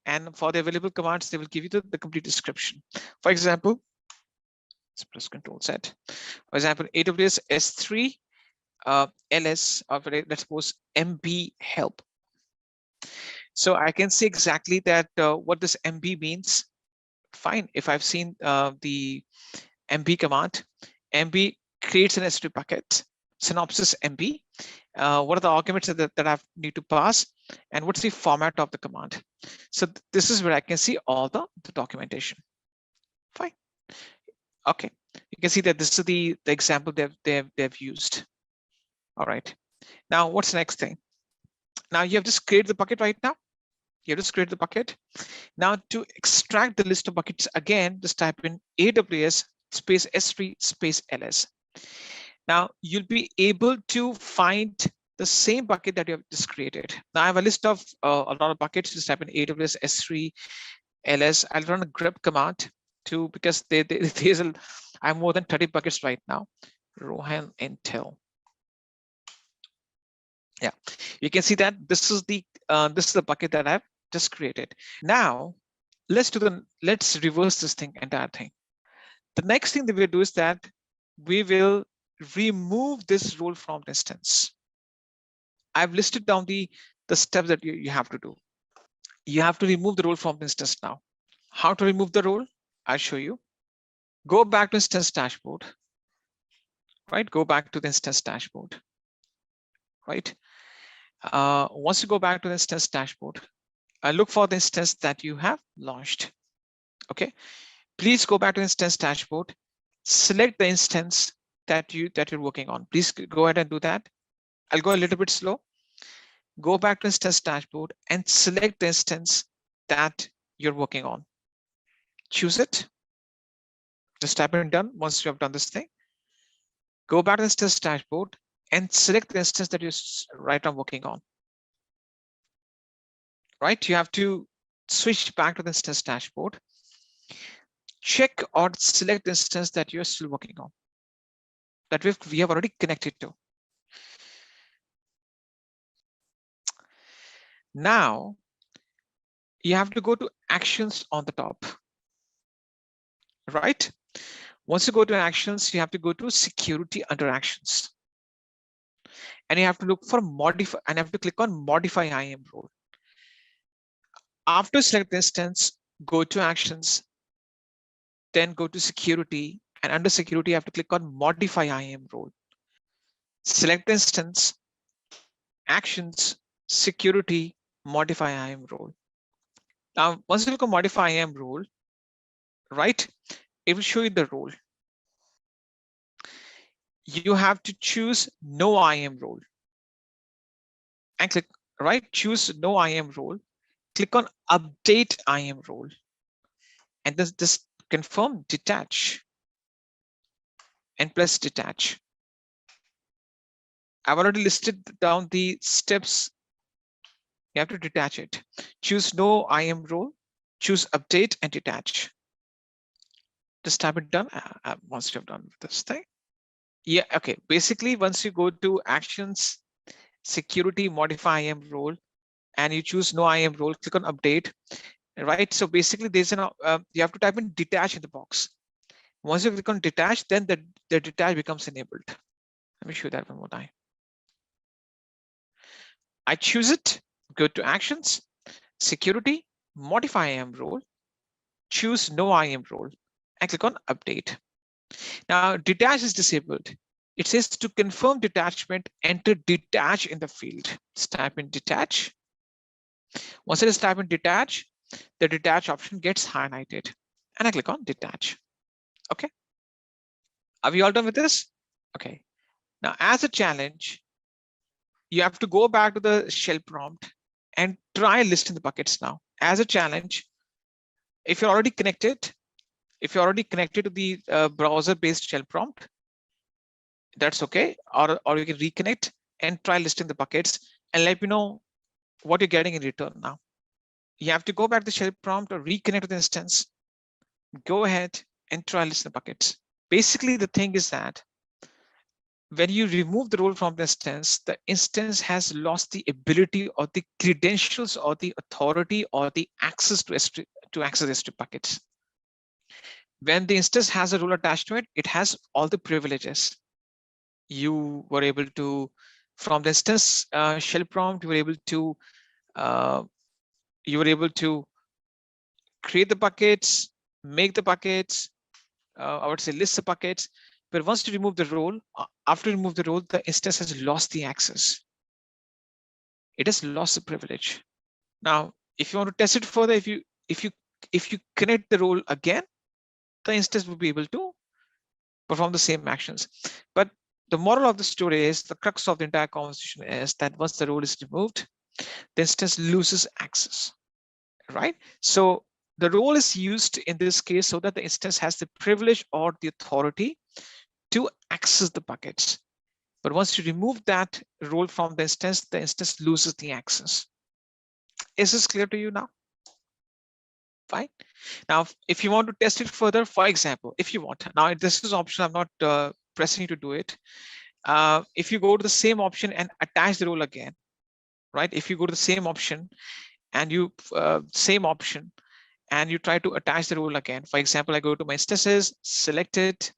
and for the available commands, they will give you the complete description. For example, let's press Control Z. For example, AWS S3 LS, or let's suppose MB help. So I can see exactly that what this MB means. Fine. If I've seen the MB command, MB creates an S3 bucket. Synopsis MB. What are the arguments that I need to pass, and what's the format of the command? So this is where I can see all the documentation. Fine. Okay, you can see that this is the example they've used. All right. Now what's the next thing? Now you have just created the bucket right now. You have just created the bucket. Now to extract the list of buckets again, just type in AWS space S3 space LS. Now you'll be able to find the same bucket that you have just created. Now I have a list of a lot of buckets. Just type in AWS S3 LS. I'll run a grep command too, because I have more than 30 buckets right now. Rohan Intel. Yeah, you can see that this is the bucket that I've just created. Now let's reverse this entire thing. The next thing that we'll do is that we will remove this role from instance. I've listed down the steps that you have to do. You have to remove the role from instance now. How to remove the role? I'll show you. Go back to instance dashboard. Right? Go back to the instance dashboard. Right? Once you go back to the instance dashboard, look for the instance that you have launched. Okay, please go back to instance dashboard, select the instance that you're working on. Please go ahead and do that. I'll go a little bit slow. Go back to instance dashboard and select the instance that you're working on. Choose it. Just type in done. Once you have done this thing, go back to the instance dashboard and select the instance that you're right now working on. Right, you have to switch back to the instance dashboard. Check or select the instance that you're still working on, that we have already connected to. Now you have to go to actions on the top. Right, once you go to actions, you have to go to security under actions, and you have to look for modify, and you have to click on modify IAM role. After select the instance, go to actions, then go to security, and under security you have to click on modify IAM role. Select the instance, actions, security, modify IAM role. Now once you click on modify IAM role, right, it will show you the role. You have to choose no IAM role and click, right, choose no IAM role, click on update IAM role, and this confirm detach and press detach. I've already listed down the steps. You have to detach it. Choose no IAM role, choose update and detach. Just type it done once you've done this thing. Yeah, okay. Basically, once you go to actions, security, modify IAM role, and you choose no IAM role, click on update. Right. So basically, there's an you have to type in detach in the box. Once you click on detach, then the detach becomes enabled. Let me show that one more time. I choose it, go to actions, security, modify IAM role, choose no IAM role, and click on update. Now detach is disabled. It says to confirm detachment, enter detach in the field. Just type in detach. Once it is typed in detach, the detach option gets highlighted, and I click on detach. Okay. Are we all done with this? Okay. Now, as a challenge, you have to go back to the shell prompt and try listing the buckets now. As a challenge, if you're already connected to the browser-based shell prompt, that's okay. Or you can reconnect and try listing the buckets and let me know what you're getting in return now. You have to go back to the shell prompt or reconnect to the instance. Go ahead and try listing the buckets. Basically, the thing is that when you remove the role from the instance has lost the ability or the credentials or the authority or the access to access S3 buckets. When the instance has a role attached to it, it has all the privileges. You were able to, from the instance shell prompt, you were able to create the buckets, make the buckets, I would say list the buckets. But once you remove the role, after you remove the role, the instance has lost the access. It has lost the privilege. Now, if you want to test it further, if you connect the role again, the instance will be able to perform the same actions. But the moral of the story is, the crux of the entire conversation is that once the role is removed, the instance loses access, right? So the role is used in this case so that the instance has the privilege or the authority to access the buckets. But once you remove that role from the instance loses the access. Is this clear to you now? Fine. Now, if you want to test it further, for example, if you want, now this is optional, I'm not pressing you to do it. If you go to the same option and attach the role again, right? If you go to the same option and you and you try to attach the role again, for example, I go to my instances, select it,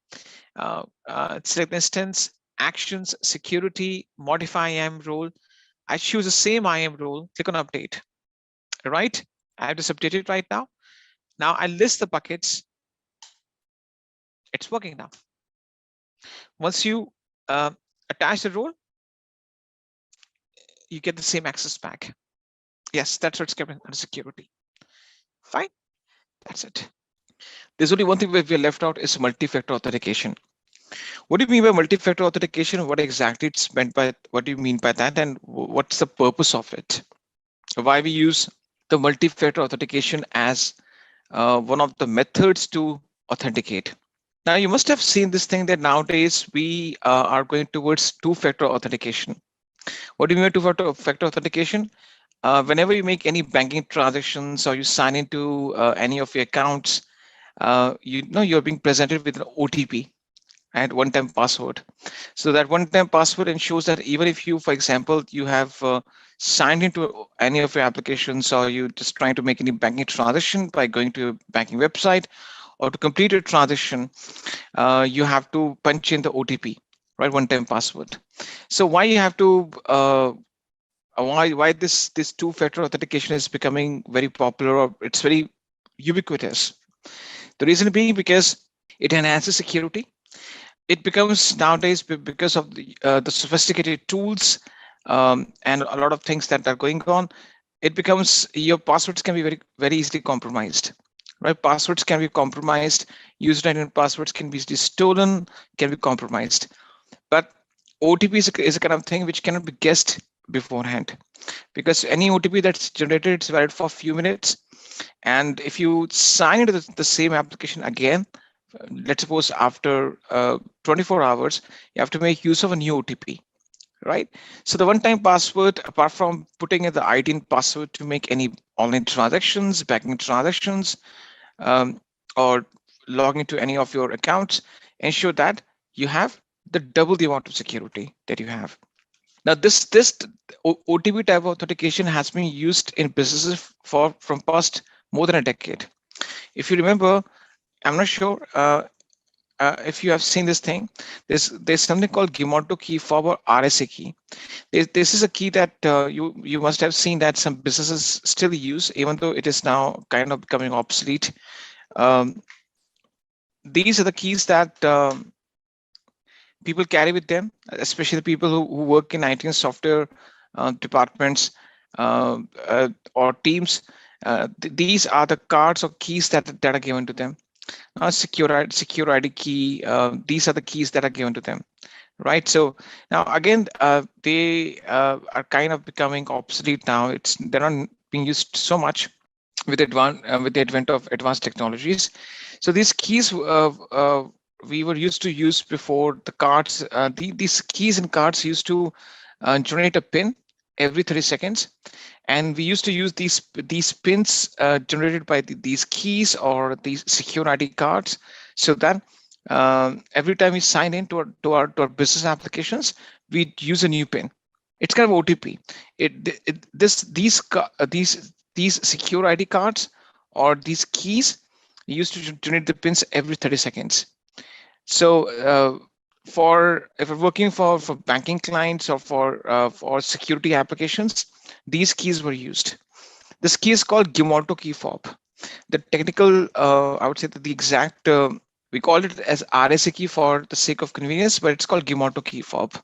select the instance, actions, security, modify IAM role. I choose the same IAM role, click on update, right? I have this updated right now. Now I list the buckets. It's working now. Once you attach the role, you get the same access back. Yes, that's what's kept under security. Fine, that's it. There's only one thing we left out is multi-factor authentication. What do you mean by multi-factor authentication? What exactly it's meant by, what do you mean by that? And what's the purpose of it? Why we use the multi-factor authentication as one of the methods to authenticate. Now, you must have seen this thing that nowadays we are going towards two-factor authentication. What do you mean by two-factor authentication? Whenever you make any banking transactions or you sign into any of your accounts, you know you're being presented with an OTP and one-time password. So that one-time password ensures that even if you, for example, you have signed into any of your applications, or you just trying to make any banking transaction by going to a banking website, or to complete a transaction, you have to punch in the OTP, right? One-time password. So why you have to why this two-factor authentication is becoming very popular, or it's very ubiquitous? The reason being because it enhances security. It becomes nowadays, because of the sophisticated tools and a lot of things that are going on, it becomes, your passwords can be very easily compromised, right? Passwords can be compromised, user identity passwords can be stolen, can be compromised. But OTP is a kind of thing which cannot be guessed beforehand, because any OTP that's generated, it's valid for a few minutes. And if you sign into the same application again, let's suppose after 24 hours, you have to make use of a new OTP, right? So the one-time password, apart from putting in the ID and password to make any online transactions, banking transactions, or log into any of your accounts, ensure that you have the double the amount of security that you have. Now, this OTP type of authentication has been used in businesses from past more than a decade. If you remember, I'm not sure if you have seen this thing. There's something called Gemalto key fob, or RSA key. This is a key that you must have seen that some businesses still use, even though it is now kind of becoming obsolete. These are the keys that people carry with them, especially the people who work in IT and software departments or teams. These are the cards or keys that are given to them. Secure ID key. These are the keys that are given to them, right? So now again, they are kind of becoming obsolete now. They're not being used so much with the advent of advanced technologies. So these keys we were used to use before. The cards, these keys and cards used to generate a pin every 30 seconds. And we used to use these pins generated by these keys or these secure ID cards, so that every time we sign in to our business applications, we use a new pin. It's kind of OTP. These secure ID cards or these keys used to generate the pins every 30 seconds. So if we're working for banking clients or for security applications, these keys were used. This key is called Gemalto key fob. The technical, I would say that the exact, we call it as RSA key for the sake of convenience, but it's called Gemalto key fob.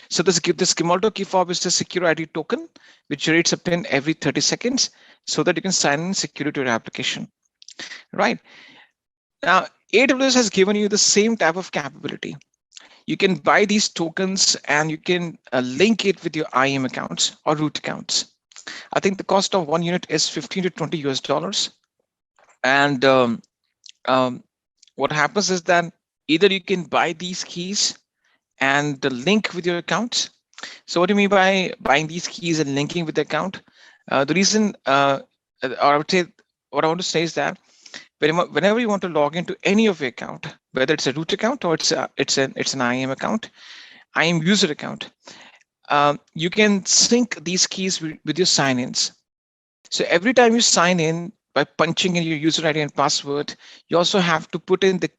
So this Gemalto key fob is a secure ID token which generates a pin every 30 seconds, so that you can sign in security to your application, right? Now, AWS has given you the same type of capability. You can buy these tokens and you can link it with your IAM accounts or root accounts. I think the cost of one unit is $15 to $20. And what happens is that either you can buy these keys and link with your accounts. So what do you mean by buying these keys and linking with the account? The reason, or I would say, what I want to say is that whenever you want to log into any of your account, whether it's a root account or it's an IAM account, IAM user account, you can sync these keys with your sign-ins. So every time you sign in by punching in your user ID and password, you also have to put in the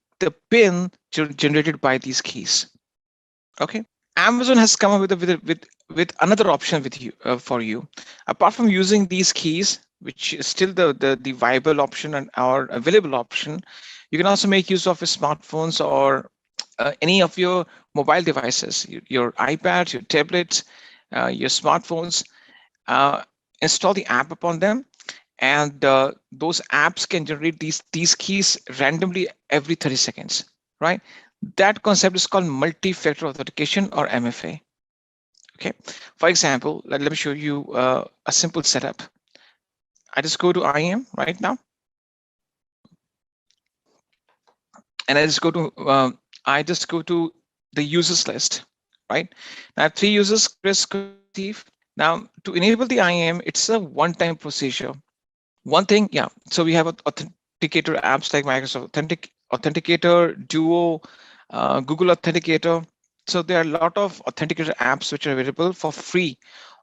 PIN generated by these keys. Okay. Amazon has come up with another option for you. Apart from using these keys, which is still the viable option and our available option, you can also make use of your smartphones or any of your mobile devices, your iPads, your tablets. your smartphones, install the app upon them, and those apps can generate these keys randomly every 30 seconds, right? That concept is called multi-factor authentication, or MFA. Okay, for example, let me show you a simple setup. I just go to IAM right now, and I just go to the users list, right? I have 3 users, Chris, Steve. Now, to enable the IAM, it's a one-time procedure. One thing, yeah. So we have authenticator apps like Microsoft Authenticator, Duo, Google Authenticator. So there are a lot of authenticator apps which are available for free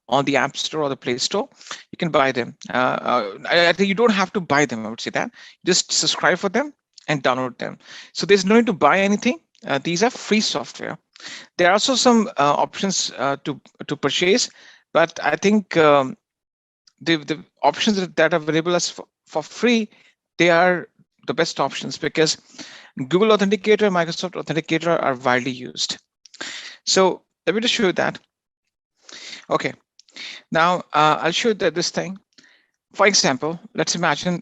on the App Store or the Play Store. You can buy them. I think you don't have to buy them. I would say that just subscribe for them and download them. So there's no need to buy anything. These are free software. There are also some options to purchase, but I think the options that are available as for free, they are the best options, because Google Authenticator, Microsoft Authenticator are widely used. So let me just show you that. Okay, now I'll show you this thing. For example, let's imagine.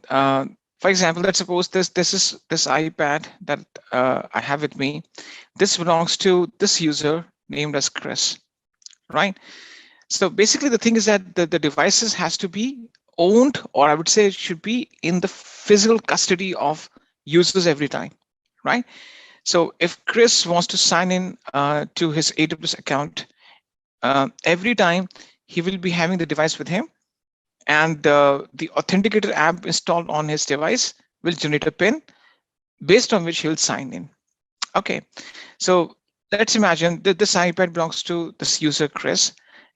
Let's suppose this is this iPad that I have with me. This belongs to this user named as Chris, right? So basically, the thing is that the devices has to be owned, or I would say it should be in the physical custody of users every time, right? So if Chris wants to sign in to his AWS account, every time he will be having the device with him, and the Authenticator app installed on his device will generate a PIN based on which he'll sign in. Okay, so let's imagine that this iPad belongs to this user, Chris.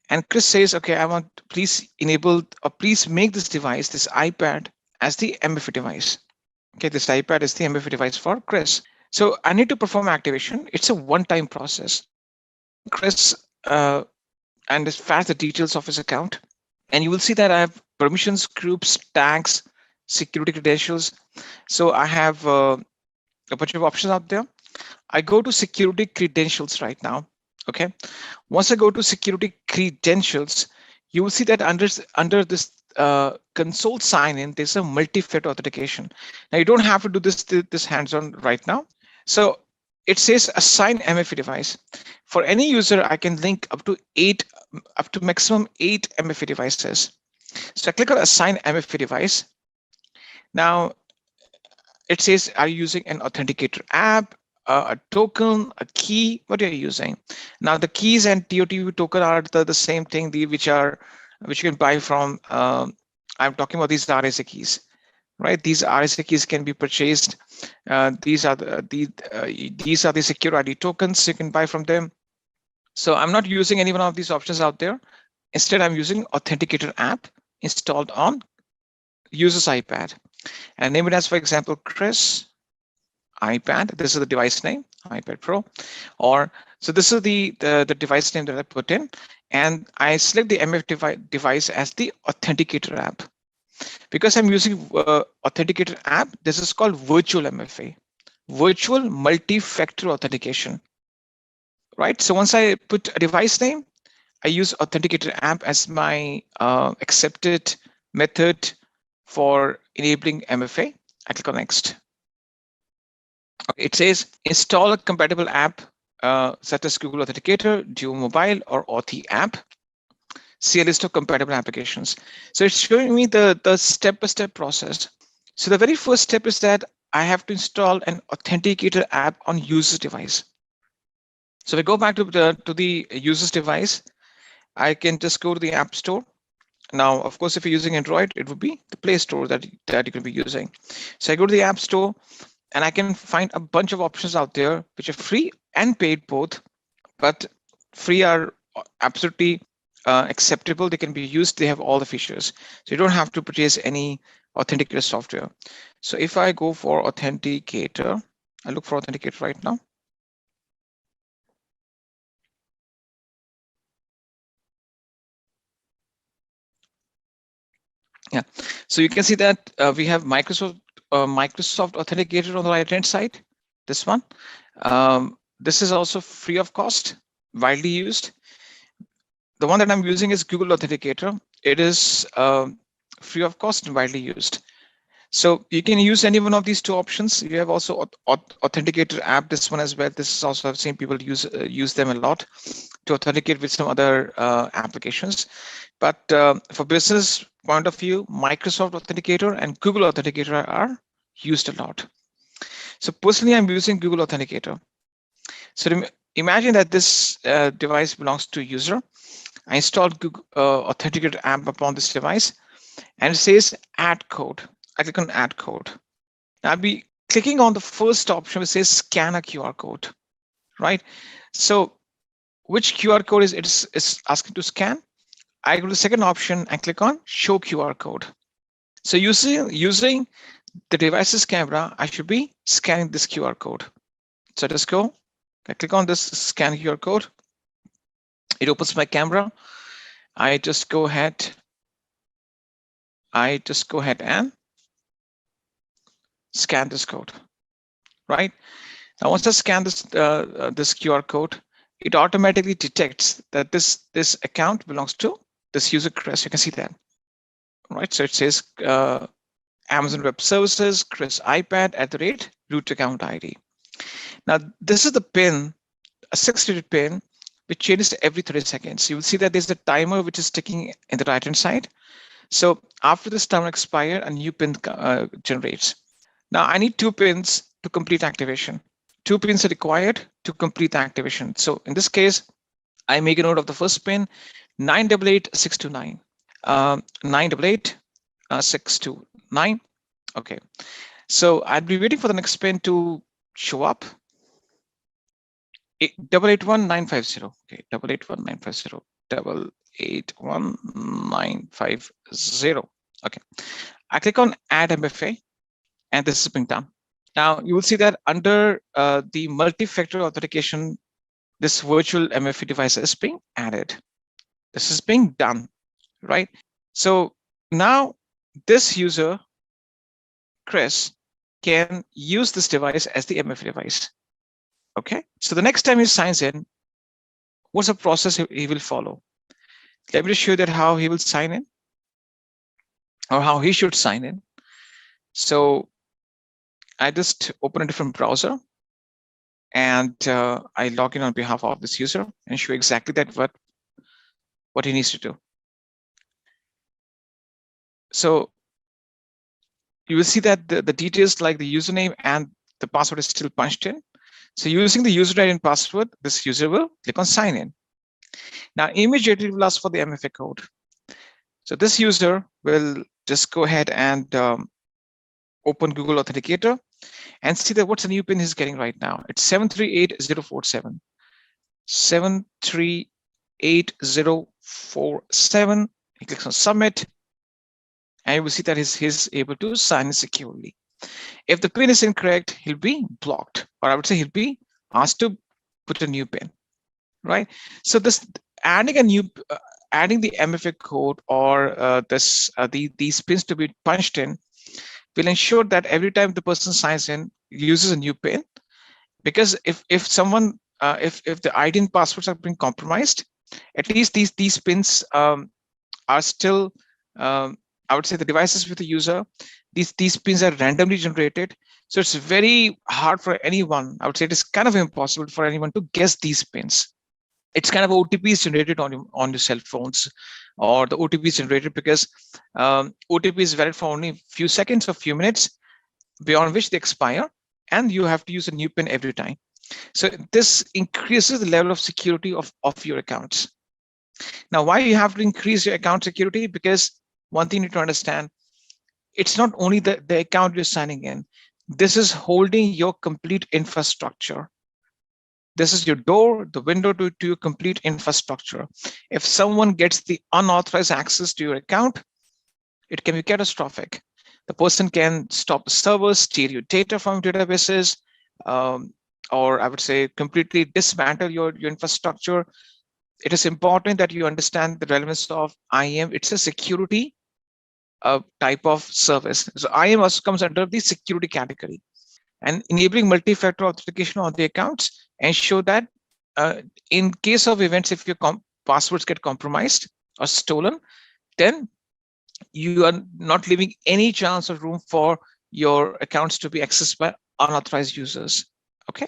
And Chris says, okay, I want, please enable, or please make this device, this iPad, as the MFA device. Okay, this iPad is the MFA device for Chris. So I need to perform activation. It's a one-time process. Chris and just fetch the details of his account. And you will see that I have permissions, groups, tags, security credentials. So I have a bunch of options out there. I go to security credentials right now. Okay, once I go to security credentials, you will see that under this console sign-in, there's a multi-factor authentication. Now you don't have to do this hands-on right now. So it says assign MFA device. For any user, I can link up to maximum 8 MFA devices. So I click on assign MFA device. Now it says, are you using an authenticator app, a token, a key? What are you using? Now the keys and TOTP token are the same thing, which you can buy from. I'm talking about these RSA keys, right? These RSA keys can be purchased. These are the secure ID tokens you can buy from them. So I'm not using any one of these options out there. Instead, I'm using Authenticator app installed on user's iPad, and name it as, for example, Chris iPad. This is the device name, iPad Pro, or so this is the device name that I put in, and I select the MF device as the Authenticator app. Because I'm using Authenticator app, this is called virtual MFA, virtual multi-factor authentication, right? So once I put a device name, I use Authenticator app as my accepted method for enabling MFA. I click on next. Okay, it says install a compatible app such as Google Authenticator, Duo Mobile, or Auth app. See a list of compatible applications. So it's showing me the step-by-step process. So the very first step is that I have to install an Authenticator app on user's device. So we go back to the user's device. I can just go to the App Store. Now, of course, if you're using Android, it would be the Play Store that you can be using. So I go to the App Store, and I can find a bunch of options out there which are free and paid both, but free are absolutely acceptable. They can be used. They have all the features. So you don't have to purchase any authenticator software. So if I go for Authenticator, I look for Authenticator right now. Yeah, so you can see that we have Microsoft Authenticator on the right-hand side. This one. This is also free of cost, widely used. the one that I'm using is Google Authenticator. It is free of cost and widely used. So you can use any one of these two options. You have also Authenticator app, this one as well. This is also, I've seen people use them a lot to authenticate with some other applications. But for business point of view, Microsoft Authenticator and Google Authenticator are used a lot. So personally, I'm using Google Authenticator. So imagine that this device belongs to a user. I installed Google Authenticator app upon this device, and it says add code. I click on add code. Now I'll be clicking on the first option which says scan a QR code, right? So which QR code is it's asking to scan? I go to the second option and click on show QR code. So using the device's camera, I should be scanning this QR code. So just go, I click on this scan QR code. It opens my camera. I just go ahead and scan this code, right? Now, once I scan this this QR code, it automatically detects that this account belongs to this user, Chris. You can see that, right? So it says Amazon Web Services, Chris iPad @ root account ID. Now, this is the pin, a 6-digit pin, which changes every 30 seconds. You will see that there's a timer which is ticking in the right-hand side. So after this timer expires, a new pin generates. Now I need 2 pins to complete activation. 2 pins are required to complete the activation. So in this case, I make a note of the first pin, 988629. 988629. Okay. So I'll be waiting for the next pin to show up. 881950. Okay, 881950. 881950. Okay. I click on add MFA, and this is being done. Now you will see that under the multi-factor authentication, this virtual MFA device is being added. This is being done, right? So now this user, Chris, can use this device as the MFA device. Okay, so the next time he signs in, what's the process he will follow? Let me just show you that how he will sign in, or how he should sign in. So I just open a different browser, and I log in on behalf of this user and show exactly that what he needs to do. So you will see that the details like the username and the password is still punched in. So using the username and password, this user will click on sign in. Now immediately it will ask for the MFA code. So this user will just go ahead and open Google Authenticator and see that what's the new pin he's getting right now. It's 738047. 738047. He clicks on submit, and you will see that he's able to sign in securely. If the pin is incorrect, he'll be blocked, or I would say he'll be asked to put a new pin, right? So this adding the MFA code or these pins to be punched in will ensure that every time the person signs in, uses a new pin, because if someone if the ID and passwords are being compromised, at least these pins are still I would say the devices with the user, these pins are randomly generated. So it's very hard for anyone. I would say it is kind of impossible for anyone to guess these pins. It's kind of OTPs generated on your cell phones, or the OTP is generated because OTP is valid for only a few seconds or few minutes, beyond which they expire, and you have to use a new pin every time. So this increases the level of security of your accounts. Now, why you have to increase your account security? Because one thing you need to understand, it's not only the account you're signing in. This is holding your complete infrastructure. This is your door, the window to your complete infrastructure. If someone gets the unauthorized access to your account, it can be catastrophic. The person can stop the servers, steal your data from databases, or I would say completely dismantle your infrastructure. It is important that you understand the relevance of IAM. It's a security type of service. So IAM also comes under the security category, and enabling multi-factor authentication on the accounts ensure that in case of events, if your passwords get compromised or stolen, then you are not leaving any chance or room for your accounts to be accessed by unauthorized users. Okay,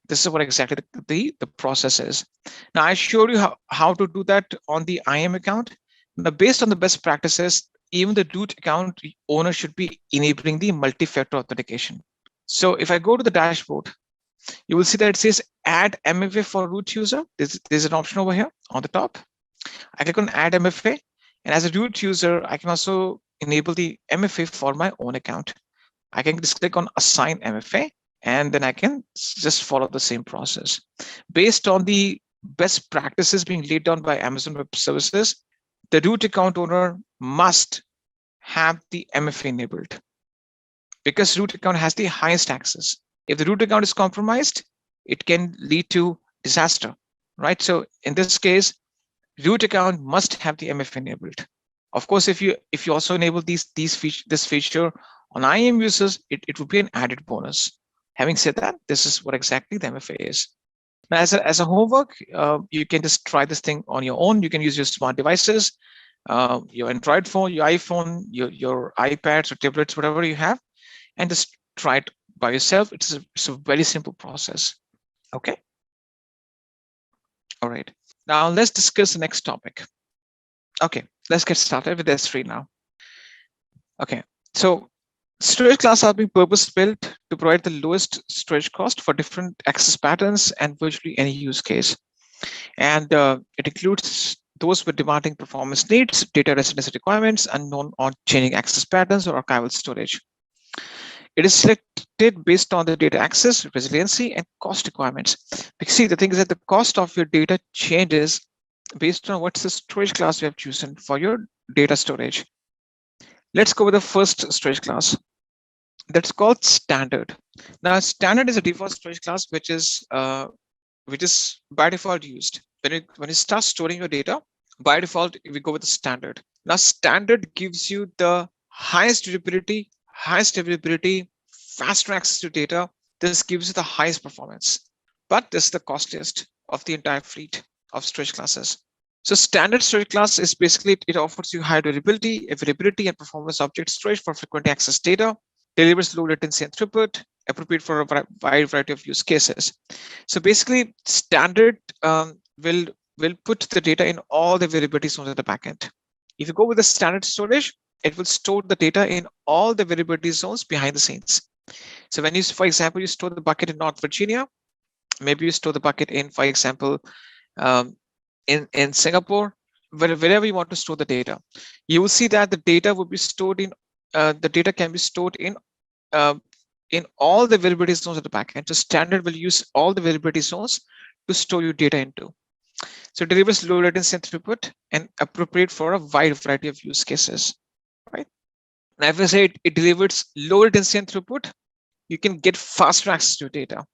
this is what exactly the process is. Now I showed you how to do that on the IAM account. Now, based on the best practices, even the root account owner should be enabling the multi-factor authentication. So if I go to the dashboard, you will see that it says add MFA for root user. There's an option over here on the top. I click on add MFA, and as a root user, I can also enable the MFA for my own account. I can just click on assign MFA, and then I can just follow the same process. Based on the best practices being laid down by Amazon Web Services, the root account owner must have the MFA enabled because root account has the highest access. If the root account is compromised, it can lead to disaster, right? So in this case, root account must have the MFA enabled. Of course, if you also enable this feature on IAM users, it would be an added bonus. Having said that, this is what exactly the MFA is. Now, as a homework, you can just try this thing on your own. You can use your smart devices, your Android phone, your iPhone, your iPads or tablets, whatever you have, and just try it by yourself. It's a very simple process. Okay. All right. Now let's discuss the next topic. Okay, let's get started with S3 now. Okay, so storage classes are being purpose-built to provide the lowest storage cost for different access patterns and virtually any use case. And it includes those with demanding performance needs, data residency requirements, unknown or changing access patterns, or archival storage. It is selected based on the data access, resiliency, and cost requirements. Because see, the thing is that the cost of your data changes based on what's the storage class you have chosen for your data storage. Let's go with the first storage class. That's called standard. Now, standard is a default storage class which is by default used. When you start storing your data, by default we go with the standard. Now, standard gives you the highest durability, highest availability, faster access to data. This gives you the highest performance, but this is the costliest of the entire fleet of storage classes. So standard storage class is basically, it offers you high durability, availability, and performance object storage for frequently accessed data, delivers low latency and throughput, appropriate for a wide variety of use cases. So basically, standard will put the data in all the availability zones at the backend. If you go with the standard storage, it will store the data in all the availability zones behind the scenes. So when you, for example, you store the bucket in North Virginia, maybe you store the bucket in, for example, in Singapore, wherever you want to store the data, you will see that the data will be stored in, the data can be stored in all the availability zones at the backend. So standard will use all the availability zones to store your data into. So it delivers low latency and throughput and appropriate for a wide variety of use cases, right? Now, if I say it delivers low latency and throughput, you can get faster access to data.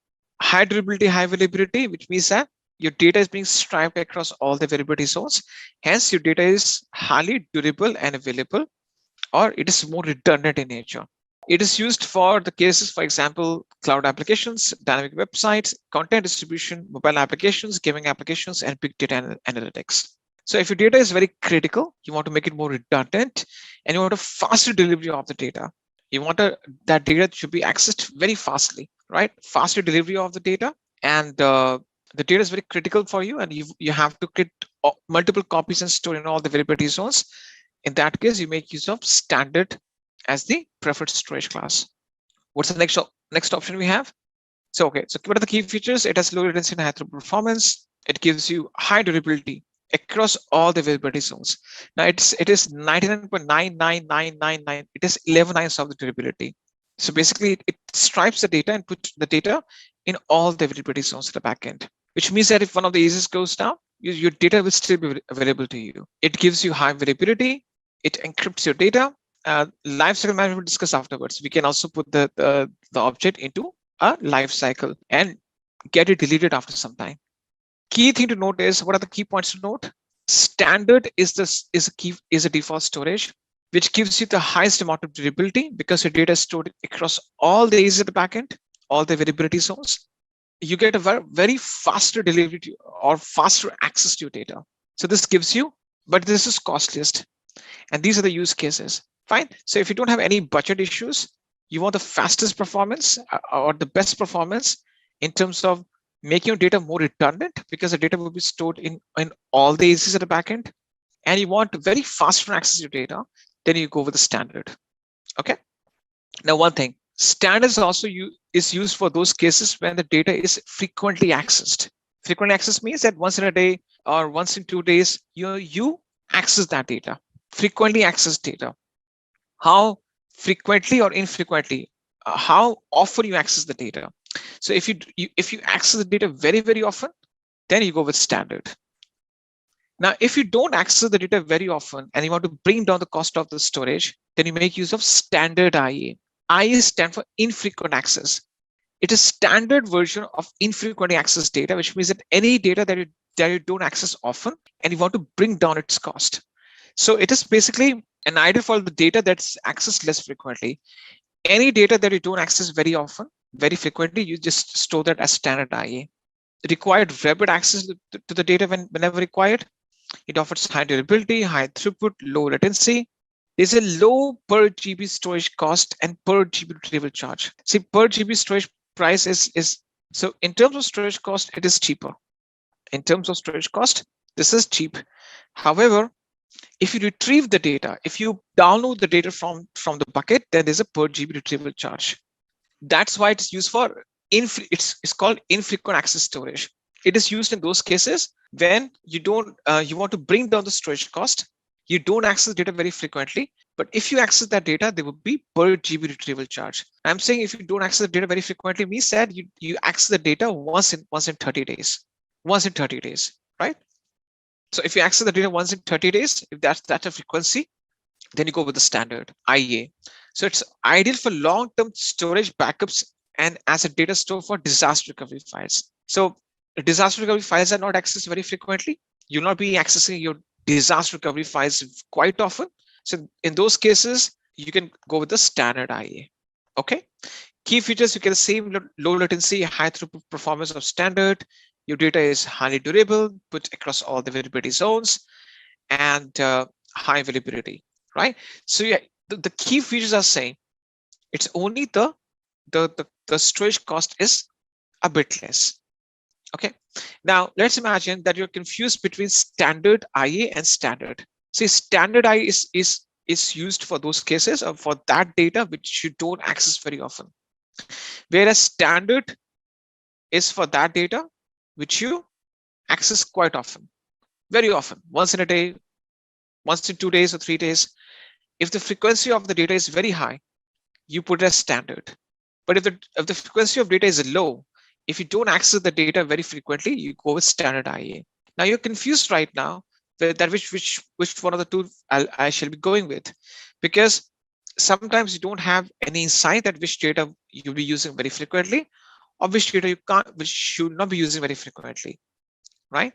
High durability, high availability, which means that your data is being striped across all the availability zones. Hence, your data is highly durable and available, or it is more redundant in nature. It is used for the cases, for example, cloud applications, dynamic websites, content distribution, mobile applications, gaming applications, and big data analytics. So if your data is very critical, you want to make it more redundant, and you want a faster delivery of the data. You want that data should be accessed very fastly, right? Faster delivery of the data, and the data is very critical for you, and you have to create multiple copies and store in all the availability zones. In that case, you make use of standard as the preferred storage class. What's the next option we have? So okay, so what are the key features? It has low latency and high throughput performance. It gives you high durability across all the availability zones. Now it is 99.99999. It is 11 nines of the durability. So basically, it stripes the data and puts the data in all the availability zones at the backend, which means that if one of the ACs goes down, your data will still be available to you. It gives you high availability. It encrypts your data. Lifecycle management we'll discuss afterwards. We can also put the object into a lifecycle and get it deleted after some time. Key thing to note is, what are the key points to note? Standard is a default storage, which gives you the highest amount of durability because your data is stored across all the ACs at the backend, all the availability zones. You get a very faster delivery or faster access to your data. So this gives you, but this is costliest. And these are the use cases. Fine. So if you don't have any budget issues, you want the fastest performance or the best performance in terms of making your data more redundant, because the data will be stored in all the ACs at the backend, and you want very fast access to your data, then you go with the standard. Okay. Now, one thing, standards also is used for those cases when the data is frequently accessed. Frequent access means that once in a day or once in 2 days, you access that data. Frequently accessed data. How frequently or infrequently? How often you access the data? So if you access the data very, very often, then you go with standard. Now, if you don't access the data very often and you want to bring down the cost of the storage, then you make use of standard IA. IA stands for infrequent access. It is standard version of infrequently accessed data, which means that any data that you don't access often and you want to bring down its cost. So it is basically an idea for the data that's accessed less frequently. Any data that you don't access very often, very frequently, you just store that as standard IA. Required rapid access to the data whenever required. It offers high durability, high throughput, low latency. There's a low per GB storage cost and per GB retrieval charge. See, per GB storage price is so in terms of storage cost, it is cheaper. In terms of storage cost, this is cheap. However, if you retrieve the data, if you download the data from the bucket, then there's a per GB retrieval charge. That's why it's used for it's called infrequent access storage. It is used in those cases when you don't you want to bring down the storage cost. You don't access data very frequently, but if you access that data, there will be per GB retrieval charge. I'm saying if you don't access the data very frequently, means that you access the data once in 30 days. Once in 30 days, right? So if you access the data once in 30 days, if that's a frequency, then you go with the standard IA. So it's ideal for long-term storage backups and as a data store for disaster recovery files. So disaster recovery files are not accessed very frequently. You'll not be accessing your disaster recovery files quite often. So in those cases, you can go with the standard IA. Okay. Key features, you get the same low latency, high throughput performance of standard. Your data is highly durable, put across all the availability zones, and high availability, right? So yeah, the key features are saying it's only the storage cost is a bit less. Okay. Now let's imagine that you're confused between standard IA and standard. See, standard IA is used for those cases or for that data which you don't access very often, whereas standard is for that data which you access quite often, very often, once in a day, once in 2 days or 3 days. If the frequency of the data is very high, you put it as standard. But if the frequency of data is low, if you don't access the data very frequently, you go with standard IA. Now you're confused right now that which one of the two I shall be going with, because sometimes you don't have any insight that which data you'll be using very frequently, or which data which should not be using very frequently, right?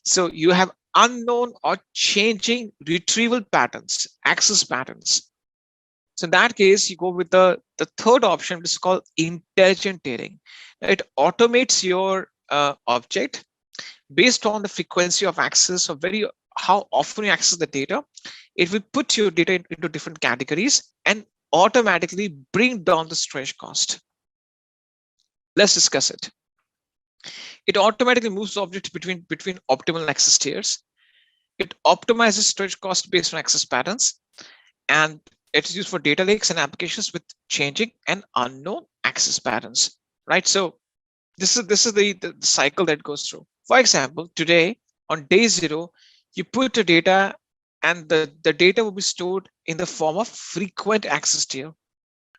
So you have unknown or changing retrieval patterns, access patterns. So in that case, you go with the third option, which is called intelligent tiering. It automates your object based on the frequency of access or how often you access the data. It will put your data into different categories and automatically bring down the storage cost. Let's discuss it. It automatically moves objects between optimal access tiers. It optimizes storage cost based on access patterns, and it's used for data lakes and applications with changing and unknown access patterns, right? So this is the cycle that goes through. For example, today on day 0, you put the data and the data will be stored in the form of frequent access tier.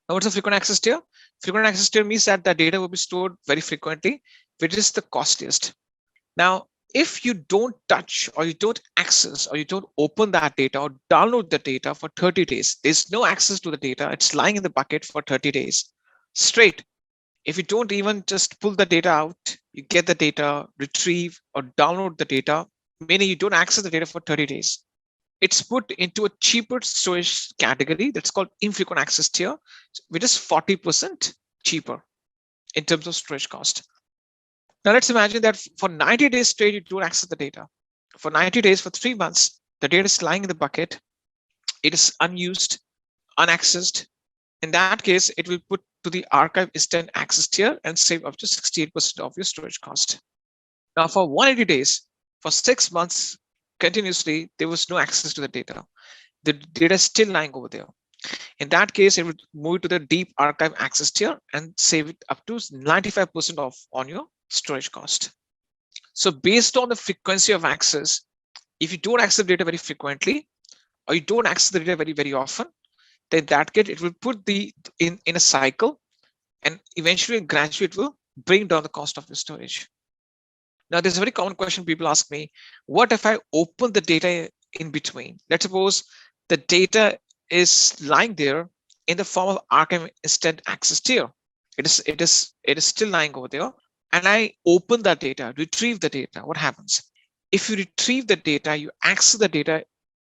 Now, what's a frequent access tier? Frequent access tier means that the data will be stored very frequently, which is the costliest. Now, if you don't touch or you don't access or you don't open that data or download the data for 30 days, there's no access to the data. It's lying in the bucket for 30 days straight. If you don't even just pull the data out, you get the data, retrieve or download the data, meaning you don't access the data for 30 days. It's put into a cheaper storage category that's called infrequent access tier, which is 40% cheaper in terms of storage cost. Now let's imagine that for 90 days straight, you don't access the data. for 90 days, for 3 months, the data is lying in the bucket. It is unused, unaccessed. In that case, it will put to the archive instant access tier and save up to 68% of your storage cost. Now, for 180 days, for 6 months continuously, there was no access to the data. The data is still lying over there. In that case, it would move to the deep archive access tier and save it up to 95% off on your storage cost. So based on the frequency of access, if you don't access data very frequently, or you don't access the data very often, then that case it will put the in a cycle, and eventually and gradually it will bring down the cost of your storage. Now, there's a very common question people ask me: what if I open the data in between? Let's suppose the data is lying there in the form of archive instant access tier. It is still lying over there, and I open that data, retrieve the data. What happens? If you retrieve the data, you access the data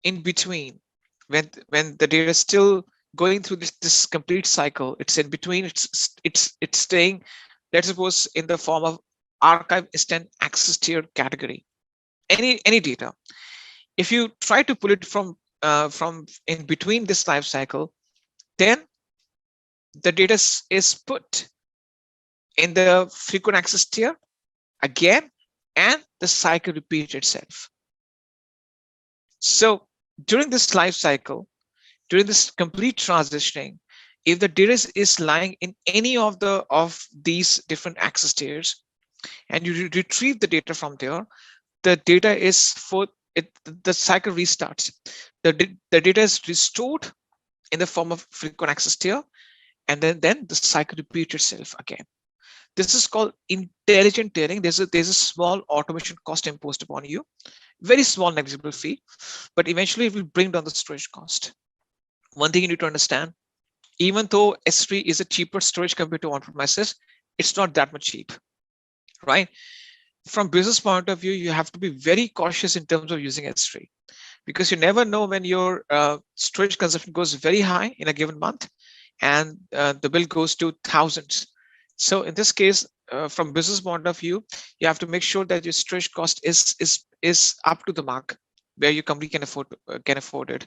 in between, when the data is still going through this complete cycle. It's in between. It's staying, let's suppose, in the form of archive instant access tier category. Any data. If you try to pull it from in between this life cycle, then the data is put in the frequent access tier again, and the cycle repeats itself. So during this life cycle, during this complete transitioning, if the data is lying in any of these different access tiers, and you retrieve the data from there, the data is the cycle restarts. The data is restored in the form of frequent access tier, and then the cycle repeats itself again. This is called intelligent tiering. There's a small automation cost imposed upon you, very small negligible fee, but eventually it will bring down the storage cost. One thing you need to understand: even though S3 is a cheaper storage compared to on-premises, it's not that much cheap, right? From business point of view, you have to be very cautious in terms of using S3, because you never know when your storage consumption goes very high in a given month, and the bill goes to thousands. So in this case, from business point of view, you have to make sure that your storage cost is up to the mark where your company can afford it.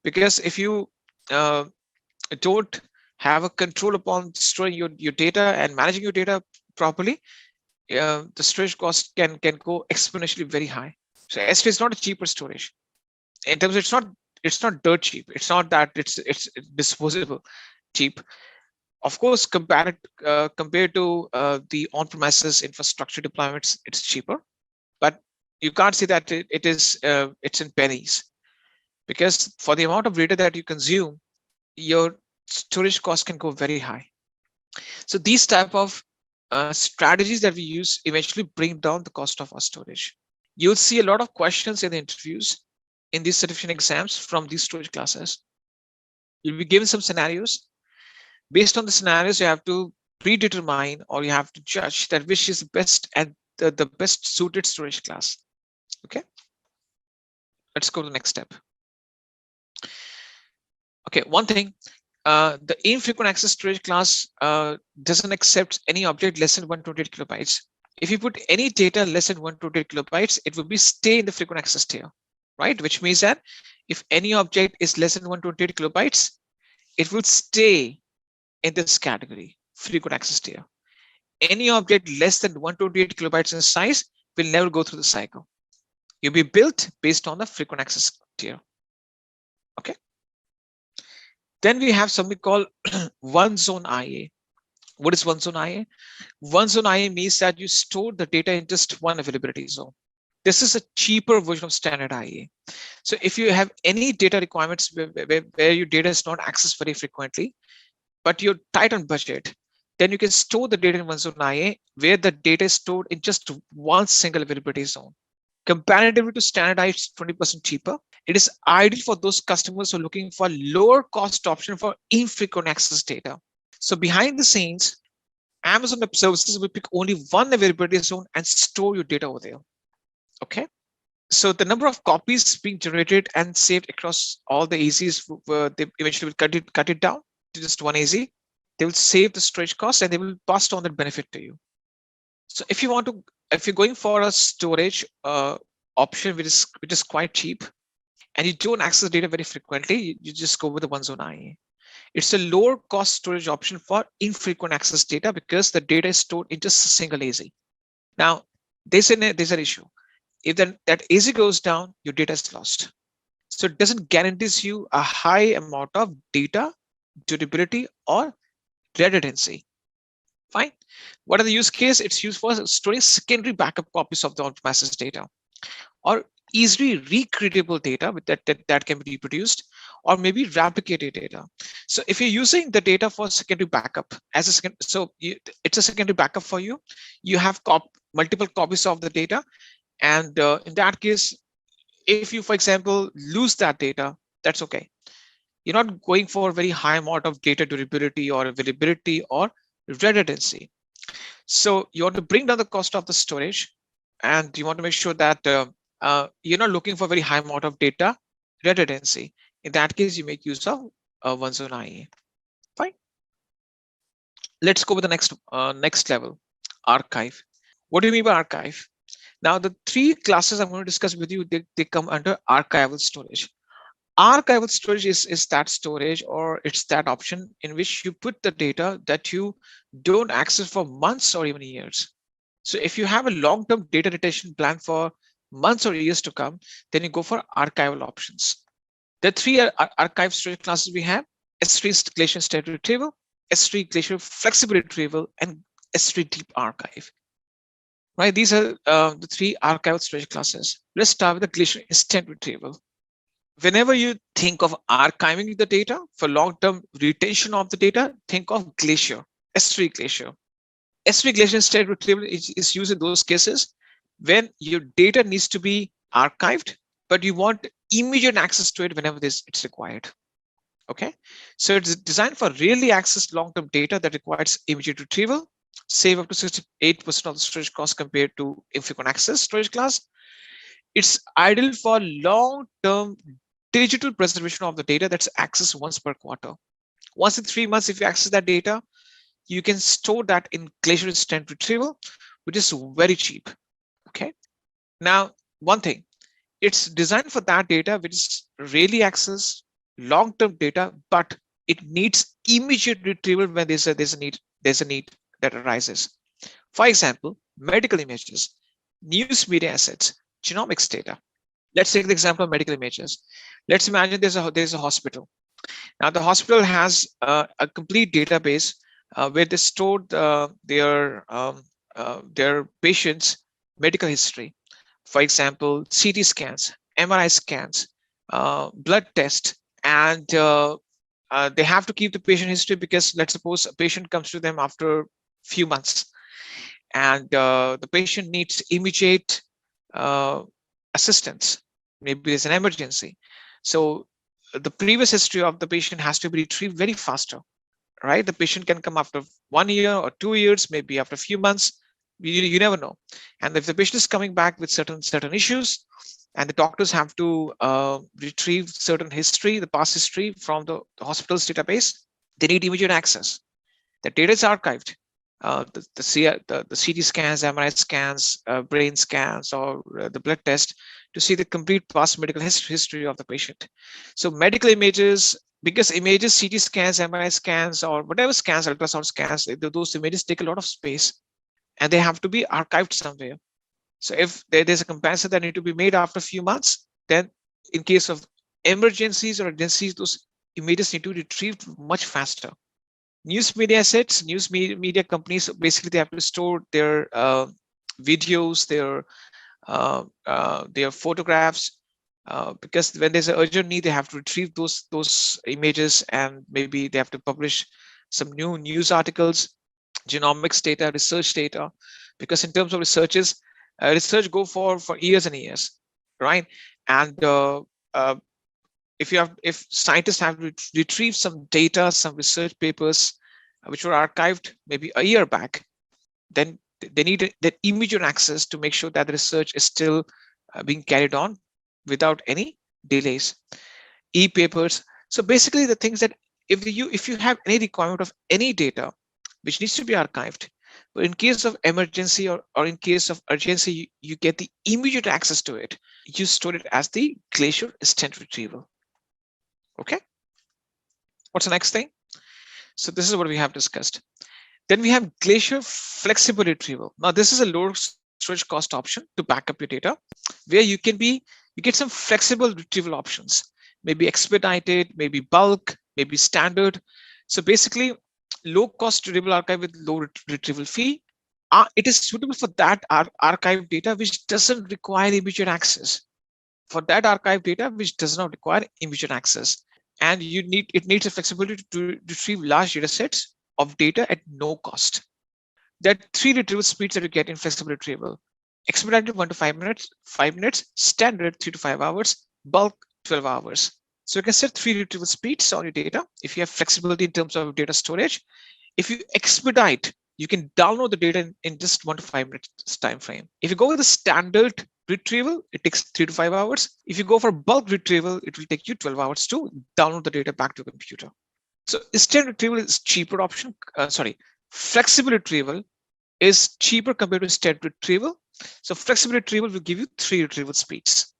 Because if you don't have a control upon storing your data and managing your data properly, the storage cost can go exponentially very high. So S3 is not a cheaper storage. In terms of, it's not dirt cheap. It's not that it's disposable cheap. Of course, compared to the on-premises infrastructure deployments, it's cheaper, but you can't say that it's in pennies, because for the amount of data that you consume, your storage cost can go very high. So these type of strategies that we use eventually bring down the cost of our storage. You'll see a lot of questions in the interviews, in these certification exams, from these storage classes. You'll be given some scenarios. Based on the scenarios, you have to predetermine, or you have to judge that which is the best and the best suited storage class. Okay, let's go to the next step. Okay, one thing, the infrequent access storage class doesn't accept any object less than 128 kilobytes. If you put any data less than 128 kilobytes, it will be stay in the frequent access tier, right? Which means that if any object is less than 128 kilobytes, it will stay in this category, frequent access tier. Any object less than 128 kilobytes in size will never go through the cycle. You'll be built based on the frequent access tier. Okay. Then we have something called one zone IA. What is one zone IA? One zone IA means that you store the data in just one availability zone. This is a cheaper version of standard IA. So if you have any data requirements where your data is not accessed very frequently, but you're tight on budget, then you can store the data in one zone IA, where the data is stored in just one single availability zone. Comparatively to standard IA, it's 20% cheaper. It is ideal for those customers who are looking for a lower cost option for infrequent access data. So behind the scenes, Amazon Web Services will pick only one availability zone and store your data over there. Okay. So the number of copies being generated and saved across all the AZs, they eventually will cut it down to just one AZ. They will save the storage cost, and they will pass on that benefit to you. So if you're going for a storage option which is quite cheap, and you don't access data very frequently, you just go with the one-zone IA. It's a lower cost storage option for infrequent access data because the data is stored in just a single AZ. Now, there's an issue. If that AZ goes down, your data is lost. So it doesn't guarantees you a high amount of data durability or redundancy. Fine. What are the use case? It's used for storing secondary backup copies of the on-premises data, or easily recreatable data with that can be reproduced, or maybe replicated data. So if you're using the data for secondary backup as a second, it's a secondary backup for you. You have multiple copies of the data, and in that case, if you, for example, lose that data, that's okay. You're not going for a very high amount of data durability or availability or redundancy. So you want to bring down the cost of the storage, and you want to make sure that you're not looking for a very high amount of data redundancy. In that case, you make use of one-zone IA. Fine. Let's go with the next level, archive. What do you mean by archive? Now, the three classes I'm going to discuss with you, they come under archival storage. Archival storage is that storage, or it's that option in which you put the data that you don't access for months or even years. So if you have a long-term data retention plan for months or years to come, then you go for archival options. The three archive storage classes we have: S3 Glacier State Retrieval, S3 Glacier Flexible Retrieval, and S3 Deep Archive. Right, these are the three archival storage classes. Let's start with the Glacier Instant Retrieval. Whenever you think of archiving the data for long-term retention of the data, think of Glacier, S3 Glacier. S3 Glacier Instant Retrieval is used in those cases when your data needs to be archived, but you want immediate access to it whenever it's required. Okay, so it's designed for really accessed long-term data that requires immediate retrieval, save up to 68% of the storage cost compared to infrequent access storage class. It's ideal for long-term digital preservation of the data that's accessed once per quarter. Once in 3 months, if you access that data, you can store that in Glacier Instant Retrieval, which is very cheap. Okay. Now, one thing, it's designed for that data which is really accessed long-term data, but it needs immediate retrieval when there's a need that arises. For example, medical images, news media assets, genomics data. Let's take the example of medical images. Let's imagine there's a hospital. Now the hospital has a complete database where they stored their patients' medical history. For example, CT scans, MRI scans, blood tests, and they have to keep the patient history because let's suppose a patient comes to them after a few months, and the patient needs immediate assistance. Maybe there's an emergency. So the previous history of the patient has to be retrieved very faster, right? The patient can come after 1 year or 2 years, maybe after a few months. You never know. And if the patient is coming back with certain issues, and the doctors have to retrieve certain history, the past history from the hospital's database, they need immediate access. The data is archived. The CT scans, MRI scans, brain scans, or the blood test to see the complete past medical history of the patient. So medical images, because images, CT scans, MRI scans, or whatever scans, ultrasound scans, those images take a lot of space and they have to be archived somewhere. So if there's a comparison that need to be made after a few months, then in case of emergencies or urgencies, those images need to be retrieved much faster. News media assets, news media companies, basically they have to store their videos, their photographs, because when there's an urgent need, they have to retrieve those images, and maybe they have to publish some new news articles, genomics data, research data, because in terms of research go for years and years, right? And if scientists have to retrieve some data, some research papers which were archived maybe a year back, then they need that immediate access to make sure that the research is still being carried on without any delays. E-papers. So basically the things that if you have any requirement of any data which needs to be archived, But in case of emergency or in case of urgency, you get the immediate access to it. You store it as the Glacier Instant Retrieval. Okay. What's the next thing? So this is what we have discussed. Then we have Glacier Flexible Retrieval. Now this is a lower storage cost option to back up your data, where you get some flexible retrieval options, maybe expedited, maybe bulk, maybe standard. So basically, low cost retrieval archive with low retrieval fee. It is suitable for that archive data which doesn't require immediate access. For that archive data which does not require immediate access, and it needs a flexibility to retrieve large data sets of data at no cost. There are 3 retrieval speeds that you get in flexible retrieval: expedited 1 to 5 minutes, standard 3 to 5 hours, bulk 12 hours. So you can set 3 retrieval speeds on your data if you have flexibility in terms of data storage. If you expedite, you can download the data in just 1 to 5 minutes time frame. If you go with the standard retrieval, it takes 3 to 5 hours. If you go for bulk retrieval, it will take you 12 hours to download the data back to your computer. So instant retrieval is cheaper option. Flexible retrieval is cheaper compared to instant retrieval. So flexible retrieval will give you 3 retrieval speeds.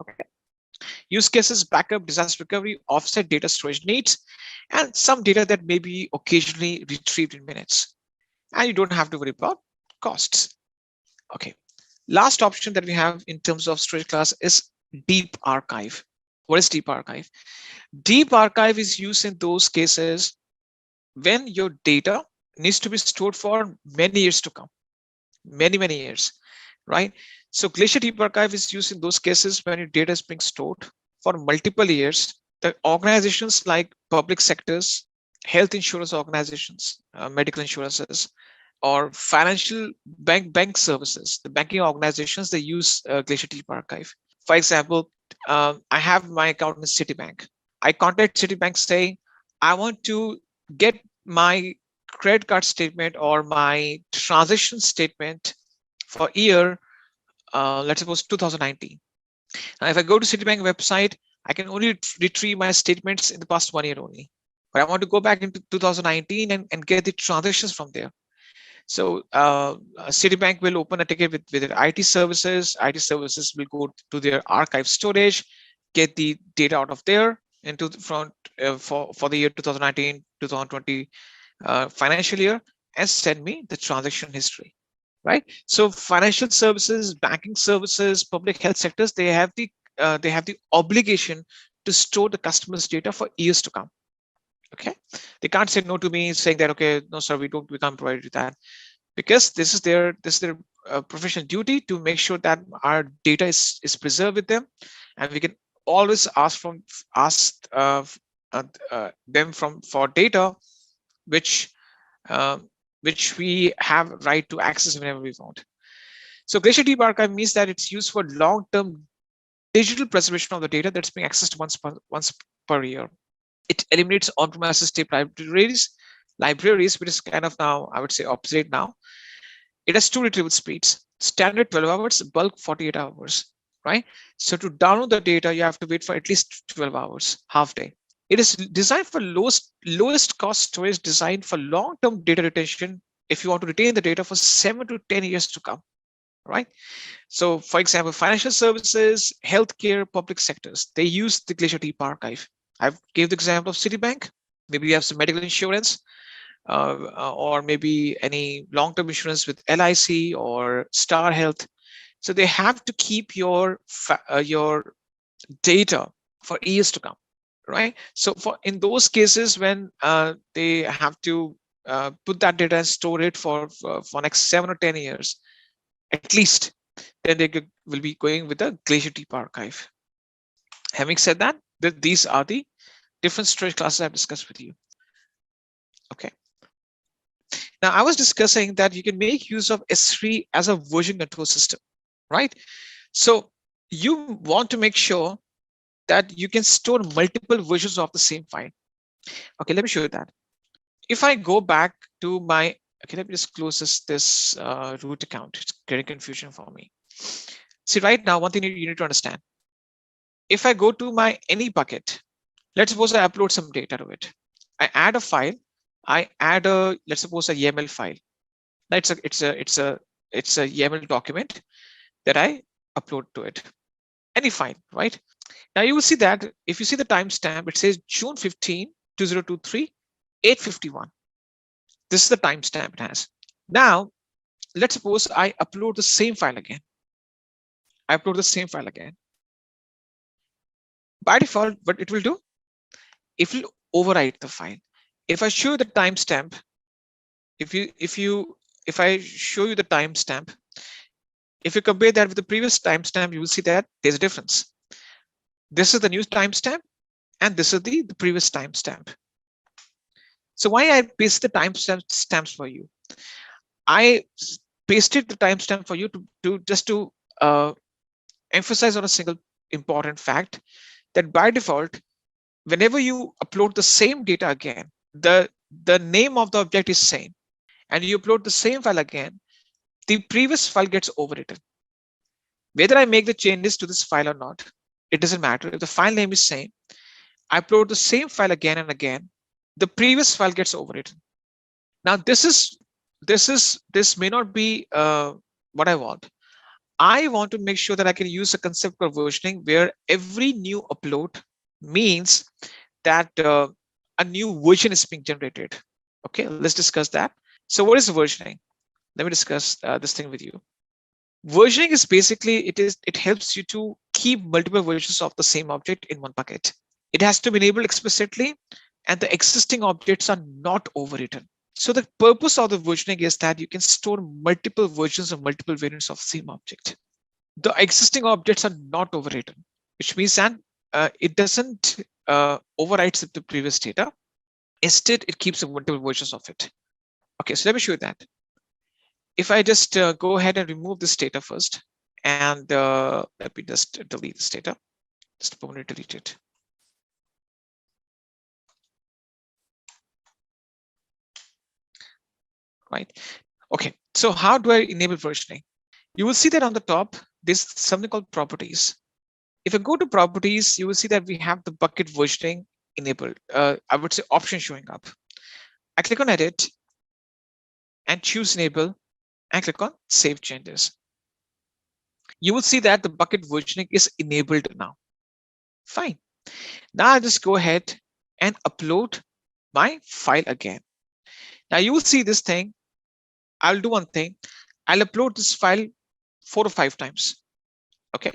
Okay. Use cases: backup, disaster recovery, offset data storage needs, and some data that may be occasionally retrieved in minutes. And you don't have to worry about costs. Okay. Last option that we have in terms of storage class is deep archive. What is deep archive? Deep archive is used in those cases when your data needs to be stored for many years to come, many years, right? So Glacier Deep Archive is used in those cases when your data is being stored for multiple years. The organizations like public sectors, health insurance organizations, medical insurances, or financial bank services, the banking organizations, they use Glacier Deep Archive. For example, I have my account in Citibank. I contact Citibank saying, I want to get my credit card statement or my transaction statement for year, let's suppose 2019. Now, if I go to Citibank website, I can only retrieve my statements in the past 1 year only. But I want to go back into 2019 and get the transactions from there. So Citibank will open a ticket with their IT services. IT services will go to their archive storage, get the data out of there into the front for the year 2019, 2020 financial year, and send me the transaction history. Right. So financial services, banking services, public health sectors, they have the obligation to store the customer's data for years to come. Okay, they can't say no to me saying that, okay, no sir, we can't provide you that, because this is their professional duty to make sure that our data is preserved with them, and we can always ask them for data which we have right to access whenever we want. So Glacier Deep Archive means that it's used for long-term digital preservation of the data that's being accessed once per year. It eliminates on-premises tape libraries, which is kind of now, I would say, obsolete now. It has 2 retrieval speeds: standard 12 hours, bulk 48 hours, right? So to download the data, you have to wait for at least 12 hours, half day. It is designed for lowest cost storage, designed for long-term data retention. If you want to retain the data for 7 to 10 years to come, right? So for example, financial services, healthcare, public sectors, they use the Glacier Deep Archive. I've gave the example of Citibank. Maybe you have some medical insurance, or maybe any long-term insurance with LIC or Star Health. So they have to keep your data for years to come, right? So in those cases when they have to put that data and store it for next 7 or 10 years, at least, then they will be going with the Glacier Deep Archive. Having said that, these are the different storage classes I've discussed with you. Okay. Now I was discussing that you can make use of S3 as a version control system, right? So you want to make sure that you can store multiple versions of the same file. Okay, let me show you that. If I go back to my, okay, let me just close this root account. It's getting confusion for me. See, right now, one thing you need to understand. If I go to my any bucket, let's suppose I upload some data to it. I add a file. I add let's suppose a YAML file. Now it's a YAML document that I upload to it. Any file, right? Now you will see that if you see the timestamp, it says June 15, 2023, 8:51. This is the timestamp it has. Now, let's suppose I upload the same file again. I upload the same file again. By default, what it will do, it will overwrite the file. If I show you the timestamp, if I show you the timestamp, if you compare that with the previous timestamp, you will see that there's a difference. This is the new timestamp, and this is the previous timestamp. So why I pasted the timestamps for you? I pasted the timestamp for you to emphasize on a single important fact that by default, whenever you upload the same data again, the name of the object is same, and you upload the same file again, the previous file gets overwritten. Whether I make the changes to this file or not, it doesn't matter. If the file name is same, I upload the same file again and again, the previous file gets overwritten. Now this may not be what I want. I want to make sure that I can use a concept called versioning, where every new upload means that a new version is being generated. Okay, let's discuss that. So what is versioning? Let me discuss this thing with you. Versioning is basically, it helps you to keep multiple versions of the same object in one bucket. It has to be enabled explicitly, and the existing objects are not overwritten. So the purpose of the versioning is that you can store multiple versions of multiple variants of the same object. The existing objects are not overwritten, which means that it doesn't overwrite the previous data. Instead, it keeps multiple versions of it. Okay, so let me show you that. If I just go ahead and remove this data first, and let me just delete this data, just permanently delete it. Right. Okay, so how do I enable versioning? You will see that on the top, there's something called properties. If I go to properties, you will see that we have the bucket versioning enabled. I would say option showing up. I click on edit and choose enable and click on save changes. You will see that the bucket versioning is enabled now. Fine. Now I'll just go ahead and upload my file again. Now you will see this thing. I'll do one thing. I'll upload this file 4 or 5 times. Okay.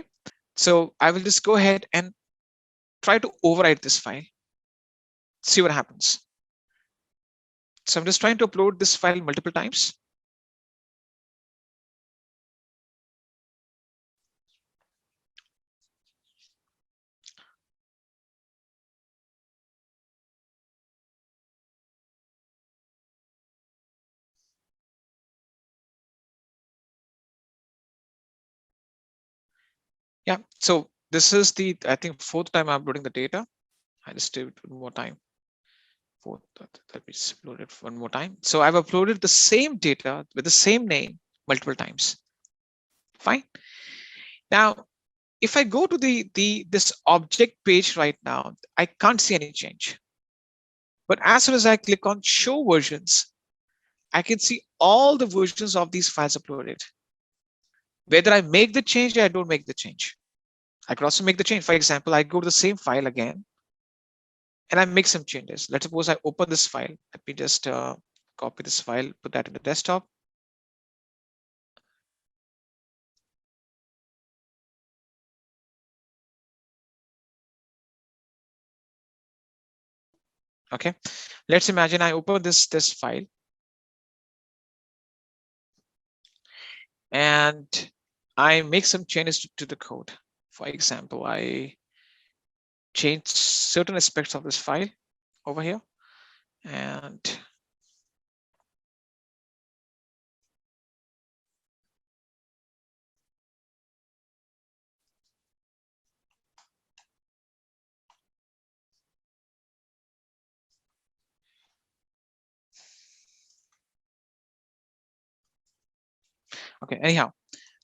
So I will just go ahead and try to overwrite this file. See what happens. So I'm just trying to upload this file multiple times. Yeah, so this is the, I think, 4th time I'm uploading the data. I just do it one more time. Let me just upload it one more time. So I've uploaded the same data with the same name multiple times. Fine. Now, if I go to this object page right now, I can't see any change. But as soon as I click on show versions, I can see all the versions of these files uploaded. Whether I make the change or I don't make the change. I could also make the change. For example, I go to the same file again and I make some changes. Let's suppose I open this file. Let me just copy this file, put that in the desktop. Okay, let's imagine I open this file and I make some changes to the code. For example, I change certain aspects of this file over here, and okay, anyhow,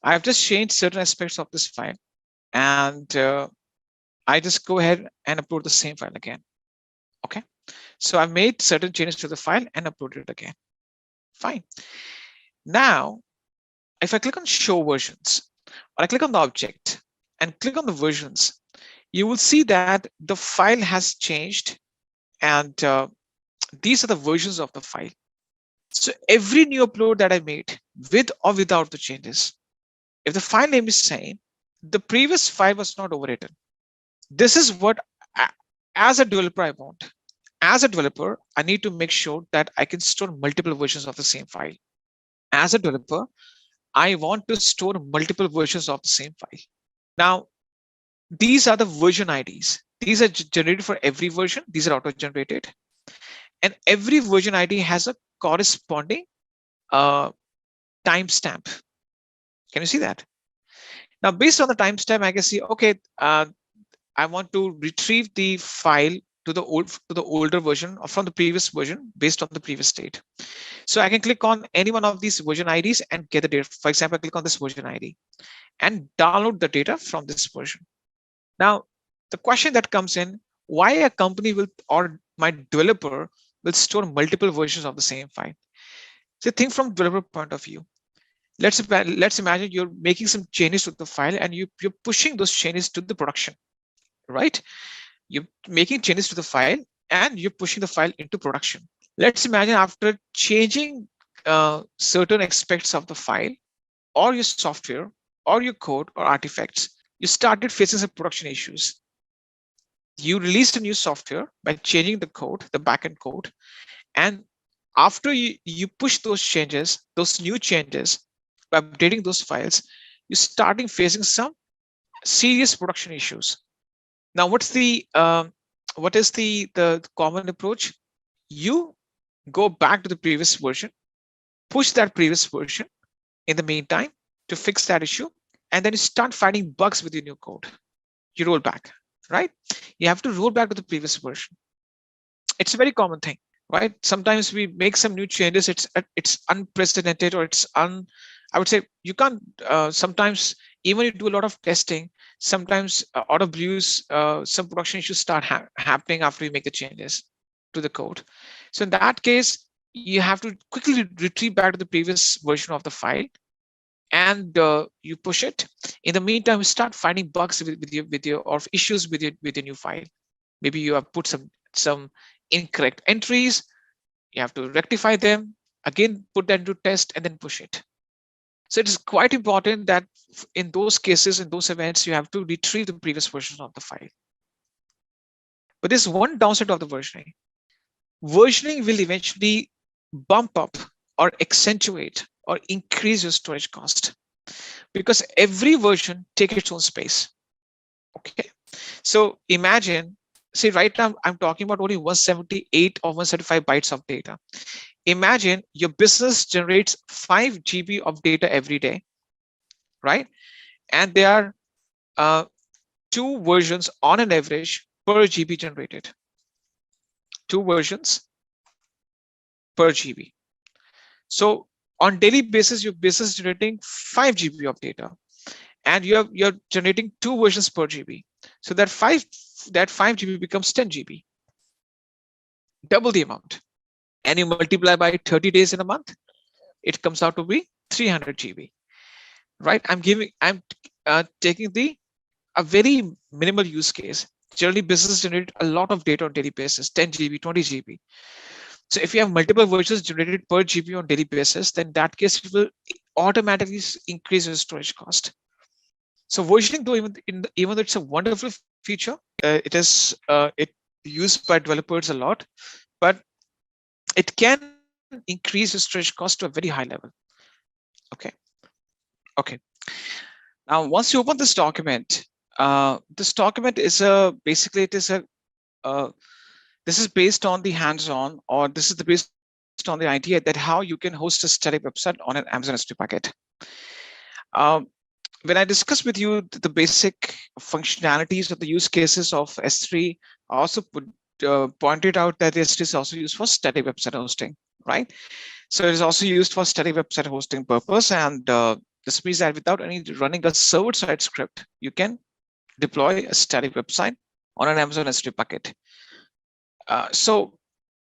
I've just changed certain aspects of this file, and I just go ahead and upload the same file again. Okay, so I've made certain changes to the file and uploaded it again. Fine. Now, if I click on show versions, or I click on the object and click on the versions, you will see that the file has changed, and these are the versions of the file. So every new upload that I made, with or without the changes, if the file name is same, the previous file was not overwritten. This is what, as a developer, I want. As a developer, I need to make sure that I can store multiple versions of the same file. As a developer, I want to store multiple versions of the same file. Now, these are the version IDs. These are generated for every version. These are auto-generated. And every version ID has a corresponding timestamp. Can you see that? Now, based on the timestamp, I can see, okay, I want to retrieve the file to the older version or from the previous version based on the previous state. So I can click on any one of these version IDs and get the data. For example, I click on this version ID and download the data from this version. Now, the question that comes in, why a company will, or my developer will store multiple versions of the same file? So think from developer point of view. Let's imagine you're making some changes to the file and you're pushing those changes to the production, right? You're making changes to the file and you're pushing the file into production. Let's imagine after changing certain aspects of the file or your software or your code or artifacts, you started facing some production issues. You released a new software by changing the code, the backend code, and after you push those changes, those new changes, by updating those files, you're starting facing some serious production issues. Now, what is the common approach? You go back to the previous version, push that previous version in the meantime to fix that issue, and then you start finding bugs with your new code. You roll back, right? You have to roll back to the previous version. It's a very common thing, right? Sometimes we make some new changes. It's unprecedented, or I would say you can't. Sometimes even you do a lot of testing, sometimes out of blues, some production issues start happening after you make the changes to the code. So in that case, you have to quickly retrieve back to the previous version of the file, and you push it. In the meantime, you start finding bugs with your or issues with your new file. Maybe you have put some incorrect entries. You have to rectify them, again put that into test, and then push it. So it is quite important that in those cases, in those events, you have to retrieve the previous version of the file. But there's one downside of the versioning. Versioning will eventually bump up or accentuate or increase your storage cost, because every version takes its own space. Okay, so imagine, say right now I'm talking about only 178 or 175 bytes of data. Imagine your business generates 5 GB of data every day, right? And there are 2 versions on an average per GB generated. 2 versions per GB. So on daily basis, your business is generating 5 GB of data, and you're generating 2 versions per GB. So that 5 GB becomes 10 GB, double the amount. And you multiply by 30 days in a month, it comes out to be 300 GB, right? I'm taking a very minimal use case. Generally, businesses generate a lot of data on daily basis, 10 GB, 20 GB. So if you have multiple versions generated per GB on daily basis, then in that case, it will automatically increase your storage cost. So versioning, though, even though it's a wonderful feature, it used by developers a lot, but it can increase your storage cost to a very high level. Okay. Now, once you open this document is this is based on the hands-on, or this is based on the idea that how you can host a static website on an Amazon S3 bucket. When I discuss with you the basic functionalities of the use cases of S3, I also pointed out that S3 is also used for static website hosting, right? So it is also used for static website hosting purpose, and this means that without running a server-side script, you can deploy a static website on an Amazon S3 bucket. So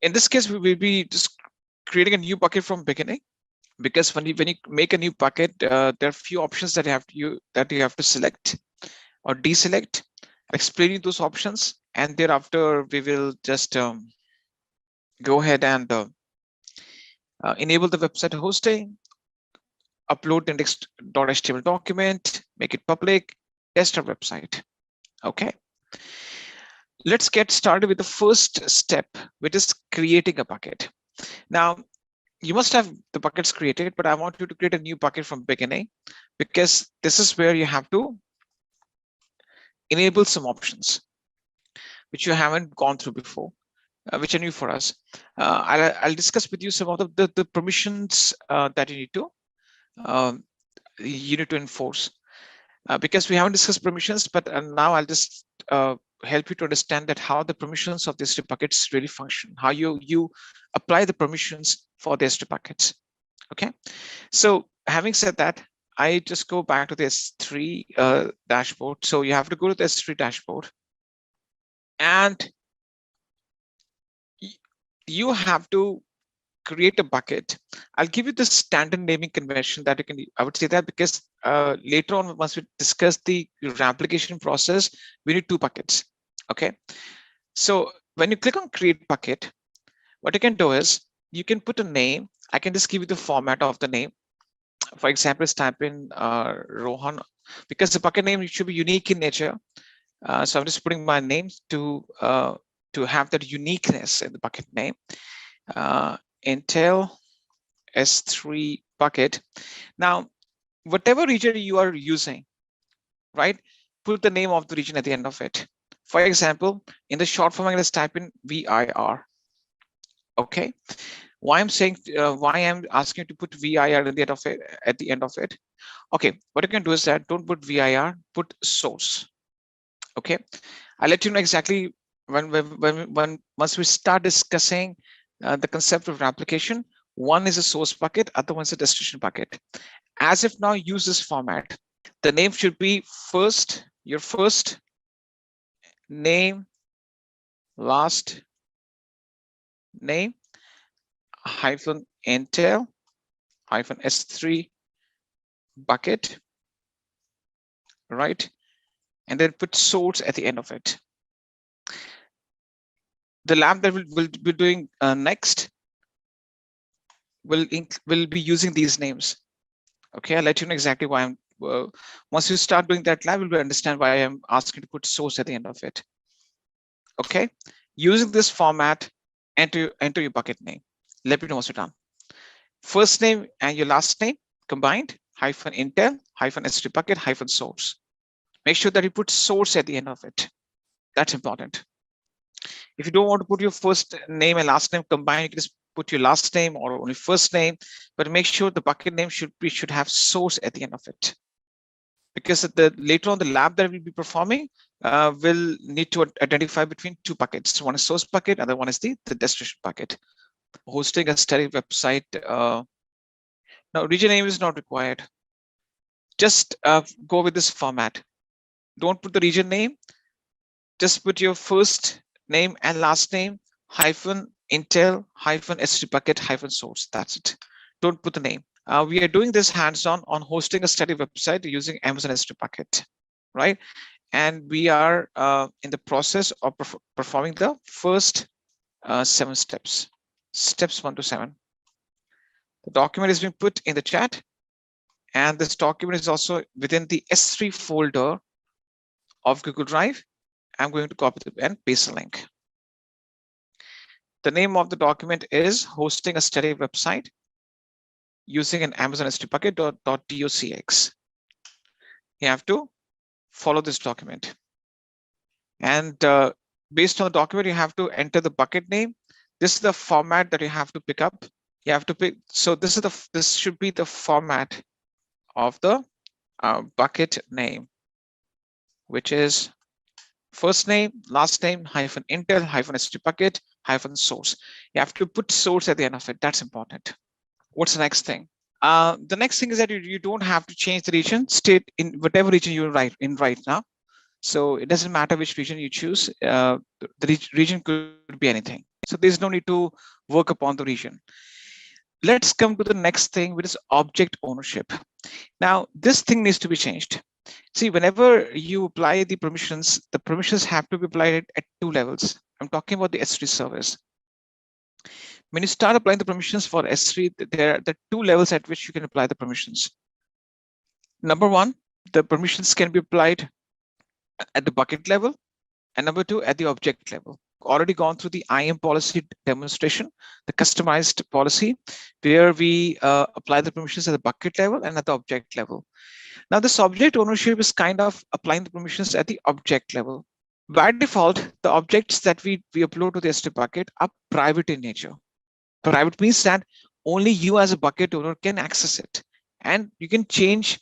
in this case, we will be just creating a new bucket from beginning. because when you make a new bucket, there are few options that you have to select or deselect. I'll explain you those options, and thereafter we will just go ahead and enable the website hosting, upload the index.html document, make it public, test our website. Okay. Let's get started with the first step, which is creating a bucket. Now, you must have the buckets created, but I want you to create a new bucket from beginning, because this is where you have to enable some options which you haven't gone through before, which are new for us. I'll discuss with you some of the permissions that you need to enforce, because we haven't discussed permissions, but now I'll just help you to understand that how the permissions of the S3 buckets really function, how you apply the permissions for the S3 buckets. Okay, so having said that, I just go back to the S3 dashboard. So you have to go to the S3 dashboard, and you have to create a bucket. I'll give you the standard naming convention that you can, I would say that because later on, once we discuss the replication process, we need 2 buckets. Okay. So when you click on create bucket, what you can do is you can put a name. I can just give you the format of the name. For example, let's type in Rohan, because the bucket name should be unique in nature. So I'm just putting my name to have that uniqueness in the bucket name. Intel S3 bucket. Now, whatever region you are using, right, put the name of the region at the end of it. For example, in the short form, I'm going to type in VIR. Okay. Why I'm saying, why I'm asking you to put VIR at the end of it, Okay, what you can do is that don't put VIR, put source. Okay, I'll let you know exactly when once we start discussing the concept of replication. One is a source bucket, other one's a destination bucket. As if now use this format. The name should be your first name, last name, hyphen Intel, hyphen S3 bucket, right? And then put source at the end of it. The lab that we'll be doing next will be using these names. Okay, I'll let you know exactly why I'm. Once you start doing that lab, you'll understand why I'm asking to put source at the end of it. Okay, using this format, enter your bucket name. Let me know once you're done. First name and your last name combined, hyphen Intel, hyphen S3 bucket, hyphen source. Make sure that you put source at the end of it. That's important. If you don't want to put your first name and last name combined, you can just put your last name or only first name, but make sure the bucket name should have source at the end of it. Because later on the lab that we'll be performing will need to identify between 2 buckets. One is source bucket, other one is the destination bucket. Hosting a static website. Now region name is not required. Just go with this format. Don't put the region name. Just put your first name and last name hyphen Intel hyphen S3 bucket hyphen source. That's it. Don't put the name. We are doing this hands-on on hosting a static website using Amazon S3 bucket, right? And we are in the process of performing the first 7 steps. Steps 1 to 7. The document is being put in the chat, and this document is also within the S3 folder of Google Drive. I'm going to copy and paste the link. The name of the document is hosting a static website using an Amazon S3 bucket.docx. You have to follow this document. And based on the document, you have to enter the bucket name. This is the format that you have to pick up. You have to pick. So this should be the format of the bucket name, which is first name, last name, hyphen Intel, hyphen S3 bucket, hyphen source. You have to put source at the end of it. That's important. What's the next thing? The next thing is that you don't have to change the region, state in whatever region you're right now. So it doesn't matter which region you choose. The region could be anything. So there's no need to work upon the region. let's come to the next thing, which is object ownership. Now, this thing needs to be changed. See, whenever you apply the permissions have to be applied at 2 levels. I'm talking about the S3 service. When you start applying the permissions for S3, there are the 2 levels at which you can apply the permissions. Number 1, the permissions can be applied at the bucket level, and number 2, at the object level. Already gone through the IAM policy demonstration, the customized policy, where we apply the permissions at the bucket level and at the object level. Now, this object ownership is kind of applying the permissions at the object level. By default, the objects that we upload to the S3 bucket are private in nature. Private means that only you as a bucket owner can access it, and you can change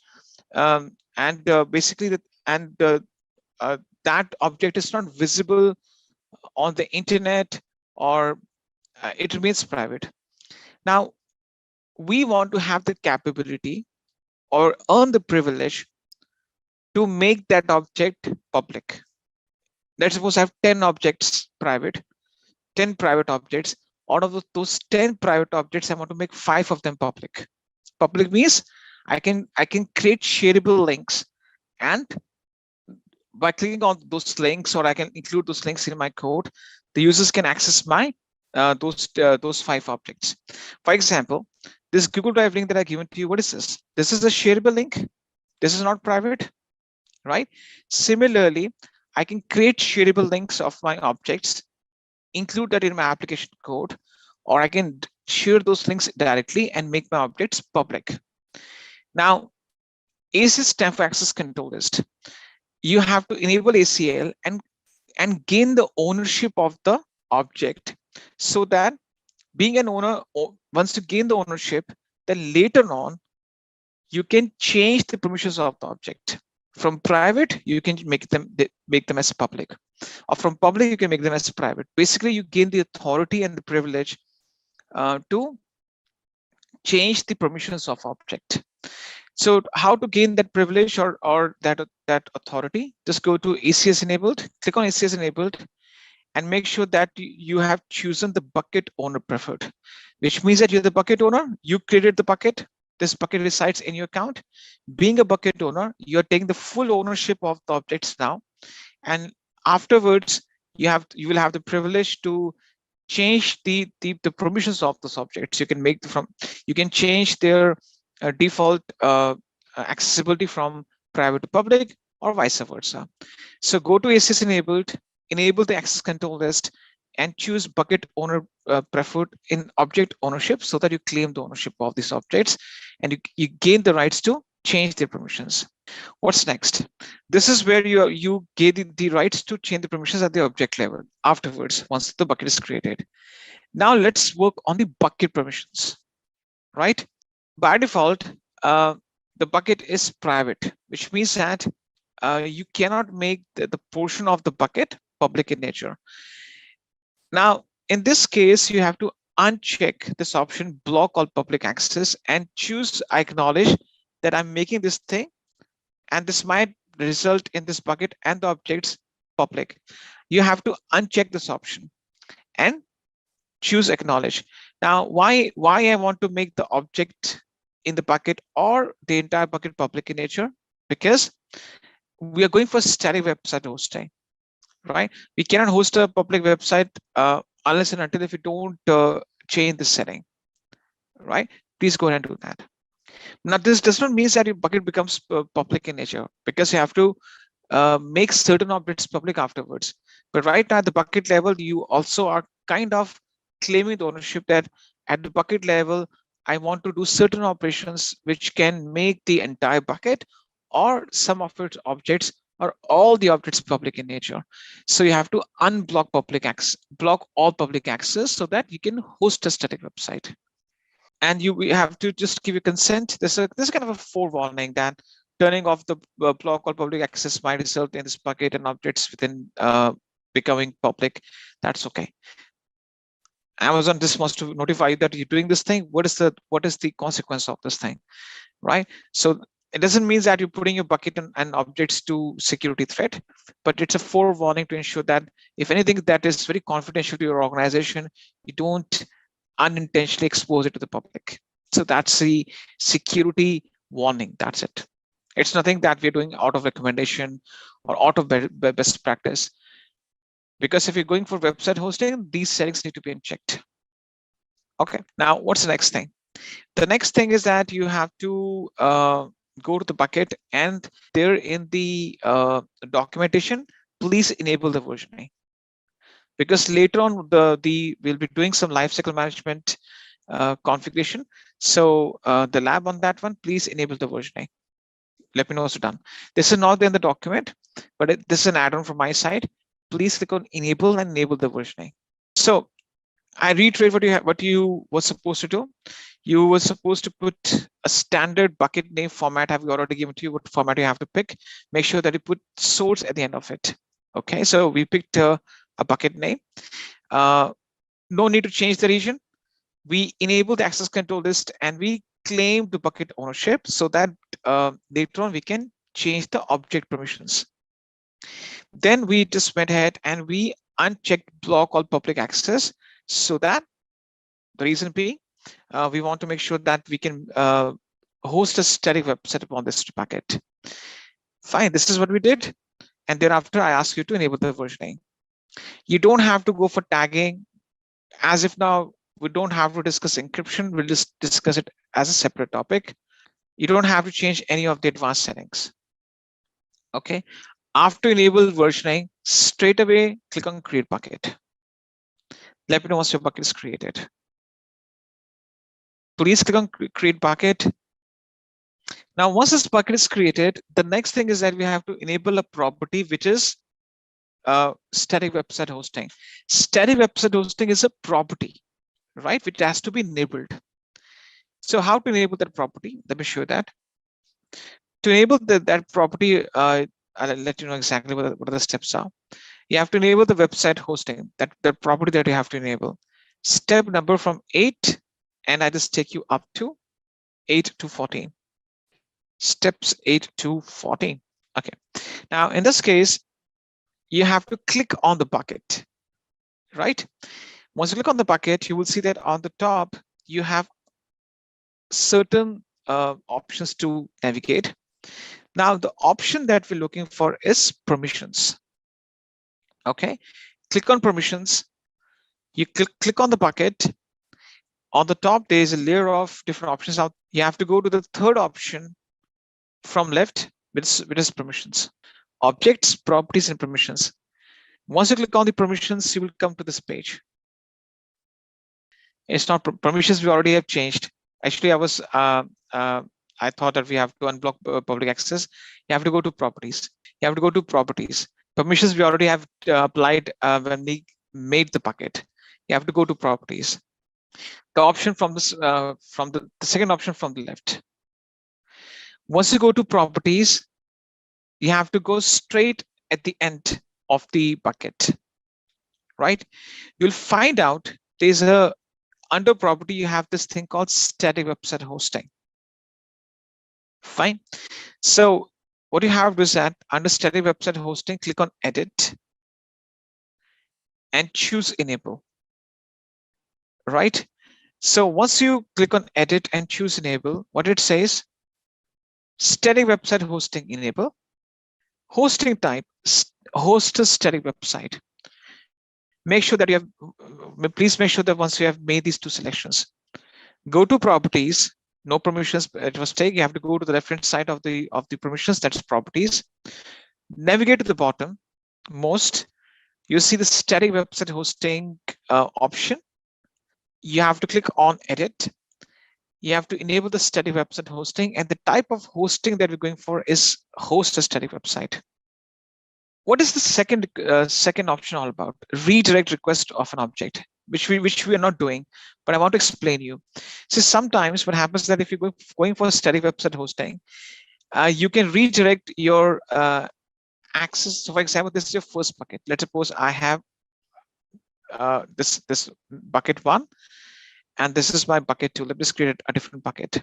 basically that object is not visible on the internet, or it remains private. Now, we want to have the capability or earn the privilege to make that object public. Let's suppose I have 10 objects private, 10 private objects. Out of those 10 private objects, I want to make 5 of them public. Public means I can create shareable links, and by clicking on those links, or I can include those links in my code, the users can access my those 5 objects. For example, this Google Drive link that I given to you, what is this? This is a shareable link. This is not private, right? Similarly, I can create shareable links of my objects, include that in my application code, or I can share those links directly and make my objects public. Now, AC stands for access control list. You have to enable ACL and gain the ownership of the object, so that being an owner, once you gain the ownership, then later on you can change the permissions of the object. From private, you can make them as public, or from public you can make them as private. Basically, you gain the authority and the privilege to change the permissions of object. So how to gain that privilege or that authority? Just go to ACS enabled, click on ACS enabled, and make sure that you have chosen the bucket owner preferred, which means that you're the bucket owner. You created the bucket. This bucket resides in your account. Being a bucket owner, you're taking the full ownership of the objects now, and afterwards you will have the privilege to change the permissions of those objects. You can you can change their default accessibility from private to public, or vice versa. So go to ACS enabled, enable the access control list, and choose bucket owner preferred in object ownership, so that you claim the ownership of these objects and you gain the rights to change their permissions. What's next? This is where you gain the rights to change the permissions at the object level afterwards, once the bucket is created. Now let's work on the bucket permissions, right? By default, the bucket is private, which means that you cannot make the portion of the bucket public in nature. Now, in this case, you have to uncheck this option, block all public access, and choose acknowledge that I'm making this thing, and this might result in this bucket and the objects public. You have to uncheck this option and choose acknowledge. Now, why I want to make the object in the bucket or the entire bucket public in nature? Because we are going for static website hosting, right? We cannot host a public website unless and until if you don't change the setting, right? Please go ahead and do that. Now, this does not mean that your bucket becomes public in nature, because you have to make certain objects public afterwards. But right now at the bucket level, you also are kind of claiming the ownership that at the bucket level, I want to do certain operations which can make the entire bucket or some of its objects or all the objects public in nature. So you have to unblock public access, block all public access, so that you can host a static website. And you have to just give your consent. This is kind of a forewarning that turning off the block all public access might result in this bucket and objects within becoming public. That's okay. Amazon just wants to notify you that you're doing this thing. What is the consequence of this thing, right? So it doesn't mean that you're putting your bucket and objects to security threat, but it's a forewarning to ensure that if anything that is very confidential to your organization, you don't unintentionally expose it to the public. So that's the security warning. That's it. It's nothing that we're doing out of recommendation or out of best practice. Because if you're going for website hosting, these settings need to be unchecked. Okay, now what's the next thing? The next thing is that you have to go to the bucket, and there in the documentation, please enable the versioning. Because later on, we'll be doing some lifecycle management configuration. So the lab on that one, please enable the versioning. Let me know once you're done. This is not in the document, but this is an add-on from my side. Please click on enable and enable the versioning. So I reiterate what you were supposed to do. You were supposed to put a standard bucket name format. Have you already given to you what format you have to pick? Make sure that you put source at the end of it. Okay, so we picked a bucket name. No need to change the region. We enable the access control list and we claim the bucket ownership so that later on we can change the object permissions. Then we just went ahead and we unchecked block all public access, so that the reason being we want to make sure that we can host a static website upon this bucket. Fine, this is what we did. And thereafter, I ask you to enable the versioning. You don't have to go for tagging. As if now we don't have to discuss encryption, we'll just discuss it as a separate topic. You don't have to change any of the advanced settings. Okay. After enable versioning, straight away click on create bucket. Let me know once your bucket is created. Please click on create bucket. Now, once this bucket is created, the next thing is that we have to enable a property which is static website hosting. Static website hosting is a property, right, which has to be enabled. So how to enable that property? Let me show you that. To enable that property, I'll let you know exactly what the steps are. You have to enable the website hosting, that property that you have to enable. Step number from 8, and I just take you up to 8 to 14. Steps 8 to 14. Okay. Now, in this case, you have to click on the bucket, right? Once you click on the bucket, you will see that on the top, you have certain options to navigate. Now, the option that we're looking for is permissions. Okay. Click on permissions. You click on the bucket. On the top, there is a layer of different options out. You have to go to the third option from left, which is permissions. Objects, properties, and permissions. Once you click on the permissions, you will come to this page. It's not permissions, we already have changed. Actually, I thought that we have to unblock public access. You have to go to properties. You have to go to properties. Permissions we already have applied when we made the bucket. You have to go to properties. The option from this, from the second option from the left. Once you go to properties, you have to go straight at the end of the bucket, right? You'll find out there's a under property, you have this thing called static website hosting. Fine. So what you have is that under static website hosting, click on edit and choose enable, right? So once you click on edit and choose enable, what it says, static website hosting enable, hosting type, host a static website. Make sure that you have, please make sure that once you have made these two selections, go to properties, no permissions, it was take, you have to go to the left hand side of the permissions, that's properties. Navigate to the bottom most, you see the static website hosting option. You have to click on edit. You have to enable the static website hosting, and the type of hosting that we're going for is host a static website. What is the second option all about? Redirect request of an object, which we are not doing, but I want to explain you. So sometimes what happens is that if you're going for a static website hosting, you can redirect your access. So for example, this is your first bucket. Let's suppose I have this bucket 1, and this is my bucket 2. Let me just create a different bucket.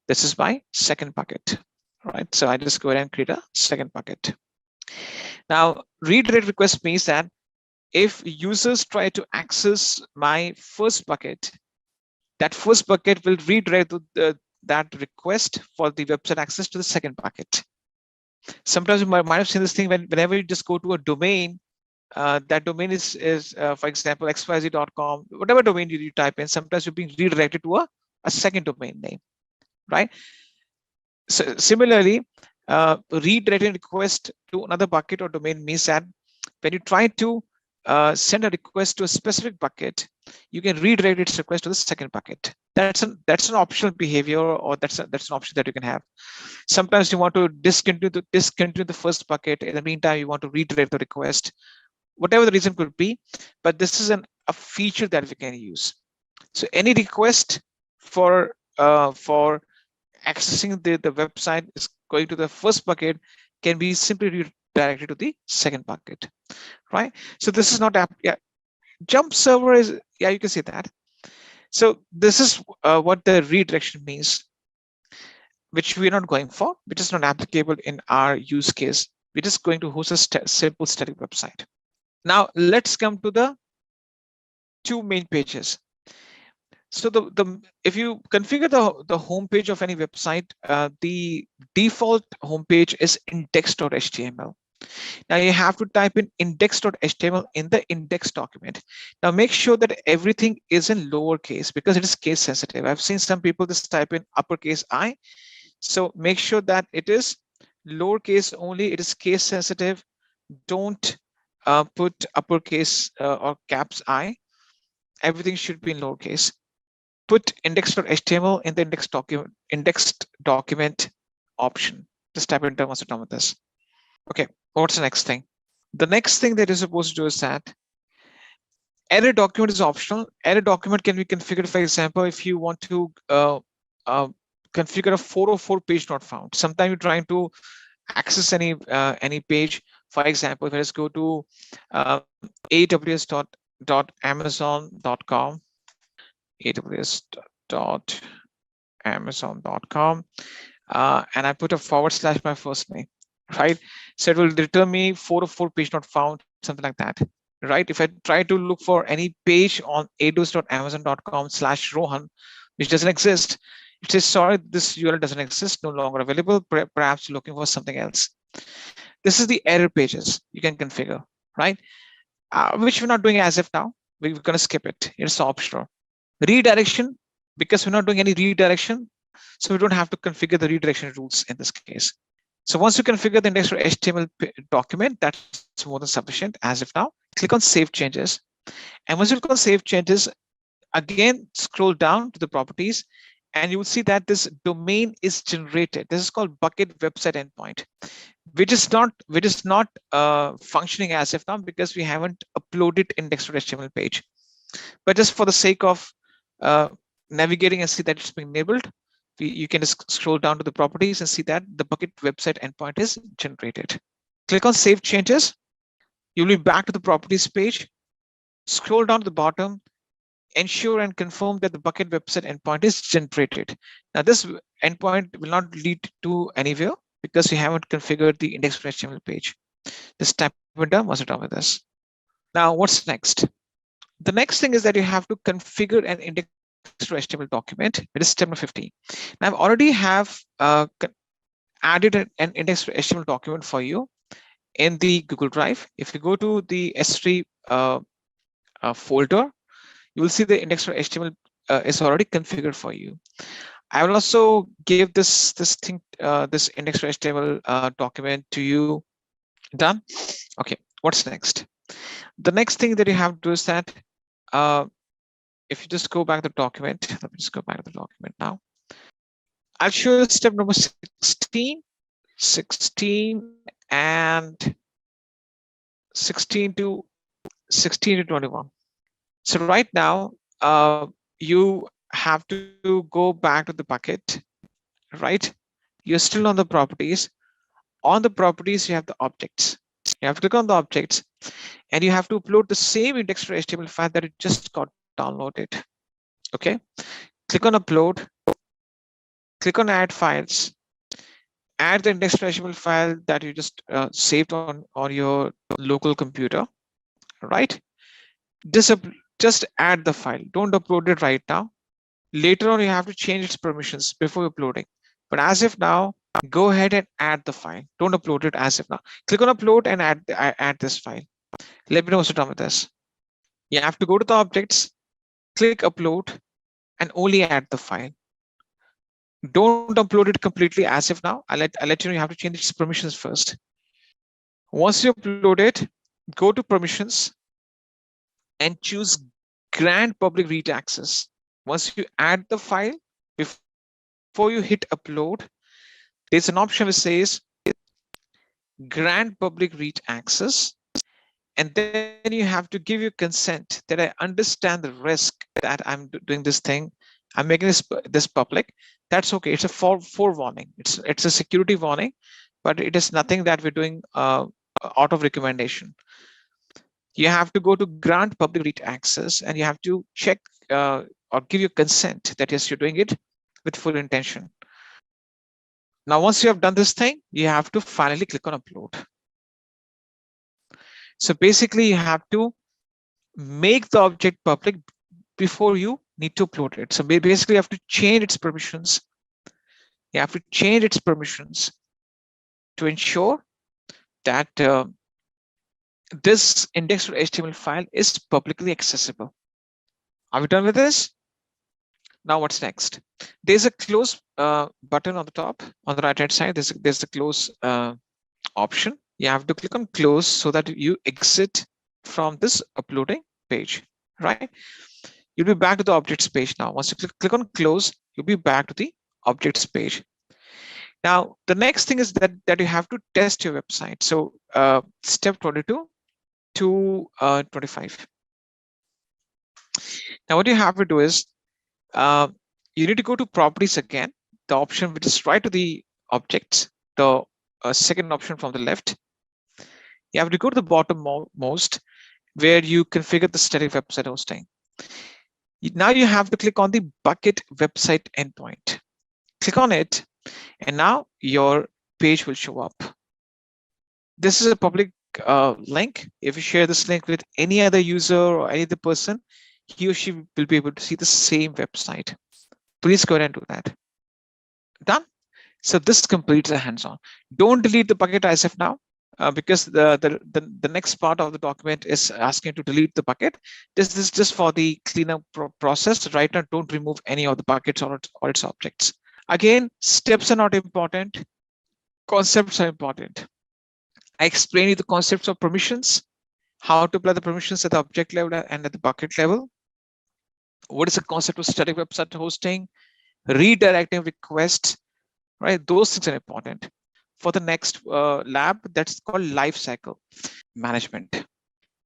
This is my second bucket, right? So I just go ahead and create a second bucket. Now, redirect request means that if users try to access my first bucket, that first bucket will redirect that request for the website access to the second bucket. Sometimes you might have seen this thing whenever you just go to a domain, that domain is for example, xyz.com, whatever domain you type in, sometimes you're being redirected to a second domain name, right? So similarly, redirecting request to another bucket or domain means that when you try to send a request to a specific bucket, you can redirect its request to the second bucket. That's an optional behavior, or that's an option that you can have. Sometimes you want to discontinue the first bucket. In the meantime, you want to redirect the request, whatever the reason could be. But this is a feature that we can use. So any request for accessing the website is going to the first bucket can be simply redirected to the second bucket, right? So this is not jump server is, you can say that. So this is what the redirection means, which we're not going for, which is not applicable in our use case. We're just going to host a simple static website. Now let's come to the two main pages. So if you configure the home page of any website, the default home page is index.html. Now you have to type in index.html in the index document. Now make sure that everything is in lowercase because it is case sensitive. I've seen some people just type in uppercase I. So make sure that it is lowercase only. It is case sensitive. Don't put uppercase or caps I. Everything should be in lowercase. Put index.html in the indexed document option. Just type in once you're done with this. Okay, what's the next thing? The next thing that you're supposed to do is that edit document is optional. Edit document can be configured, for example, if you want to configure a 404 page not found. Sometimes you're trying to access any page. For example, if I just go to aws.amazon.com, aws.amazon.com, and I put a / my first name, right? So it will return me 404 page not found, something like that, right? If I try to look for any page on aws.amazon.com/Rohan, which doesn't exist, it says, sorry, this URL doesn't exist, no longer available, perhaps looking for something else. This is the error pages you can configure, right? Which we're not doing as of now. We're going to skip it. It's optional. Redirection, because we're not doing any redirection, so we don't have to configure the redirection rules in this case. So once you configure the index.html document, that's more than sufficient as of now. Click on Save Changes. And once you click on Save Changes, again, scroll down to the properties, and you will see that this domain is generated. This is called bucket website endpoint, which is not functioning as of now because we haven't uploaded index.html page. But just for the sake of navigating and see that it's been enabled, you can just scroll down to the properties and see that the bucket website endpoint is generated. Click on Save Changes. You'll be back to the properties page. Scroll down to the bottom. Ensure and confirm that the bucket website endpoint is generated. Now this endpoint will not lead to anywhere because we haven't configured the index.html page. Just type it down once you're done with this. Now what's next? The next thing is that you have to configure an index.html document. It is step number 15. Now I've already have added an index.html document for you in the Google Drive. If you go to the S3 folder, you will see the index.html is already configured for you. I will also give this index.html document to you. Done. Okay, what's next? The next thing that you have to do is that if you just go back to the document, let me just go back to the document now. I'll show you step number 16 and 16 to 21. So right now, you have to go back to the bucket, right? You're still on the properties. On the properties, you have the objects. You have to click on the objects, and you have to upload the same index.html file that it just got downloaded. Okay, click on Upload. Click on Add Files. Add the index.html file that you just saved on your local computer, right? Just add the file. Don't upload it right now. Later on, you have to change its permissions before uploading. But as of now, go ahead and add the file. Don't upload it as of now. Click on upload and add this file. Let me know what's done with this. You have to go to the objects, click upload, and only add the file. Don't upload it completely as of now. I'll let you know you have to change its permissions first. Once you upload it, go to permissions and choose grant public read access. Once you add the file, before you hit upload, there's an option that says grant public read access, and then you have to give your consent that I understand the risk that I'm doing this thing. I'm making this public. That's okay. It's a forewarning. It's a security warning, but it is nothing that we're doing out of recommendation. You have to go to grant public read access, and you have to check or give your consent that yes, you're doing it with full intention. Now, once you have done this thing, you have to finally click on upload. So basically, you have to make the object public before you need to upload it. So basically, you have to change its permissions. You have to change its permissions to ensure that this index.html file is publicly accessible. Are we done with this? Now what's next? There's a close button on the top, on the right hand side. There's a close option. You have to click on close so that you exit from this uploading page, right? You'll be back to the objects page now. Once you click on close, you'll be back to the objects page. Now, the next thing is that you have to test your website. So step 22 to 25. Now, what you have to do is you need to go to properties again, the option which is right to the objects, the second option from the left. You have to go to the bottom most where you configure the static website hosting. Now you have to click on the bucket website endpoint. Click on it, and now your page will show up. This is a public link. If you share this link with any other user or any other person, he or she will be able to see the same website. Please go ahead and do that. Done. So this completes the hands-on. Don't delete the bucket as of now, because the next part of the document is asking you to delete the bucket. This is just for the cleanup process. Right now, don't remove any of the buckets or its objects. Again, steps are not important. Concepts are important. I explained you the concepts of permissions, how to apply the permissions at the object level and at the bucket level. What is the concept of static website hosting, redirecting requests, right? Those things are important. For the next lab, that's called lifecycle management.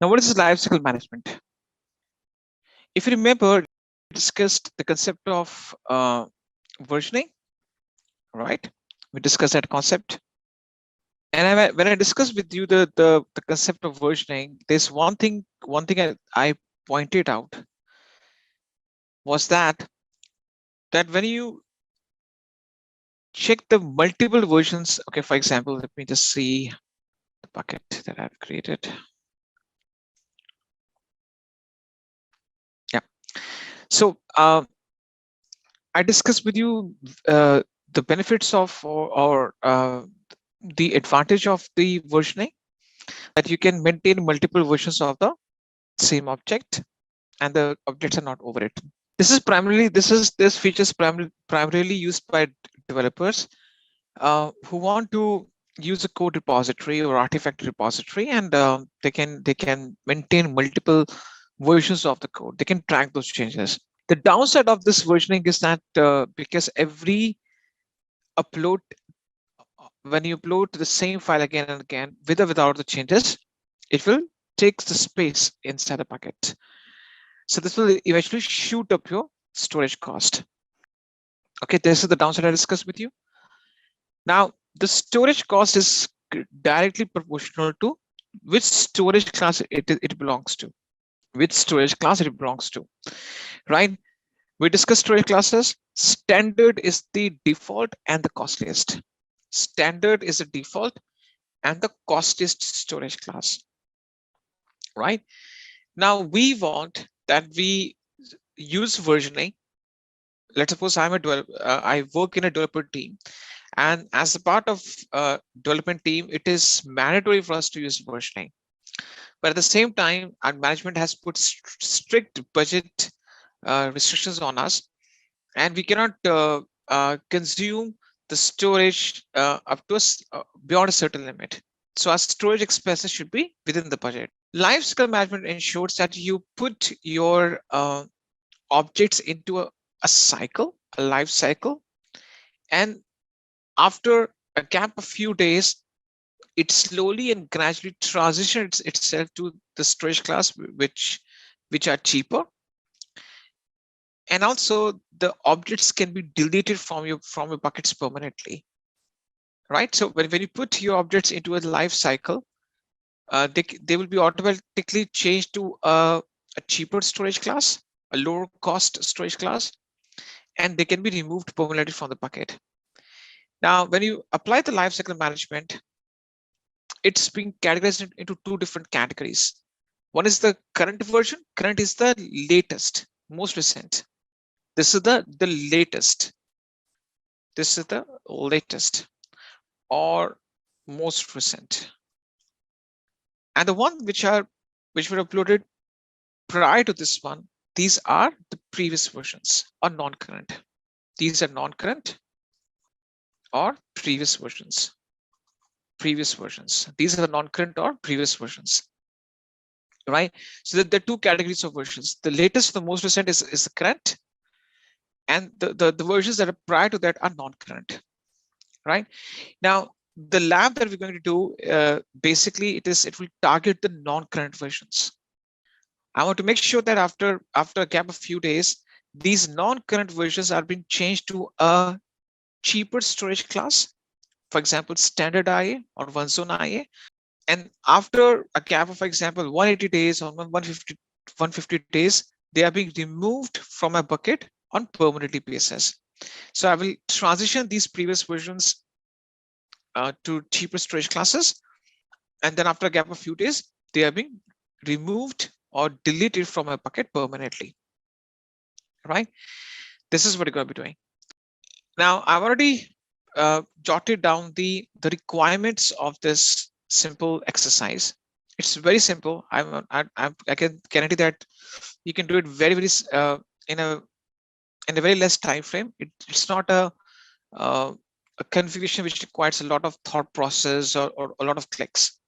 Now, what is lifecycle management? If you remember, we discussed the concept of versioning, right? We discussed that concept. And when I discussed with you the concept of versioning, there's one thing I pointed out was that when you check the multiple versions, okay, for example, let me just see the bucket that I've created. Yeah. So I discussed with you the benefits of or the advantage of the versioning, that you can maintain multiple versions of the same object and the objects are not overwritten. This feature is primarily used by developers who want to use a code repository or artifact repository, and they can maintain multiple versions of the code. They can track those changes. The downside of this versioning is that because every upload, when you upload the same file again and again, with or without the changes, it will take the space inside the bucket. So this will eventually shoot up your storage cost. Okay, this is the downside I discussed with you. Now, the storage cost is directly proportional to which storage class it belongs to. Which storage class it belongs to, right? We discussed storage classes. Standard is the default and the costliest. Standard is the default and the costliest storage class, right? Now we want that we use versioning let's suppose I'm a I work in a developer team, and as a part of development team, it is mandatory for us to use versioning. But at the same time, our management has put strict budget restrictions on us, and we cannot consume the storage up to beyond a certain limit. So our storage expenses should be within the budget. Lifecycle management ensures that you put your objects into a cycle, a life cycle, and after a gap of few days, it slowly and gradually transitions itself to the storage class, which are cheaper. And also the objects can be deleted from your buckets permanently, right? So when you put your objects into a life cycle, they will be automatically changed to a cheaper storage class, a lower cost storage class, and they can be removed permanently from the bucket. Now, when you apply the lifecycle management, it's being categorized into two different categories. One is the current version. Current is the latest, most recent. This is the latest. This is the latest or most recent. And the one which were uploaded prior to this one, these are the previous versions or non-current. These are non-current or previous versions. Previous versions. These are the non-current or previous versions. Right? So there are two categories of versions. The latest, the most recent is the current, and the versions that are prior to that are non-current. Right? Now, the lab that we're going to do, basically it will target the non-current versions. I want to make sure that after a gap of few days, these non-current versions are being changed to a cheaper storage class, for example, standard IA or one zone IA. And after a gap of, for example, 180 days or 150 days, they are being removed from a bucket on permanently basis. So I will transition these previous versions to cheaper storage classes. And then after a gap of few days, they are being removed or deleted from a bucket permanently. Right? This is what you're going to be doing. Now, I've already jotted down the requirements of this simple exercise. It's very simple. I can guarantee that you can do it very in a very less time frame. It's not a configuration which requires a lot of thought process or a lot of clicks.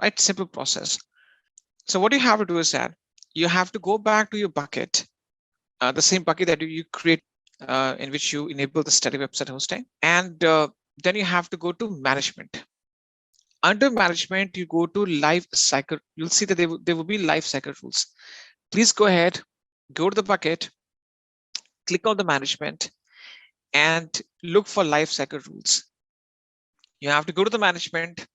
Right? Simple process. So what you have to do is that you have to go back to your bucket, the same bucket that you create in which you enable the static website hosting, and then you have to go to management. Under management, you go to life cycle. You'll see that there will be life cycle rules. Please go ahead, go to the bucket, click on the management, and look for life cycle rules. You have to go to the management.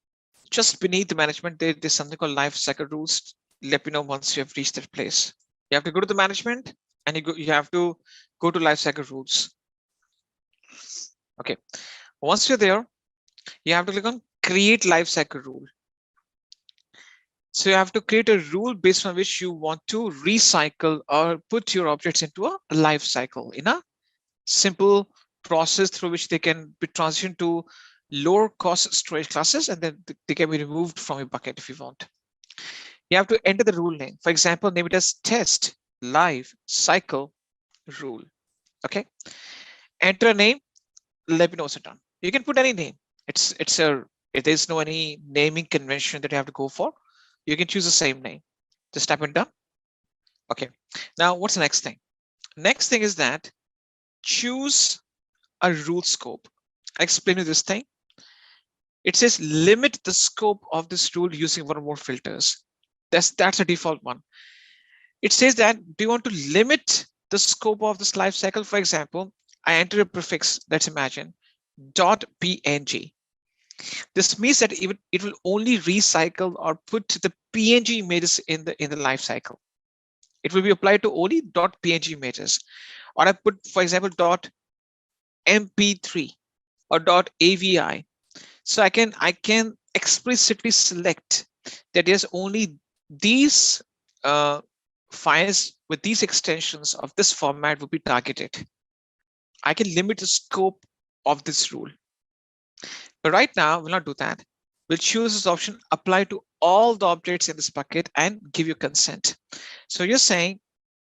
Just beneath the management, there's something called life cycle rules. Let me know once you have reached that place. You have to go to the management, and you have to go to lifecycle rules. Okay, once you're there, you have to click on create lifecycle rule. So you have to create a rule based on which you want to recycle or put your objects into a life cycle in a simple process through which they can be transitioned to lower cost storage classes, and then they can be removed from your bucket if you want. You have to enter the rule name. For example, name it as test live cycle rule. Okay, enter a name. Let me know what's done. You can put any name. There's no any naming convention that you have to go for. You can choose the same name. Just type in done. Okay, now what's the next thing? Next thing is that choose a rule scope. I explain you this thing. It says limit the scope of this rule using one or more filters. That's a default one. It says that do you want to limit the scope of this life cycle? For example, I enter a prefix, let's imagine, .png. This means that it will only recycle or put the PNG images in the life cycle. It will be applied to only .png images. Or I put, for example, .mp3 or .avi. So I can explicitly select that there's only these files with these extensions of this format will be targeted. I can limit the scope of this rule. But right now, we'll not do that. We'll choose this option, apply to all the objects in this bucket and give you consent. So you're saying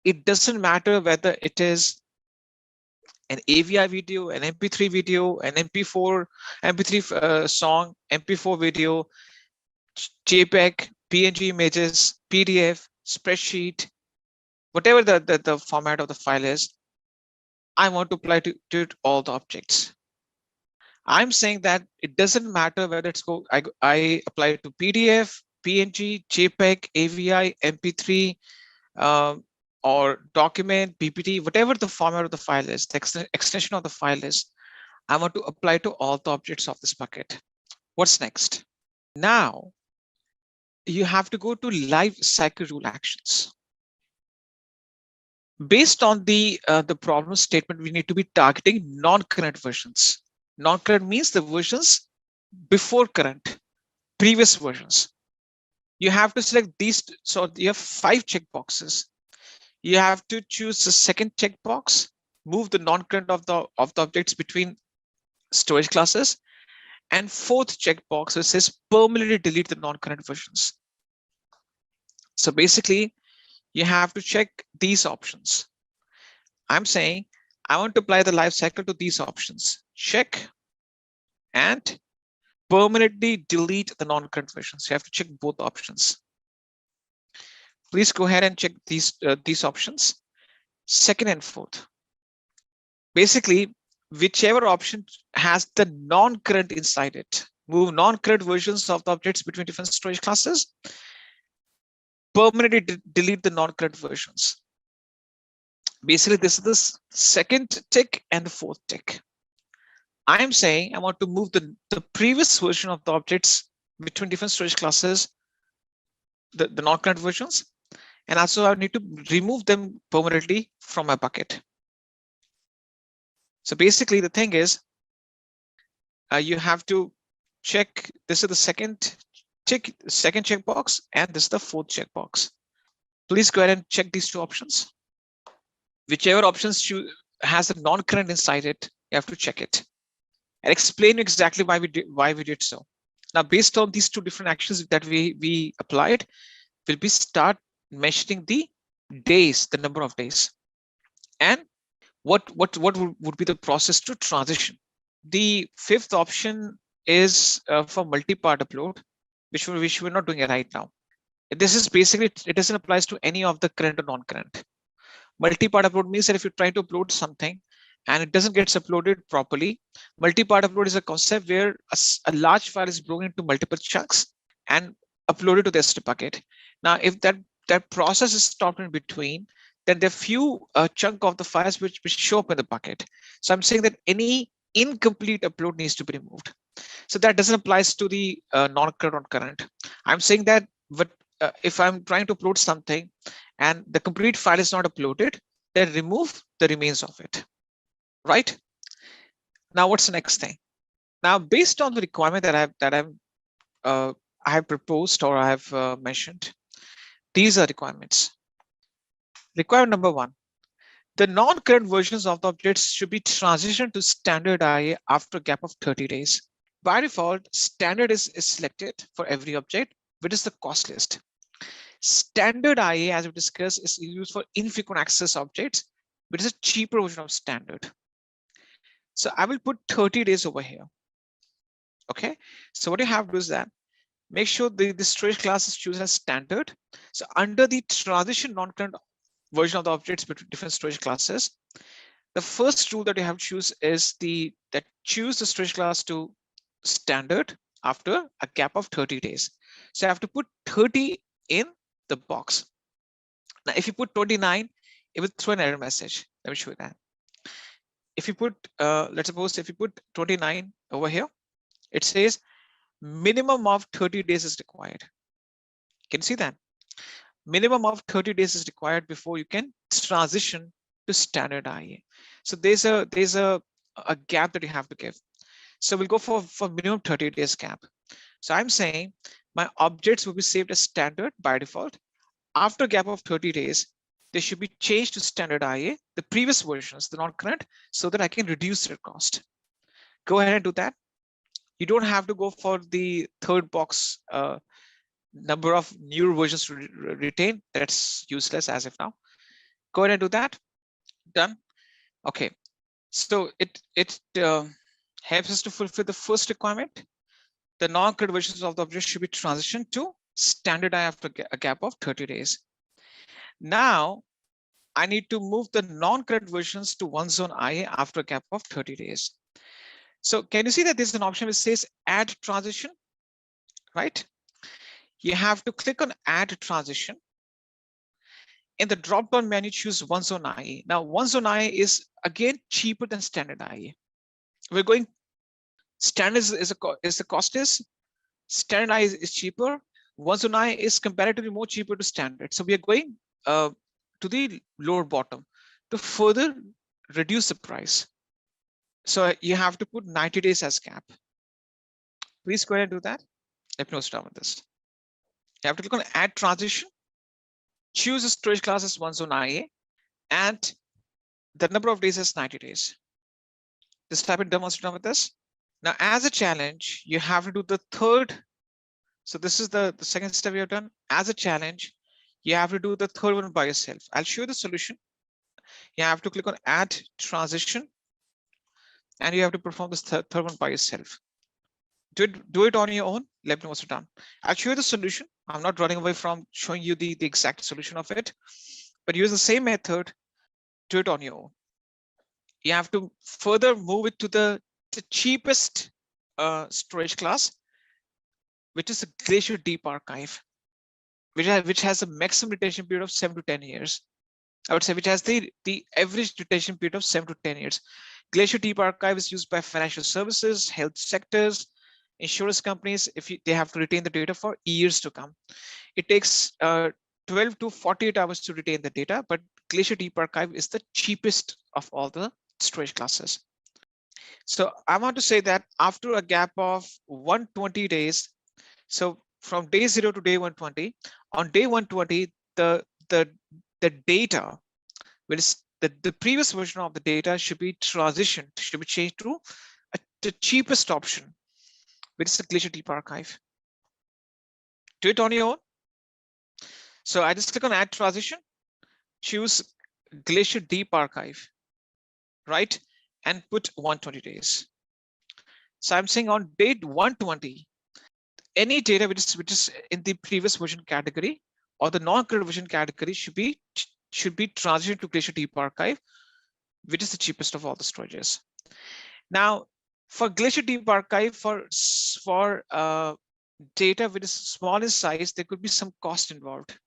it doesn't matter whether it is an AVI video, an MP3 video, an MP4, MP3 song, MP4 video, JPEG, PNG images, PDF, spreadsheet, whatever the format of the file is, I want to apply to all the objects. I'm saying that it doesn't matter whether I apply it to PDF, PNG, JPEG, AVI, MP3, or document, PPT, whatever the format of the file is, the extension of the file is, I want to apply to all the objects of this bucket. What's next? Now, you have to go to Lifecycle rule actions. Based on the problem statement, we need to be targeting non-current versions. Non-current means the versions before current, previous versions. You have to select these. So you have 5 checkboxes. You have to choose the second checkbox, move the non-current of the objects between storage classes, and fourth checkbox which says permanently delete the non-current versions. So basically, you have to check these options. I'm saying I want to apply the life cycle to these options. Check and permanently delete the non-current versions. You have to check both options. Please go ahead and check these options, second and fourth. Basically, whichever option has the non-current inside it, move non-current versions of the objects between different storage classes, permanently delete the non-current versions. Basically, this is the second tick and the fourth tick. I'm saying I want to move the previous version of the objects between different storage classes, the non-current versions, and also I need to remove them permanently from my bucket. So basically, the thing is, you have to check. This is the second checkbox, and this is the fourth checkbox. Please go ahead and check these 2 options. Whichever options has a non-current inside it, you have to check it and explain exactly why we did so. Now, based on these 2 different actions that we applied, we'll be start measuring the days, the number of days, and what would be the process to transition. The 5th option is for multi-part upload, which we're not doing it right now. This is basically, it doesn't apply to any of the current or non-current. Multi-part upload means that if you try to upload something and it doesn't get uploaded properly, multi-part upload is a concept where a large file is broken into multiple chunks and uploaded to the S3 bucket. Now, if that process is stopped in between, then there are few chunk of the files which show up in the bucket. So I'm saying that any incomplete upload needs to be removed. So that doesn't apply to the non-current or current. I'm saying that if I'm trying to upload something and the complete file is not uploaded, then remove the remains of it. Right? Now, what's the next thing? Now, based on the requirement that I have proposed or I have mentioned, these are requirements. Requirement number 1. The non-current versions of the objects should be transitioned to standard IA after a gap of 30 days. By default, standard is selected for every object, which is the cost list. Standard IA, as we discussed, is used for infrequent access objects, which is a cheaper version of standard. So I will put 30 days over here. Okay, so what you have to do is that make sure the storage class is chosen as standard. So under the transition non-current version of the objects between different storage classes, the first rule that you have to choose is choose the storage class to standard after a gap of 30 days. So I have to put 30 in the box. Now, if you put 29, it will throw an error message. Let me show you that. If you put, let's suppose if you put 29 over here, it says minimum of 30 days is required. Can you see that? Minimum of 30 days is required before you can transition to standard IA. So there's a gap that you have to give. So we'll go for minimum 30 days gap. So I'm saying my objects will be saved as standard by default. After a gap of 30 days, they should be changed to standard IA, the previous versions, the non-current, so that I can reduce their cost. Go ahead and do that. You don't have to go for the third box number of newer versions to retain. That's useless as of now. Go ahead and do that. Done. Okay. So it helps us to fulfill the first requirement. The non-current versions of the object should be transitioned to standard IA after a gap of 30 days. Now, I need to move the non-current versions to one zone IA after a gap of 30 days. So can you see that there's an option which says add transition, right? You have to click on add transition. In the drop-down menu, choose one zone IA. Now, one zone IA is again cheaper than standard IA. We're going standard is the cost is standard IA is cheaper. One zone IA is comparatively more cheaper to standard. So we are going to the lower bottom to further reduce the price. So you have to put 90 days as gap. Please go ahead and do that. Let me know start with this. You have to click on add transition, choose a storage class as one zone IA, and the number of days is 90 days. Just type in demonstrate with this. Now, as a challenge, you have to do the third. So this is the second step we have done. As a challenge, you have to do the third one by yourself. I'll show you the solution. You have to click on add transition, and you have to perform this third one by yourself. Do it on your own. Let me know what's done. I'll show you the solution. I'm not running away from showing you the exact solution of it, but use the same method. Do it on your own. You have to further move it to the cheapest storage class, which is a Glacier Deep Archive, which has a maximum retention period of 7 to 10 years. I would say which has the average retention period of 7 to 10 years. Glacier Deep Archive is used by financial services, health sectors, insurance companies. They have to retain the data for years to come. It takes 12 to 48 hours to retain the data, but Glacier Deep Archive is the cheapest of all the storage classes. So I want to say that after a gap of 120 days, so from day 0 to day 120, on day 120, the data, which is the previous version of the data, should be transitioned, should be changed to the cheapest option, which is the Glacier Deep Archive. Do it on your own. So I just click on add transition, choose Glacier Deep Archive, right? And put 120 days. So I'm saying on date 120, any data which is in the previous version category or the non-current version category should be transitioned to Glacier Deep Archive, which is the cheapest of all the storages. Now, for Glacier Deep Archive, for data which is small in size, there could be some cost involved.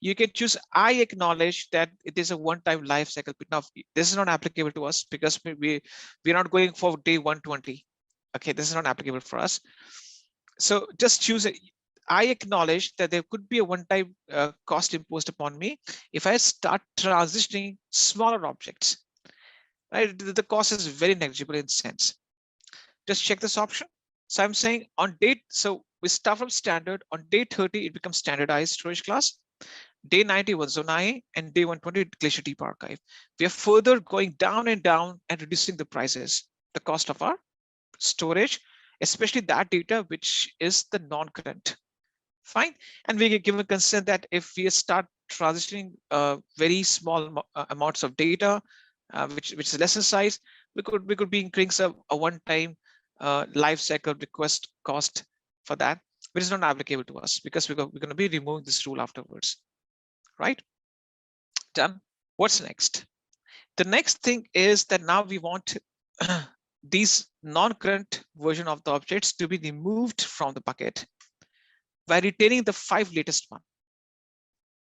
You can choose I acknowledge that it is a one-time life cycle. Now, this is not applicable to us because we're not going for day 120. Okay, this is not applicable for us. So just choose it. I acknowledge that there could be a one-time cost imposed upon me if I start transitioning smaller objects. Right, the cost is very negligible in sense. Just check this option. So I'm saying on date, so we start from standard. On day 30, it becomes standardized storage class. Day 90 was Zone IA, and day 120 Glacier Deep Archive. We are further going down and down and reducing the prices, the cost of our storage, especially that data which is the non-current. Fine, and we give a consent that if we start transitioning very small amounts of data, which is less in size, we could be incurring a one-time life cycle request cost for that, which is not applicable to us because we're going to be removing this rule afterwards. Right? Done. What's next? The next thing is that now we want these non-current version of the objects to be removed from the bucket by retaining the 5 latest one.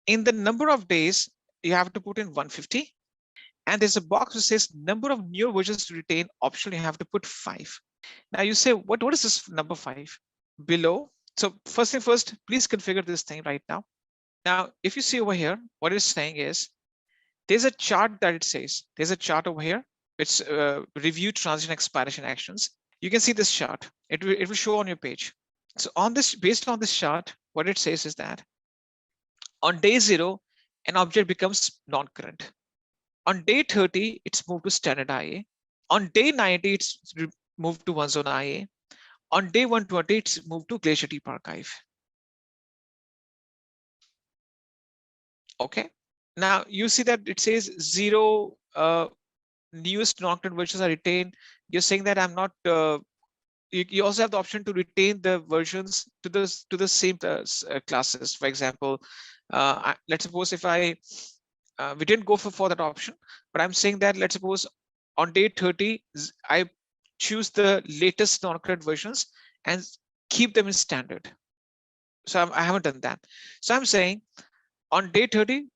In the number of days, you have to put in 150. And there's a box which says number of new versions to retain. Optionally, you have to put 5. Now you say, what is this number 5? Below. So first thing first, please configure this thing right now. Now, if you see over here, what it's saying is there's a chart that it says. There's a chart over here. It's review transition expiration actions. You can see this chart. It will show on your page. So on this, based on this chart, what it says is that on day 0, an object becomes non-current. On day 30, it's moved to standard IA. On day 90, it's moved to one zone IA. On day 120, it's moved to Glacier Deep Archive. Okay. Now you see that it says 0 newest non-current versions are retained. You're saying that I'm not. You also have the option to retain the versions to the same classes. For example, let's suppose if we didn't go for that option, but I'm saying that let's suppose on day 30 I choose the latest non-current versions and keep them in standard. So I haven't done that. So I'm saying on day 30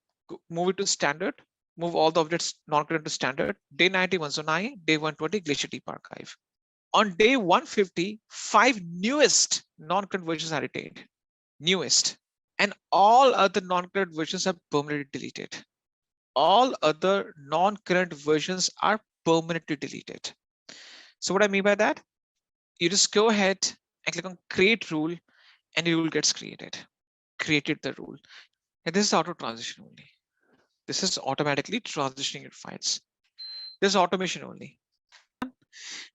move it to standard, move all the objects non-current to standard. Day 90 one zone IA, day 120 Glacier Deep Archive. On day 150, 5 newest non-current versions are retained, newest, and all other non-current versions are permanently deleted. All other non-current versions are permanently deleted. So what I mean by that, you just go ahead and click on create rule and the rule gets created. Created the rule. And this is auto transition only. This is automatically transitioning your files. This is automation only.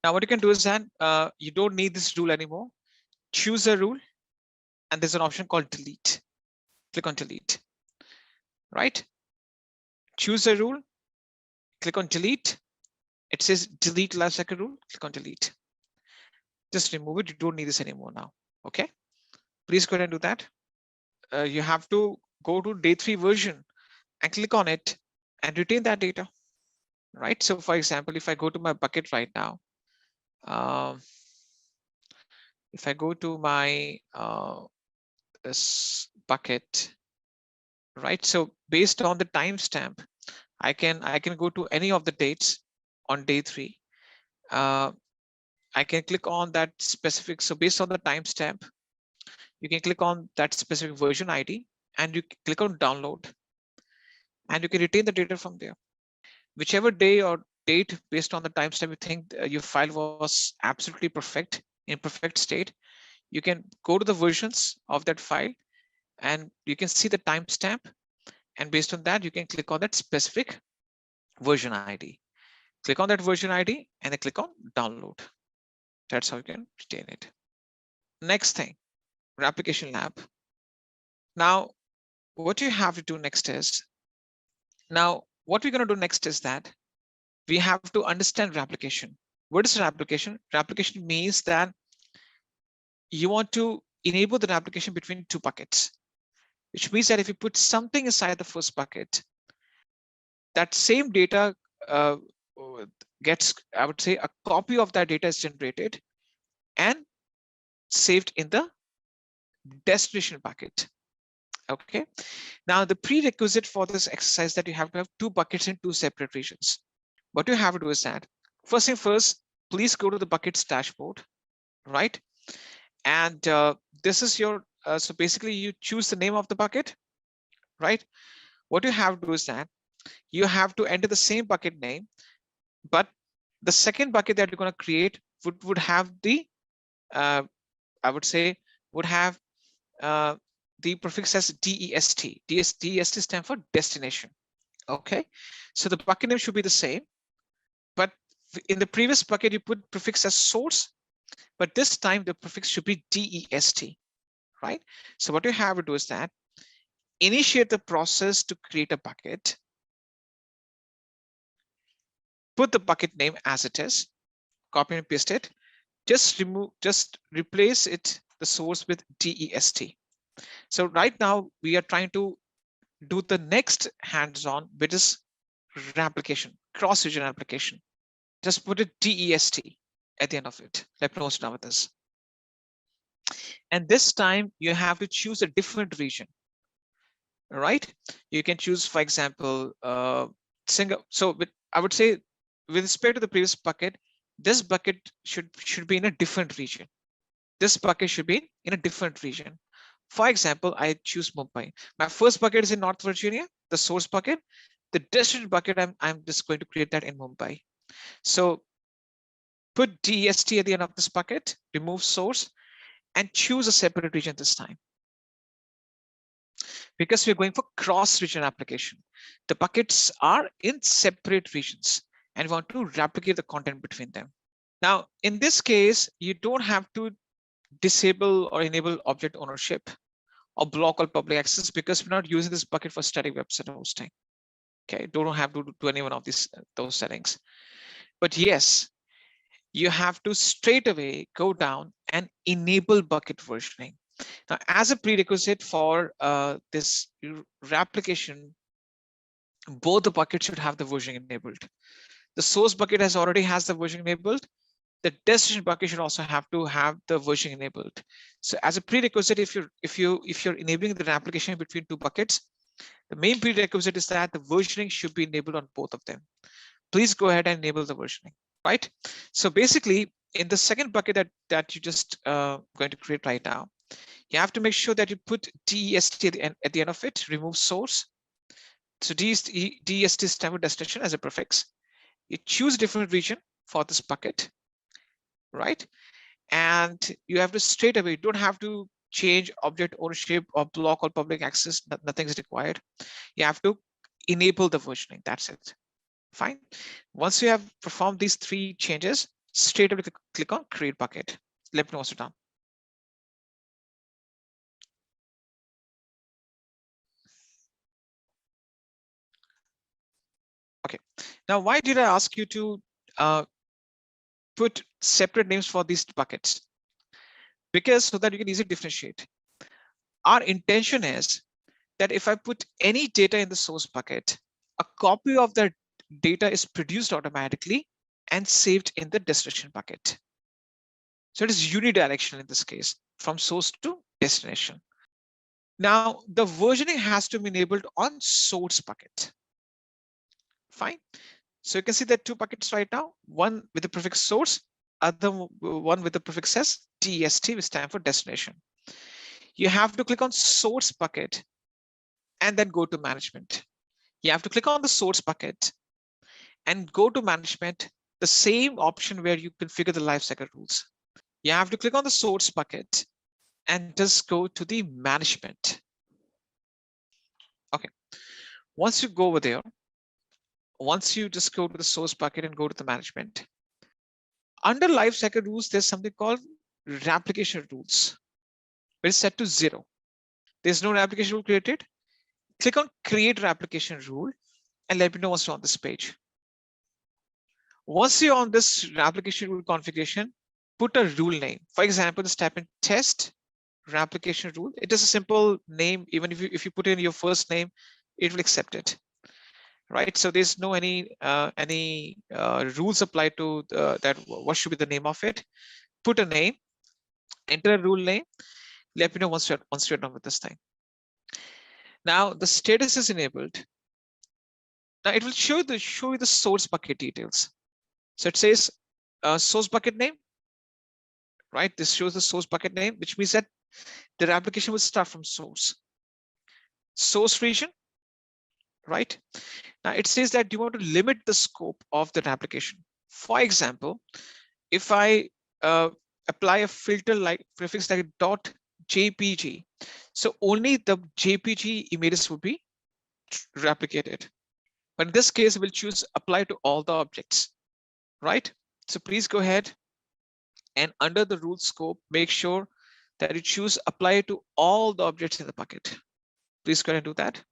Now what you can do is that you don't need this rule anymore. Choose a rule and there's an option called delete. Click on delete, right? Choose a rule, click on delete. It says delete lifecycle rule, click on delete. Just remove it, you don't need this anymore now, okay? Please go ahead and do that. You have to go to day 3 version and click on it and retain that data, right? So for example, if I go to my bucket right now, if I go to my this bucket, right? So based on the timestamp, I can go to any of the dates on day 3. I can click on that specific. So based on the timestamp, you can click on that specific version ID and you click on download and you can retain the data from there. Whichever day or date based on the timestamp you think your file was absolutely perfect, in perfect state, you can go to the versions of that file and you can see the timestamp, and based on that you can click on that specific version ID. Click on that version ID and then click on download. That's how you can retain it. Next thing, replication lab. Now what you have to do next is, now what we're going to do next is that we have to understand replication. What is replication? Replication means that you want to enable the replication between 2 buckets, which means that if you put something inside the first bucket, that same data gets, I would say, a copy of that data is generated and saved in the destination bucket. Okay. Now the prerequisite for this exercise that you have to have 2 buckets in 2 separate regions. What you have to do is that first thing first, please go to the buckets dashboard, right? And this is your, so basically you choose the name of the bucket, right? What you have to do is that you have to enter the same bucket name, but the second bucket that you're going to create would have the, I would say, would have the prefix as DEST. DEST stands for destination. Okay, so the bucket name should be the same, but in the previous bucket you put prefix as source, but this time the prefix should be DEST, right? So what you have to do is that initiate the process to create a bucket, put the bucket name as it is, copy and paste it, just replace it, the source, with DEST. So right now we are trying to do the next hands-on, which is replication, cross-region application. Just put it DEST at the end of it, like most done with this. And this time you have to choose a different region, right? You can choose, for example, so I would say with respect to the previous bucket, this bucket should be in a different region. This bucket should be in a different region. For example, I choose Mumbai. My first bucket is in North Virginia, the source bucket. The destination bucket, I'm just going to create that in Mumbai. So put DEST at the end of this bucket, remove source, and choose a separate region this time. because we're going for cross-region application. The buckets are in separate regions and want to replicate the content between them. Now, in this case, you don't have to disable or enable object ownership or block all public access because we're not using this bucket for static website hosting. Okay, don't have to do any one of those settings. But yes, you have to straight away go down and enable bucket versioning. Now, as a prerequisite for this replication, both the buckets should have the versioning enabled. The source bucket already has the versioning enabled. The destination bucket should also have to have the versioning enabled. So as a prerequisite, if you're enabling the replication between two buckets, the main prerequisite is that the versioning should be enabled on both of them. Please go ahead and enable the versioning, right? So basically, in the second bucket that you just going to create right now, you have to make sure that you put DEST at the end of it, remove source. So DEST is time of destination as a prefix. You choose different region for this bucket, right? And you have to straight away, you don't have to change object ownership or block or public access, nothing is required. You have to enable the versioning, that's it. Fine. Once you have performed these three changes, straight away click on create bucket. Let me know what's done. Okay. Now, why did I ask you to put separate names for these buckets? Because so that you can easily differentiate. Our intention is that if I put any data in the source bucket, a copy of that data is produced automatically and saved in the destination bucket. So it is unidirectional in this case, from source to destination. Now, the versioning has to be enabled on source bucket. Fine. So you can see that two buckets right now, one with the prefix source, other one with the prefix as DST, which stands for destination. You have to click on source bucket and then go to management. You have to click on the source bucket and go to management, the same option where you configure the lifecycle rules. You have to click on the source bucket and just go to the management. Okay. Once you go over there, once you just go to the source bucket and go to the management, under lifecycle rules, there's something called replication rules. It's set to 0. There's no replication rule created. Click on create replication rule and let me know what's on this page. Once you're on this replication rule configuration, put a rule name. For example, just type in test replication rule. It is a simple name. Even if you put in your first name, it will accept it. Right. So there's no any rules applied to that. What should be the name of it? Put a name, enter a rule name. Let me know once you're done with this thing. Now the status is enabled. Now it will show you the source bucket details. So it says source bucket name, right? This shows the source bucket name, which means that the application will start from source. Source region, right? Now it says that you want to limit the scope of that application. For example, if I apply a filter like prefix like .jpg, so only the JPG images will be replicated. But in this case, we'll choose apply to all the objects, right? So please go ahead and under the rule scope, make sure that you choose apply to all the objects in the bucket. Please go ahead and do that.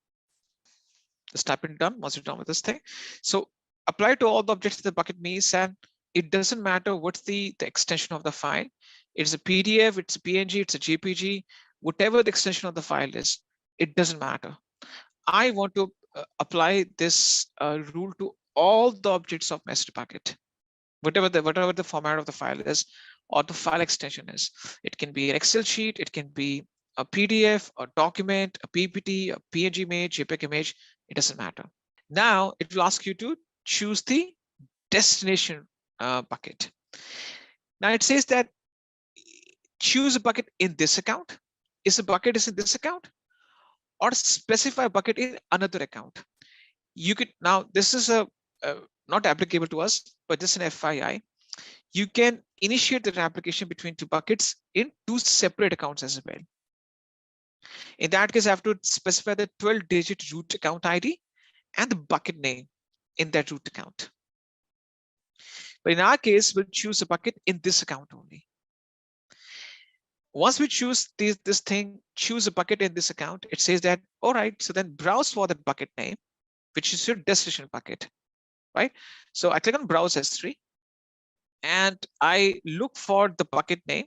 Just type in done once you're done with this thing. So apply to all the objects in the bucket means that it doesn't matter what's the extension of the file. It's a PDF, it's a PNG, it's a JPG, whatever the extension of the file is, it doesn't matter. I want to apply this rule to all the objects of master bucket, whatever the format of the file is or the file extension is. It can be an Excel sheet, it can be a PDF, a document, a PPT, a PNG image, JPEG image, it doesn't matter. Now it will ask you to choose the destination bucket. Now it says that choose a bucket in this account. Is the bucket is in this account? Or specify a bucket in another account. You could now this is a not applicable to us, but just an FYI. You can initiate the application between two buckets in two separate accounts as well. In that case, I have to specify the 12-digit root account ID and the bucket name in that root account. But in our case, we'll choose a bucket in this account only. Once we choose this thing, choose a bucket in this account, it says that, all right, so then browse for that bucket name, which is your destination bucket, right? So I click on browse S3 and I look for the bucket name,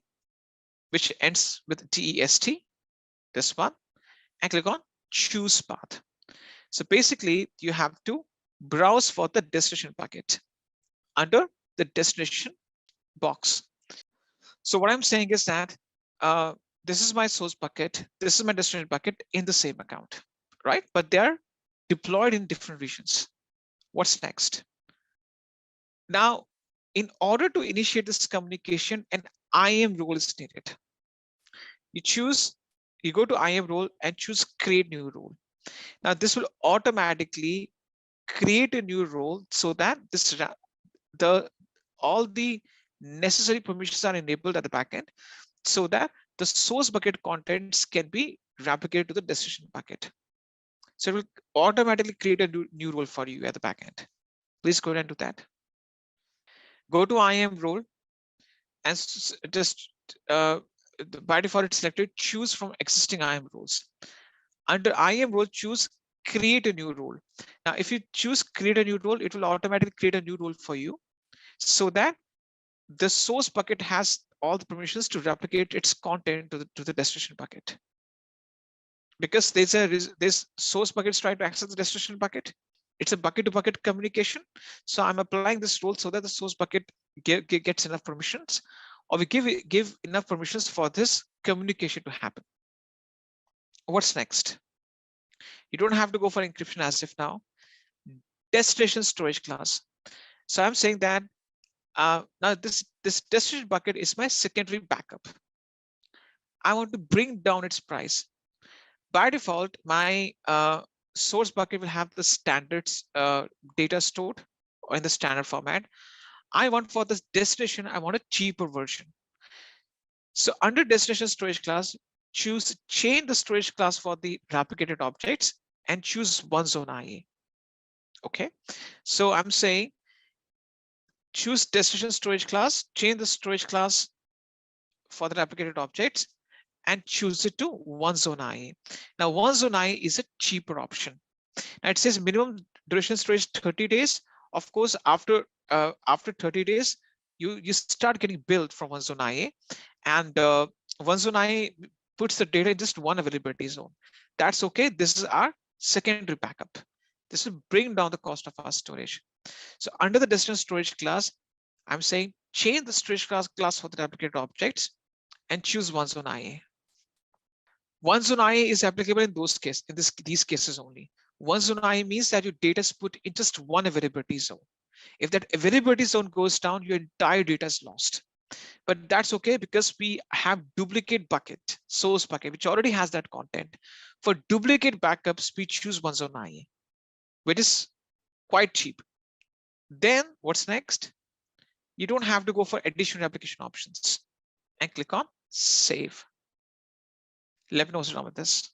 which ends with TEST, this one, and click on choose path. So basically you have to browse for the destination bucket under the destination box. So what I'm saying is that this is my source bucket, this is my destination bucket in the same account, right? But they're deployed in different regions. What's next? Now, in order to initiate this communication, an IAM role is needed. You go to IAM role and choose create new role. Now this will automatically create a new role so that all the necessary permissions are enabled at the backend so that the source bucket contents can be replicated to the destination bucket. So it will automatically create a new role for you at the backend. Please go ahead and do that. Go to IAM role and just by default it's selected choose from existing IAM roles. Under IAM role, choose create a new role. Now, if you choose create a new role, it will automatically create a new role for you so that the source bucket has all the permissions to replicate its content to the destination bucket. Because there's source buckets trying to access the destination bucket. It's a bucket to bucket communication. So I'm applying this role so that the source bucket gets enough permissions, or we give enough permissions for this communication to happen. What's next? You don't have to go for encryption as if now. Destination storage class. So I'm saying that now this destination bucket is my secondary backup. I want to bring down its price. By default, my source bucket will have the standards data stored or in the standard format. I want for this destination, I want a cheaper version. So under destination storage class, change the storage class for the replicated objects and choose one zone IA. Okay, so I'm saying choose destination storage class, change the storage class for the replicated objects and choose it to one zone IA. Now one zone IA is a cheaper option. Now it says minimum duration storage 30 days. Of course, after 30 days, you start getting billed from one zone IA, and one zone IA puts the data in just one availability zone. That's okay. This is our secondary backup. This will bring down the cost of our storage. So under the destination storage class, I'm saying change the storage class for the replicated objects and choose one zone IA. One zone IA is applicable in these cases only. One zone IA means that your data is put in just one availability zone. If that availability zone goes down, your entire data is lost. But that's okay because we have duplicate bucket, source bucket, which already has that content. For duplicate backups, we choose one zone IA, which is quite cheap. Then what's next? You don't have to go for additional application options and click on save. Let me know what's wrong with this.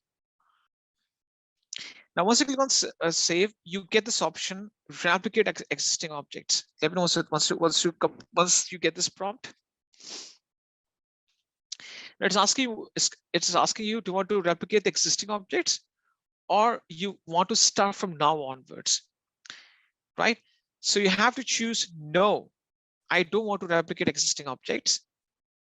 Now, once you click on save, you get this option, replicate existing objects. Let me know once you get this prompt. It's asking you, do you want to replicate the existing objects or you want to start from now onwards, right? So you have to choose no, I don't want to replicate existing objects.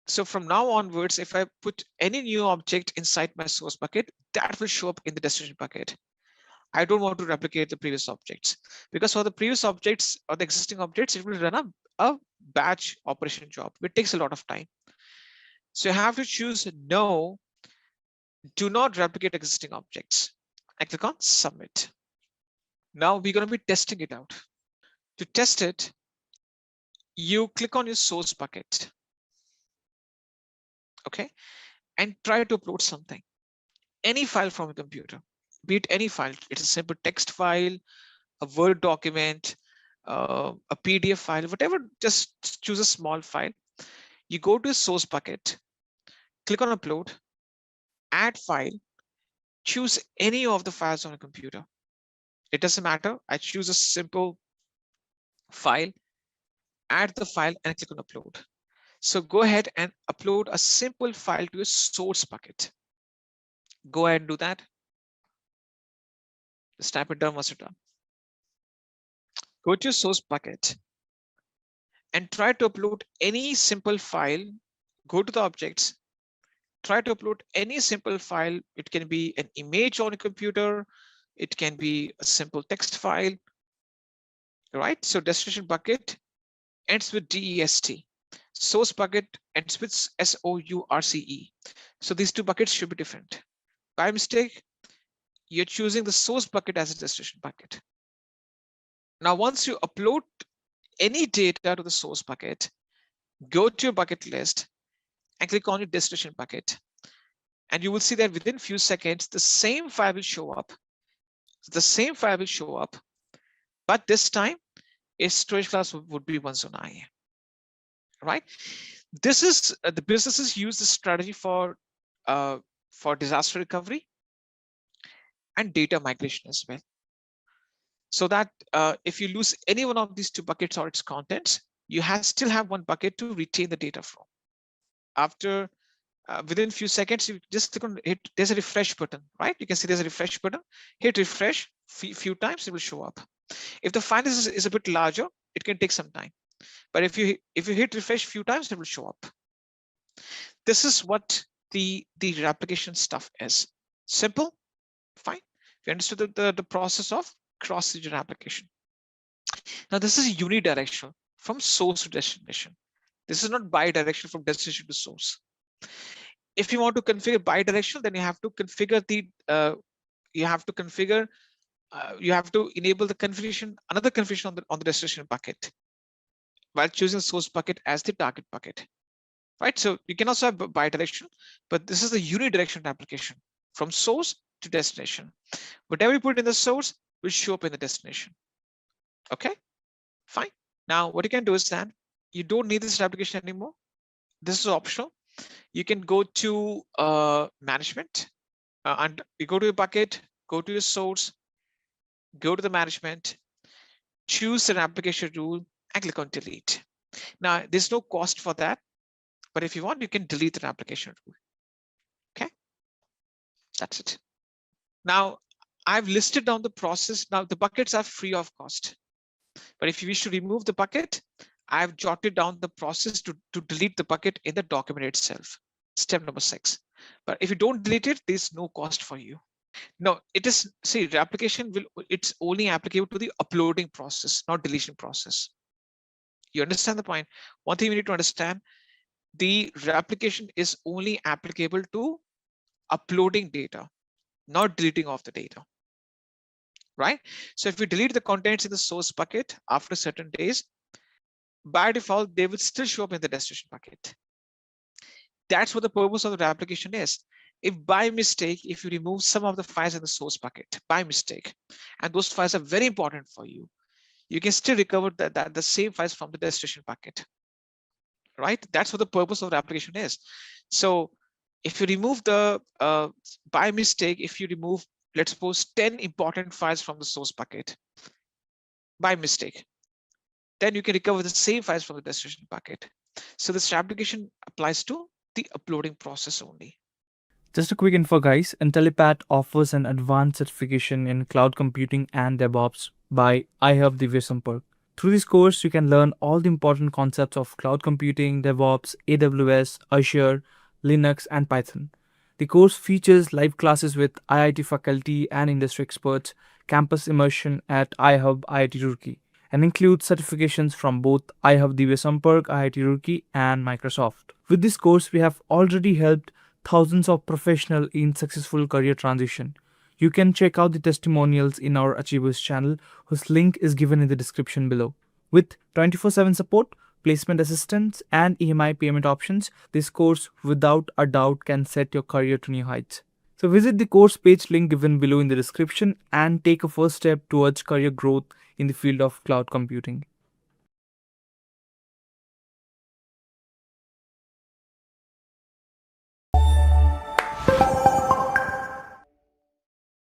So from now onwards, if I put any new object inside my source bucket, that will show up in the destination bucket. I don't want to replicate the previous objects because for the previous objects or the existing objects, it will run a batch operation job, which takes a lot of time. So you have to choose no, do not replicate existing objects. I click on submit. Now we're going to be testing it out. To test it, you click on your source bucket. Okay, and try to upload something, any file from a computer, be it any file. It's a simple text file, a Word document, a PDF file, whatever. Just choose a small file. You go to a source bucket, click on upload, add file, choose any of the files on a computer. It doesn't matter. I choose a simple file, add the file and click on upload. So go ahead and upload a simple file to a source bucket. Go ahead and do that. Just type it down once you're done. Go to your source bucket and try to upload any simple file. Go to the objects, try to upload any simple file. It can be an image on a computer. It can be a simple text file, right? So destination bucket ends with DEST. Source bucket ends with SOURCE. So these two buckets should be different. By mistake, you're choosing the source bucket as a destination bucket. Now, once you upload any data to the source bucket, go to your bucket list and click on your destination bucket. And you will see that within a few seconds, the same file will show up. The same file will show up, but this time its storage class would be 109. Right? This is the businesses use this strategy for disaster recovery and data migration as well. So that if you lose any one of these two buckets or its contents, you still have one bucket to retain the data from. After within a few seconds, you just click on it. There's a refresh button, right? You can see there's a refresh button. Hit refresh few times, it will show up. If the file is a bit larger, it can take some time. But if you hit refresh few times, it will show up. This is what the replication stuff is. Simple, fine. We understood the process of cross-region application. Now this is unidirectional from source to destination. This is not bi-directional from destination to source. If you want to configure bi-directional, then you have to configure you have to enable the configuration, another configuration on the destination bucket, while choosing the source bucket as the target bucket. Right? So you can also have bi-directional, but this is the unidirectional application from source to destination. Whatever you put in the source will show up in the destination. Okay, fine. Now what you can do is that you don't need this application anymore. This is optional. You can go to management and you go to your bucket, go to your source, go to the management, choose an application rule and click on delete. Now there's no cost for that, but if you want, you can delete an application rule. Okay, that's it. Now I've listed down the process. Now the buckets are free of cost, but if you wish to remove the bucket, I've jotted down the process to delete the bucket in the document itself. Step number 6. But if you don't delete it, there's no cost for you. No, it is, see, the application it's only applicable to the uploading process, not deletion process. You understand the point? One thing you need to understand, the replication is only applicable to uploading data, not deleting of the data. Right? So if you delete the contents in the source bucket after certain days, by default, they will still show up in the destination bucket. That's what the purpose of the application is. If by mistake, if you remove some of the files in the source bucket by mistake, and those files are very important for you, you can still recover the same files from the destination bucket. Right? That's what the purpose of the application is. So if you remove by mistake, if you remove, let's suppose 10 important files from the source bucket by mistake, then you can recover the same files from the destination bucket. So this application applies to the uploading process only. Just a quick info, guys. Intellipaat offers an advanced certification in cloud computing and DevOps by IAM Web. Through this course, you can learn all the important concepts of cloud computing, DevOps, AWS, Azure, Linux, and Python. The course features live classes with IIT faculty and industry experts, campus immersion at iHub IIT Roorkee, and includes certifications from both iHub IIT Roorkee and Microsoft. With this course, we have already helped thousands of professionals in successful career transition. You can check out the testimonials in our Achievers channel, whose link is given in the description below. With 24/7 support, placement assistance, and EMI payment options, this course without a doubt can set your career to new heights. So visit the course page link given below in the description and take a first step towards career growth in the field of cloud computing.